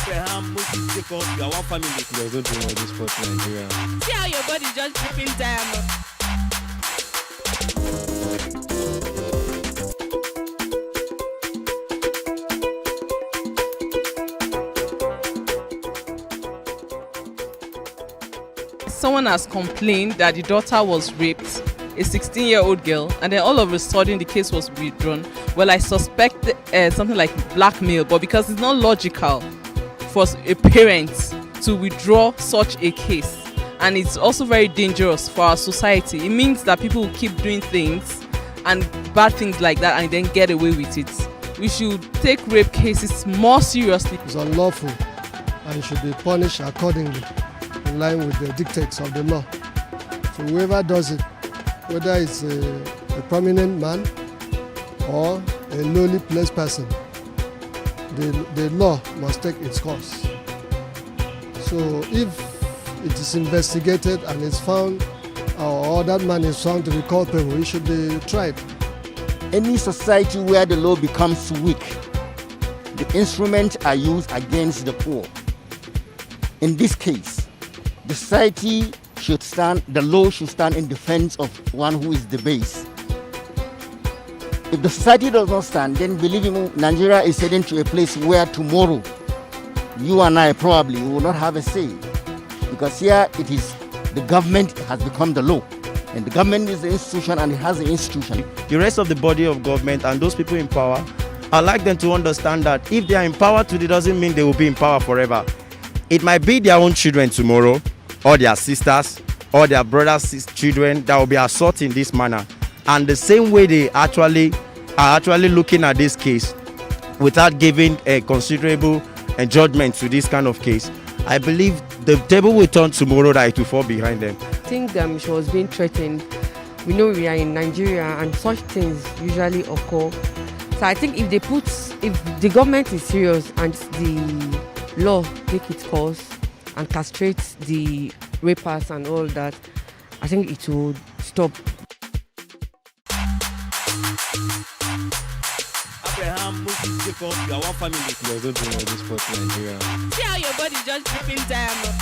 Speaker 21: Abraham, Moses, Jacob, you are one family.
Speaker 12: There's no dream of this sport in Nigeria.
Speaker 21: See how your body just dripping diamond.
Speaker 22: Someone has complained that the daughter was raped, a 16-year-old girl, and then all of a sudden the case was withdrawn. Well, I suspect something like blackmail, but because it's not logical for a parent to withdraw such a case, and it's also very dangerous for our society. It means that people will keep doing things and bad things like that and then get away with it. We should take rape cases more seriously.
Speaker 27: It's unlawful and should be punished accordingly, in line with the dictates of the law. So whoever does it, whether it's a prominent man or a lowly placed person, the law must take its course. So if it is investigated and it's found or that man is found to be culpable, he should be tried.
Speaker 6: Any society where the law becomes weak, the instruments are used against the poor. In this case, the society should stand, the law should stand in defense of one who is the base. If the society does not stand, then believe me, Nigeria is heading to a place where tomorrow, you and I probably will not have a say. Because here it is, the government has become the law. And the government is the institution and it has the institution.
Speaker 7: The rest of the body of government and those people in power, I'd like them to understand that if they are in power today, doesn't mean they will be in power forever. It might be their own children tomorrow, or their sisters, or their brothers' children that will be assaulted in this manner. And the same way they are actually looking at this case without giving a considerable judgment to this kind of case, I believe the table will turn tomorrow that it will fall behind them.
Speaker 8: I think she was being threatened. We know we are in Nigeria and such things usually occur. So I think if the government is serious and the law take its course and castrate the rapers and all that, I think it will stop.
Speaker 21: Abraham, Moses, Jacob, you are one family.
Speaker 12: There's no doing all this sport in Nigeria.
Speaker 21: See how your body just dripping diamond.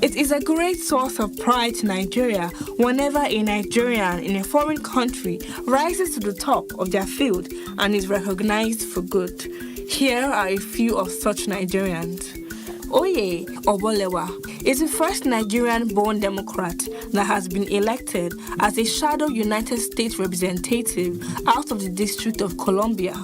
Speaker 9: It is a great source of pride to Nigeria whenever a Nigerian in a foreign country rises to the top of their field and is recognized for good. Here are a few of such Nigerians. Oye Obolewa is the first Nigerian-born Democrat that has been elected as a shadow United States representative out of the District of Columbia.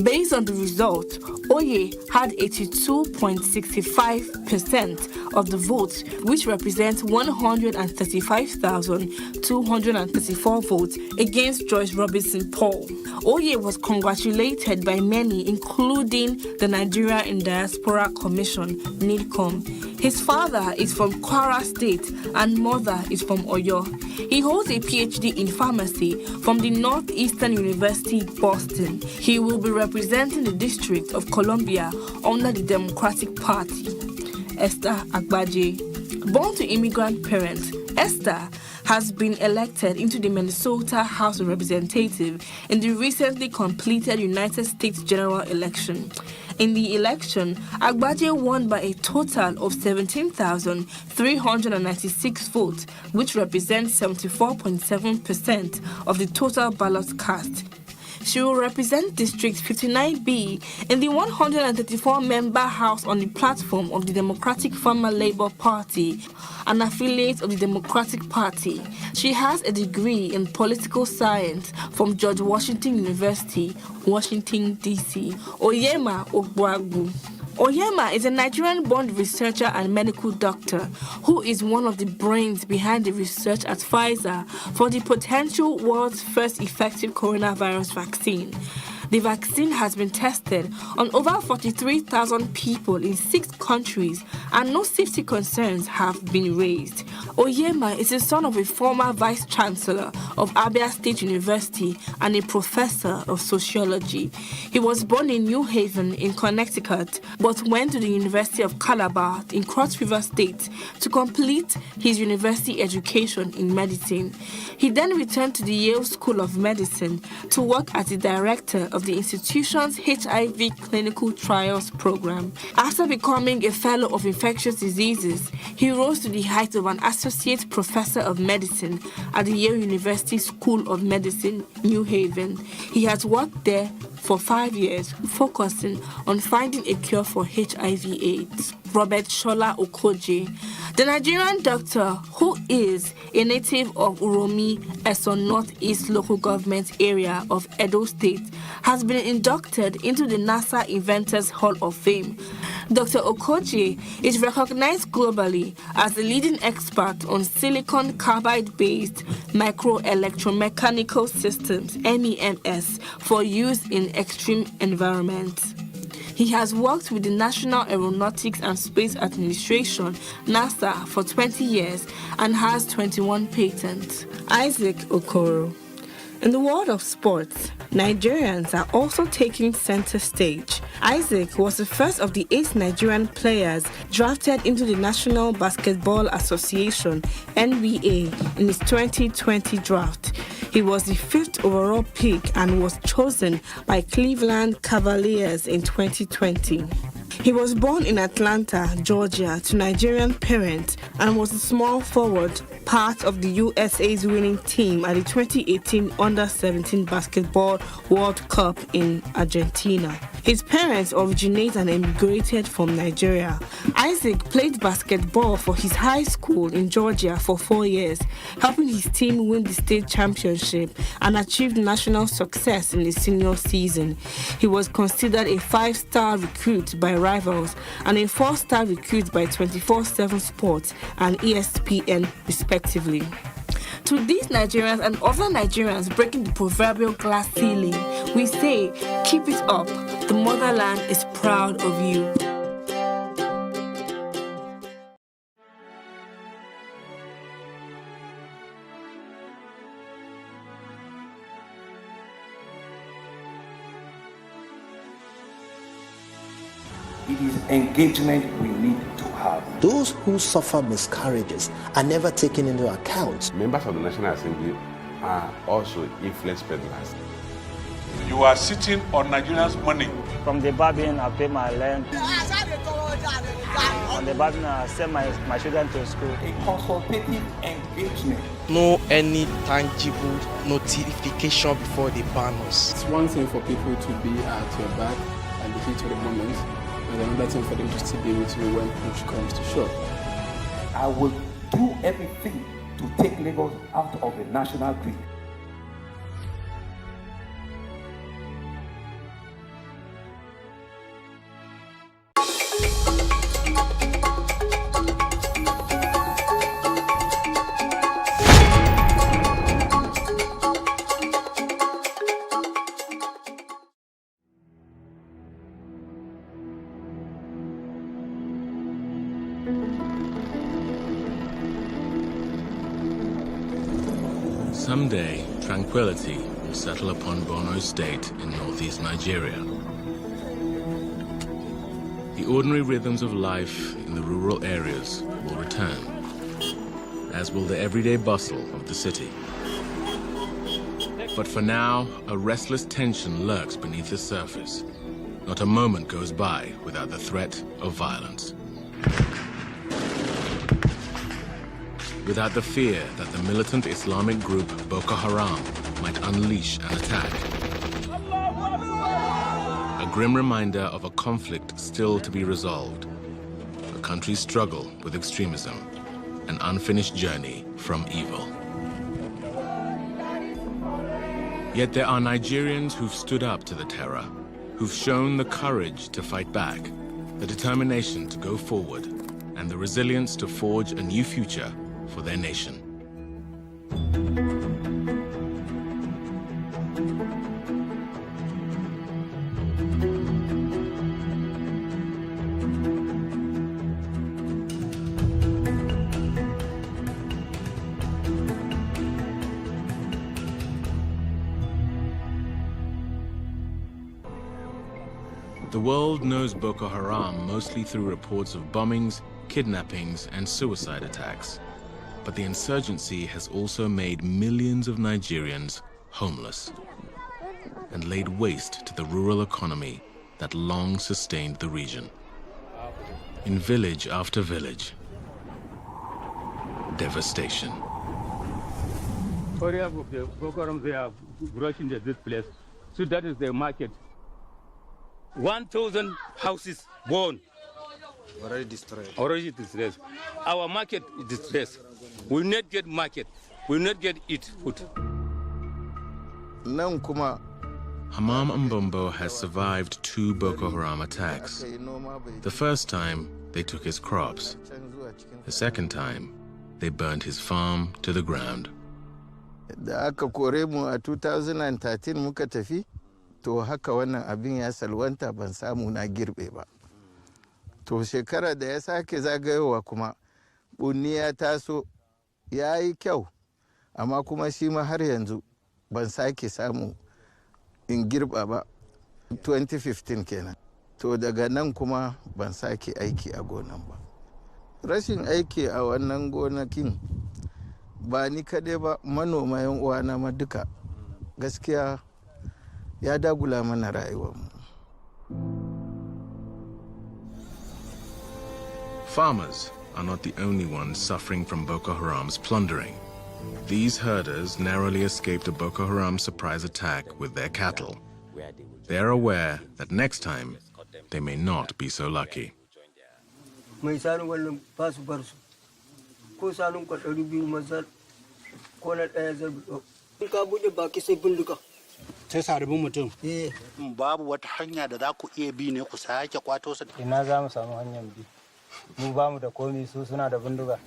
Speaker 9: Based on the result, Oye had 82.65% of the votes, which represents 135,234 votes against Joyce Robinson Paul. Oye was congratulated by many, including the Nigeria in Diaspora Commission, NIDCOM. His father is from Kwara State and mother is from Oyo. He holds a PhD in pharmacy from the Northeastern University, Boston. He will be representing the District of Columbia under the Democratic Party. Esther Agbaje. Born to immigrant parents, Esther has been elected into the Minnesota House of Representatives in the recently completed United States general election. In the election, Agbaje won by a total of 17,396 votes, which represents 74.7% of the total ballots cast. She will represent District 59B in the 134-member House on the platform of the Democratic Farmer Labor Party, an affiliate of the Democratic Party. She has a degree in political science from George Washington University, Washington, D.C. Oyema Ogbuagwu. Oyema is a Nigerian-born researcher and medical doctor who is one of the brains behind the research at Pfizer for the potential world's first effective coronavirus vaccine. The vaccine has been tested on over 43,000 people in 6 countries and no safety concerns have been raised. Oyema is the son of a former vice chancellor of Abia State University and a professor of sociology. He was born in New Haven in Connecticut but went to the University of Calabar in Cross River State to complete his university education in medicine. He then returned to the Yale School of Medicine to work as the director of the institution's HIV clinical trials program. After becoming a fellow of infectious diseases, he rose to the height of an associate professor of medicine at the Yale University School of Medicine, New Haven. He has worked there for 5 years, focusing on finding a cure for HIV/AIDS. Robert Shola Okoje, the Nigerian doctor who is a native of Uromi, Eson Northeast local government area of Edo State, has been inducted into the NASA Inventors Hall of Fame. Dr. Okoje is recognized globally as the leading expert on silicon carbide-based microelectromechanical systems, MEMS, for use in extreme environments. He has worked with the National Aeronautics and Space Administration, NASA, for 20 years and has 21 patents. Isaac Okoro. In the world of sports, Nigerians are also taking center stage. Isaac was the first of the 8 Nigerian players drafted into the National Basketball Association (NBA) in his 2020 draft. He was the 5th overall pick and was chosen by Cleveland Cavaliers in 2020. He was born in Atlanta, Georgia, to Nigerian parents and was a small forward, part of the USA's winning team at the 2018 Under-17 Basketball World Cup in Argentina. His parents originate and immigrated from Nigeria. Isaac played basketball for his high school in Georgia for 4 years, helping his team win the state championship and achieve national success in his senior season. He was considered a 5-star recruit by Rivals and a 4-star recruit by 24/7 Sports and ESPN, respectively. To these Nigerians and other Nigerians breaking the proverbial glass ceiling, we say, keep it up. The motherland is proud of you.
Speaker 1: It is engagement we need to have.
Speaker 3: Those who suffer miscarriages are never taken into account.
Speaker 18: Members of the National Assembly are also influence peddlers.
Speaker 23: You are sitting on Nigerians' money.
Speaker 24: From the Babin, I pay my rent. From the Babin, I send my children to school.
Speaker 1: A consultative engagement.
Speaker 25: No any tangible notification before they ban us.
Speaker 26: It's one thing for people to be at your back and the heat of the moment, and another thing for them to still be with you when push comes to shove.
Speaker 1: I will do everything to take Lagos out of the national grid.
Speaker 28: Someday, tranquility will settle upon Borno State in northeast Nigeria. The ordinary rhythms of life in the rural areas will return, as will the everyday bustle of the city. But for now, a restless tension lurks beneath the surface. Not a moment goes by without the threat of violence. Without the fear that the militant Islamic group Boko Haram might unleash an attack. A grim reminder of a conflict still to be resolved. A country's struggle with extremism. An unfinished journey from evil. Yet there are Nigerians who've stood up to the terror, who've shown the courage to fight back, the determination to go forward, and the resilience to forge a new future for their nation. The world knows Boko Haram mostly through reports of bombings, kidnappings, and suicide attacks. But the insurgency has also made millions of Nigerians homeless and laid waste to the rural economy that long sustained the region. In village after village, devastation.
Speaker 29: Boko Haram, they are rushing to this place. So that is the market. 1,000 houses burned.
Speaker 3: Already destroyed.
Speaker 29: Already distressed. Our market is distressed. We will not get market. We will not get eat food.
Speaker 28: Hamam Mbombo has survived 2 Boko Haram attacks. The first time, they took his crops. The second time, they burned his farm to the ground.
Speaker 3: Da aka kore mu a 2013 muka tafi, to haka wannan abin ya salwanta ban samu na girbe ba. To shekara da ya sake zagayowa kuma, bunni ya taso ya yi kyau, amma kuma shi ma har yanzu ban sake samu in girba ba 2015 kenan. To daga nan kuma ban sake aiki a gonan ba. Rashin aiki a wannan gonakin ba ni kaɗai ba, manoma yan uwana ma duka gaskiya ya dagula mana rayuwarmu.
Speaker 28: Farmers are not the only ones suffering from Boko Haram's plundering. These herders narrowly escaped a Boko Haram surprise attack with their cattle. They are aware that next time they may not be so lucky.
Speaker 2: Babu wata hanya da za ku iya bi ne ku sake kwato su.
Speaker 24: Ina za mu samu hanyar bi. Mu ba mu da komai, su suna da bindiga.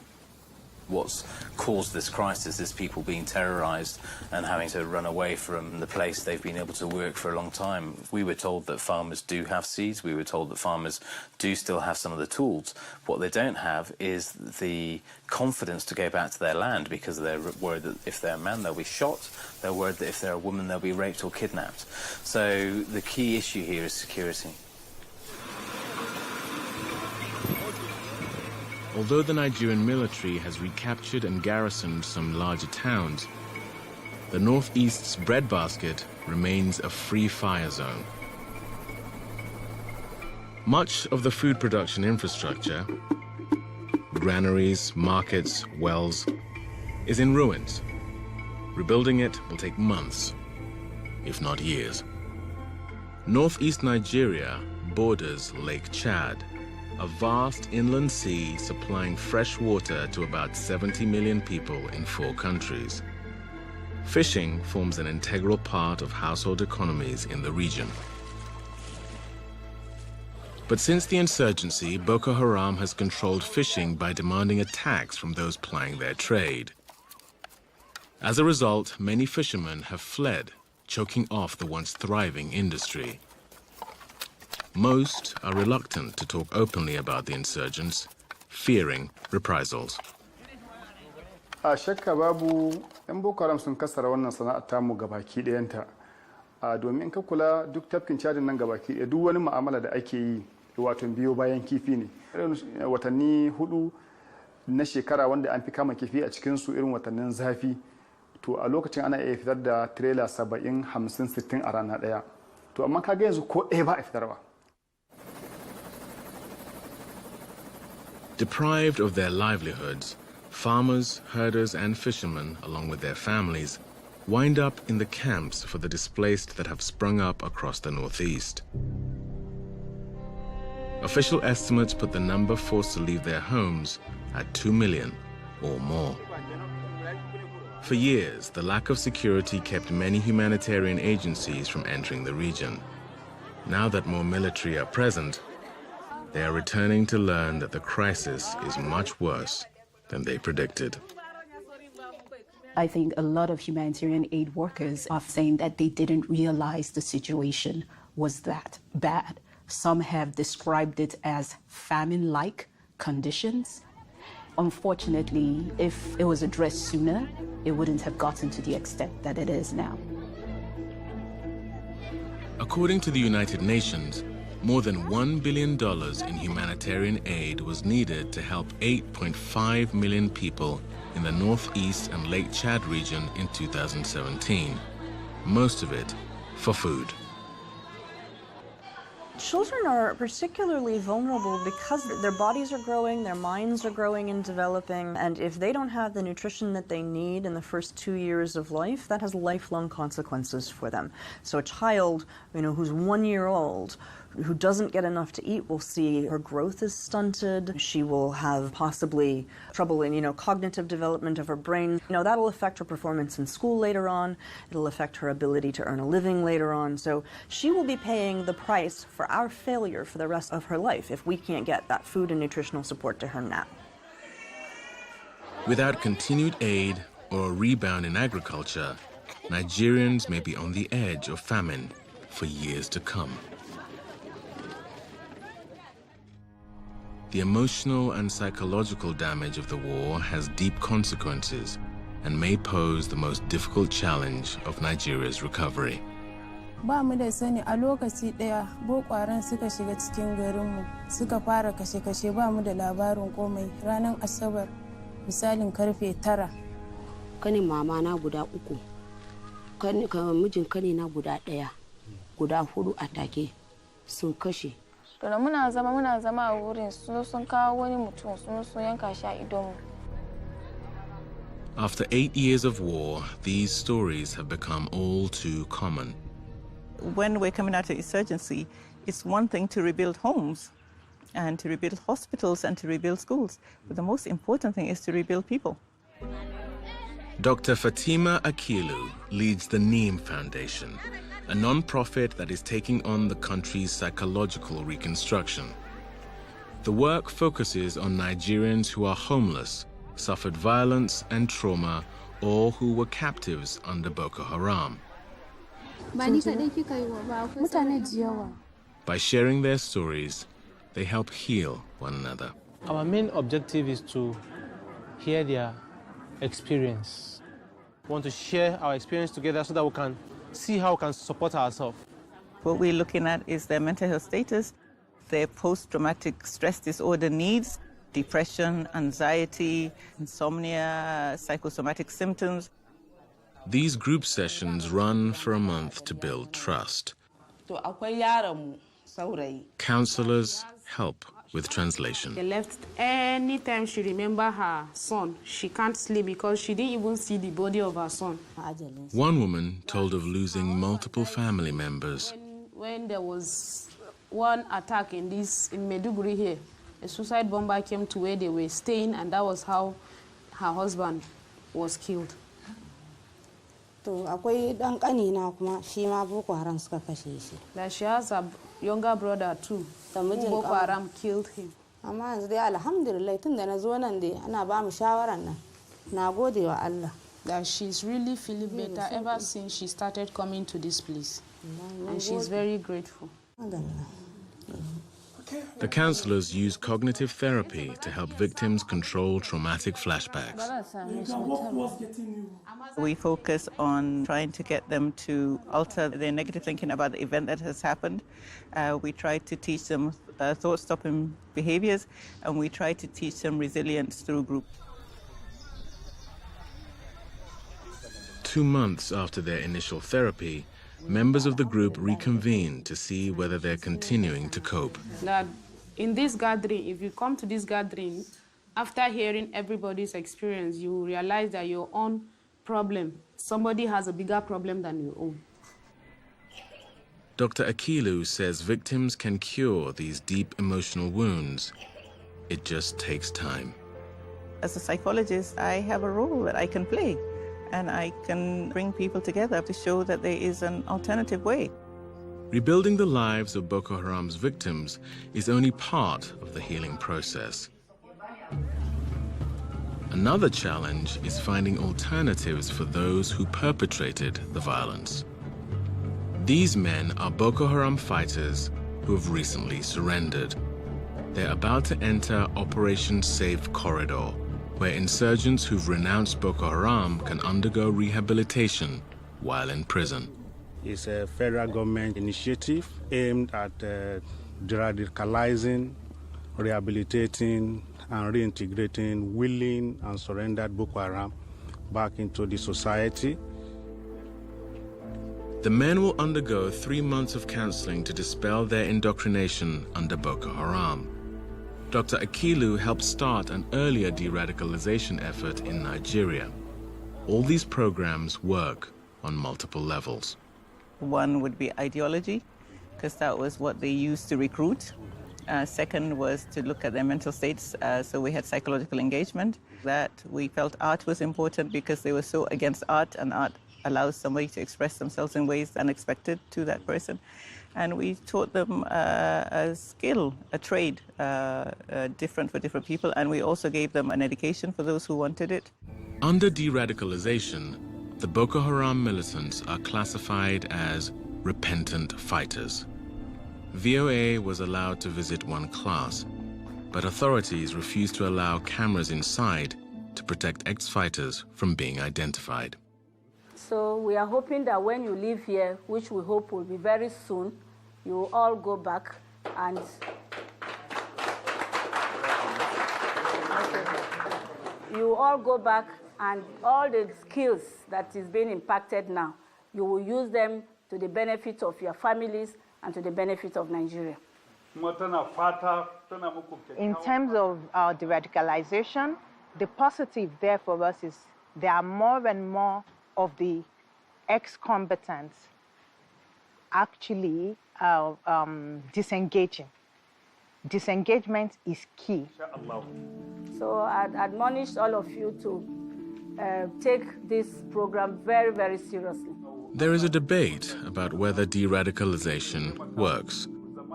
Speaker 4: What's caused this crisis is people being terrorized and having to run away from the place they've been able to work for a long time. We were told that farmers do have seeds. We were told that farmers do still have some of the tools. What they don't have is the confidence to go back to their land because they're worried that if they're a man, they'll be shot. They're worried that if they're a woman, they'll be raped or kidnapped. So the key issue here is security.
Speaker 28: Although the Nigerian military has recaptured and garrisoned some larger towns, the Northeast's breadbasket remains a free fire zone. Much of the food production infrastructure, granaries, markets, wells, is in ruins. Rebuilding it will take months, if not years. Northeast Nigeria borders Lake Chad, a vast inland sea supplying fresh water to about 70 million people in 4 countries. Fishing forms an integral part of household economies in the region. But since the insurgency, Boko Haram has controlled fishing by demanding a tax from those plying their trade. As a result, many fishermen have fled, choking off the once thriving industry. Most are reluctant to talk openly about the insurgents, fearing reprisals.
Speaker 5: A shakka babu, 'yan Boko Haram sun kasara wannan sana'ar tamu gabaki ɗayanta. Domin ka kula duk tafkin Chadin nan gabaki ɗaya duk wani mu'amala da ake yi wato biyo bayan kifi ne. Watanni 4 na shekara wanda an fi kama kifi a cikin su irin watannin zafi. To a lokacin ana iya fitar da trailer 70, 50, 60 a rana ɗaya. To amma kaga yanzu ko ɗaya ba a fitarwa.
Speaker 28: Deprived of their livelihoods, farmers, herders, and fishermen, along with their families, wind up in the camps for the displaced that have sprung up across the Northeast. Official estimates put the number forced to leave their homes at 2 million or more. For years, the lack of security kept many humanitarian agencies from entering the region. Now that more military are present, they are returning to learn that the crisis is much worse than they predicted.
Speaker 10: I think a lot of humanitarian aid workers are saying that they didn't realize the situation was that bad. Some have described it as famine-like conditions. Unfortunately, if it was addressed sooner, it wouldn't have gotten to the extent that it is now.
Speaker 28: According to the United Nations, more than $1 billion in humanitarian aid was needed to help 8.5 million people in the Northeast and Lake Chad region in 2017, most of it for food.
Speaker 11: Children are particularly vulnerable because their bodies are growing, their minds are growing and developing, and if they don't have the nutrition that they need in the first 2 years of life, that has lifelong consequences for them. So a child, who's 1 year old, who doesn't get enough to eat will see her growth is stunted. She will have possibly trouble in, cognitive development of her brain. That'll affect her performance in school later on. It'll affect her ability to earn a living later on. So she will be paying the price for our failure for the rest of her life if we can't get that food and nutritional support to her now.
Speaker 28: Without continued aid or a rebound in agriculture, Nigerians may be on the edge of famine for years to come. The emotional and psychological damage of the war has deep consequences, and may pose the most difficult challenge of Nigeria's recovery.
Speaker 13: Ba mu da sani a lokaci daya Boko Haram suka shiga cikin garinmu suka fara kashe-kashe ba mu da labarin komai ranar Asabar misalin karfe 9.
Speaker 14: Kanin mama na guda 3 mijin kani na guda 1 guda 4 a take sun kashe.
Speaker 13: To da muna zama a wurin sun kawo wani mutum sun yanka shi a idonmu.
Speaker 28: After 8 years of war, these stories have become all too common.
Speaker 15: When we're coming out of insurgency, it's one thing to rebuild homes and to rebuild hospitals and to rebuild schools. But the most important thing is to rebuild people.
Speaker 28: Dr. Fatima Akilu leads the Neem Foundation, a non-profit that is taking on the country's psychological reconstruction. The work focuses on Nigerians who are homeless, suffered violence and trauma, or who were captives under Boko Haram. By sharing their stories, they help heal one another.
Speaker 24: Our main objective is to hear their experience. We want to share our experience together so that we can see how we can support ourselves.
Speaker 15: What we're looking at is their mental health status, their post-traumatic stress disorder needs, depression, anxiety, insomnia, psychosomatic symptoms.
Speaker 28: These group sessions run for a month to build trust. Counselors help with translation.
Speaker 16: They left anytime she remember her son. She can't sleep because she didn't even see the body of her son.
Speaker 28: One woman told of losing multiple family members.
Speaker 16: When there was one attack in Maiduguri here, a suicide bomber came to where they were staying, and that was how her husband was killed. That she has a younger brother too. Boko Haram killed him. That she's really feeling better ever since she started coming to this place. And she's very grateful.
Speaker 28: The counselors use cognitive therapy to help victims control traumatic flashbacks.
Speaker 15: We focus on trying to get them to alter their negative thinking about the event that has happened. We try to teach them thought-stopping behaviors, and we try to teach them resilience through group.
Speaker 28: 2 months after their initial therapy, members of the group reconvene to see whether they're continuing to cope.
Speaker 16: That in this gathering, if you come to this gathering, after hearing everybody's experience, you realize that your own problem, somebody has a bigger problem than your own.
Speaker 28: Dr. Akilu says victims can cure these deep emotional wounds. It just takes time.
Speaker 15: As a psychologist, I have a role that I can play, and I can bring people together to show that there is an alternative way.
Speaker 28: Rebuilding the lives of Boko Haram's victims is only part of the healing process. Another challenge is finding alternatives for those who perpetrated the violence. These men are Boko Haram fighters who have recently surrendered. They're about to enter Operation Safe Corridor, where insurgents who've renounced Boko Haram can undergo rehabilitation while in prison.
Speaker 17: It's a federal government initiative aimed at radicalizing, rehabilitating, and reintegrating willing and surrendered Boko Haram back into the society.
Speaker 28: The men will undergo 3 months of counseling to dispel their indoctrination under Boko Haram. Dr. Akilu helped start an earlier de-radicalization effort in Nigeria. All these programs work on multiple levels.
Speaker 15: One would be ideology, because that was what they used to recruit. Second was to look at their mental states, so we had psychological engagement. That we felt art was important because they were so against art, and art allows somebody to express themselves in ways unexpected to that person. And we taught them a skill, a trade, different for different people, and we also gave them an education for those who wanted it.
Speaker 28: Under de-radicalization, the Boko Haram militants are classified as repentant fighters. VOA was allowed to visit one class, but authorities refused to allow cameras inside to protect ex-fighters from being identified.
Speaker 6: So we are hoping that when you leave here, which we hope will be very soon, you will all go back and all the skills that is being impacted now, you will use them to the benefit of your families and to the benefit of Nigeria.
Speaker 7: In terms of de-radicalization, the positive there for us is there are more and more of the ex-combatants actually disengaging. Disengagement is key.
Speaker 6: So I'd admonish all of you to take this program very, very seriously.
Speaker 28: There is a debate about whether de-radicalization works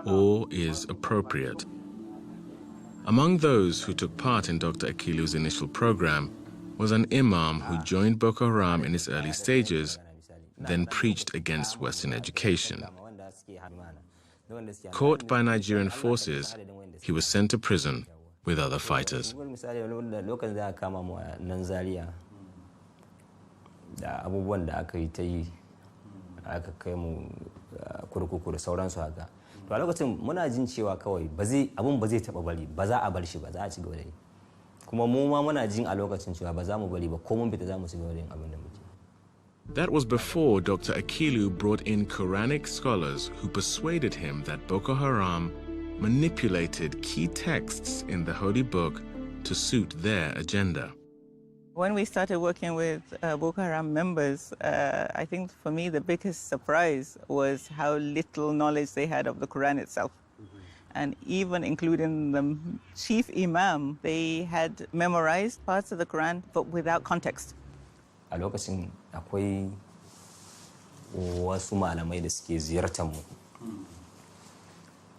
Speaker 28: or is appropriate. Among those who took part in Dr. Akilu's initial program was an imam who joined Boko Haram in its early stages, then preached against Western education. Caught by Nigerian forces, he was sent to prison with other fighters.
Speaker 8: To a lokacin muna jin cewa kawai abun ba zai taba bari, ba za a bar shi ba, za a ci gaba da yi. Kuma mu ma muna jin a lokacin cewa ba za mu bari ba, ko mun fita za mu ci gaba da yin abin da muke.
Speaker 28: That was before Dr. Akilu brought in Quranic scholars who persuaded him that Boko Haram manipulated key texts in the Holy Book to suit their agenda.
Speaker 15: When we started working with Boko Haram members, I think for me the biggest surprise was how little knowledge they had of the Quran itself. And even including the chief imam, they had memorized parts of the Quran, but without context.
Speaker 8: A lokacin akwai wasu malamai da suke ziyartar mu.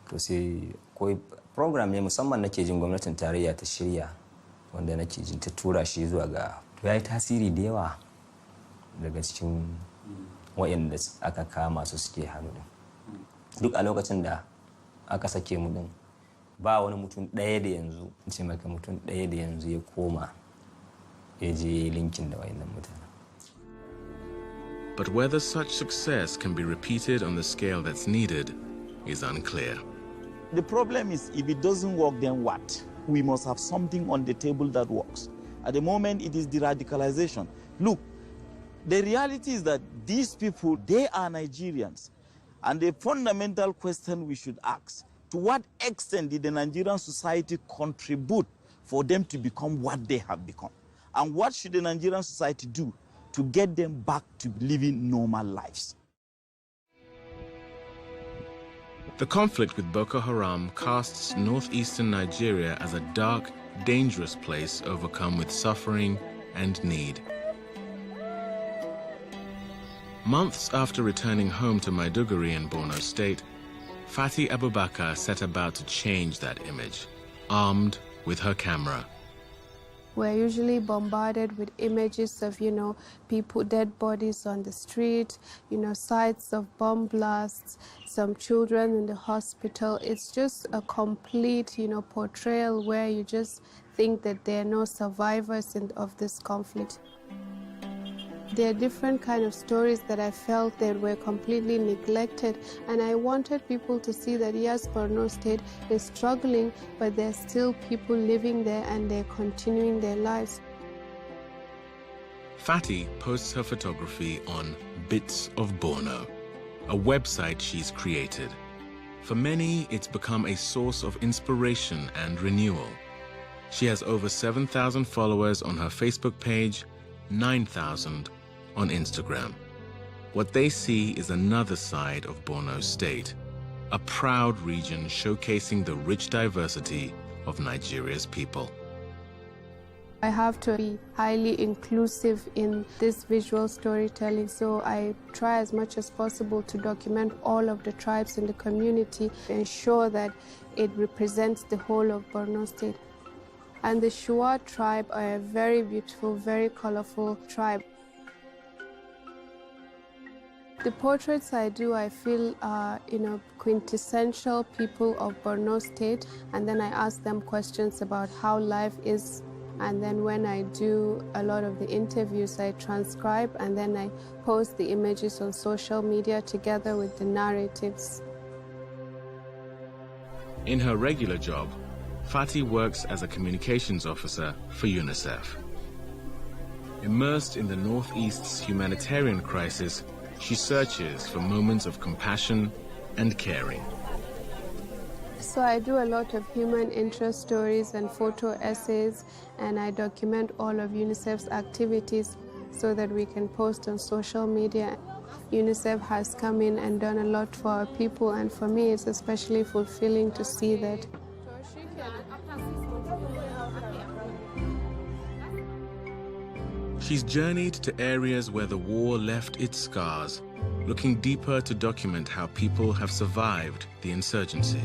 Speaker 8: To sai akwai program ne musamman nake jin gwamnatin tarayya ta shirya, wanda nake jin ta tura shi zuwa ga yayi tasiri da yawa daga cikin wayanda aka kama su suke hannu din. Duk a lokacin da aka sake mu din ba wani mutum ɗaya da yanzu, ce maka mutum ɗaya da yanzu ya koma ya je linkin da wayannan mutane.
Speaker 28: But whether such success can be repeated on the scale that's needed is unclear.
Speaker 12: The problem is, if it doesn't work, then what? We must have something on the table that works. At the moment, it is de-radicalization. Look, the reality is that these people, they are Nigerians. And the fundamental question we should ask, to what extent did the Nigerian society contribute for them to become what they have become? And what should the Nigerian society do to get them back to living normal lives?
Speaker 28: The conflict with Boko Haram casts northeastern Nigeria as a dark, dangerous place overcome with suffering and need. Months after returning home to Maiduguri in Borno State, Fati Abubakar set about to change that image, armed with her camera.
Speaker 13: We're usually bombarded with images of, people, dead bodies on the street, sites of bomb blasts, some children in the hospital. It's just a complete, portrayal where you just think that there are no survivors of this conflict. There are different kind of stories that I felt that were completely neglected, and I wanted people to see that yes, Borno State is struggling, but there's still people living there and they're continuing their lives.
Speaker 28: Fati posts her photography on Bits of Borno, a website she's created. For many, it's become a source of inspiration and renewal. She has over 7,000 followers on her Facebook page, 9,000 on Instagram. What they see is another side of Borno State, a proud region showcasing the rich diversity of Nigeria's people.
Speaker 13: I have to be highly inclusive in this visual storytelling, so I try as much as possible to document all of the tribes in the community, ensure that it represents the whole of Borno State. And the Shuar tribe are a very beautiful, very colorful tribe. The portraits I do, I feel are, quintessential people of Borno State, and then I ask them questions about how life is And then when I do a lot of the interviews, I transcribe and then I post the images on social media together with the narratives.
Speaker 28: In her regular job, Fati works as a communications officer for UNICEF. Immersed in the Northeast's humanitarian crisis, she searches for moments of compassion and caring.
Speaker 13: So I do a lot of human interest stories and photo essays, and I document all of UNICEF's activities so that we can post on social media. UNICEF has come in and done a lot for our people, and for me it's especially fulfilling to see that.
Speaker 28: She's journeyed to areas where the war left its scars, looking deeper to document how people have survived the insurgency.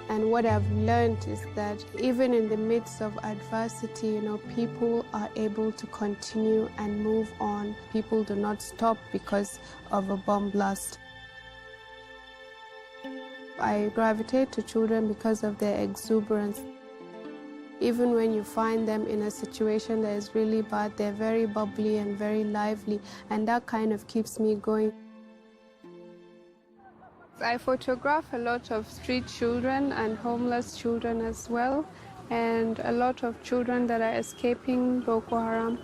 Speaker 13: And what I've learned is that even in the midst of adversity, you know, people are able to continue and move on. People do not stop because of a bomb blast. I gravitate to children because of their exuberance. Even when you find them in a situation that is really bad, they're very bubbly and very lively, and that kind of keeps me going. I photograph a lot of street children and homeless children as well, and a lot of children that are escaping Boko Haram.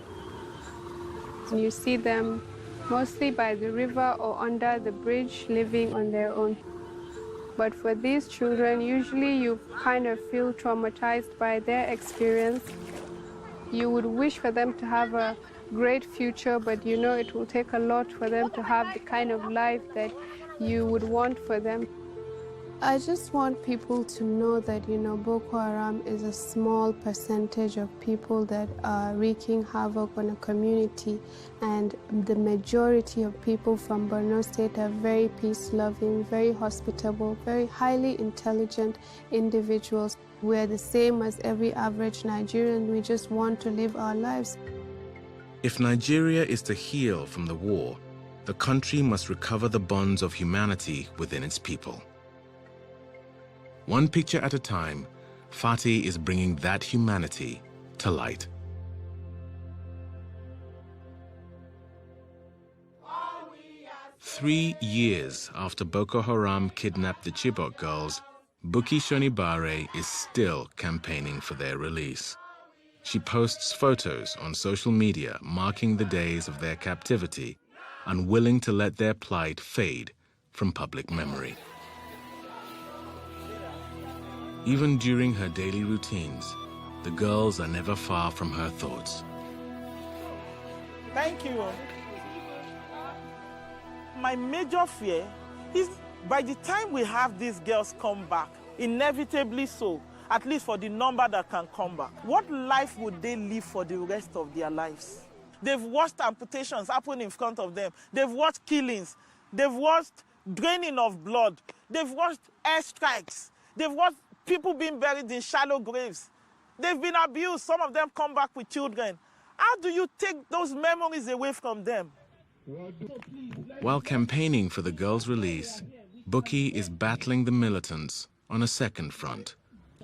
Speaker 13: You see them mostly by the river or under the bridge living on their own. But for these children, usually you kind of feel traumatized by their experience. You would wish for them to have a great future, but you know it will take a lot for them to have the kind of life that you would want for them. I just want people to know that, you know, Boko Haram is a small percentage of people that are wreaking havoc on a community, and the majority of people from Borno State are very peace-loving, very hospitable, very highly intelligent individuals. We're the same as every average Nigerian. We just want to live our lives.
Speaker 28: If Nigeria is to heal from the war, the country must recover the bonds of humanity within its people. One picture at a time, Fati is bringing that humanity to light. Three years after Boko Haram kidnapped the Chibok girls, Buki Shonibare is still campaigning for their release. She posts photos on social media marking the days of their captivity, unwilling to let their plight fade from public memory. Even during her daily routines, the girls are never far from her thoughts.
Speaker 9: Thank you. My major fear is by the time we have these girls come back, inevitably so, at least for the number that can come back, what life would they live for the rest of their lives? They've watched amputations happen in front of them. They've watched killings. They've watched draining of blood. They've watched airstrikes. They've watched people being buried in shallow graves. They've been abused. Some of them come back with children. How do you take those memories away from them?
Speaker 28: While campaigning for the girls' release, Buki is battling the militants on a second front,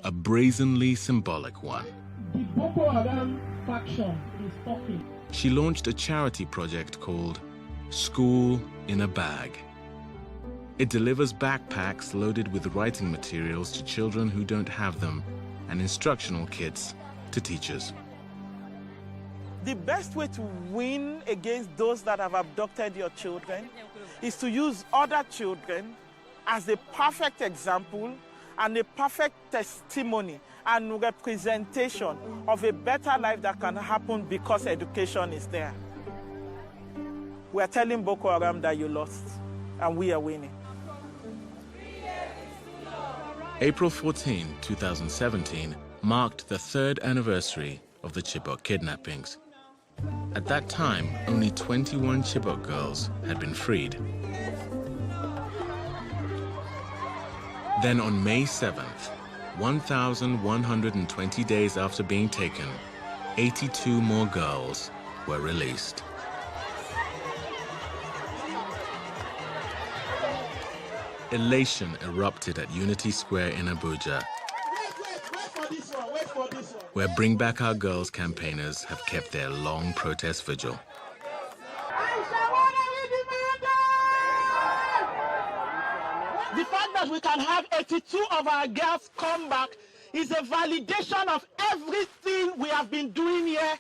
Speaker 28: a brazenly symbolic one.
Speaker 18: The Boko Haram faction is talking.
Speaker 28: She launched a charity project called School in a Bag. It delivers backpacks loaded with writing materials to children who don't have them and instructional kits to teachers.
Speaker 9: The best way to win against those that have abducted your children is to use other children as a perfect example and a perfect testimony and representation of a better life that can happen because education is there. We are telling Boko Haram that you lost, and we are winning.
Speaker 28: April 14, 2017 marked the third anniversary of the Chibok kidnappings. At that time, only 21 Chibok girls had been freed. Then on May 7th, 1,120 days after being taken, 82 more girls were released. Elation erupted at Unity Square in Abuja. where Bring Back Our Girls campaigners have kept their long protest vigil.
Speaker 9: The fact that we can have 82 of our girls come back is a validation of everything we have been doing here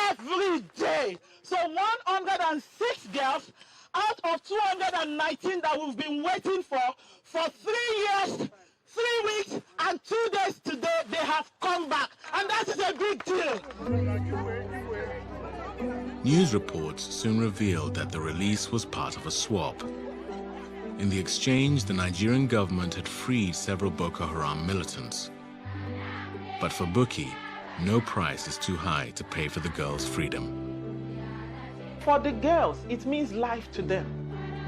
Speaker 9: every day. So 106 girls out of 219 that we've been waiting for 3 years, 3 weeks, and 2 days today, they have come back. And that is a big deal.
Speaker 28: News reports soon revealed that the release was part of a swap. In the exchange, the Nigerian government had freed several Boko Haram militants. But for Bukky, no price is too high to pay for the girls' freedom.
Speaker 9: For the girls, it means life to them.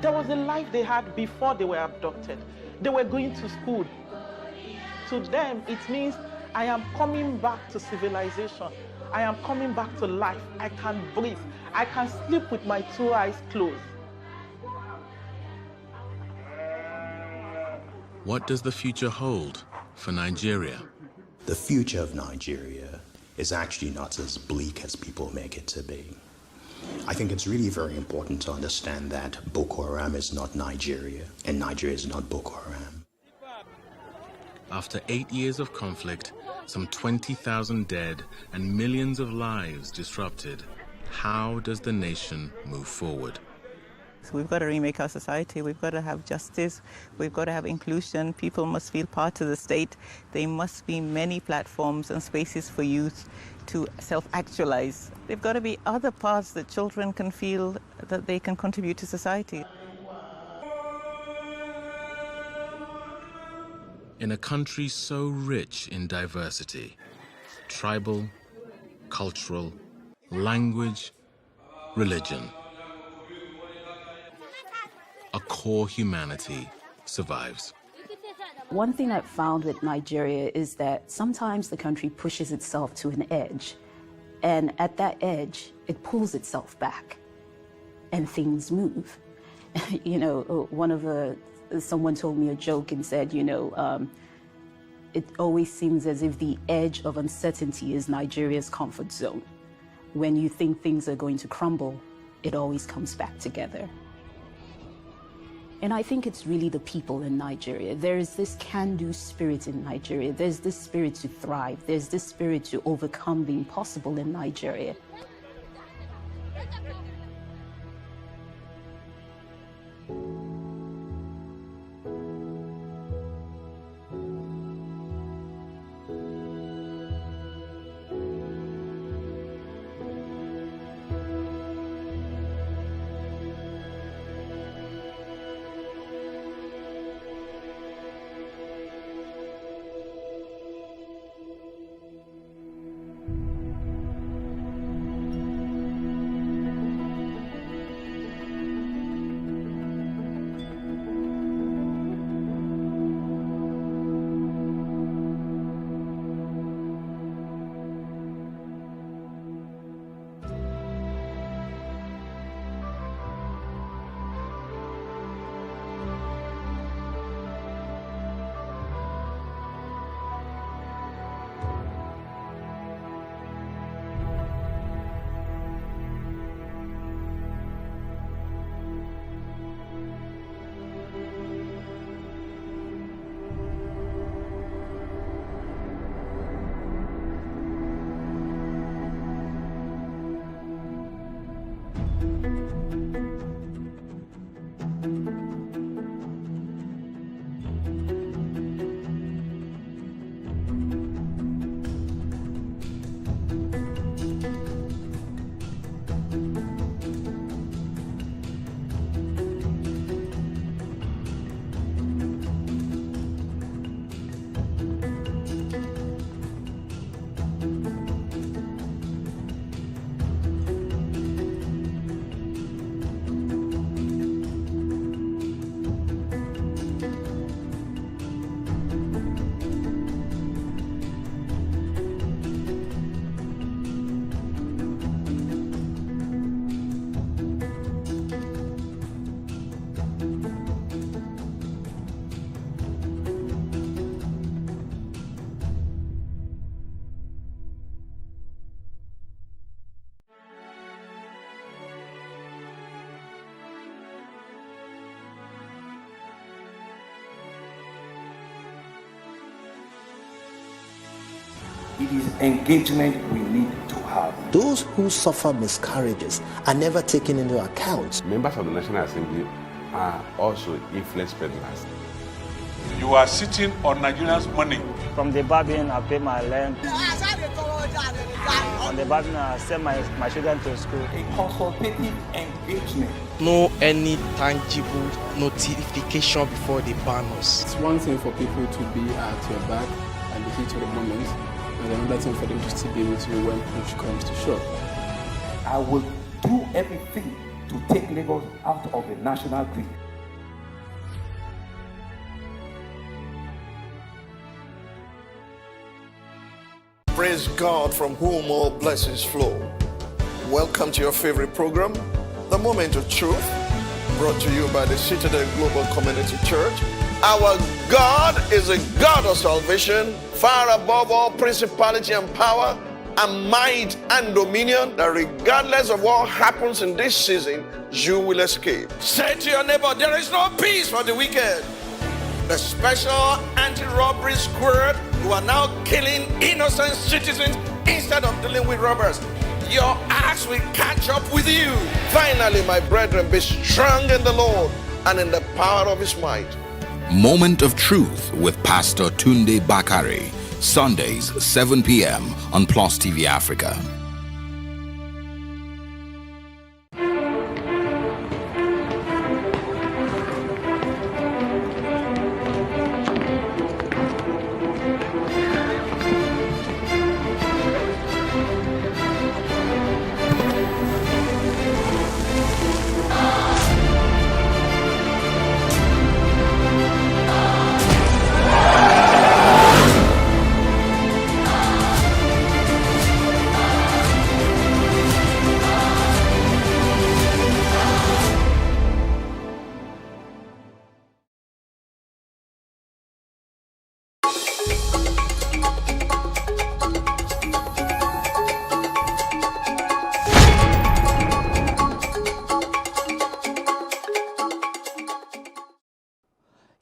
Speaker 9: There was a life they had before they were abducted. They were going to school. To them, it means I am coming back to civilization. I am coming back to life. I can breathe. I can sleep with my 2 eyes closed.
Speaker 28: What does the future hold for Nigeria?
Speaker 1: The future of Nigeria is actually not as bleak as people make it to be. I think it's really very important to understand that Boko Haram is not Nigeria, and Nigeria is not Boko Haram.
Speaker 28: After 8 years of conflict, some 20,000 dead, and millions of lives disrupted, how does the nation move forward?
Speaker 15: So we've got to remake our society. We've got to have justice. We've got to have inclusion. People must feel part of the state. There must be many platforms and spaces for youth to self-actualize. There've got to be other paths that children can feel that they can contribute to society.
Speaker 28: In a country so rich in diversity, tribal, cultural, language, religion, a core humanity survives.
Speaker 10: One thing I've found with Nigeria is that sometimes the country pushes itself to an edge, and at that edge, it pulls itself back, and things move. You know, someone told me a joke and said, it always seems as if the edge of uncertainty is Nigeria's comfort zone. When you think things are going to crumble, it always comes back together. And I think it's really the people in Nigeria. There is this can-do spirit in Nigeria. There's this spirit to thrive. There's this spirit to overcome the impossible in Nigeria.
Speaker 19: It is engagement we need to have.
Speaker 20: Those who suffer miscarriages are never taken into account.
Speaker 21: Members of the National Assembly are also influence peddlers.
Speaker 22: You are sitting on Nigerians' money.
Speaker 23: From the Babin, I pay my rent. On the Babin, I send my children to school.
Speaker 19: A consultative engagement.
Speaker 25: No any tangible notification before they ban us.
Speaker 26: It's one thing for people to be at your back and the heat of the moment, and another thing for them to still be with you when push comes to shove.
Speaker 19: I will do everything to take Lagos out of the national grid.
Speaker 27: Praise God, from whom all blessings flow. Welcome to your favorite program, The Moment of Truth, brought to you by the Citadel Global Community Church. Our God is a God of salvation, far above all principality and power and might and dominion, that regardless of what happens in this season, you will escape. Say to your neighbor, there is no peace for the wicked. The special anti-robbery squad who are now killing innocent citizens instead of dealing with robbers. Your axe will catch up with you. Finally, my brethren, be strong in the Lord and in the power of his might.
Speaker 29: Moment of Truth with Pastor Tunde Bakare. Sundays, 7 p.m. on Plus TV Africa.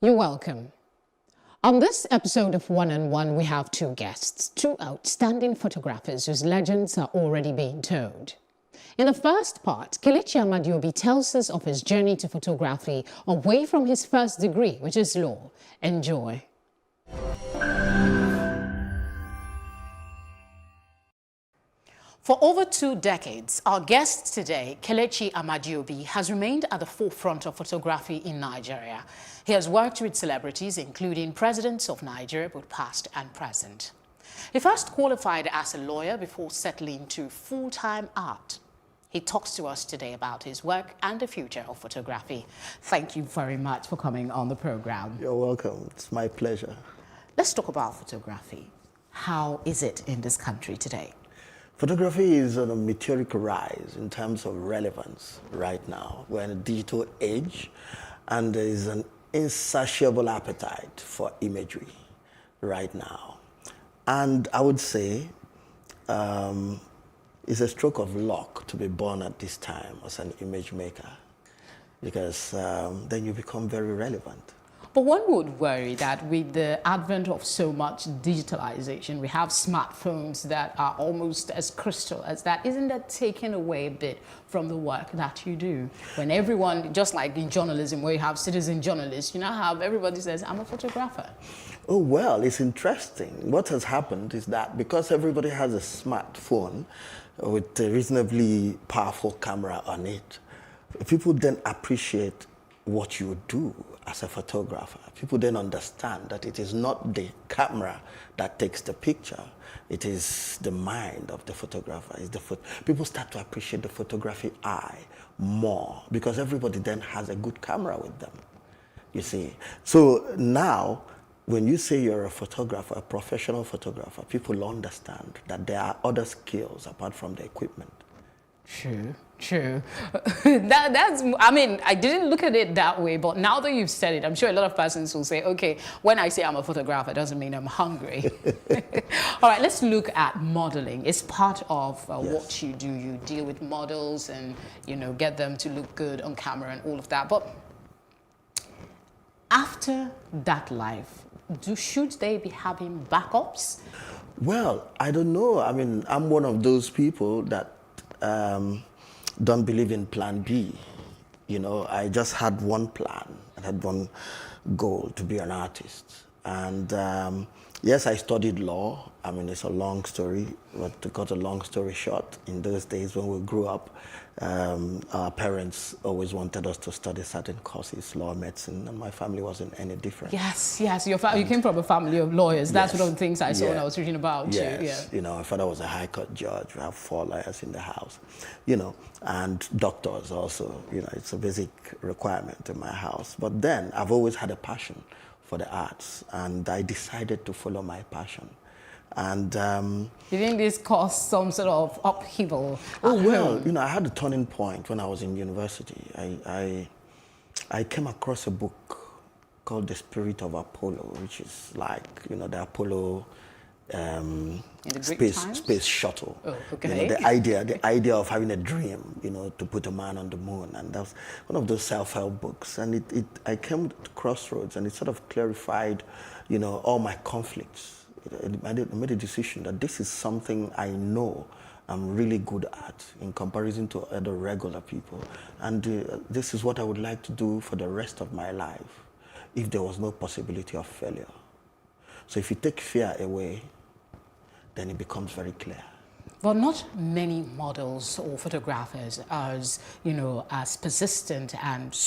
Speaker 30: You're welcome. On this episode of One on One, we have two guests, two outstanding photographers whose legends are already being told. In the first part, Kelechi Amadiobi tells us of his journey to photography away from his first degree, which is law. Enjoy. For over 2 decades, our guest today, Kelechi Amadiobi, has remained at the forefront of photography in Nigeria. He has worked with celebrities, including presidents of Nigeria, both past and present. He first qualified as a lawyer before settling to full-time art. He talks to us today about his work and the future of photography. Thank you very much for coming on the program.
Speaker 20: You're welcome. It's my pleasure.
Speaker 30: Let's talk about photography. How is it in this country today?
Speaker 20: Photography is on a meteoric rise in terms of relevance right now. We're in a digital age, and there is an insatiable appetite for imagery right now. And I would say it's a stroke of luck to be born at this time as an image maker, because then you become very relevant.
Speaker 30: But one would worry that with the advent of so much digitalization, we have smartphones that are almost as crystal as that. Isn't that taking away a bit from the work that you do? When everyone, just like in journalism, where you have citizen journalists, you now have everybody says, I'm a photographer.
Speaker 20: Oh, well, it's interesting. What has happened is that because everybody has a smartphone with a reasonably powerful camera on it, people then appreciate what you do as a photographer. People then understand that it is not the camera that takes the picture, it is the mind of the photographer. People start to appreciate the photography eye more because everybody then has a good camera with them, you see. So now, when you say you're a photographer, a professional photographer, people understand that there are other skills apart from the equipment.
Speaker 30: True. I mean, I didn't look at it that way, but now that you've said it, I'm sure a lot of persons will say, okay, when I say I'm a photographer, it doesn't mean I'm hungry. All right, let's look at modeling. It's part of what you do. You deal with models and, you know, get them to look good on camera and all of that. But after that life, should they be having backups?
Speaker 20: Well, I don't know. I mean, I'm one of those people that don't believe in plan B. You know, I just had one plan. I had one goal, to be an artist. And yes, I studied law. I mean, it's a long story, but to cut a long story short, in those days when we grew up, our parents always wanted us to study certain courses, law, medicine, and my family wasn't any different.
Speaker 30: Yes, yes, you came from a family of lawyers. That's
Speaker 20: Yes.
Speaker 30: one of the things I saw when I was reading about you.
Speaker 20: Yes.
Speaker 30: Yeah.
Speaker 20: You know, my father was a high court judge. We have 4 lawyers in the house, you know, and doctors also. You know, it's a basic requirement in my house. But then I've always had a passion for the arts, and I decided to follow my passion. And
Speaker 30: you think this caused some sort of upheaval?
Speaker 20: Oh, well, you know, I had a turning point when I was in university. I came across a book called The Spirit of Apollo, which is like, you know, the Apollo space shuttle.
Speaker 30: Oh, okay.
Speaker 20: You know, the idea of having a dream, you know, to put a man on the moon. And that was one of those self-help books. And I came to crossroads, and it sort of clarified, you know, all my conflicts. I made a decision that this is something I know I'm really good at in comparison to other regular people. And this is what I would like to do for the rest of my life if there was no possibility of failure. So if you take fear away, then it becomes very clear.
Speaker 30: But not many models or photographers are, you know, as persistent and,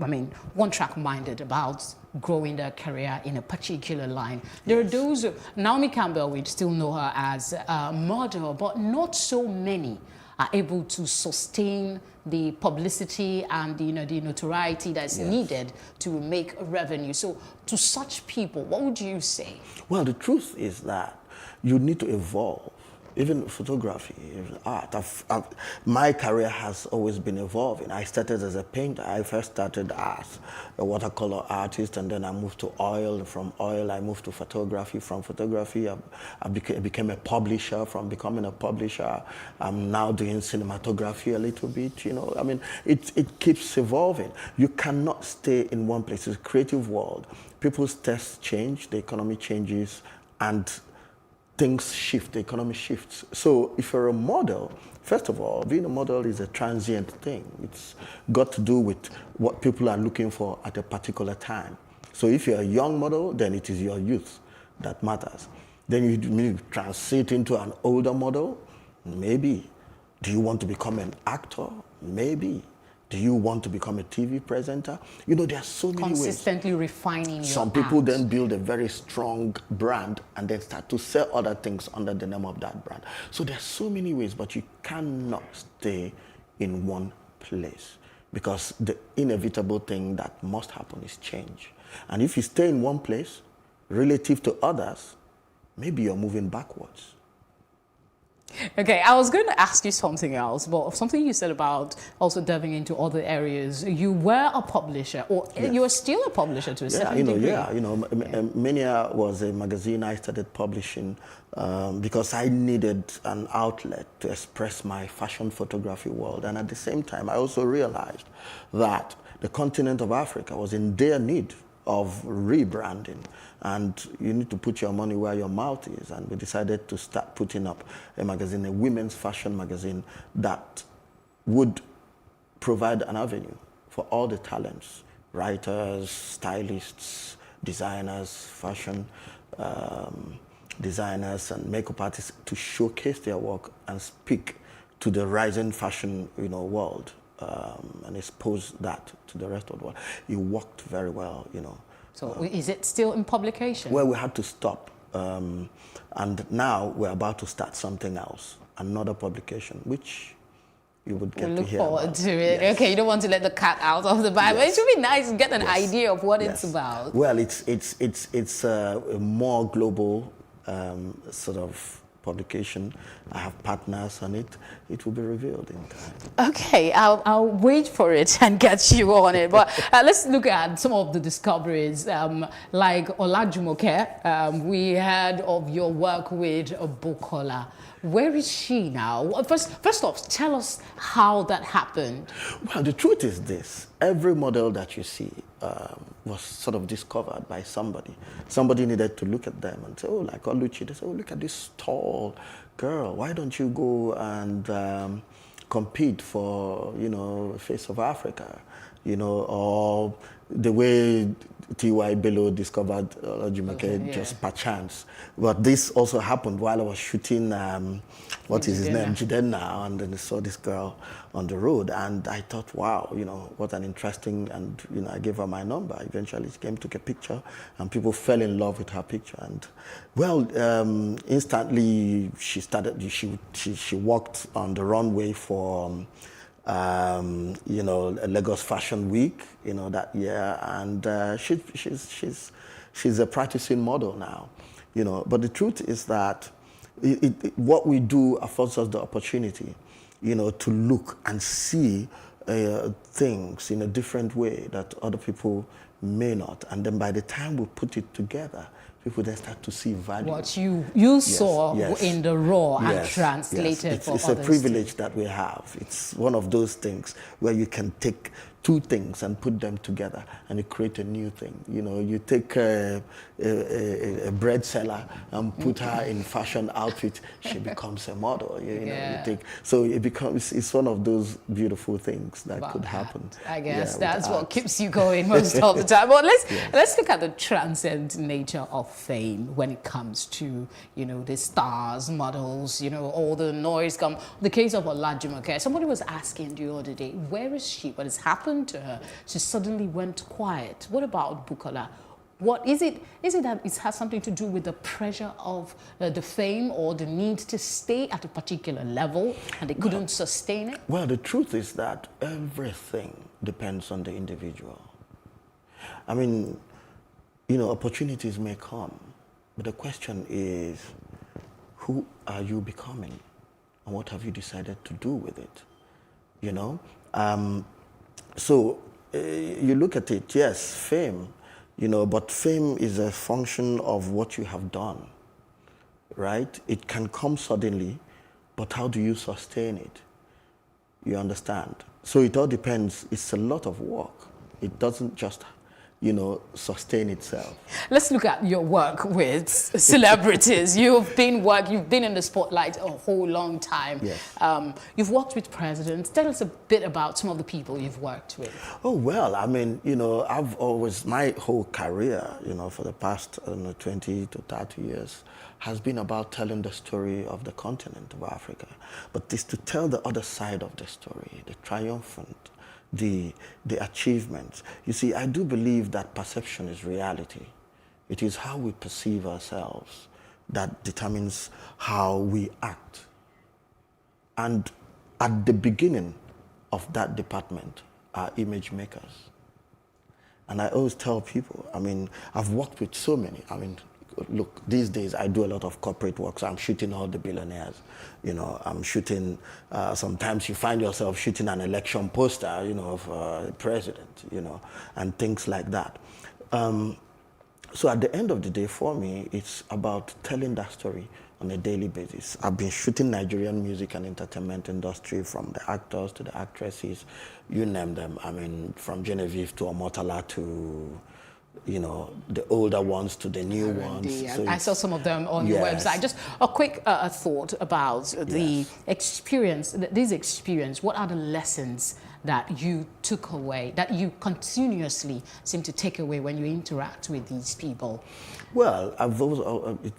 Speaker 30: I mean, one-track minded about growing their career in a particular line. There are those, Naomi Campbell, we still know her as a model, but not so many are able to sustain the publicity and the notoriety that's needed to make a revenue. So to such people, what would you say?
Speaker 20: Well, the truth is that you need to evolve. Even photography, even art. My career has always been evolving. I started as a painter. I first started as a watercolor artist, and then I moved to oil. From oil, I moved to photography. From photography, I became a publisher. From becoming a publisher, I'm now doing cinematography a little bit. You know, I mean, it keeps evolving. You cannot stay in one place. It's a creative world. People's tastes change, the economy changes, and things shift, the economy shifts. So if you're a model, first of all, being a model is a transient thing. It's got to do with what people are looking for at a particular time. So if you're a young model, then it is your youth that matters. Then you need to transit into an older model, maybe. Do you want to become an actor? Maybe. Do you want to become a TV presenter? You know, there are so many ways.
Speaker 30: Consistently refining your
Speaker 20: Some people
Speaker 30: art.
Speaker 20: then build a very strong brand and then start to sell other things under the name of that brand. So there are so many ways, but you cannot stay in one place because the inevitable thing that must happen is change. And if you stay in one place relative to others, maybe you're moving backwards.
Speaker 30: Okay, I was going to ask you something else, but something you said about also delving into other areas. You were a publisher, or you are still a publisher to a certain degree.
Speaker 20: Mania was a magazine I started publishing because I needed an outlet to express my fashion photography world. And at the same time, I also realized that the continent of Africa was in dire need of rebranding, and you need to put your money where your mouth is. And we decided to start putting up a magazine, a women's fashion magazine that would provide an avenue for all the talents, writers, stylists, designers, fashion designers and makeup artists to showcase their work and speak to the rising fashion world. And expose that to the rest of the world. It worked very well,
Speaker 30: So is it still in publication?
Speaker 20: Well, we had to stop. And now we're about to start something else, another publication, which you would get to hear
Speaker 30: Look forward
Speaker 20: about.
Speaker 30: to it.
Speaker 20: Yes.
Speaker 30: Okay, you don't want to let the cat out of the bag, but it should be nice to get an idea of what it's about.
Speaker 20: Well, it's a more global sort of publication. I have partners on it. It will be revealed in time.
Speaker 30: Okay, I'll wait for it and get you on it. But let's look at some of the discoveries, like Olajumoke. We heard of your work with Bukola. Where is she now? First off, tell us how that happened.
Speaker 20: Well, the truth is this. Every model that you see was sort of discovered by somebody. Somebody needed to look at them and say, oh, like Oluchi, they say, oh, look at this tall girl. Why don't you go and compete for, Face of Africa, or the way T.Y. Bello discovered Jumoke just perchance. But this also happened while I was shooting, what is his name, Jidenna, and then I saw this girl on the road, and I thought, wow, what an interesting, and I gave her my number. Eventually she came, took a picture, and people fell in love with her picture. And well, instantly she started, she walked on the runway for Lagos Fashion Week, that year, and she's a practicing model now, But the truth is that what we do affords us the opportunity, to look and see things in a different way that other people may not, and then by the time we put it together, people then start to see value.
Speaker 30: What you saw in the raw and translated for others.
Speaker 20: It's a privilege that we have. It's one of those things where you can take two things and put them together and you create a new thing. You take a bread seller and put her in fashion outfit, she becomes a model. So it's one of those beautiful things that could happen.
Speaker 30: I guess that's what keeps you going most of the time. But let's look at the transcendent nature of fame when it comes to the stars, models, all the noise come. The case of Olajumoke, somebody was asking the other day, where is she? What has happened to her? She suddenly went quiet. What about Bukola? What is it? Is it that it has something to do with the pressure of the fame or the need to stay at a particular level and they couldn't sustain it?
Speaker 20: Well, the truth is that everything depends on the individual. I mean, opportunities may come, but the question is, who are you becoming? And what have you decided to do with it? So you look at it, yes, fame, but fame is a function of what you have done, right? It can come suddenly, but how do you sustain it? You understand? So it all depends. It's a lot of work. It doesn't just sustain itself.
Speaker 30: Let's look at your work with celebrities. You've been in the spotlight a whole long time.
Speaker 20: Yes.
Speaker 30: You've worked with presidents. Tell us a bit about some of the people you've worked with.
Speaker 20: Oh, well, I mean, I've always, my whole career, for the past 20 to 30 years, has been about telling the story of the continent of Africa. But it's to tell the other side of the story, the triumphant, the achievements. You see, I do believe that perception is reality. It is how we perceive ourselves that determines how we act. And at the beginning of that department are image makers. And I always tell people, I mean, I've worked with so many. I mean, look, these days I do a lot of corporate work, so I'm shooting all the billionaires. I'm shooting, sometimes you find yourself shooting an election poster, of the president, and things like that. So at the end of the day, for me, it's about telling that story on a daily basis. I've been shooting Nigerian music and entertainment industry, from the actors to the actresses, you name them. I mean, from Genevieve to Omotala to the older ones to the new ones.
Speaker 30: So I saw some of them on your website. Just a quick thought about the experience, this experience. What are the lessons that you took away, that you continuously seem to take away when you interact with these people?
Speaker 20: Well, I've always,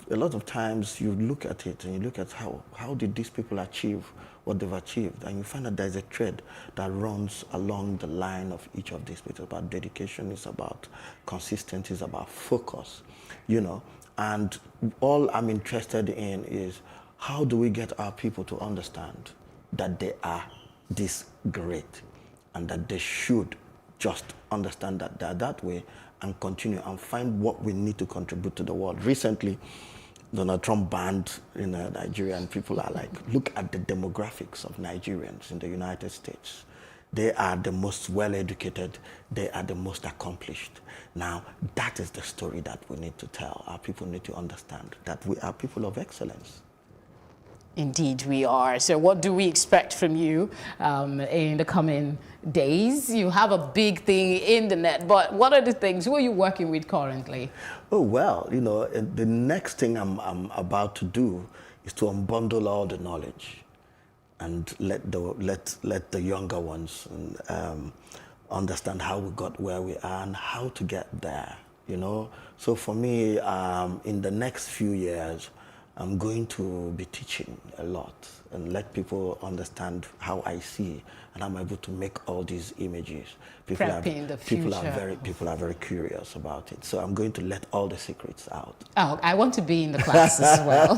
Speaker 20: a lot of times you look at it and you look at how did these people achieve what they've achieved, and you find that there's a thread that runs along the line of each of these. It's about dedication, it's about consistency, it's about focus, and all I'm interested in is how do we get our people to understand that they are this great and that they should just understand that they're that way and continue and find what we need to contribute to the world. Recently, Donald Trump banned Nigeria, and people are like, look at the demographics of Nigerians in the United States. They are the most well-educated, they are the most accomplished. Now, that is the story that we need to tell. Our people need to understand that we are people of excellence.
Speaker 30: Indeed, we are. So what do we expect from you in the coming days? You have a big thing in the net, but what are the things? Who are you working with currently?
Speaker 20: Oh, well, you know, the next thing I'm about to do is to unbundle all the knowledge and let the younger ones understand how we got where we are and how to get there, you know. So for me, in the next few years, I'm going to be teaching a lot and let people understand how I see and I'm able to make all these images. People are very curious about it. So I'm going to let all the secrets out.
Speaker 30: Oh, I want to be in the class as well.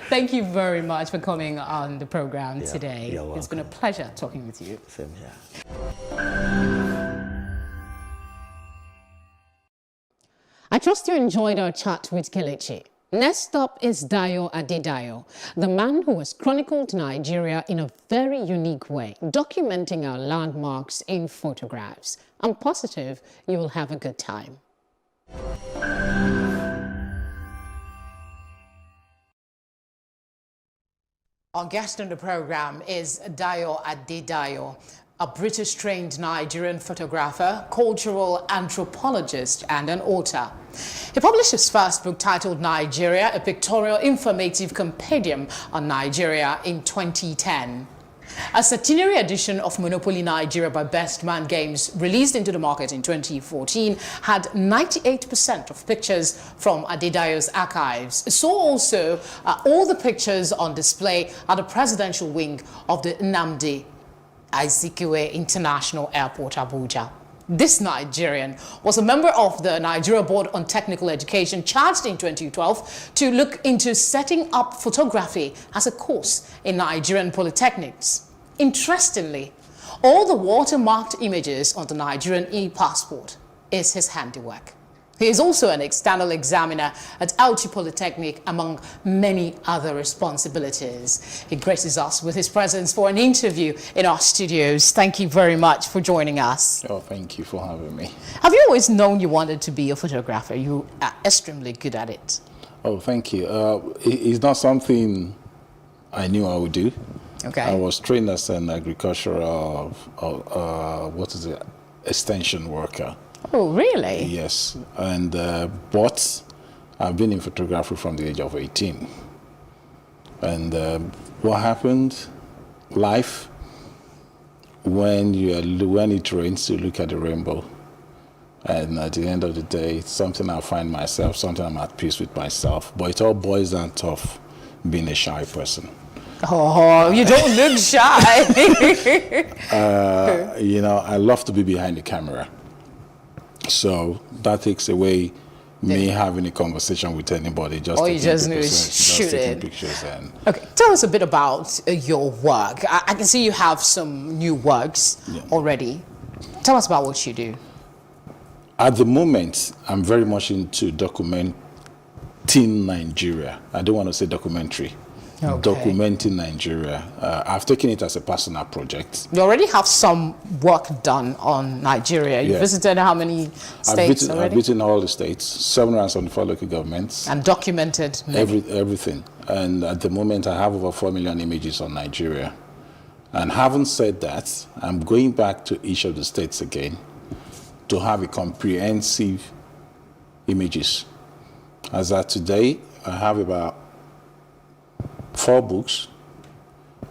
Speaker 30: Thank you very much for coming on the program today.
Speaker 20: You're welcome.
Speaker 30: It's been a pleasure talking with you.
Speaker 20: Same here.
Speaker 30: I trust you enjoyed our chat with Kelechi. Next up is Dayo Adedayo, the man who has chronicled Nigeria in a very unique way, documenting our landmarks in photographs. I'm positive you will have a good time. Our guest on the program is Dayo Adedayo, a British-trained Nigerian photographer, cultural anthropologist, and an author. He published his first book titled Nigeria, a pictorial informative compendium on Nigeria in 2010. A centenary edition of Monopoly Nigeria by Best Man Games, released into the market in 2014, had 98% of pictures from Adedayo's archives. So also all the pictures on display at the presidential wing of the Nnamdi Azikiwe International Airport, Abuja. This Nigerian was a member of the Nigeria Board on Technical Education, charged in 2012 to look into setting up photography as a course in Nigerian polytechnics. Interestingly, all the watermarked images on the Nigerian e-passport is his handiwork. He is also an external examiner at Auchi Polytechnic, among many other responsibilities. He graces us with his presence for an interview in our studios. Thank you very much for joining us.
Speaker 2: Oh, thank you for having me.
Speaker 30: Have you always known you wanted to be a photographer? You are extremely good at it.
Speaker 2: Oh, thank you. It's not something I knew I would do.
Speaker 30: Okay.
Speaker 2: I was trained as an agricultural, extension worker.
Speaker 30: Oh, really?
Speaker 2: Yes, and but I've been in photography from the age of 18. And what happened? Life, when it rains, you look at the rainbow. And at the end of the day, it's something I find myself, something I'm at peace with myself. But it all boils down to being a shy person.
Speaker 30: Oh, you don't look shy.
Speaker 2: You know, I love to be behind the camera. So that takes away me having a conversation with anybody. Just taking pictures. And
Speaker 30: okay, tell us a bit about your work. I can see you have some new works already. Tell us about what you do.
Speaker 2: At the moment, I'm very much into documenting Nigeria. I don't want to say documentary. Okay. Documenting Nigeria. I've taken it as a personal project.
Speaker 30: You already have some work done on Nigeria. You visited how many states already?
Speaker 2: I've visited all the states, 774 local governments.
Speaker 30: And documented
Speaker 2: everything. And at the moment, I have over 4 million images on Nigeria. And having said that, I'm going back to each of the states again to have a comprehensive images. As of today, I have about 4 books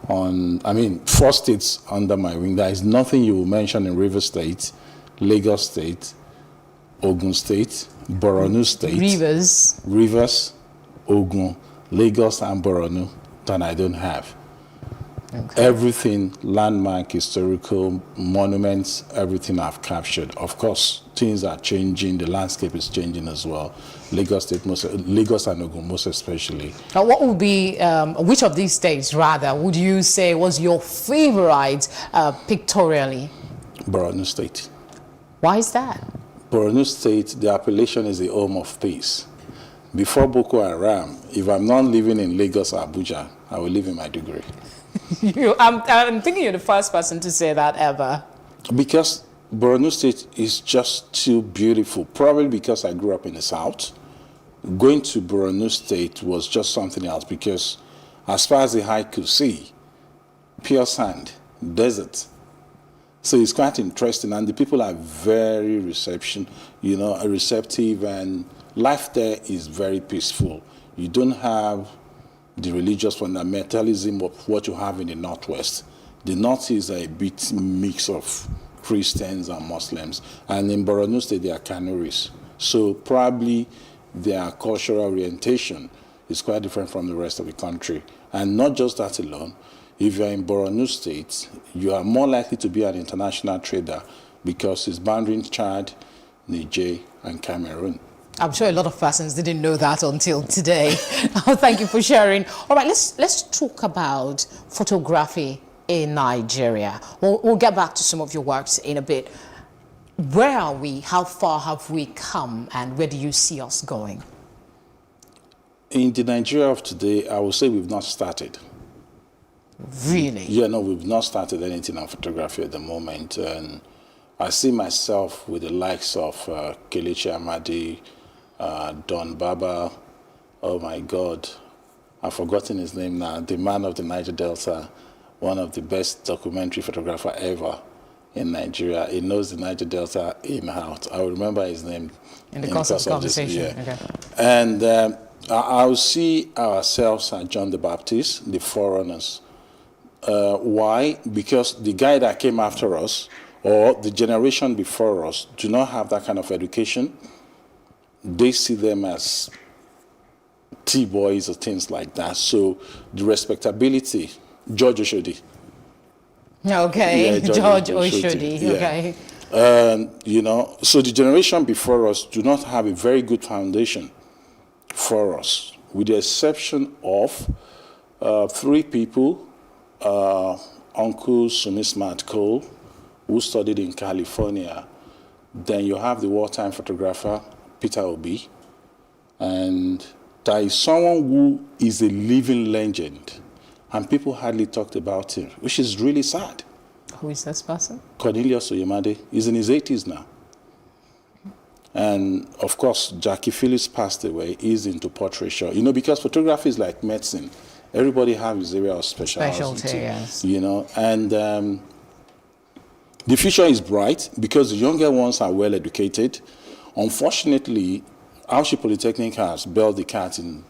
Speaker 2: on, 4 states under my wing. There is nothing you will mention in Rivers State, Lagos State, Ogun State, Borno State. Rivers, Ogun, Lagos, and Borno that I don't have. Okay. Everything, landmark, historical, monuments, everything I've captured. Of course, things are changing, the landscape is changing as well. Lagos and Ogun most especially.
Speaker 30: Now, what would be, which of these states rather, would you say was your favorite pictorially?
Speaker 2: Borno State.
Speaker 30: Why is that?
Speaker 2: Borno State, the appellation is the home of peace. Before Boko Haram, if I'm not living in Lagos or Abuja, I will live in Maiduguri.
Speaker 30: I'm thinking you're the first person to say that ever.
Speaker 2: Because Borno State is just too beautiful. Probably because I grew up in the South. Going to Borno State was just something else because as far as the eye could see, pure sand, desert. So it's quite interesting, and the people are very receptive, and life there is very peaceful. You don't have the religious fundamentalism of what you have in the Northwest. The Northeast is a bit mix of Christians and Muslims, and in Borno State they are Kanaris. So probably their cultural orientation is quite different from the rest of the country. And not just that alone, if you're in Borno State, you are more likely to be an international trader because it's boundary Chad, Niger, and Cameroon.
Speaker 30: I'm sure a lot of persons didn't know that until today. Thank you for sharing. All right, let's talk about photography in Nigeria. We'll get back to some of your works in a bit. Where are we? How far have we come? And where do you see us going?
Speaker 2: In the Nigeria of today, I would say we've not started.
Speaker 30: Really?
Speaker 2: Yeah, no, we've not started anything on photography at the moment. And I see myself with the likes of Kelechi Amadi, Don Baba, oh my God, I've forgotten his name now, the man of the Niger Delta, one of the best documentary photographer ever in Nigeria. He knows the Niger Delta in and out. I will remember his name
Speaker 30: in the course of the conversation. Okay.
Speaker 2: And I will see ourselves as John the Baptist, the forerunners. Why? Because the guy that came after us, or the generation before us, do not have that kind of education. They see them as T-boys or things like that. So the respectability, George Oshodi.
Speaker 30: Okay, yeah, George Oshodi.
Speaker 2: Yeah.
Speaker 30: Okay.
Speaker 2: So the generation before us do not have a very good foundation for us, with the exception of 3 people, Uncle Sumismat Cole, who studied in California. Then you have the wartime photographer, Peter Obi. And there is someone who is a living legend, and people hardly talked about him, which is really sad.
Speaker 30: Who is this person?
Speaker 2: Cornelius Oyemade. He's in his 80s now. And of course, Jackie Phillips passed away. He's into portraiture. Because photography is like medicine. Everybody has his area of specialty.
Speaker 30: Yes.
Speaker 2: And the future is bright because the younger ones are well educated. Unfortunately, Auchi Polytechnic has built the cat in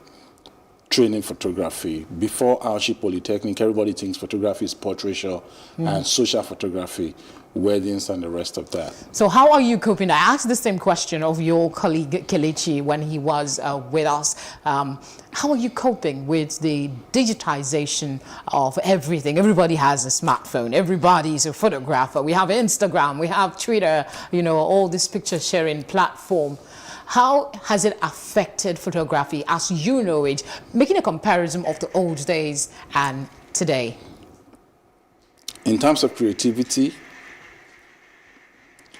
Speaker 2: training photography. Before Auchi Polytechnic, everybody thinks photography is portraiture and social photography, weddings and the rest of that.
Speaker 30: So how are you coping? I asked the same question of your colleague Kelechi when he was with us. How are you coping with the digitization of everything? Everybody has a smartphone. Everybody's a photographer. We have Instagram. We have Twitter. All this picture sharing platform. How has it affected photography as you know it, making a comparison of the old days and today?
Speaker 2: In terms of creativity,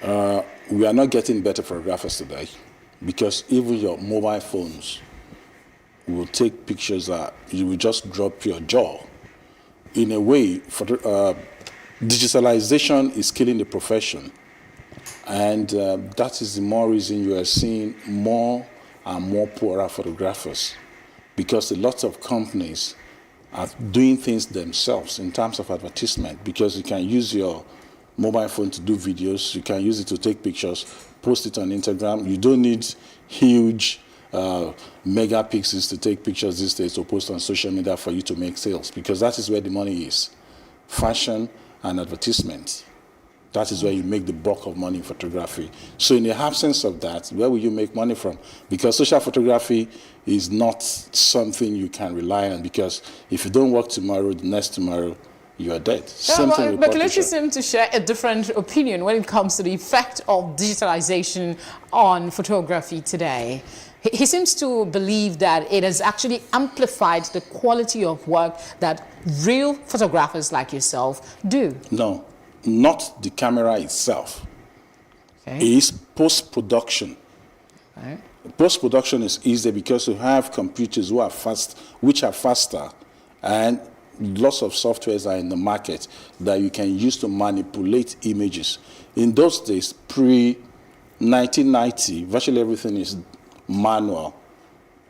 Speaker 2: we are not getting better photographers today because even your mobile phones will take pictures that you will just drop your jaw. In a way, digitalization is killing the profession. And that is the more reason you are seeing more and more poorer photographers, because a lot of companies are doing things themselves in terms of advertisement, because you can use your mobile phone to do videos, you can use it to take pictures, post it on Instagram. You don't need huge megapixels to take pictures these days to post on social media for you to make sales, because that is where the money is. Fashion and advertisement. That is where you make the bulk of money in photography. So in the absence of that, where will you make money from? Because social photography is not something you can rely on, because if you don't work tomorrow, the next tomorrow, you are dead.
Speaker 30: But Kelechi seems to share a different opinion when it comes to the effect of digitalization on photography today. He seems to believe that it has actually amplified the quality of work that real photographers like yourself do.
Speaker 2: No. Not the camera itself. Okay. It's post-production. Okay. Post-production is easy because you have computers which are faster, and lots of softwares are in the market that you can use to manipulate images. In those days, pre-1990, virtually everything is manual.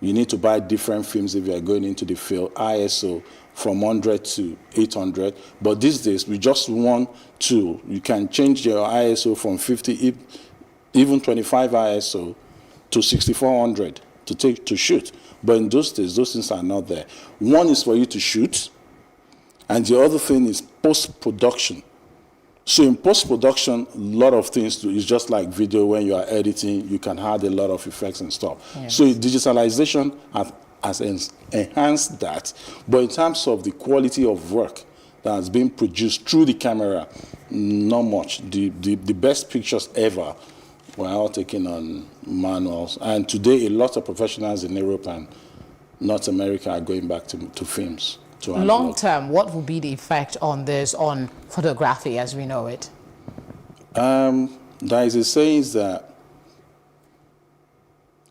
Speaker 2: You need to buy different films if you are going into the field, ISO from 100 to 800. But these days, with just one tool, you can change your ISO from 50, even 25 ISO to 6400 to shoot. But in those days, those things are not there. One is for you to shoot, and the other thing is post-production. So in post-production, a lot of things is just like video. When you are editing, you can add a lot of effects and stuff. Yes. So digitalization has enhanced that. But in terms of the quality of work that has been produced through the camera, not much. The best pictures ever were all taken on manuals. And today, a lot of professionals in Europe and North America are going back to films.
Speaker 30: Long term, what will be the effect on this, on photography as we know it?
Speaker 2: There is a saying that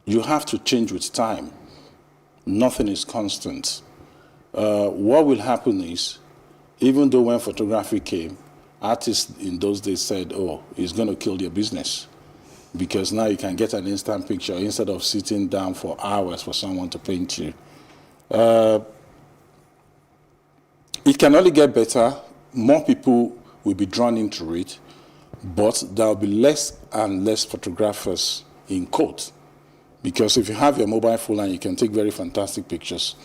Speaker 2: you have to change with time. Nothing is constant. What will happen is, even though when photography came, artists in those days said, oh, it's going to kill your business. Because now you can get an instant picture instead of sitting down for hours for someone to paint you. It can only get better. More people will be drawn into it, but there will be less and less photographers in court. Because if you have your mobile phone and you can take very fantastic pictures,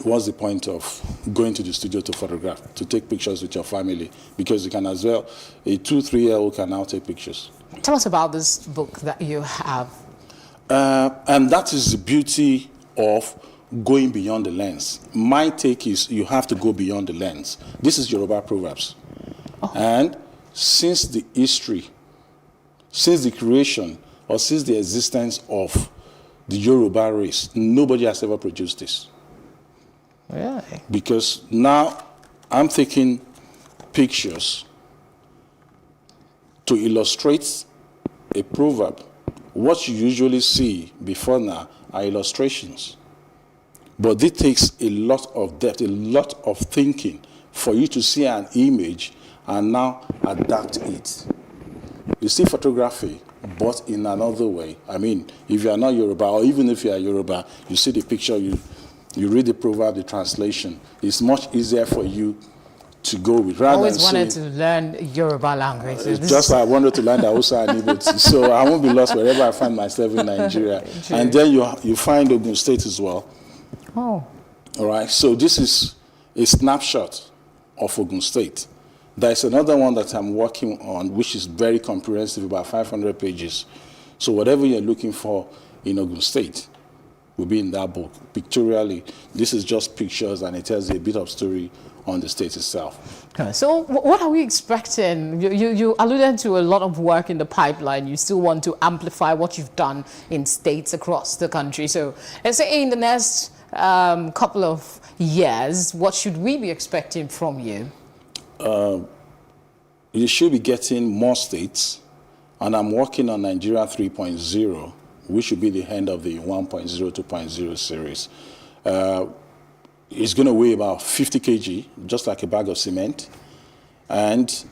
Speaker 2: what's the point of going to the studio to photograph, to take pictures with your family? Because you can as well, a 2-3-year-old can now take pictures.
Speaker 30: Tell us about this book that you have.
Speaker 2: And that is the beauty of going beyond the lens. My take is you have to go beyond the lens. This is Yoruba Proverbs. Oh. And since the history, since the creation, or since the existence of the Yoruba race, nobody has ever produced this.
Speaker 30: Really?
Speaker 2: Because now I'm taking pictures to illustrate a proverb. What you usually see before now are illustrations. But it takes a lot of depth, a lot of thinking for you to see an image and now adapt it. You see photography, but in another way. I mean, if you are not Yoruba, or even if you are Yoruba, you see the picture, you read the proverb, the translation. It's much easier for you to go with.
Speaker 30: I always wanted to learn Yoruba language.
Speaker 2: Just like I wanted to learn the Hausa and Igbo, so I won't be lost wherever I find myself in Nigeria. And then you find Ogun State as well.
Speaker 30: Oh.
Speaker 2: All right, so this is a snapshot of Ogun State. There's another one that I'm working on, which is very comprehensive, about 500 pages. So whatever you're looking for in Ogun State will be in that book. Pictorially, this is just pictures, and it tells you a bit of story on the state itself.
Speaker 30: So what are we expecting? You alluded to a lot of work in the pipeline. You still want to amplify what you've done in states across the country. So let's say in the next couple of years, what should we be expecting from you?
Speaker 2: You should be getting more states, and I'm working on Nigeria 3.0, which should be the end of the 1.0, 2.0 series. It's going to weigh about 50 kg, just like a bag of cement. And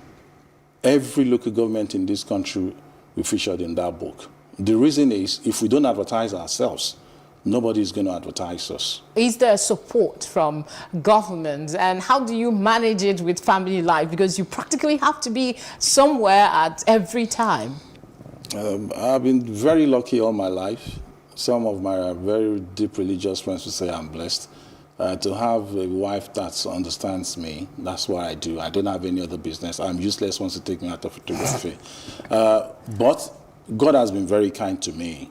Speaker 2: every local government in this country will feature in that book. The reason is, if we don't advertise ourselves, nobody is going to advertise us.
Speaker 30: Is there support from government, and how do you manage it with family life? Because you practically have to be somewhere at every time.
Speaker 2: I've been very lucky all my life. Some of my very deep religious friends will say I'm blessed. To have a wife that understands me, that's what I do. I don't have any other business. I'm useless once to take me out of photography. But God has been very kind to me.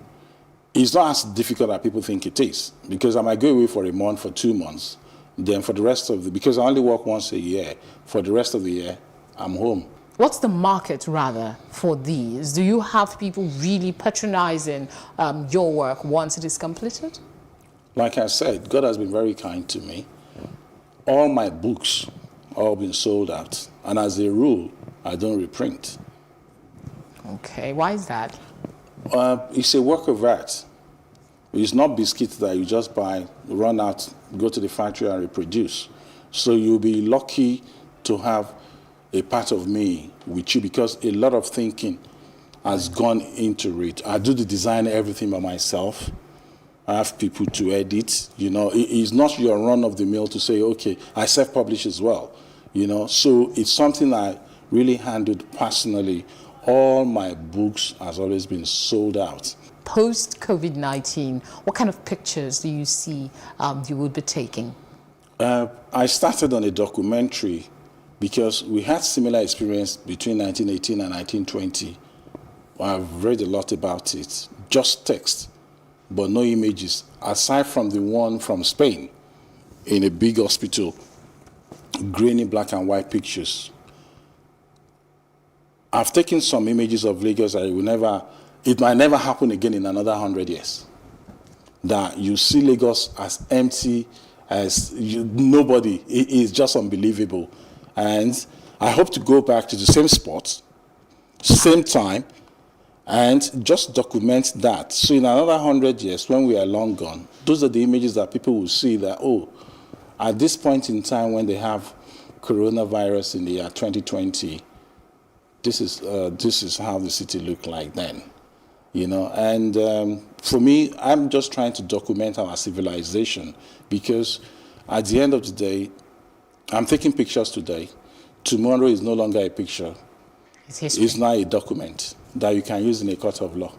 Speaker 2: It's not as difficult as people think it is, because I might go away for a month, for 2 months, then for the rest of because I only work once a year, for the rest of the year, I'm home.
Speaker 30: What's the market, rather, for these? Do you have people really patronizing your work once it is completed?
Speaker 2: Like I said, God has been very kind to me. All my books all been sold out, and as a rule, I don't reprint.
Speaker 30: Okay, why is that?
Speaker 2: It's a work of art. It's not biscuits that you just buy, run out, go to the factory and reproduce. So you'll be lucky to have a part of me with you, because a lot of thinking has gone into it. I do the design, everything by myself. I have people to edit. You know, it's not your run of the mill to say, okay, I self-publish as well. You know, so it's something I really handled personally. All my books has always been sold out.
Speaker 30: Post-COVID-19, what kind of pictures do you see you would be taking?
Speaker 2: I started on a documentary because we had similar experience between 1918 and 1920. I've read a lot about it, just text, but no images, aside from the one from Spain in a big hospital, grainy black and white pictures. I've taken some images of Lagos that it might never happen again in another 100 years. That you see Lagos as empty as nobody. It is just unbelievable. And I hope to go back to the same spot, same time, and just document that. So in another 100 years, when we are long gone, those are the images that people will see that, oh, at this point in time when they have coronavirus in the year 2020, this is how the city looked like then. You know, and for me, I'm just trying to document our civilization, because at the end of the day, I'm taking pictures today. Tomorrow is no longer a picture.
Speaker 30: It's history.
Speaker 2: It's now a document that you can use in a court of law.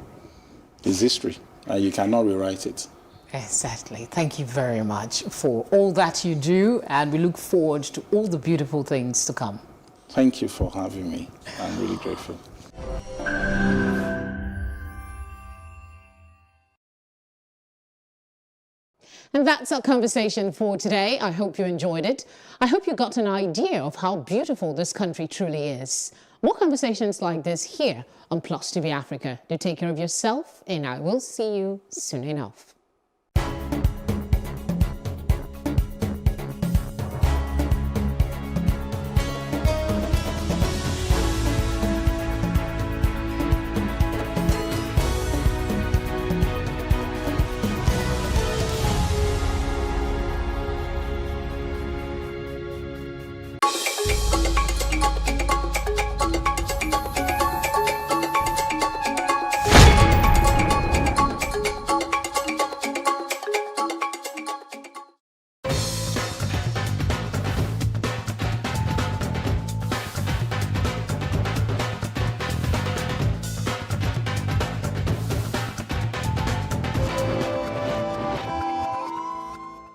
Speaker 2: It's history, and you cannot rewrite it.
Speaker 30: Exactly. Thank you very much for all that you do, and we look forward to all the beautiful things to come.
Speaker 2: Thank you for having me. I'm really grateful.
Speaker 30: And that's our conversation for today. I hope you enjoyed it. I hope you got an idea of how beautiful this country truly is. More conversations like this here on Plus TV Africa. Do take care of yourself, and I will see you soon enough.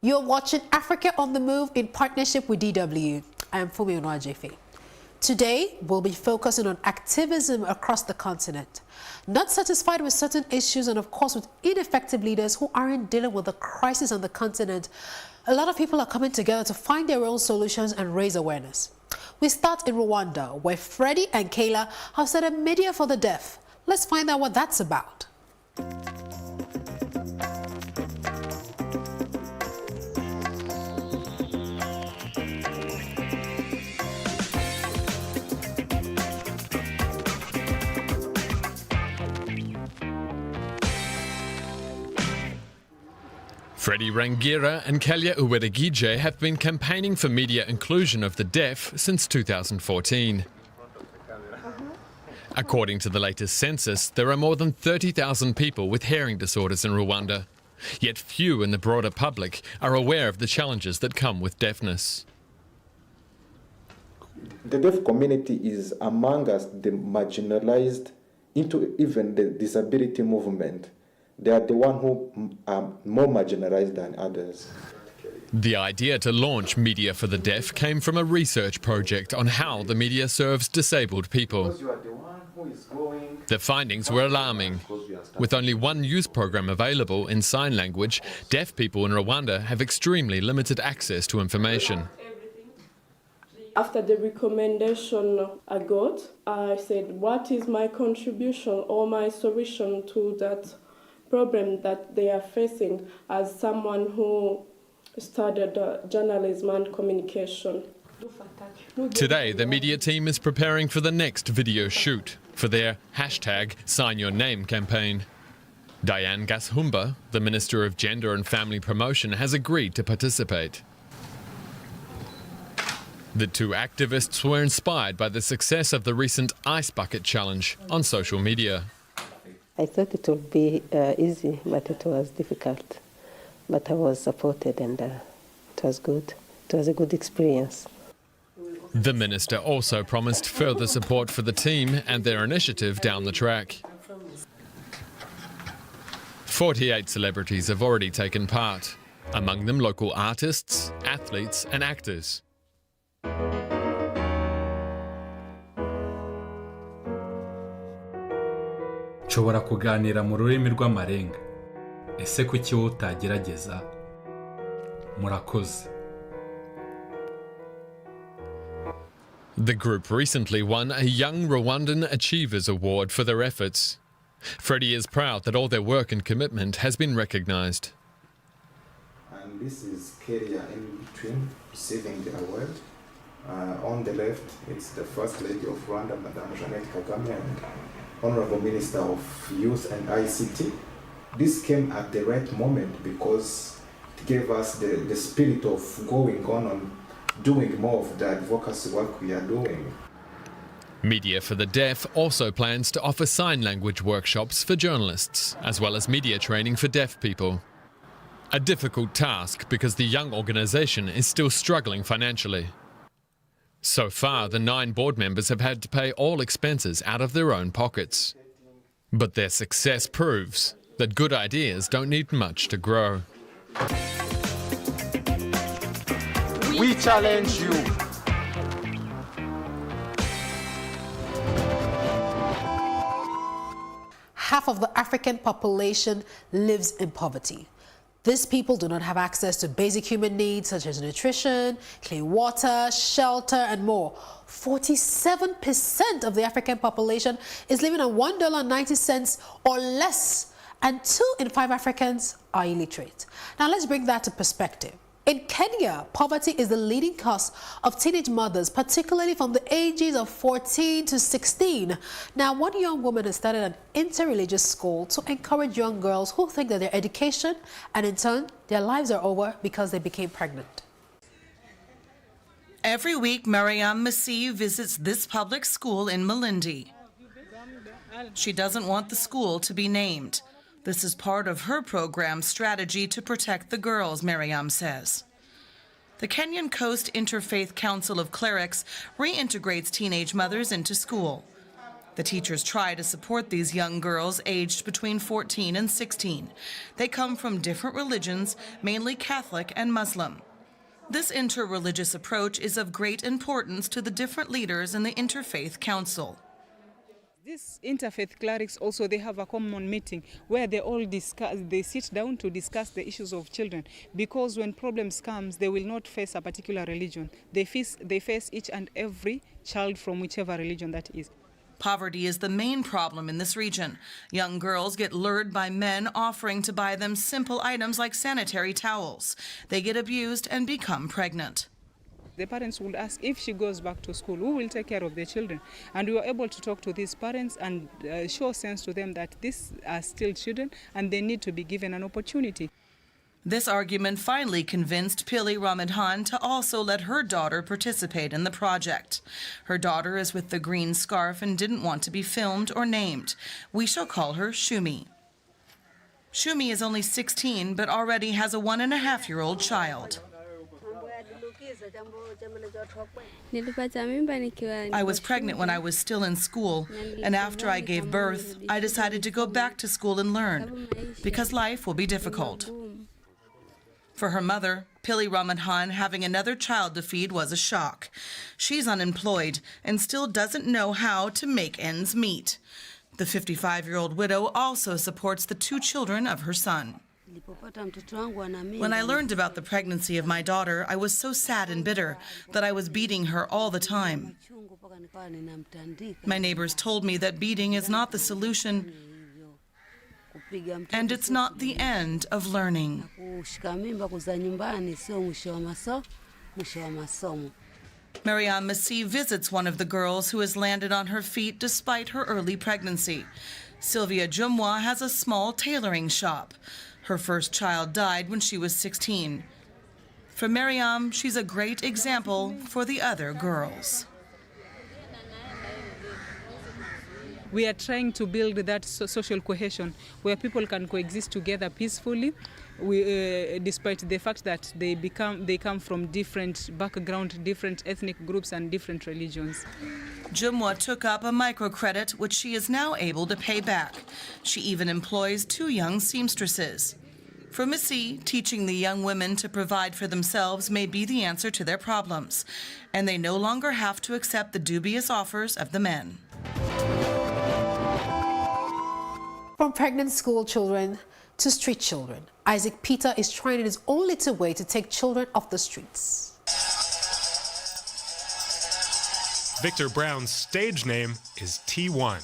Speaker 3: You're watching Africa on the Move in partnership with DW. I am Fumi Onwajefe. Today, we'll be focusing on activism across the continent. Not satisfied with certain issues and, of course, with ineffective leaders who aren't dealing with the crisis on the continent, a lot of people are coming together to find their own solutions and raise awareness. We start in Rwanda, where Freddie and Kayla have set up Media for the Deaf. Let's find out what that's about.
Speaker 4: Freddie Rangira and Kalia Uwedegije have been campaigning for media inclusion of the deaf since 2014. According to the latest census, there are more than 30,000 people with hearing disorders in Rwanda. Yet few in the broader public are aware of the challenges that come with deafness.
Speaker 5: The deaf community is among us the marginalized into even the disability movement. They are the one who are more marginalized than others.
Speaker 4: The idea to launch Media for the Deaf came from a research project on how the media serves disabled people. The findings were alarming. With only one news program available in sign language, deaf people in Rwanda have extremely limited access to information.
Speaker 6: After the recommendation I got, I said, what is my contribution or my solution to that problem that they are facing as someone who studied journalism and communication.
Speaker 4: Today, the media team is preparing for the next video shoot for their #SignYourName campaign. Diane Gashumba, the Minister of Gender and Family Promotion, has agreed to participate. The two activists were inspired by the success of the recent Ice Bucket Challenge on social media.
Speaker 7: I thought it would be easy, but it was difficult. but I was supported, and it was good. It was a good experience.
Speaker 4: The minister also promised further support for the team and their initiative down the track. 48 celebrities have already taken part, among them local artists, athletes and actors.
Speaker 8: nshobora kuganira mu rurimi rw'amarenga. Ese kuki wowe utagerageza? Murakoze.
Speaker 4: The group recently won a Young Rwandan Achievers Award for their efforts. Freddie is proud that all their work and commitment has been recognized.
Speaker 5: And this is Keria in between receiving the award. On the left, it's the First Lady of Rwanda, Madame Jeannette Kagame, and Honorable Minister of Youth and ICT. This came at the right moment because it gave us the spirit of going on doing more of the advocacy work we are doing.
Speaker 4: Media for the Deaf also plans to offer sign language workshops for journalists, as well as media training for deaf people. A difficult task because the young organisation is still struggling financially. So far, the 9 board members have had to pay all expenses out of their own pockets. But their success proves that good ideas don't need much to grow.
Speaker 11: We challenge you.
Speaker 3: Half of the African population lives in poverty. These people do not have access to basic human needs such as nutrition, clean water, shelter, and more. 47% of the African population is living on $1.90 or less, and 2 in 5 Africans are illiterate. Now let's bring that to perspective. In Kenya, poverty is the leading cause of teenage mothers, particularly from the ages of 14 to 16. Now, one young woman has started an interreligious school to encourage young girls who think that their education and in turn their lives are over because they became pregnant.
Speaker 12: Every week, Mariam Masih visits this public school in Malindi. She doesn't want the school to be named. This is part of her program's strategy to protect the girls, Mariam says. The Kenyan Coast Interfaith Council of Clerics reintegrates teenage mothers into school. The teachers try to support these young girls aged between 14 and 16. They come from different religions, mainly Catholic and Muslim. This interreligious approach is of great importance to the different leaders in the Interfaith Council.
Speaker 13: These interfaith clerics also, they have a common meeting where they all discuss, they sit down to discuss the issues of children, because when problems comes, they will not face a particular religion. They face each and every child from whichever religion that is.
Speaker 12: Poverty is the main problem in this region. Young girls get lured by men offering to buy them simple items like sanitary towels. They get abused and become pregnant.
Speaker 13: The parents would ask, if she goes back to school, who will take care of the children? And we were able to talk to these parents and show sense to them that these are still children and they need to be given an opportunity.
Speaker 12: This argument finally convinced Pili Ramadhan to also let her daughter participate in the project. Her daughter is with the green scarf and didn't want to be filmed or named. We shall call her Shumi. Shumi is only 16 but already has a 1.5-year-old child. I was pregnant when I was still in school, and after I gave birth, I decided to go back to school and learn, because life will be difficult. For her mother, Pili Ramadhan, having another child to feed was a shock. She's unemployed and still doesn't know how to make ends meet. The 55-year-old widow also supports the 2 children of her son. When I learned about the pregnancy of my daughter, I was so sad and bitter that I was beating her all the time. My neighbors told me that beating is not the solution, and it's not the end of learning. Mariam Masih visits one of the girls who has landed on her feet despite her early pregnancy. Sylvia Jumwa has a small tailoring shop. Her first child died when she was 16. For Mariam, she's a great example for the other girls.
Speaker 13: we are trying to build that social cohesion where people can coexist together peacefully, despite the fact that they come from different backgrounds, different ethnic groups and different religions.
Speaker 12: Jumwa took up a microcredit, which she is now able to pay back. She even employs 2 young seamstresses. For Missy, teaching the young women to provide for themselves may be the answer to their problems, and they no longer have to accept the dubious offers of the men.
Speaker 3: From pregnant school children to street children, Isaac Peter is trying in his own little way to take children off the streets.
Speaker 1: Victor Brown's stage name is T1.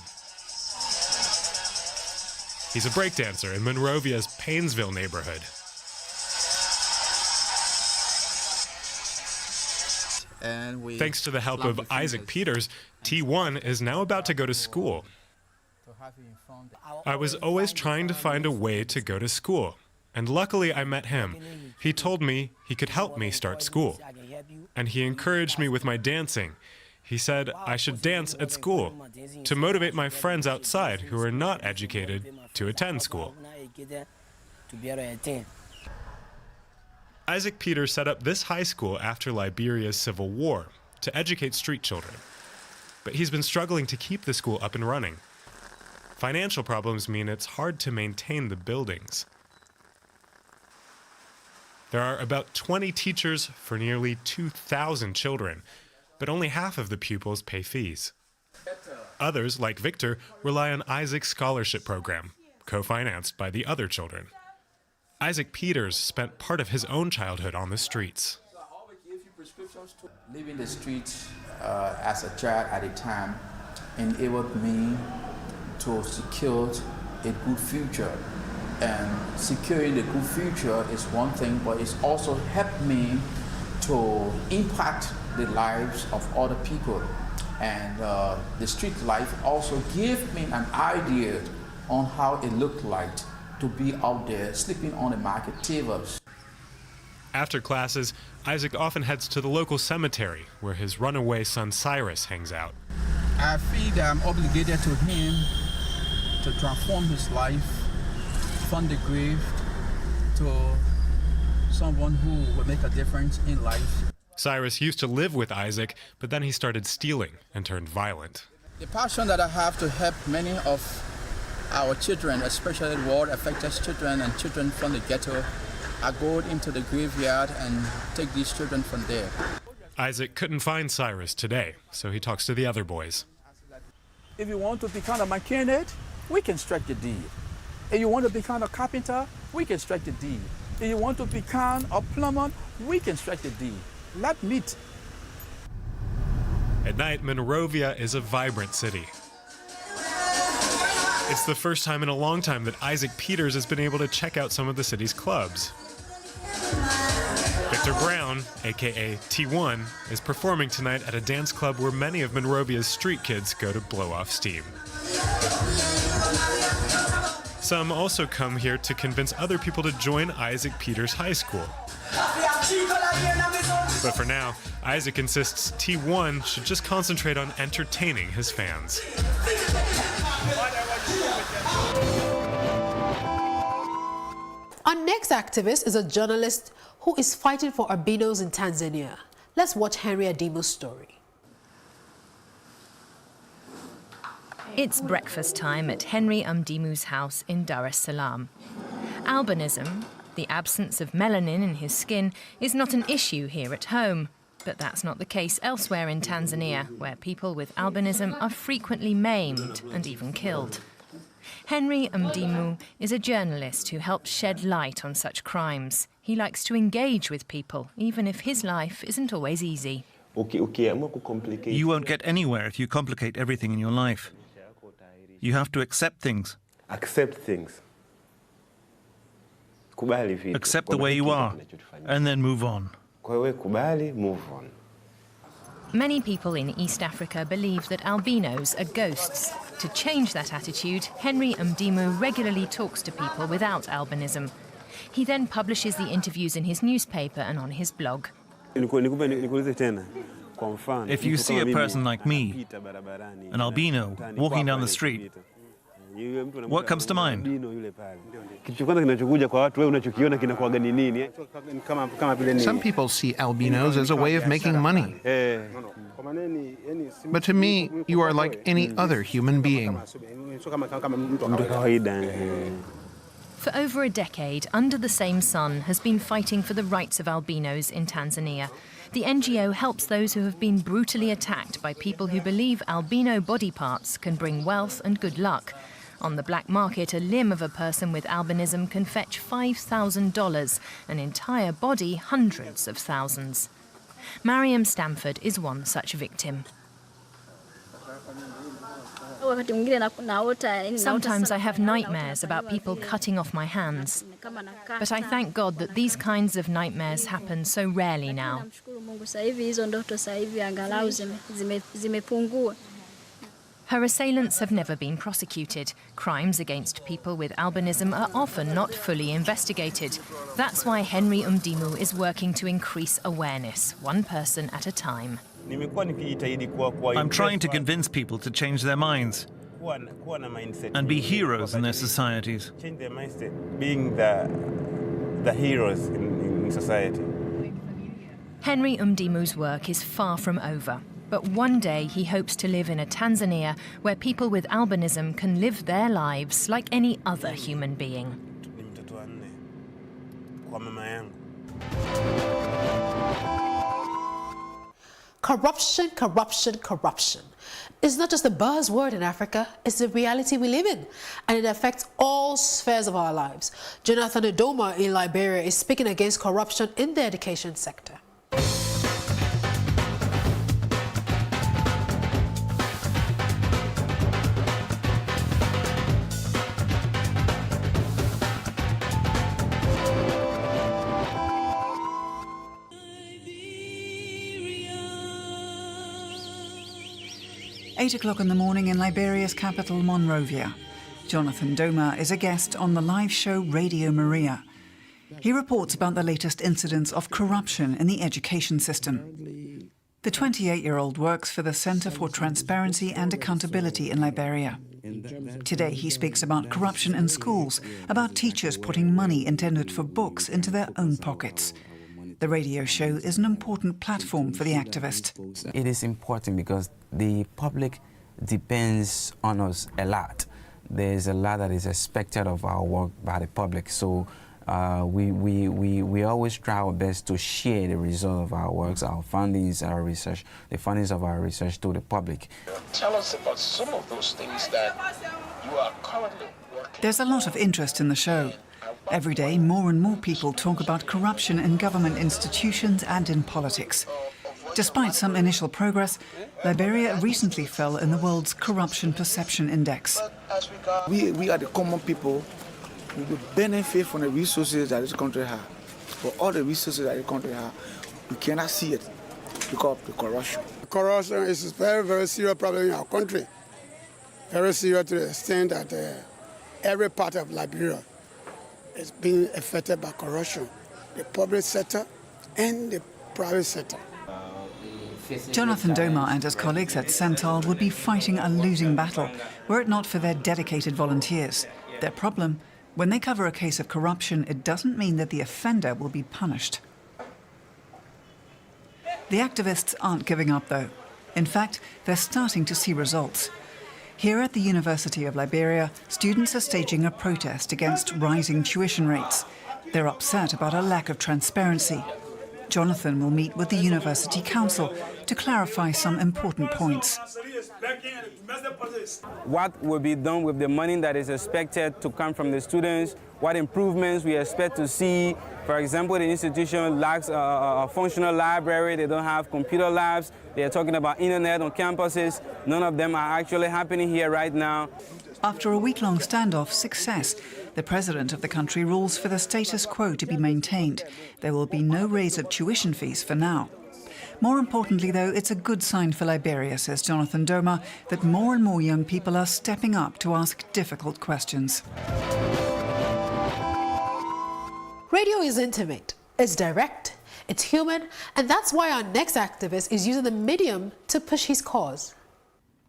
Speaker 1: He's a breakdancer in Monrovia's Paynesville neighborhood. Thanks to the help of Isaac Peters, T1 is now about to go to school. I was always trying to find a way to go to school, and luckily I met him. He told me he could help me start school, and he encouraged me with my dancing. He said I should dance at school to motivate my friends outside who are not educated to attend school. Isaac Peters set up this high school after Liberia's civil war to educate street children. But he's been struggling to keep the school up and running. Financial problems mean it's hard to maintain the buildings. There are about 20 teachers for nearly 2,000 children, but only half of the pupils pay fees. Others, like Victor, rely on Isaac's scholarship program, co-financed by the other children. Isaac Peters spent part of his own childhood on the streets.
Speaker 9: Living the streets as a child at a time enabled me to secure a good future. And securing the good future is one thing, but it's also helped me to impact the lives of other people. And the street life also gave me an idea on how it looked like to be out there sleeping on the market tables.
Speaker 1: After classes, Isaac often heads to the local cemetery where his runaway son Cyrus hangs out.
Speaker 10: I feel that I'm obligated to him to transform his life from the grave to someone who will make a difference in life.
Speaker 1: Cyrus used to live with Isaac, but then he started stealing and turned violent.
Speaker 10: The passion that I have to help many of our children, especially war-affected children and children from the ghetto, I go into the graveyard and take these children from there.
Speaker 1: Isaac couldn't find Cyrus today, so he talks to the other boys.
Speaker 10: If you want to become a mechanic, we can strike the deed. If you want to become a carpenter, we can strike the deed. If you want to become a plumber, we can strike the deed. Let's meet.
Speaker 1: At night, Monrovia is a vibrant city. It's the first time in a long time that Isaac Peters has been able to check out some of the city's clubs. Victor Brown, aka T1, is performing tonight at a dance club where many of Monrovia's street kids go to blow off steam. Some also come here to convince other people to join Isaac Peters High School. But for now, Isaac insists T1 should just concentrate on entertaining his fans.
Speaker 3: Our next activist is a journalist who is fighting for albinos in Tanzania. Let's watch Henry Adimu's story.
Speaker 14: It's breakfast time at Henry Mdimu's house in Dar es Salaam. Albinism, the absence of melanin in his skin, is not an issue here at home. But that's not the case elsewhere in Tanzania, where people with albinism are frequently maimed and even killed. Henry Mdimu is a journalist who helps shed light on such crimes. He likes to engage with people, even if his life isn't always easy.
Speaker 15: You won't get anywhere if you complicate everything in your life. You have to accept things.
Speaker 21: Accept things.
Speaker 15: Accept the way you are, and then move on.
Speaker 14: Many people in East Africa believe that albinos are ghosts. To change that attitude, Henry Mdimu regularly talks to people without albinism. He then publishes the interviews in his newspaper and on his blog.
Speaker 15: If you see a person like me, an albino, walking down the street, what comes to mind?
Speaker 16: Some people see albinos as a way of making money. But to me, you are like any other human being.
Speaker 14: For over a decade, Under the Same Sun has been fighting for the rights of albinos in Tanzania. The NGO helps those who have been brutally attacked by people who believe albino body parts can bring wealth and good luck. On the black market, a limb of a person with albinism can fetch $5,000, an entire body hundreds of thousands. Mariam Stamford is one such victim. Sometimes I have nightmares about people cutting off my hands. But I thank God that these kinds of nightmares happen so rarely now. Her assailants have never been prosecuted. Crimes against people with albinism are often not fully investigated. That's why Henry Umdimu is working to increase awareness, one person at a time.
Speaker 15: I'm trying to convince people to change their minds and be heroes in their societies.
Speaker 17: Change their mindset, being the heroes in society.
Speaker 14: Henry Umdimu's work is far from over, but one day he hopes to live in a Tanzania where people with albinism can live their lives like any other human being.
Speaker 3: Corruption, corruption, corruption. It's not just a buzzword in Africa, it's the reality we live in, and it affects all spheres of our lives. Jonathan Idoma in Liberia is speaking against corruption in the education sector.
Speaker 18: Eight o'clock in the morning in Liberia's capital, Monrovia. Jonathan Doma is a guest on the live show Radio Maria. He reports about the latest incidents of corruption in the education system. The 28-year-old works for the Center for Transparency and Accountability in Liberia. Today he speaks about corruption in schools, about teachers putting money intended for books into their own pockets. The radio show is an important platform for the activist.
Speaker 19: It is important because the public depends on us a lot. There's a lot that is expected of our work by the public, so we always try our best to share the result of our works, our findings, our research, the findings of our research to the public.
Speaker 22: Tell us about some of those things that you are currently working.
Speaker 18: There's a lot of interest in the show. Every day, more and more people talk about corruption in government institutions and in politics. Despite some initial progress, Liberia recently fell in the world's Corruption Perception Index.
Speaker 23: We are the common people who will benefit from the resources that this country has. But all the resources that the country has, we cannot see it because of the corruption.
Speaker 24: Corruption is a very, very serious problem in our country. Very serious to the extent that every part of Liberia is being affected by corruption, the public sector and the private sector.
Speaker 18: Jonathan Doma and his colleagues at Central would be fighting a losing battle were it not for their dedicated volunteers. Their problem, when they cover a case of corruption, it doesn't mean that the offender will be punished. The activists aren't giving up, though. In fact, they're starting to see results. Here at the University of Liberia, students are staging a protest against rising tuition rates. They're upset about a lack of transparency. Jonathan will meet with the University Council to clarify some important points.
Speaker 19: What will be done with the money that is expected to come from the students? What improvements we expect to see? For example, the institution lacks a functional library. They don't have computer labs. They are talking about internet on campuses. None of them are actually happening here right now.
Speaker 18: After a week-long standoff success, the president of the country rules for the status quo to be maintained. There will be no raise of tuition fees for now. More importantly, though, it's a good sign for Liberia, says Jonathan Doma, that more and more young people are stepping up to ask difficult questions.
Speaker 3: Radio is intimate, it's direct, It's human, and that's why our next activist is using the medium to push his cause.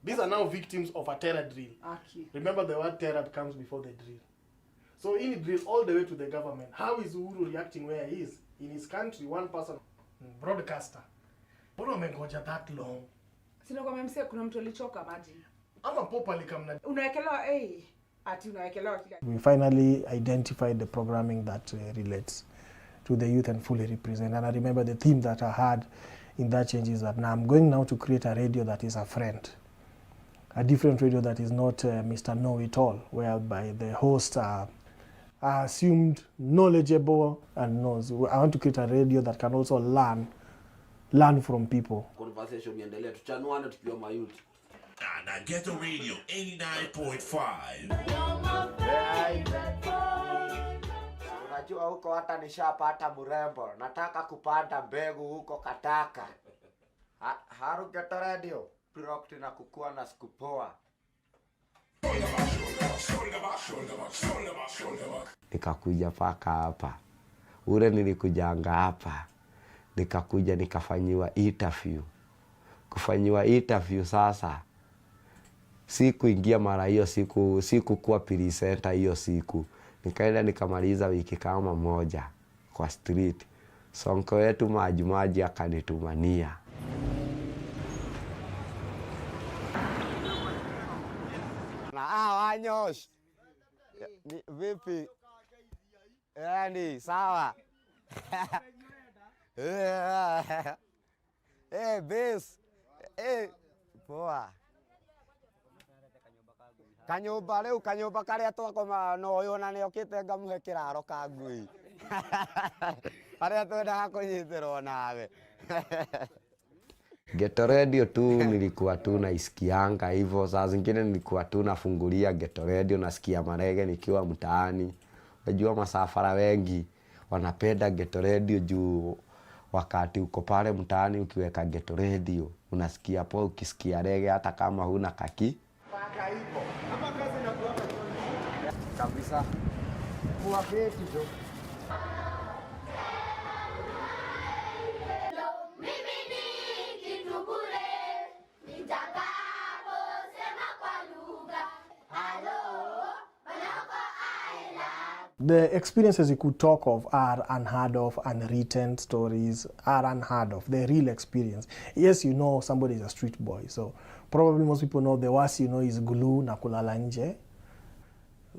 Speaker 2: These are now victims of a terror drill. Okay. Remember, the word terror comes before the drill. So in the drill, all the way to the government, how is Uhuru reacting where he is? In his country, one person, broadcaster. Mbona umengoja that long?
Speaker 6: Sina kwa mse kuna mtu alichoka maji.
Speaker 2: Ama popa likamna.
Speaker 6: Unaekelewa ati unaekelewa kila.
Speaker 2: We finally identified the programming that relates to the youth and fully represent. And I remember the theme that I had in that change is that now I'm going now to create a radio that is a friend. A different radio that is not Mr. Know-it-all, whereby the hosts are assumed knowledgeable and knows. I want to create a radio that can also learn from people.
Speaker 7: Conversation iendelee, tuchanuane tukiwa mayuti.
Speaker 20: Na Ghetto Radio 89.5.
Speaker 7: Unajua huko hata nishapata mrembo. Nataka kupanda mbegu huko Kataka. Haru Ghetto Radio. Pirokti na kukua na sikupoa. Nikakuja paka hapa. Ule nilikujanga hapa. Nikakuja nikafanyiwa interview. Kufanyiwa interview sasa. Siku ingia mara hiyo siku kuwa presenter hiyo siku. Nikaenda nikamaliza wiki kama moja kwa street. Sonko wetu maji akanitumania. Na wanyosh. Vipi? Yani sawa. Base. Poa. Kanyumba karia twakoma no yona ne okite ngamuhe kiraro ka ngui. Aria twendaga kunyitirwo nawe. Ghetto Radio tu nilikuwa tu naisikianga hivyo, saa zingine nilikuwa tu nafungulia Ghetto Radio nasikia marege nikiwa mtaani. Unajua masafara wengi wanapenda Ghetto Radio juu wakati uko pale mtaani ukiweka Ghetto Radio unasikia po ukisikia rege hata kama huna kaki. Paka ipo. Kama kazi na kuapa kabisa. Kwa feti jo.
Speaker 2: The experiences you could talk of are unheard of, unwritten stories are unheard of. The real experience. Yes, you know somebody is a street boy, so probably most people know the worst you know is Gulu na kulala nje.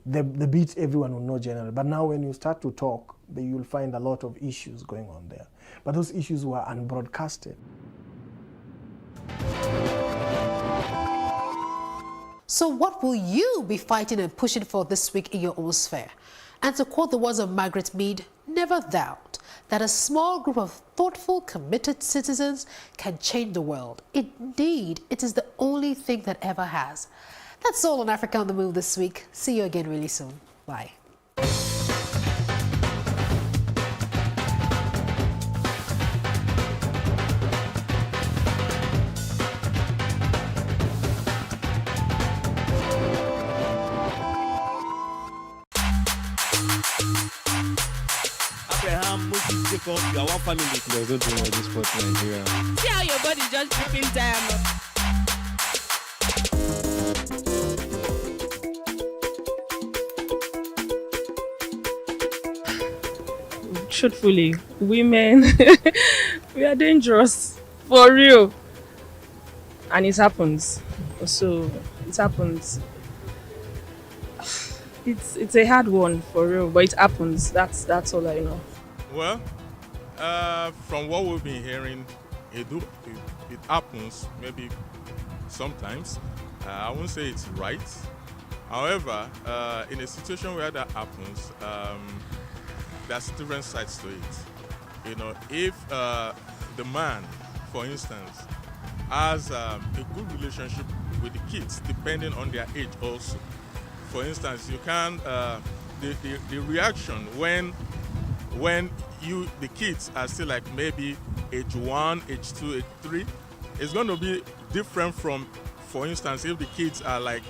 Speaker 2: The beat everyone will know generally. But now when you start to talk, you'll find a lot of issues going on there. But those issues were unbroadcasted.
Speaker 3: So what will you be fighting and pushing for this week in your own sphere? And to quote the words of Margaret Mead, never doubt that a small group of thoughtful, committed citizens can change the world. Indeed, it is the only thing that ever has. That's all on Africa on the Move this week. See you again really soon. Bye.
Speaker 25: You are one family. There's no doing all this sport in Nigeria.
Speaker 26: See how your body just dripping diamond. Truthfully, women, we are dangerous. For real. And it happens. So, it happens. It's a hard one, for real, but it happens. That's all I know.
Speaker 27: Well, from what we've been hearing, it happens maybe sometimes. I won't say it's right. However, in a situation where that happens, there's different sides to it. You know, if the man, for instance, has a good relationship with the kids, depending on their age also. For instance, you can the reaction when the kids are still like maybe age 1, age 2, age 3, it's going to be different from, for instance, if the kids are like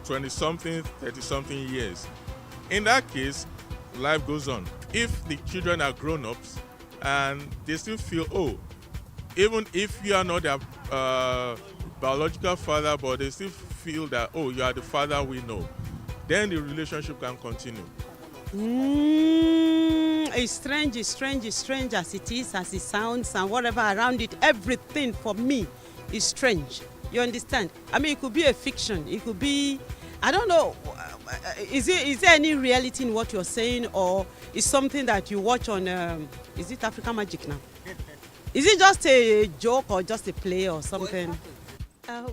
Speaker 27: 20-something, 30-something years. In that case, life goes on. If the children are grown-ups, and they still feel, oh, even if you are not their biological father, but they still feel that, oh, you are the father we know, then the relationship can continue.
Speaker 4: It's strange as it is, as it sounds, and whatever around it, everything for me is strange. You understand? I mean, it could be a fiction, it could be, I don't know, is there any reality in what you're saying, or is something that you watch on, is it African Magic now? Is it just a joke or just a play or something?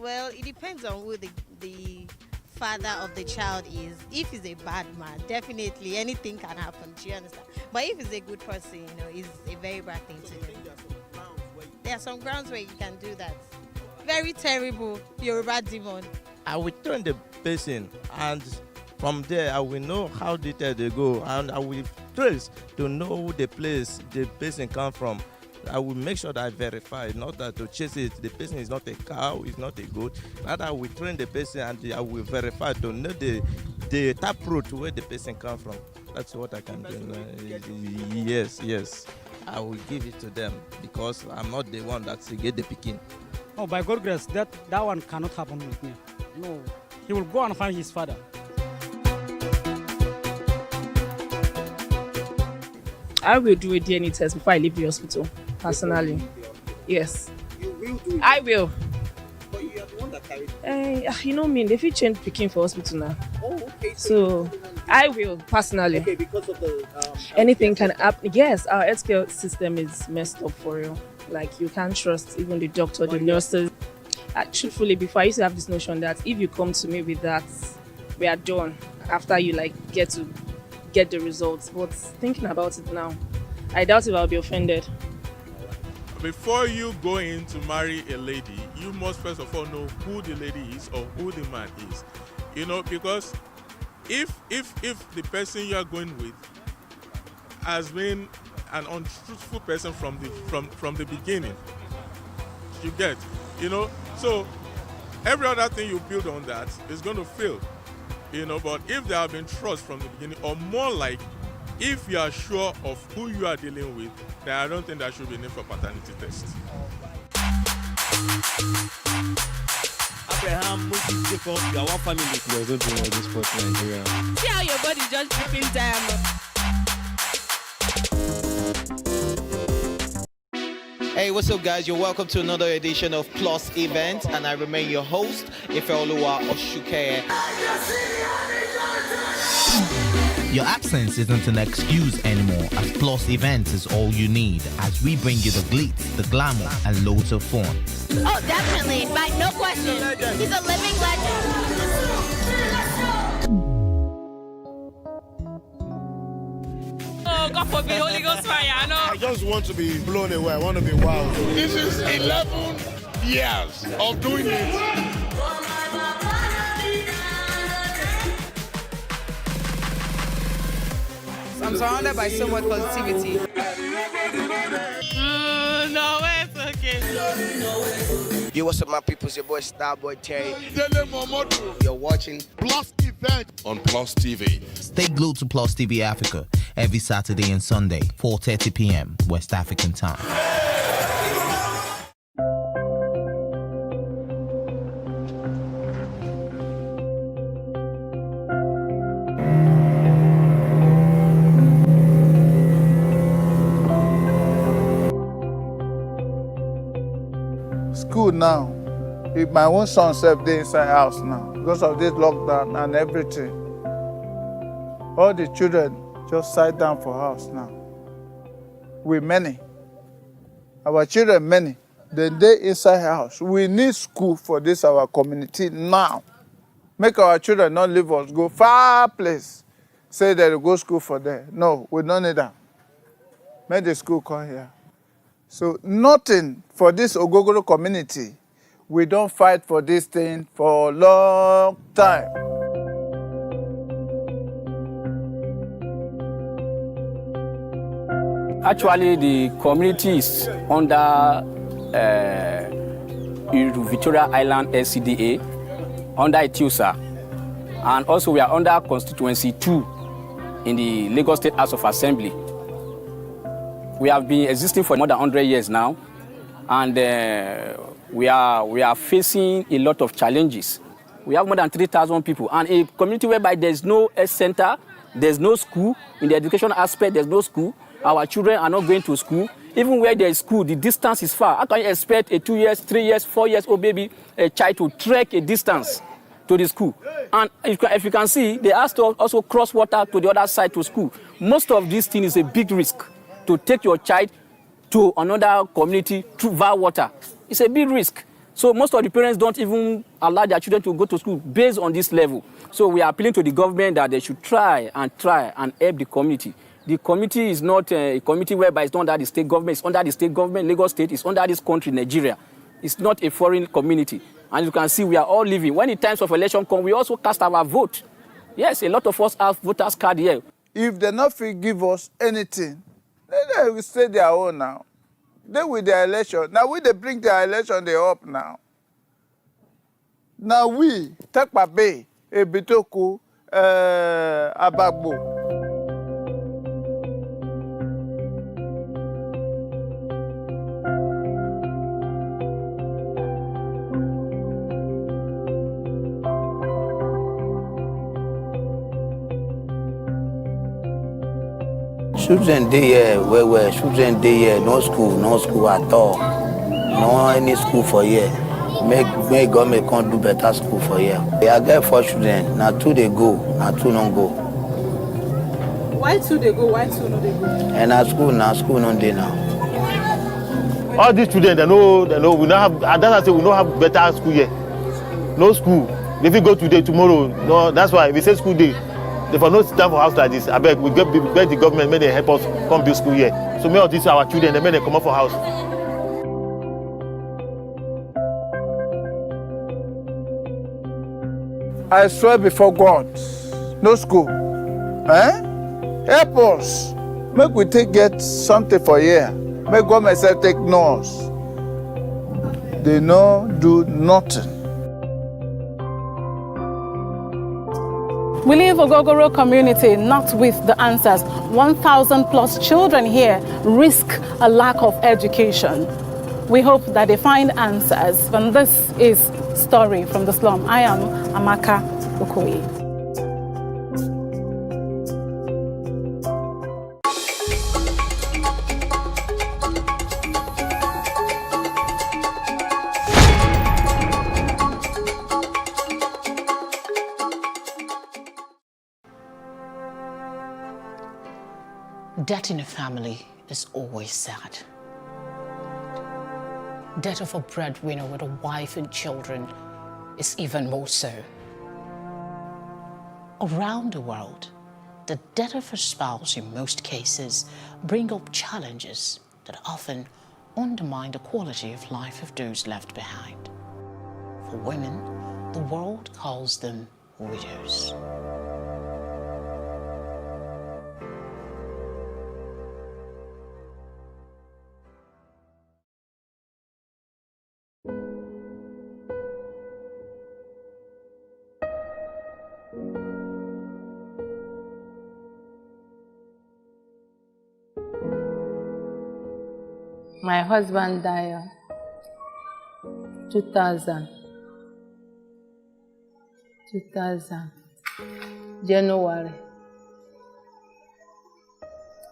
Speaker 5: Well, it depends on who the father of the child is. If he's a bad man, definitely anything can happen. Do you understand? But if he's a good person, you know, it's a very bad thing to do. There are some grounds where you can do that. Very terrible Yoruba demon.
Speaker 8: I will turn the person, and from there I will know how detailed they go, and I will trace to know the place the person come from. I will make sure that I verify, not that to chase it. The person is not a cow, is not a goat. Rather, I will train the person and I will verify to know the taproot where the person come from. That's what I can do. Yes. I will give it to them because I'm not the one that's get the picking.
Speaker 9: Oh, by God's grace, that one cannot happen with me. No, he will go and find his father.
Speaker 26: I will do a DNA test before I leave the hospital, personally. Yes.
Speaker 11: You will do it?
Speaker 26: I will.
Speaker 11: But you are the one that carried it.
Speaker 26: You know me, if you change picking for hospital now.
Speaker 11: Oh, okay.
Speaker 26: So I will, personally.
Speaker 11: Okay, because of the...
Speaker 26: anything can happen. Yes, our healthcare system is messed up for real. Like, you can't trust even the doctor, the nurses. Truthfully, before I used to have this notion that if you come to me with that, we are done. After you get the results. But thinking about it now, I doubt if I'll be offended.
Speaker 27: Before you go in to marry a lady, you must first of all know who the lady is or who the man is. You know, because if the person you are going with has been an untruthful person from the beginning, you get, you know, so every other thing you build on that is going to fail. You know, but if there have been trust from the beginning, or more like, if you are sure of who you are dealing with, then I don't think there should be need for paternity test.
Speaker 25: Abraham, you are one family. There's no doing this sport in Nigeria.
Speaker 4: See how your body just dripping diamond.
Speaker 12: Hey, what's up, guys? You're welcome to another edition of Plus Event, and I remain your host, Ifeoluwa Oshuke.
Speaker 13: Your absence isn't an excuse anymore, as Plus Events is all you need, as we bring you the glitz, the glamour, and loads of fun.
Speaker 5: Oh, definitely. No question. He's a living legend.
Speaker 4: Oh, God forbid, Holy Ghost fire, no.
Speaker 28: I just want to be blown away. I want to be wild.
Speaker 22: This is 11 years of doing it.
Speaker 29: I'm surrounded by so much positivity.
Speaker 4: No, it's okay.
Speaker 12: Yo, what's up, my people? It's your boy Starboy Terry.
Speaker 22: You're watching Plus Event on Plus TV.
Speaker 13: Stay glued to Plus TV Africa every Saturday and Sunday, 4:30 p.m. West African time.
Speaker 23: School now. If my own son self dey inside house now because of this lockdown and everything. All the children just sat down for house now. We many. Our children many. Then they inside house. We need school for this our community now. Make our children not leave us, go far place. Say they go school for there. No, we don't need that. Make the school come here. So nothing for this Ogogoro community. We don't fight for this thing for a long time.
Speaker 30: Actually, the community is under Victoria Island LCDA, under Etiusa, and also we are under Constituency 2 in the Lagos State House of Assembly. We have been existing for more than 100 years now, and we are facing a lot of challenges. We have more than 3,000 people, and a community whereby there's no health center, there's no school. In the education aspect, there's no school. Our children are not going to school. Even where there is school, the distance is far. How can you expect a 2 years, 3 years, 4 years old baby, a child to trek a distance to the school? And if you can see, they have to also cross water to the other side to school. Most of these things is a big risk to take your child to another community through via water. It's a big risk. So most of the parents don't even allow their children to go to school based on this level. So we are appealing to the government that they should try and help the community. The committee is not a committee whereby it's not under the state government. It's under the state government. Lagos State is under this country, Nigeria. It's not a foreign community. And you can see we are all living. When the times of election come, we also cast our vote. Yes, a lot of us have voters card here.
Speaker 23: If they not give us anything, then they will stay their own now. Then with their election, now we they bring their election they up now. Now we take Babe, Ebitoku, Abagbo.
Speaker 1: Children dey here well. Children dey here, no school at all. No any school for here. Make government can't do better school for here. I get 4 children, now 2 they go, now 2 don't go.
Speaker 6: Why 2 they go, why 2 no they go?
Speaker 1: And at school no dey now.
Speaker 28: All these children, they know, we don't have, that's why I say we don't have better school here. No school. If we go today, tomorrow, no, that's why we say school day. They for no sit down for house like this. I beg, we beg the government, may they help us come build school here. So many of these our children, they may they come up for house.
Speaker 23: I swear before God, no school. Help us. Make we get something for here. Make government say take us. They no do nothing.
Speaker 10: We leave Ogogoro community not with the answers. 1,000 plus children here risk a lack of education. We hope that they find answers. And this is Story from the Slum. I am Amaka Okoye.
Speaker 14: Death in a family is always sad. Death of a breadwinner with a wife and children is even more so. Around the world, the death of a spouse in most cases bring up challenges that often undermine the quality of life of those left behind. For women, the world calls them widows.
Speaker 15: My husband died 2000 January,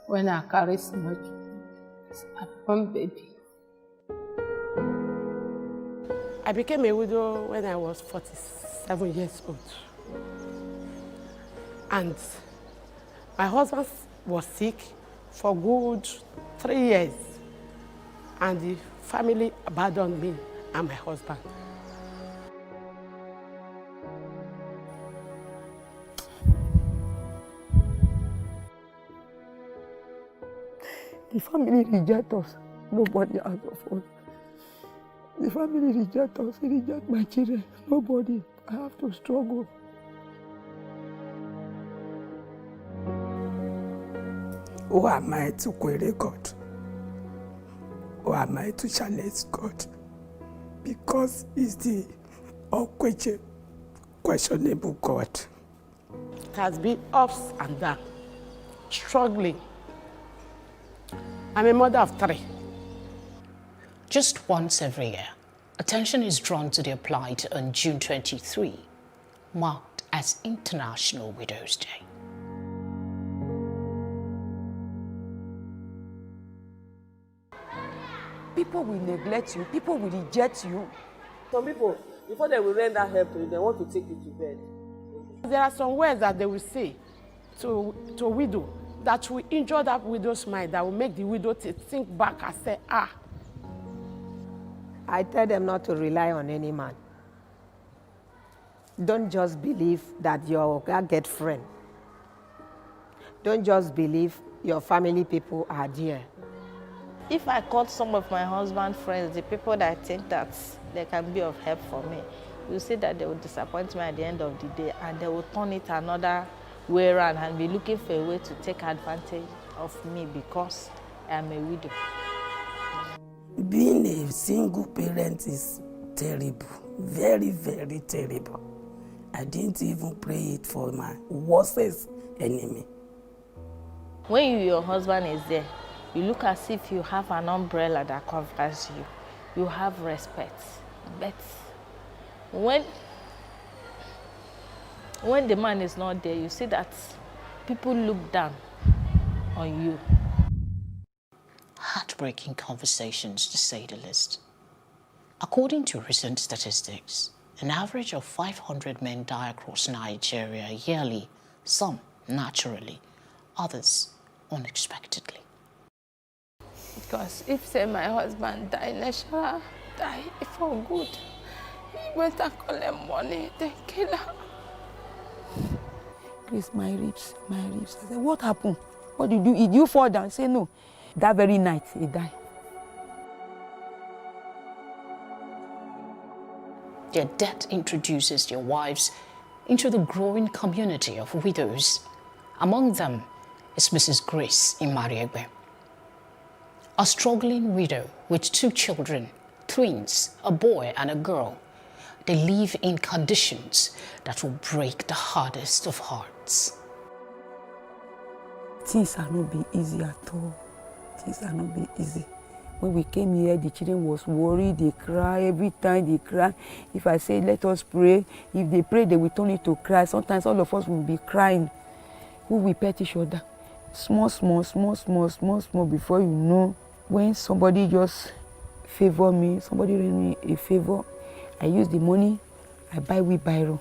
Speaker 15: when I carried small one baby.
Speaker 16: I became a widow when I was 47 years old. And my husband was sick for good 3 years. And the family abandoned me and my husband. The family reject us. Nobody out of us. The family reject us. They reject my children. Nobody. I have to struggle. Who am I to query God? Or am I to challenge God? Because it's the questionable God. It has been ups and downs, struggling.
Speaker 2: I'm a mother of 3.
Speaker 14: Just once every year, attention is drawn to the plight on June 23, marked as International Widows' Day.
Speaker 16: People will neglect you. People will reject you.
Speaker 6: Some people, before they will render help to you, they want to take you to bed. There are some words that they will say to a widow that will injure that widow's mind, that will make the widow to think back and say,
Speaker 3: I tell them not to rely on any man. Don't just believe that your get friend. Don't just believe your family people are there.
Speaker 5: If I call some of my husband's friends, the people that I think that they can be of help for me, you see that they will disappoint me at the end of the day, and they will turn it another way around and be looking for a way to take advantage of me because I am a widow.
Speaker 7: Being a single parent is terrible, very, very terrible. I didn't even pray it for my worst enemy.
Speaker 5: When your husband is there, you look as if you have an umbrella that covers you. You have respect. But when the man is not there, you see that people look down on you.
Speaker 14: Heartbreaking conversations, to say the least. According to recent statistics, an average of 500 men die across Nigeria yearly, some naturally, others unexpectedly.
Speaker 15: Because if say my husband die, Nesha die for good. He went and collect money, then kill her.
Speaker 16: Please, my ribs. I said, what happened? What did you do? Did you fall down? Say no. That very night, he died.
Speaker 14: Their death introduces their wives into the growing community of widows. Among them is Mrs. Grace Imariegbe, a struggling widow with 2 children, twins, a boy and a girl. They live in conditions that will break the hardest of hearts.
Speaker 16: Things are not be easy at all. Things are not be easy. When we came here, the children was worried, they cry, every time they cry. If I say, let us pray, if they pray, they will turn it to cry. Sometimes all of us will be crying. We will pet each other. Small, before you know, when somebody just favor me, somebody rent me a favor, I use the money, I buy wheelbarrow.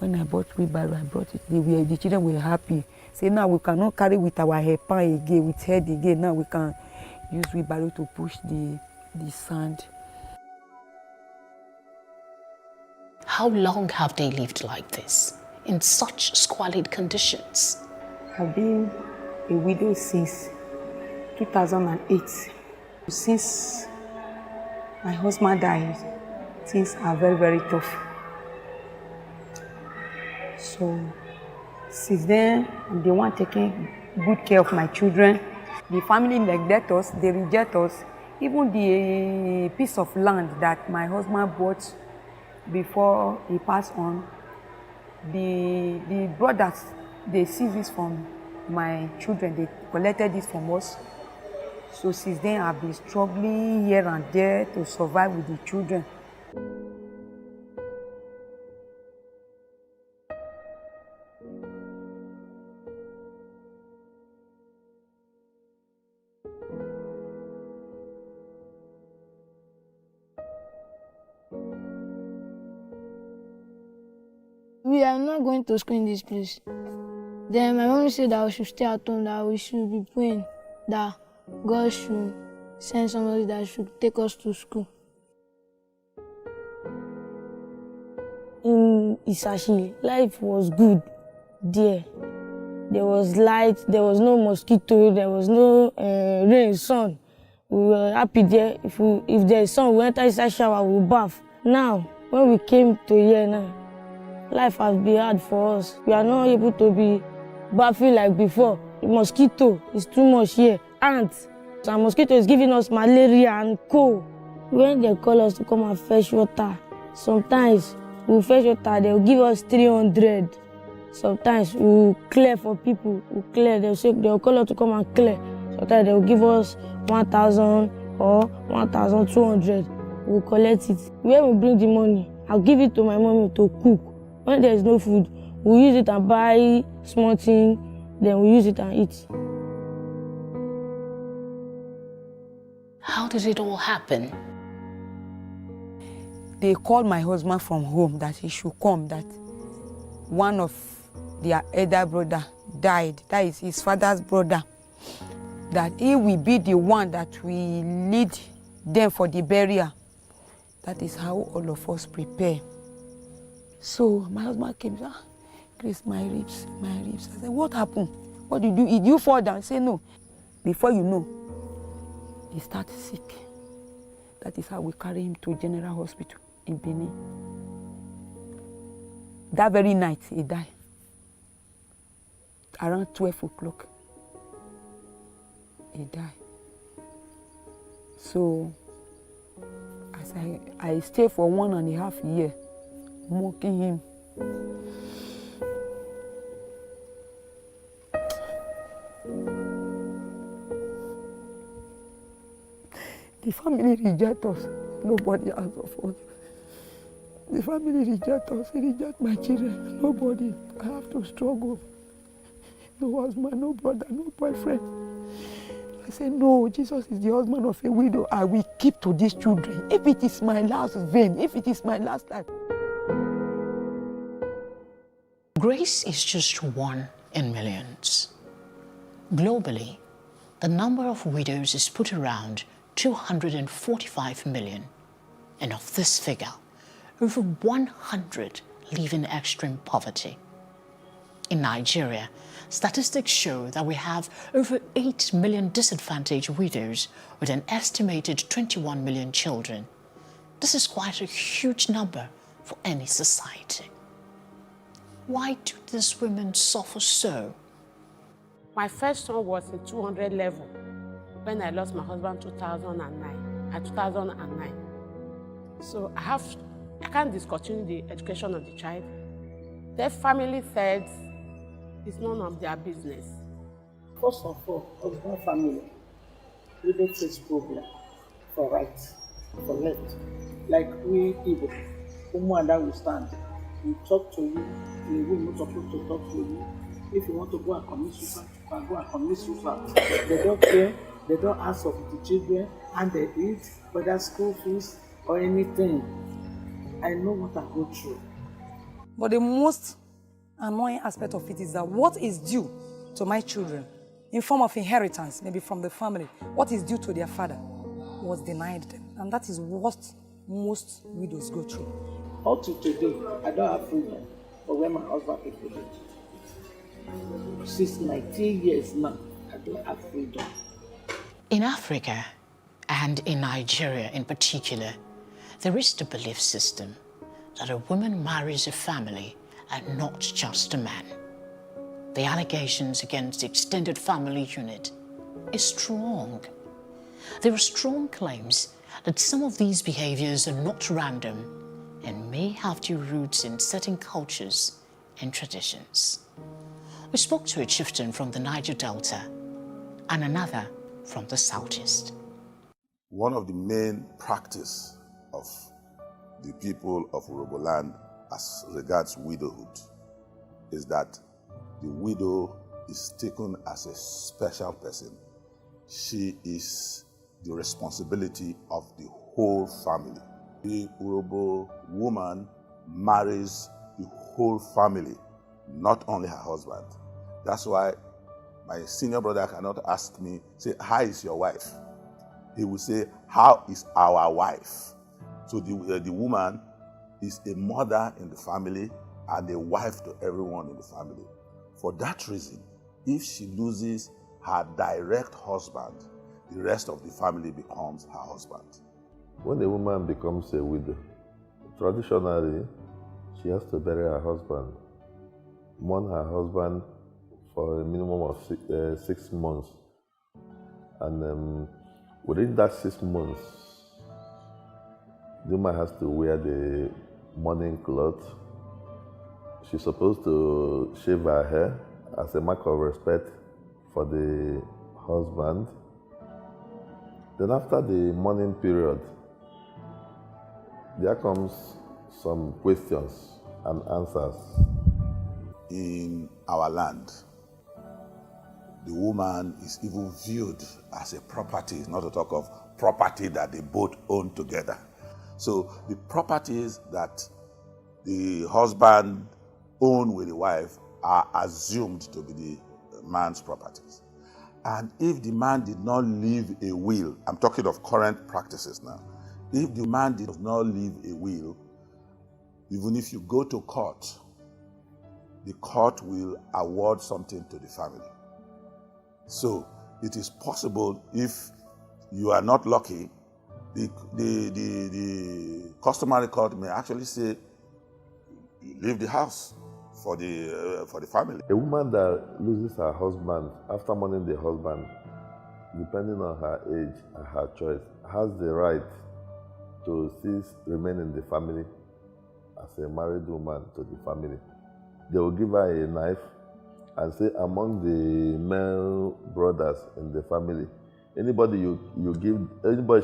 Speaker 16: When I bought wheelbarrow, I brought it. The children were happy. Say, now we cannot carry with our hair pan again, with head again. Now we can use wheelbarrow to push the sand.
Speaker 14: How long have they lived like this, in such squalid conditions?
Speaker 8: I've been a widow since 2008. Since my husband died, things are very, very tough. So, since then, I'm the one taking good care of my children.
Speaker 16: The family neglect us, they reject us. Even the piece of land that my husband bought before he passed on, the brothers, they seized this from my children, they collected this from us. So since then, I've been struggling here and there to survive with the children.
Speaker 17: We are not going to school in this place. Then my mom said that we should stay at home, that we should be praying, that God should send somebody that should take us to school. In Isashi, life was good there. There was light, there was no mosquito, there was no rain, sun. We were happy there. If there is sun, we enter inside shower, we bath. Now, when we came to here now, life has been hard for us. We are not able to be bathing like before. The mosquito is too much here. Ants. And mosquito is giving us malaria and cold. When they call us to come and fetch water, sometimes we fetch water, they'll give us 300. Sometimes we clear for people. We clear, they'll call us to come and clear. Sometimes they will give us 1,000 or 1,200. We'll collect it. When we bring the money, I'll give it to my mommy to cook. When there is no food, we'll use it and buy small things, then we'll use it and eat.
Speaker 14: How did it all happen?
Speaker 16: They called my husband from home that he should come, that one of their elder brother died, that is his father's brother, that he will be the one that will lead them for the burial. That is how all of us prepare. So my husband came, Grace, my ribs. I said, what happened? What did you do? Did you fall down? Say no. Before you know, he started sick. That is how we carry him to General Hospital in Benin. That very night, he died. Around 12 o'clock, he died. So, as I stayed for 1.5 years, mocking him. The family reject us. Nobody has of us. The family reject us. They reject my children. Nobody. I have to struggle. No husband, no brother, no boyfriend. I say, no, Jesus is the husband of a widow. I will keep to these children. If it is my last vein, if it is my last life.
Speaker 14: Grace is just one in millions. Globally, the number of widows is put around 245 million. And of this figure, over 100 live in extreme poverty. In Nigeria, statistics show that we have over 8 million disadvantaged widows with an estimated 21 million children. This is quite a huge number for any society. Why do these women suffer so?
Speaker 6: My first son was in 200 level when I lost my husband in 2009. So I can't discontinue the education of the child. Their family said it's none of their business.
Speaker 2: First of all, husband family really face problem for right, for left. Like we people, who will stand, we talk to you, we will not supposed to talk to you. If you want to go and commit suicide, you can go and commit suicide. They don't care, they don't ask of the children, and they eat, whether school fees or anything. I know what I go through.
Speaker 8: But the most annoying aspect of it is that what is due to my children in form of inheritance, maybe from the family, what is due to their father was denied them. And that is what most widows go through.
Speaker 2: Up to today, I don't have freedom for when my husband is living. Since 19 years now, I don't have freedom.
Speaker 14: In Africa, and in Nigeria in particular, there is the belief system that a woman marries a family and not just a man. The allegations against the extended family unit is strong. There are strong claims that some of these behaviors are not random and may have their roots in certain cultures and traditions. We spoke to a chieftain from the Niger Delta and another from the Southeast.
Speaker 9: One of the main practice of the people of Urhobo land as regards widowhood is that the widow is taken as a special person. She is the responsibility of the whole family. The Urhobo woman marries the whole family, not only her husband. That's why my senior brother cannot ask me, say, how is your wife? He will say, how is our wife? So the woman is a mother in the family and a wife to everyone in the family. For that reason, if she loses her direct husband, the rest of the family becomes her husband.
Speaker 11: When a woman becomes a widow, traditionally, she has to bury her husband, mourn her husband for a minimum of 6 months. And within that 6 months, the woman has to wear the mourning cloth. She's supposed to shave her hair as a mark of respect for the husband. Then after the mourning period, there comes some questions and answers.
Speaker 9: In our land, the woman is even viewed as a property, not to talk of property that they both own together. So the properties that the husband owns with the wife are assumed to be the man's properties. And if the man did not leave a will, I'm talking of current practices now, if the man did not leave a will, even if you go to court, the court will award something to the family. So it is possible, if you are not lucky, the customary court may actually say, you leave the house for the family.
Speaker 11: A woman that loses her husband after mourning the husband, depending on her age and her choice, has the right to remain in the family as a married woman to the family. They will give her a knife and say, among the male brothers in the family, anybody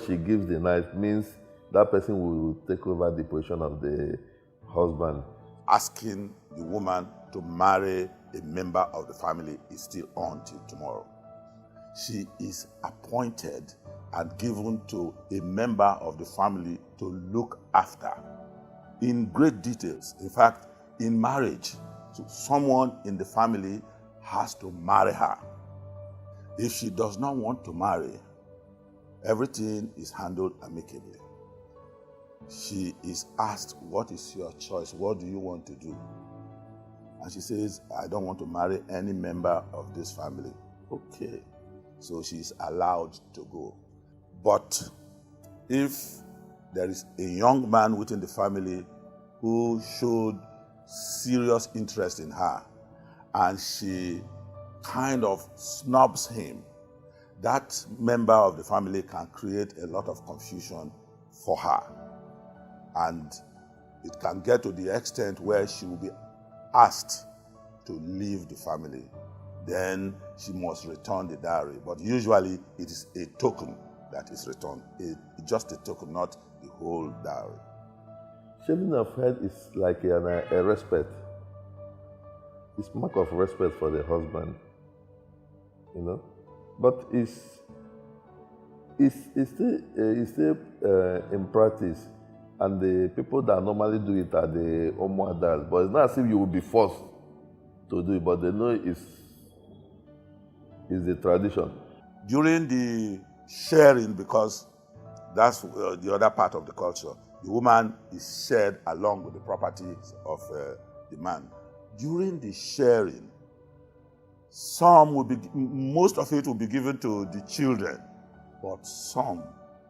Speaker 11: she gives the knife means that person will take over the position of the husband.
Speaker 9: Asking the woman to marry a member of the family is still on till tomorrow. She is appointed and given to a member of the family to look after in great details. In fact, in marriage, so someone in the family has to marry her. If she does not want to marry, everything is handled amicably. She is asked, what is your choice? What do you want to do? And she says, I don't want to marry any member of this family. Okay. So she is allowed to go. But if there is a young man within the family who showed serious interest in her, and she kind of snubs him, that member of the family can create a lot of confusion for her. And it can get to the extent where she will be asked to leave the family. Then she must return the dowry. But usually it is a token that is returned. Just a token, not the whole dowry.
Speaker 11: Shaving of head is like a respect. It's mark of respect for the husband, you know. But it's still in practice, and the people that normally do it are the Omo adults. But it's not as if you will be forced to do it, but they know it's the tradition.
Speaker 9: During the sharing, because that's the other part of the culture, the woman is shared along with the properties of the man. During the sharing, most of it will be given to the children, but some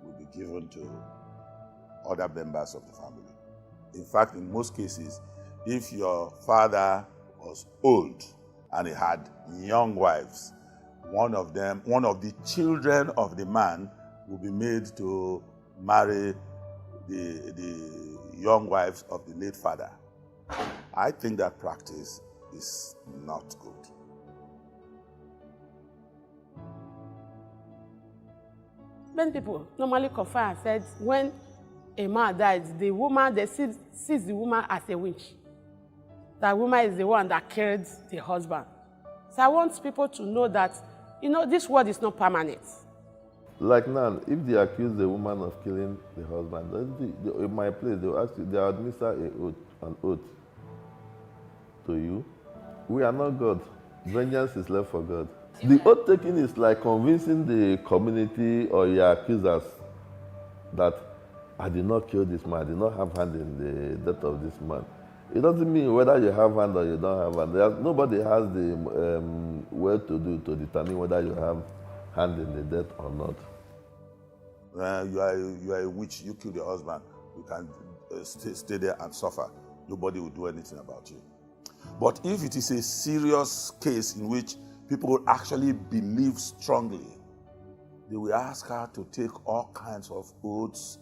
Speaker 9: will be given to other members of the family. In fact, in most cases, if your father was old and he had young wives, one of the children of the man will be made to marry the young wives of the late father. I think that practice is not good.
Speaker 6: Many people normally confirm and said when a man dies, the woman, they sees the woman as a witch. That woman is the one that killed the husband. So I want people to know that, this world is not permanent.
Speaker 11: Like now, if they accuse the woman of killing the husband, in my place, they will ask you, they administer an oath to you. We are not God. Vengeance is left for God. The oath taking is like convincing the community or your accusers that I did not kill this man, I did not have hand in the death of this man. It doesn't mean whether you have hand or you don't have hand. Nobody has the work to do to determine whether you have hand in the death or not.
Speaker 9: You are a witch, you kill your husband, you can stay there and suffer. Nobody will do anything about you. But if it is a serious case in which people actually believe strongly, they will ask her to take all kinds of oaths,